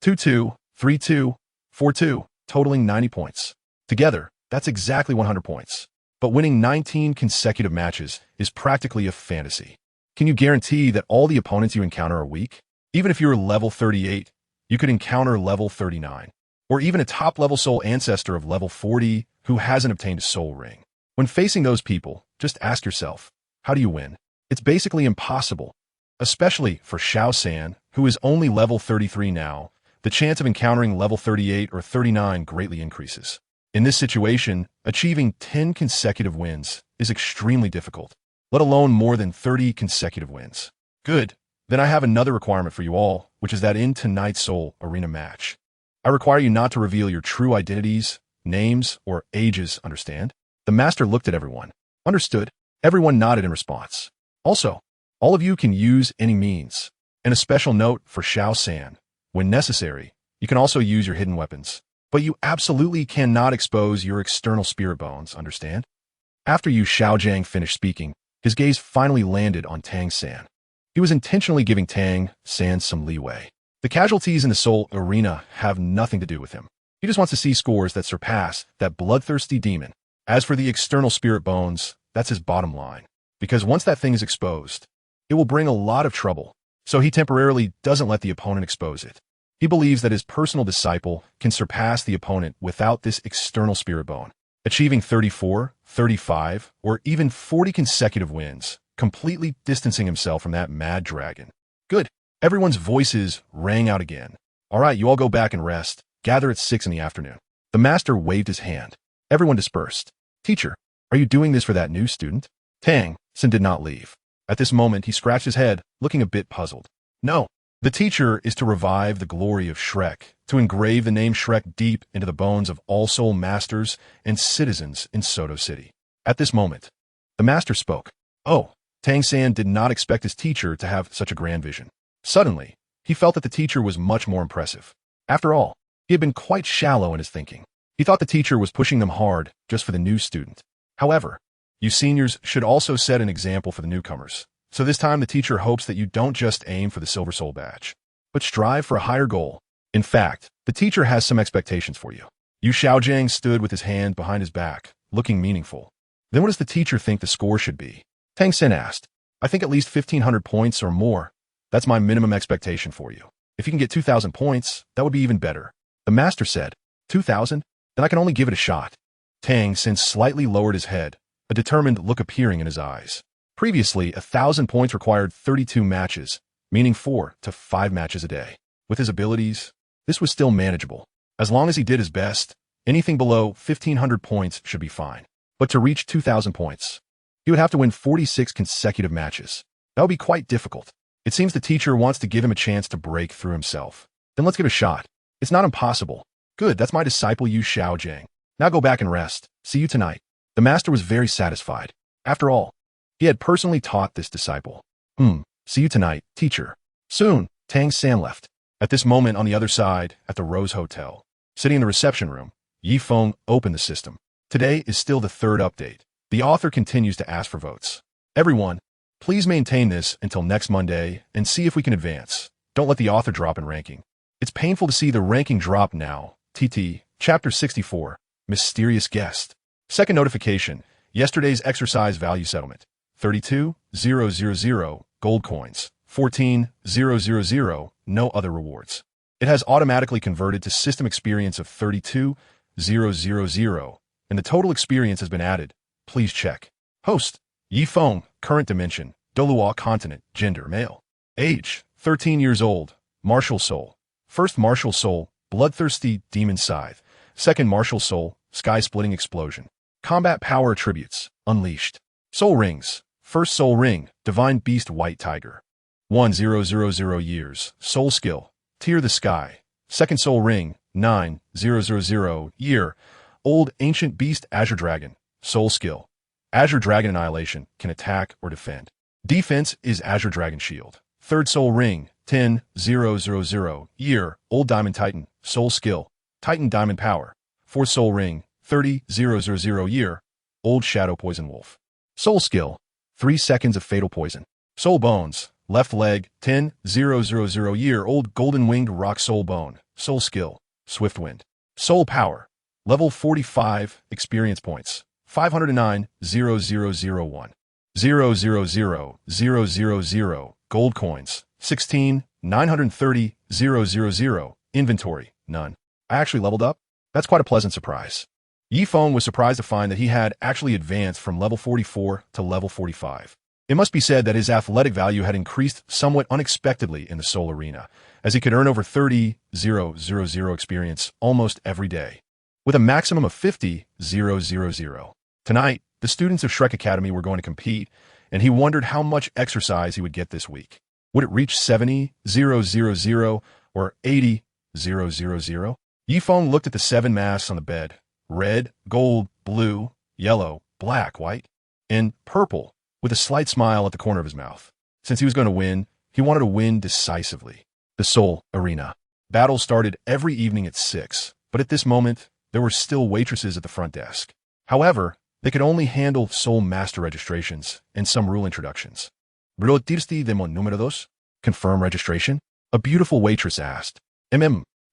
Speaker 1: 2-2, 3-2, 4-2, totaling 90 points. Together, that's exactly 100 points. But winning 19 consecutive matches is practically a fantasy. Can you guarantee that all the opponents you encounter are weak? Even if you're level 38, you could encounter level 39, or even a top-level soul ancestor of level 40 who hasn't obtained a soul ring. When facing those people, just ask yourself, how do you win? It's basically impossible. Especially for Xiao San, who is only level 33 now, the chance of encountering level 38 or 39 greatly increases. In this situation, achieving 10 consecutive wins is extremely difficult, let alone more than 30 consecutive wins. Good. Then I have another requirement for you all, which is that in tonight's Soul Arena match, I require you not to reveal your true identities, names, or ages, understand? The master looked at everyone. Understood. Everyone nodded in response. Also, all of you can use any means. And a special note for Xiao San, when necessary, you can also use your hidden weapons. But you absolutely cannot expose your external spirit bones, understand? After Yu Xiaojing finished speaking, his gaze finally landed on Tang San. He was intentionally giving Tang San some leeway. The casualties in the Soul Arena have nothing to do with him. He just wants to see scores that surpass that bloodthirsty demon. As for the external spirit bones, that's his bottom line. Because once that thing is exposed, it will bring a lot of trouble. So he temporarily doesn't let the opponent expose it. He believes that his personal disciple can surpass the opponent without this external spirit bone, achieving 34, 35, or even 40 consecutive wins, completely distancing himself from that mad dragon. Good. Everyone's voices rang out again. All right, you all go back and rest. Gather at 6 in the afternoon. The master waved his hand. Everyone dispersed. Teacher, are you doing this for that new student? Tang San did not leave. At this moment, he scratched his head, looking a bit puzzled. No. The teacher is to revive the glory of Shrek, to engrave the name Shrek deep into the bones of all soul masters and citizens in Soto City. At this moment, the master spoke. Oh, Tang San did not expect his teacher to have such a grand vision. Suddenly, he felt that the teacher was much more impressive. After all, he had been quite shallow in his thinking. He thought the teacher was pushing them hard just for the new student. However, you seniors should also set an example for the newcomers. So this time the teacher hopes that you don't just aim for the Silver Soul badge, but strive for a higher goal. In fact, the teacher has some expectations for you. Yu Xiaojing stood with his hand behind his back, looking meaningful. Then what does the teacher think the score should be? Tang San asked. I think at least 1,500 points or more. That's my minimum expectation for you. If you can get 2,000 points, that would be even better. The master said, 2,000? Then I can only give it a shot. Tang San slightly lowered his head, a determined look appearing in his eyes. Previously, 1,000 points required 32 matches, meaning 4 to 5 matches a day. With his abilities, this was still manageable. As long as he did his best, anything below 1,500 points should be fine. But to reach 2,000 points, he would have to win 46 consecutive matches. That would be quite difficult. It seems the teacher wants to give him a chance to break through himself. Then let's give it a shot. It's not impossible. Good, that's my disciple Yu Xiaojing. Now go back and rest. See you tonight. The master was very satisfied. After all, he had personally taught this disciple. See you tonight, teacher. Soon, Tang San left. At this moment on the other side, at the Rose Hotel, sitting in the reception room, Yi Feng opened the system. Today is still the 3rd update. The author continues to ask for votes. Everyone, please maintain this until next Monday and see if we can advance. Don't let the author drop in ranking. It's painful to see the ranking drop now. TT, Chapter 64, Mysterious Guest. Second notification, yesterday's exercise value settlement. 32,000 gold coins, 14,000 no other rewards. It has automatically converted to system experience of 32,000 and the total experience has been added. Please check. Host, Yi Feng, current dimension, Douluo continent, gender, male. Age, 13 years old, martial soul. First martial soul, bloodthirsty demon scythe. Second martial soul, sky-splitting explosion. Combat power attributes, unleashed. Soul rings. First soul ring, Divine Beast White Tiger. 1000 years. Soul Skill. Tear the Sky. Second Soul Ring. 9000 year. Old Ancient Beast Azure Dragon. Soul Skill. Azure Dragon Annihilation can attack or defend. Defense is Azure Dragon Shield. Third Soul Ring. 10000 year. Old Diamond Titan. Soul Skill. Titan Diamond Power. Fourth Soul Ring. 30000 year. Old Shadow Poison Wolf. Soul Skill. 3 seconds of Fatal Poison. Soul Bones. Left Leg. 10000 year. Old Golden Winged Rock Soul Bone. Soul Skill. Swift Wind. Soul Power. Level 45. Experience Points. 509. 0001. 000. Gold Coins. 16. 930. 000. Inventory. None. I actually leveled up? That's quite a pleasant surprise. Yifeng was surprised to find that he had actually advanced from level 44 to level 45. It must be said that his athletic value had increased somewhat unexpectedly in the Soul Arena, as he could earn over 30,000 experience almost every day, with a maximum of 50,000. Tonight, the students of Shrek Academy were going to compete, and he wondered how much exercise he would get this week. Would it reach 70,000 or 80,000? Yifeng looked at the 7 masks on the bed: red, gold, blue, yellow, black, white, and purple, with a slight smile at the corner of his mouth. Since he was going to win, he wanted to win decisively. The Soul Arena. Battles started every evening at 6, but at this moment, there were still waitresses at the front desk. However, they could only handle Soul Master registrations and some rule introductions. ¿Blotirsti de mon número dos? Confirm registration? A beautiful waitress asked.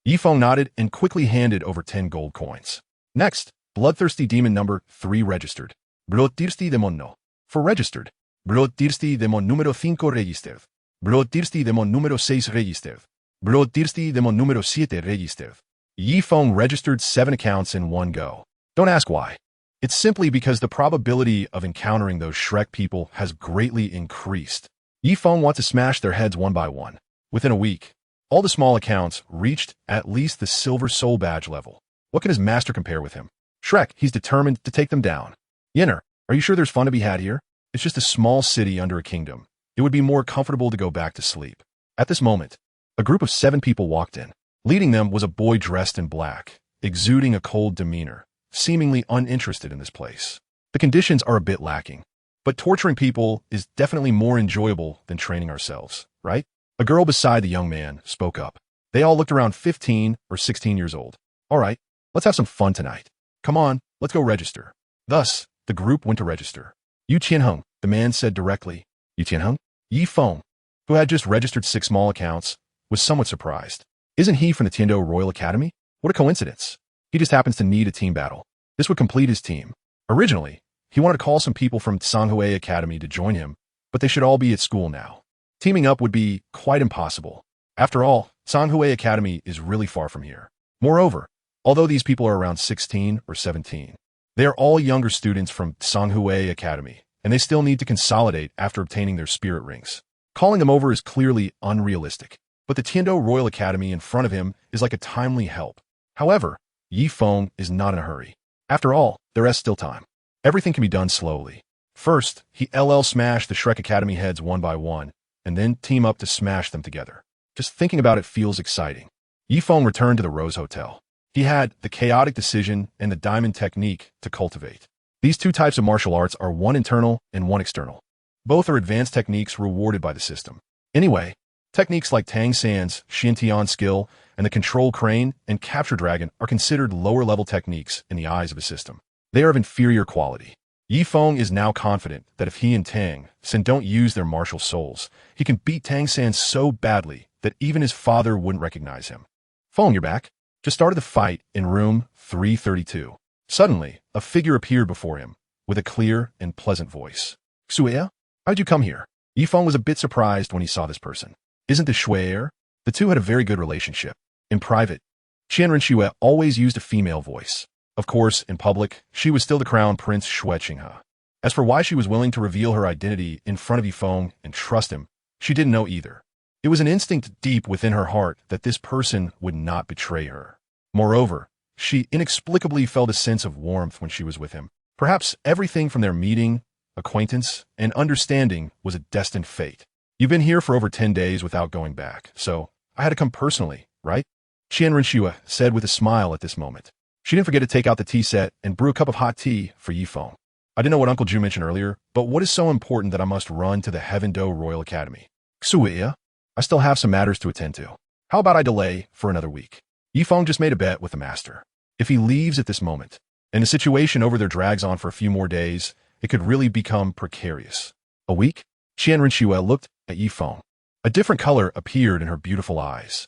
Speaker 1: Yifeng nodded and quickly handed over 10 gold coins. Next, Bloodthirsty Demon number 3 registered. Blotirsti de mon no. For registered. Blotirsti de mon número 5 registered. Blotirsti de mon número 6 registered. Blotirsti de mon número 7 registered. Yifeng registered 7 accounts in one go. Don't ask why. It's simply because the probability of encountering those Shrek people has greatly increased. Yifeng wants to smash their heads one by one. Within a week, all the small accounts reached at least the Silver Soul Badge level. What can his master compare with him? Shrek, he's determined to take them down. Yenner, are you sure there's fun to be had here? It's just a small city under a kingdom. It would be more comfortable to go back to sleep. At this moment, a group of 7 people walked in. Leading them was a boy dressed in black, exuding a cold demeanor, seemingly uninterested in this place. The conditions are a bit lacking, but torturing people is definitely more enjoyable than training ourselves, right? A girl beside the young man spoke up. They all looked around 15 or 16 years old. All right, let's have some fun tonight. Come on, let's go register. Thus, the group went to register. Yu Qianheng, the man said directly. Yu Qianheng? Yifeng, who had just registered 6 small accounts, was somewhat surprised. Isn't he from the Tiando Royal Academy? What a coincidence. He just happens to need a team battle. This would complete his team. Originally, he wanted to call some people from Sanghui Academy to join him, but they should all be at school now. Teaming up would be quite impossible. After all, Sanghui Academy is really far from here. Moreover, although these people are around 16 or 17, they are all younger students from Sanghui Academy, and they still need to consolidate after obtaining their spirit rings. Calling them over is clearly unrealistic, but the Tiando Royal Academy in front of him is like a timely help. However, Yifeng is not in a hurry. After all, there is still time. Everything can be done slowly. First, he smashed the Shrek Academy heads one by one, and then team up to smash them together. Just thinking about it feels exciting. Yifeng returned to the Rose Hotel. He had the chaotic decision and the diamond technique to cultivate. These 2 types of martial arts are one internal and one external. Both are advanced techniques rewarded by the system. Anyway, techniques like Tang San's Xiantian skill and the Control Crane and Capture Dragon are considered lower-level techniques in the eyes of a system. They are of inferior quality. Yifeng is now confident that if he and Tang San don't use their martial souls, he can beat Tang San so badly that even his father wouldn't recognize him. Feng, you're back. Just started the fight in room 332. Suddenly, a figure appeared before him, with a clear and pleasant voice. Xueya, how'd you come here? Yifeng was a bit surprised when he saw this person. Isn't this Xueya? The two had a very good relationship. In private, Qianren Xue always used a female voice. Of course, in public, she was still the crown prince Xue Qinghe. As for why she was willing to reveal her identity in front of Yifeng and trust him, she didn't know either. It was an instinct deep within her heart that this person would not betray her. Moreover, she inexplicably felt a sense of warmth when she was with him. Perhaps everything from their meeting acquaintance, and understanding was a destined fate. You've been here for over 10 days without going back, so I had to come personally, right? Qian Renshua said with a smile at this moment. She didn't forget to take out the tea set and brew a cup of hot tea for Yifeng. I didn't know what Uncle Ju mentioned earlier, but what is so important that I must run to the Heaven Do Royal Academy? Xuya, I still have some matters to attend to. How about I delay for another week? Yifeng just made a bet with the master. If he leaves at this moment, and the situation over there drags on for a few more days, it could really become precarious. A week? Qian Renshua looked at Yifeng. A different color appeared in her beautiful eyes.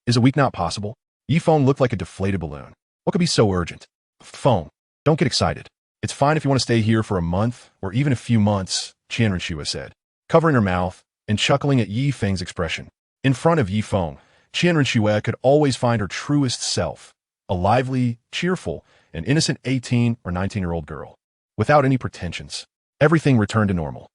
Speaker 1: Is a week not possible? Yifeng looked like a deflated balloon. What could be so urgent? Feng, don't get excited. It's fine if you want to stay here for a month or even a few months, Qian Renshua said, covering her mouth and chuckling at Yifeng's expression. In front of Yifeng, Qian Renshua could always find her truest self, a lively, cheerful, and innocent 18 or 19-year-old girl, without any pretensions. Everything returned to normal.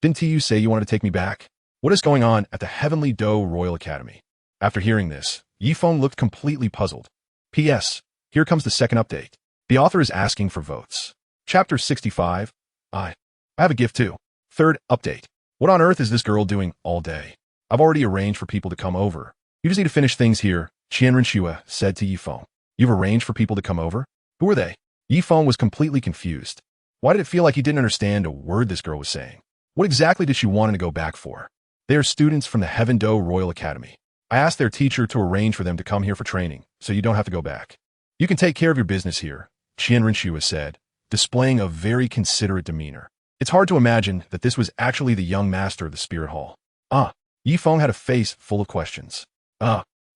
Speaker 1: Didn't you say you wanted to take me back? What is going on at the Heavenly Do Royal Academy? After hearing this, Yifeng looked completely puzzled. P.S. Here comes the second update. The author is asking for votes. Chapter 65. I have a gift too. Third update. What on earth is this girl doing all day? I've already arranged for people to come over. You just need to finish things here, Qian Renshua said to Yifeng. You've arranged for people to come over? Who are they? Yifeng was completely confused. Why did it feel like he didn't understand a word this girl was saying? What exactly did she want him to go back for? They are students from the Heaven Do Royal Academy. I asked their teacher to arrange for them to come here for training, so you don't have to go back. You can take care of your business here, Qian Renshua said, displaying a very considerate demeanor. It's hard to imagine that this was actually the young master of the Spirit Hall. Yifeng had a face full of questions.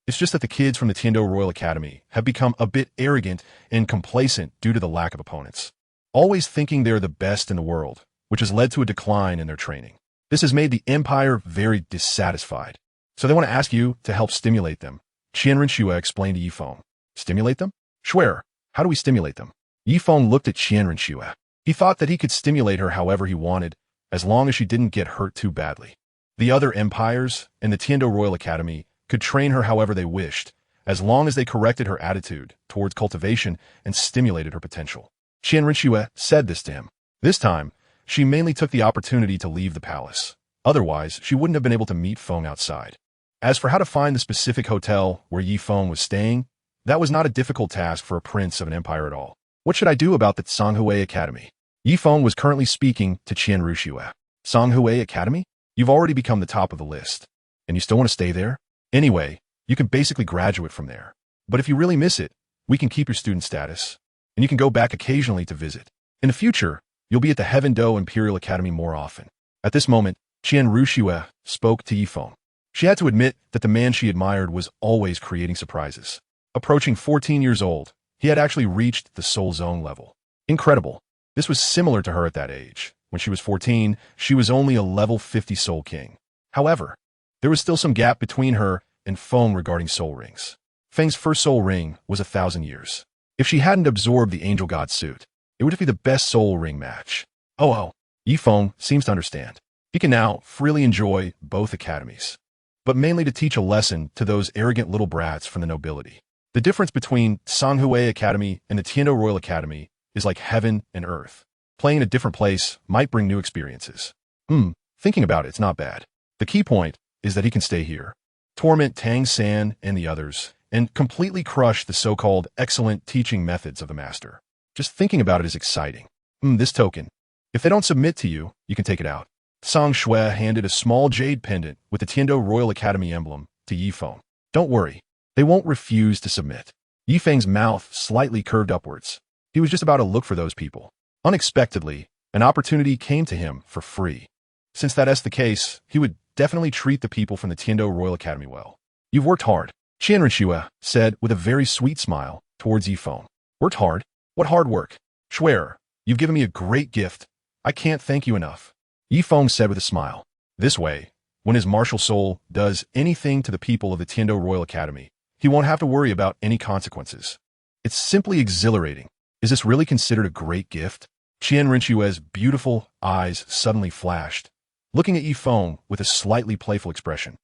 Speaker 1: It's just that the kids from the Tiando Royal Academy have become a bit arrogant and complacent due to the lack of opponents, always thinking they're the best in the world, which has led to a decline in their training. This has made the Empire very dissatisfied. So they want to ask you to help stimulate them, Qian Renshua explained to Yifeng. Stimulate them? Swear, how do we stimulate them? Yifeng looked at Qian Renshua. He thought that he could stimulate her however he wanted, as long as she didn't get hurt too badly. The other empires and the Tiando Royal Academy could train her however they wished, as long as they corrected her attitude towards cultivation and stimulated her potential. Qian Renshua said this to him. This time, she mainly took the opportunity to leave the palace. Otherwise, she wouldn't have been able to meet Feng outside. As for how to find the specific hotel where Yifeng was staying, that was not a difficult task for a prince of an empire at all. What should I do about the Sanghui Academy? Yifeng was currently speaking to Qian Renshua. Sanghui Academy? You've already become the top of the list. And you still want to stay there? Anyway, you can basically graduate from there. But if you really miss it, we can keep your student status. And you can go back occasionally to visit. In the future, you'll be at the Heaven Do Imperial Academy more often. At this moment, Qian Renshua spoke to Yifeng. She had to admit that the man she admired was always creating surprises. Approaching 14 years old, he had actually reached the Soul Zone level. Incredible. This was similar to her at that age. When she was 14, she was only a level 50 Soul King. However, there was still some gap between her and Feng regarding soul rings. Feng's first soul ring was 1,000 years. If she hadn't absorbed the Angel God suit, it would be the best soul ring match. Yifeng seems to understand. He can now freely enjoy both academies, but mainly to teach a lesson to those arrogant little brats from the nobility. The difference between Sanghui Academy and the Tiando Royal Academy is like heaven and earth. Playing in a different place might bring new experiences. Thinking about it, it's not bad. The key point is that he can stay here, torment Tang San and the others, and completely crush the so-called excellent teaching methods of the master. Just thinking about it is exciting. This token. If they don't submit to you, you can take it out. Sang Shui handed a small jade pendant with the Tiando Royal Academy emblem to Yifeng. Don't worry, they won't refuse to submit. Yifeng's mouth slightly curved upwards. He was just about to look for those people. Unexpectedly, an opportunity came to him for free. Since that's the case, he would definitely treat the people from the Tiando Royal Academy well. You've worked hard, Qian Renshua said with a very sweet smile towards Yifeng. Worked hard? What hard work? Swear, you've given me a great gift. I can't thank you enough. Yifeng said with a smile. This way, when his martial soul does anything to the people of the Tiando Royal Academy, he won't have to worry about any consequences. It's simply exhilarating. Is this really considered a great gift? Qian Renshua's beautiful eyes suddenly flashed, looking at Yifeng with a slightly playful expression.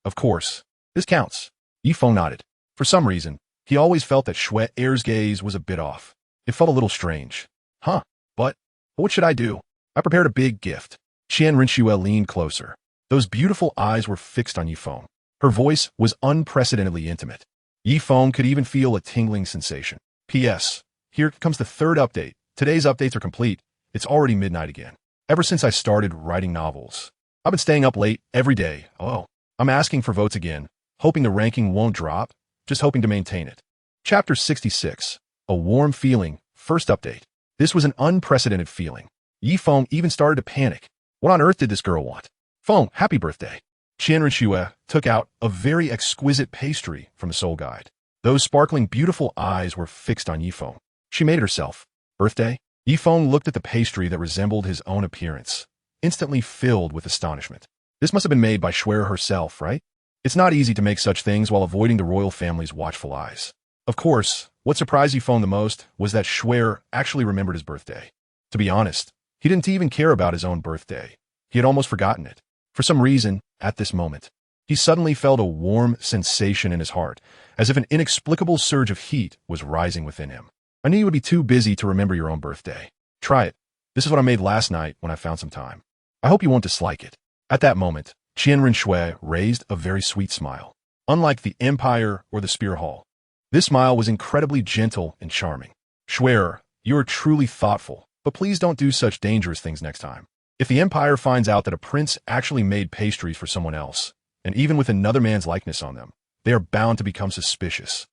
Speaker 1: Of course. This counts. Yifeng nodded. For some reason, he always felt that Shui Er's gaze was a bit off. It felt a little strange. But But what should I do? I prepared a big gift. Qian Rinxue leaned closer. Those beautiful eyes were fixed on Yifeng. Her voice was unprecedentedly intimate. Yifeng could even feel a tingling sensation. P.S. Here comes the third update. Today's updates are complete. It's already midnight again. Ever since I started writing novels, I've been staying up late every day. Oh, I'm asking for votes again, hoping the ranking won't drop, just hoping to maintain it. Chapter 66. A warm feeling. First update. This was an unprecedented feeling. Yifeng even started to panic. What on earth did this girl want? Feng, happy birthday. Qian Rinxue took out a very exquisite pastry from the soul guide. Those sparkling, beautiful eyes were fixed on Yifeng. She made it herself. Birthday? Yifeng looked at the pastry that resembled his own appearance, instantly filled with astonishment. This must have been made by Shuer herself, right? It's not easy to make such things while avoiding the royal family's watchful eyes. Of course, what surprised Yifeng the most was that Shuer actually remembered his birthday. To be honest, he didn't even care about his own birthday. He had almost forgotten it. For some reason, at this moment, he suddenly felt a warm sensation in his heart, as if an inexplicable surge of heat was rising within him. I knew you would be too busy to remember your own birthday. Try it. This is what I made last night when I found some time. I hope you won't dislike it. At that moment, Qian Rinxue raised a very sweet smile. Unlike the Empire or the Spear Hall, this smile was incredibly gentle and charming. Shuer, you are truly thoughtful, but please don't do such dangerous things next time. If the Empire finds out that a prince actually made pastries for someone else, and even with another man's likeness on them, they are bound to become suspicious.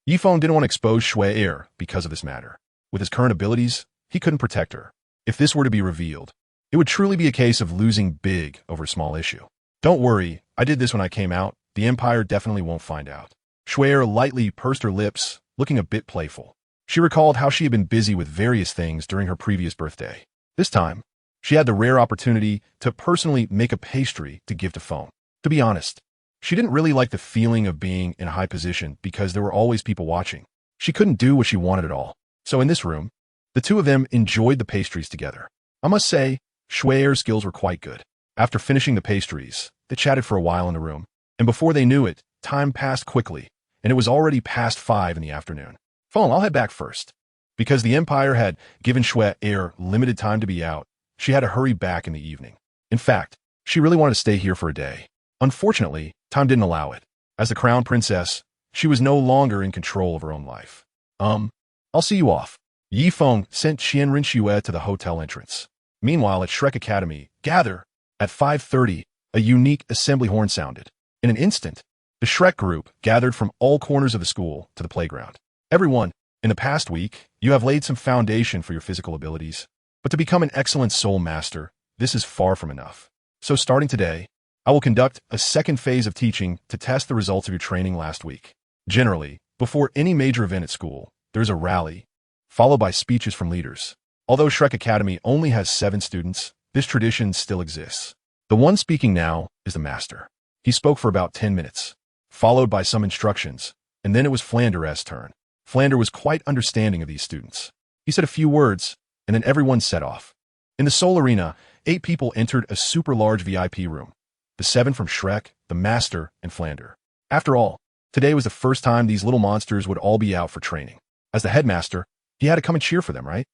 Speaker 1: Yifeng didn't want to expose Shuer because of this matter. With his current abilities, he couldn't protect her. If this were to be revealed, it would truly be a case of losing big over a small issue. Don't worry, I did this when I came out. The Empire definitely won't find out. Shuer lightly pursed her lips, looking a bit playful. She recalled how she had been busy with various things during her previous birthday. This time, she had the rare opportunity to personally make a pastry to give to Feng. To be honest, she didn't really like the feeling of being in a high position because there were always people watching. She couldn't do what she wanted at all. So in this room, the two of them enjoyed the pastries together. I must say, Shuer's skills were quite good. After finishing the pastries, they chatted for a while in the room, and before they knew it, time passed quickly, and it was already past 5 in the afternoon. Feng, I'll head back first. Because the Empire had given Shuer limited time to be out, she had to hurry back in the evening. In fact, she really wanted to stay here for a day. Unfortunately, time didn't allow it. As the crown princess, she was no longer in control of her own life. I'll see you off. Yifeng sent Qian Rinxue to the hotel entrance. Meanwhile, at Shrek Academy, gather. At 5:30, a unique assembly horn sounded. In an instant, the Shrek group gathered from all corners of the school to the playground. Everyone, in the past week, you have laid some foundation for your physical abilities. But to become an excellent soul master, this is far from enough. So starting today, I will conduct a second phase of teaching to test the results of your training last week. Generally, before any major event at school, there's a rally, followed by speeches from leaders. Although Shrek Academy only has 7 students, this tradition still exists. The one speaking now is the master. He spoke for about 10 minutes, followed by some instructions, and then it was Flander's turn. Flander was quite understanding of these students. He said a few words, and then everyone set off. In the Soul Arena, 8 people entered a super large VIP room. The 7 from Shrek, the Master, and Flander. After all, today was the first time these little monsters would all be out for training. As the headmaster, he had to come and cheer for them, right?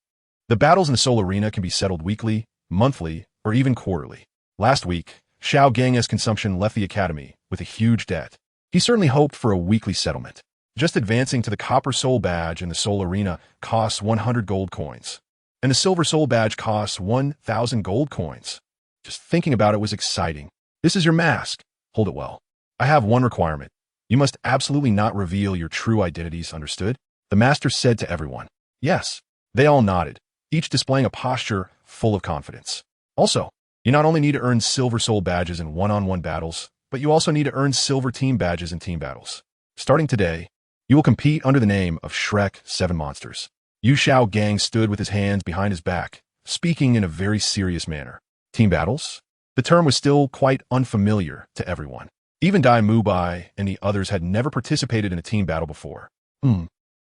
Speaker 1: The battles in the Soul Arena can be settled weekly, monthly, or even quarterly. Last week, Xiao Gang's consumption left the academy with a huge debt. He certainly hoped for a weekly settlement. Just advancing to the Copper Soul Badge in the Soul Arena costs 100 gold coins. And the Silver Soul Badge costs 1,000 gold coins. Just thinking about it was exciting. This is your mask. Hold it well. I have one requirement. You must absolutely not reveal your true identities, understood? The master said to everyone. Yes. They all nodded, each displaying a posture full of confidence. Also, you not only need to earn Silver Soul Badges in one-on-one battles, but you also need to earn Silver Team Badges in team battles. Starting today, you will compete under the name of Shrek 7 Monsters. Yu Xiao Gang stood with his hands behind his back, speaking in a very serious manner. Team battles? The term was still quite unfamiliar to everyone. Even Dai Mubai and the others had never participated in a team battle before.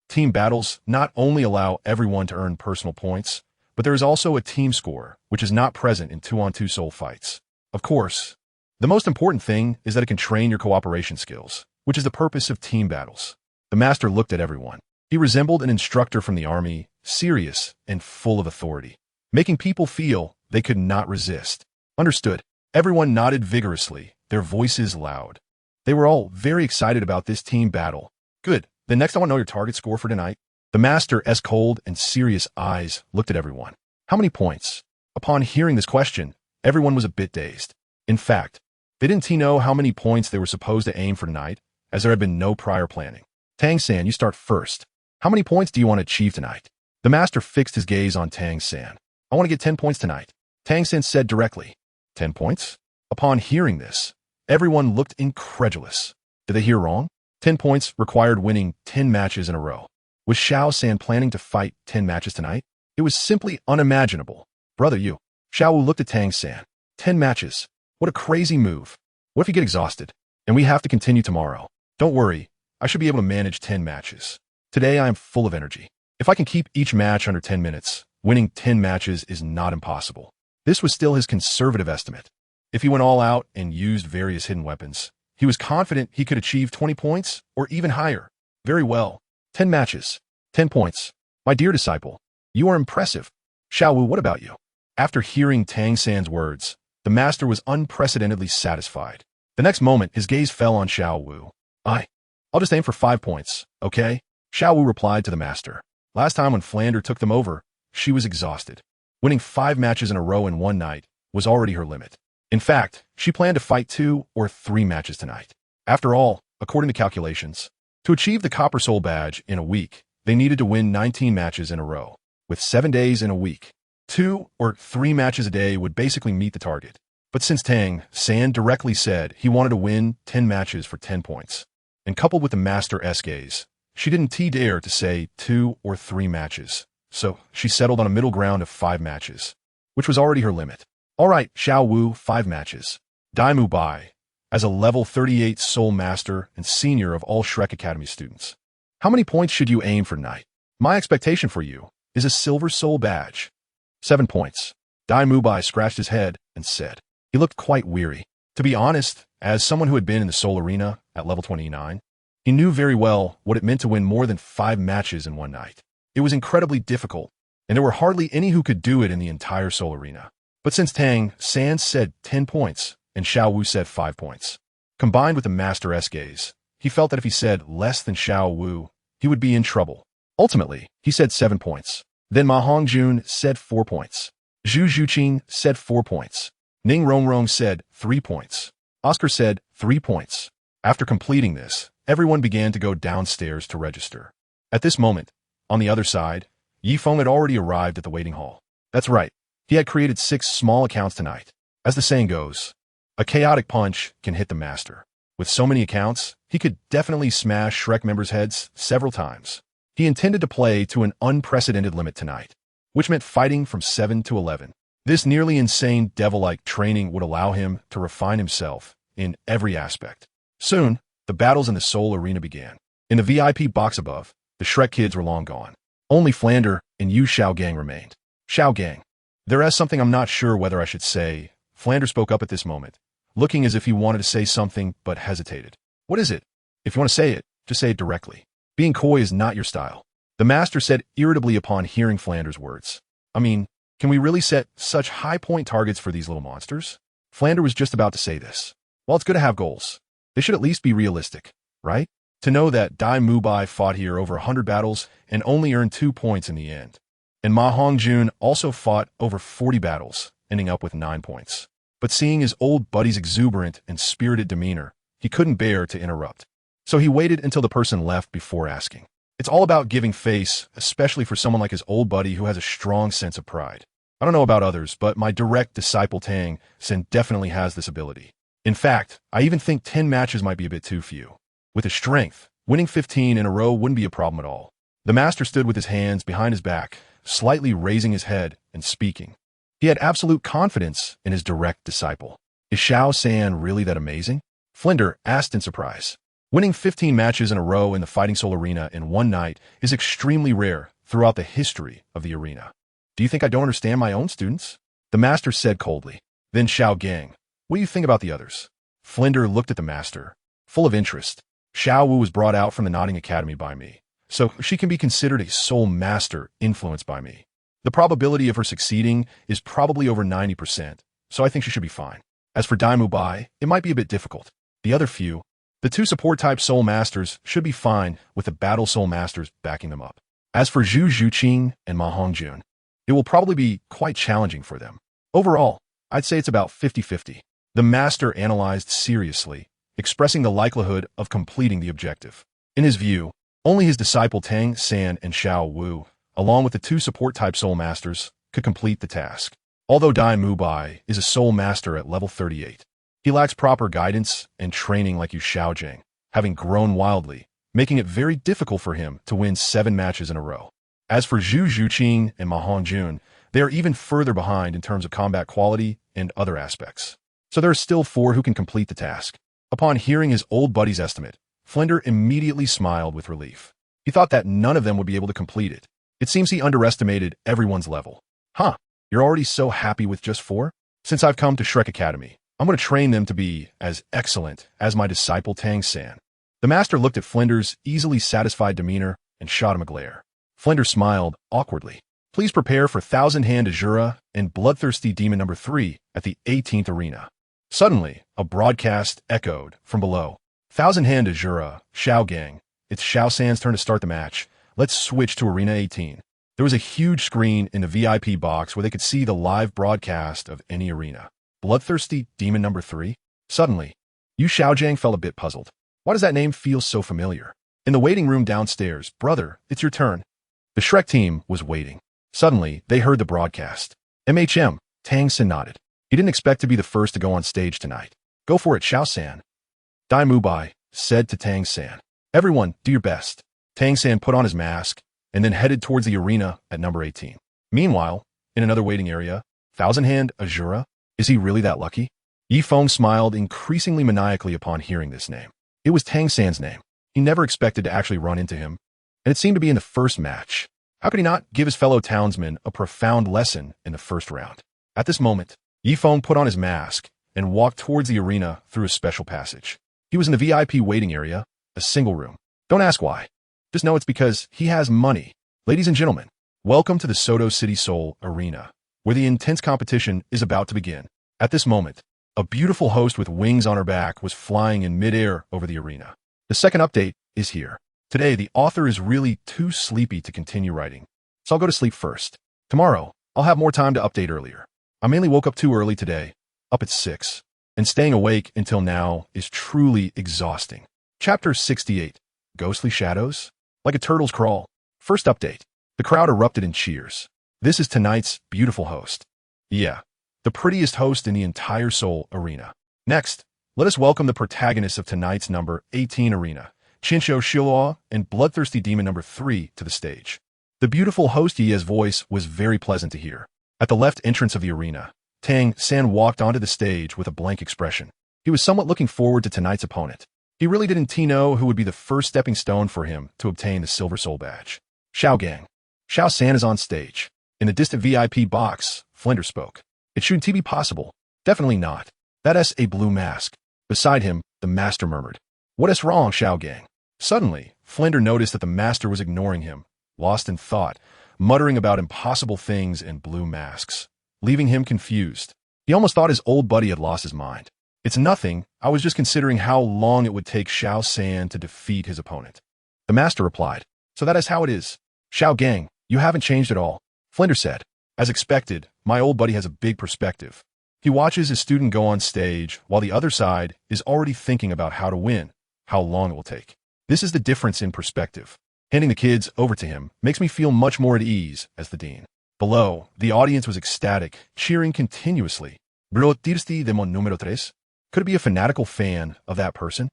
Speaker 1: Team battles not only allow everyone to earn personal points, but there is also a team score, which is not present in 2-on-2 soul fights. Of course, the most important thing is that it can train your cooperation skills, which is the purpose of team battles. The master looked at everyone. He resembled an instructor from the army, serious and full of authority. making people feel they could not resist. Understood. Everyone nodded vigorously, their voices loud. They were all very excited about this team battle. Good. Then next I want to know your target score for tonight. The Master's cold and serious eyes looked at everyone. How many points? Upon hearing this question, everyone was a bit dazed. In fact, they didn't know how many points they were supposed to aim for tonight, as there had been no prior planning. Tang-san, you start first. How many points do you want to achieve tonight? The Master fixed his gaze on Tang-san. I want to get 10 points tonight. Tang-san said directly. 10 points? Upon hearing this, everyone looked incredulous. Did they hear wrong? 10 points required winning 10 matches in a row. Was Xiao-san planning to fight 10 matches tonight? It was simply unimaginable. Brother, you. Xiao Wu looked at Tang-san. 10 matches. What a crazy move. What if you get exhausted? And we have to continue tomorrow. Don't worry. I should be able to manage 10 matches. Today I am full of energy. If I can keep each match under 10 minutes, winning 10 matches is not impossible. This was still his conservative estimate. If he went all out and used various hidden weapons, he was confident he could achieve 20 points or even higher. Very well. 10 matches. 10 points. My dear disciple, you are impressive. Xiao Wu, what about you? After hearing Tang-san's words, the Master was unprecedentedly satisfied. The next moment, his gaze fell on Xiao Wu. I'll just aim for 5 points, okay? Xiao Wu replied to the Master. Last time when Flander took them over, she was exhausted. Winning 5 matches in a row in one night was already her limit. In fact, she planned to fight 2 or 3 matches tonight. After all, according to calculations, to achieve the Copper Soul badge in a week, they needed to win 19 matches in a row. With 7 days in a week, 2 or 3 matches a day would basically meet the target. But since Tang-san directly said he wanted to win 10 matches for 10 points, and coupled with the Master's gaze, she didn't dare to say 2 or 3 matches. So she settled on a middle ground of 5 matches, which was already her limit. All right, Xiao Wu, 5 matches. Daimu Bai, as a level 38 Soul Master and senior of all Shrek Academy students. How many points should you aim for tonight? My expectation for you is a Silver Soul badge. 7 points. Daimu Bai scratched his head and said. He looked quite weary. To be honest, as someone who had been in the Soul Arena at level 29, he knew very well what it meant to win more than 5 matches in one night. It was incredibly difficult, and there were hardly any who could do it in the entire Soul Arena. But since Tang-san said 10 points and Xiao Wu said 5 points, combined with the Master's gaze, he felt that if he said less than Xiao Wu, he would be in trouble. Ultimately, he said 7 points. Then Ma Hongjun said 4 points. Zhu Zhuqin said 4 points. Ning Rongrong said 3 points. Oscar said 3 points. After completing this, everyone began to go downstairs to register. At this moment, on the other side, Yifeng had already arrived at the waiting hall. That's right, he had created 6 small accounts tonight. As the saying goes, a chaotic punch can hit the Master. With so many accounts, he could definitely smash Shrek members' heads several times. He intended to play to an unprecedented limit tonight, which meant fighting from 7 to 11. This nearly insane devil-like training would allow him to refine himself in every aspect. Soon, the battles in the Soul Arena began. In the VIP box above, the Shrek kids were long gone. Only Flander and Yu Xiaogang remained. Xiaogang, there is something I'm not sure whether I should say. Flander spoke up at this moment, looking as if he wanted to say something but hesitated. What is it? If you want to say it, just say it directly. Being coy is not your style. The Master said irritably upon hearing Flander's words. I mean, can we really set such high-point targets for these little monsters? Flander was just about to say this. While it's good to have goals, they should at least be realistic, right? To know that Dai Mubai fought here over 100 battles and only earned 2 points in the end. And Ma Hongjun also fought over 40 battles, ending up with 9 points. But seeing his old buddy's exuberant and spirited demeanor, he couldn't bear to interrupt. So he waited until the person left before asking. It's all about giving face, especially for someone like his old buddy who has a strong sense of pride. I don't know about others, but my direct disciple Tang-san definitely has this ability. In fact, I even think 10 matches might be a bit too few. With his strength, winning 15 in a row wouldn't be a problem at all. The Master stood with his hands behind his back, slightly raising his head and speaking. He had absolute confidence in his direct disciple. Is Xiao-san really that amazing? Flinder asked in surprise. Winning 15 matches in a row in the Fighting Soul Arena in one night is extremely rare throughout the history of the arena. Do you think I don't understand my own students? The Master said coldly. Then Xiaogang, what do you think about the others? Flinder looked at the Master, full of interest. Xiao Wu was brought out from the Nodding Academy by me, so she can be considered a Soul Master influenced by me. The probability of her succeeding is probably over 90%, so I think she should be fine. As for Dai Mubai, it might be a bit difficult. The other few, the two support-type Soul Masters should be fine with the Battle Soul Masters backing them up. As for Zhu Zhuqing and Ma Hongjun, it will probably be quite challenging for them. Overall, I'd say it's about 50-50. The Master analyzed seriously, expressing the likelihood of completing the objective. In his view, only his disciple Tang San and Xiao Wu, along with the two support-type Soul Masters, could complete the task. Although Dai Mubai is a Soul Master at level 38, he lacks proper guidance and training like Yu Xiaojing, having grown wildly, making it very difficult for him to win 7 matches in a row. As for Zhu Zhuqing and Ma Hongjun, they are even further behind in terms of combat quality and other aspects. So there are still 4 who can complete the task. Upon hearing his old buddy's estimate, Flinder immediately smiled with relief. He thought that none of them would be able to complete it. It seems he underestimated everyone's level. Huh, you're already so happy with just 4? Since I've come to Shrek Academy, I'm going to train them to be as excellent as my disciple Tang San. The master looked at Flinder's easily satisfied demeanor and shot him a glare. Flinder smiled awkwardly. Please prepare for Thousand Hand Azura and Bloodthirsty Demon number 3 at the 18th arena. Suddenly, a broadcast echoed from below. Thousand Hand Azura, Xiao Gang. It's Xiao San's turn to start the match. Let's switch to Arena 18. There was a huge screen in the VIP box where they could see the live broadcast of any arena. Bloodthirsty Demon number 3? Suddenly, Yu Xiaojang felt a bit puzzled. Why does that name feel so familiar? In the waiting room downstairs, brother, it's your turn. The Shrek team was waiting. Suddenly, they heard the broadcast. MHM, Tang San nodded. He didn't expect to be the first to go on stage tonight. Go for it, Xiao San. Dai Mubai said to Tang San. Everyone, do your best. Tang San put on his mask and then headed towards the arena at number 18. Meanwhile, in another waiting area, Thousand Hand Azura? Is he really that lucky? Yi Feng smiled increasingly maniacally upon hearing this name. It was Tang San's name. He never expected to actually run into him, and it seemed to be in the first match. How could he not give his fellow townsmen a profound lesson in the first round? At this moment, Yi Feng put on his mask and walked towards the arena through a special passage. He was in the VIP waiting area, a single room. Don't ask why. Just know it's because he has money. Ladies and gentlemen, welcome to the Soto City Soul Arena, where the intense competition is about to begin. At this moment, a beautiful host with wings on her back was flying in midair over the arena. The second update is here. Today, the author is really too sleepy to continue writing, so I'll go to sleep first. Tomorrow, I'll have more time to update earlier. I mainly woke up too early today, up at 6, and staying awake until now is truly exhausting. Chapter 68, Ghostly Shadows? Like a turtle's crawl. First update. The crowd erupted in cheers. This is tonight's beautiful host. Yeah, the prettiest host in the entire Soul Arena. Next, let us welcome the protagonists of tonight's number 18 arena, Qinshou Shilua and Bloodthirsty Demon number 3 to the stage. The beautiful host Ye's voice was very pleasant to hear. At the left entrance of the arena, Tang San walked onto the stage with a blank expression. He was somewhat looking forward to tonight's opponent. He really didn't know who would be the first stepping stone for him to obtain the Silver Soul Badge. Xiao Gang. Xiao San is on stage. In the distant VIP box, Flinder spoke. It shouldn't be possible. Definitely not. That's a blue mask. Beside him, the master murmured. What is wrong, Xiao Gang? Suddenly, Flinder noticed that the master was ignoring him, lost in thought, muttering about impossible things and blue masks, leaving him confused. He almost thought his old buddy had lost his mind. It's nothing. I was just considering how long it would take Xiao San to defeat his opponent. The master replied. So that is how it is. Xiao Gang, you haven't changed at all. Flinder said. As expected, my old buddy has a big perspective. He watches his student go on stage while the other side is already thinking about how to win, how long it will take. This is the difference in perspective. Handing the kids over to him makes me feel much more at ease as the dean. Below, the audience was ecstatic, cheering continuously. Bloodthirsty Demon número 3? Could it be a fanatical fan of that person?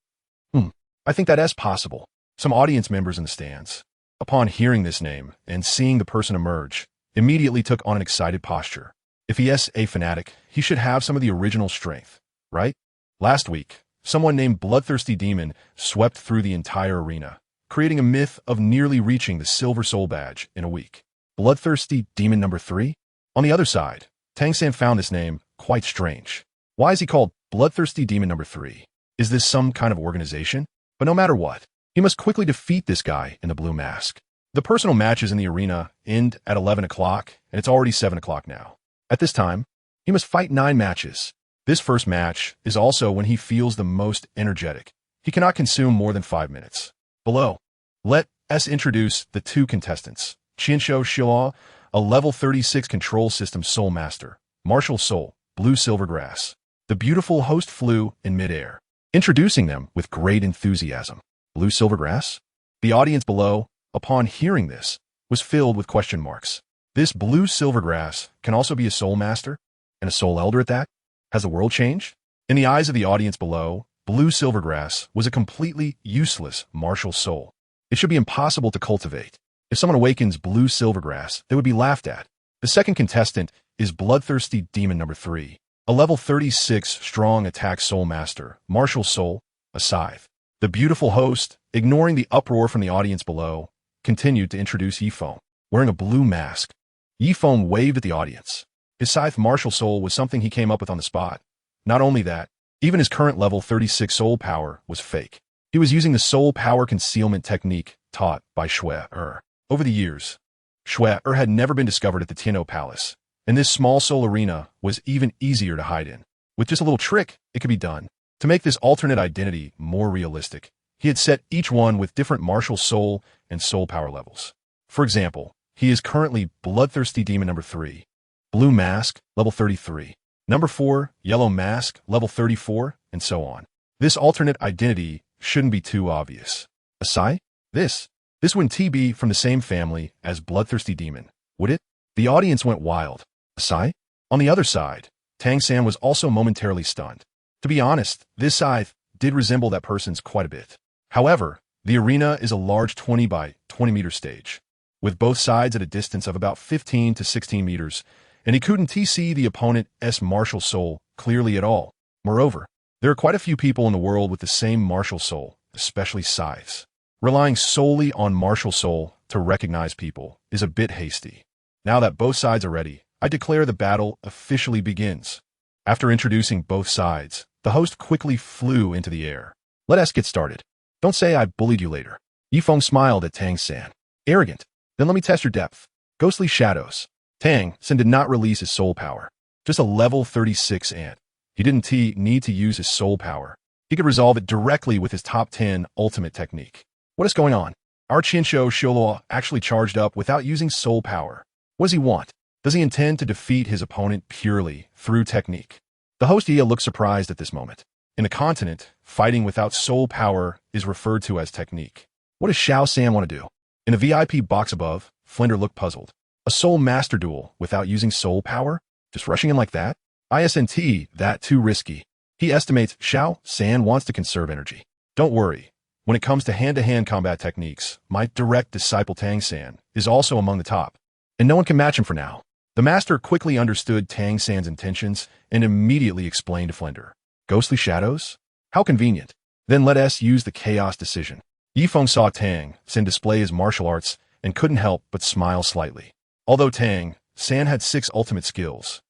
Speaker 1: I think that is possible. Some audience members in the stands, upon hearing this name and seeing the person emerge, immediately took on an excited posture. If he is a fanatic, he should have some of the original strength, right? Last week, someone named Bloodthirsty Demon swept through the entire arena, creating a myth of nearly reaching the Silver Soul Badge in a week. Bloodthirsty Demon number 3? On the other side, Tang San found this name quite strange. Why is he called Bloodthirsty Demon number 3? Is this some kind of organization? But no matter what, he must quickly defeat this guy in the blue mask. The personal matches in the arena end at 11 o'clock, and it's already 7 o'clock now. At this time, he must fight 9 matches. This first match is also when he feels the most energetic. He cannot consume more than 5 minutes. Below, let us introduce the 2 contestants. Qinsho Shilao, a level 36 control system soul master. Martial soul, blue silvergrass. The beautiful host flew in midair, introducing them with great enthusiasm. Blue silvergrass? The audience below, upon hearing this, was filled with question marks. This blue silvergrass can also be a soul master, and a soul elder at that? Has the world changed? In the eyes of the audience below, blue silvergrass was a completely useless martial soul. It should be impossible to cultivate. If someone awakens blue silvergrass, they would be laughed at. The second contestant is bloodthirsty demon number 3, a level 36 strong attack soul master, martial soul, a Scythe. The beautiful host, ignoring the uproar from the audience below, continued to introduce Yifeng, wearing a blue mask. Yifeng waved at the audience. His Scythe martial soul was something he came up with on the spot. Not only that, even his current level 36 soul power was fake. He was using the soul power concealment technique taught by Shui-Er. Over the years, Shui-Er had never been discovered at the Tianou Palace, and this small soul arena was even easier to hide in. With just a little trick, it could be done. To make this alternate identity more realistic, he had set each one with different martial soul and soul power levels. For example, he is currently bloodthirsty demon number 3, blue mask, level 33, number 4, yellow mask, level 34, and so on. This alternate identity shouldn't be too obvious. Asai? This wouldn't be from the same family as bloodthirsty demon, would it? The audience went wild. Asai? On the other side, Tang San was also momentarily stunned. To be honest, this Scythe did resemble that person's quite a bit. However, the arena is a large 20 by 20 meter stage, with both sides at a distance of about 15 to 16 meters, and he couldn't see the opponent's martial soul clearly at all. Moreover, there are quite a few people in the world with the same martial soul, especially Scythes. Relying solely on martial soul to recognize people is a bit hasty. Now that both sides are ready, I declare the battle officially begins. After introducing both sides, the host quickly flew into the air. Let us get started. Don't say I bullied you later. Yifeng smiled at Tang San. Arrogant. Then let me test your depth. Ghostly shadows. Tang San did not release his soul power. Just a level 36 ant. He didn't need to use his soul power. He could resolve it directly with his top 10 ultimate technique. What is going on? Our Qinsho Shilao actually charged up without using soul power. What does he want? Does he intend to defeat his opponent purely through technique? The host Ia looked surprised at this moment. In the continent, fighting without soul power is referred to as technique. What does Xiao San want to do? In the VIP box above, Flinder looked puzzled. A soul master duel without using soul power? Just rushing in like that? Isn't that too risky? He estimates Xiao San wants to conserve energy. Don't worry. When it comes to hand-to-hand combat techniques, my direct disciple Tang San is also among the top, and no one can match him for now. The master quickly understood Tang San's intentions and immediately explained to Flinder. Ghostly shadows? How convenient. Then let us use the chaos decision. Yifeng saw Tang San display his martial arts and couldn't help but smile slightly. Although Tang San had 6 ultimate skills,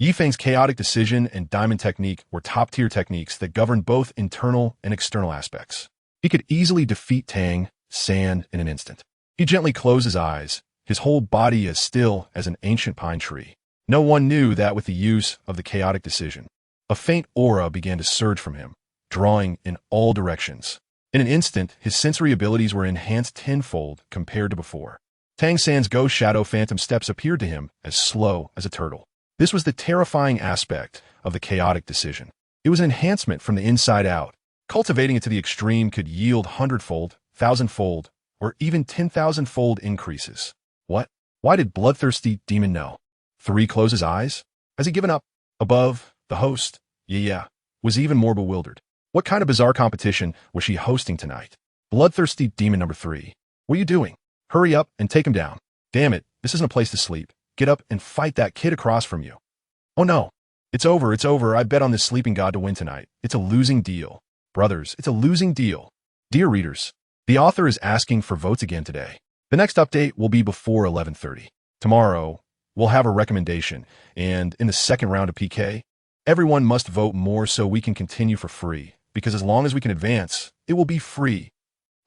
Speaker 1: Yifeng's chaotic decision and diamond technique were top-tier techniques that governed both internal and external aspects. He could easily defeat Tang San in an instant. He gently closed his eyes, his whole body as still as an ancient pine tree. No one knew that with the use of the chaotic decision, a faint aura began to surge from him, drawing in all directions. In an instant, his sensory abilities were enhanced tenfold compared to before. Tang San's ghost shadow phantom steps appeared to him as slow as a turtle. This was the terrifying aspect of the chaotic decision. It was an enhancement from the inside out. Cultivating it to the extreme could yield 100-fold, 1,000-fold, or even 10,000-fold increases. What? Why did bloodthirsty demon know? 3 close his eyes? Has he given up? Above, the host, was even more bewildered. What kind of bizarre competition was she hosting tonight? Bloodthirsty demon number 3. What are you doing? Hurry up and take him down. Damn it, this isn't a place to sleep. Get up and fight that kid across from you. Oh no. It's over. I bet on this sleeping god to win tonight. It's a losing deal. Brothers, it's a losing deal. Dear readers, the author is asking for votes again today. The next update will be before 11:30. Tomorrow, we'll have a recommendation, and in the second round of PK, everyone must vote more so we can continue for free, because as long as we can advance, it will be free.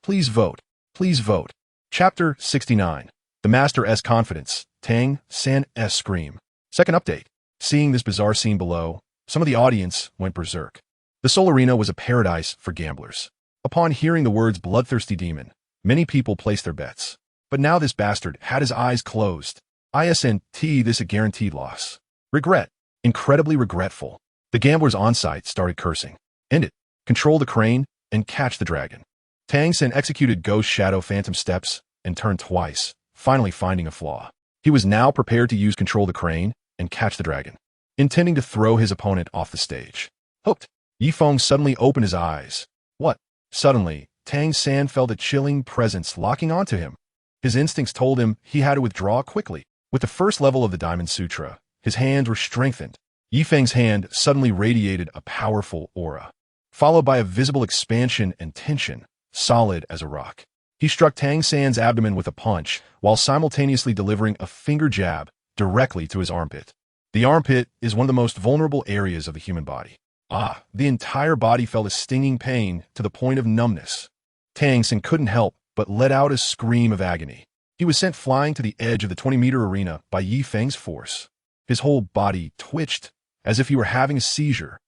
Speaker 1: Please vote. Please vote. Chapter 69. The Master-S Confidence. Tang San-S Scream. Second update. Seeing this bizarre scene below, some of the audience went berserk. The Soul Arena was a paradise for gamblers. Upon hearing the words bloodthirsty demon, many people placed their bets. But now this bastard had his eyes closed. ISNT, this a guaranteed loss. Regret. Incredibly regretful. The gamblers on site started cursing. End it. Control the crane and catch the dragon. Tang San executed Ghost Shadow Phantom steps and turned twice, finally finding a flaw. He was now prepared to use Control the crane and catch the dragon, intending to throw his opponent off the stage. Hooked. Yifeng suddenly opened his eyes. What? Suddenly, Tang San felt a chilling presence locking onto him. His instincts told him he had to withdraw quickly. With the first level of the Diamond Sutra, his hands were strengthened. Yifeng's hand suddenly radiated a powerful aura, followed by a visible expansion and tension, solid as a rock. He struck Tang San's abdomen with a punch, while simultaneously delivering a finger jab directly to his armpit. The armpit is one of the most vulnerable areas of the human body. The entire body felt a stinging pain to the point of numbness. Tang San couldn't help but let out a scream of agony. He was sent flying to the edge of the 20-meter arena by Yifeng's force. His whole body twitched, as if he were having a seizure.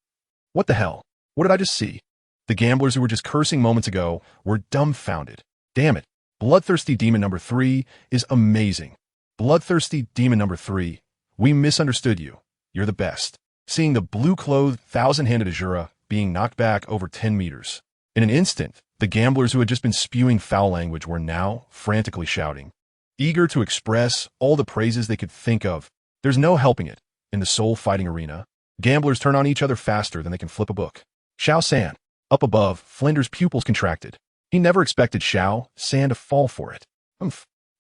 Speaker 1: What the hell? What did I just see? The gamblers who were just cursing moments ago were dumbfounded. Damn it. Bloodthirsty Demon number 3 is amazing. Bloodthirsty Demon number 3, we misunderstood you. You're the best. Seeing the blue-clothed, thousand-handed Azura being knocked back over 10 meters. In an instant, the gamblers who had just been spewing foul language were now frantically shouting, eager to express all the praises they could think of. There's no helping it. In the soul fighting arena, gamblers turn on each other faster than they can flip a book. Xiao San. Up above, Flinder's pupils contracted. He never expected Xiao San to fall for it.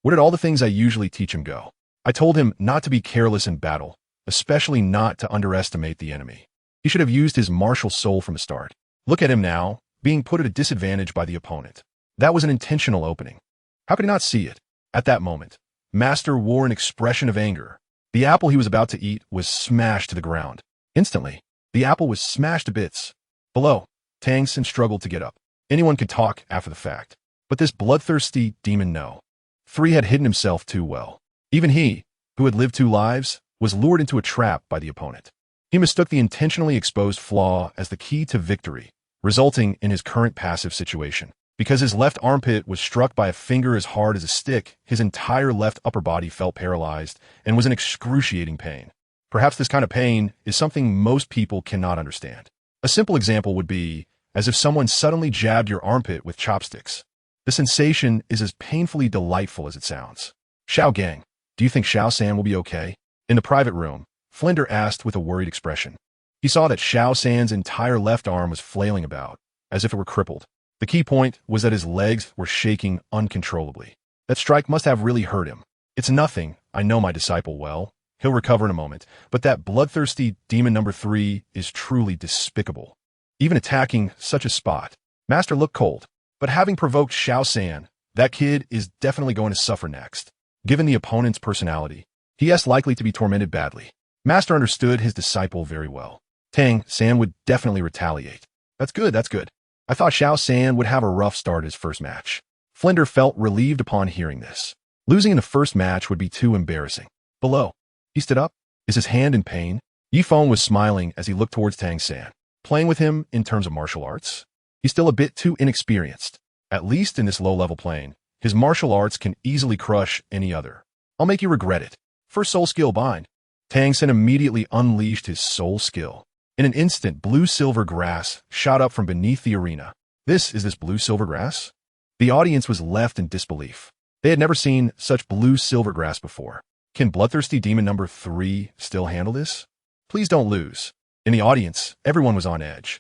Speaker 1: Where did all the things I usually teach him go? I told him not to be careless in battle, especially not to underestimate the enemy. He should have used his martial soul from the start. Look at him now, being put at a disadvantage by the opponent. That was an intentional opening. How could he not see it? At that moment, Master wore an expression of anger. The apple he was about to eat was smashed to the ground. Instantly, the apple was smashed to bits. Below, Tang San struggled to get up. Anyone could talk after the fact. But this bloodthirsty demon no. 3 had hidden himself too well. Even he, who had lived 2 lives, was lured into a trap by the opponent. He mistook the intentionally exposed flaw as the key to victory, resulting in his current passive situation. Because his left armpit was struck by a finger as hard as a stick, his entire left upper body felt paralyzed and was in excruciating pain. Perhaps this kind of pain is something most people cannot understand. A simple example would be as if someone suddenly jabbed your armpit with chopsticks. The sensation is as painfully delightful as it sounds. Xiao Gang, do you think Xiao San will be okay? In the private room, Flinder asked with a worried expression. He saw that Xiao San's entire left arm was flailing about, as if it were crippled. The key point was that his legs were shaking uncontrollably. That strike must have really hurt him. It's nothing, I know my disciple well. He'll recover in a moment, but that bloodthirsty demon number 3 is truly despicable. Even attacking such a spot. Master looked cold, but having provoked Xiao San, that kid is definitely going to suffer next. Given the opponent's personality, he is likely to be tormented badly. Master understood his disciple very well. Tang San would definitely retaliate. That's good, that's good. I thought Xiao San would have a rough start his first match. Flinder felt relieved upon hearing this. Losing in the first match would be too embarrassing. Below, he stood up. Is his hand in pain? Yifeng was smiling as he looked towards Tang San. Playing with him in terms of martial arts? He's still a bit too inexperienced. At least in this low-level plane, his martial arts can easily crush any other. I'll make you regret it. First soul skill bind. Tang San immediately unleashed his soul skill. In an instant, blue-silver grass shot up from beneath the arena. This blue-silver grass? The audience was left in disbelief. They had never seen such blue-silver grass before. Can bloodthirsty demon number 3 still handle this? Please don't lose. In the audience, everyone was on edge.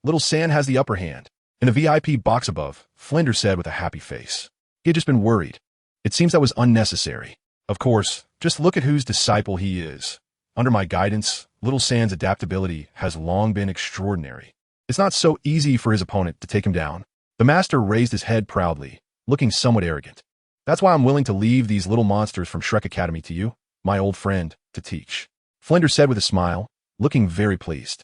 Speaker 1: Little San has the upper hand. In the VIP box above, Flinder said with a happy face. He had just been worried. It seems that was unnecessary. Of course, just look at whose disciple he is. Under my guidance, Little San's adaptability has long been extraordinary. It's not so easy for his opponent to take him down. The master raised his head proudly, looking somewhat arrogant. That's why I'm willing to leave these little monsters from Shrek Academy to you, my old friend, to teach. Flinder said with a smile, looking very pleased.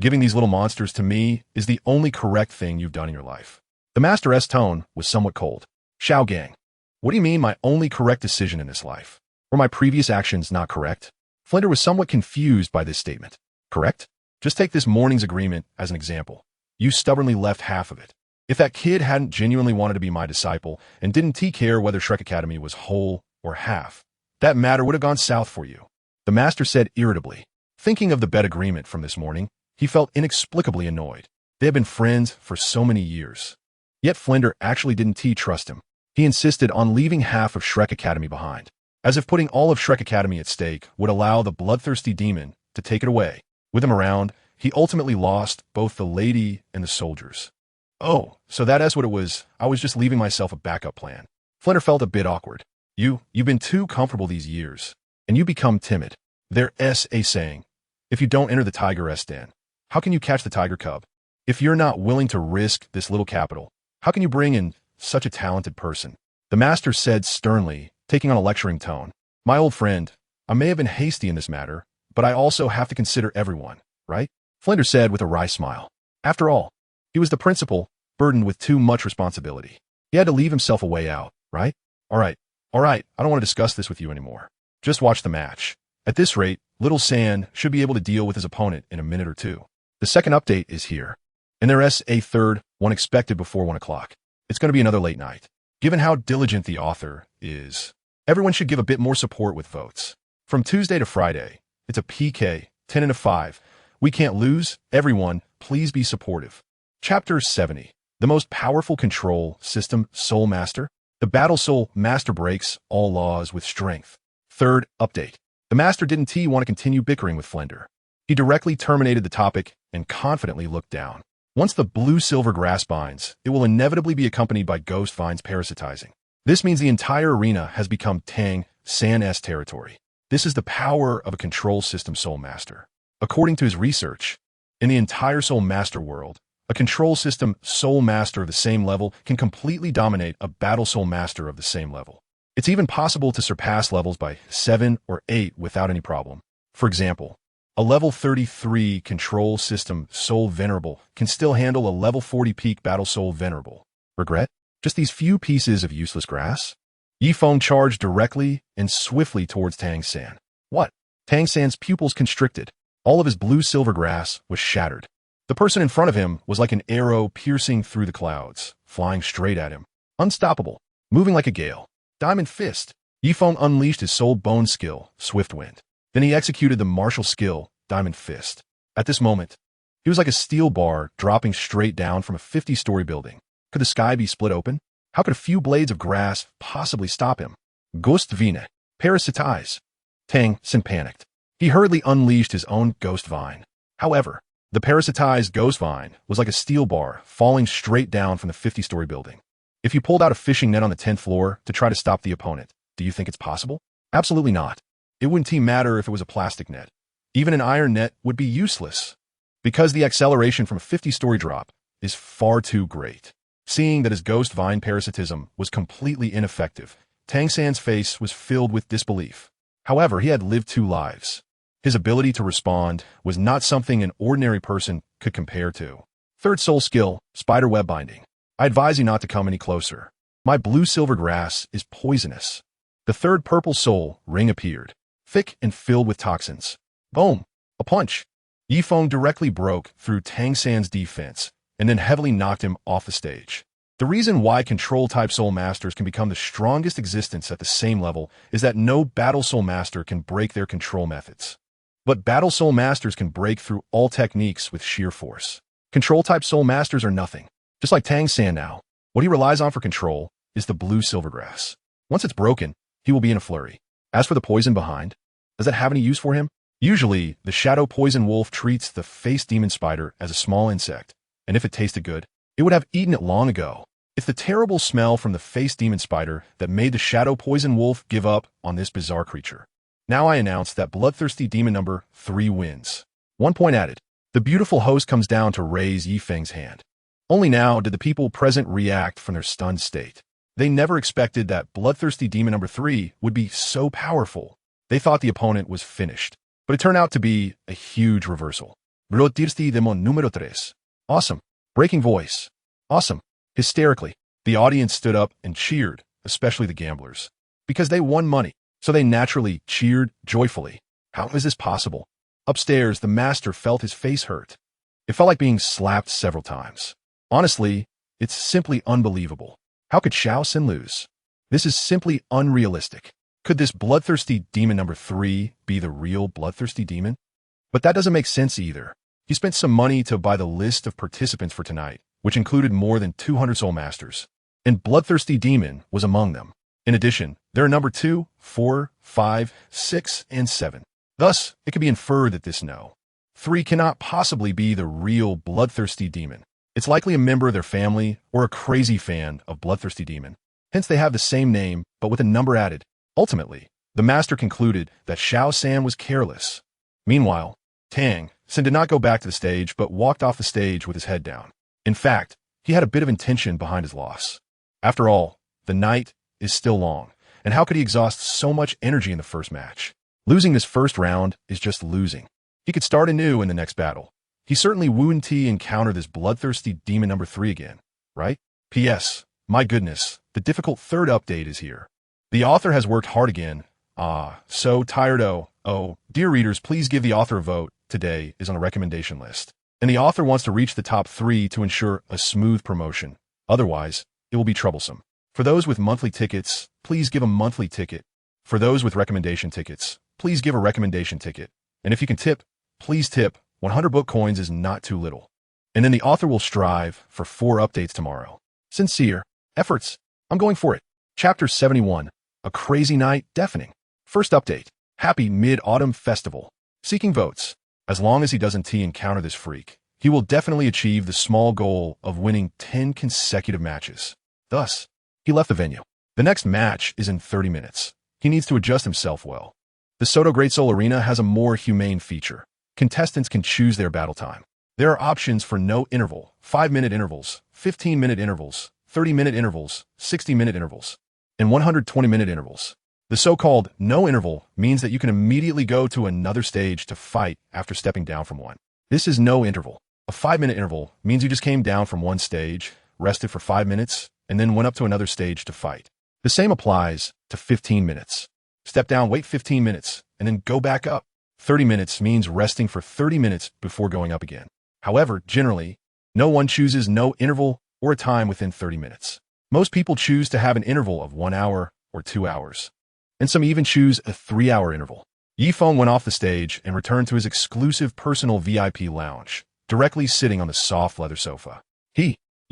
Speaker 1: Giving these little monsters to me is the only correct thing you've done in your life. The Master's tone was somewhat cold. Xiao Gang. What do you mean my only correct decision in this life? Were my previous actions not correct? Flinder was somewhat confused by this statement. Correct? Just take this morning's agreement as an example. You stubbornly left half of it. If that kid hadn't genuinely wanted to be my disciple and didn't care whether Shrek Academy was whole or half, that matter would have gone south for you. The master said irritably. Thinking of the bet agreement from this morning, he felt inexplicably annoyed. They had been friends for so many years. Yet Flinder actually didn't trust him. He insisted on leaving half of Shrek Academy behind, as if putting all of Shrek Academy at stake would allow the bloodthirsty demon to take it away. With him around, he ultimately lost both the lady and the soldiers. Oh, so that's what it was. I was just leaving myself a backup plan. Flinder felt a bit awkward. You've been too comfortable these years, and you become timid. There's a saying, if you don't enter the tiger's den, how can you catch the tiger cub? If you're not willing to risk this little capital, how can you bring in such a talented person? The master said sternly, taking on a lecturing tone. My old friend, I may have been hasty in this matter, but I also have to consider everyone, right? Flinder said with a wry smile. After all, he was the principal, burdened with too much responsibility. He had to leave himself a way out, right? All right, I don't want to discuss this with you anymore. Just watch the match. At this rate, Little Sand should be able to deal with his opponent in a minute or two. The second update is here, and there's a third one expected before 1 o'clock. It's going to be another late night. Given how diligent the author is, everyone should give a bit more support with votes. From Tuesday to Friday, it's a PK, 10 and a 5. We can't lose. Everyone, please be supportive. Chapter 70. The most powerful control system, Soul Master. The Battle Soul Master breaks all laws with strength. Third update. The Master didn't want to continue bickering with Flinder. He directly terminated the topic and confidently looked down. Once the blue-silver grass binds, it will inevitably be accompanied by ghost vines parasitizing. This means the entire arena has become Tang San's territory. This is the power of a control system Soul Master. According to his research, in the entire Soul Master world, a control system Soul Master of the same level can completely dominate a Battle Soul Master of the same level. It's even possible to surpass levels by 7 or 8 without any problem. For example, a level 33 control system Soul Venerable can still handle a level 40 peak Battle Soul Venerable. Regret? Just these few pieces of useless grass? Yifeng charged directly and swiftly towards Tang San. What? Tang San's pupils constricted. All of his blue-silver grass was shattered. The person in front of him was like an arrow piercing through the clouds, flying straight at him. Unstoppable, moving like a gale. Diamond Fist. Yifeng unleashed his soul bone skill, Swift Wind. Then he executed the martial skill, Diamond Fist. At this moment, he was like a steel bar dropping straight down from a 50-story building. Could the sky be split open? How could a few blades of grass possibly stop him? Ghost Vine. Parasitize. Tang San panicked. He hurriedly unleashed his own Ghost Vine. However, the parasitized Ghost Vine was like a steel bar falling straight down from the 50-story building. If you pulled out a fishing net on the 10th floor to try to stop the opponent, do you think it's possible? Absolutely not. It wouldn't matter if it was a plastic net. Even an iron net would be useless, because the acceleration from a 50-story drop is far too great. Seeing that his Ghost Vine parasitism was completely ineffective, Tang San's face was filled with disbelief. However, he had lived 2 lives. His ability to respond was not something an ordinary person could compare to. Third soul skill, Spider Web Binding. I advise you not to come any closer. My blue-silver grass is poisonous. The third purple soul ring appeared, thick and filled with toxins. Boom! A punch. Yifeng directly broke through Tang San's defense and then heavily knocked him off the stage. The reason why Control-type Soul Masters can become the strongest existence at the same level is that no Battle Soul Master can break their control methods. But Battle Soul Masters can break through all techniques with sheer force. Control-type Soul Masters are nothing. Just like Tang San now, what he relies on for control is the blue-silver grass. Once it's broken, he will be in a flurry. As for the poison behind, does that have any use for him? Usually, the Shadow Poison Wolf treats the Face Demon Spider as a small insect, and if it tasted good, it would have eaten it long ago. It's the terrible smell from the Face Demon Spider that made the Shadow Poison Wolf give up on this bizarre creature. Now I announce that Bloodthirsty Demon number 3 wins. 1 point added. The beautiful host comes down to raise Yifeng's hand. Only now did the people present react from their stunned state. They never expected that Bloodthirsty Demon number 3 would be so powerful. They thought the opponent was finished, but it turned out to be a huge reversal. Bloodthirsty Demon número 3. Awesome. Breaking voice. Awesome. Hysterically. The audience stood up and cheered, especially the gamblers, because they won money, so they naturally cheered joyfully. How is this possible? Upstairs, the master felt his face hurt. It felt like being slapped several times. Honestly, it's simply unbelievable. How could Xiao Xin lose? This is simply unrealistic. Could this bloodthirsty demon number 3 be the real bloodthirsty demon? But that doesn't make sense either. He spent some money to buy the list of participants for tonight, which included more than 200 soul masters. And bloodthirsty demon was among them. In addition, there are number 2, 4, 5, 6, and 7. Thus, it can be inferred that this 3 cannot possibly be the real bloodthirsty demon. It's likely a member of their family or a crazy fan of bloodthirsty demon. Hence, they have the same name, but with a number added. Ultimately, the master concluded that Xiao San was careless. Meanwhile, Tang Xin did not go back to the stage, but walked off the stage with his head down. In fact, he had a bit of intention behind his loss. After all, the night is still long, and how could he exhaust so much energy in the first match? Losing this first round is just losing. He could start anew in the next battle. He certainly wouldn't encounter this bloodthirsty demon number 3 again, right? P.S. My goodness, the difficult third update is here. The author has worked hard again. So tired. Oh, dear readers, please give the author a vote. Today is on a recommendation list. And the author wants to reach the top 3 to ensure a smooth promotion. Otherwise, it will be troublesome. For those with monthly tickets, please give a monthly ticket. For those with recommendation tickets, please give a recommendation ticket. And if you can tip, please tip. 100 book coins is not too little. And then the author will strive for 4 updates tomorrow. Sincere efforts. I'm going for it. Chapter 71. A crazy night, deafening. First update. Happy Mid-Autumn Festival. Seeking votes. As long as he doesn't encounter this freak, he will definitely achieve the small goal of winning 10 consecutive matches. Thus, he left the venue. The next match is in 30 minutes. He needs to adjust himself well. The Soto Great Soul Arena has a more humane feature. Contestants can choose their battle time. There are options for no interval, 5-minute intervals, 15-minute intervals, 30-minute intervals, 60-minute intervals, and 120-minute intervals. The so-called no interval means that you can immediately go to another stage to fight after stepping down from one. This is no interval. A 5-minute interval means you just came down from one stage, rested for 5 minutes, and then went up to another stage to fight. The same applies to 15 minutes. Step down, wait 15 minutes, and then go back up. 30 minutes means resting for 30 minutes before going up again. However, generally, no one chooses no interval or a time within 30 minutes. Most people choose to have an interval of 1 hour or 2 hours. And some even choose a 3-hour interval. Yifeng went off the stage and returned to his exclusive personal VIP lounge, directly sitting on the soft leather sofa.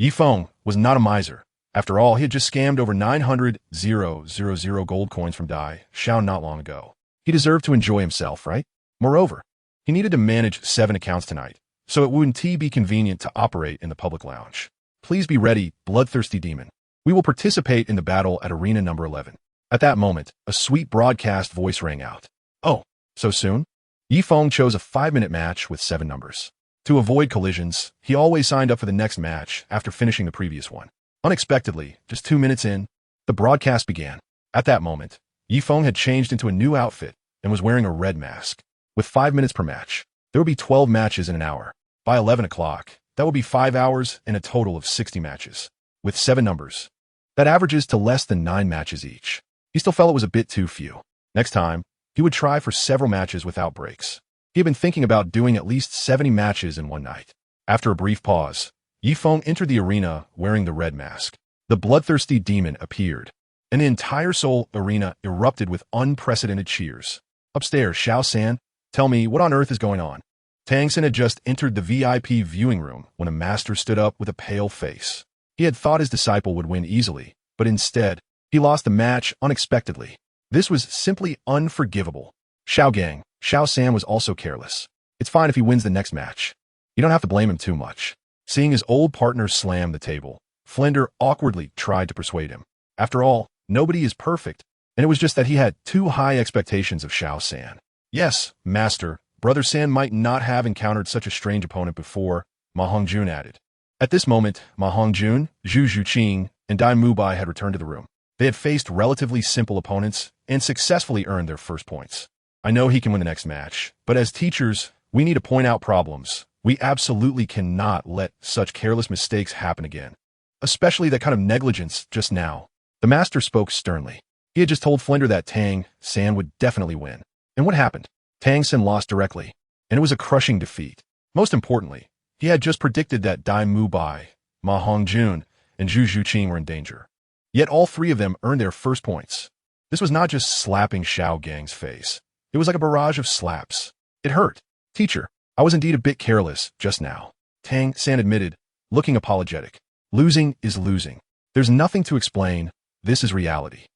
Speaker 1: Yifeng, was not a miser. After all, he had just scammed over 900,000 gold coins from Dai Xiao not long ago. He deserved to enjoy himself, right? Moreover, he needed to manage 7 accounts tonight, so it wouldn't be convenient to operate in the public lounge. Please be ready, bloodthirsty demon. We will participate in the battle at arena number 11. At that moment, a sweet broadcast voice rang out. Oh, so soon? Yifeng chose a 5-minute match with 7 numbers. To avoid collisions, he always signed up for the next match after finishing the previous one. Unexpectedly, just 2 minutes in, the broadcast began. At that moment, Yifeng had changed into a new outfit and was wearing a red mask. With 5 minutes per match, there would be 12 matches in an hour. By 11 o'clock, that would be 5 hours and a total of 60 matches. With 7 numbers, that averages to less than 9 matches each. He still felt it was a bit too few. Next time, he would try for several matches without breaks. He had been thinking about doing at least 70 matches in one night. After a brief pause, Yifeng entered the arena wearing the red mask. The bloodthirsty demon appeared, and the entire Soul Arena erupted with unprecedented cheers. Upstairs, Xiao San, tell me, what on earth is going on? Tang Xin had just entered the VIP viewing room when a master stood up with a pale face. He had thought his disciple would win easily, but instead, he lost the match unexpectedly. This was simply unforgivable. Xiao San was also careless. It's fine if he wins the next match. You don't have to blame him too much. Seeing his old partner slam the table, Flender awkwardly tried to persuade him. After all, nobody is perfect, and it was just that he had too high expectations of Xiao San. Yes, master, Brother San might not have encountered such a strange opponent before, Ma Hongjun added. At this moment, Ma Hongjun, Zhu Zhuqing, and Dai Mubai had returned to the room. They had faced relatively simple opponents and successfully earned their first points. I know he can win the next match, but as teachers, we need to point out problems. We absolutely cannot let such careless mistakes happen again. especially that kind of negligence just now. The master spoke sternly. He had just told Flinder that Tang San would definitely win. And what happened? Tang San lost directly, and it was a crushing defeat. Most importantly, he had just predicted that Dai Mu Bai, Ma Hongjun, and Zhu Zhuqing were in danger. Yet all three of them earned their first points. This was not just slapping Xiao Gang's face. It was like a barrage of slaps. It hurt. Teacher, I was indeed a bit careless just now, Tang San admitted, looking apologetic. Losing is losing. There's nothing to explain. This is reality.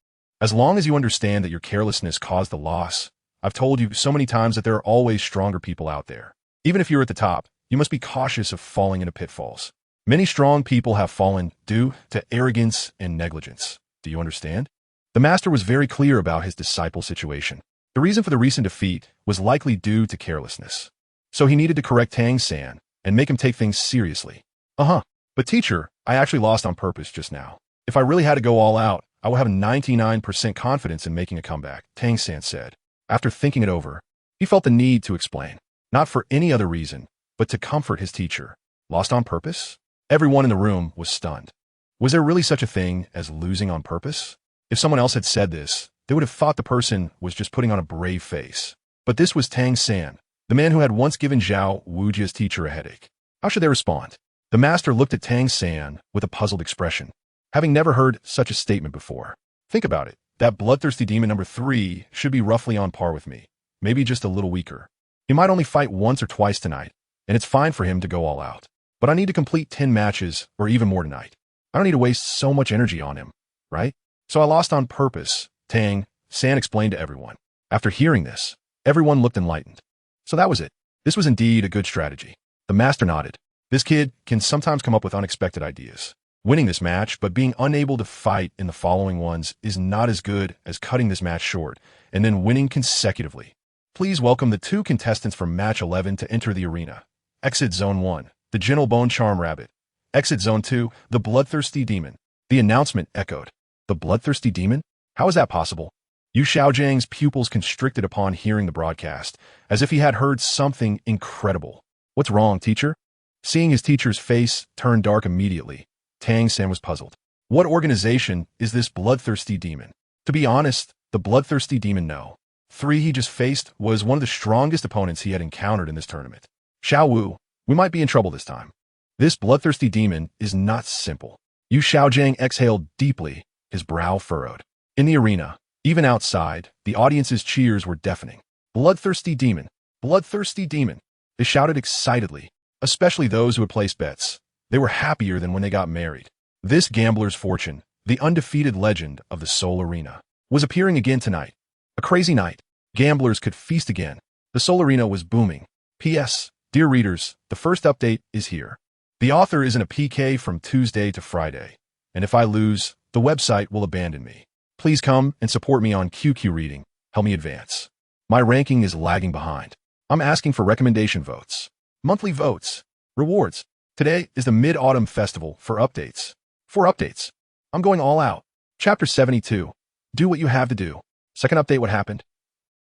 Speaker 1: As long as you understand that your carelessness caused the loss, I've told you so many times that there are always stronger people out there. Even if you're at the top, you must be cautious of falling into pitfalls. Many strong people have fallen due to arrogance and negligence. Do you understand? The master was very clear about his disciple's situation. The reason for the recent defeat was likely due to carelessness. So he needed to correct Tang San and make him take things seriously. But teacher, I actually lost on purpose just now. If I really had to go all out, I would have 99% confidence in making a comeback, Tang San said. After thinking it over, he felt the need to explain. Not for any other reason, but to comfort his teacher. Lost on purpose? Everyone in the room was stunned. Was there really such a thing as losing on purpose? If someone else had said this, they would have thought the person was just putting on a brave face. But this was Tang San, the man who had once given Zhao Wujia's teacher a headache. How should they respond? The master looked at Tang San with a puzzled expression, having never heard such a statement before. Think about it. That bloodthirsty demon number 3 should be roughly on par with me, maybe just a little weaker. He might only fight once or twice tonight, and it's fine for him to go all out. But I need to complete 10 matches or even more tonight. I don't need to waste so much energy on him, right? So I lost on purpose, Tang San explained to everyone. After hearing this, everyone looked enlightened. So that was it. This was indeed a good strategy. The master nodded. This kid can sometimes come up with unexpected ideas. Winning this match, but being unable to fight in the following ones is not as good as cutting this match short and then winning consecutively. Please welcome the 2 contestants from match 11 to enter the arena. Exit Zone 1, the Gentle Bone Charm Rabbit. Exit Zone 2, the Bloodthirsty Demon. The announcement echoed. The Bloodthirsty Demon? How is that possible? Yu Xiaojiang's pupils constricted upon hearing the broadcast, as if he had heard something incredible. What's wrong, teacher? Seeing his teacher's face turn dark immediately, Tang San was puzzled. What organization is this Bloodthirsty Demon? To be honest, the Bloodthirsty Demon no. 3 he just faced was one of the strongest opponents he had encountered in this tournament. Xiao Wu, we might be in trouble this time. This Bloodthirsty Demon is not simple. Yu Xiaojiang exhaled deeply, his brow furrowed. In the arena, even outside, the audience's cheers were deafening. Bloodthirsty Demon! Bloodthirsty Demon! They shouted excitedly, especially those who had placed bets. They were happier than when they got married. This gambler's fortune, the undefeated legend of the Seoul Arena, was appearing again tonight. A crazy night. Gamblers could feast again. The Seoul Arena was booming. P.S. Dear readers, the first update is here. The author is in a PK from Tuesday to Friday, and if I lose, the website will abandon me. Please come and support me on QQ Reading. Help me advance. My ranking is lagging behind. I'm asking for recommendation votes. Monthly votes. Rewards. Today is the Mid-Autumn Festival for updates. For updates. I'm going all out. Chapter 72. Do what you have to do. Second update, what happened?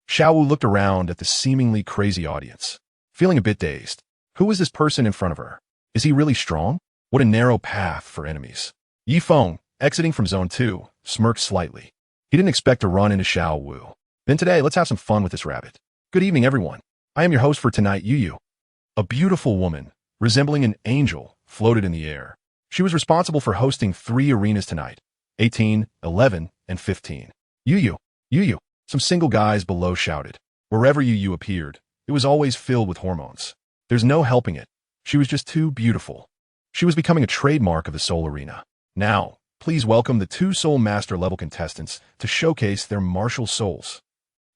Speaker 1: Xiao Wu looked around at the seemingly crazy audience, feeling a bit dazed. Who is this person in front of her? Is he really strong? What a narrow path for enemies. Yi Feng, exiting from Zone 2, smirked slightly. He didn't expect to run into Xiao Wu. Then today, let's have some fun with this rabbit. Good evening, everyone. I am your host for tonight, Yu. A beautiful woman, resembling an angel, floated in the air. She was responsible for hosting 3 arenas tonight, 18, 11, and 15. Yu. Some single guys below shouted. Wherever Yu appeared, it was always filled with hormones. There's no helping it. She was just too beautiful. She was becoming a trademark of the Seoul Arena. Now, please welcome the 2 Soul Master level contestants to showcase their martial souls.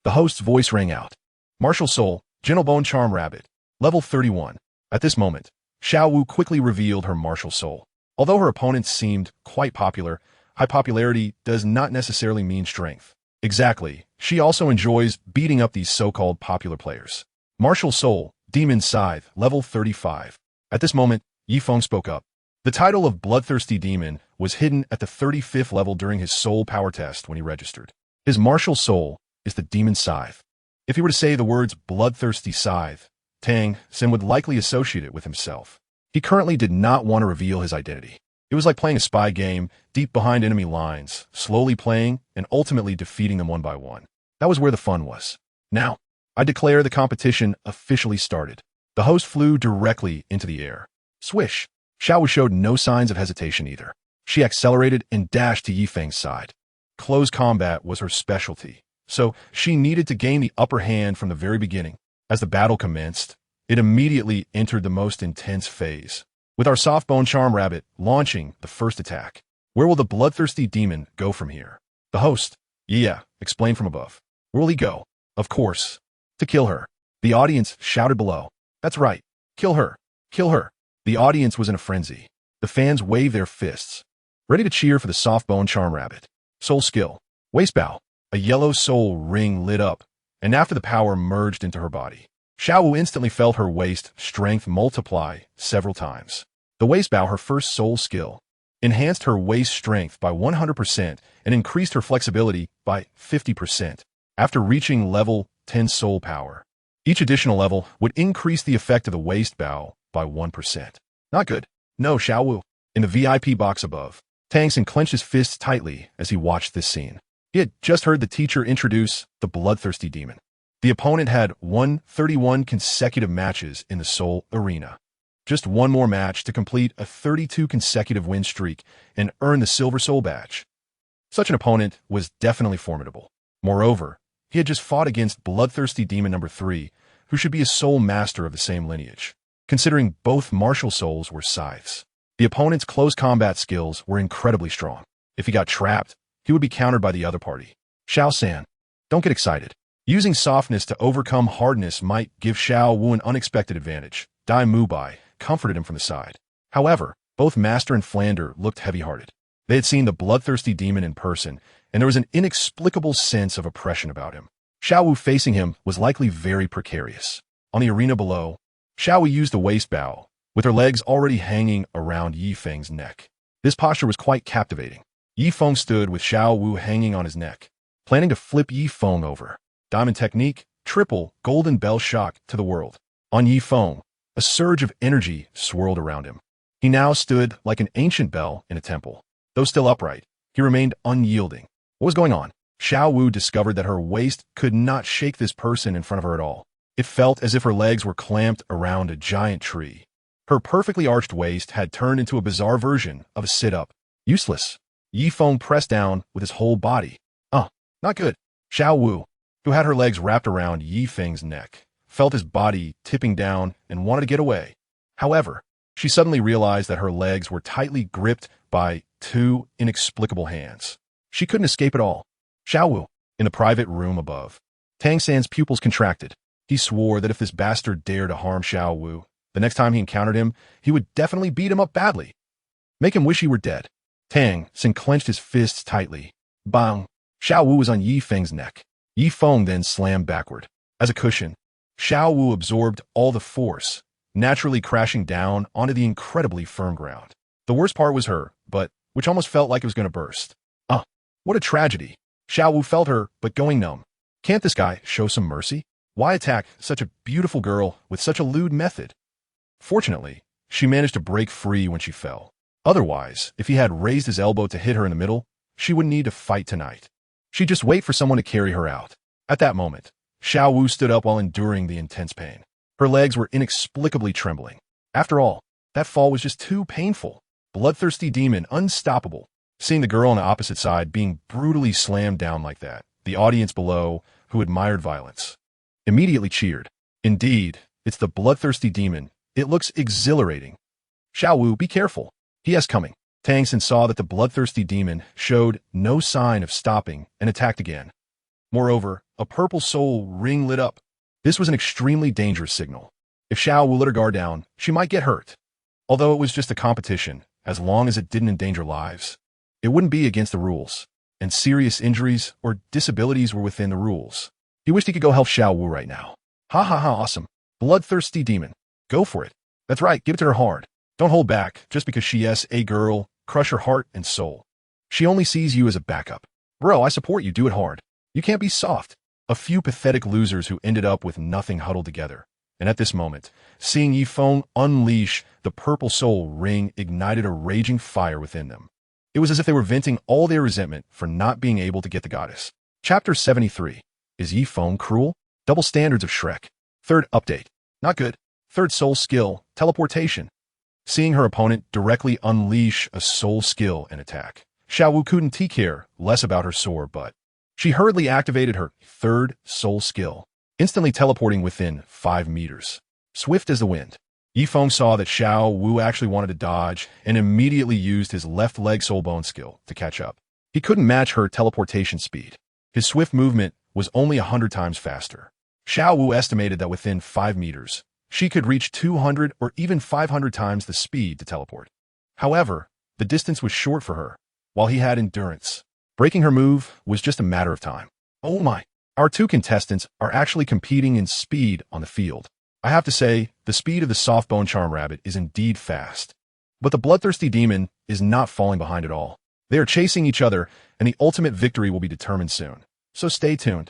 Speaker 1: The host's voice rang out. Martial Soul, Gentlebone Charm Rabbit, level 31. At this moment, Xiao Wu quickly revealed her martial soul. Although her opponents seemed quite popular, high popularity does not necessarily mean strength. Exactly, she also enjoys beating up these so-called popular players. Martial Soul, Demon Scythe, level 35. At this moment, Yi Feng spoke up. The title of Bloodthirsty Demon was hidden at the 35th level during his soul power test when he registered. His martial soul is the Demon Scythe. If he were to say the words Bloodthirsty Scythe, Tang San would likely associate it with himself. He currently did not want to reveal his identity. It was like playing a spy game, deep behind enemy lines, slowly playing and ultimately defeating them one by one. That was where the fun was. Now, I declare the competition officially started. The host flew directly into the air. Swish! Xiao Wu showed no signs of hesitation either. She accelerated and dashed to Yifeng's side. Close combat was her specialty, so she needed to gain the upper hand from the very beginning. As the battle commenced, it immediately entered the most intense phase, with our soft-bone charm rabbit launching the first attack. Where will the bloodthirsty demon go from here? The host, yeah, explained from above. Where will he go? Of course, to kill her. The audience shouted below. That's right, kill her, kill her. The audience was in a frenzy. The fans waved their fists, ready to cheer for the soft-bone charm rabbit. Soul skill, waist bow. A yellow soul ring lit up, and after the power merged into her body, Xiao Wu instantly felt her waist strength multiply several times. The waist bow, her first soul skill, enhanced her waist strength by 100% and increased her flexibility by 50%. After reaching level 10 soul power, each additional level would increase the effect of the waist bow by 1%. Not good. No, Xiao Wu. In the VIP box above, Tang Xin clenched his fists tightly as he watched this scene. He had just heard the teacher introduce the bloodthirsty demon. The opponent had won 31 consecutive matches in the Soul Arena. Just one more match to complete a 32 consecutive win streak and earn the Silver Soul Badge. Such an opponent was definitely formidable. Moreover, he had just fought against bloodthirsty demon number 3, who should be a soul master of the same lineage. Considering both martial souls were scythes, the opponent's close combat skills were incredibly strong. If he got trapped, he would be countered by the other party. Xiao San, don't get excited. Using softness to overcome hardness might give Xiao Wu an unexpected advantage. Dai Mubai comforted him from the side. However, both Master and Flander looked heavy-hearted. They had seen the bloodthirsty demon in person, and there was an inexplicable sense of oppression about him. Xiao Wu facing him was likely very precarious. On the arena below, Xiao Wu used the waist bow, with her legs already hanging around Yifeng's neck. This posture was quite captivating. Yifeng stood with Xiao Wu hanging on his neck, planning to flip Yifeng over. Diamond technique, triple golden bell shock to the world. On Yifeng, a surge of energy swirled around him. He now stood like an ancient bell in a temple. Though still upright, he remained unyielding. What was going on? Xiao Wu discovered that her waist could not shake this person in front of her at all. It felt as if her legs were clamped around a giant tree. Her perfectly arched waist had turned into a bizarre version of a sit-up. Useless. Yifeng pressed down with his whole body. Not good. Xiao Wu, who had her legs wrapped around Yifeng's neck, felt his body tipping down and wanted to get away. However, she suddenly realized that her legs were tightly gripped by two inexplicable hands. She couldn't escape at all. Xiao Wu, in the private room above, Tang San's pupils contracted. He swore that if this bastard dared to harm Xiao Wu, the next time he encountered him, he would definitely beat him up badly. Make him wish he were dead. Tang Xin clenched his fists tightly. Bang! Xiao Wu was on Yifeng's neck. Yifeng then slammed backward. As a cushion, Xiao Wu absorbed all the force, naturally crashing down onto the incredibly firm ground. The worst part was her, but which almost felt like it was going to burst. What a tragedy. Xiao Wu felt her, but going numb. Can't this guy show some mercy? Why attack such a beautiful girl with such a lewd method? Fortunately, she managed to break free when she fell. Otherwise, if he had raised his elbow to hit her in the middle, she would need to fight tonight. She'd just wait for someone to carry her out. At that moment, Xiao Wu stood up while enduring the intense pain. Her legs were inexplicably trembling. After all, that fall was just too painful. Bloodthirsty demon, unstoppable. Seeing the girl on the opposite side being brutally slammed down like that, the audience below, who admired violence, immediately cheered. Indeed, it's the bloodthirsty demon. It looks exhilarating. Xiao Wu, be careful. He has coming. Tang Xin saw that the bloodthirsty demon showed no sign of stopping and attacked again. Moreover, a purple soul ring lit up. This was an extremely dangerous signal. If Xiao Wu let her guard down, she might get hurt. Although it was just a competition, as long as it didn't endanger lives, it wouldn't be against the rules, and serious injuries or disabilities were within the rules. He wished he could go help Xiao Wu right now. Ha ha ha, awesome. Bloodthirsty demon. Go for it. That's right, give it to her hard. Don't hold back, just because she is a girl, crush her heart and soul. She only sees you as a backup. Bro, I support you, do it hard. You can't be soft. A few pathetic losers who ended up with nothing huddled together, And at this moment, seeing Yifeng unleash the purple soul ring ignited a raging fire within them. It was as if they were venting all their resentment for not being able to get the goddess. Chapter 73. Is Yifeng cruel? Double standards of Shrek. Third update. Not good. Third soul skill, teleportation. Seeing her opponent directly unleash a soul skill and attack, Xiaowu couldn't care less about her sword, but she hurriedly activated her third soul skill, instantly teleporting within 5 meters. Swift as the wind, Yifeng saw that Xiaowu actually wanted to dodge and immediately used his left leg soul bone skill to catch up. He couldn't match her teleportation speed. His swift movement was only 100 times faster. Xiaowu estimated that within 5 meters, she could reach 200 or even 500 times the speed to teleport. However, the distance was short for her, while he had endurance. Breaking her move was just a matter of time. Oh my! Our two contestants are actually competing in speed on the field. I have to say, the speed of the soft bone charm rabbit is indeed fast. But the bloodthirsty demon is not falling behind at all. They are chasing each other, and the ultimate victory will be determined soon. So stay tuned.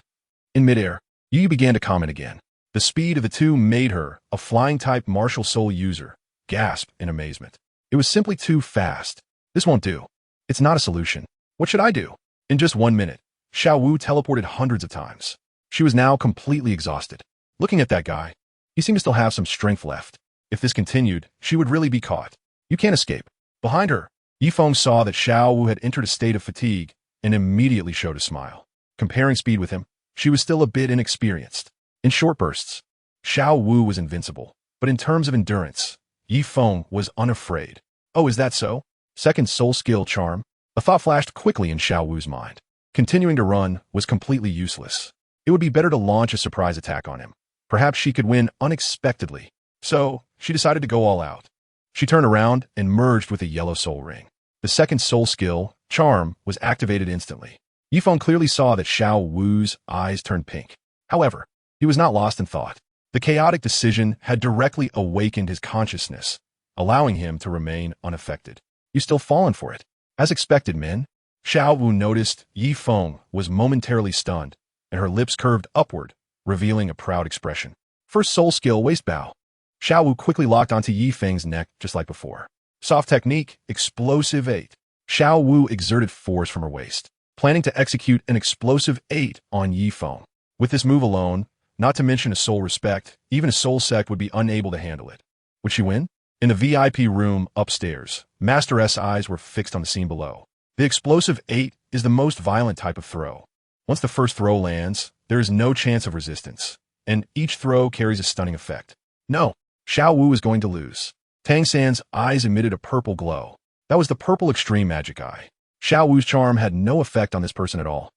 Speaker 1: In midair, Yu began to comment again. The speed of the two made her a flying-type martial soul user gasp in amazement. It was simply too fast. This won't do. It's not a solution. What should I do? In just 1 minute, Xiaowu teleported hundreds of times. She was now completely exhausted. Looking at that guy, he seemed to still have some strength left. If this continued, she would really be caught. You can't escape. Behind her, Yifeng saw that Xiaowu had entered a state of fatigue and immediately showed a smile. Comparing speed with him, she was still a bit inexperienced. In short bursts, Xiaowu was invincible, but in terms of endurance, Yifeng was unafraid. Oh, is that so? Second soul skill charm? A thought flashed quickly in Xiaowu's mind. Continuing to run was completely useless. It would be better to launch a surprise attack on him. Perhaps she could win unexpectedly. So, she decided to go all out. She turned around and merged with a yellow soul ring. The second soul skill, charm, was activated instantly. Yifeng clearly saw that Xiaowu's eyes turned pink. However, he was not lost in thought. The chaotic decision had directly awakened his consciousness, allowing him to remain unaffected. You still fallen for it. As expected, men. Xiaowu noticed Yifeng was momentarily stunned, and her lips curved upward, revealing a proud expression. First soul skill, waist bow. Xiaowu quickly locked onto Yifeng's neck just like before. Soft technique, explosive 8. Xiaowu exerted force from her waist, planning to execute an explosive 8 on Yifeng. With this move alone, not to mention a soul respect, even a soul sect would be unable to handle it. Would she win? In the VIP room upstairs, Master S' eyes were fixed on the scene below. The explosive 8 is the most violent type of throw. Once the first throw lands, there is no chance of resistance, and each throw carries a stunning effect. No, Xiaowu is going to lose. Tang San's eyes emitted a purple glow. That was the purple extreme magic eye. Xiaowu's charm had no effect on this person at all.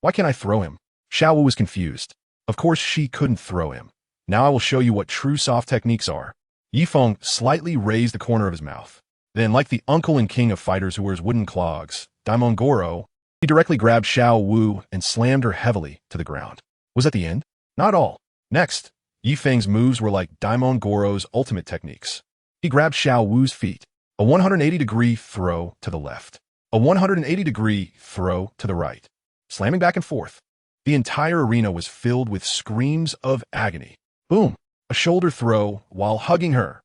Speaker 1: Why can't I throw him? Xiaowu was confused. Of course she couldn't throw him. Now I will show you what true soft techniques are. Yifeng slightly raised the corner of his mouth. Then, like the uncle and king of fighters who wears wooden clogs, Daimon Goro, he directly grabbed Xiaowu and slammed her heavily to the ground. Was that the end? Not all. Next, Yifeng's moves were like Daimon Goro's ultimate techniques. He grabbed Xiaowu's feet. A 180-degree throw to the left. A 180-degree throw to the right. Slamming back and forth. The entire arena was filled with screams of agony. Boom! A shoulder throw while hugging her.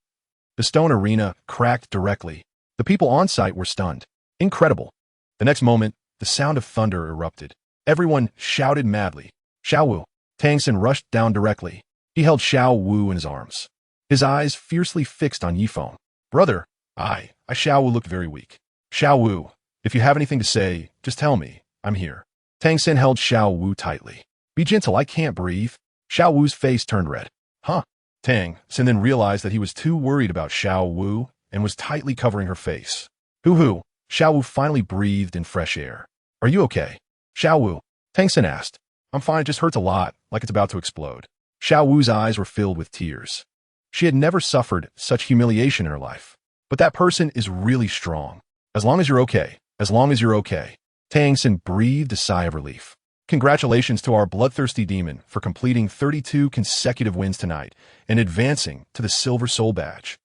Speaker 1: The stone arena cracked directly. The people on site were stunned. Incredible. The next moment, the sound of thunder erupted. Everyone shouted madly. Xiaowu. Tang San rushed down directly. He held Xiaowu in his arms. His eyes fiercely fixed on Yifeng. Brother, Xiaowu looked very weak. Xiaowu, if you have anything to say, just tell me. I'm here. Tang San held Xiaowu tightly. Be gentle, I can't breathe. Xiaowu's face turned red. Huh? Tang San then realized that he was too worried about Xiaowu and was tightly covering her face. Hoo-hoo. Xiaowu finally breathed in fresh air. Are you okay? Xiaowu. Tang San asked. I'm fine, it just hurts a lot, like it's about to explode. Xiaowu's eyes were filled with tears. She had never suffered such humiliation in her life. But that person is really strong. As long as you're okay. As long as you're okay. Tang San breathed a sigh of relief. Congratulations to our bloodthirsty demon for completing 32 consecutive wins tonight and advancing to the Silver Soul Badge.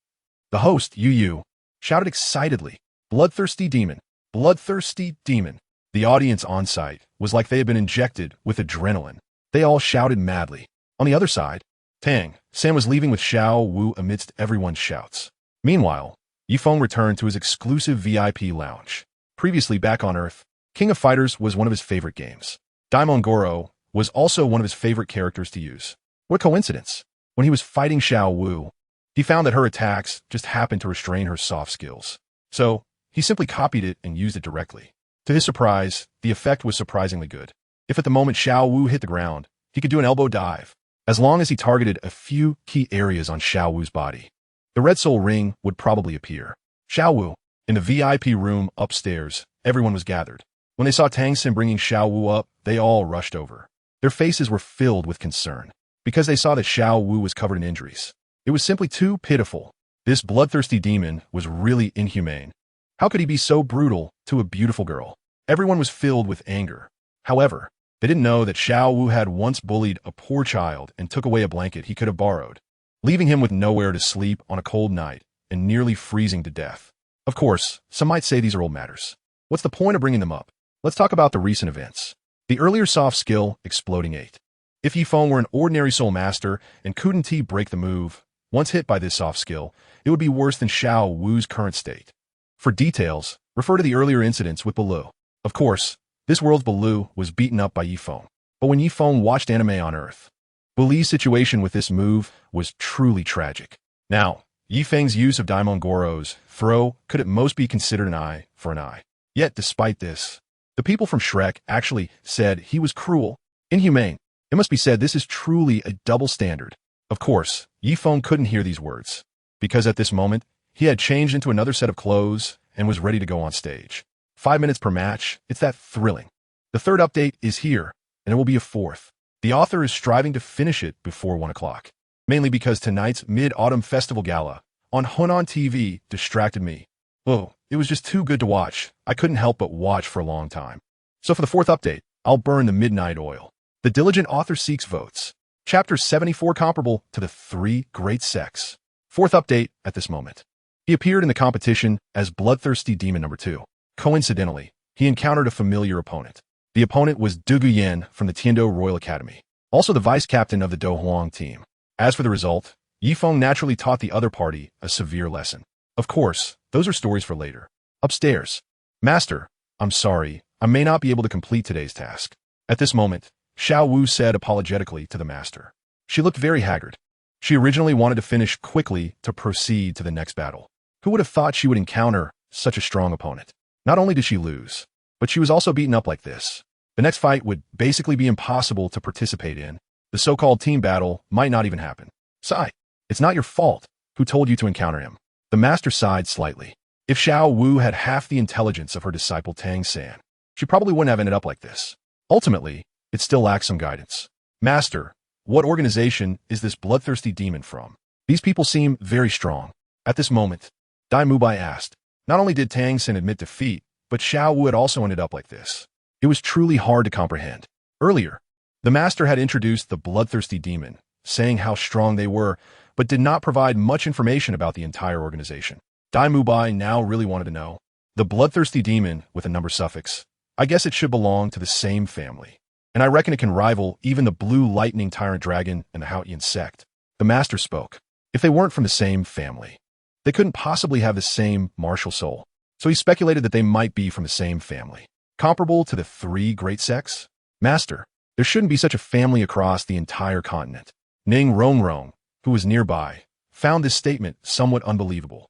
Speaker 1: The host, Yu, shouted excitedly, Bloodthirsty demon, bloodthirsty demon. The audience on site was like they had been injected with adrenaline. They all shouted madly. On the other side, Tang San was leaving with Xiao Wu amidst everyone's shouts. Meanwhile, Yifeng returned to his exclusive VIP lounge. Previously back on Earth, King of Fighters was one of his favorite games. Daimon Goro was also one of his favorite characters to use. What a coincidence! When he was fighting Xiao Wu, he found that her attacks just happened to restrain her soft skills. So, he simply copied it and used it directly. To his surprise, the effect was surprisingly good. If at the moment Xiao Wu hit the ground, he could do an elbow dive, as long as he targeted a few key areas on Xiao Wu's body. The Red Soul Ring would probably appear. Xiao Wu. In the VIP room upstairs, everyone was gathered. When they saw Tang Sin bringing Xiao Wu up, they all rushed over. Their faces were filled with concern, because they saw that Xiao Wu was covered in injuries. It was simply too pitiful. This bloodthirsty demon was really inhumane. How could he be so brutal to a beautiful girl? Everyone was filled with anger. However, they didn't know that Xiao Wu had once bullied a poor child and took away a blanket he could have borrowed, leaving him with nowhere to sleep on a cold night and nearly freezing to death. Of course, some might say these are old matters. What's the point of bringing them up? Let's talk about the recent events. The earlier soft skill, Exploding 8. If Yifeng were an ordinary soul master and couldn't he break the move, once hit by this soft skill, it would be worse than Xiao Wu's current state. For details, refer to the earlier incidents with Douluo. Of course, this world's Douluo was beaten up by Yifeng. But when Yifeng watched anime on Earth, Douluo's situation with this move was truly tragic. Now, Yifeng's use of Daimon Goro's throw could at most be considered an eye for an eye. Yet, despite this, the people from Shrek actually said he was cruel, inhumane. It must be said this is truly a double standard. Of course, Yifeng couldn't hear these words, because at this moment, he had changed into another set of clothes and was ready to go on stage. 5 minutes per match, it's that thrilling. The third update is here, and it will be a fourth. The author is striving to finish it before 1 o'clock, mainly because tonight's Mid-Autumn Festival Gala on Hunan TV distracted me. Oh, it was just too good to watch. I couldn't help but watch for a long time. So for the fourth update, I'll burn the midnight oil. The diligent author seeks votes. Chapter 74 comparable to the 3 Great Sects. Fourth update at this moment. He appeared in the competition as Bloodthirsty Demon number 2. Coincidentally, he encountered a familiar opponent. The opponent was Du Guyan from the Tiando Royal Academy, also the vice-captain of the Do Huang team. As for the result, Yifeng naturally taught the other party a severe lesson. Of course, those are stories for later. Upstairs. Master, I'm sorry, I may not be able to complete today's task. At this moment, Xiao Wu said apologetically to the master. She looked very haggard. She originally wanted to finish quickly to proceed to the next battle. Who would have thought she would encounter such a strong opponent? Not only did she lose, but she was also beaten up like this. The next fight would basically be impossible to participate in. The so-called team battle might not even happen. Scythe, it's not your fault. Who told you to encounter him? The master sighed slightly. If Xiao Wu had half the intelligence of her disciple Tang San, she probably wouldn't have ended up like this. Ultimately, it still lacks some guidance. Master, what organization is this bloodthirsty demon from? These people seem very strong. At this moment, Dai Mubai asked. Not only did Tang Sin admit defeat, but Xiao Wu had also ended up like this. It was truly hard to comprehend. Earlier, the master had introduced the bloodthirsty demon, saying how strong they were, but did not provide much information about the entire organization. Dai Mubai now really wanted to know. The bloodthirsty demon with a number suffix. I guess it should belong to the same family. And I reckon it can rival even the blue lightning tyrant dragon and the Haotian sect. The master spoke. If they weren't from the same family, they couldn't possibly have the same martial soul. So he speculated that they might be from the same family. Comparable to the 3 Great Sects? Master, there shouldn't be such a family across the entire continent. Ning Rongrong, who was nearby, found this statement somewhat unbelievable.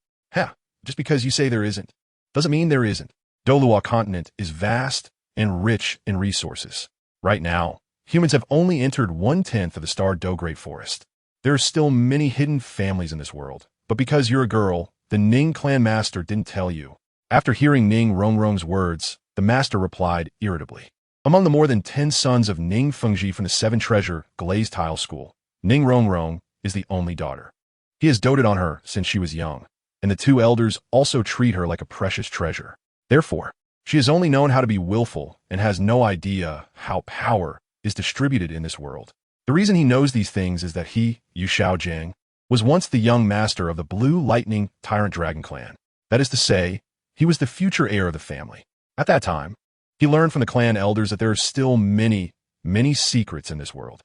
Speaker 1: Just because you say there isn't, doesn't mean there isn't. Douluo continent is vast and rich in resources. Right now, humans have only entered 1/10 of the Star Do Great Forest. There are still many hidden families in this world, but because you're a girl, the Ning clan master didn't tell you. After hearing Ning Rongrong's words, the master replied irritably. Among the more than 10 sons of Ning Fengji from the 7 Treasure Glazed Tile School, Ning Rongrong is the only daughter. He has doted on her since she was young, and the 2 elders also treat her like a precious treasure. Therefore, she has only known how to be willful and has no idea how power is distributed in this world. The reason he knows these things is that he, Yu Xiaojiang, was once the young master of the Blue Lightning Tyrant Dragon clan. That is to say, he was the future heir of the family. At that time, he learned from the clan elders that there are still many, many secrets in this world.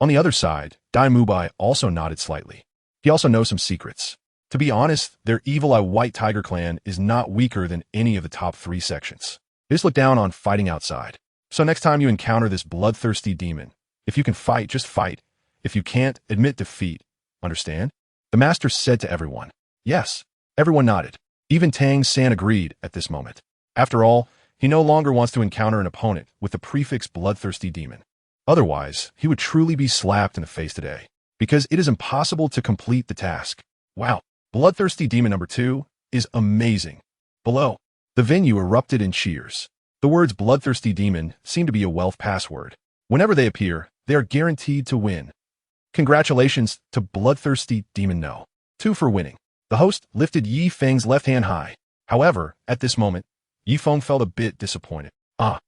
Speaker 1: On the other side, Dai Mubai also nodded slightly. He also knows some secrets. To be honest, their Evil Eye White Tiger clan is not weaker than any of the top 3 sections. They just look down on fighting outside. So next time you encounter this bloodthirsty demon, if you can fight, just fight. If you can't, admit defeat. Understand? The master said to everyone. Yes. Everyone nodded. Even Tang San agreed at this moment. After all, he no longer wants to encounter an opponent with the prefix bloodthirsty demon. Otherwise, he would truly be slapped in the face today, because it is impossible to complete the task. Wow, bloodthirsty demon number 2 is amazing. Below, the venue erupted in cheers. The words bloodthirsty demon seem to be a wealth password. Whenever they appear, they are guaranteed to win. Congratulations to bloodthirsty demon no. 2 for winning. The host lifted Yi Feng's left hand high. However, at this moment, Yi Feng felt a bit disappointed. The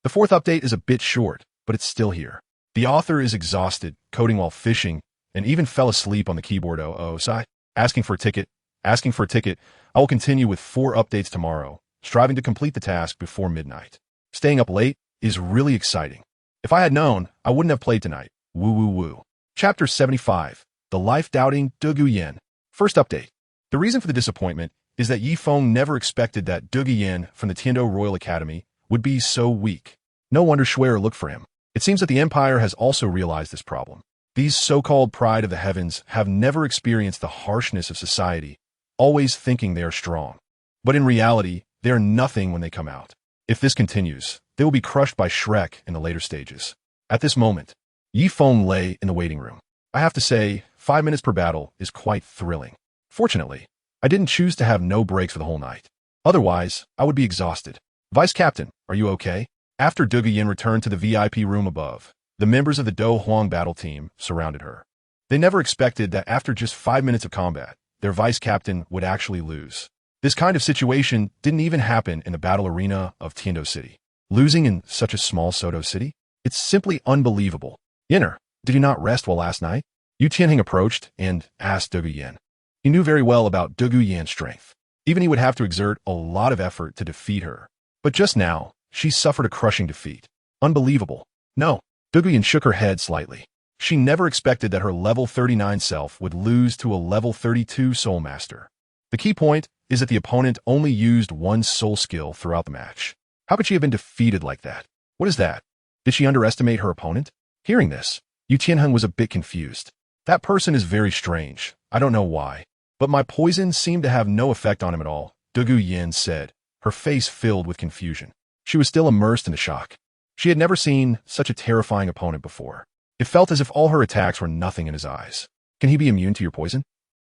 Speaker 1: 4th update is a bit short, but it's still here. The author is exhausted, coding while fishing, and even fell asleep on the keyboard. Scythe, asking for a ticket. I will continue with 4 updates tomorrow, striving to complete the task before midnight. Staying up late is really exciting. If I had known, I wouldn't have played tonight. Woo woo woo. Chapter 75, The Life-Doubting Douluo Yan. First update. The reason for the disappointment is that Yi Feng never expected that Douluo Yan from the Tiando Royal Academy would be so weak. No wonder Schwer looked for him. It seems that the Empire has also realized this problem. These so-called pride of the heavens have never experienced the harshness of society, always thinking they are strong. But in reality, they are nothing when they come out. If this continues, they will be crushed by Shrek in the later stages. At this moment, Yi Feng lay in the waiting room. I have to say, 5 minutes per battle is quite thrilling. Fortunately, I didn't choose to have no breaks for the whole night. Otherwise, I would be exhausted. Vice Captain, are you okay? After Douluo Yan returned to the VIP room above, the members of the Do Huang battle team surrounded her. They never expected that after just 5 minutes of combat, their vice captain would actually lose. This kind of situation didn't even happen in the battle arena of Tiando City. Losing in such a small Soto city? It's simply unbelievable. Yinner, did you not rest well last night? Yu Tianheng approached and asked Douluo Yan. He knew very well about Douluo Yan's strength. Even he would have to exert a lot of effort to defeat her. But just now, she suffered a crushing defeat. Unbelievable. No. Douluo Yan shook her head slightly. She never expected that her level 39 self would lose to a level 32 soul master. The key point is that the opponent only used 1 soul skill throughout the match. How could she have been defeated like that? What is that? Did she underestimate her opponent? Hearing this, Yu Tianheng was a bit confused. That person is very strange. I don't know why. But my poison seemed to have no effect on him at all, Douluo Yan said, her face filled with confusion. She was still immersed in the shock. She had never seen such a terrifying opponent before. It felt as if all her attacks were nothing in his eyes. Can he be immune to your poison?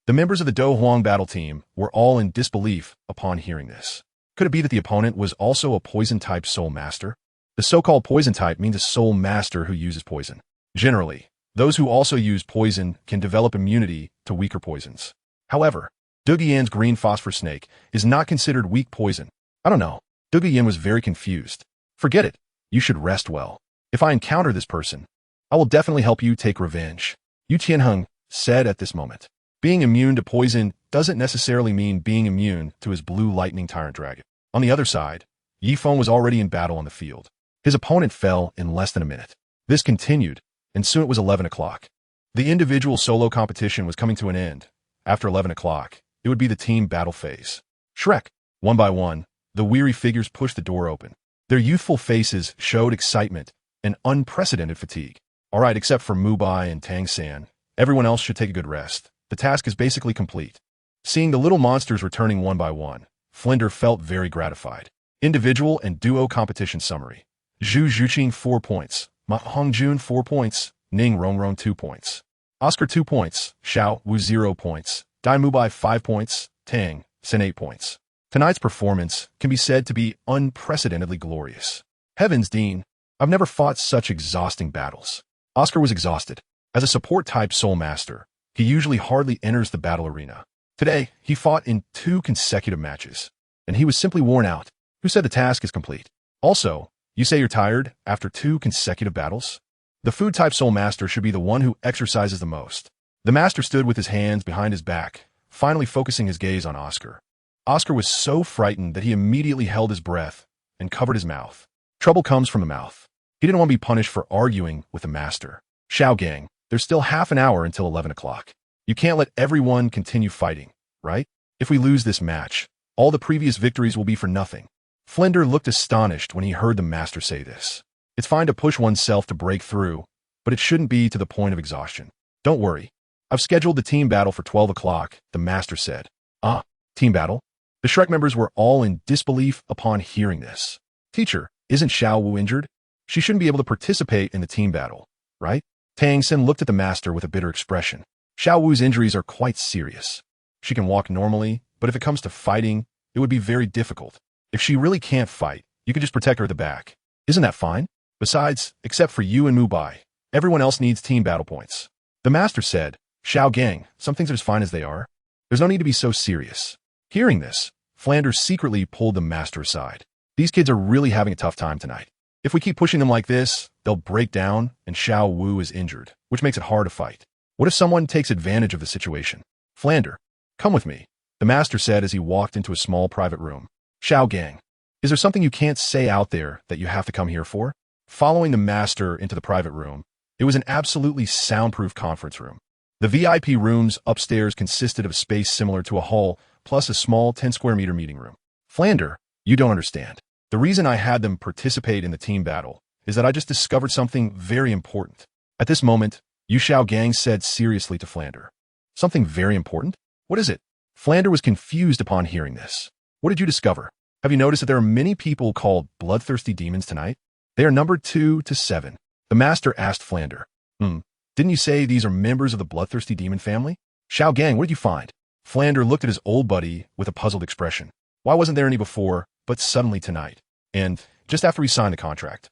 Speaker 1: The members of the Do Huang battle team were all in disbelief upon hearing this. Could it be that the opponent was also a poison-type soul master? The so-called poison type means a soul master who uses poison. Generally, those who also use poison can develop immunity to weaker poisons. However, Douluo Yan's green phosphor snake is not considered weak poison. I don't know. Douluo Yan was very confused. Forget it. You should rest well. If I encounter this person, I will definitely help you take revenge. Yu Tianheng said at this moment. Being immune to poison doesn't necessarily mean being immune to his blue lightning tyrant dragon. On the other side, Yi Feng was already in battle on the field. His opponent fell in less than a minute. This continued, and soon it was 11 o'clock. The individual solo competition was coming to an end. After 11 o'clock, it would be the team battle phase. Shrek. One by one, the weary figures pushed the door open. Their youthful faces showed excitement and unprecedented fatigue. All right, except for Mubai and Tang San, everyone else should take a good rest. The task is basically complete. Seeing the little monsters returning one by one, Flinder felt very gratified. Individual and duo competition summary. Zhu Zhuqing 4 points, Ma Hongjun 4 points, Ning Rongrong 2 points. Oscar 2 points, Xiao Wu 0 points, Dai Mubai 5 points, Tang Sen 8 points. Tonight's performance can be said to be unprecedentedly glorious. Heavens, Dean, I've never fought such exhausting battles. Oscar was exhausted. As a support-type soul master, he usually hardly enters the battle arena. Today, he fought in 2 consecutive matches, and he was simply worn out. Who said the task is complete? Also, you say you're tired after 2 consecutive battles? The food-type soul master should be the one who exercises the most. The master stood with his hands behind his back, finally focusing his gaze on Oscar. Oscar was so frightened that he immediately held his breath and covered his mouth. Trouble comes from the mouth. He didn't want to be punished for arguing with the master. Xiao Gang, there's still half an hour until 11 o'clock. You can't let everyone continue fighting, right? If we lose this match, all the previous victories will be for nothing. Flender looked astonished when he heard the master say this. It's fine to push oneself to break through, but it shouldn't be to the point of exhaustion. Don't worry. I've scheduled the team battle for 12 o'clock, the master said. Ah, team battle? The Shrek members were all in disbelief upon hearing this. Teacher, isn't Xiao Wu injured? She shouldn't be able to participate in the team battle, right? Tang Xin looked at the master with a bitter expression. Xiao Wu's injuries are quite serious. She can walk normally, but if it comes to fighting, it would be very difficult. If she really can't fight, you could just protect her at the back. Isn't that fine? Besides, except for you and Mubai, everyone else needs team battle points. The master said, Xiao Gang, some things are as fine as they are. There's no need to be so serious. Hearing this, Flanders secretly pulled the master aside. These kids are really having a tough time tonight. If we keep pushing them like this, they'll break down and Xiao Wu is injured, which makes it hard to fight. What if someone takes advantage of the situation? Flander, come with me, the master said as he walked into a small private room. Xiao Gang, is there something you can't say out there that you have to come here for? Following the master into the private room, it was an absolutely soundproof conference room. The VIP rooms upstairs consisted of a space similar to a hall, plus a small 10-square-meter meeting room. Flander, you don't understand. The reason I had them participate in the team battle is that I just discovered something very important. At this moment, Yu Xiao Gang said seriously to Flander. Something very important? What is it? Flander was confused upon hearing this. What did you discover? Have you noticed that there are many people called bloodthirsty demons tonight? They are numbered 2 to 7. The master asked Flander. Didn't you say these are members of the bloodthirsty demon family? Xiao Gang, what did you find? Flander looked at his old buddy with a puzzled expression. Why wasn't there any before, but suddenly tonight? And just after we signed the contract?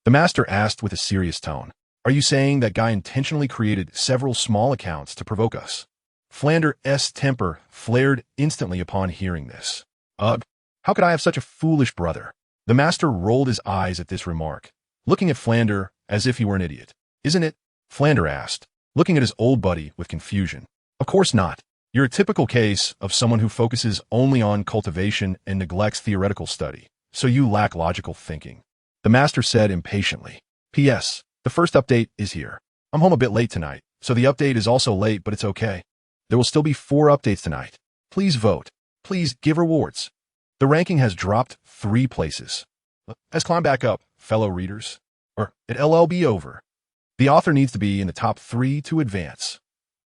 Speaker 1: The master asked with a serious tone. Are you saying that guy intentionally created several small accounts to provoke us? Flander's temper flared instantly upon hearing this. Ugh, how could I have such a foolish brother? The master rolled his eyes at this remark, looking at Flander as if he were an idiot. Isn't it? Flander asked, looking at his old buddy with confusion. Of course not. You're a typical case of someone who focuses only on cultivation and neglects theoretical study, so you lack logical thinking. The master said impatiently. P.S. The first update is here. I'm home a bit late tonight, so the update is also late, but it's okay. There will still be 4 updates tonight. Please vote. Please give rewards. The ranking has dropped 3 places. Has climbed back up, fellow readers. Or it'll be over. The author needs to be in the top 3 to advance.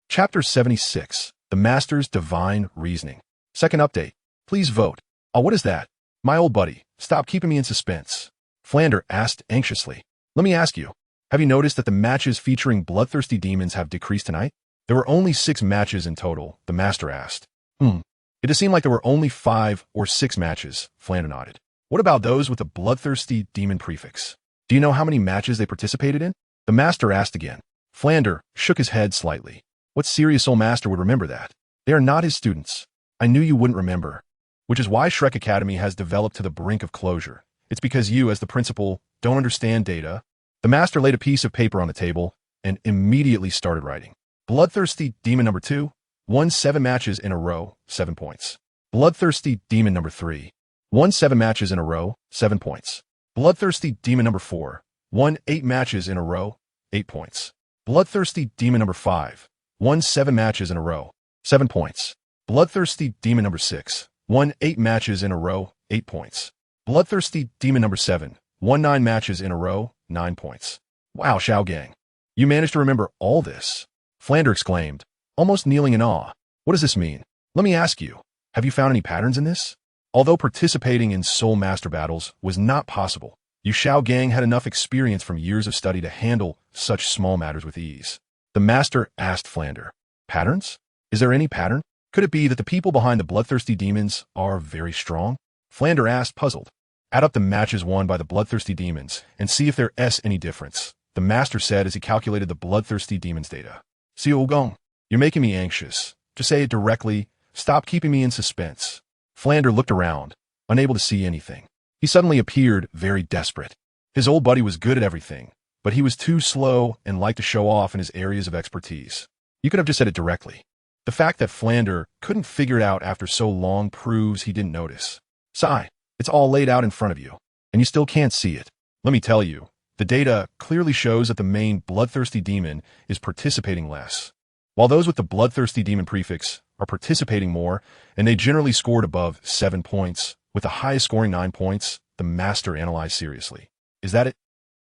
Speaker 1: Chapter 76. The Master's Divine Reasoning. Second update. Please vote. Oh, what is that? My old buddy, stop keeping me in suspense. Flander asked anxiously. Let me ask you, have you noticed that the matches featuring bloodthirsty demons have decreased tonight? There were only 6 matches in total, the master asked. It does seem like there were only 5 or 6 matches, Flander nodded. What about those with the bloodthirsty demon prefix? Do you know how many matches they participated in? The master asked again. Flander shook his head slightly. What serious old master would remember that? They are not his students. I knew you wouldn't remember. Which is why Shrek Academy has developed to the brink of closure. It's because you, as the principal, don't understand data. The master laid a piece of paper on the table and immediately started writing. Bloodthirsty Demon number 2, won 7 matches in a row, 7 points. Bloodthirsty Demon number 3, won 7 matches in a row, 7 points. Bloodthirsty Demon number 4, won 8 matches in a row, 8 points. Bloodthirsty Demon number 5, won 7 matches in a row, 7 points. Bloodthirsty Demon number 6, won 8 matches in a row, 8 points. Bloodthirsty Demon number 7, won 9 matches in a row, 9 points. Wow, Xiao Gang. You managed to remember all this? Flander exclaimed, almost kneeling in awe. What does this mean? Let me ask you, have you found any patterns in this? Although participating in Soul Master battles was not possible, Yu Xiao Gang had enough experience from years of study to handle such small matters with ease. The master asked Flander, patterns? Is there any pattern? Could it be that the people behind the bloodthirsty demons are very strong? Flander asked, puzzled. Add up the matches won by the bloodthirsty demons and see if there's any difference, the master said as he calculated the bloodthirsty demons data. Xiao Gong, you're making me anxious. Just say it directly. Stop keeping me in suspense. Flander looked around, unable to see anything. He suddenly appeared very desperate. His old buddy was good at everything, but he was too slow and liked to show off in his areas of expertise. You could have just said it directly. The fact that Flander couldn't figure it out after so long proves he didn't notice. Scythe, it's all laid out in front of you, and you still can't see it. Let me tell you, The data clearly shows that the main bloodthirsty demon is participating less, while those with the bloodthirsty demon prefix are participating more, and they generally scored above 7 points, with the highest scoring 9 points. The master analyzed seriously. Is that it?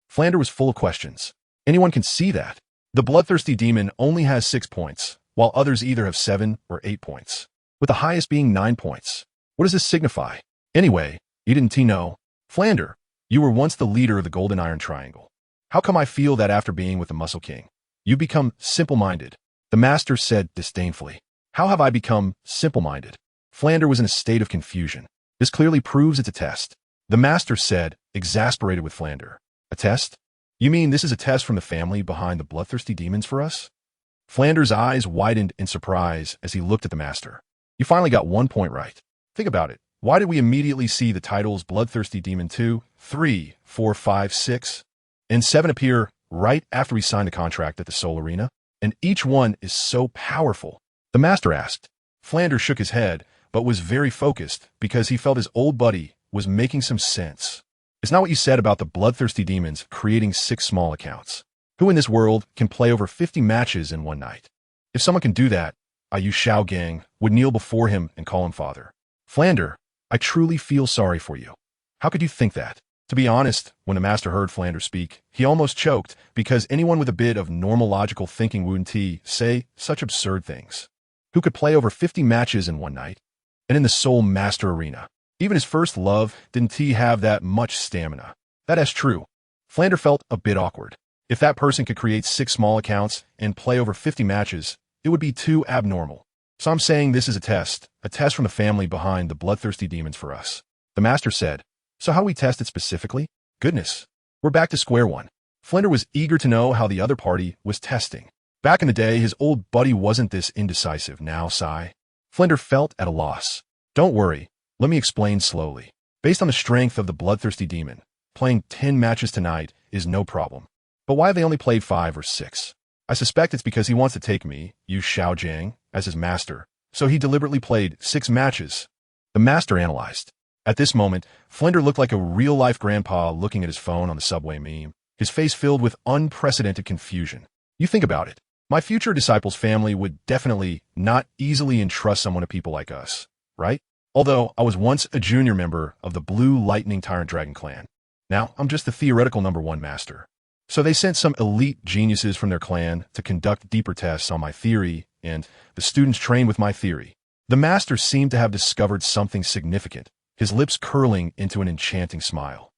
Speaker 1: Flander was full of questions. Anyone can see that. The bloodthirsty demon only has 6 points, while others either have 7 or 8 points, with the highest being 9 points. What does this signify? Anyway, you didn't know. Flander, you were once the leader of the Golden Iron Triangle. How come I feel that after being with the Muscle King, you become simple-minded? The master said disdainfully. How have I become simple-minded? Flander was in a state of confusion. This clearly proves it's a test. The master said, exasperated with Flander. A test? You mean this is a test from the family behind the bloodthirsty demons for us? Flander's eyes widened in surprise as he looked at the master. You finally got 1 point right. Think about it. Why did we immediately see the titles Bloodthirsty Demon 2, 3, 4, 5, 6, and 7 appear right after we signed the contract at the Soul Arena? And each one is so powerful. The master asked. Flander shook his head, but was very focused because he felt his old buddy was making some sense. It's not what you said about the bloodthirsty demons creating 6 small accounts. Who in this world can play over 50 matches in one night? If someone can do that, Yu Shao Gang would kneel before him and call him father. Flander, I truly feel sorry for you. How could you think that? To be honest, when the master heard Flander speak, he almost choked because anyone with a bit of normal logical thinking wouldn't say such absurd things. Who could play over 50 matches in one night? And in the Soul Master Arena. Even his first love, didn't he have that much stamina? That is true. Flander felt a bit awkward. If that person could create 6 small accounts and play over 50 matches, it would be too abnormal. So I'm saying this is a test from the family behind the bloodthirsty demons for us. The master said, so how do we test it specifically? Goodness, we're back to square one. Flander was eager to know how the other party was testing. Back in the day, his old buddy wasn't this indecisive. Now, Scythe. Flander felt at a loss. Don't worry, let me explain slowly. Based on the strength of the bloodthirsty demon, playing 10 matches tonight is no problem. But why have they only played 5 or 6? I suspect it's because he wants to take me, Yu Shao Jiang, as his master, so he deliberately played 6 matches. The master analyzed. At this moment, Flander looked like a real-life grandpa looking at his phone on the subway meme, his face filled with unprecedented confusion. You think about it. My future disciple's family would definitely not easily entrust someone to people like us, right? Although I was once a junior member of the Blue Lightning Tyrant Dragon clan. Now, I'm just the theoretical #1 master. So they sent some elite geniuses from their clan to conduct deeper tests on my theory, and the students trained with my theory. The master seemed to have discovered something significant, his lips curling into an enchanting smile.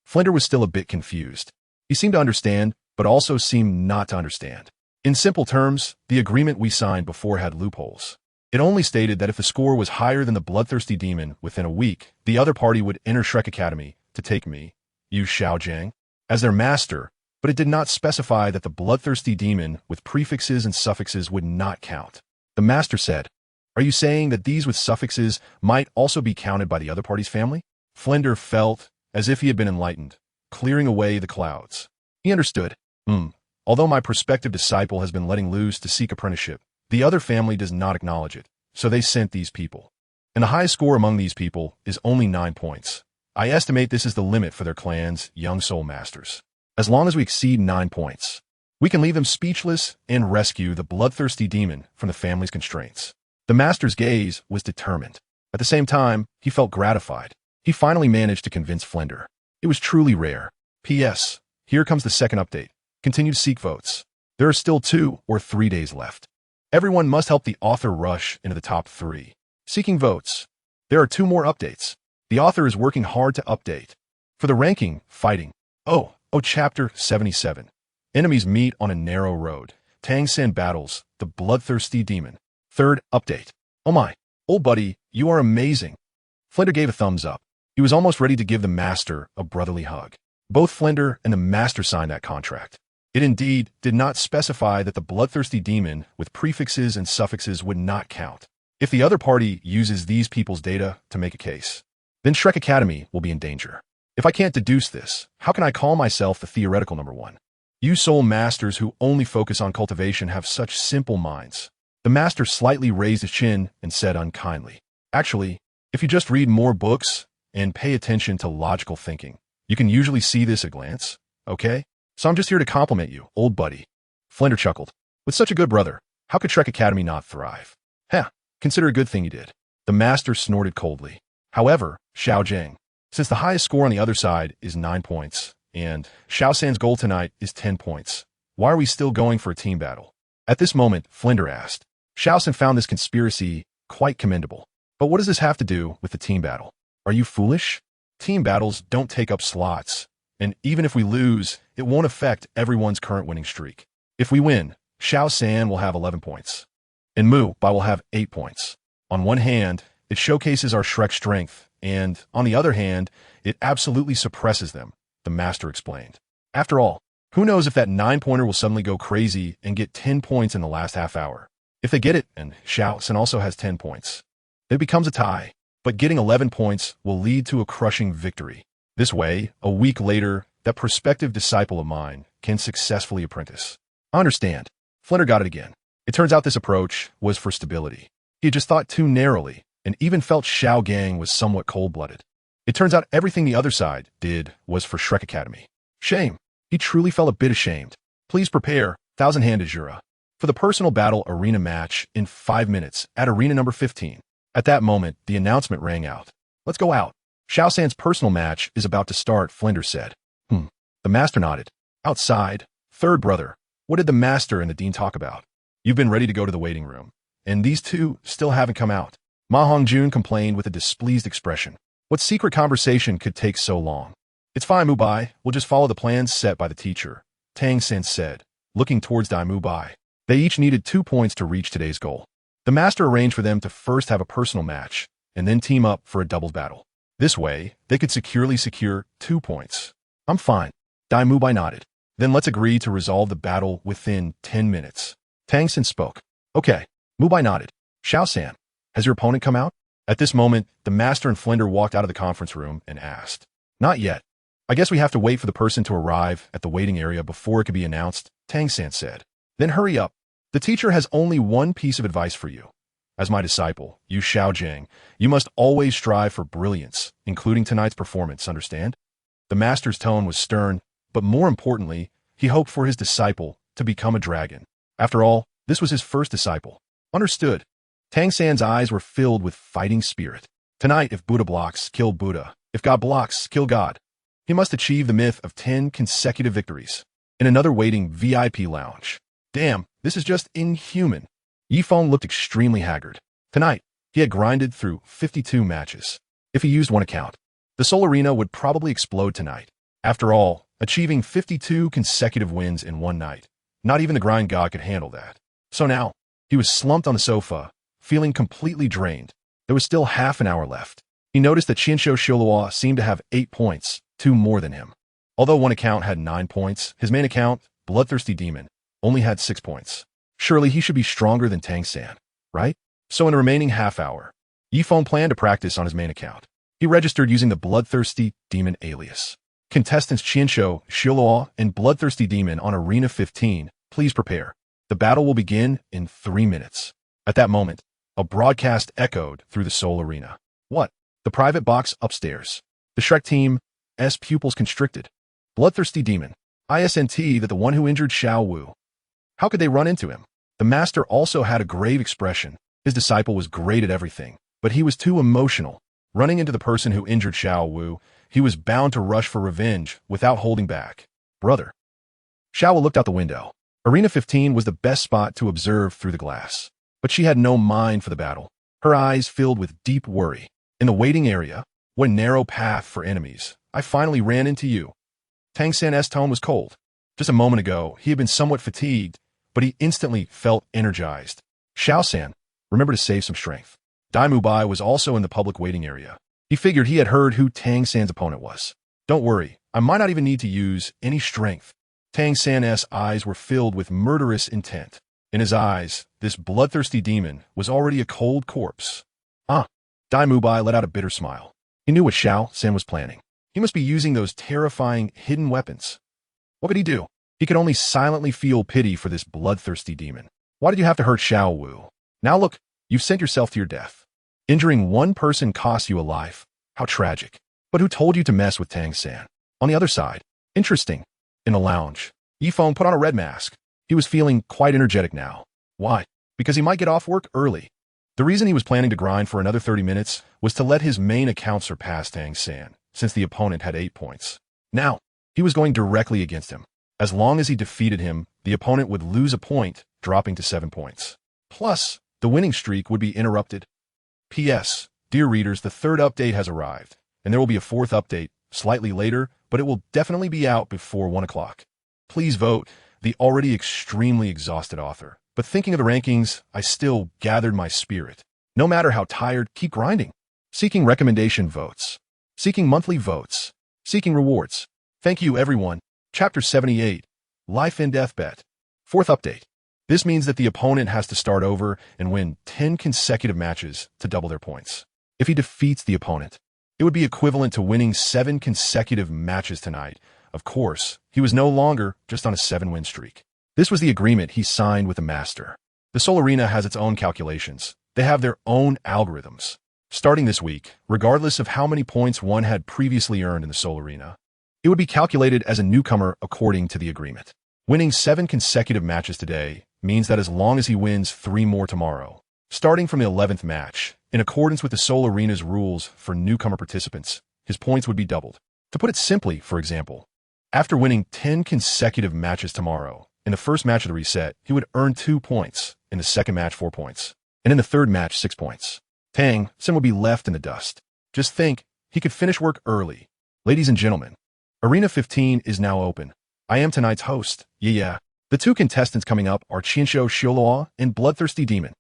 Speaker 1: Flander was still a bit confused. He seemed to understand, but also seemed not to understand. In simple terms, the agreement we signed before had loopholes. It only stated that if the score was higher than the bloodthirsty demon within a week, the other party would enter Shrek Academy to take me, Yu Shao Jiang, as their master, but it did not specify that the bloodthirsty demon with prefixes and suffixes would not count. The master said, are you saying that these with suffixes might also be counted by the other party's family? Flander felt as if he had been enlightened, clearing away the clouds. He understood. Although my prospective disciple has been letting loose to seek apprenticeship, the other family does not acknowledge it, so they sent these people. And the highest score among these people is only 9 points. I estimate this is the limit for their clan's young soul masters. As long as we exceed 9 points, we can leave them speechless and rescue the bloodthirsty demon from the family's constraints. The master's gaze was determined. At the same time, he felt gratified. He finally managed to convince Flander. It was truly rare. P.S. Here comes the second update. Continue to seek votes. There are still 2 or 3 days left. Everyone must help the author rush into the top 3. Seeking votes. There are 2 more updates. The author is working hard to update. For the ranking, fighting. Chapter 77. Enemies meet on a narrow road. Tang San battles the bloodthirsty demon. 3rd update. Oh my, old buddy, you are amazing. Flander gave a thumbs up. He was almost ready to give the master a brotherly hug. Both Flander and the master signed that contract. It indeed did not specify that the bloodthirsty demon with prefixes and suffixes would not count. If the other party uses these people's data to make a case, then Shrek Academy will be in danger. If I can't deduce this, how can I call myself the theoretical #1? You soul masters who only focus on cultivation have such simple minds. The master slightly raised his chin and said unkindly, actually, if you just read more books and pay attention to logical thinking, you can usually see this at a glance. okay? So I'm just here to compliment you, old buddy. Flinder chuckled. With such a good brother, how could Shrek Academy not thrive? Heh, consider a good thing you did. The master snorted coldly. However, Xiao Zhang, since the highest score on the other side is 9 points, and Xiao San's goal tonight is 10 points, why are we still going for a team battle? At this moment, Flinder asked. Xiao San found this conspiracy quite commendable. But what does this have to do with the team battle? Are you foolish? Team battles don't take up slots, and even if we lose, it won't affect everyone's current winning streak. If we win, Xiao San will have 11 points, and Mu Bai will have 8 points. On one hand, it showcases our Shrek strength, and on the other hand, it absolutely suppresses them, the master explained. After all, who knows if that 9-pointer will suddenly go crazy and get 10 points in the last half hour. If they get it, and Xiao San also has 10 points, it becomes a tie, but getting 11 points will lead to a crushing victory. This way, a week later, that prospective disciple of mine can successfully apprentice. I understand. Flinder got it again. It turns out this approach was for stability. He had just thought too narrowly, and even felt Xiao Gang was somewhat cold-blooded. It turns out everything the other side did was for Shrek Academy. Shame. He truly felt a bit ashamed. Please prepare, thousand-handed Jura, for the personal battle arena match in 5 minutes at arena number 15. At that moment, the announcement rang out. Let's go out. Xiao San's personal match is about to start, Flinder said. The master nodded. Outside, third brother, what did the master and the dean talk about? You've been ready to go to the waiting room, and these two still haven't come out. Ma Hongjun complained with a displeased expression. What secret conversation could take so long? It's fine, Mu Bai. We'll just follow the plans set by the teacher, Tang San said, looking towards Dai Mu Bai. They each needed 2 points to reach today's goal. The master arranged for them to first have a personal match, and then team up for a doubles battle. This way, they could secure 2 points. I'm fine. Dai Mu Bai nodded. Then let's agree to resolve the battle within 10 minutes. Tang San spoke. Okay. Mu Bai nodded. Xiao San, has your opponent come out? At this moment, the master and Flinder walked out of the conference room and asked. Not yet. I guess we have to wait for the person to arrive at the waiting area before it could be announced, Tang San said. Then hurry up. The teacher has only one piece of advice for you. As my disciple, you Xiao Zhang, you must always strive for brilliance, including tonight's performance, understand? The master's tone was stern, but more importantly, he hoped for his disciple to become a dragon. After all, this was his first disciple. Understood. Tang San's eyes were filled with fighting spirit. Tonight, if Buddha blocks, kill Buddha. If God blocks, kill God. He must achieve the myth of 10 consecutive victories. In another waiting VIP lounge. Damn, this is just inhuman. Yifeng looked extremely haggard. Tonight, he had grinded through 52 matches. If he used one account, the Soul Arena would probably explode tonight. After all, achieving 52 consecutive wins in one night. Not even the grind god could handle that. So now, he was slumped on the sofa, feeling completely drained. There was still half an hour left. He noticed that Qianshou Xiluo seemed to have 8 points, 2 more than him. Although one account had 9 points, his main account, Bloodthirsty Demon, only had 6 points. Surely he should be stronger than Tang San, right? So in the remaining half hour, Yifeng planned to practice on his main account. He registered using the Bloodthirsty Demon alias. Contestants Qianshou, Xiluo, and Bloodthirsty Demon on Arena 15, please prepare. The battle will begin in 3 minutes. At that moment, a broadcast echoed through the Soul Arena. What? The private box upstairs. The Shrek team's pupils constricted. Bloodthirsty Demon. ISNT that the one who injured Xiao Wu. How could they run into him? The master also had a grave expression. His disciple was great at everything, but he was too emotional. Running into the person who injured Xiao Wu, he was bound to rush for revenge without holding back. Brother. Xiao Wu looked out the window. Arena 15 was the best spot to observe through the glass. But she had no mind for the battle. Her eyes filled with deep worry. In the waiting area, what narrow path for enemies. I finally ran into you. Tang San's tone was cold. Just a moment ago, he had been somewhat fatigued, but he instantly felt energized. Xiao San, remember to save some strength. Dai Mu Bai was also in the public waiting area. He figured he had heard who Tang San's opponent was. Don't worry, I might not even need to use any strength. Tang San's eyes were filled with murderous intent. In his eyes, this bloodthirsty demon was already a cold corpse. Dai Mu Bai let out a bitter smile. He knew what Xiao San was planning. He must be using those terrifying hidden weapons. What could he do? He could only silently feel pity for this bloodthirsty demon. Why did you have to hurt Xiao Wu? Now look, you've sent yourself to your death. Injuring one person cost you a life. How tragic. But who told you to mess with Tang San? On the other side, interesting. In the lounge, Yifeng put on a red mask. He was feeling quite energetic now. Why? Because he might get off work early. The reason he was planning to grind for another 30 minutes was to let his main account surpass Tang San, since the opponent had 8 points. Now, he was going directly against him. As long as he defeated him, the opponent would lose a point, dropping to 7 points. Plus, the winning streak would be interrupted. P.S. Dear readers, the third update has arrived, and there will be a fourth update, slightly later, but it will definitely be out before 1 o'clock. Please vote, the already extremely exhausted author. But thinking of the rankings, I still gathered my spirit. No matter how tired, keep grinding. Seeking recommendation votes. Seeking monthly votes. Seeking rewards. Thank you, everyone. Chapter 78. Life and Death Bet. Fourth update. This means that the opponent has to start over and win 10 consecutive matches to double their points. If he defeats the opponent, it would be equivalent to winning 7 consecutive matches tonight. Of course, he was no longer just on a 7-win streak. This was the agreement he signed with the master. The Soul Arena has its own calculations. They have their own algorithms. Starting this week, regardless of how many points one had previously earned in the Soul Arena, it would be calculated as a newcomer according to the agreement. Winning 7 consecutive matches today means that as long as he wins 3 more tomorrow, starting from the 11th match, in accordance with the Soul Arena's rules for newcomer participants, his points would be doubled. To put it simply, for example, after winning 10 consecutive matches tomorrow, in the first match of the reset, he would earn 2 points, in the second match 4 points, and in the third match 6 points. Tang San would be left in the dust. Just think, he could finish work early. Ladies and gentlemen, Arena 15 is now open. I am tonight's host, yeah. The 2 contestants coming up are Qinsho Xiaoluo and Bloodthirsty Demon.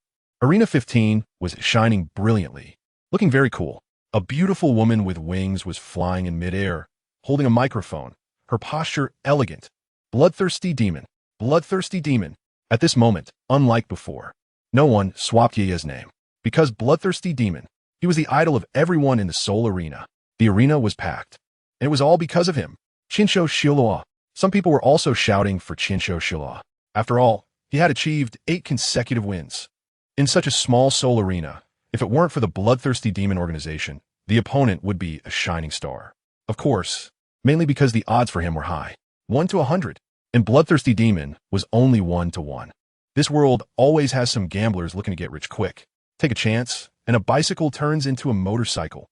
Speaker 1: Arena 15 was shining brilliantly, looking very cool. A beautiful woman with wings was flying in midair, holding a microphone, her posture elegant. Bloodthirsty Demon. Bloodthirsty Demon. At this moment, unlike before, no one swapped Yeya's name. Because Bloodthirsty Demon, he was the idol of everyone in the Soul Arena. The arena was packed, and it was all because of him. Qinsho Xiaoluo. Some people were also shouting for Qinsho Xiaoluo. After all, he had achieved 8 consecutive wins. In such a small Soul Arena, if it weren't for the Bloodthirsty Demon organization, the opponent would be a shining star. Of course, mainly because the odds for him were high. 1 to 100. And Bloodthirsty Demon was only 1 to 1. This world always has some gamblers looking to get rich quick. Take a chance, and a bicycle turns into a motorcycle.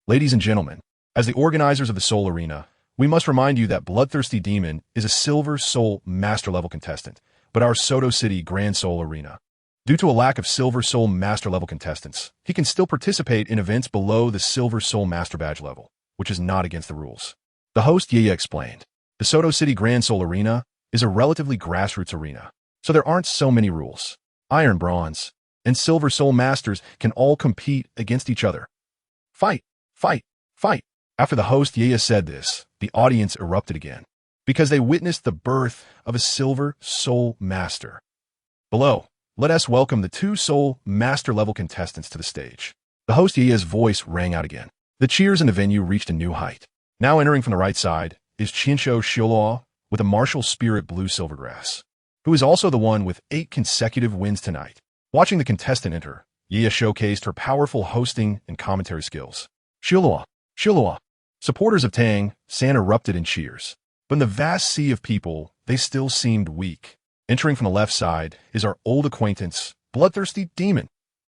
Speaker 1: Ladies and gentlemen, as the organizers of the Soul Arena, we must remind you that Bloodthirsty Demon is a Silver Soul Master level contestant, but our Soto City Grand Soul Arena. Due to a lack of Silver Soul Master level contestants, he can still participate in events below the Silver Soul Master badge level, which is not against the rules. The host Yeya explained, the Soto City Grand Soul Arena is a relatively grassroots arena, so there aren't so many rules. Iron, Bronze, and Silver Soul Masters can all compete against each other. Fight, fight, fight. After the host Yeya said this, the audience erupted again, because they witnessed the birth of a Silver Soul Master. Below, let us welcome the 2 Soul Master level contestants to the stage. The host Yeya's voice rang out again. The cheers in the venue reached a new height. Now entering from the right side is Qinsho Xiaoluo with a martial spirit blue silvergrass, who is also the one with 8 consecutive wins tonight. Watching the contestant enter, Yeya showcased her powerful hosting and commentary skills. Xiaoluo, Xiaoluo. Supporters of Tang San erupted in cheers. But in the vast sea of people, they still seemed weak. Entering from the left side is our old acquaintance, Bloodthirsty Demon.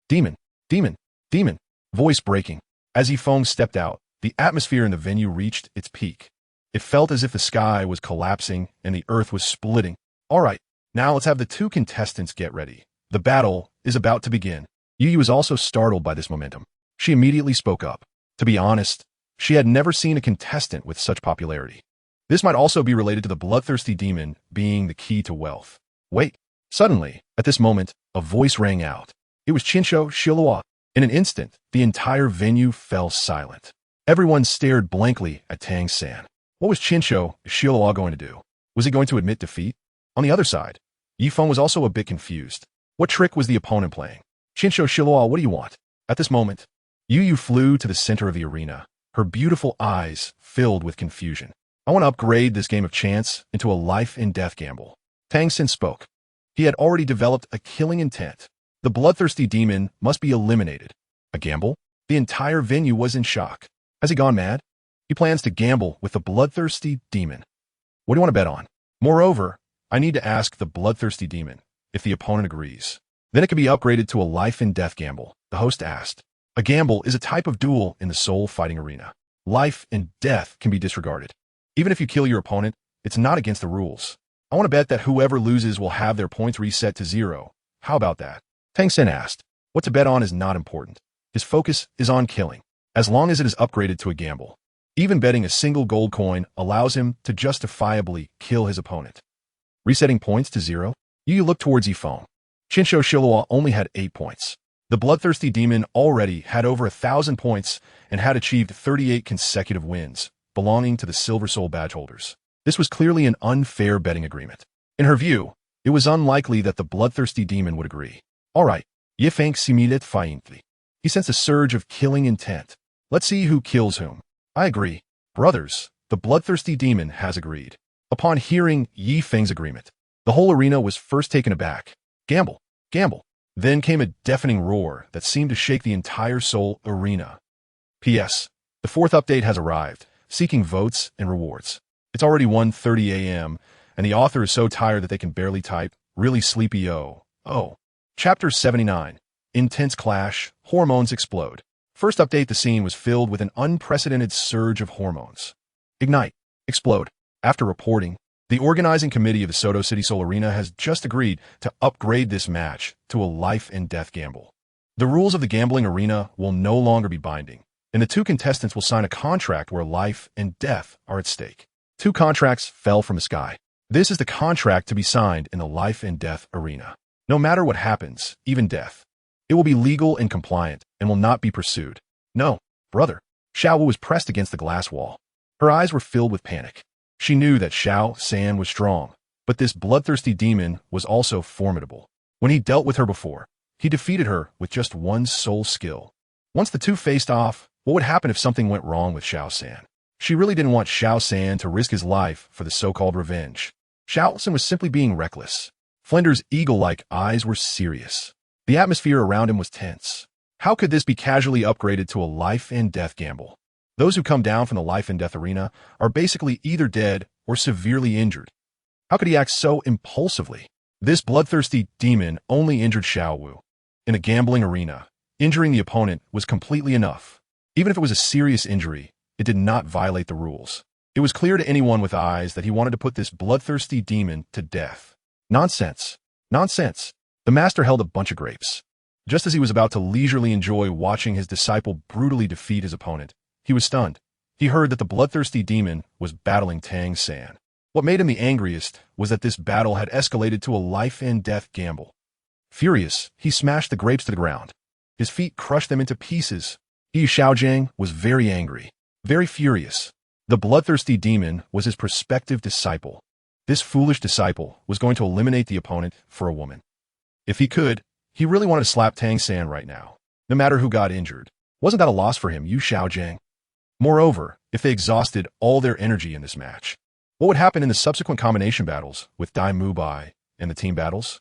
Speaker 1: Demon, Demon, Demon. Voice breaking. As Yifeng stepped out, the atmosphere in the venue reached its peak. It felt as if the sky was collapsing and the earth was splitting. All right, now let's have the 2 contestants get ready. The battle is about to begin. Yu was also startled by this momentum. She immediately spoke up. To be honest, she had never seen a contestant with such popularity. This might also be related to the Bloodthirsty Demon being the key to wealth. Wait. Suddenly, at this moment, a voice rang out. It was Qinsho Xiaoluo. In an instant, the entire venue fell silent. Everyone stared blankly at Tang San. What was Qinsho Xiaoluo going to do? Was he going to admit defeat? On the other side, Yifeng was also a bit confused. What trick was the opponent playing? Qinsho Xiaoluo, what do you want? At this moment, Yu flew to the center of the arena, her beautiful eyes filled with confusion. I want to upgrade this game of chance into a life and death gamble. Tang San spoke. He had already developed a killing intent. The Bloodthirsty Demon must be eliminated. A gamble? The entire venue was in shock. Has he gone mad? He plans to gamble with the Bloodthirsty Demon. What do you want to bet on? Moreover, I need to ask the bloodthirsty demon if the opponent agrees. Then it can be upgraded to a life and death gamble, the host asked. A gamble is a type of duel in the soul fighting arena. Life and death can be disregarded. Even if you kill your opponent, it's not against the rules. I want to bet that whoever loses will have their points reset to 0. How about that? Tang Sen asked. What to bet on is not important. His focus is on killing, as long as it is upgraded to a gamble. Even betting a single gold coin allows him to justifiably kill his opponent. Resetting points to 0? You look towards Yifeng. Qinsho Shilua only had 8 points. The bloodthirsty demon already had over 1,000 points and had achieved 38 consecutive wins, belonging to the Silver Soul badge holders. This was clearly an unfair betting agreement. In her view, it was unlikely that the bloodthirsty demon would agree. All right, Yifeng similet faintly. He sensed a surge of killing intent. Let's see who kills whom. I agree. Brothers, the bloodthirsty demon has agreed. Upon hearing Yifeng's agreement, the whole arena was first taken aback. Gamble, gamble. Then came a deafening roar that seemed to shake the entire Soul arena. P.S. The 4th update has arrived, seeking votes and rewards. It's already 1:30 a.m., and the author is so tired that they can barely type. Really sleepy, oh. Chapter 79. Intense clash, hormones explode. First update, the scene was filled with an unprecedented surge of hormones. Ignite, explode. After reporting, the organizing committee of the Soto City Soul Arena has just agreed to upgrade this match to a life and death gamble. The rules of the gambling arena will no longer be binding, and the 2 contestants will sign a contract where life and death are at stake. 2 contracts fell from the sky. This is the contract to be signed in the life and death arena. No matter what happens, even death, it will be legal and compliant and will not be pursued. No, brother. Xiao Wu was pressed against the glass wall. Her eyes were filled with panic. She knew that Xiao San was strong, but this bloodthirsty demon was also formidable. When he dealt with her before, he defeated her with just 1 soul skill. Once the 2 faced off, what would happen if something went wrong with Xiao San? She really didn't want Xiao San to risk his life for the so-called revenge. Xiao San was simply being reckless. Flinder's eagle-like eyes were serious. The atmosphere around him was tense. How could this be casually upgraded to a life and death gamble? Those who come down from the life and death arena are basically either dead or severely injured. How could he act so impulsively? This bloodthirsty demon only injured Xiao Wu. In a gambling arena, injuring the opponent was completely enough. Even if it was a serious injury, it did not violate the rules. It was clear to anyone with eyes that he wanted to put this bloodthirsty demon to death. Nonsense. Nonsense. The master held a bunch of grapes. Just as he was about to leisurely enjoy watching his disciple brutally defeat his opponent, he was stunned. He heard that the bloodthirsty demon was battling Tang San. What made him the angriest was that this battle had escalated to a life and death gamble. Furious, he smashed the grapes to the ground. His feet crushed them into pieces. Yi Xiaojiang was very angry, very furious. The bloodthirsty demon was his prospective disciple. This foolish disciple was going to eliminate the opponent for a woman. If he could, he really wanted to slap Tang San right now, no matter who got injured. Wasn't that a loss for him, Yu Xiaojiang? Moreover, if they exhausted all their energy in this match, what would happen in the subsequent combination battles with Dai Mubai and the team battles?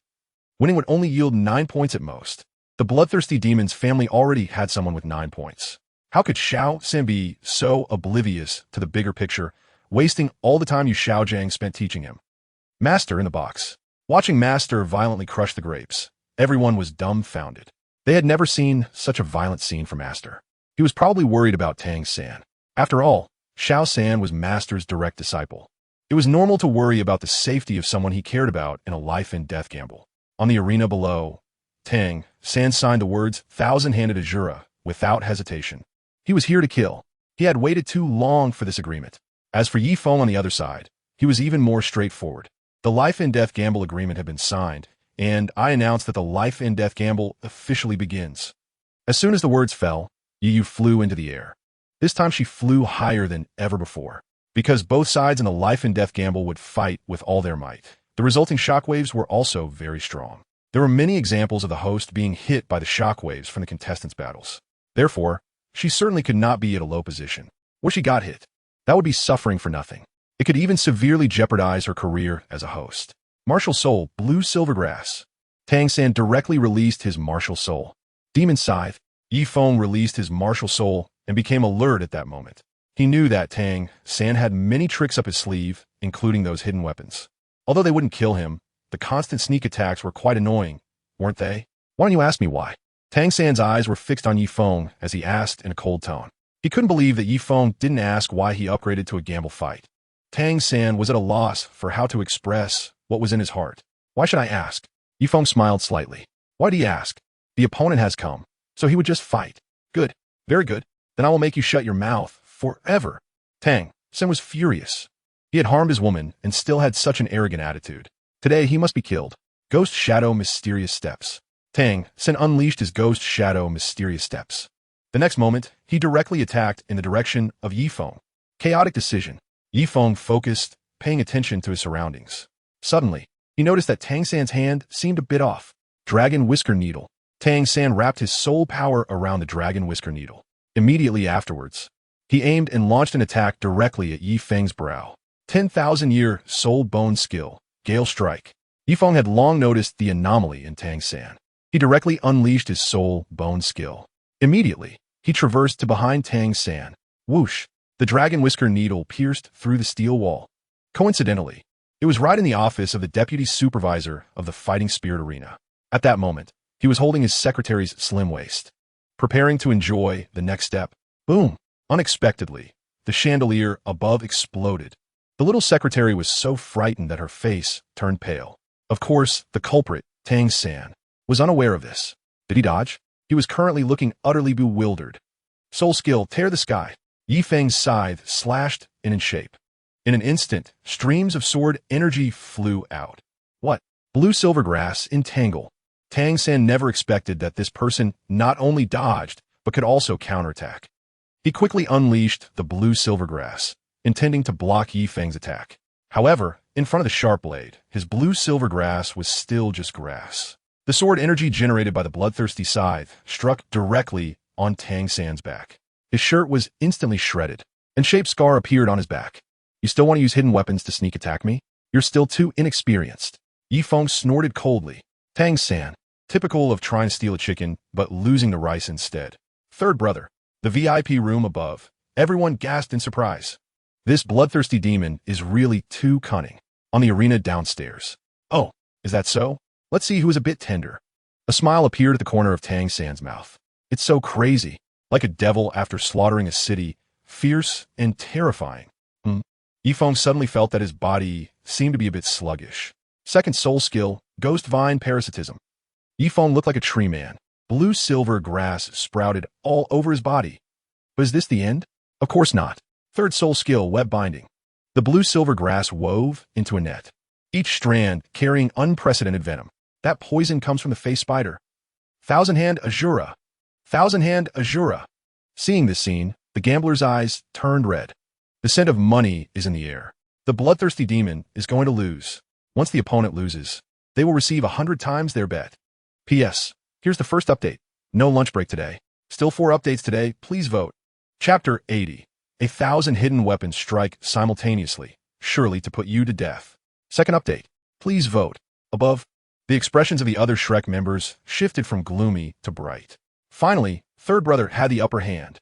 Speaker 1: Winning would only yield 9 points at most. The bloodthirsty demon's family already had someone with 9 points. How could Xiao San be so oblivious to the bigger picture, wasting all the time Yu Xiaojiang spent teaching him? Master in the box. Watching Master violently crush the grapes, everyone was dumbfounded. They had never seen such a violent scene from Master. He was probably worried about Tang San. After all, Xiao San was Master's direct disciple. It was normal to worry about the safety of someone he cared about in a life and death gamble. On the arena below, Tang San signed the words thousand-handed Azura without hesitation. He was here to kill. He had waited too long for this agreement. As for Yifeng on the other side, he was even more straightforward. The life and death gamble agreement had been signed, and I announced that the life and death gamble officially begins. As soon as the words fell, Yu flew into the air. This time she flew higher than ever before. Because both sides in the life and death gamble would fight with all their might, the resulting shockwaves were also very strong. There were many examples of the host being hit by the shockwaves from the contestants' battles. Therefore, she certainly could not be at a low position. Where she got hit, that would be suffering for nothing. It could even severely jeopardize her career as a host. Martial Soul, Blue Silvergrass. Tang San directly released his Martial Soul. Demon Scythe, Yifeng released his Martial Soul and became alert at that moment. He knew that Tang San had many tricks up his sleeve, including those hidden weapons. Although they wouldn't kill him, the constant sneak attacks were quite annoying, weren't they? Why don't you ask me why? Tang San's eyes were fixed on Yi Feng as he asked in a cold tone. He couldn't believe that Yi Feng didn't ask why he upgraded to a gamble fight. Tang San was at a loss for how to express what was in his heart. Why should I ask? Yi Feng smiled slightly. Why do you ask? The opponent has come, so he would just fight. Good. Very good. Then I will make you shut your mouth forever. Tang San was furious. He had harmed his woman and still had such an arrogant attitude. Today he must be killed. Ghost Shadow Mysterious Steps. Tang San unleashed his Ghost Shadow Mysterious Steps. The next moment, he directly attacked in the direction of Yi Feng. Chaotic decision. Yi Feng focused, paying attention to his surroundings. Suddenly, he noticed that Tang San's hand seemed a bit off. Dragon Whisker Needle. Tang San wrapped his soul power around the Dragon Whisker Needle. Immediately afterwards, he aimed and launched an attack directly at Yi Feng's brow. 10,000-year Soul Bone Skill. Gale Strike. Yi Feng had long noticed the anomaly in Tang San. He directly unleashed his Soul Bone Skill. Immediately, he traversed to behind Tang San. Whoosh! The Dragon Whisker Needle pierced through the steel wall. Coincidentally, it was right in the office of the deputy supervisor of the Fighting Spirit Arena. At that moment, he was holding his secretary's slim waist, preparing to enjoy the next step. Boom! Unexpectedly, the chandelier above exploded. The little secretary was so frightened that her face turned pale. Of course, the culprit, Tang San, was unaware of this. Did he dodge? He was currently looking utterly bewildered. Soul Skill, Tear the Sky. Yi Feng's scythe slashed in shape. In an instant, streams of sword energy flew out. What? Blue Silver Grass Entangle. Tang San never expected that this person not only dodged, but could also counterattack. He quickly unleashed the Blue Silver Grass, intending to block Yi Feng's attack. However, in front of the sharp blade, his Blue Silver Grass was still just grass. The sword energy generated by the bloodthirsty scythe struck directly on Tang San's back. His shirt was instantly shredded, and shaped scar appeared on his back. You still want to use hidden weapons to sneak attack me? You're still too inexperienced. Yi Feng snorted coldly. Tang San, typical of trying to steal a chicken, but losing the rice instead. Third brother. The VIP room above. Everyone gasped in surprise. This bloodthirsty demon is really too cunning. On the arena downstairs. Oh, is that so? Let's see who is a bit tender. A smile appeared at the corner of Tang San's mouth. It's so crazy. Like a devil after slaughtering a city. Fierce and terrifying. Yi Feng suddenly felt that his body seemed to be a bit sluggish. Second soul skill, Ghost Vine Parasitism. Yi Feng looked like a tree man. Blue silver grass sprouted all over his body. But is this the end? Of course not. Third soul skill, Web Binding. The blue silver grass wove into a net, each strand carrying unprecedented venom. That poison comes from the face spider. Thousand Hand Azura. Thousand Hand Azura. Seeing this scene, the gambler's eyes turned red. The scent of money is in the air. The bloodthirsty demon is going to lose. Once the opponent loses, they will receive 100 times their bet. P.S. Here's the first update. No lunch break today. Still 4 updates today. Please vote. Chapter 80. 1,000 hidden weapons strike simultaneously, surely to put you to death. Second update. Please vote. Above, the expressions of the other Shrek members shifted from gloomy to bright. Finally, third brother had the upper hand.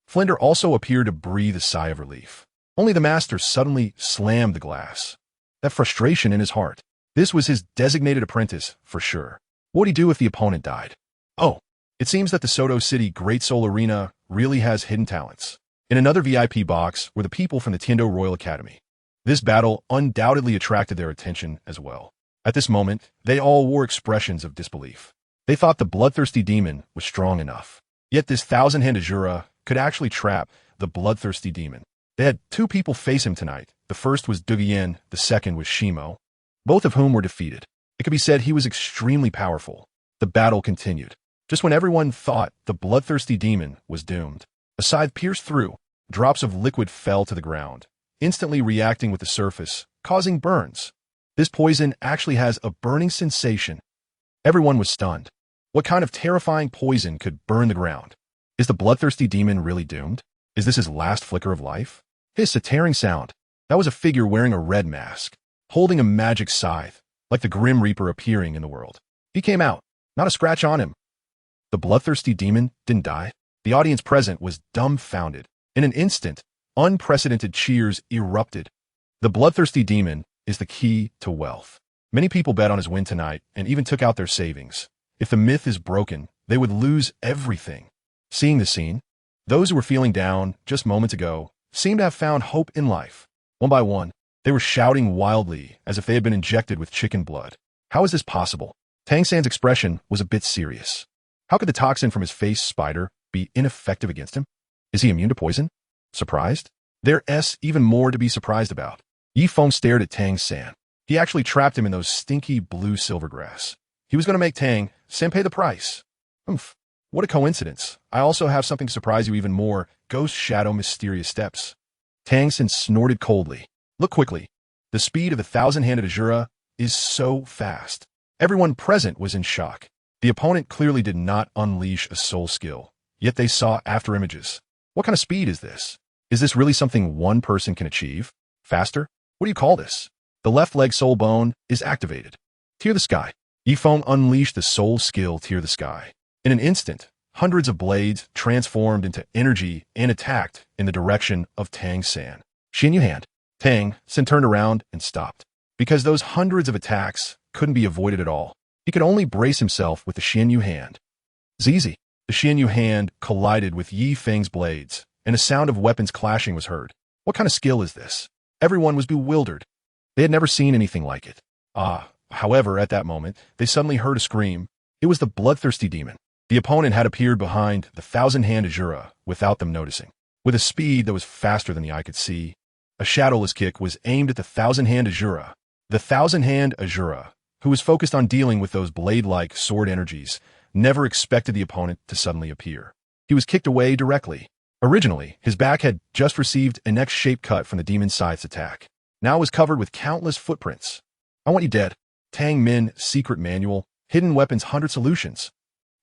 Speaker 1: Flinder also appeared to breathe a sigh of relief. Only the master suddenly slammed the glass. That frustration in his heart. This was his designated apprentice, for sure. What would he do if the opponent died? Oh, it seems that the Soto City Great Soul Arena really has hidden talents. In another VIP box were the people from the Tiendo Royal Academy. This battle undoubtedly attracted their attention as well. At this moment, they all wore expressions of disbelief. They thought the bloodthirsty demon was strong enough. Yet this thousand-hand Azura could actually trap the bloodthirsty demon. They had 2 people face him tonight. The first was Dugian, the second was Shimo, both of whom were defeated. It could be said he was extremely powerful. The battle continued. Just when everyone thought the bloodthirsty demon was doomed, a scythe pierced through. Drops of liquid fell to the ground, instantly reacting with the surface, causing burns. This poison actually has a burning sensation. Everyone was stunned. What kind of terrifying poison could burn the ground? Is the bloodthirsty demon really doomed? Is this his last flicker of life? Hiss, a tearing sound. That was a figure wearing a red mask, holding a magic scythe, like the Grim Reaper appearing in the world. He came out, not a scratch on him. The bloodthirsty demon didn't die. The audience present was dumbfounded. In an instant, Unprecedented cheers erupted. The bloodthirsty demon is the key to wealth. Many people bet on his win tonight and even took out their savings. If the myth is broken, they would lose everything. Seeing the scene, those who were feeling down just moments ago seemed to have found hope in life. One by one, they were shouting wildly as if they had been injected with chicken blood. How is this possible? Tang San's expression was a bit serious. How could the toxin from his face spider be ineffective against him? Is he immune to poison? Surprised? There's even more to be surprised about. Yi Feng stared at Tang San. He actually trapped him in those stinky blue silvergrass. He was going to make Tang San pay the price. Oomph. What a coincidence. I also have something to surprise you even more. Ghost shadow mysterious steps. Tang San snorted coldly. Look quickly. The speed of the thousand-handed Azura is so fast. Everyone present was in shock. The opponent clearly did not unleash a soul skill, yet they saw after images. What kind of speed is this? Is this really something one person can achieve? Faster? What do you call this? The left leg soul bone is activated. Tear the sky. Yi Feng unleashed the soul skill Tear the Sky. In an instant, hundreds of blades transformed into energy and attacked in the direction of Tang San. Xian Yu hand. Tang San turned around and stopped. Because those hundreds of attacks couldn't be avoided at all, he could only brace himself with the Xian Yu hand. Zizi. The Xian Yu hand collided with Yi Feng's blades, and a sound of weapons clashing was heard. What kind of skill is this? Everyone was bewildered. They had never seen anything like it. However, at that moment, they suddenly heard a scream. It was the bloodthirsty demon. The opponent had appeared behind the thousand-hand Azura without them noticing. With a speed that was faster than the eye could see, a shadowless kick was aimed at the thousand-hand Azura. The thousand-hand Azura, who was focused on dealing with those blade-like sword energies, never expected the opponent to suddenly appear. He was kicked away directly. Originally, his back had just received an X-shaped cut from the demon's Scythe's attack. Now it was covered with countless footprints. I want you dead. Tang Min Secret Manual, Hidden Weapons 100 Solutions.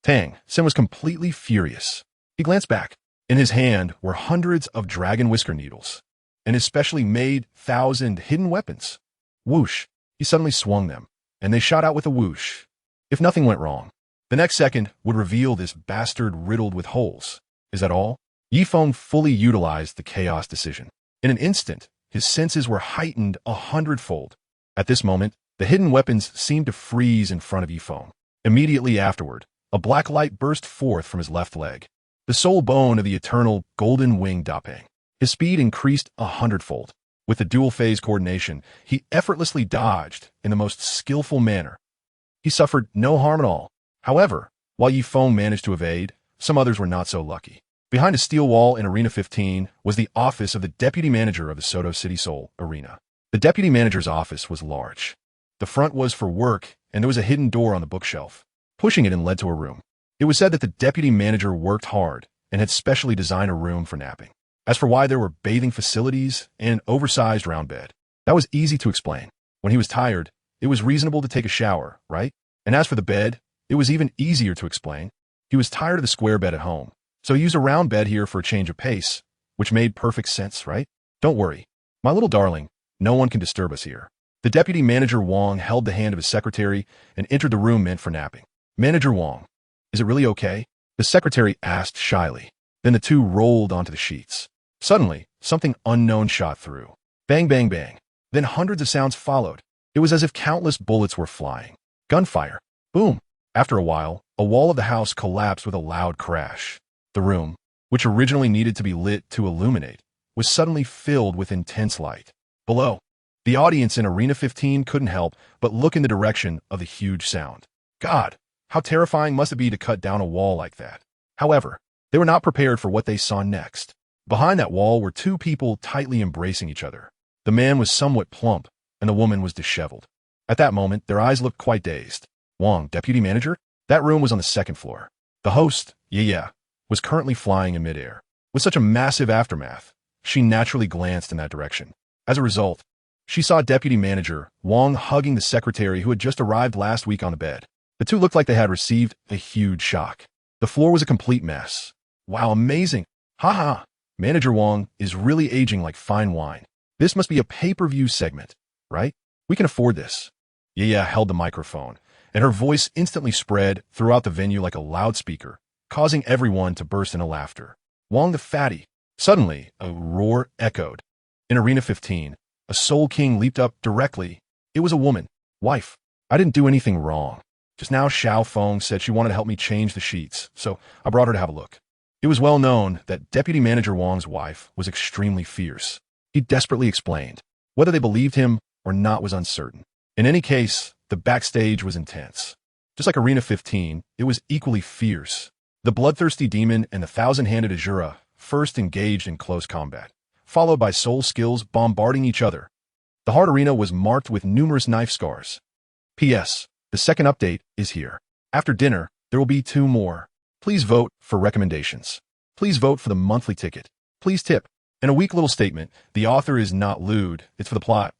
Speaker 1: Tang San was completely furious. He glanced back. In his hand were hundreds of dragon whisker needles, and his specially made 1,000 hidden weapons. Whoosh. He suddenly swung them, and they shot out with a whoosh. If nothing went wrong, the next second would reveal this bastard riddled with holes. Is that all? Yi Feng fully utilized the chaos decision. In an instant, his senses were heightened 100-fold. At this moment, the hidden weapons seemed to freeze in front of Yi Feng. Immediately afterward, a black light burst forth from his left leg. The soul bone of the eternal golden winged Dapeng. His speed increased 100-fold. With the dual-phase coordination, he effortlessly dodged in the most skillful manner. He suffered no harm at all. However, while Yi Feng managed to evade, some others were not so lucky. Behind a steel wall in Arena 15 was the office of the deputy manager of the Soto City Soul Arena. The deputy manager's office was large. The front was for work, and there was a hidden door on the bookshelf. Pushing it in led to a room. It was said that the deputy manager worked hard and had specially designed a room for napping. As for why there were bathing facilities and an oversized round bed, that was easy to explain. When he was tired, it was reasonable to take a shower, right? And as for the bed, it was even easier to explain. He was tired of the square bed at home, so he used a round bed here for a change of pace, which made perfect sense, right? Don't worry. My little darling, no one can disturb us here. The deputy manager Wong held the hand of his secretary and entered the room meant for napping. Manager Wong, is it really okay? The secretary asked shyly. Then the two rolled onto the sheets. Suddenly, something unknown shot through. Bang, bang, bang. Then hundreds of sounds followed. It was as if countless bullets were flying. Gunfire. Boom. After a while, a wall of the house collapsed with a loud crash. The room, which originally needed to be lit to illuminate, was suddenly filled with intense light. Below, the audience in Arena 15 couldn't help but look in the direction of the huge sound. God, how terrifying must it be to cut down a wall like that? However, they were not prepared for what they saw next. Behind that wall were two people tightly embracing each other. The man was somewhat plump, and the woman was disheveled. At that moment, their eyes looked quite dazed. Wong, deputy manager? That room was on the second floor. The host, yeah, was currently flying in midair. With such a massive aftermath, she naturally glanced in that direction. As a result, she saw deputy manager Wong hugging the secretary who had just arrived last week on the bed. The two looked like they had received a huge shock. The floor was a complete mess. Wow, amazing. Ha. Manager Wong is really aging like fine wine. This must be a pay-per-view segment, right? We can afford this. Yeah held the microphone, and her voice instantly spread throughout the venue like a loudspeaker, causing everyone to burst into laughter. Wong the fatty, Suddenly, a roar echoed. In Arena 15, a Soul King leaped up directly. It was a woman. Wife. I didn't do anything wrong. Just now Xiao Feng said she wanted to help me change the sheets, so I brought her to have a look. It was well known that Deputy Manager Wang's wife was extremely fierce. He desperately explained. Whether they believed him or not was uncertain. In any case, the backstage was intense. Just like Arena 15, it was equally fierce. The bloodthirsty demon and the thousand-handed Azura first engaged in close combat, followed by soul skills bombarding each other. The hard arena was marked with numerous knife scars. P.S. The second update is here. After dinner, there will be 2 more. Please vote for recommendations. Please vote for the monthly ticket. Please tip. In a weak little statement, the author is not lewd, it's for the plot.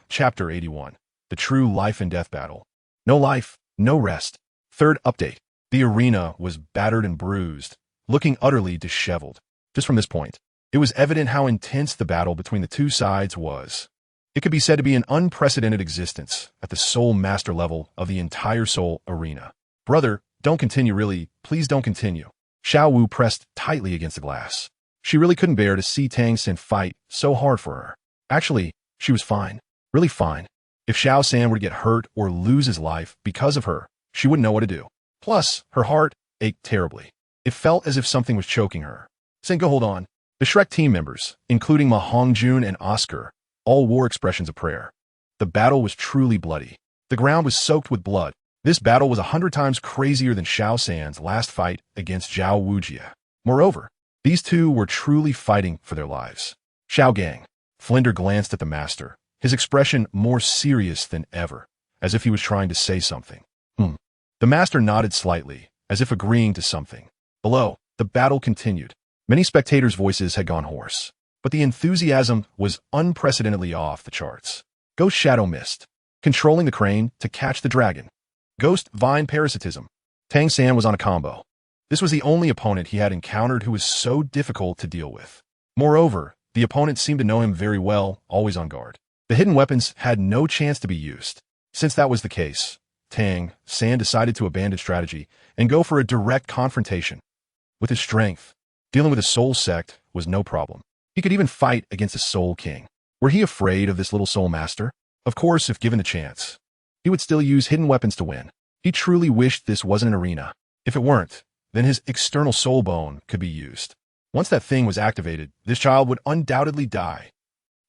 Speaker 1: Chapter 81. The true life and death battle. No life, no rest. Third update. The arena was battered and bruised, looking utterly disheveled. Just from this point, it was evident how intense the battle between the two sides was. It could be said to be an unprecedented existence at the soul master level of the entire soul arena. Brother, don't continue really, please don't continue. Xiao Wu pressed tightly against the glass. She really couldn't bear to see Tang San fight so hard for her. Actually, she was fine. Really fine. If Xiao San were to get hurt or lose his life because of her, she wouldn't know what to do. Plus, her heart ached terribly. It felt as if something was choking her. Go hold on. The Shrek team members, including Ma Hongjun and Oscar, all wore expressions of prayer. The battle was truly bloody. The ground was soaked with blood. This battle was 100 times crazier than Xiao San's last fight against Zhao Wujia. Moreover, these two were truly fighting for their lives. Xiao Gang. Flinder glanced at the master, his expression more serious than ever, as if he was trying to say something. The master nodded slightly, as if agreeing to something. Below, the battle continued. Many spectators' voices had gone hoarse, but the enthusiasm was unprecedentedly off the charts. Ghost Shadow Mist, controlling the crane to catch the dragon. Ghost Vine Parasitism. Tang San was on a combo. This was the only opponent he had encountered who was so difficult to deal with. Moreover, the opponent seemed to know him very well, always on guard. The hidden weapons had no chance to be used. Since that was the case, Tang San decided to abandon strategy and go for a direct confrontation. With his strength, dealing with a soul sect was no problem. He could even fight against a soul king. Were he afraid of this little soul master? Of course, if given the chance. He would still use hidden weapons to win. He truly wished this wasn't an arena. If it weren't, then his external soul bone could be used. Once that thing was activated, this child would undoubtedly die.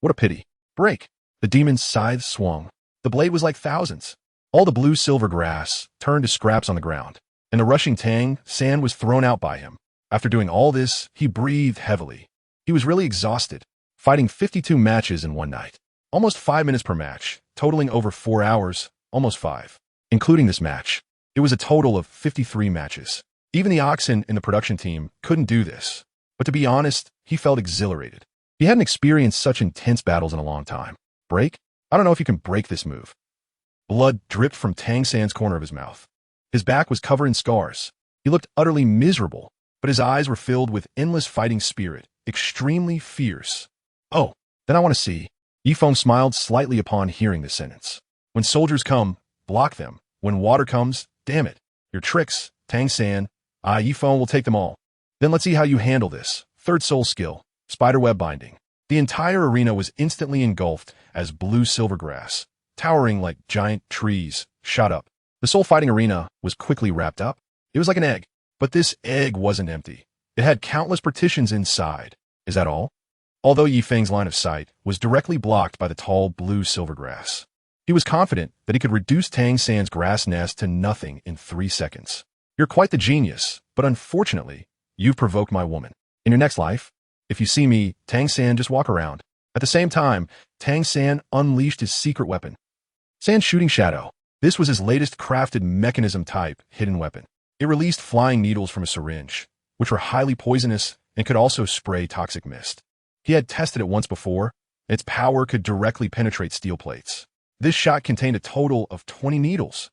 Speaker 1: What a pity. Break. The demon's scythe swung. The blade was like thousands. All the blue-silver grass turned to scraps on the ground, and the rushing Tang San was thrown out by him. After doing all this, he breathed heavily. He was really exhausted, fighting 52 matches in one night. Almost 5 minutes per match, totaling over 4 hours, almost 5. Including this match, it was a total of 53 matches. Even the oxen in the production team couldn't do this. But to be honest, he felt exhilarated. He hadn't experienced such intense battles in a long time. Break? I don't know if you can break this move. Blood dripped from Tang San's corner of his mouth. His back was covered in scars. He looked utterly miserable, but his eyes were filled with endless fighting spirit, extremely fierce. Oh, then I want to see. Yifeng smiled slightly upon hearing this sentence. When soldiers come, block them. When water comes, damn it. Your tricks, Tang San. Yifeng will take them all. Then let's see how you handle this. Third soul skill, spiderweb binding. The entire arena was instantly engulfed as blue-silver grass, towering like giant trees, shot up. The soul fighting arena was quickly wrapped up. It was like an egg, but this egg wasn't empty. It had countless partitions inside. Is that all? Although Yifeng's line of sight was directly blocked by the tall blue-silver grass. He was confident that he could reduce Tang San's grass nest to nothing in 3 seconds. You're quite the genius, but unfortunately, you've provoked my woman. In your next life, if you see me, Tang San, just walk around. At the same time, Tang San unleashed his secret weapon. San Shooting Shadow. This was his latest crafted mechanism type hidden weapon. It released flying needles from a syringe, which were highly poisonous and could also spray toxic mist. He had tested it once before, and its power could directly penetrate steel plates. This shot contained a total of 20 needles,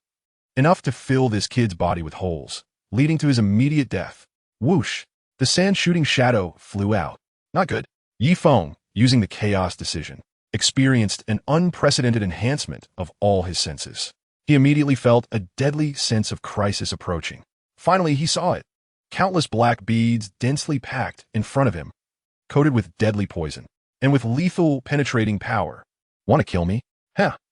Speaker 1: enough to fill this kid's body with holes, leading to his immediate death. Whoosh! The San Shooting Shadow flew out. Not good. Yifeng, using the chaos decision, experienced an unprecedented enhancement of all his senses. He immediately felt a deadly sense of crisis approaching. Finally, he saw it. Countless black beads densely packed in front of him. coated with deadly poison, and with lethal penetrating power. Want to kill me?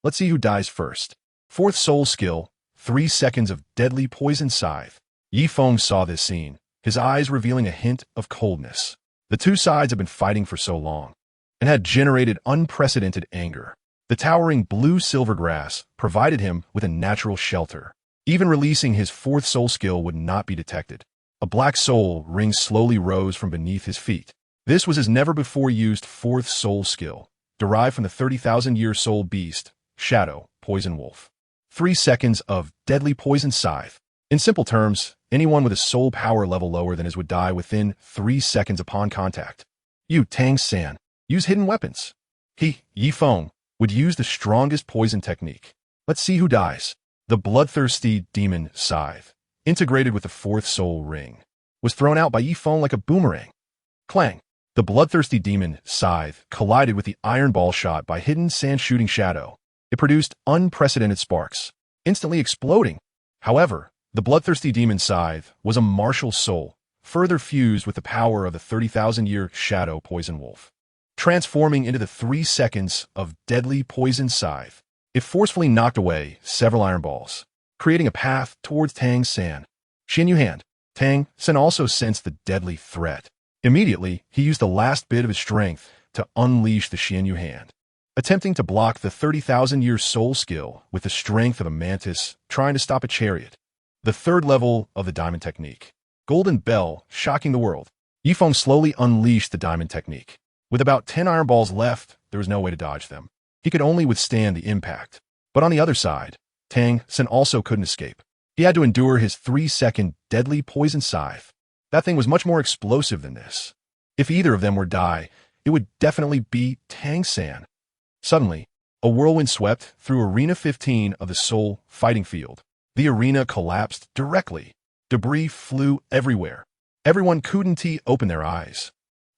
Speaker 1: Let's see who dies first. Fourth soul skill, 3 seconds of deadly poison scythe. Yifeng saw this scene, his eyes revealing a hint of coldness. The two sides had been fighting for so long, and had generated unprecedented anger. The towering blue-silver grass provided him with a natural shelter. Even releasing his fourth soul skill would not be detected. A black soul ring slowly rose from beneath his feet. This was his never-before-used fourth soul skill, derived from the 30,000-year soul beast, Shadow, Poison Wolf. 3 seconds of deadly poison scythe. In simple terms, anyone with a soul power level lower than his would die within 3 seconds upon contact. You, Tang San, use hidden weapons. He, Yifeng, would use the strongest poison technique. Let's see who dies. The bloodthirsty demon Scythe, integrated with the fourth soul ring, was thrown out by Yifeng like a boomerang. Clang! The bloodthirsty demon Scythe collided with the iron ball shot by hidden sand shooting Shadow. It produced unprecedented sparks, instantly exploding. However, the bloodthirsty demon Scythe was a martial soul, further fused with the power of the 30,000-year Shadow Poison Wolf. Transforming into the 3 seconds of deadly poison scythe, it forcefully knocked away several iron balls, creating a path towards Tang San. Xianyu hand. Tang San also sensed the deadly threat. Immediately, he used the last bit of his strength to unleash the Xianyu hand, attempting to block the 30,000-year soul skill with the strength of a mantis trying to stop a chariot. The third level of the diamond technique. Golden Bell, shocking the world. Yifeng slowly unleashed the diamond technique. With about 10 iron balls left, there was no way to dodge them. He could only withstand the impact. But on the other side, Tang San also couldn't escape. He had to endure his 3-second deadly poison scythe. That thing was much more explosive than this. If either of them were die, it would definitely be Tang San. Suddenly, a whirlwind swept through Arena 15 of the Soul fighting field. The arena collapsed directly. Debris flew everywhere. Everyone couldn't open their eyes.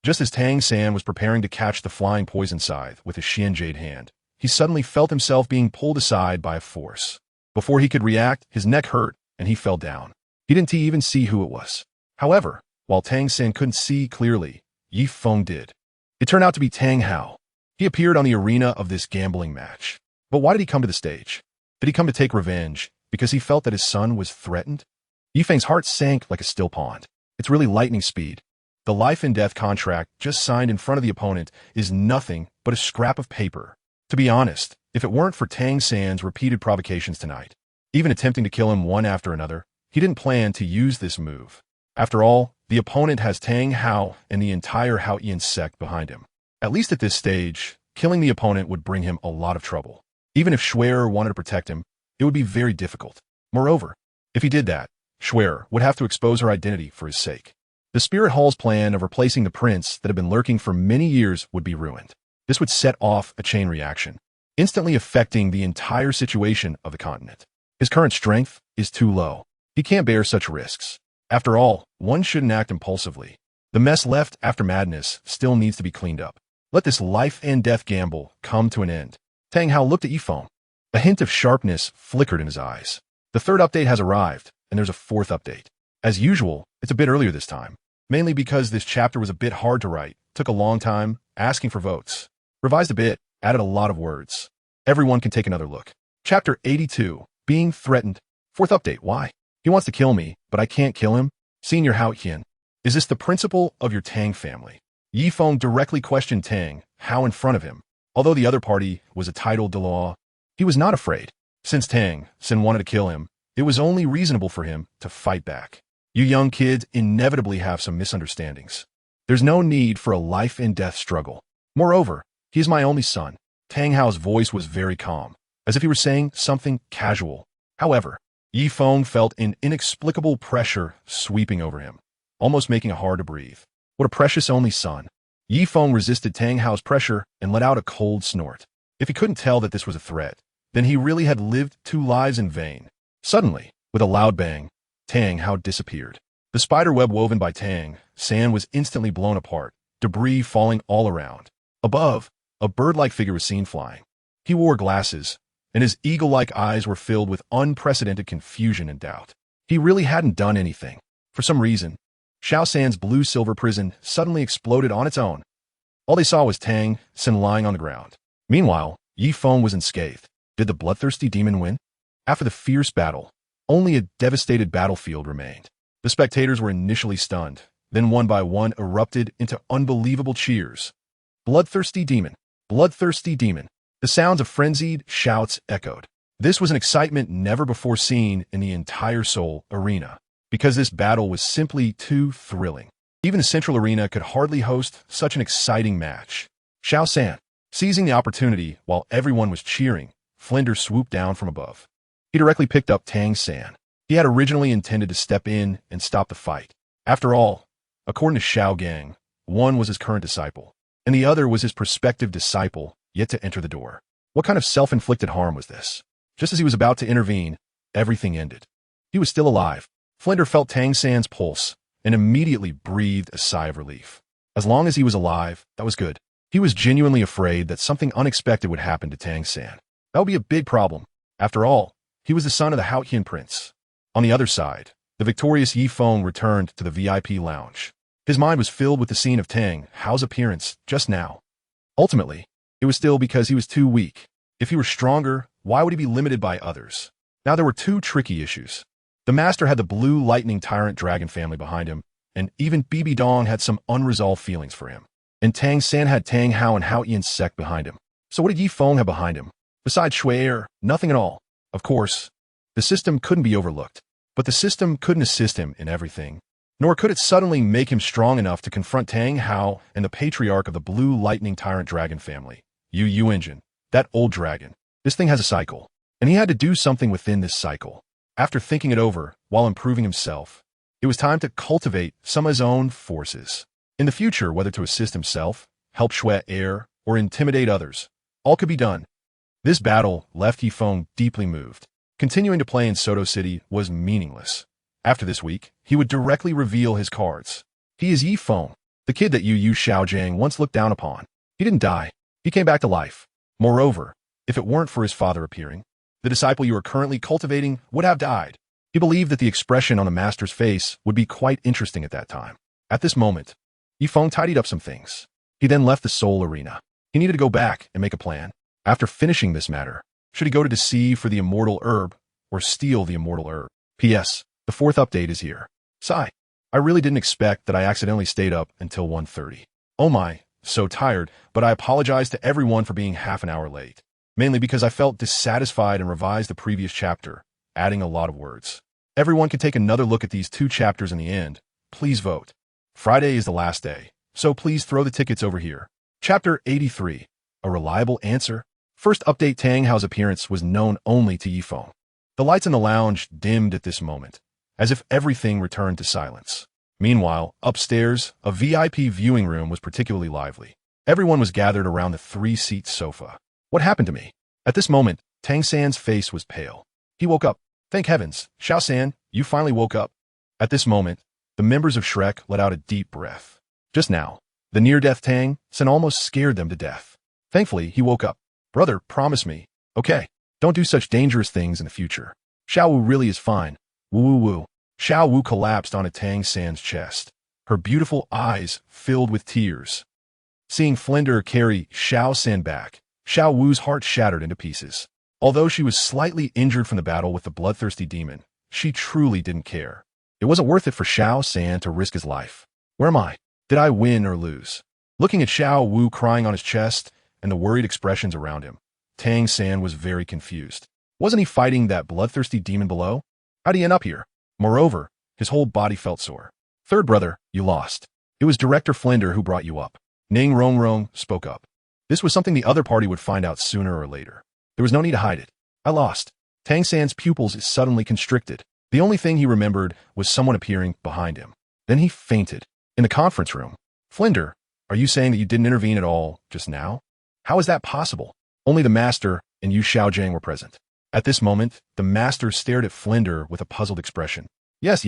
Speaker 1: Just as Tang San was preparing to catch the flying poison scythe with his Xian Jade hand, he suddenly felt himself being pulled aside by a force. Before he could react, his neck hurt, and he fell down. He didn't even see who it was. However, while Tang San couldn't see clearly, Yifeng did. It turned out to be Tang Hao. He appeared on the arena of this gambling match. But why did he come to the stage? Did he come to take revenge because he felt that his son was threatened? Yifeng's heart sank like a still pond. It's really lightning speed. The life and death contract just signed in front of the opponent is nothing but a scrap of paper. To be honest, if it weren't for Tang San's repeated provocations tonight, even attempting to kill him one after another, he didn't plan to use this move. After all, the opponent has Tang Hao and the entire Haoyan sect behind him. At least at this stage, killing the opponent would bring him a lot of trouble. Even if Schwerer wanted to protect him, it would be very difficult. Moreover, if he did that, Schwerer would have to expose her identity for his sake. The Spirit Hall's plan of replacing the prince that had been lurking for many years would be ruined. This would set off a chain reaction, instantly affecting the entire situation of the continent. His current strength is too low. He can't bear such risks. After all, one shouldn't act impulsively. The mess left after madness still needs to be cleaned up. Let this life and death gamble come to an end. Tang Hao looked at Yifeng. A hint of sharpness flickered in his eyes. The third update has arrived, and there's a fourth update. As usual, it's a bit earlier this time, mainly because this chapter was a bit hard to write, took a long time, asking for votes. Revised a bit, added a lot of words. Everyone can take another look. Chapter 82, Being Threatened. Fourth update, why? He wants to kill me, but I can't kill him? Senior Haoyan, is this the principle of your Tang family? Yifeng directly questioned Tang Hao in front of him. Although the other party was a titled Douluo, he was not afraid. Since Tang San wanted to kill him, it was only reasonable for him to fight back. You young kids inevitably have some misunderstandings. There's no need for a life and death struggle. Moreover, he is my only son. Tang Hao's voice was very calm, as if he were saying something casual. However, Yifeng felt an inexplicable pressure sweeping over him, almost making it hard to breathe. What a precious only son. Yifeng resisted Tang Hao's pressure and let out a cold snort. If he couldn't tell that this was a threat, then he really had lived 2 lives in vain. Suddenly, with a loud bang, Tang Hao disappeared. The spider web woven by Tang San was instantly blown apart, debris falling all around. Above, a bird-like figure was seen flying. He wore glasses, and his eagle-like eyes were filled with unprecedented confusion and doubt. He really hadn't done anything. For some reason, Xiao San's blue-silver prison suddenly exploded on its own. All they saw was Tang San lying on the ground. Meanwhile, Yi Feng was unscathed. Did the bloodthirsty demon win? After the fierce battle, only a devastated battlefield remained. The spectators were initially stunned, then one by one erupted into unbelievable cheers. Bloodthirsty demon! Bloodthirsty demon! The sounds of frenzied shouts echoed. This was an excitement never before seen in the entire Seoul arena, because this battle was simply too thrilling. Even the central arena could hardly host such an exciting match. Xiao San, seizing the opportunity while everyone was cheering, Flinder swooped down from above. He directly picked up Tang San. He had originally intended to step in and stop the fight. After all, according to Xiao Gang, one was his current disciple, and the other was his prospective disciple yet to enter the door. What kind of self-inflicted harm was this? Just as he was about to intervene, everything ended. He was still alive. Flinder felt Tang San's pulse and immediately breathed a sigh of relief. As long as he was alive, that was good. He was genuinely afraid that something unexpected would happen to Tang San. That would be a big problem. After all, he was the son of the Haotian prince. On the other side, the victorious Yi Feng returned to the VIP lounge. His mind was filled with the scene of Tang Hao's appearance just now. Ultimately, it was still because he was too weak. If he were stronger, why would he be limited by others? Now there were two tricky issues. The master had the blue lightning tyrant dragon family behind him, and even Bibi Dong had some unresolved feelings for him. And Tang San had Tang Hao and Haotian sect behind him. So what did Yi Feng have behind him? Besides Shui, nothing at all. Of course, the system couldn't be overlooked. But the system couldn't assist him in everything. Nor could it suddenly make him strong enough to confront Tang Hao and the patriarch of the blue lightning tyrant dragon family, Yu Engine, that old dragon. This thing has a cycle, and he had to do something within this cycle. After thinking it over, while improving himself, it was time to cultivate some of his own forces. In the future, whether to assist himself, help Shui Air, or intimidate others, all could be done. This battle left Yi Feng deeply moved. Continuing to play in Soto City was meaningless. After this week, he would directly reveal his cards. He is Yi Feng, the kid that Yu Xiaojiang once looked down upon. He didn't die. He came back to life. Moreover, if it weren't for his father appearing, the disciple you are currently cultivating would have died. He believed that the expression on the master's face would be quite interesting at that time. At this moment, Yi Feng tidied up some things. He then left the Seoul arena. He needed to go back and make a plan. After finishing this matter, should he go to deceive for the immortal herb or steal the immortal herb? P.S. The fourth update is here. Sigh. I really didn't expect that I accidentally stayed up until 1:30. Oh my, so tired, but I apologize to everyone for being half an hour late. Mainly because I felt dissatisfied and revised the previous chapter, adding a lot of words. Everyone can take another look at these two chapters in the end. Please vote. Friday is the last day, so please throw the tickets over here. Chapter 83. A reliable answer. First update. Tang Hao's appearance was known only to Yi Feng. The lights in the lounge dimmed at this moment, as if everything returned to silence. Meanwhile, upstairs, a VIP viewing room was particularly lively. Everyone was gathered around the three-seat sofa. What happened to me? At this moment, Tang San's face was pale. He woke up. Thank heavens, Xiao San, you finally woke up. At this moment, the members of Shrek let out a deep breath. Just now, the near-death Tang San almost scared them to death. Thankfully, he woke up. Brother, promise me. Okay, don't do such dangerous things in the future. Xiao Wu really is fine. Woo. Xiao Wu collapsed onto Tang San's chest, her beautiful eyes filled with tears. Seeing Flinder carry Xiao San back, Xiao Wu's heart shattered into pieces. Although she was slightly injured from the battle with the bloodthirsty demon, she truly didn't care. It wasn't worth it for Xiao San to risk his life. Where am I? Did I win or lose? Looking at Xiao Wu crying on his chest and the worried expressions around him, Tang San was very confused. Wasn't he fighting that bloodthirsty demon below? How'd he end up here? Moreover, his whole body felt sore. Third brother, you lost. It was Director Flinder who brought you up. Ning Rongrong spoke up. This was something the other party would find out sooner or later. There was no need to hide it. I lost. Tang San's pupils suddenly constricted. The only thing he remembered was someone appearing behind him. Then he fainted. In the conference room. Flinder, are you saying that you didn't intervene at all just now? How is that possible? Only the master and Yu Xiaojiang were present. At this moment, the master stared at Flinder with a puzzled expression. Yes.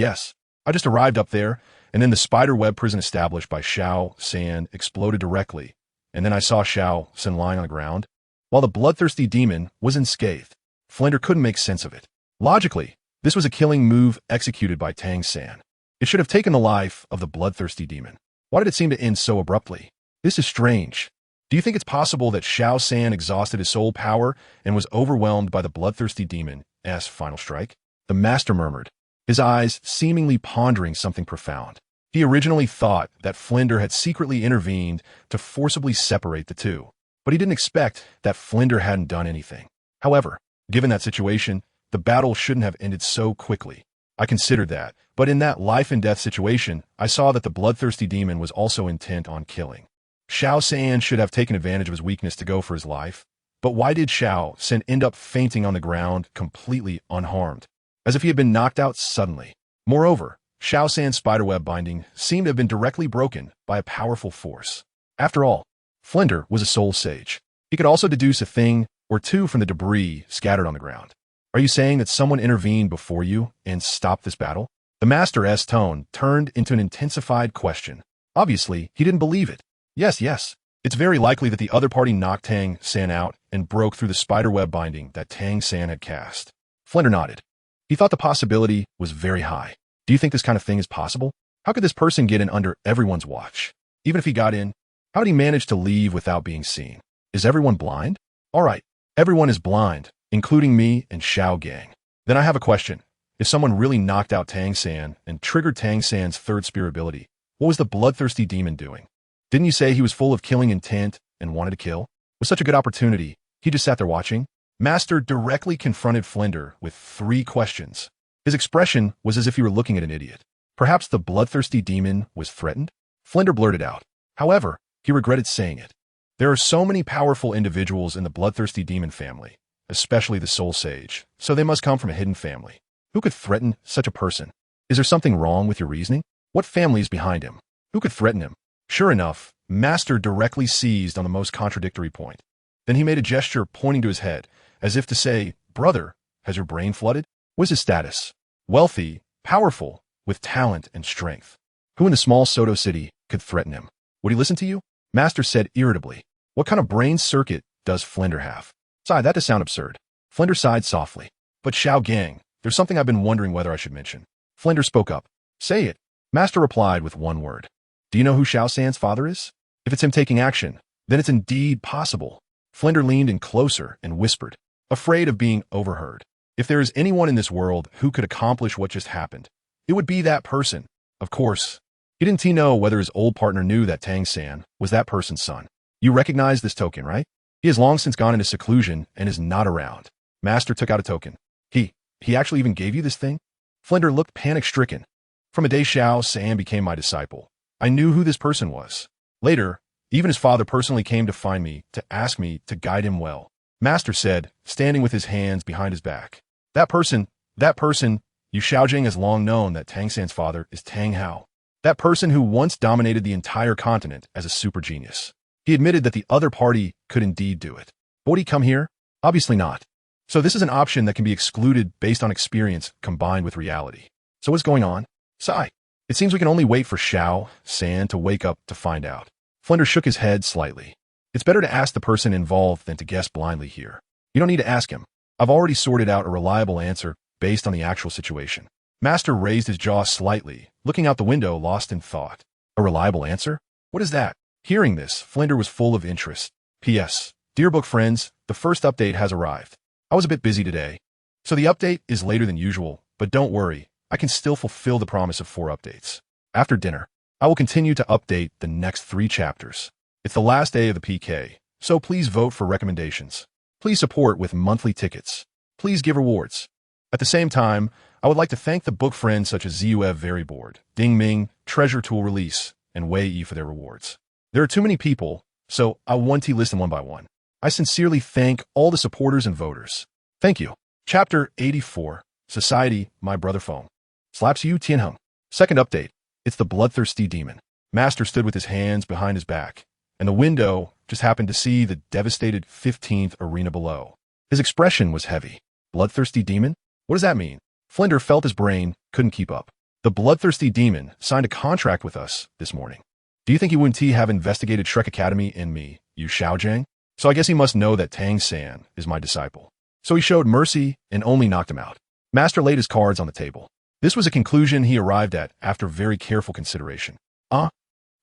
Speaker 1: I just arrived up there, and then the spider web prison established by Xiao San exploded directly, and then I saw Xiao San lying on the ground, while the bloodthirsty demon was unscathed. Flinder couldn't make sense of it. Logically, this was a killing move executed by Tang San. It should have taken the life of the bloodthirsty demon. Why did it seem to end so abruptly? This is strange. Do you think it's possible that Xiao San exhausted his soul power and was overwhelmed by the bloodthirsty demon as final strike? The master murmured, his eyes seemingly pondering something profound. He originally thought that Flinder had secretly intervened to forcibly separate the two, but he didn't expect that Flinder hadn't done anything. However, given that situation, the battle shouldn't have ended so quickly. I considered that, but in that life-and-death situation, I saw that the bloodthirsty demon was also intent on killing. Xiao San should have taken advantage of his weakness to go for his life, but why did Xiao San end up fainting on the ground completely unharmed, as if he had been knocked out suddenly? Moreover, Xiao San's spiderweb binding seemed to have been directly broken by a powerful force. After all, Flinder was a soul sage. He could also deduce a thing or two from the debris scattered on the ground. Are you saying that someone intervened before you and stopped this battle? The master's tone turned into an intensified question. Obviously, he didn't believe it. Yes. It's very likely that the other party knocked Tang San out and broke through the spiderweb binding that Tang San had cast. Flinder nodded. He thought the possibility was very high. Do you think this kind of thing is possible? How could this person get in under everyone's watch? Even if he got in, how did he manage to leave without being seen? Is everyone blind? All right, everyone is blind, including me and Xiao Gang. Then I have a question. If someone really knocked out Tang San and triggered Tang San's third spear ability, what was the bloodthirsty demon doing? Didn't you say he was full of killing intent and wanted to kill? With such a good opportunity, he just sat there watching? Master directly confronted Flinder with 3 questions. His expression was as if he were looking at an idiot. Perhaps the bloodthirsty demon was threatened? Flinder blurted out. However, he regretted saying it. There are so many powerful individuals in the bloodthirsty demon family, especially the soul sage, so they must come from a hidden family. Who could threaten such a person? Is there something wrong with your reasoning? What family is behind him? Who could threaten him? Sure enough, Master directly seized on the most contradictory point. Then he made a gesture pointing to his head, as if to say, "Brother, has your brain flooded? What is his status? Wealthy, powerful, with talent and strength. Who in the small Soto city could threaten him? Would he listen to you?" Master said irritably. "What kind of brain circuit does Flinder have?" "Sigh, that does sound absurd." Flinder sighed softly. "But Xiao Gang, there's something I've been wondering whether I should mention." Flinder spoke up. "Say it." Master replied with one word. "Do you know who Xiao San's father is? If it's him taking action, then it's indeed possible." Flinder leaned in closer and whispered, afraid of being overheard. If there is anyone in this world who could accomplish what just happened, it would be that person. Of course, he didn't know whether his old partner knew that Tang San was that person's son. "You recognize this token, right? He has long since gone into seclusion and is not around." Master took out a token. He actually even gave you this thing?" Flinder looked panic-stricken. "From a day Xiao San became my disciple, I knew who this person was. Later, even his father personally came to find me to ask me to guide him well." Master said, standing with his hands behind his back. That person, Yu Xiaojing has long known that Tang San's father is Tang Hao. That person who once dominated the entire continent as a super genius. He admitted that the other party could indeed do it. But would he come here? Obviously not. So this is an option that can be excluded based on experience combined with reality. So what's going on? Sigh. It seems we can only wait for Xiao San to wake up to find out. Flinder shook his head slightly. It's better to ask the person involved than to guess blindly here. You don't need to ask him. I've already sorted out a reliable answer based on the actual situation. Master raised his jaw slightly, looking out the window lost in thought. A reliable answer? What is that? Hearing this, Flinder was full of interest. P.S. Dear book friends, the first update has arrived. I was a bit busy today, so the update is later than usual, but don't worry, I can still fulfill the promise of 4 updates. After dinner, I will continue to update the next 3 chapters. It's the last day of the PK, so please vote for recommendations. Please support with monthly tickets. Please give rewards. At the same time, I would like to thank the book friends such as ZUEV Very Board, Ding Ming, Treasure Tool Release, and Wei Yi for their rewards. There are too many people, so I want to list them one by one. I sincerely thank all the supporters and voters. Thank you. Chapter 84, Society, My Brother Foam. Slaps you Tianheng. Second update. It's the bloodthirsty demon. Master stood with his hands behind his back, and the window just happened to see the devastated 15th arena below. His expression was heavy. Bloodthirsty demon? What does that mean? Flinder felt his brain couldn't keep up. The bloodthirsty demon signed a contract with us this morning. Do you think he wouldn't have investigated Shrek Academy and me, Yu Xiaojing? So I guess he must know that Tang San is my disciple. So he showed mercy and only knocked him out. Master laid his cards on the table. This was a conclusion he arrived at after very careful consideration.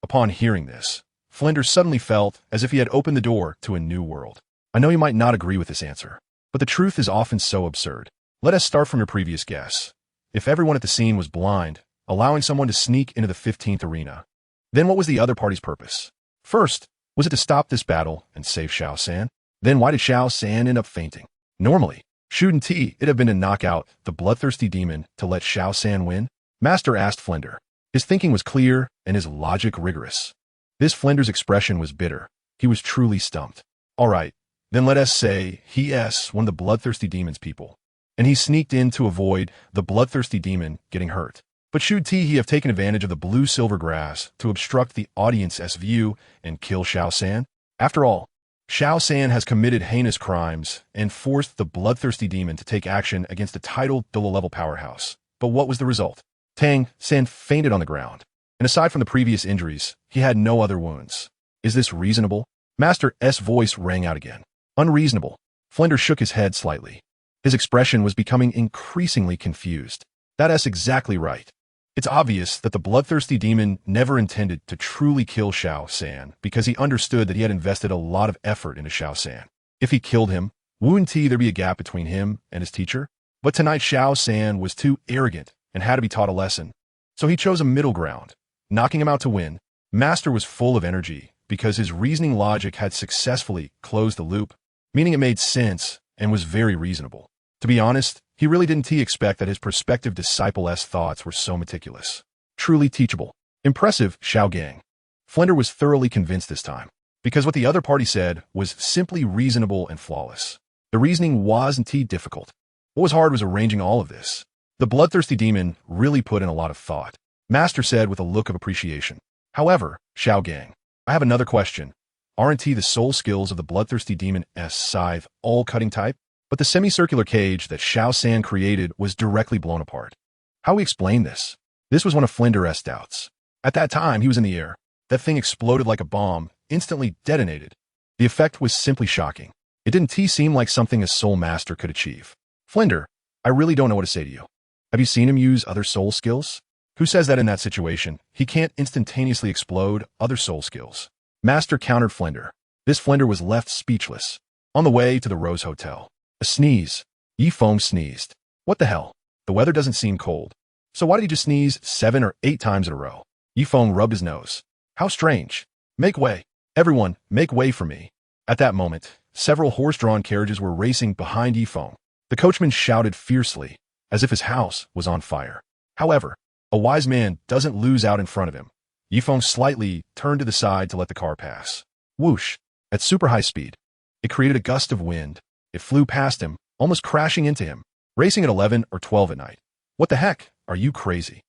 Speaker 1: Upon hearing this, Flinders suddenly felt as if he had opened the door to a new world. I know you might not agree with this answer, but the truth is often so absurd. Let us start from your previous guess. If everyone at the scene was blind, allowing someone to sneak into the 15th arena, then what was the other party's purpose? First, was it to stop this battle and save Xiao San? Then why did Xiao San end up fainting? Normally, shouldn't it have been to knock out the bloodthirsty demon to let Xiao San win? Master asked Flinder. His thinking was clear and his logic rigorous. This Flinder's expression was bitter. He was truly stumped. All right, then let us say he's one of the bloodthirsty demon's people, and he sneaked in to avoid the bloodthirsty demon getting hurt. But should he have taken advantage of the blue-silver grass to obstruct the audience's view and kill Xiao San? After all, Xiao San has committed heinous crimes and forced the bloodthirsty demon to take action against a titled Douluo-level powerhouse. But what was the result? Tang San fainted on the ground, and aside from the previous injuries, he had no other wounds. Is this reasonable? Master's voice rang out again. Unreasonable. Flinder shook his head slightly. His expression was becoming increasingly confused. That's exactly right. It's obvious that the bloodthirsty demon never intended to truly kill Xiao San because he understood that he had invested a lot of effort into Xiao San. If he killed him, wouldn't there be a gap between him and his teacher? But tonight Xiao San was too arrogant and had to be taught a lesson. So he chose a middle ground, knocking him out to win. Master was full of energy because his reasoning logic had successfully closed the loop, meaning it made sense and was very reasonable. To be honest, he really didn't expect that his prospective disciple's thoughts were so meticulous. Truly teachable. Impressive, Xiao Gang. Flinder was thoroughly convinced this time, because what the other party said was simply reasonable and flawless. The reasoning wasn't difficult. What was hard was arranging all of this. The bloodthirsty demon really put in a lot of thought, Master said with a look of appreciation. However, Xiao Gang, I have another question. Aren't the soul skills of the bloodthirsty demon's Scythe all cutting type? But the semicircular cage that Xiao San created was directly blown apart. How we explain this? This was one of Flinder's doubts. At that time, he was in the air. That thing exploded like a bomb, instantly detonated. The effect was simply shocking. It didn't seem like something a soul master could achieve. Flinder, I really don't know what to say to you. Have you seen him use other soul skills? Who says that in that situation, he can't instantaneously explode other soul skills? Master countered Flinder. This Flinder was left speechless. On the way to the Rose Hotel. A sneeze. Yifeng sneezed. What the hell? The weather doesn't seem cold. So why did he just sneeze 7 or 8 times in a row? Yifeng rubbed his nose. How strange. Make way. Everyone, make way for me. At that moment, several horse-drawn carriages were racing behind Yifeng. The coachman shouted fiercely, as if his house was on fire. However, a wise man doesn't lose out in front of him. Yifeng slightly turned to the side to let the car pass. Whoosh! At super high speed. It created a gust of wind. It flew past him, almost crashing into him, racing at 11 or 12 at night. What the heck? Are you crazy?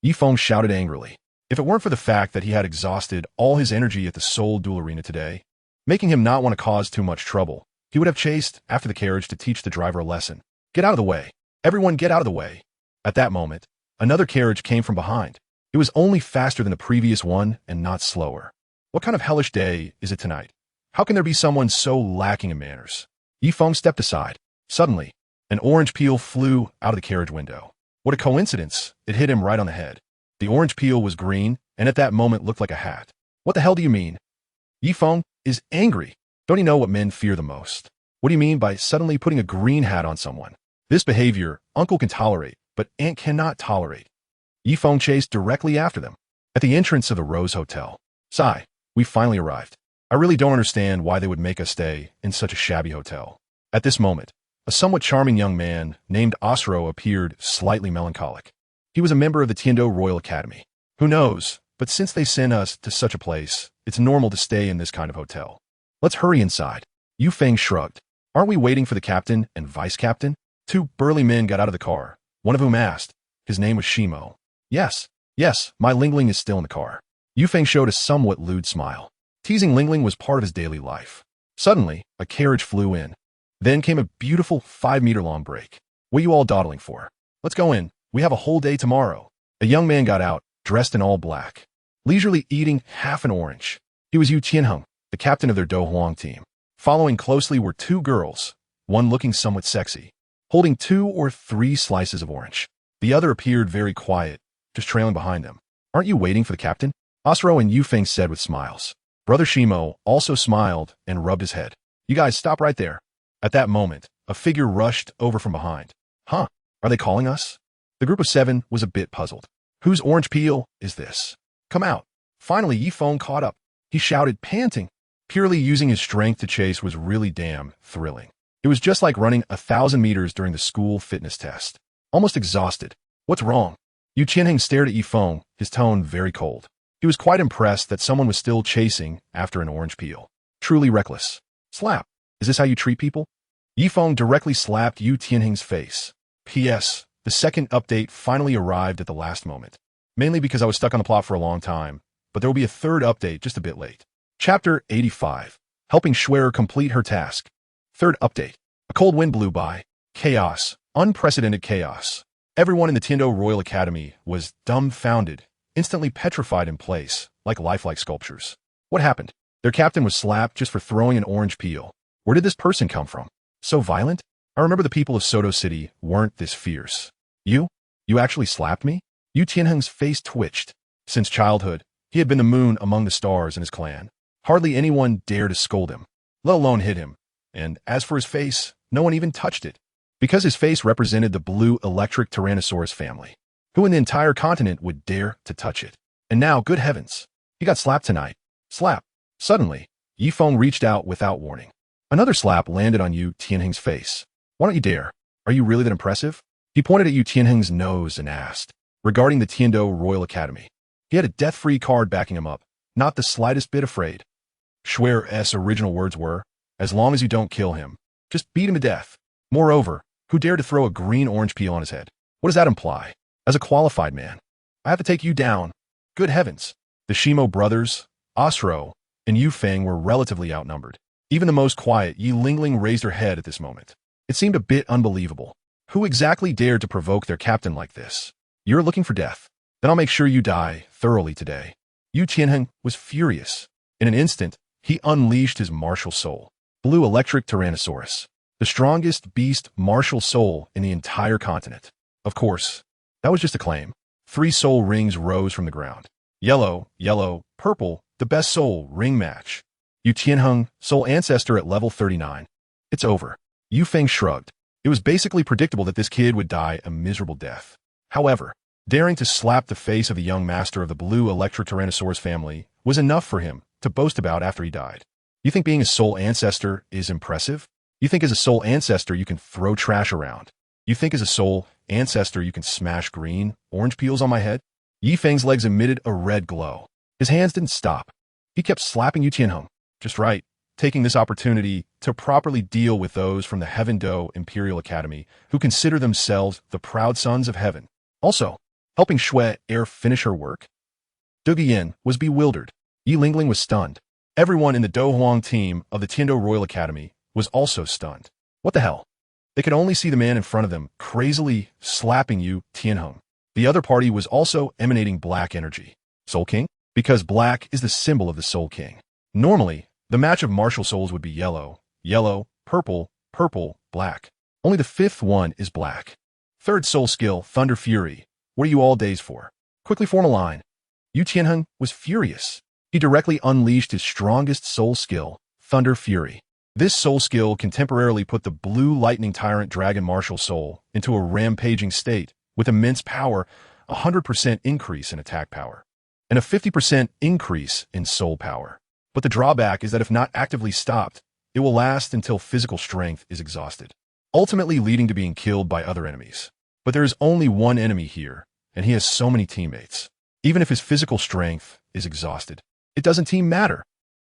Speaker 1: Yifeng shouted angrily. If it weren't for the fact that he had exhausted all his energy at the Seoul Duel Arena today, making him not want to cause too much trouble, he would have chased after the carriage to teach the driver a lesson. Get out of the way. Everyone get out of the way. At that moment, another carriage came from behind. It was only faster than the previous one and not slower. What kind of hellish day is it tonight? How can there be someone so lacking in manners? Yifeng stepped aside. Suddenly, an orange peel flew out of the carriage window. What a coincidence. It hit him right on the head. The orange peel was green and at that moment looked like a hat. What the hell do you mean? Yifeng is angry. Don't you know what men fear the most? What do you mean by suddenly putting a green hat on someone? This behavior, Uncle can tolerate, but Aunt cannot tolerate. Yifeng chased directly after them. At the entrance of the Rose Hotel. Sigh, we finally arrived. I really don't understand why they would make us stay in such a shabby hotel. At this moment, a somewhat charming young man named Osro appeared slightly melancholic. He was a member of the Tiendo Royal Academy. Who knows, but since they sent us to such a place, it's normal to stay in this kind of hotel. Let's hurry inside. Yu Feng shrugged. Aren't we waiting for the captain and vice captain? 2 burly men got out of the car, one of whom asked. His name was Shimo. Yes, my Lingling is still in the car. Yu Feng showed a somewhat lewd smile. Teasing Lingling was part of his daily life. Suddenly, a carriage flew in. Then came a beautiful 5-meter-long break. What are you all dawdling for? Let's go in. We have a whole day tomorrow. A young man got out, dressed in all black, leisurely eating half an orange. He was Yu Tianheng, the captain of their Do Huang team. Following closely were 2 girls, one looking somewhat sexy, holding 2 or 3 slices of orange. The other appeared very quiet, just trailing behind them. Aren't you waiting for the captain? Asro and Yufeng said with smiles. Brother Shimo also smiled and rubbed his head. You guys stop right there. At that moment, a figure rushed over from behind. Huh? Are they calling us? The group of 7 was a bit puzzled. Whose orange peel is this? Come out. Finally, Yifeng caught up. He shouted, panting. Purely using his strength to chase was really damn thrilling. It was just like running 1,000 meters during the school fitness test. Almost exhausted. What's wrong? Yu Qianheng stared at Yifeng, his tone very cold. He was quite impressed that someone was still chasing after an orange peel. Truly reckless. Slap. Is this how you treat people? Yifeng directly slapped Yu Tianheng's face. P.S. The second update finally arrived at the last moment. Mainly because I was stuck on the plot for a long time, but there will be a third update just a bit late. Chapter 85. Helping Schwer complete her task. Third update. A cold wind blew by. Chaos. Unprecedented chaos. Everyone in the Tindo Royal Academy was dumbfounded, instantly petrified in place, like lifelike sculptures. What happened? Their captain was slapped just for throwing an orange peel. Where did this person come from? So violent? I remember the people of Soto City weren't this fierce. You? You actually slapped me? Yu Tianheng's face twitched. Since childhood, he had been the moon among the stars in his clan. Hardly anyone dared to scold him, let alone hit him. And as for his face, no one even touched it. Because his face represented the blue electric Tyrannosaurus family. Who in the entire continent would dare to touch it? And now, good heavens, he got slapped tonight. Slap. Suddenly, Yifeng reached out without warning. Another slap landed on Yu Tianheng's face. Why don't you dare? Are you really that impressive? He pointed at Yu Tianheng's nose and asked, regarding the Tiando Royal Academy. He had a death-free card backing him up, not the slightest bit afraid. Schwer's original words were, as long as you don't kill him, just beat him to death. Moreover, who dared to throw a green-orange peel on his head? What does that imply? As a qualified man, I have to take you down. Good heavens. The Shimo brothers, Asro, and Yufeng were relatively outnumbered. Even the most quiet Yi Lingling raised her head at this moment. It seemed a bit unbelievable. Who exactly dared to provoke their captain like this? You're looking for death. Then I'll make sure you die thoroughly today. Yu Tianheng was furious. In an instant, he unleashed his martial soul. Blue electric Tyrannosaurus. The strongest beast martial soul in the entire continent. Of course, that was just a claim. 3 soul rings rose from the ground. Yellow, yellow, purple, the best soul ring match. Yu Tianheng, soul ancestor at level 39. It's over. Yufeng shrugged. It was basically predictable that this kid would die a miserable death. However, daring to slap the face of the young master of the blue electric Tyrannosaurus family was enough for him to boast about after he died. You think being a soul ancestor is impressive? You think as a soul ancestor you can throw trash around? You think as a soul ancestor you can smash green, orange peels on my head? Yifeng's legs emitted a red glow. His hands didn't stop. He kept slapping Yu Tianheng. Just right, taking this opportunity to properly deal with those from the Heaven Do Imperial Academy who consider themselves the proud sons of heaven. Also, helping Xue finish her work. Duguyan was bewildered. Yi Lingling was stunned. Everyone in the Do Huang team of the Tiando Royal Academy was also stunned. What the hell? They could only see the man in front of them crazily slapping Yu Tianheng. The other party was also emanating black energy. Soul King? Because black is the symbol of the Soul King. Normally, the match of martial souls would be yellow, yellow, purple, purple, black. Only the 5th one is black. 3rd soul skill, Thunder Fury. What are you all dazed for? Quickly form a line. Yu Tianheng was furious. He directly unleashed his strongest soul skill, Thunder Fury. This soul skill can temporarily put the blue lightning tyrant dragon martial soul into a rampaging state with immense power, 100% increase in attack power, and a 50% increase in soul power. But the drawback is that if not actively stopped, it will last until physical strength is exhausted, ultimately leading to being killed by other enemies. But there is only one enemy here, and he has so many teammates. Even if his physical strength is exhausted, it doesn't matter.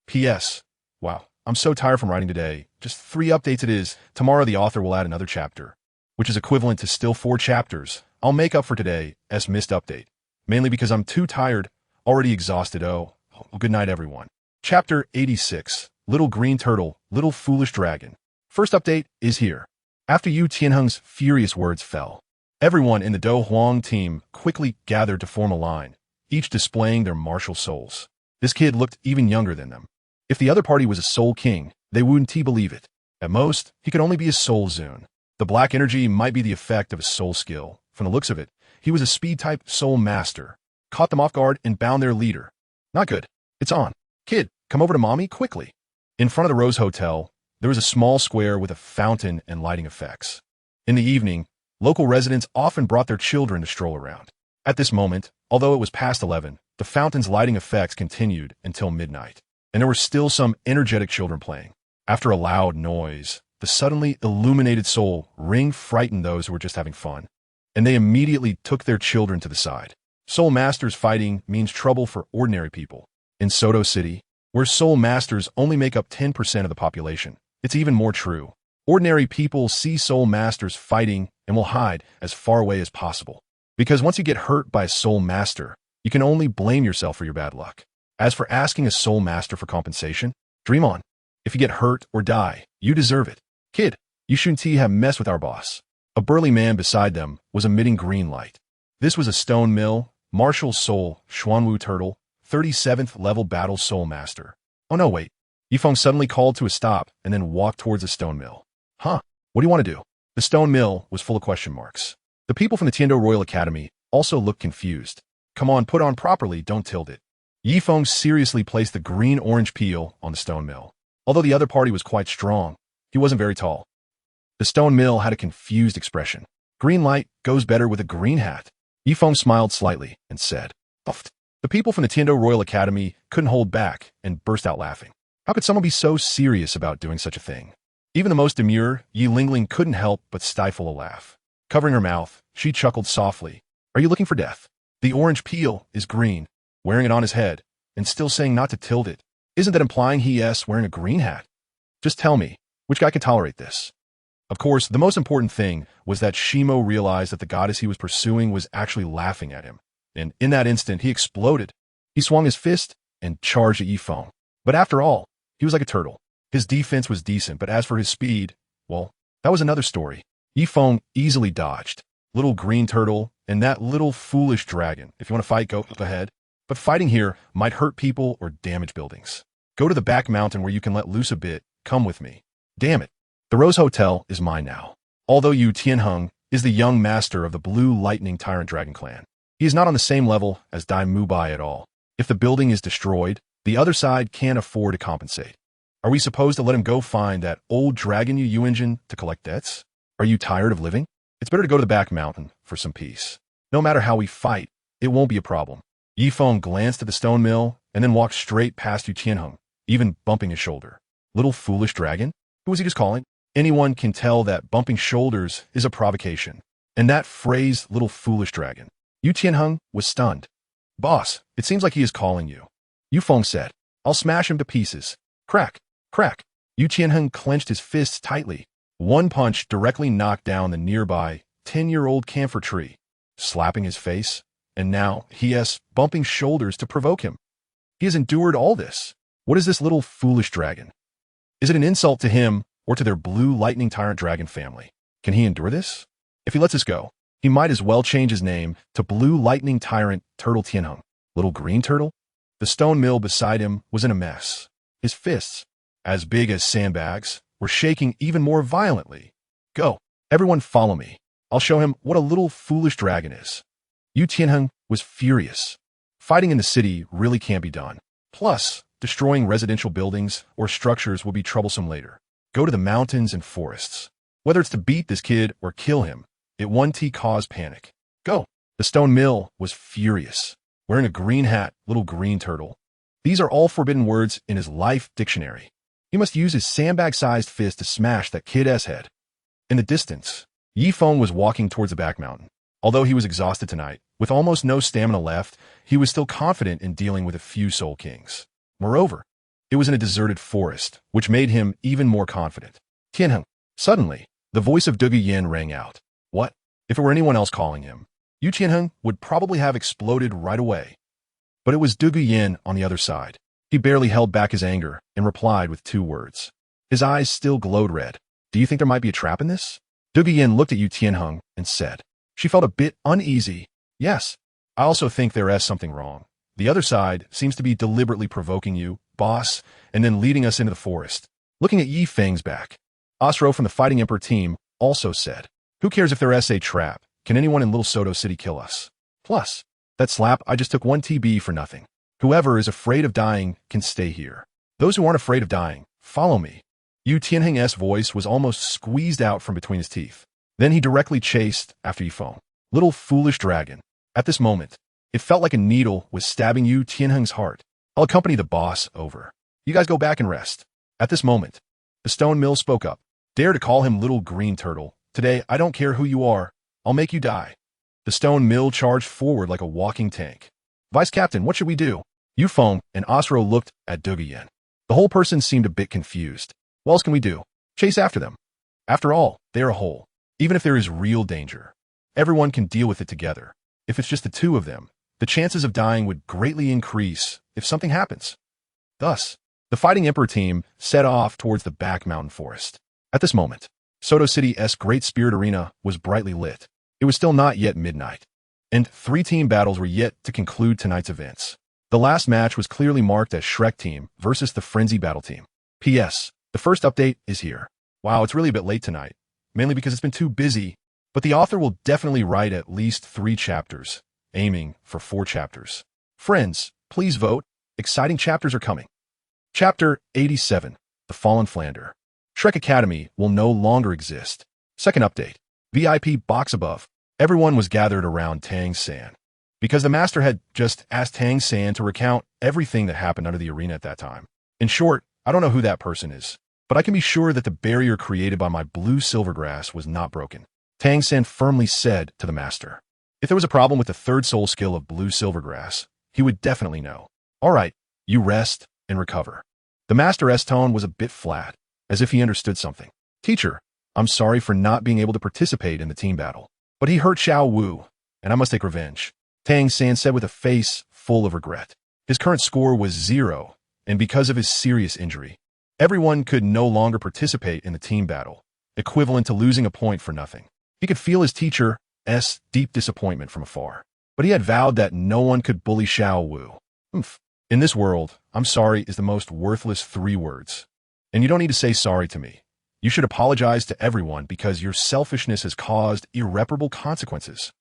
Speaker 1: P.S. Wow, I'm so tired from writing today. Just 3 updates it is. Tomorrow the author will add another chapter, which is equivalent to still 4 chapters. I'll make up for today's missed update, mainly because I'm too tired, already exhausted. Oh, well, good night, everyone. Chapter 86, Little Green Turtle, Little Foolish Dragon. First update is here. After Yu Tianheng's furious words fell, everyone in the Do Huang team quickly gathered to form a line, each displaying their martial souls. This kid looked even younger than them. If the other party was a Soul King, they wouldn't believe it. At most, he could only be a Soul Zune. The black energy might be the effect of a soul skill. From the looks of it, he was a speed-type soul master, caught them off guard and bound their leader. Not good. It's on. Kid, come over to mommy, quickly. In front of the Rose Hotel, there was a small square with a fountain and lighting effects. In the evening, local residents often brought their children to stroll around. At this moment, although it was past 11, the fountain's lighting effects continued until midnight, and there were still some energetic children playing. After a loud noise, the suddenly illuminated soul ring frightened those who were just having fun, and they immediately took their children to the side. Soul Masters fighting means trouble for ordinary people. In Soto City, where Soul Masters only make up 10% of the population, it's even more true. Ordinary people see Soul Masters fighting and will hide as far away as possible. Because once you get hurt by a Soul Master, you can only blame yourself for your bad luck. As for asking a Soul Master for compensation, dream on. If you get hurt or die, you deserve it. Kid, you shouldn't have messed with our boss. A burly man beside them was emitting green light. This was a stone mill, martial soul, Xuanwu Turtle, 37th level battle soul master. Oh no, wait. Yifeng suddenly called to a stop and then walked towards the stone mill. Huh? What do you want to do? The stone mill was full of question marks. The people from the Tiando Royal Academy also looked confused. Come on, put on properly, don't tilt it. Yifeng seriously placed the green-orange peel on the stone mill. Although the other party was quite strong, he wasn't very tall. The stone mill had a confused expression. Green light goes better with a green hat. Yifeng smiled slightly and said, "Uft." The people from the Tiando Royal Academy couldn't hold back and burst out laughing. How could someone be so serious about doing such a thing? Even the most demure Yi Lingling couldn't help but stifle a laugh. Covering her mouth, she chuckled softly. Are you looking for death? The orange peel is green, wearing it on his head, and still saying not to tilt it. Isn't that implying he is wearing a green hat? Just tell me, which guy can tolerate this? Of course, the most important thing was that Shimo realized that the goddess he was pursuing was actually laughing at him. And in that instant, he exploded. He swung his fist and charged at Yifeng. But after all, he was like a turtle. His defense was decent, but as for his speed, well, that was another story. Yifeng easily dodged. Little green turtle and that little foolish dragon. If you want to fight, go ahead. But fighting here might hurt people or damage buildings. Go to the back mountain where you can let loose a bit. Come with me. Damn it. The Rose Hotel is mine now. Although Yu Tianheng is the young master of the Blue Lightning Tyrant Dragon clan, he is not on the same level as Dai Mubai at all. If the building is destroyed, the other side can't afford to compensate. Are we supposed to let him go find that old dragon Yu engine to collect debts? Are you tired of living? It's better to go to the back mountain for some peace. No matter how we fight, it won't be a problem. Yifeng glanced at the stone mill and then walked straight past Yu Tianheng, even bumping his shoulder. Little foolish dragon? Who was he just calling? Anyone can tell that bumping shoulders is a provocation. And that phrase, little foolish dragon. Yu Tianheng was stunned. Boss, it seems like he is calling you. Yifeng said, I'll smash him to pieces. Crack, crack. Yu Tianheng clenched his fists tightly. One punch directly knocked down the nearby 10-year-old camphor tree, slapping his face, and now he is bumping shoulders to provoke him. He has endured all this. What is this little foolish dragon? Is it an insult to him or to their Blue Lightning Tyrant Dragon family? Can he endure this? If he lets us go, he might as well change his name to Blue Lightning Tyrant Turtle Tianheng. Little green turtle? The stone mill beside him was in a mess. His fists, as big as sandbags, were shaking even more violently. Go, everyone follow me. I'll show him what a little foolish dragon is. Yu Tianheng was furious. Fighting in the city really can't be done. Plus, destroying residential buildings or structures will be troublesome later. Go to the mountains and forests. Whether it's to beat this kid or kill him, it won't cause panic. Go. The stone mill was furious. Wearing a green hat, little green turtle. These are all forbidden words in his life dictionary. He must use his sandbag-sized fist to smash that kid's head. In the distance, Yifeng was walking towards the back mountain. Although he was exhausted tonight, with almost no stamina left, he was still confident in dealing with a few Soul Kings. Moreover, it was in a deserted forest, which made him even more confident. Tianheng. Suddenly, the voice of Dugu Yin rang out. What? If it were anyone else calling him, Yu Tianheng would probably have exploded right away. But it was Dugu Yin on the other side. He barely held back his anger and replied with 2 words. His eyes still glowed red. Do you think there might be a trap in this? Dugu Yin looked at Yu Tianheng and said. She felt a bit uneasy. Yes, I also think there is something wrong. The other side seems to be deliberately provoking you, boss, and then leading us into the forest. Looking at Yifeng's back, Osro from the Fighting Emperor team also said, who cares if there is a trap? Can anyone in Little Soto City kill us? Plus, that slap, I just took 1 TB for nothing. Whoever is afraid of dying can stay here. Those who aren't afraid of dying, follow me. Yu Tianheng's voice was almost squeezed out from between his teeth. Then he directly chased after Yifeng. Little foolish dragon. At this moment, it felt like a needle was stabbing Yu Tianheng's heart. I'll accompany the boss over. You guys go back and rest. At this moment, the stone mill spoke up. Dare to call him Little Green Turtle. Today, I don't care who you are. I'll make you die. The stone mill charged forward like a walking tank. Vice Captain, what should we do? Yifeng and Osro looked at Douluo. The whole person seemed a bit confused. What else can we do? Chase after them. After all, they are a whole. Even if there is real danger, everyone can deal with it together. If it's just the two of them, the chances of dying would greatly increase if something happens. Thus, the Fighting Emperor team set off towards the back mountain forest. At this moment, Soto City's Great Spirit Arena was brightly lit. It was still not yet midnight, and 3 team battles were yet to conclude tonight's events. The last match was clearly marked as Shrek Team versus the Frenzy Battle Team. P.S. The first update is here. Wow, it's really a bit late tonight, mainly because it's been too busy, but the author will definitely write at least 3 chapters, aiming for 4 chapters. Friends, please vote. Exciting chapters are coming. Chapter 87, The Fallen Flander. Shrek Academy will no longer exist. Second update. VIP box above. Everyone was gathered around Tang San, because the master had just asked Tang San to recount everything that happened under the arena at that time. In short, I don't know who that person is, but I can be sure that the barrier created by my blue silvergrass was not broken. Tang San firmly said to the master. If there was a problem with the 3rd soul skill of blue silvergrass, he would definitely know. All right, you rest and recover. The master's tone was a bit flat, as if he understood something. Teacher, I'm sorry for not being able to participate in the team battle, but he hurt Xiao Wu, and I must take revenge. Tang San said with a face full of regret. His current score was 0, and because of his serious injury, everyone could no longer participate in the team battle, equivalent to losing a point for nothing. He could feel his teacher's deep disappointment from afar, but he had vowed that no one could bully Xiao Wu. In this world, I'm sorry is the most worthless 3 words. And you don't need to say sorry to me. You should apologize to everyone because your selfishness has caused irreparable consequences.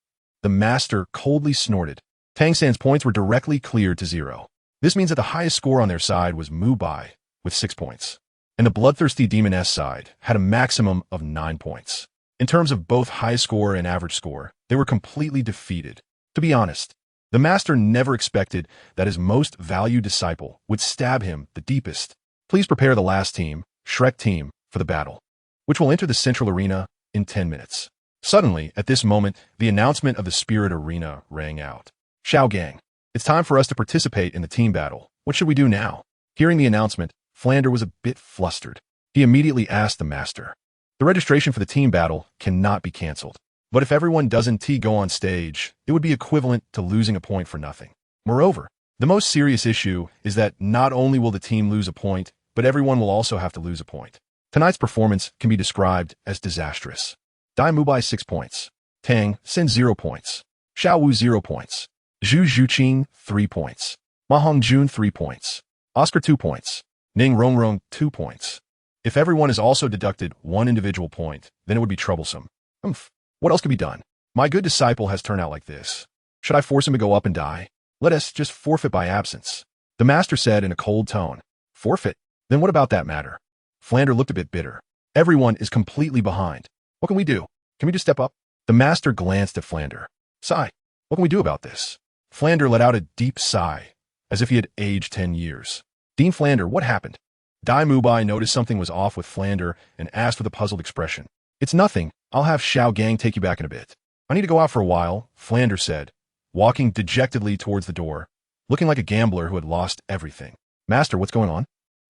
Speaker 1: The master coldly snorted. Tang San's points were directly cleared to 0. This means that the highest score on their side was Mu Bai with 6 points, and the bloodthirsty demoness side had a maximum of 9 points. In terms of both high score and average score, they were completely defeated. To be honest, the master never expected that his most valued disciple would stab him the deepest. Please prepare the last team, Shrek Team, for the battle, which will enter the central arena in 10 minutes. Suddenly, at this moment, the announcement of the Spirit Arena rang out. Xiao Gang, it's time for us to participate in the team battle. What should we do now? Hearing the announcement, Flander was a bit flustered. He immediately asked the master. The registration for the team battle cannot be cancelled. But if everyone doesn't go on stage, it would be equivalent to losing a point for nothing. Moreover, the most serious issue is that not only will the team lose a point, but everyone will also have to lose a point. Tonight's performance can be described as disastrous. Dai Mubai 6 points. Tang Sen 0 points. Xiao Wu 0 points. Zhu Zhuqing 3 points. Ma Hongjun 3 points. Oscar 2 points. Ning Rongrong 2 points. If everyone is also deducted 1 individual point, then it would be troublesome. What else could be done? My good disciple has turned out like this. Should I force him to go up and die? Let us just forfeit by absence. The master said in a cold tone. Forfeit? Then what about that matter? Flander looked a bit bitter. Everyone is completely behind. What can we do? Can we just step up? The master glanced at Flander. Sigh. What can we do about this? Flander let out a deep sigh, as if he had aged 10 years. Dean Flander, what happened? Dai Mubai noticed something was off with Flander and asked with a puzzled expression. It's nothing. I'll have Xiao Gang take you back in a bit. I need to go out for a while, Flander said, walking dejectedly towards the door, looking like a gambler who had lost everything. Master, what's going on?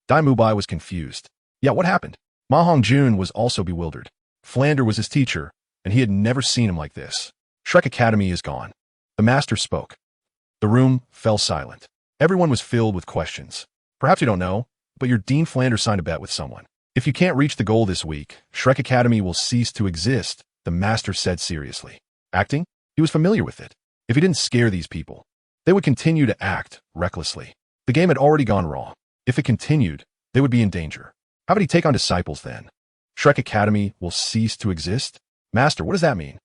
Speaker 1: Dai Mubai was confused. Yeah, what happened? Ma Hongjun was also bewildered. Flander was his teacher, and he had never seen him like this. Shrek Academy is gone. The master spoke. The room fell silent. Everyone was filled with questions. Perhaps you don't know, but your Dean Flander signed a bet with someone. If you can't reach the goal this week, Shrek Academy will cease to exist, the master said seriously. Acting? He was familiar with it. If he didn't scare these people, they would continue to act recklessly. The game had already gone wrong. If it continued, they would be in danger. How would he take on disciples then? Shrek Academy will cease to exist? Master, what does that mean?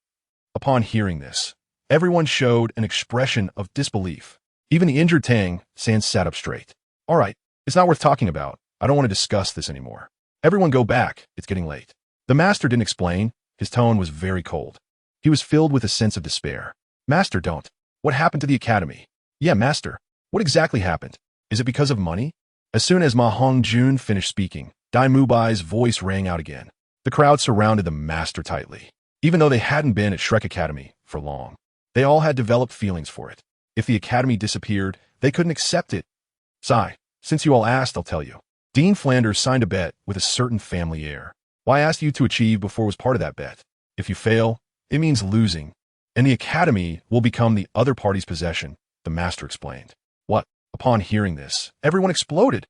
Speaker 1: Upon hearing this, everyone showed an expression of disbelief. Even the injured Tang San sat up straight. All right, it's not worth talking about. I don't want to discuss this anymore. Everyone go back. It's getting late. The master didn't explain. His tone was very cold. He was filled with a sense of despair. Master, don't. What happened to the academy? Yeah, master. What exactly happened? Is it because of money? As soon as Ma Hongjun finished speaking, Dai Mubai's voice rang out again. The crowd surrounded the master tightly. Even though they hadn't been at Shrek Academy for long, they all had developed feelings for it. If the academy disappeared, they couldn't accept it. Sigh, since you all asked, I'll tell you. Dean Flanders signed a bet with a certain family heir. Why I asked you to achieve before was part of that bet. If you fail, it means losing, and the academy will become the other party's possession, the master explained. What? Upon hearing this, everyone exploded.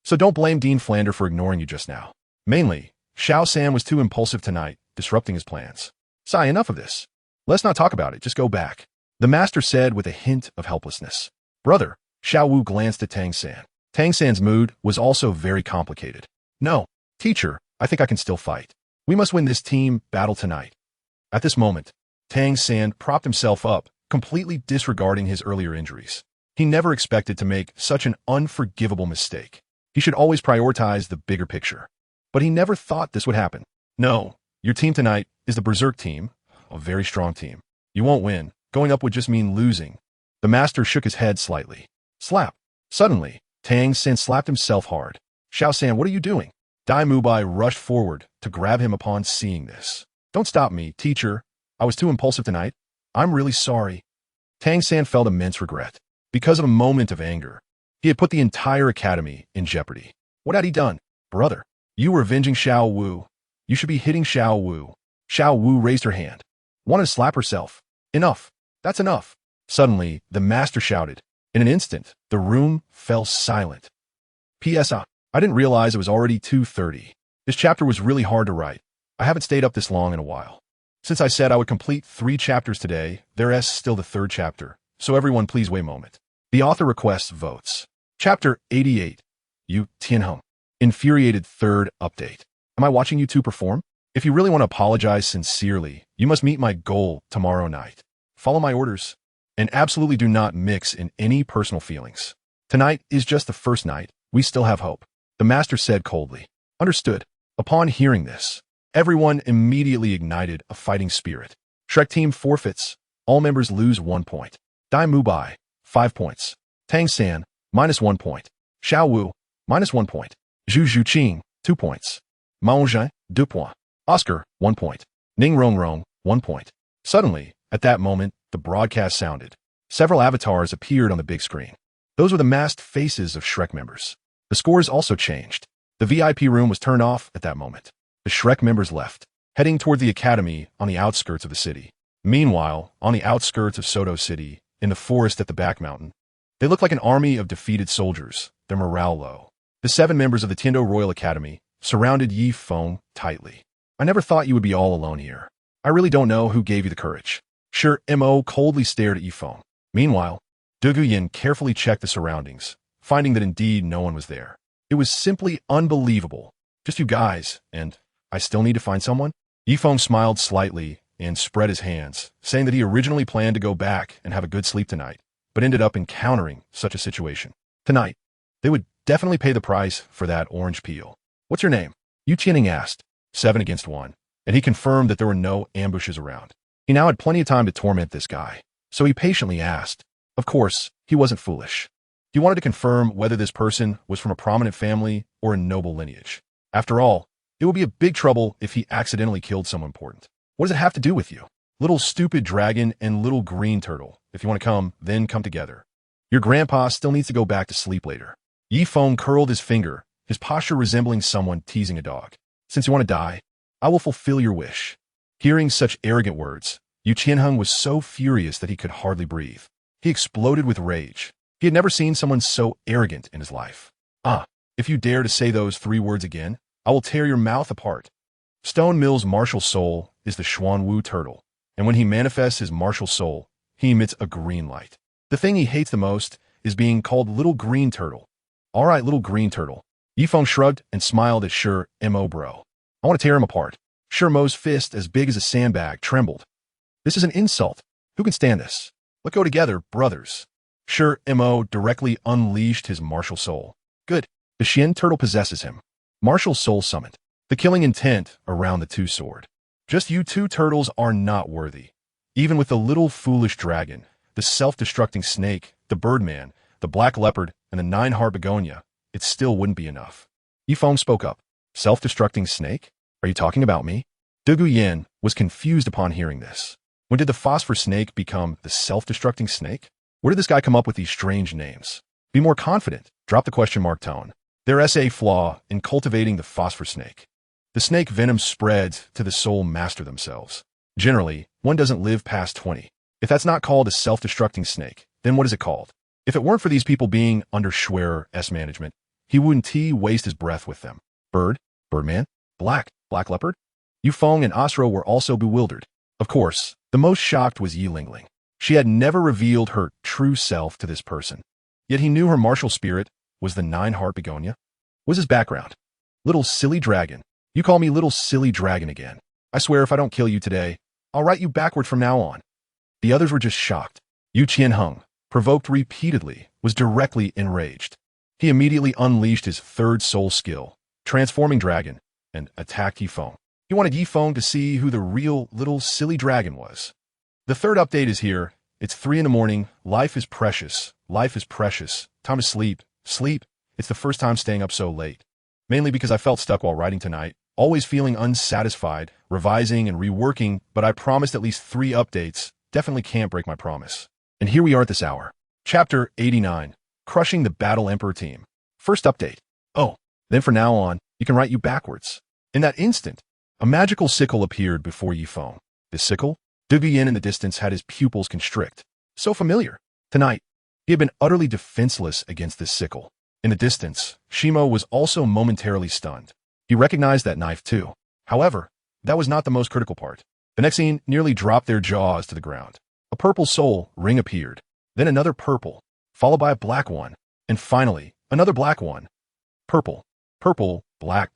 Speaker 1: So don't blame Dean Flanders for ignoring you just now. Mainly, Xiao San was too impulsive tonight, disrupting his plans. Sigh, enough of this. Let's not talk about it, just go back. The master said with a hint of helplessness. Brother, Xiao Wu glanced at Tang San. Tang San's mood was also very complicated. No, teacher, I think I can still fight. We must win this team battle tonight. At this moment, Tang San propped himself up, completely disregarding his earlier injuries. He never expected to make such an unforgivable mistake. He should always prioritize the bigger picture. But he never thought this would happen. No, your team tonight is the Berserk team, a very strong team. You won't win. Going up would just mean losing. The master shook his head slightly. Slap. Suddenly, Tang San slapped himself hard. Xiao San, what are you doing? Dai Mubai rushed forward to grab him upon seeing this. Don't stop me, teacher. I was too impulsive tonight. I'm really sorry. Tang San felt immense regret. Because of a moment of anger, he had put the entire academy in jeopardy. What had he done? Brother, you were avenging Xiao Wu. You should be hitting Xiao Wu. Xiao Wu raised her hand. Wanted to slap herself. Enough. That's enough. Suddenly, the master shouted. In an instant, the room fell silent. P.S. I didn't realize it was already 2:30. This chapter was really hard to write. I haven't stayed up this long in a while. Since I said I would complete 3 chapters today, there's still the 3rd chapter. So everyone please wait a moment. The author requests votes. Chapter 88. Yu Tianheng. Infuriated 3rd update. Am I watching you two perform? If you really want to apologize sincerely, you must meet my goal tomorrow night. Follow my orders. And absolutely do not mix in any personal feelings. Tonight is just the first night. We still have hope. The master said coldly. Understood. Upon hearing this, everyone immediately ignited a fighting spirit. Shrek team forfeits. All members lose 1 point. Dai Mubai, 5 points. Tang San, -1 point. Xiao Wu, -1 point. Zhu Zhuqing, 2 points. Mao Zhen, 2 points. Oscar, 1 point. Ning Rongrong, 1 point. Suddenly, at that moment, the broadcast sounded. Several avatars appeared on the big screen. Those were the masked faces of Shrek members. The scores also changed. The VIP room was turned off at that moment. The Shrek members left, heading toward the academy on the outskirts of the city. Meanwhile, on the outskirts of Soto City, in the forest at the back mountain, they looked like an army of defeated soldiers, their morale low. The 7 members of the Tindo Royal Academy surrounded Yi Feng tightly. I never thought you would be all alone here. I really don't know who gave you the courage. Sure, Mo coldly stared at Yi Feng. Meanwhile, Du Guyan carefully checked the surroundings, finding that indeed no one was there. It was simply unbelievable. Just you guys, and I still need to find someone? Yi Feng smiled slightly and spread his hands, saying that he originally planned to go back and have a good sleep tonight, but ended up encountering such a situation. Tonight, they would definitely pay the price for that orange peel. What's your name? Yu Qianing asked. 7 against 1, and he confirmed that there were no ambushes around. He now had plenty of time to torment this guy, so he patiently asked. Of course, he wasn't foolish. He wanted to confirm whether this person was from a prominent family or a noble lineage. After all, it would be a big trouble if he accidentally killed someone important. What does it have to do with you? Little stupid dragon and little green turtle. If you want to come, then come together. Your grandpa still needs to go back to sleep later. Yi Feng curled his finger, his posture resembling someone teasing a dog. Since you want to die, I will fulfill your wish. Hearing such arrogant words, Yu Qianheng was so furious that he could hardly breathe. He exploded with rage. He had never seen someone so arrogant in his life. If you dare to say those 3 words again, I will tear your mouth apart. Stone Mill's martial soul is the Xuanwu turtle, and when he manifests his martial soul, he emits a green light. The thing he hates the most is being called Little Green Turtle. All right, Little Green Turtle. Yi Feng shrugged and smiled at Mo bro. I want to tear him apart. Mo's fist, as big as a sandbag, trembled. This is an insult. Who can stand this? Let's go together, brothers. Sure, Mo directly unleashed his martial soul. Good. The Xian turtle possesses him. Martial soul summoned. The killing intent around the two sword. Just you two turtles are not worthy. Even with the little foolish dragon, the self-destructing snake, the birdman, the black leopard, and the 9-heart begonia, it still wouldn't be enough. Yifeng spoke up. Self-destructing snake? Are you talking about me? Douluo was confused upon hearing this. When did the phosphor snake become the self-destructing snake? Where did this guy come up with these strange names? Be more confident. Drop the question mark tone. There's a flaw in cultivating the phosphor snake. The snake venom spreads to the soul master themselves. Generally, one doesn't live past 20. If that's not called a self-destructing snake, then what is it called? If it weren't for these people being under Schwerer's management, he wouldn't waste his breath with them. Birdman, black leopard? Yifeng and Astro were also bewildered. Of course, the most shocked was Yi Lingling. She had never revealed her true self to this person. Yet he knew her martial spirit was the 9-heart begonia. Was his background? Little silly dragon. You call me little silly dragon again. I swear if I don't kill you today, I'll write you backward from now on. The others were just shocked. Yu Qianheng, provoked repeatedly, was directly enraged. He immediately unleashed his third soul skill, Transforming Dragon, and attacked Yifeng. He wanted Yifeng to see who the real little silly dragon was. The third update is here. It's 3 in the morning. Life is precious. Life is precious. Time to sleep. Sleep. It's the first time staying up so late. Mainly because I felt stuck while writing tonight, always feeling unsatisfied, revising and reworking, but I promised at least 3 updates. Definitely can't break my promise. And here we are at this hour. Chapter 89. Crushing the Battle Emperor Team. First update. Oh, then from now on, you can write you backwards. In that instant, a magical sickle appeared before Yifeng. This sickle? Douluo in the distance had his pupils constrict. So familiar. Tonight, he had been utterly defenseless against this sickle. In the distance, Shimo was also momentarily stunned. He recognized that knife too. However, that was not the most critical part. The next scene nearly dropped their jaws to the ground. A purple soul ring appeared, then another purple, followed by a black one, and finally, another black one. Purple, black.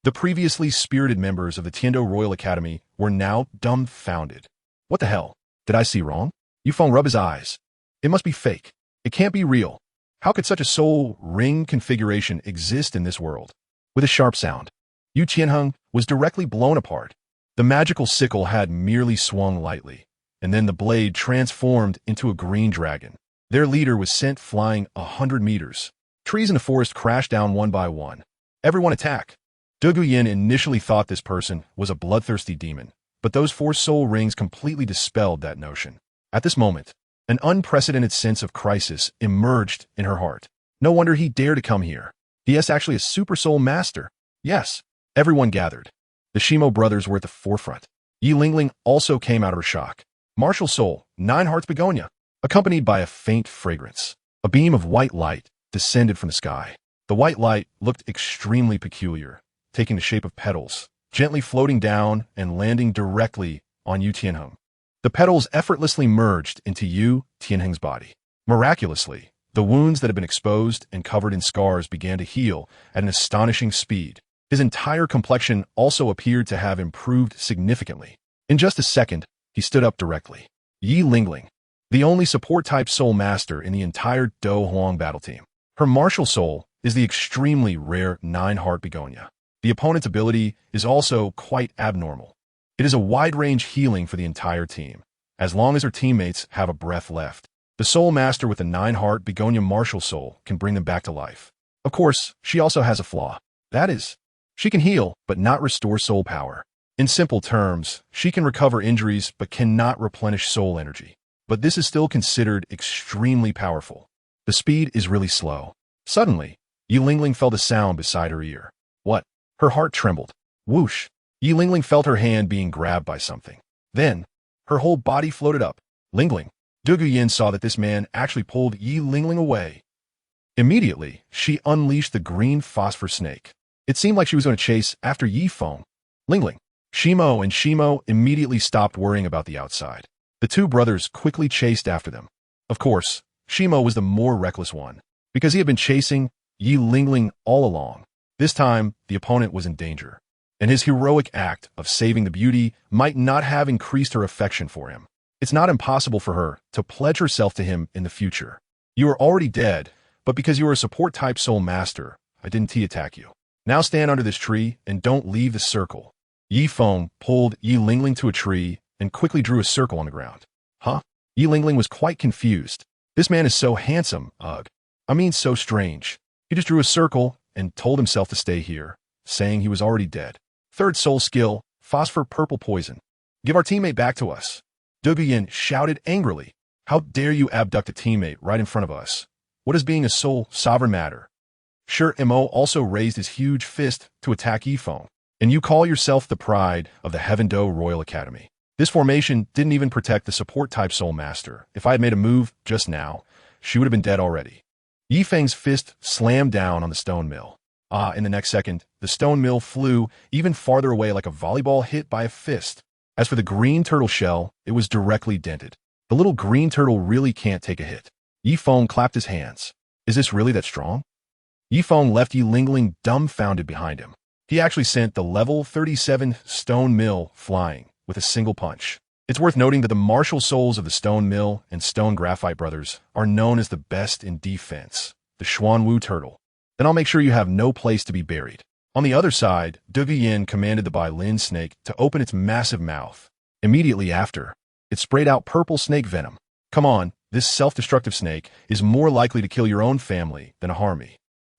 Speaker 1: The previously spirited members of the Tiando Royal Academy were now dumbfounded. What the hell? Did I see wrong? Yifeng rubbed his eyes. It must be fake. It can't be real. How could such a soul ring configuration exist in this world? With a sharp sound, Yu Qianheng was directly blown apart. The magical sickle had merely swung lightly, and then the blade transformed into a green dragon. Their leader was sent flying 100 meters. Trees in the forest crashed down one by one. Everyone attack. Douluo initially thought this person was a bloodthirsty demon, but those 4 soul rings completely dispelled that notion. At this moment, an unprecedented sense of crisis emerged in her heart. No wonder he dared to come here. He is actually a super soul master. Yes, everyone gathered. The Shimo brothers were at the forefront. Yi Lingling also came out of her shock. Martial soul, 9 hearts begonia, accompanied by a faint fragrance. A beam of white light descended from the sky. The white light looked extremely peculiar, taking the shape of petals, gently floating down and landing directly on Yu Qianheng. The petals effortlessly merged into Yu Qianheng's body. Miraculously, the wounds that had been exposed and covered in scars began to heal at an astonishing speed. His entire complexion also appeared to have improved significantly. In just a second, he stood up directly. Yi Lingling, the only support-type soul master in the entire Do Huang battle team. Her martial soul is the extremely rare 9-heart begonia. The opponent's ability is also quite abnormal. It is a wide-range healing for the entire team, as long as her teammates have a breath left. The soul master with the 9-heart begonia martial soul can bring them back to life. Of course, she also has a flaw. That is, she can heal, but not restore soul power. In simple terms, she can recover injuries, but cannot replenish soul energy. But this is still considered extremely powerful. The speed is really slow. Suddenly, Yi Lingling felt a sound beside her ear. What? Her heart trembled. Whoosh! Yi Lingling felt her hand being grabbed by something. Then, her whole body floated up. Lingling. Douluo saw that this man actually pulled Yi Lingling away. Immediately, she unleashed the green phosphor snake. It seemed like she was going to chase after Yifeng. Lingling. Shimo immediately stopped worrying about the outside. The 2 brothers quickly chased after them. Of course, Shimo was the more reckless one, because he had been chasing Yi Lingling all along. This time, the opponent was in danger. and his heroic act of saving the beauty might not have increased her affection for him. It's not impossible for her to pledge herself to him in the future. You are already dead, but because you are a support-type soul master, I didn't T-attack you. Now stand under this tree and don't leave the circle. Yi Feng pulled Yi Lingling to a tree and quickly drew a circle on the ground. Huh? Yi Lingling was quite confused. This man is so handsome, ugh. I mean so strange. He just drew a circle and told himself to stay here, saying he was already dead. Third soul skill, Phosphor Purple Poison. Give our teammate back to us. Douluo shouted angrily. How dare you abduct a teammate right in front of us? What does being a soul sovereign matter? Sure, Mo also raised his huge fist to attack Yi Feng. And you call yourself the pride of the Heaven Do Royal Academy. This formation didn't even protect the support-type soul master. If I had made a move just now, she would have been dead already. Yi Feng's fist slammed down on the stone mill. In the next second, the stone mill flew even farther away like a volleyball hit by a fist. As for the green turtle shell, it was directly dented. The little green turtle really can't take a hit. Yi Feng clapped his hands. Is this really that strong? Yi Feng left Yi Lingling dumbfounded behind him. He actually sent the level 37 stone mill flying with a single punch. It's worth noting that the martial souls of the Stone Mill and Stone Graphite brothers are known as the best in defense, the Xuanwu turtle. Then I'll make sure you have no place to be buried. On the other side, Douluo commanded the Bai Lin snake to open its massive mouth. Immediately after, it sprayed out purple snake venom. Come on, this self-destructive snake is more likely to kill your own family than to harm me.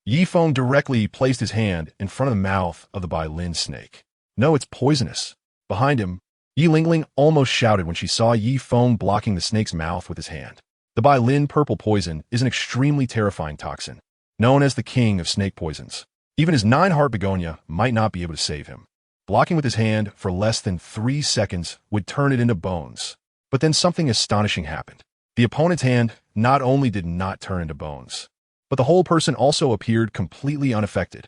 Speaker 1: Yi Feng directly placed his hand in front of the mouth of the Bai Lin snake. No, it's poisonous. Behind him, Yi Lingling almost shouted when she saw Yi Feng blocking the snake's mouth with his hand. The Bai Lin purple poison is an extremely terrifying toxin, known as the king of snake poisons. Even his 9-heart begonia might not be able to save him. Blocking with his hand for less than 3 seconds would turn it into bones. But then something astonishing happened. The opponent's hand not only did not turn into bones, but the whole person also appeared completely unaffected.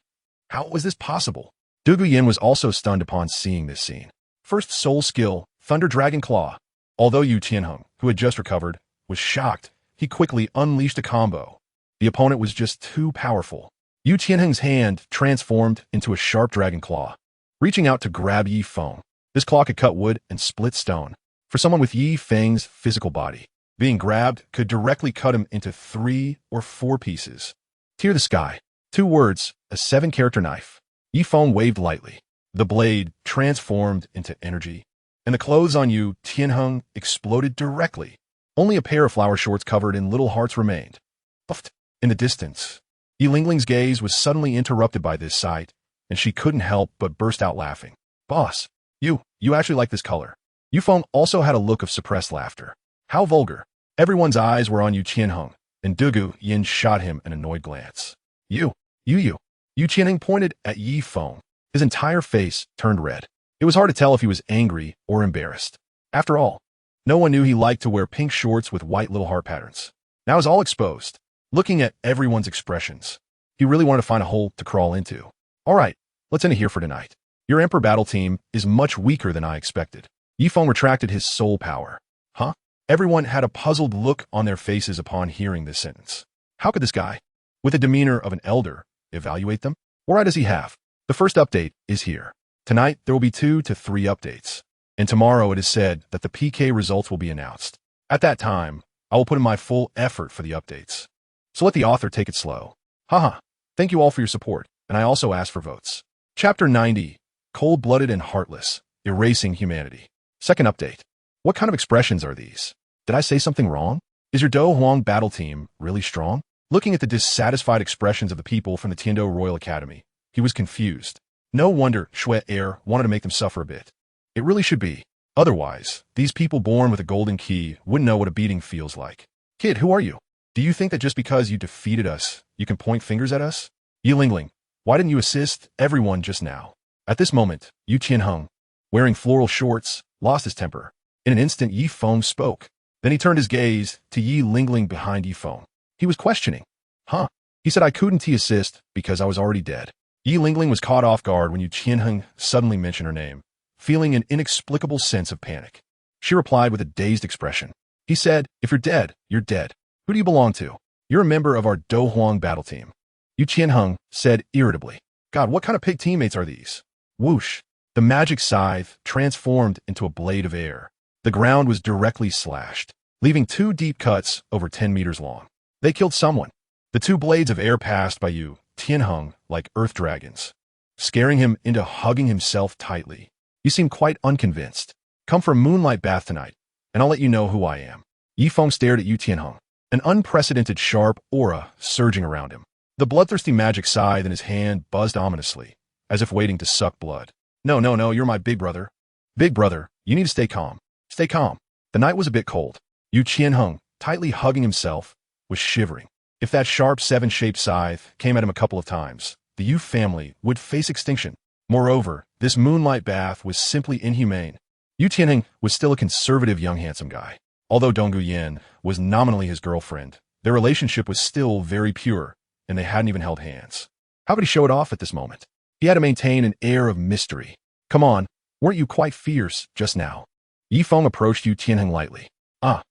Speaker 1: How was this possible? Douluo was also stunned upon seeing this scene. First soul skill, Thunder Dragon Claw. Although Yu Tianheng, who had just recovered, was shocked, he quickly unleashed a combo. The opponent was just too powerful. Yu Tianheng's hand transformed into a sharp dragon claw, reaching out to grab Yi Feng. This claw could cut wood and split stone. For someone with Yi Feng's physical body, being grabbed could directly cut him into 3 or 4 pieces. Tear the sky. 2 words, a 7-character knife. Yi Feng waved lightly. The blade transformed into energy, and the clothes on Yu Tianheng exploded directly. Only a pair of flower shorts covered in little hearts remained. Puffed. In the distance, Yi Lingling's gaze was suddenly interrupted by this sight, and she couldn't help but burst out laughing. Boss, you actually like this color. Yu Feng also had a look of suppressed laughter. How vulgar. Everyone's eyes were on Yu Tianheng, and Douluo shot him an annoyed glance. You. Yu Tianheng pointed at Yi Feng. His entire face turned red. It was hard to tell if he was angry or embarrassed. After all, no one knew he liked to wear pink shorts with white little heart patterns. Now it's all exposed. Looking at everyone's expressions, he really wanted to find a hole to crawl into. All right, let's end it here for tonight. Your Emperor battle team is much weaker than I expected. Yi Feng retracted his soul power. Huh? Everyone had a puzzled look on their faces upon hearing this sentence. How could this guy, with the demeanor of an elder, evaluate them? What right does he have? The first update is here. Tonight, there will be 2 to 3 updates. And tomorrow it is said that the PK results will be announced. At that time, I will put in my full effort for the updates. So let the author take it slow. Haha. Thank you all for your support, and I also ask for votes. Chapter 90, Cold-Blooded and Heartless, Erasing Humanity. Second update. What kind of expressions are these? Did I say something wrong? Is your Do Huang battle team really strong? Looking at the dissatisfied expressions of the people from the Tiando Royal Academy, he was confused. No wonder Shui Air wanted to make them suffer a bit. It really should be. Otherwise, these people born with a golden key wouldn't know what a beating feels like. Kid, who are you? Do you think that just because you defeated us, you can point fingers at us? Yi Lingling, why didn't you assist everyone just now? At this moment, Yu Tianheng, wearing floral shorts, lost his temper. In an instant, Yi Feng spoke. Then he turned his gaze to Yi Lingling behind Yi Feng. He was questioning. Huh? He said I couldn't assist because I was already dead. Yi Lingling was caught off guard when Yu Tianheng suddenly mentioned her name, feeling an inexplicable sense of panic. She replied with a dazed expression. He said, if you're dead, you're dead. Who do you belong to? You're a member of our Do Huang battle team. Yu Tianheng said irritably. God, what kind of pig teammates are these? Whoosh! The magic scythe transformed into a blade of air. The ground was directly slashed, leaving 2 deep cuts over 10 meters long. They killed someone. The 2 blades of air passed by Yu Tianheng like earth dragons, scaring him into hugging himself tightly. You seem quite unconvinced. Come for a moonlight bath tonight, and I'll let you know who I am. Yifeng stared at Yu Tianheng, an unprecedented sharp aura surging around him. The bloodthirsty magic scythe in his hand buzzed ominously, as if waiting to suck blood. No, you're my big brother. Big brother, you need to stay calm. Stay calm. The night was a bit cold. Yu Tianheng, tightly hugging himself, was shivering. If that sharp 7-shaped scythe came at him a couple of times, the Yu family would face extinction. Moreover, this moonlight bath was simply inhumane. Yu Tianheng was still a conservative young handsome guy. Although Donggu Yan was nominally his girlfriend, their relationship was still very pure, and they hadn't even held hands. How could he show it off at this moment? He had to maintain an air of mystery. Come on, weren't you quite fierce just now? Yifeng approached Yu Tianheng lightly. Ah,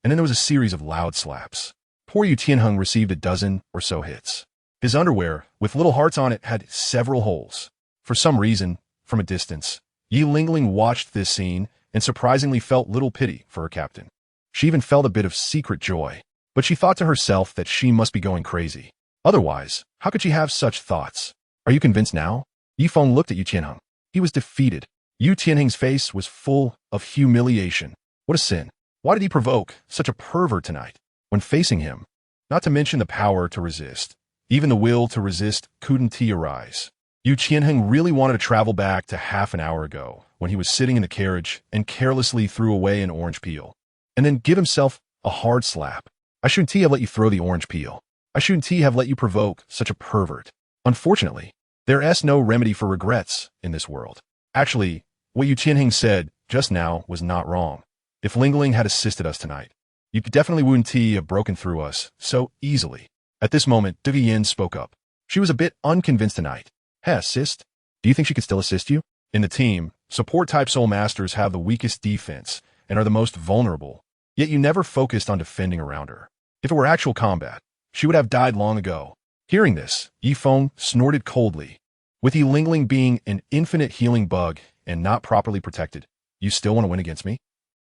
Speaker 1: and then there was a series of loud slaps. Poor Yu Tianheng received a dozen or so hits. His underwear, with little hearts on it, had several holes. For some reason, from a distance, Yi Lingling watched this scene and surprisingly felt little pity for her captain. She even felt a bit of secret joy, but she thought to herself that she must be going crazy. Otherwise, how could she have such thoughts? Are you convinced now? Yifeng looked at Yu Tianheng. He was defeated. Yu Tianheng's face was full of humiliation. What a sin. Why did he provoke such a pervert tonight? When facing him, not to mention the power to resist, even the will to resist couldn't arise. Yu Tianheng really wanted to travel back to half an hour ago, when he was sitting in the carriage and carelessly threw away an orange peel, and then give himself a hard slap. I shouldn't have let you throw the orange peel. I shouldn't have let you provoke such a pervert. Unfortunately, there's no remedy for regrets in this world. Actually, what Yu Tianheng said just now was not wrong. If Lingling had assisted us tonight, you definitely wouldn't have broken through us so easily. At this moment, Douluo Yin spoke up. She was a bit unconvinced tonight. Hey, assist? Do you think she could still assist you? In the team, support-type soul masters have the weakest defense and are the most vulnerable, yet you never focused on defending around her. If it were actual combat, she would have died long ago. Hearing this, Yifeng snorted coldly. With Yi Lingling being an infinite healing bug and not properly protected, you still want to win against me?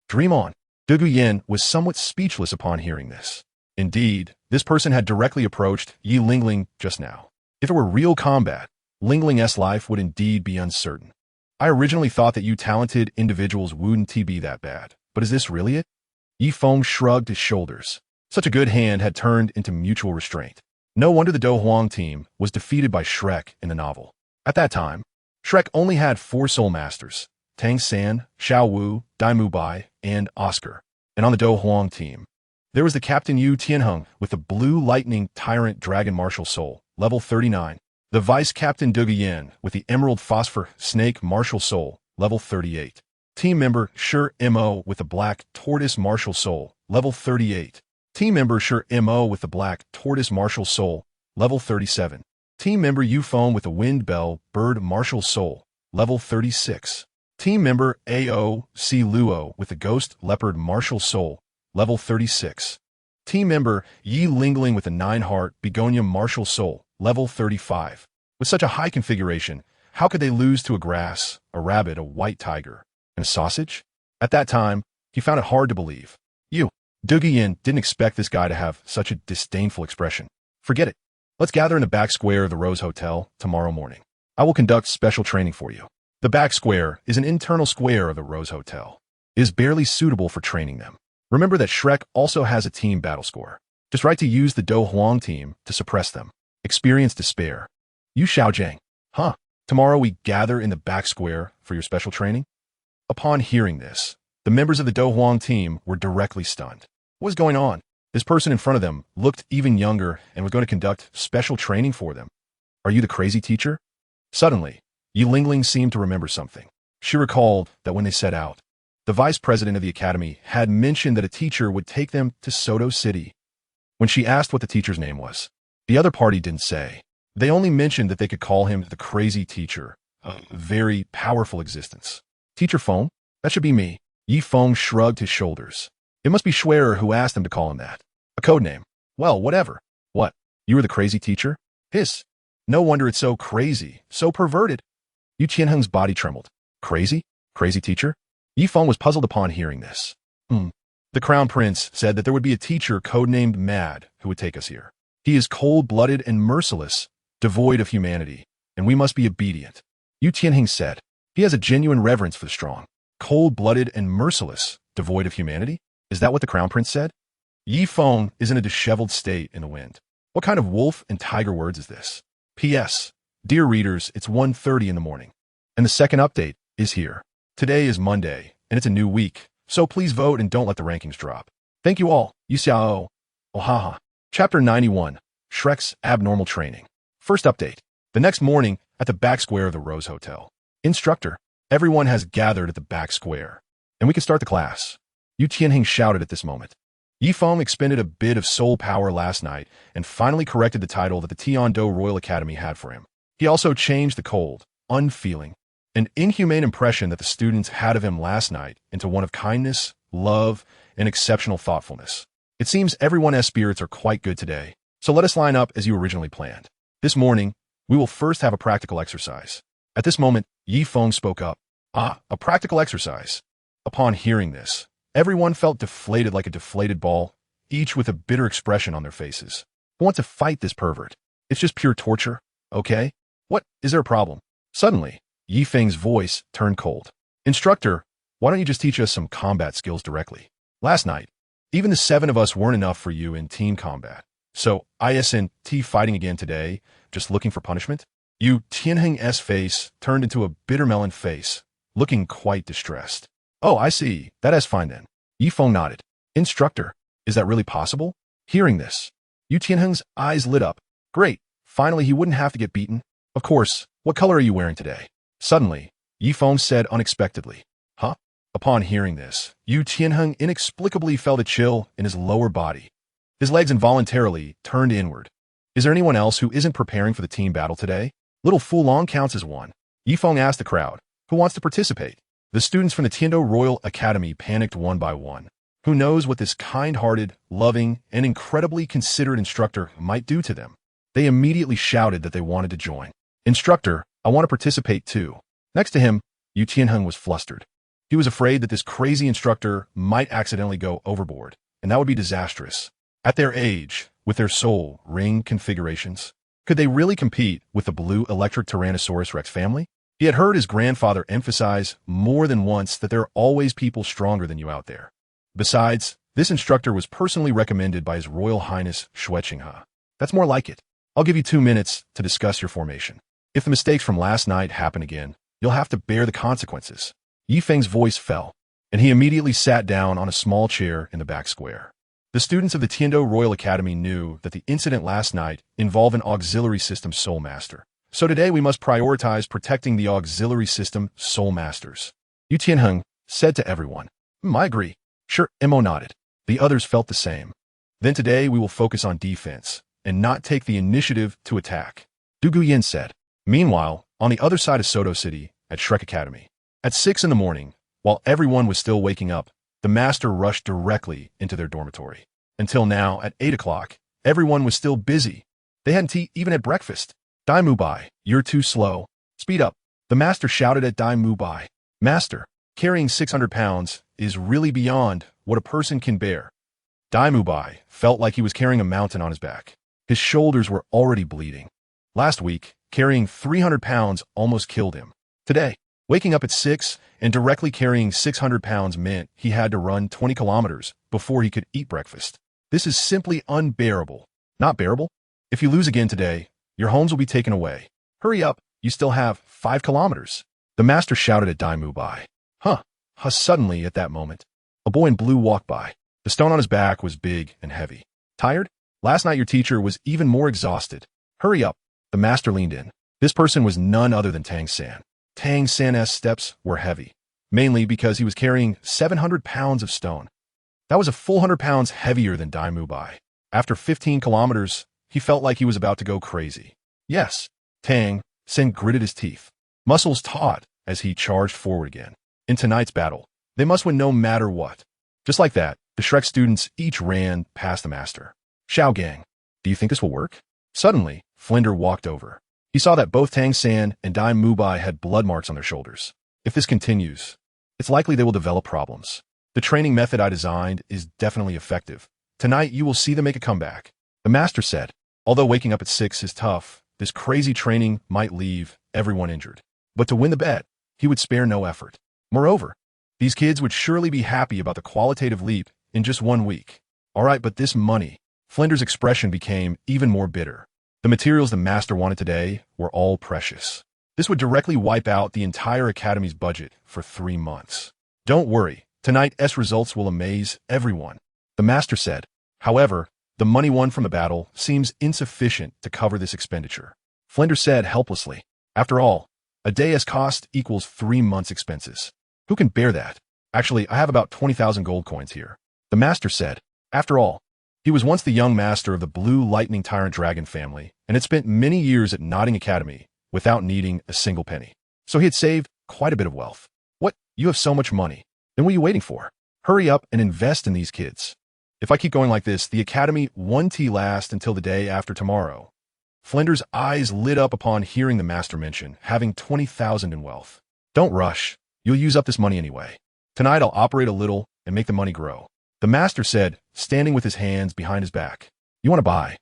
Speaker 1: Dream on. Douluo Yin was somewhat speechless upon hearing this. Indeed, this person had directly approached Yi Lingling just now. If it were real combat, Lingling's life would indeed be uncertain. I originally thought that you talented individuals wouldn't be that bad, but is this really it? Yifeng shrugged his shoulders. Such a good hand had turned into mutual restraint. No wonder the Do Huang team was defeated by Shrek in the novel. At that time, Shrek only had 4 soul masters, Tang San, Xiao Wu, Dai Mu Bai, and Oscar. And on the Do Huang team, there was the Captain Yu Tianheng with the Blue Lightning Tyrant Dragon Martial Soul, level 39. The Vice Captain Douluo Yin with the Emerald Phosphor Snake Martial Soul, level 38. Team member Shi Mo with the Black Tortoise Martial Soul, level 38. Team member Shi Mo with the Black Tortoise Martial Soul, level 37. Team member Yufeng with the Wind Bell Bird Martial Soul, level 36. Team member aOC-Luo with the Ghost Leopard Martial Soul, level 36. Team member Yi Lingling with the 9-Heart Begonia Martial Soul, level 35. With such a high configuration, how could they lose to a grass, a rabbit, a white tiger, and a sausage? At that time, he found it hard to believe. Douluo Yin didn't expect this guy to have such a disdainful expression. Forget it. Let's gather in the back square of the Rose Hotel tomorrow morning. I will conduct special training for you. The back square is an internal square of the Rose Hotel. It is barely suitable for training them. Remember that Shrek also has a team battle score. Just right to use the Do Huang team to suppress them. Experience despair. You Xiaojiang. Huh. Tomorrow we gather in the back square for your special training? Upon hearing this, the members of the Do Huang team were directly stunned. What was going on? This person in front of them looked even younger and was going to conduct special training for them. Are you the crazy teacher? Suddenly, Yi Lingling seemed to remember something. She recalled that when they set out, the vice president of the academy had mentioned that a teacher would take them to Soto City. When she asked what the teacher's name was, the other party didn't say. They only mentioned that they could call him the crazy teacher, a very powerful existence. Teacher Feng? That should be me. Yifeng shrugged his shoulders. It must be Schwerer who asked him to call him that. A code name. Well, whatever. What? You were the crazy teacher? Hiss. No wonder it's so crazy, so perverted. Yu Tianheng's body trembled. Crazy? Crazy teacher? Yifeng was puzzled upon hearing this. The crown prince said that there would be a teacher codenamed Mad who would take us here. He is cold-blooded and merciless, devoid of humanity, and we must be obedient. Yu Tianheng said. He has a genuine reverence for the strong. Cold-blooded and merciless, devoid of humanity? Is that what the crown prince said? Yifeng is in a disheveled state in the wind. What kind of wolf and tiger words is this? P.S. Dear readers, it's 1:30 in the morning. And the second update is here. Today is Monday, and it's a new week, so please vote and don't let the rankings drop. Thank you all. Yu Xiao. Ohaha. Chapter 91. Shrek's Abnormal Training. First update. The next morning, at the back square of the Rose Hotel. Instructor, everyone has gathered at the back square, and we can start the class. Yu Tianheng shouted at this moment. Yifeng expended a bit of soul power last night and finally corrected the title that the Tiando Royal Academy had for him. He also changed the cold, unfeeling, and inhumane impression that the students had of him last night into one of kindness, love, and exceptional thoughtfulness. It seems everyone's spirits are quite good today, so let us line up as you originally planned. This morning, we will first have a practical exercise. At this moment, Yifeng spoke up. A practical exercise. Upon hearing this, everyone felt deflated like a deflated ball, each with a bitter expression on their faces. I want to fight this pervert. It's just pure torture, okay? What? Is there a problem? Suddenly, Yifeng's voice turned cold. Instructor, why don't you just teach us some combat skills directly? Last night, even the 7 of us weren't enough for you in team combat. So, isn't fighting again today, just looking for punishment? Yu Tianheng's face turned into a bitter melon face, looking quite distressed. Oh, I see. That's fine then. Yifeng nodded. Instructor, is that really possible? Hearing this, Yu Tianheng's eyes lit up. Great. Finally, he wouldn't have to get beaten. Of course. What color are you wearing today? Suddenly, Yifeng said unexpectedly. Huh? Upon hearing this, Yu Tianheng inexplicably felt a chill in his lower body. His legs involuntarily turned inward. Is there anyone else who isn't preparing for the team battle today? Little Fulong counts as one. Yifeng asked the crowd, who wants to participate? The students from the Tiando Royal Academy panicked one by one. Who knows what this kind-hearted, loving, and incredibly considerate instructor might do to them? They immediately shouted that they wanted to join. Instructor, I want to participate too. Next to him, Yu Tianheng was flustered. He was afraid that this crazy instructor might accidentally go overboard, and that would be disastrous. At their age, with their soul ring configurations, could they really compete with the blue electric Tyrannosaurus Rex family? He had heard his grandfather emphasize more than once that there are always people stronger than you out there. Besides, this instructor was personally recommended by His Royal Highness Shueqinghe. That's more like it. I'll give you 2 minutes to discuss your formation. If the mistakes from last night happen again, you'll have to bear the consequences. Yifeng's voice fell, and he immediately sat down on a small chair in the back square. The students of the Tiando Royal Academy knew that the incident last night involved an auxiliary system soul master. So today we must prioritize protecting the auxiliary system soul masters. Yu Tianheng said to everyone. I agree. Sure, Mo nodded. The others felt the same. Then today we will focus on defense and not take the initiative to attack. Du Guyan said. Meanwhile, on the other side of Soto City, at Shrek Academy, at 6 in the morning, while everyone was still waking up, the master rushed directly into their dormitory. Until now, at 8 o'clock, everyone was still busy. They hadn't even had breakfast. Dai Mubai, you're too slow. Speed up. The master shouted at Dai Mubai. Master, carrying 600 pounds is really beyond what a person can bear. Dai Mubai felt like he was carrying a mountain on his back. His shoulders were already bleeding. Last week, carrying 300 pounds almost killed him. Today, waking up at 6 and directly carrying 600 pounds meant he had to run 20 kilometers before he could eat breakfast. This is simply unbearable. Not bearable? If you lose again today, your homes will be taken away. Hurry up, you still have 5 kilometers. The master shouted at Dai Mubai. Suddenly, at that moment, a boy in blue walked by. The stone on his back was big and heavy. Tired? Last night your teacher was even more exhausted. Hurry up. The master leaned in. This person was none other than Tang San. Tang San's steps were heavy, mainly because he was carrying 700 pounds of stone. That was a full 100 pounds heavier than Dai Mubai. After 15 kilometers, he felt like he was about to go crazy. Yes, Tang San gritted his teeth, muscles taut as he charged forward again. In tonight's battle, they must win no matter what. Just like that, the Shrek students each ran past the master. Xiao Gang, do you think this will work? Suddenly, Flinder walked over. He saw that both Tang San and Dai Mubai had blood marks on their shoulders. If this continues, it's likely they will develop problems. The training method I designed is definitely effective. Tonight you will see them make a comeback. The master said, although waking up at 6 is tough, this crazy training might leave everyone injured. But to win the bet, he would spare no effort. Moreover, these kids would surely be happy about the qualitative leap in just 1 week. All right, but this money. Flinder's expression became even more bitter. The materials the master wanted today were all precious. This would directly wipe out the entire academy's budget for 3 months. Don't worry, tonight's results will amaze everyone, the master said. However, the money won from the battle seems insufficient to cover this expenditure. Flinder said helplessly. After all, a day's cost equals 3 months' expenses. Who can bear that? Actually, I have about 20,000 gold coins here, the master said. After all, he was once the young master of the Blue Lightning Tyrant Dragon family and had spent many years at Notting Academy without needing a single penny. So he had saved quite a bit of wealth. What? You have so much money. Then what are you waiting for? Hurry up and invest in these kids. If I keep going like this, the academy won't last until the day after tomorrow. Flinder's eyes lit up upon hearing the master mention having 20,000 in wealth. Don't rush. You'll use up this money anyway. Tonight I'll operate a little and make the money grow, the master said, standing with his hands behind his back. You want to buy?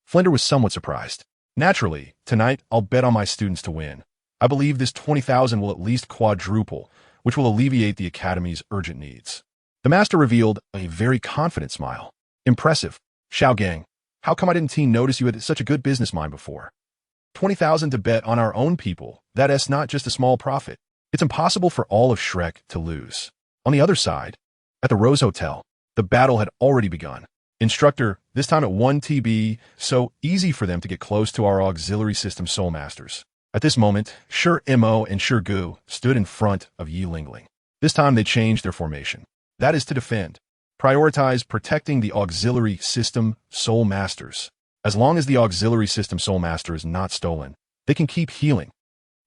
Speaker 1: Flinder was somewhat surprised. Naturally, tonight I'll bet on my students to win. I believe this 20,000 will at least quadruple, which will alleviate the academy's urgent needs. The master revealed a very confident smile. Impressive. Xiao Gang, how come I didn't notice you had such a good business mind before? 20,000 to bet on our own people, that's not just a small profit. It's impossible for all of Shrek to lose. On the other side, at the Rose Hotel, the battle had already begun. Instructor, this time at 1 TB, so easy for them to get close to our auxiliary system soul masters. At this moment, Shi Mo and Shi Gu stood in front of Yi Lingling. This time they changed their formation. That is to defend. Prioritize protecting the auxiliary system soul masters. As long as the auxiliary system soul master is not stolen, they can keep healing.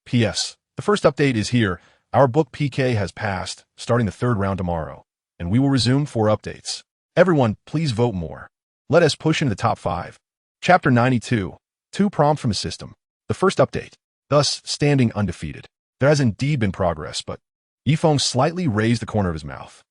Speaker 1: P.S. The first update is here. Our book PK has passed, starting the 3rd round tomorrow, and we will resume 4 updates. Everyone, please vote more. Let us push into the top 5. Chapter 92. 2 prompts from a system. The first update. Thus, standing undefeated. There has indeed been progress, but Yifeng slightly raised the corner of his mouth.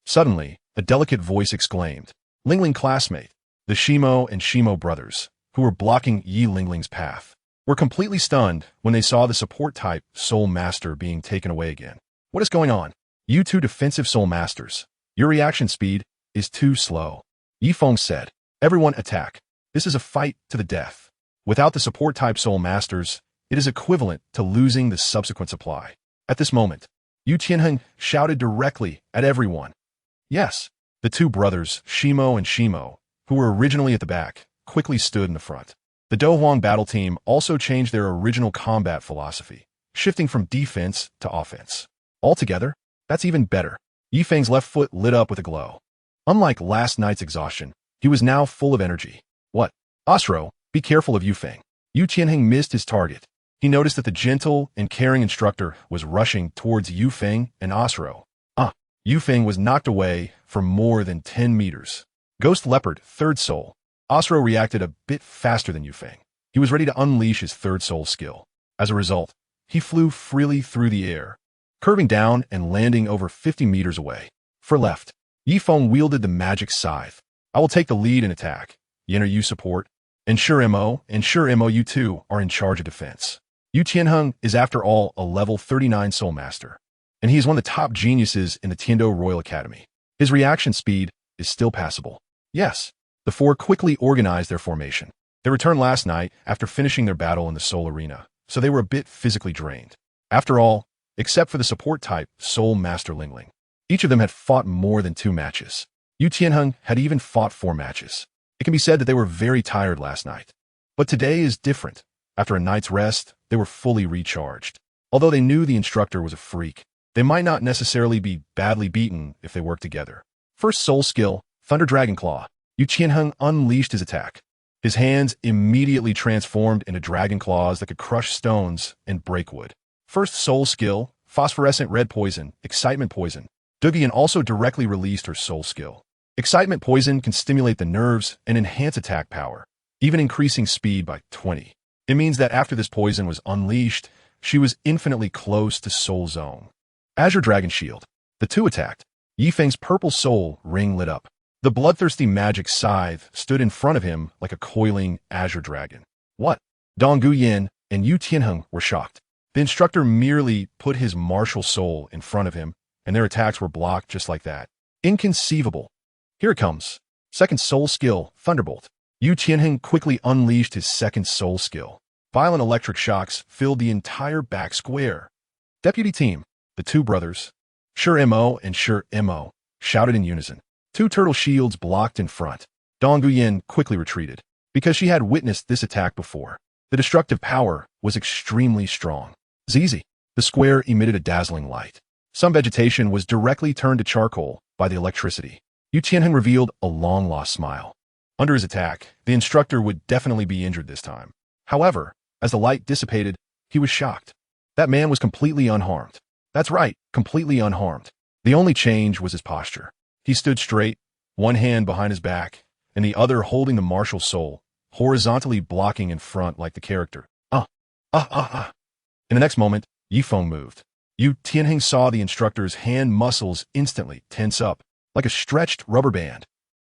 Speaker 1: Suddenly, a delicate voice exclaimed. Lingling classmate, the Shimo and Shimo brothers, who were blocking Yi Lingling's path, were completely stunned when they saw the support-type Soul Master being taken away again. What is going on? You 2 defensive Soul Masters. Your reaction speed is too slow. Yifeng said. Everyone attack. This is a fight to the death. Without the support-type Soul Masters, it is equivalent to losing the subsequent supply. At this moment, Yu Qianheng shouted directly at everyone. Yes, the 2 brothers, Shimo and Shimo, who were originally at the back, quickly stood in the front. The Dohuang battle team also changed their original combat philosophy, shifting from defense to offense. Altogether, that's even better. Yifeng's left foot lit up with a glow. Unlike last night's exhaustion, he was now full of energy. What? Osro, be careful of Yifeng. Yu Qianheng missed his target. He noticed that the gentle and caring instructor was rushing towards Yufeng and Osro. Yufeng was knocked away for more than 10 meters. Ghost Leopard, 3rd Soul. Osro reacted a bit faster than Yufeng. He was ready to unleash his 3rd Soul skill. As a result, he flew freely through the air, curving down and landing over 50 meters away. For left, Yifeng wielded the magic Scythe. I will take the lead in attack. Yin, are you support? And Shi Mo you 2 are in charge of defense. Yu Qianheng is after all a level 39 Soul Master, and he is one of the top geniuses in the Tiando Royal Academy. His reaction speed is still passable. Yes, the 4 quickly organized their formation. They returned last night after finishing their battle in the Soul Arena, so they were a bit physically drained. After all, except for the support-type Soul Master Lingling, each of them had fought more than 2 matches. Yu Qianheng had even fought 4 matches. It can be said that they were very tired last night. But today is different. After a night's rest, they were fully recharged. Although they knew the instructor was a freak, they might not necessarily be badly beaten if they work together. First soul skill, Thunder Dragon Claw. Yu Qianheng unleashed his attack. His hands immediately transformed into dragon claws that could crush stones and break wood. First soul skill, Phosphorescent Red Poison, Excitement Poison. Dugian also directly released her soul skill. Excitement Poison can stimulate the nerves and enhance attack power, even increasing speed by 20. It means that after this poison was unleashed, she was infinitely close to Soul Zone. Azure Dragon Shield. The two attacked. Yifeng's purple soul ring lit up. The bloodthirsty magic Scythe stood in front of him like a coiling azure dragon. What? Dong Guyan and Yu Tianheng were shocked. The instructor merely put his martial soul in front of him, and their attacks were blocked just like that. Inconceivable. Here it comes. Second soul skill, Thunderbolt. Yu Tianheng quickly unleashed his second soul skill. Violent electric shocks filled the entire back square. Deputy team, the two brothers, Sure Mo and Sure Mo, shouted in unison. Two turtle shields blocked in front. Dong Guyan quickly retreated. Because she had witnessed this attack before, the destructive power was extremely strong. Zizi. The square emitted a dazzling light. Some vegetation was directly turned to charcoal by the electricity. Yu Tianheng revealed a long-lost smile. Under his attack, the instructor would definitely be injured this time. However, as the light dissipated, he was shocked. That man was completely unharmed. That's right, completely unharmed. The only change was his posture. He stood straight, one hand behind his back, and the other holding the martial soul, horizontally blocking in front like the character. In the next moment, Yifeng moved. Yu Tianheng saw the instructor's hand muscles instantly tense up, like a stretched rubber band.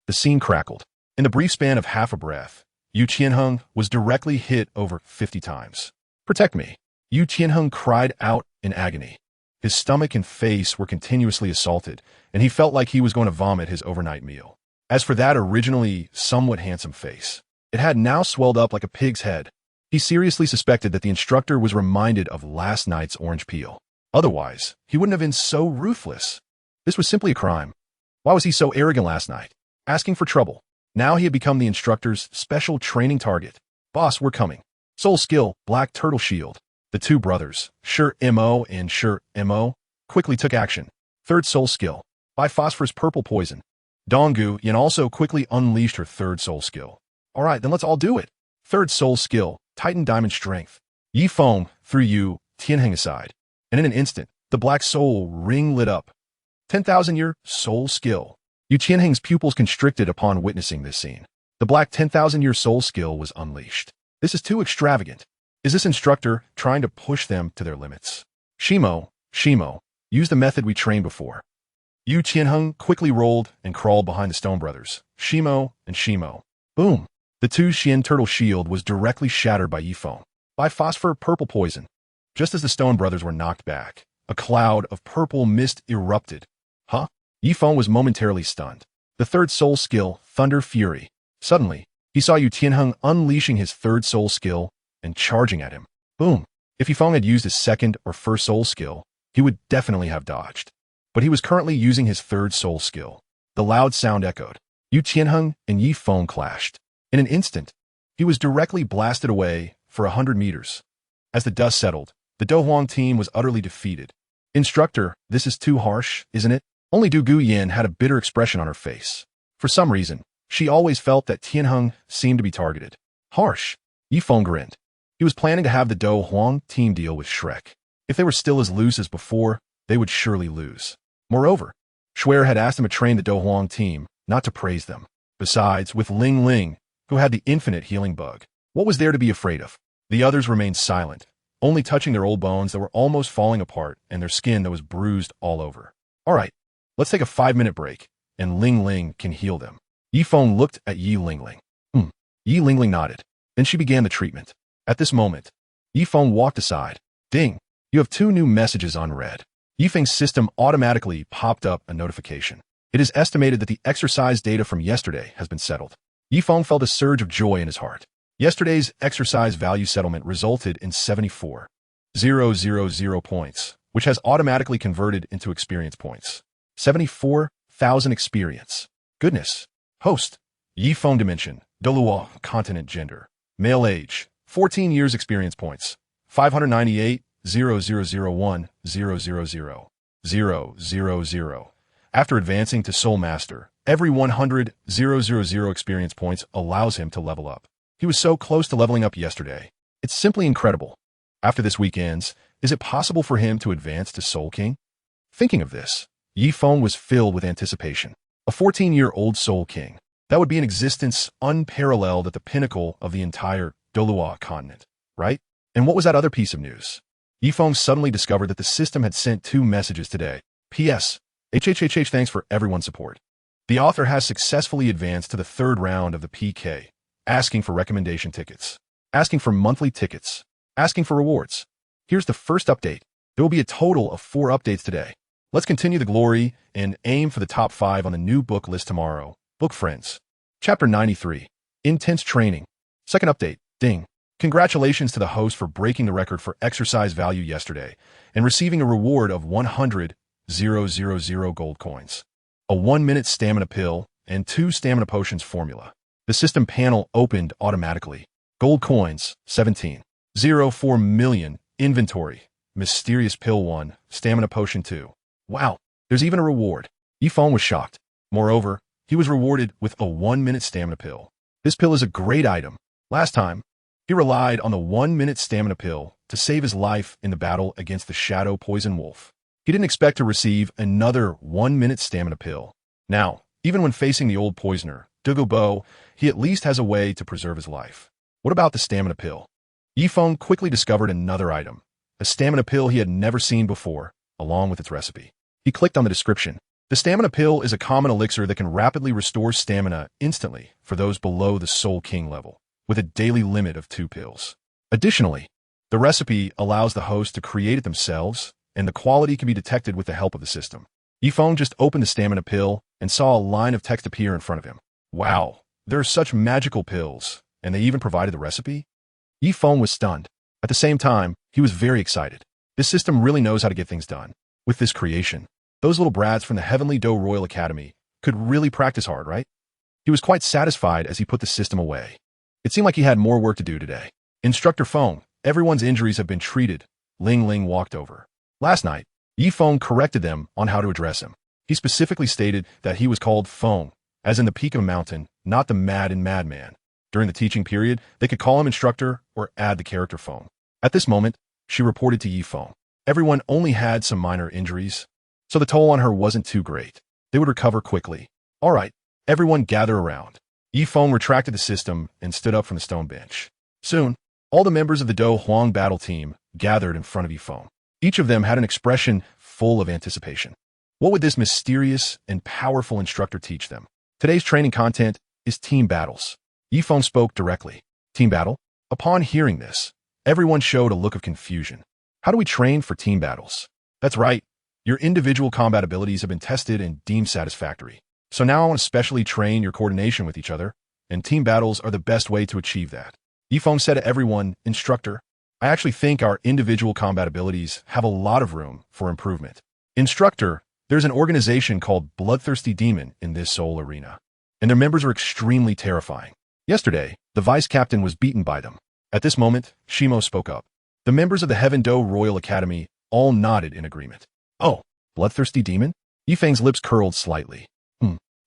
Speaker 1: The scene crackled. In the brief span of half a breath, Yu Tianheng was directly hit over 50 times. Protect me. Yu Tianheng cried out in agony. His stomach and face were continuously assaulted, and he felt like he was going to vomit his overnight meal. As for that originally somewhat handsome face, it had now swelled up like a pig's head. He seriously suspected that the instructor was reminded of last night's orange peel. Otherwise, he wouldn't have been so ruthless. This was simply a crime. Why was he so arrogant last night? Asking for trouble. Now he had become the instructor's special training target. Boss, we're coming. Soul skill, Black Turtle Shield. The two brothers, Sure Mo and Sure Mo, quickly took action. Third soul skill, Phosphorus Purple Poison. Donggu Yan also quickly unleashed her third soul skill. All right, then let's all do it. Third soul skill, Titan Diamond Strength. Yifeng threw Yu Tianheng aside, and in an instant, the black soul ring lit up. 10,000-year soul skill. Yu Tianheng's pupils constricted upon witnessing this scene. The black 10,000-year soul skill was unleashed. This is too extravagant. Is this instructor trying to push them to their limits? Shimo, use the method we trained before. Yu Tianheng quickly rolled and crawled behind the Stone Brothers, Shimo and Shimo. Boom! The two Xian Turtle Shield was directly shattered by Yifeng. By Phosphor Purple Poison. Just as the Stone Brothers were knocked back, a cloud of purple mist erupted. Huh? Yifeng was momentarily stunned. The third soul skill, Thunder Fury. Suddenly, he saw Yu Tianheng unleashing his third soul skill and charging at him. Boom! If Yifeng had used his second or first soul skill, he would definitely have dodged. But he was currently using his third soul skill. The loud sound echoed. Yu Tianheng and Yifeng clashed. In an instant, he was directly blasted away for 100 meters. As the dust settled, the Dohuang team was utterly defeated. Instructor, this is too harsh, isn't it? Only Du Guyan had a bitter expression on her face. For some reason, she always felt that Tianheng seemed to be targeted. Harsh. Yifeng grinned. He was planning to have the Dohuang team deal with Shrek. If they were still as loose as before, they would surely lose. Moreover, Schwer had asked him to train the Dohuang team, not to praise them. Besides, with Ling Ling, who had the infinite healing bug, what was there to be afraid of? The others remained silent, only touching their old bones that were almost falling apart and their skin that was bruised all over. All right, let's take a 5-minute break, and Ling Ling can heal them. Yifeng looked at Yi Lingling. Yi Lingling nodded. Then she began the treatment. At this moment, Yifeng walked aside. Ding! You have 2 new messages unread. Yifeng's system automatically popped up a notification. It is estimated that the exercise data from yesterday has been settled. Yifeng felt a surge of joy in his heart. Yesterday's exercise value settlement resulted in 74,000 points, which has automatically converted into experience points. 74,000 experience. Goodness. Host. Yifeng Dimension. Douluo. Continent. Gender. Male age. 14 years experience points. 598,001,000,000. After advancing to Soul Master, every 100,000 experience points allows him to level up. He was so close to leveling up yesterday. It's simply incredible. After this week ends, is it possible for him to advance to Soul King? Thinking of this, Yifeng was filled with anticipation. A 14-year-old Soul King. That would be an existence unparalleled at the pinnacle of the entire Douluo continent. right? And what was that other piece of news? Yifeng suddenly discovered that the system had sent 2 messages today. P.S. HHHH, thanks for everyone's support. The author has successfully advanced to the 3rd round of the PK, asking for recommendation tickets, asking for monthly tickets, asking for rewards. Here's the first update. There will be a total of 4 updates today. Let's continue the glory and aim for the top 5 on the new book list tomorrow. Book Friends. Chapter 93. Intense Training. Second update. Ding. Congratulations to the host for breaking the record for exercise value yesterday and receiving a reward of 100,000 gold coins, a 1-minute stamina pill, and 2 stamina potions formula. The system panel opened automatically. Gold coins, 17.04 million. Inventory. Mysterious pill 1, stamina potion 2. Wow, there's even a reward. Yifeng was shocked. Moreover, he was rewarded with a 1-minute stamina pill. This pill is a great item. Last time, he relied on the 1-minute stamina pill to save his life in the battle against the Shadow Poison Wolf. He didn't expect to receive another 1-minute stamina pill. Now, even when facing the old poisoner, Douluo, he at least has a way to preserve his life. What about the stamina pill? Yifeng quickly discovered another item, a stamina pill he had never seen before, along with its recipe. He clicked on the description. The stamina pill is a common elixir that can rapidly restore stamina instantly for those below the Soul King level, with a daily limit of 2 pills. Additionally, the recipe allows the host to create it themselves, and the quality can be detected with the help of the system. Yifeng just opened the stamina pill and saw a line of text appear in front of him. Wow, there are such magical pills, and they even provided the recipe? Yifeng was stunned. At the same time, he was very excited. This system really knows how to get things done. With this creation, those little brats from the Heavenly Do Royal Academy could really practice hard, right? He was quite satisfied as he put the system away. It seemed like he had more work to do today. Instructor Feng, everyone's injuries have been treated. Ling Ling walked over. Last night, Yifeng corrected them on how to address him. He specifically stated that he was called Feng, as in the peak of a mountain, not the mad and madman. During the teaching period, they could call him instructor or add the character Feng. At this moment, she reported to Yifeng. Everyone only had some minor injuries, so the toll on her wasn't too great. They would recover quickly. All right, everyone gather around. Yifeng retracted the system and stood up from the stone bench. Soon, all the members of the Do Huang battle team gathered in front of Yifeng. Each of them had an expression full of anticipation. What would this mysterious and powerful instructor teach them? Today's training content is team battles. Yifeng spoke directly. Team battle? Upon hearing this, everyone showed a look of confusion. How do we train for team battles? That's right. Your individual combat abilities have been tested and deemed satisfactory. So now I want to specially train your coordination with each other, and team battles are the best way to achieve that. Yifeng said to everyone, Instructor, I actually think our individual combat abilities have a lot of room for improvement. Instructor, there's an organization called Bloodthirsty Demon in this Soul Arena, and their members are extremely terrifying. Yesterday, the vice captain was beaten by them. At this moment, Shimo spoke up. The members of the Heaven Do Royal Academy all nodded in agreement. Oh, Bloodthirsty Demon? Yifeng's lips curled slightly.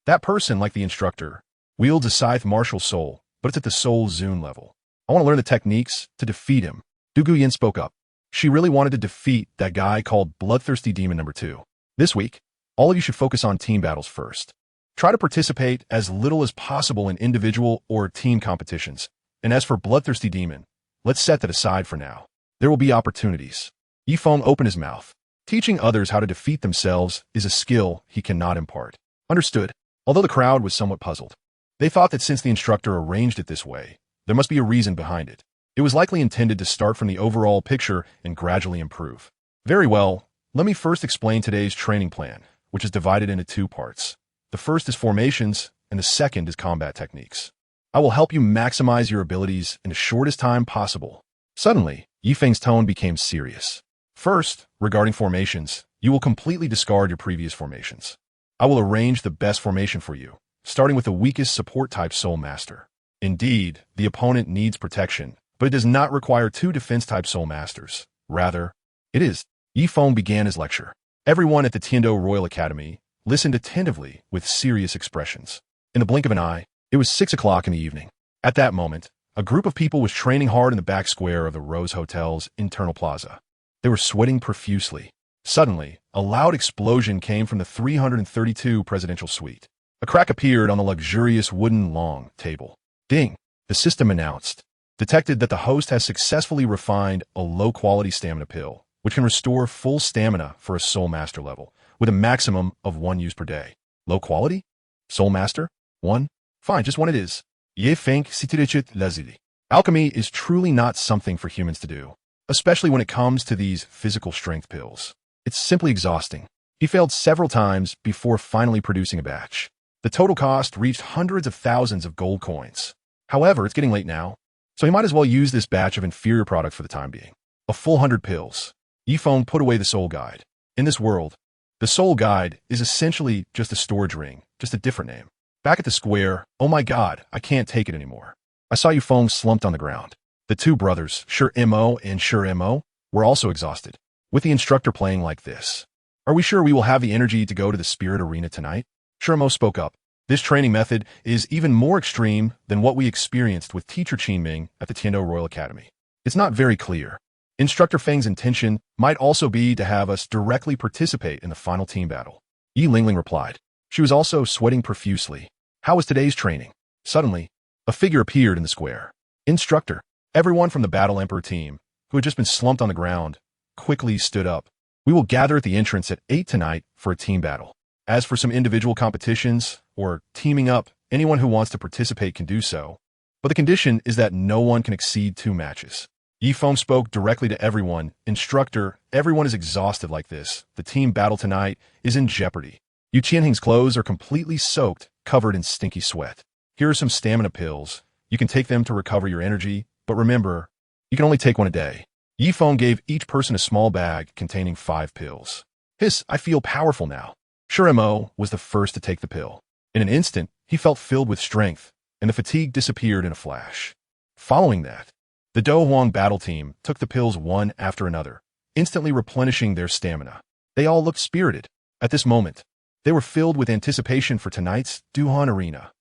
Speaker 1: That person, like the instructor, wields a Scythe martial soul, but it's at the Soul Zune level. I want to learn the techniques to defeat him. Du Guyan spoke up. She really wanted to defeat that guy called Bloodthirsty Demon number 2. This week, all of you should focus on team battles first. Try to participate as little as possible in individual or team competitions. And as for Bloodthirsty Demon, let's set that aside for now. There will be opportunities. Yifeng opened his mouth. Teaching others how to defeat themselves is a skill he cannot impart. Understood. Although the crowd was somewhat puzzled. They thought that since the instructor arranged it this way, there must be a reason behind it. It was likely intended to start from the overall picture and gradually improve. Very well, let me first explain today's training plan, which is divided into 2 parts. The first is formations, and the second is combat techniques. I will help you maximize your abilities in the shortest time possible. Suddenly, Yifeng's tone became serious. First, regarding formations, you will completely discard your previous formations. I will arrange the best formation for you, starting with the weakest support-type Soul Master. Indeed, the opponent needs protection, but it does not require 2 defense-type Soul Masters. Rather, it is. Yifeng began his lecture. Everyone at the Tiando Royal Academy listened attentively with serious expressions. In the blink of an eye, it was 6 o'clock in the evening. At that moment, a group of people was training hard in the back square of the Rose Hotel's internal plaza. They were sweating profusely. Suddenly, a loud explosion came from the 332 presidential suite. A crack appeared on the luxurious wooden long table. Ding! The system announced. detected that the host has successfully refined a low-quality stamina pill, which can restore full stamina for a Soul Master level, with a maximum of 1 use per day. Low quality? Soul Master? 1? Fine, just 1 it is. Ye feng sitirichet lazili. Alchemy is truly not something for humans to do, especially when it comes to these physical strength pills. It's simply exhausting. He failed several times before finally producing a batch. The total cost reached hundreds of thousands of gold coins. However, it's getting late now, so he might as well use this batch of inferior product for the time being. A full 100 pills. Yifeng put away the Soul Guide. In this world, the Soul Guide is essentially just a storage ring, just a different name. Back at the square, oh my god, I can't take it anymore. I saw Yifeng slumped on the ground. The two brothers, Sure Mo and Sure Mo, were also exhausted. With the instructor playing like this, are we sure we will have the energy to go to the Spirit Arena tonight? Sure Mo spoke up. This training method is even more extreme than what we experienced with teacher Qinming at the Tiando Royal Academy. It's not very clear. Instructor Feng's intention might also be to have us directly participate in the final team battle. Yi Lingling replied. She was also sweating profusely. How was today's training? Suddenly, a figure appeared in the square. Instructor. Everyone from the Battle Emperor team, who had just been slumped on the ground, quickly stood up. We will gather at the entrance at 8 tonight for a team battle. As for some individual competitions, or teaming up, anyone who wants to participate can do so, but the condition is that no one can exceed 2 matches. Yifeng spoke directly to everyone. Instructor, everyone is exhausted like this. The team battle tonight is in jeopardy. Yu Qianhing's clothes are completely soaked, covered in stinky sweat. Here are some stamina pills. You can take them to recover your energy, but remember, you can only take 1 a day. Yifeng gave each person a small bag containing 5 pills. Hiss, I feel powerful now. Sure Mo was the first to take the pill. In an instant, he felt filled with strength, and the fatigue disappeared in a flash. Following that, the Do Huang battle team took the pills one after another, instantly replenishing their stamina. They all looked spirited. At this moment, they were filled with anticipation for tonight's Duhan Arena.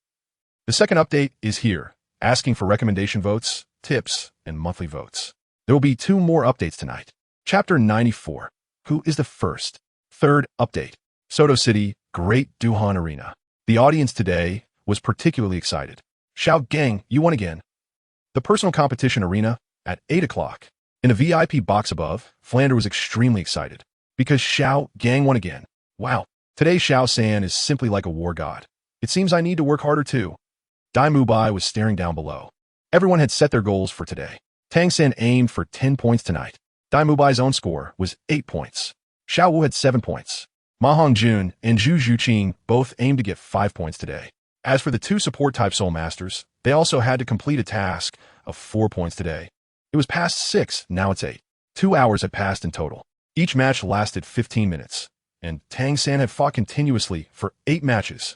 Speaker 1: The second update is here, asking for recommendation votes, tips, and monthly votes. There will be 2 more updates tonight. Chapter 94. Who is the first? Third update. Soto City, Great Duhan Arena. The audience today was particularly excited. Xiao Gang, you won again. The personal competition arena at 8 o'clock. In a VIP box above, Flander was extremely excited because Xiao Gang won again. Wow, today Xiao San is simply like a war god. It seems I need to work harder too. Dai Mubai was staring down below. Everyone had set their goals for today. Tang San aimed for 10 points tonight. Dai Mubai's own score was 8 points. Xiao Wu had 7 points. Ma Hongjun and Zhu Zhuqing both aimed to get 5 points today. As for the 2 support-type Soul Masters, they also had to complete a task of 4 points today. It was past 6, now it's 8. 2 hours had passed in total. Each match lasted 15 minutes, and Tang San had fought continuously for 8 matches.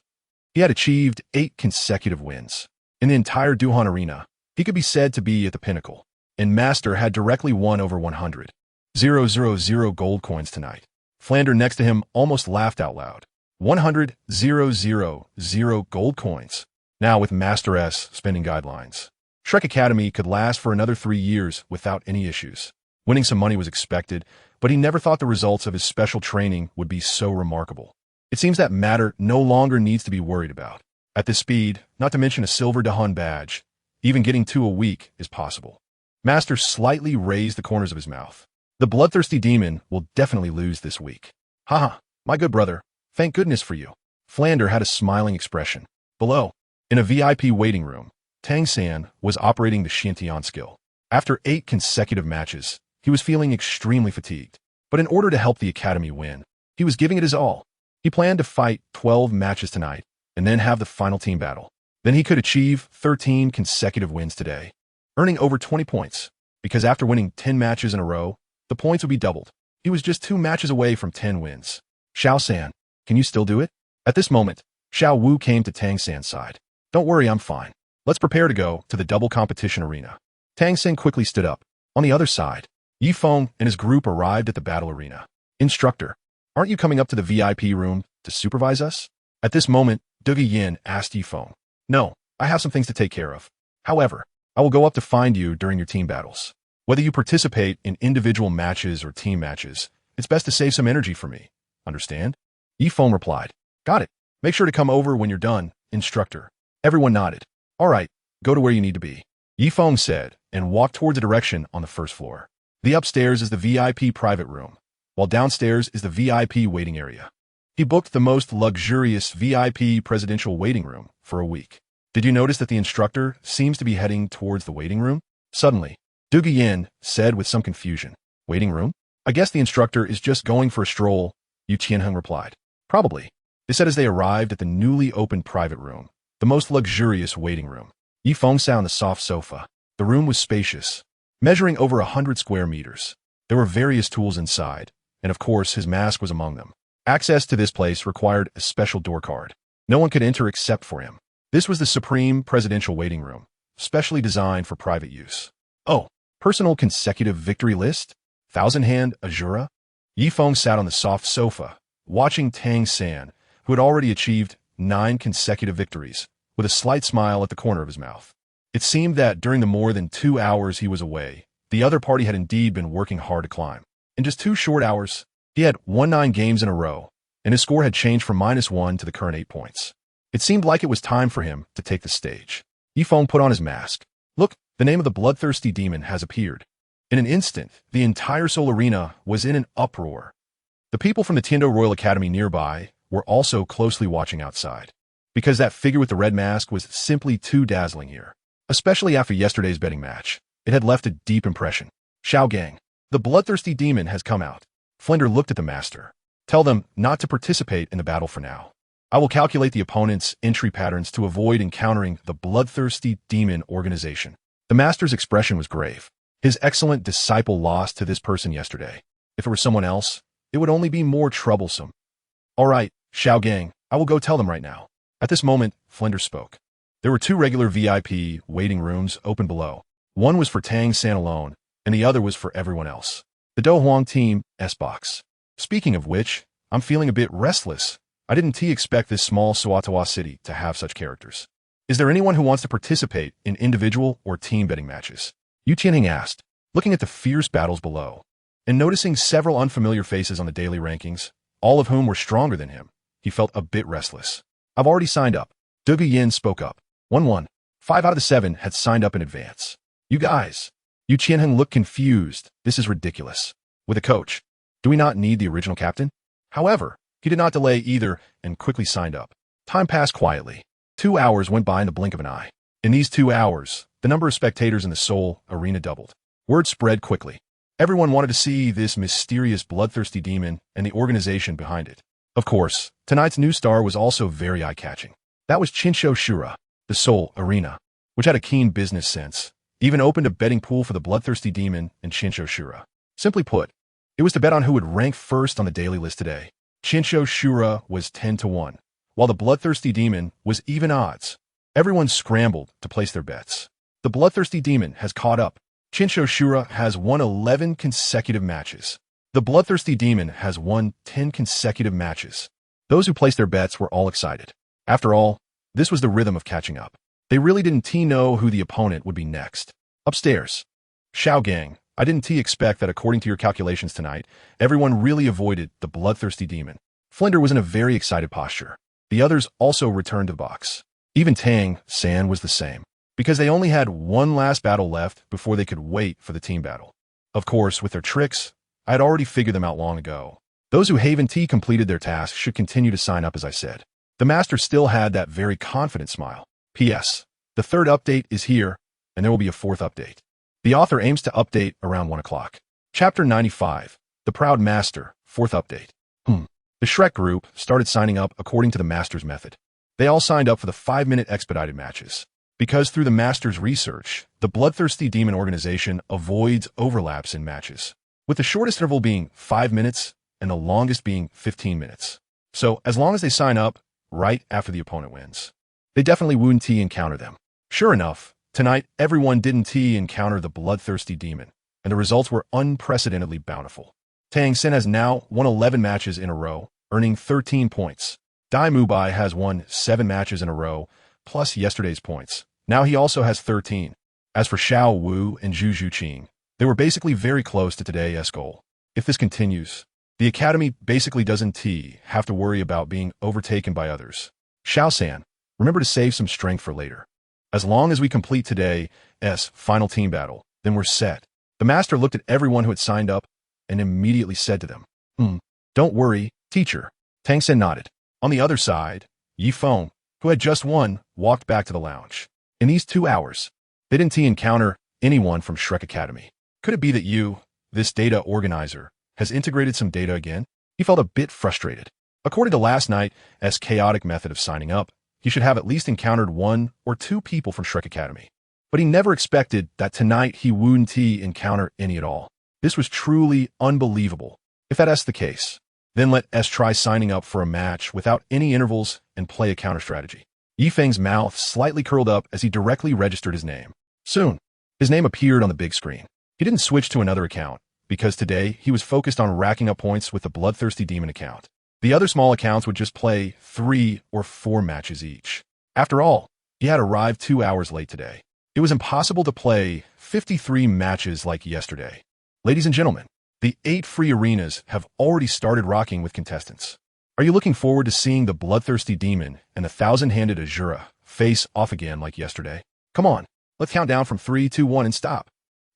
Speaker 1: He had achieved 8 consecutive wins. In the entire Duhan Arena, he could be said to be at the pinnacle, and Master had directly won over 100,000 gold coins tonight. Flander next to him almost laughed out loud. 100,000 gold coins. Now with Master S spending guidelines, Shrek Academy could last for another 3 years without any issues. Winning some money was expected, but he never thought the results of his special training would be so remarkable. It seems that Matter no longer needs to be worried about. At this speed, not to mention a silver Dahan badge, even getting 2 a week is possible. Master slightly raised the corners of his mouth. The bloodthirsty demon will definitely lose this week. Haha, my good brother, thank goodness for you. Flander had a smiling expression. Below, in a VIP waiting room, Tang San was operating the Xiantian skill. After 8 consecutive matches, he was feeling extremely fatigued. But in order to help the academy win, he was giving it his all. He planned to fight 12 matches tonight, and then have the final team battle. Then he could achieve 13 consecutive wins today, earning over 20 points, because after winning 10 matches in a row, the points would be doubled. He was just 2 matches away from 10 wins. Xiao San, can you still do it? At this moment, Xiao Wu came to Tang San's side. Don't worry, I'm fine. Let's prepare to go to the double competition arena. Tang San quickly stood up. On the other side, Yifeng and his group arrived at the battle arena. Instructor, aren't you coming up to the VIP room to supervise us? At this moment, Dugi Yin asked Yifeng. No, I have some things to take care of. However, I will go up to find you during your team battles. Whether you participate in individual matches or team matches, it's best to save some energy for me. Understand? Yifeng replied. Got it. Make sure to come over when you're done, instructor. Everyone nodded. All right, go to where you need to be. Yifeng said, and walked towards a direction on the first floor. The upstairs is the VIP private room, while downstairs is the VIP waiting area. He booked the most luxurious VIP presidential waiting room for a week. Did you notice that the instructor seems to be heading towards the waiting room? Suddenly, Douluo said with some confusion. Waiting room? I guess the instructor is just going for a stroll, Yu Qianheng replied. Probably, they said as they arrived at the newly opened private room, the most luxurious waiting room. Yifeng sat on the soft sofa. The room was spacious, measuring over 100 square meters. There were various tools inside, and of course his mask was among them. Access to this place required a special door card. No one could enter except for him. This was the supreme presidential waiting room, specially designed for private use. Oh, personal consecutive victory list? Thousand-hand Azura? Yifeng sat on the soft sofa, watching Tang San, who had already achieved 9 consecutive victories, with a slight smile at the corner of his mouth. It seemed that during the more than 2 hours he was away, the other party had indeed been working hard to climb. In just 2 short hours, he had won 9 games in a row, and his score had changed from -1 to the current 8 points. It seemed like it was time for him to take the stage. Yifeng put on his mask. Look, the name of the bloodthirsty demon has appeared. In an instant, the entire Seoul arena was in an uproar. The people from the Tiando Royal Academy nearby were also closely watching outside, because that figure with the red mask was simply too dazzling here. Especially after yesterday's betting match, it had left a deep impression. Xiao Gang, the bloodthirsty demon has come out. Flinder looked at the master. Tell them not to participate in the battle for now. I will calculate the opponent's entry patterns to avoid encountering the bloodthirsty demon organization. The master's expression was grave. His excellent disciple lost to this person yesterday. If it were someone else, it would only be more troublesome. All right, Xiao Gang, I will go tell them right now. At this moment, Flinder spoke. There were 2 regular VIP waiting rooms open below. One was for Tang San alone, and the other was for everyone else. The Dohuang team, S-Box. Speaking of which, I'm feeling a bit restless. I didn't expect this small Swatawa city to have such characters. Is there anyone who wants to participate in individual or team betting matches? Yu Qianheng asked, looking at the fierce battles below, and noticing several unfamiliar faces on the daily rankings, all of whom were stronger than him. He felt a bit restless. I've already signed up. Douluo spoke up. 1-1. 5 out of the 7 had signed up in advance. You guys. Yu Qianheng looked confused. This is ridiculous. With a coach, do we not need the original captain? However, he did not delay either and quickly signed up. Time passed quietly. 2 hours went by in the blink of an eye. In these 2 hours, the number of spectators in the Seoul arena doubled. Word spread quickly. Everyone wanted to see this mysterious bloodthirsty demon and the organization behind it. Of course, tonight's new star was also very eye-catching. That was Chinsho Shura, the Seoul arena, which had a keen business sense, even opened a betting pool for the bloodthirsty demon and Chinsho Shura. Simply put, it was to bet on who would rank first on the daily list today. Chinsho Shura was 10-1, while the bloodthirsty demon was even odds. Everyone scrambled to place their bets. The bloodthirsty demon has caught up. Chinsho Shura has won 11 consecutive matches. The bloodthirsty demon has won 10 consecutive matches. Those who placed their bets were all excited. After all, this was the rhythm of catching up. They really didn't know who the opponent would be next. Upstairs. Xiao Gang, I didn't expect that according to your calculations tonight, everyone really avoided the bloodthirsty demon. Flinder was in a very excited posture. The others also returned to the box. Even Tang San was the same, because they only had one last battle left before they could wait for the team battle. Of course, with their tricks, I had already figured them out long ago. Those who haven't completed their task should continue to sign up as I said. The master still had that very confident smile. P.S. The 3rd update is here, and there will be a 4th update. The author aims to update around 1 o'clock. Chapter 95, The Proud Master, 4th update. The Shrek group started signing up according to the master's method. They all signed up for the 5-minute expedited matches. Because through the master's research, the bloodthirsty demon organization avoids overlaps in matches, with the shortest interval being 5 minutes and the longest being 15 minutes. So, as long as they sign up right after the opponent wins, they definitely wouldn't encounter them. Sure enough, tonight everyone didn't encounter the bloodthirsty demon, and the results were unprecedentedly bountiful. Tang Sen has now won 11 matches in a row, earning 13 points. Dai Mubai has won 7 matches in a row, plus yesterday's points. Now he also has 13. As for Xiao Wu and Zhu Zhuqing, they were basically very close to today's goal. If this continues, the academy basically doesn't have to worry about being overtaken by others. Xiao San, remember to save some strength for later. As long as we complete today's final team battle, Then we're set. The master looked at everyone who had signed up and immediately said to them, Don't worry, teacher. Tang Sen nodded. On the other side, Yi Feng, who had just won, walked back to the lounge. In these 2 hours, didn't he encounter anyone from Shrek Academy? Could it be that you, this data organizer, has integrated some data again? He felt a bit frustrated. According to last night's chaotic method of signing up, he should have at least encountered 1 or 2 people from Shrek Academy. But he never expected that tonight he wouldn't encounter any at all. This was truly unbelievable. If that's the case, then let us try signing up for a match without any intervals and play a counter strategy. Yi Feng's mouth slightly curled up as he directly registered his name. Soon, his name appeared on the big screen. He didn't switch to another account, because today he was focused on racking up points with the Bloodthirsty Demon account. The other small accounts would just play 3 or 4 matches each. After all, he had arrived 2 hours late today. It was impossible to play 53 matches like yesterday. Ladies and gentlemen, the 8 free arenas have already started rocking with contestants. Are you looking forward to seeing the Bloodthirsty Demon and the Thousand-Handed Azura face off again like yesterday? Come on, let's count down from 3, 2, 1 and stop.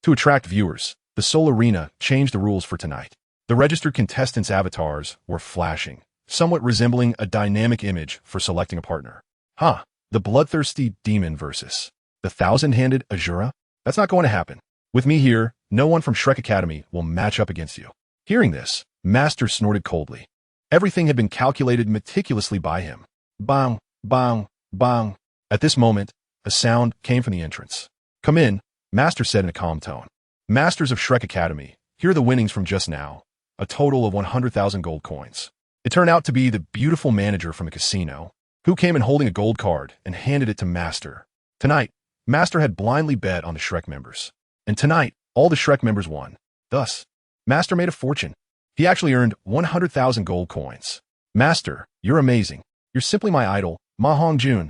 Speaker 1: To attract viewers, the Seoul Arena changed the rules for tonight. The registered contestants' avatars were flashing, somewhat resembling a dynamic image for selecting a partner. The Bloodthirsty Demon versus the Thousand-Handed Azura? That's not going to happen. With me here, no one from Shrek Academy will match up against you. Hearing this, Master snorted coldly. Everything had been calculated meticulously by him. Bang, bang, bang. At this moment, a sound came from the entrance. Come in, Master said in a calm tone. Masters of Shrek Academy, here are the winnings from just now. A total of 100,000 gold coins. It turned out to be the beautiful manager from a casino, who came in holding a gold card and handed it to Master. Tonight, Master had blindly bet on the Shrek members. And tonight, all the Shrek members won. Thus, Master made a fortune. He actually earned 100,000 gold coins. Master, you're amazing. You're simply my idol, Ma Hongjun.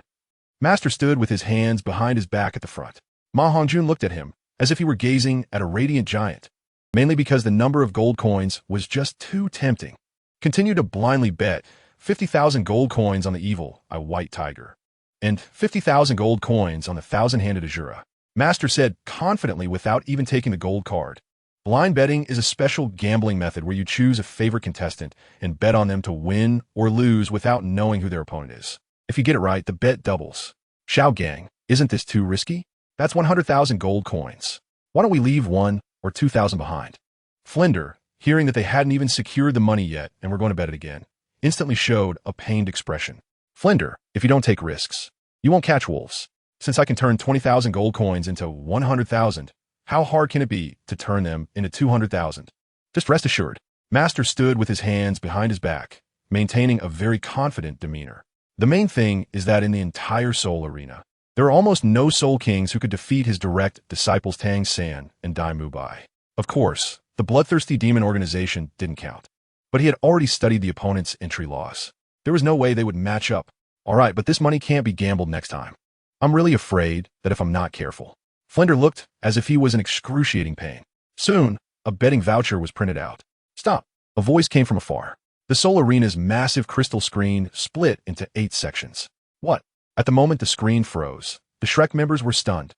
Speaker 1: Master stood with his hands behind his back at the front. Ma Hongjun looked at him as if he were gazing at a radiant giant, mainly because the number of gold coins was just too tempting. Continue to blindly bet 50,000 gold coins on the evil, a white tiger, and 50,000 gold coins on the Thousand-Handed Azura. Master said confidently without even taking the gold card. Blind betting is a special gambling method where you choose a favorite contestant and bet on them to win or lose without knowing who their opponent is. If you get it right, the bet doubles. Xiao Gang, isn't this too risky? That's 100,000 gold coins. Why don't we leave 1 or 2,000 behind? Flinder, hearing that they hadn't even secured the money yet and were going to bet it again, instantly showed a pained expression. Flinder, if you don't take risks, you won't catch wolves. Since I can turn 20,000 gold coins into 100,000, how hard can it be to turn them into 200,000? Just rest assured. Master stood with his hands behind his back, maintaining a very confident demeanor. The main thing is that in the entire Seoul Arena, there are almost no Soul Kings who could defeat his direct disciples Tang San and Dai Mubai. Of course, the Bloodthirsty Demon organization didn't count, but he had already studied the opponent's entry laws. There was no way they would match up. All right, but this money can't be gambled next time. I'm really afraid that if I'm not careful. Flinder looked as if he was in excruciating pain. Soon, a betting voucher was printed out. Stop! A voice came from afar. The Seoul Arena's massive crystal screen split into 8 sections. What? At the moment the screen froze, the Shrek members were stunned.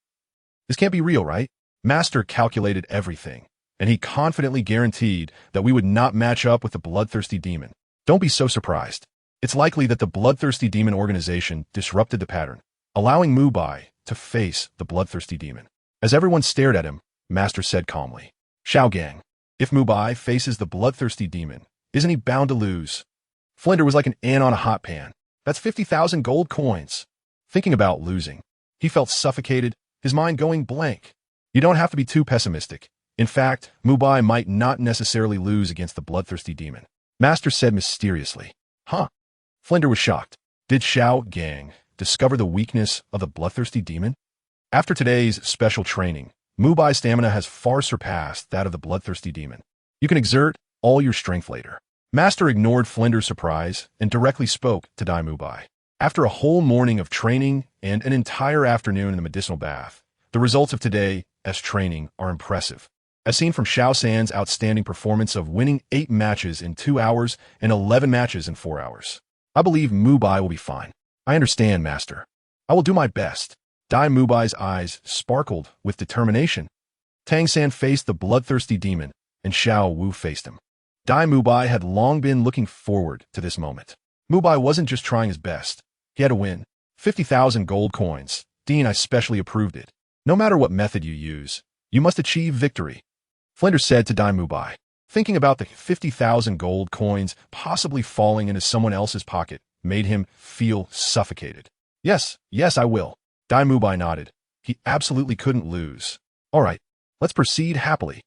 Speaker 1: This can't be real, right? Master calculated everything, and he confidently guaranteed that we would not match up with the Bloodthirsty Demon. Don't be so surprised. It's likely that the Bloodthirsty Demon organization disrupted the pattern, allowing Mubai to face the Bloodthirsty Demon. As everyone stared at him, Master said calmly, Xiao Gang, if Mubai faces the Bloodthirsty Demon, isn't he bound to lose? Flinder was like an ant on a hot pan. That's 50,000 gold coins. Thinking about losing, he felt suffocated, his mind going blank. You don't have to be too pessimistic. In fact, Mubai might not necessarily lose against the Bloodthirsty Demon. Master said mysteriously. Flinder was shocked. Did Xiao Gang discover the weakness of the Bloodthirsty Demon? After today's special training, Mubai's stamina has far surpassed that of the Bloodthirsty Demon. You can exert all your strength later. Master ignored Flinder's surprise and directly spoke to Dai Mubai. After a whole morning of training and an entire afternoon in the medicinal bath, the results of today's training are impressive. As seen from Xiao San's outstanding performance of winning 8 matches in 2 hours and 11 matches in 4 hours. I believe Mubai will be fine. I understand, Master. I will do my best. Dai Mubai's eyes sparkled with determination. Tang San faced the bloodthirsty demon, and Xiao Wu faced him. Dai Mubai had long been looking forward to this moment. Mubai wasn't just trying his best. He had to win. 50,000 gold coins. Dean, I specially approved it. No matter what method you use, you must achieve victory. Flinders said to Dai Mubai. Thinking about the 50,000 gold coins possibly falling into someone else's pocket made him feel suffocated. Yes, I will. Dai Mubai nodded. He absolutely couldn't lose. All right, let's proceed happily.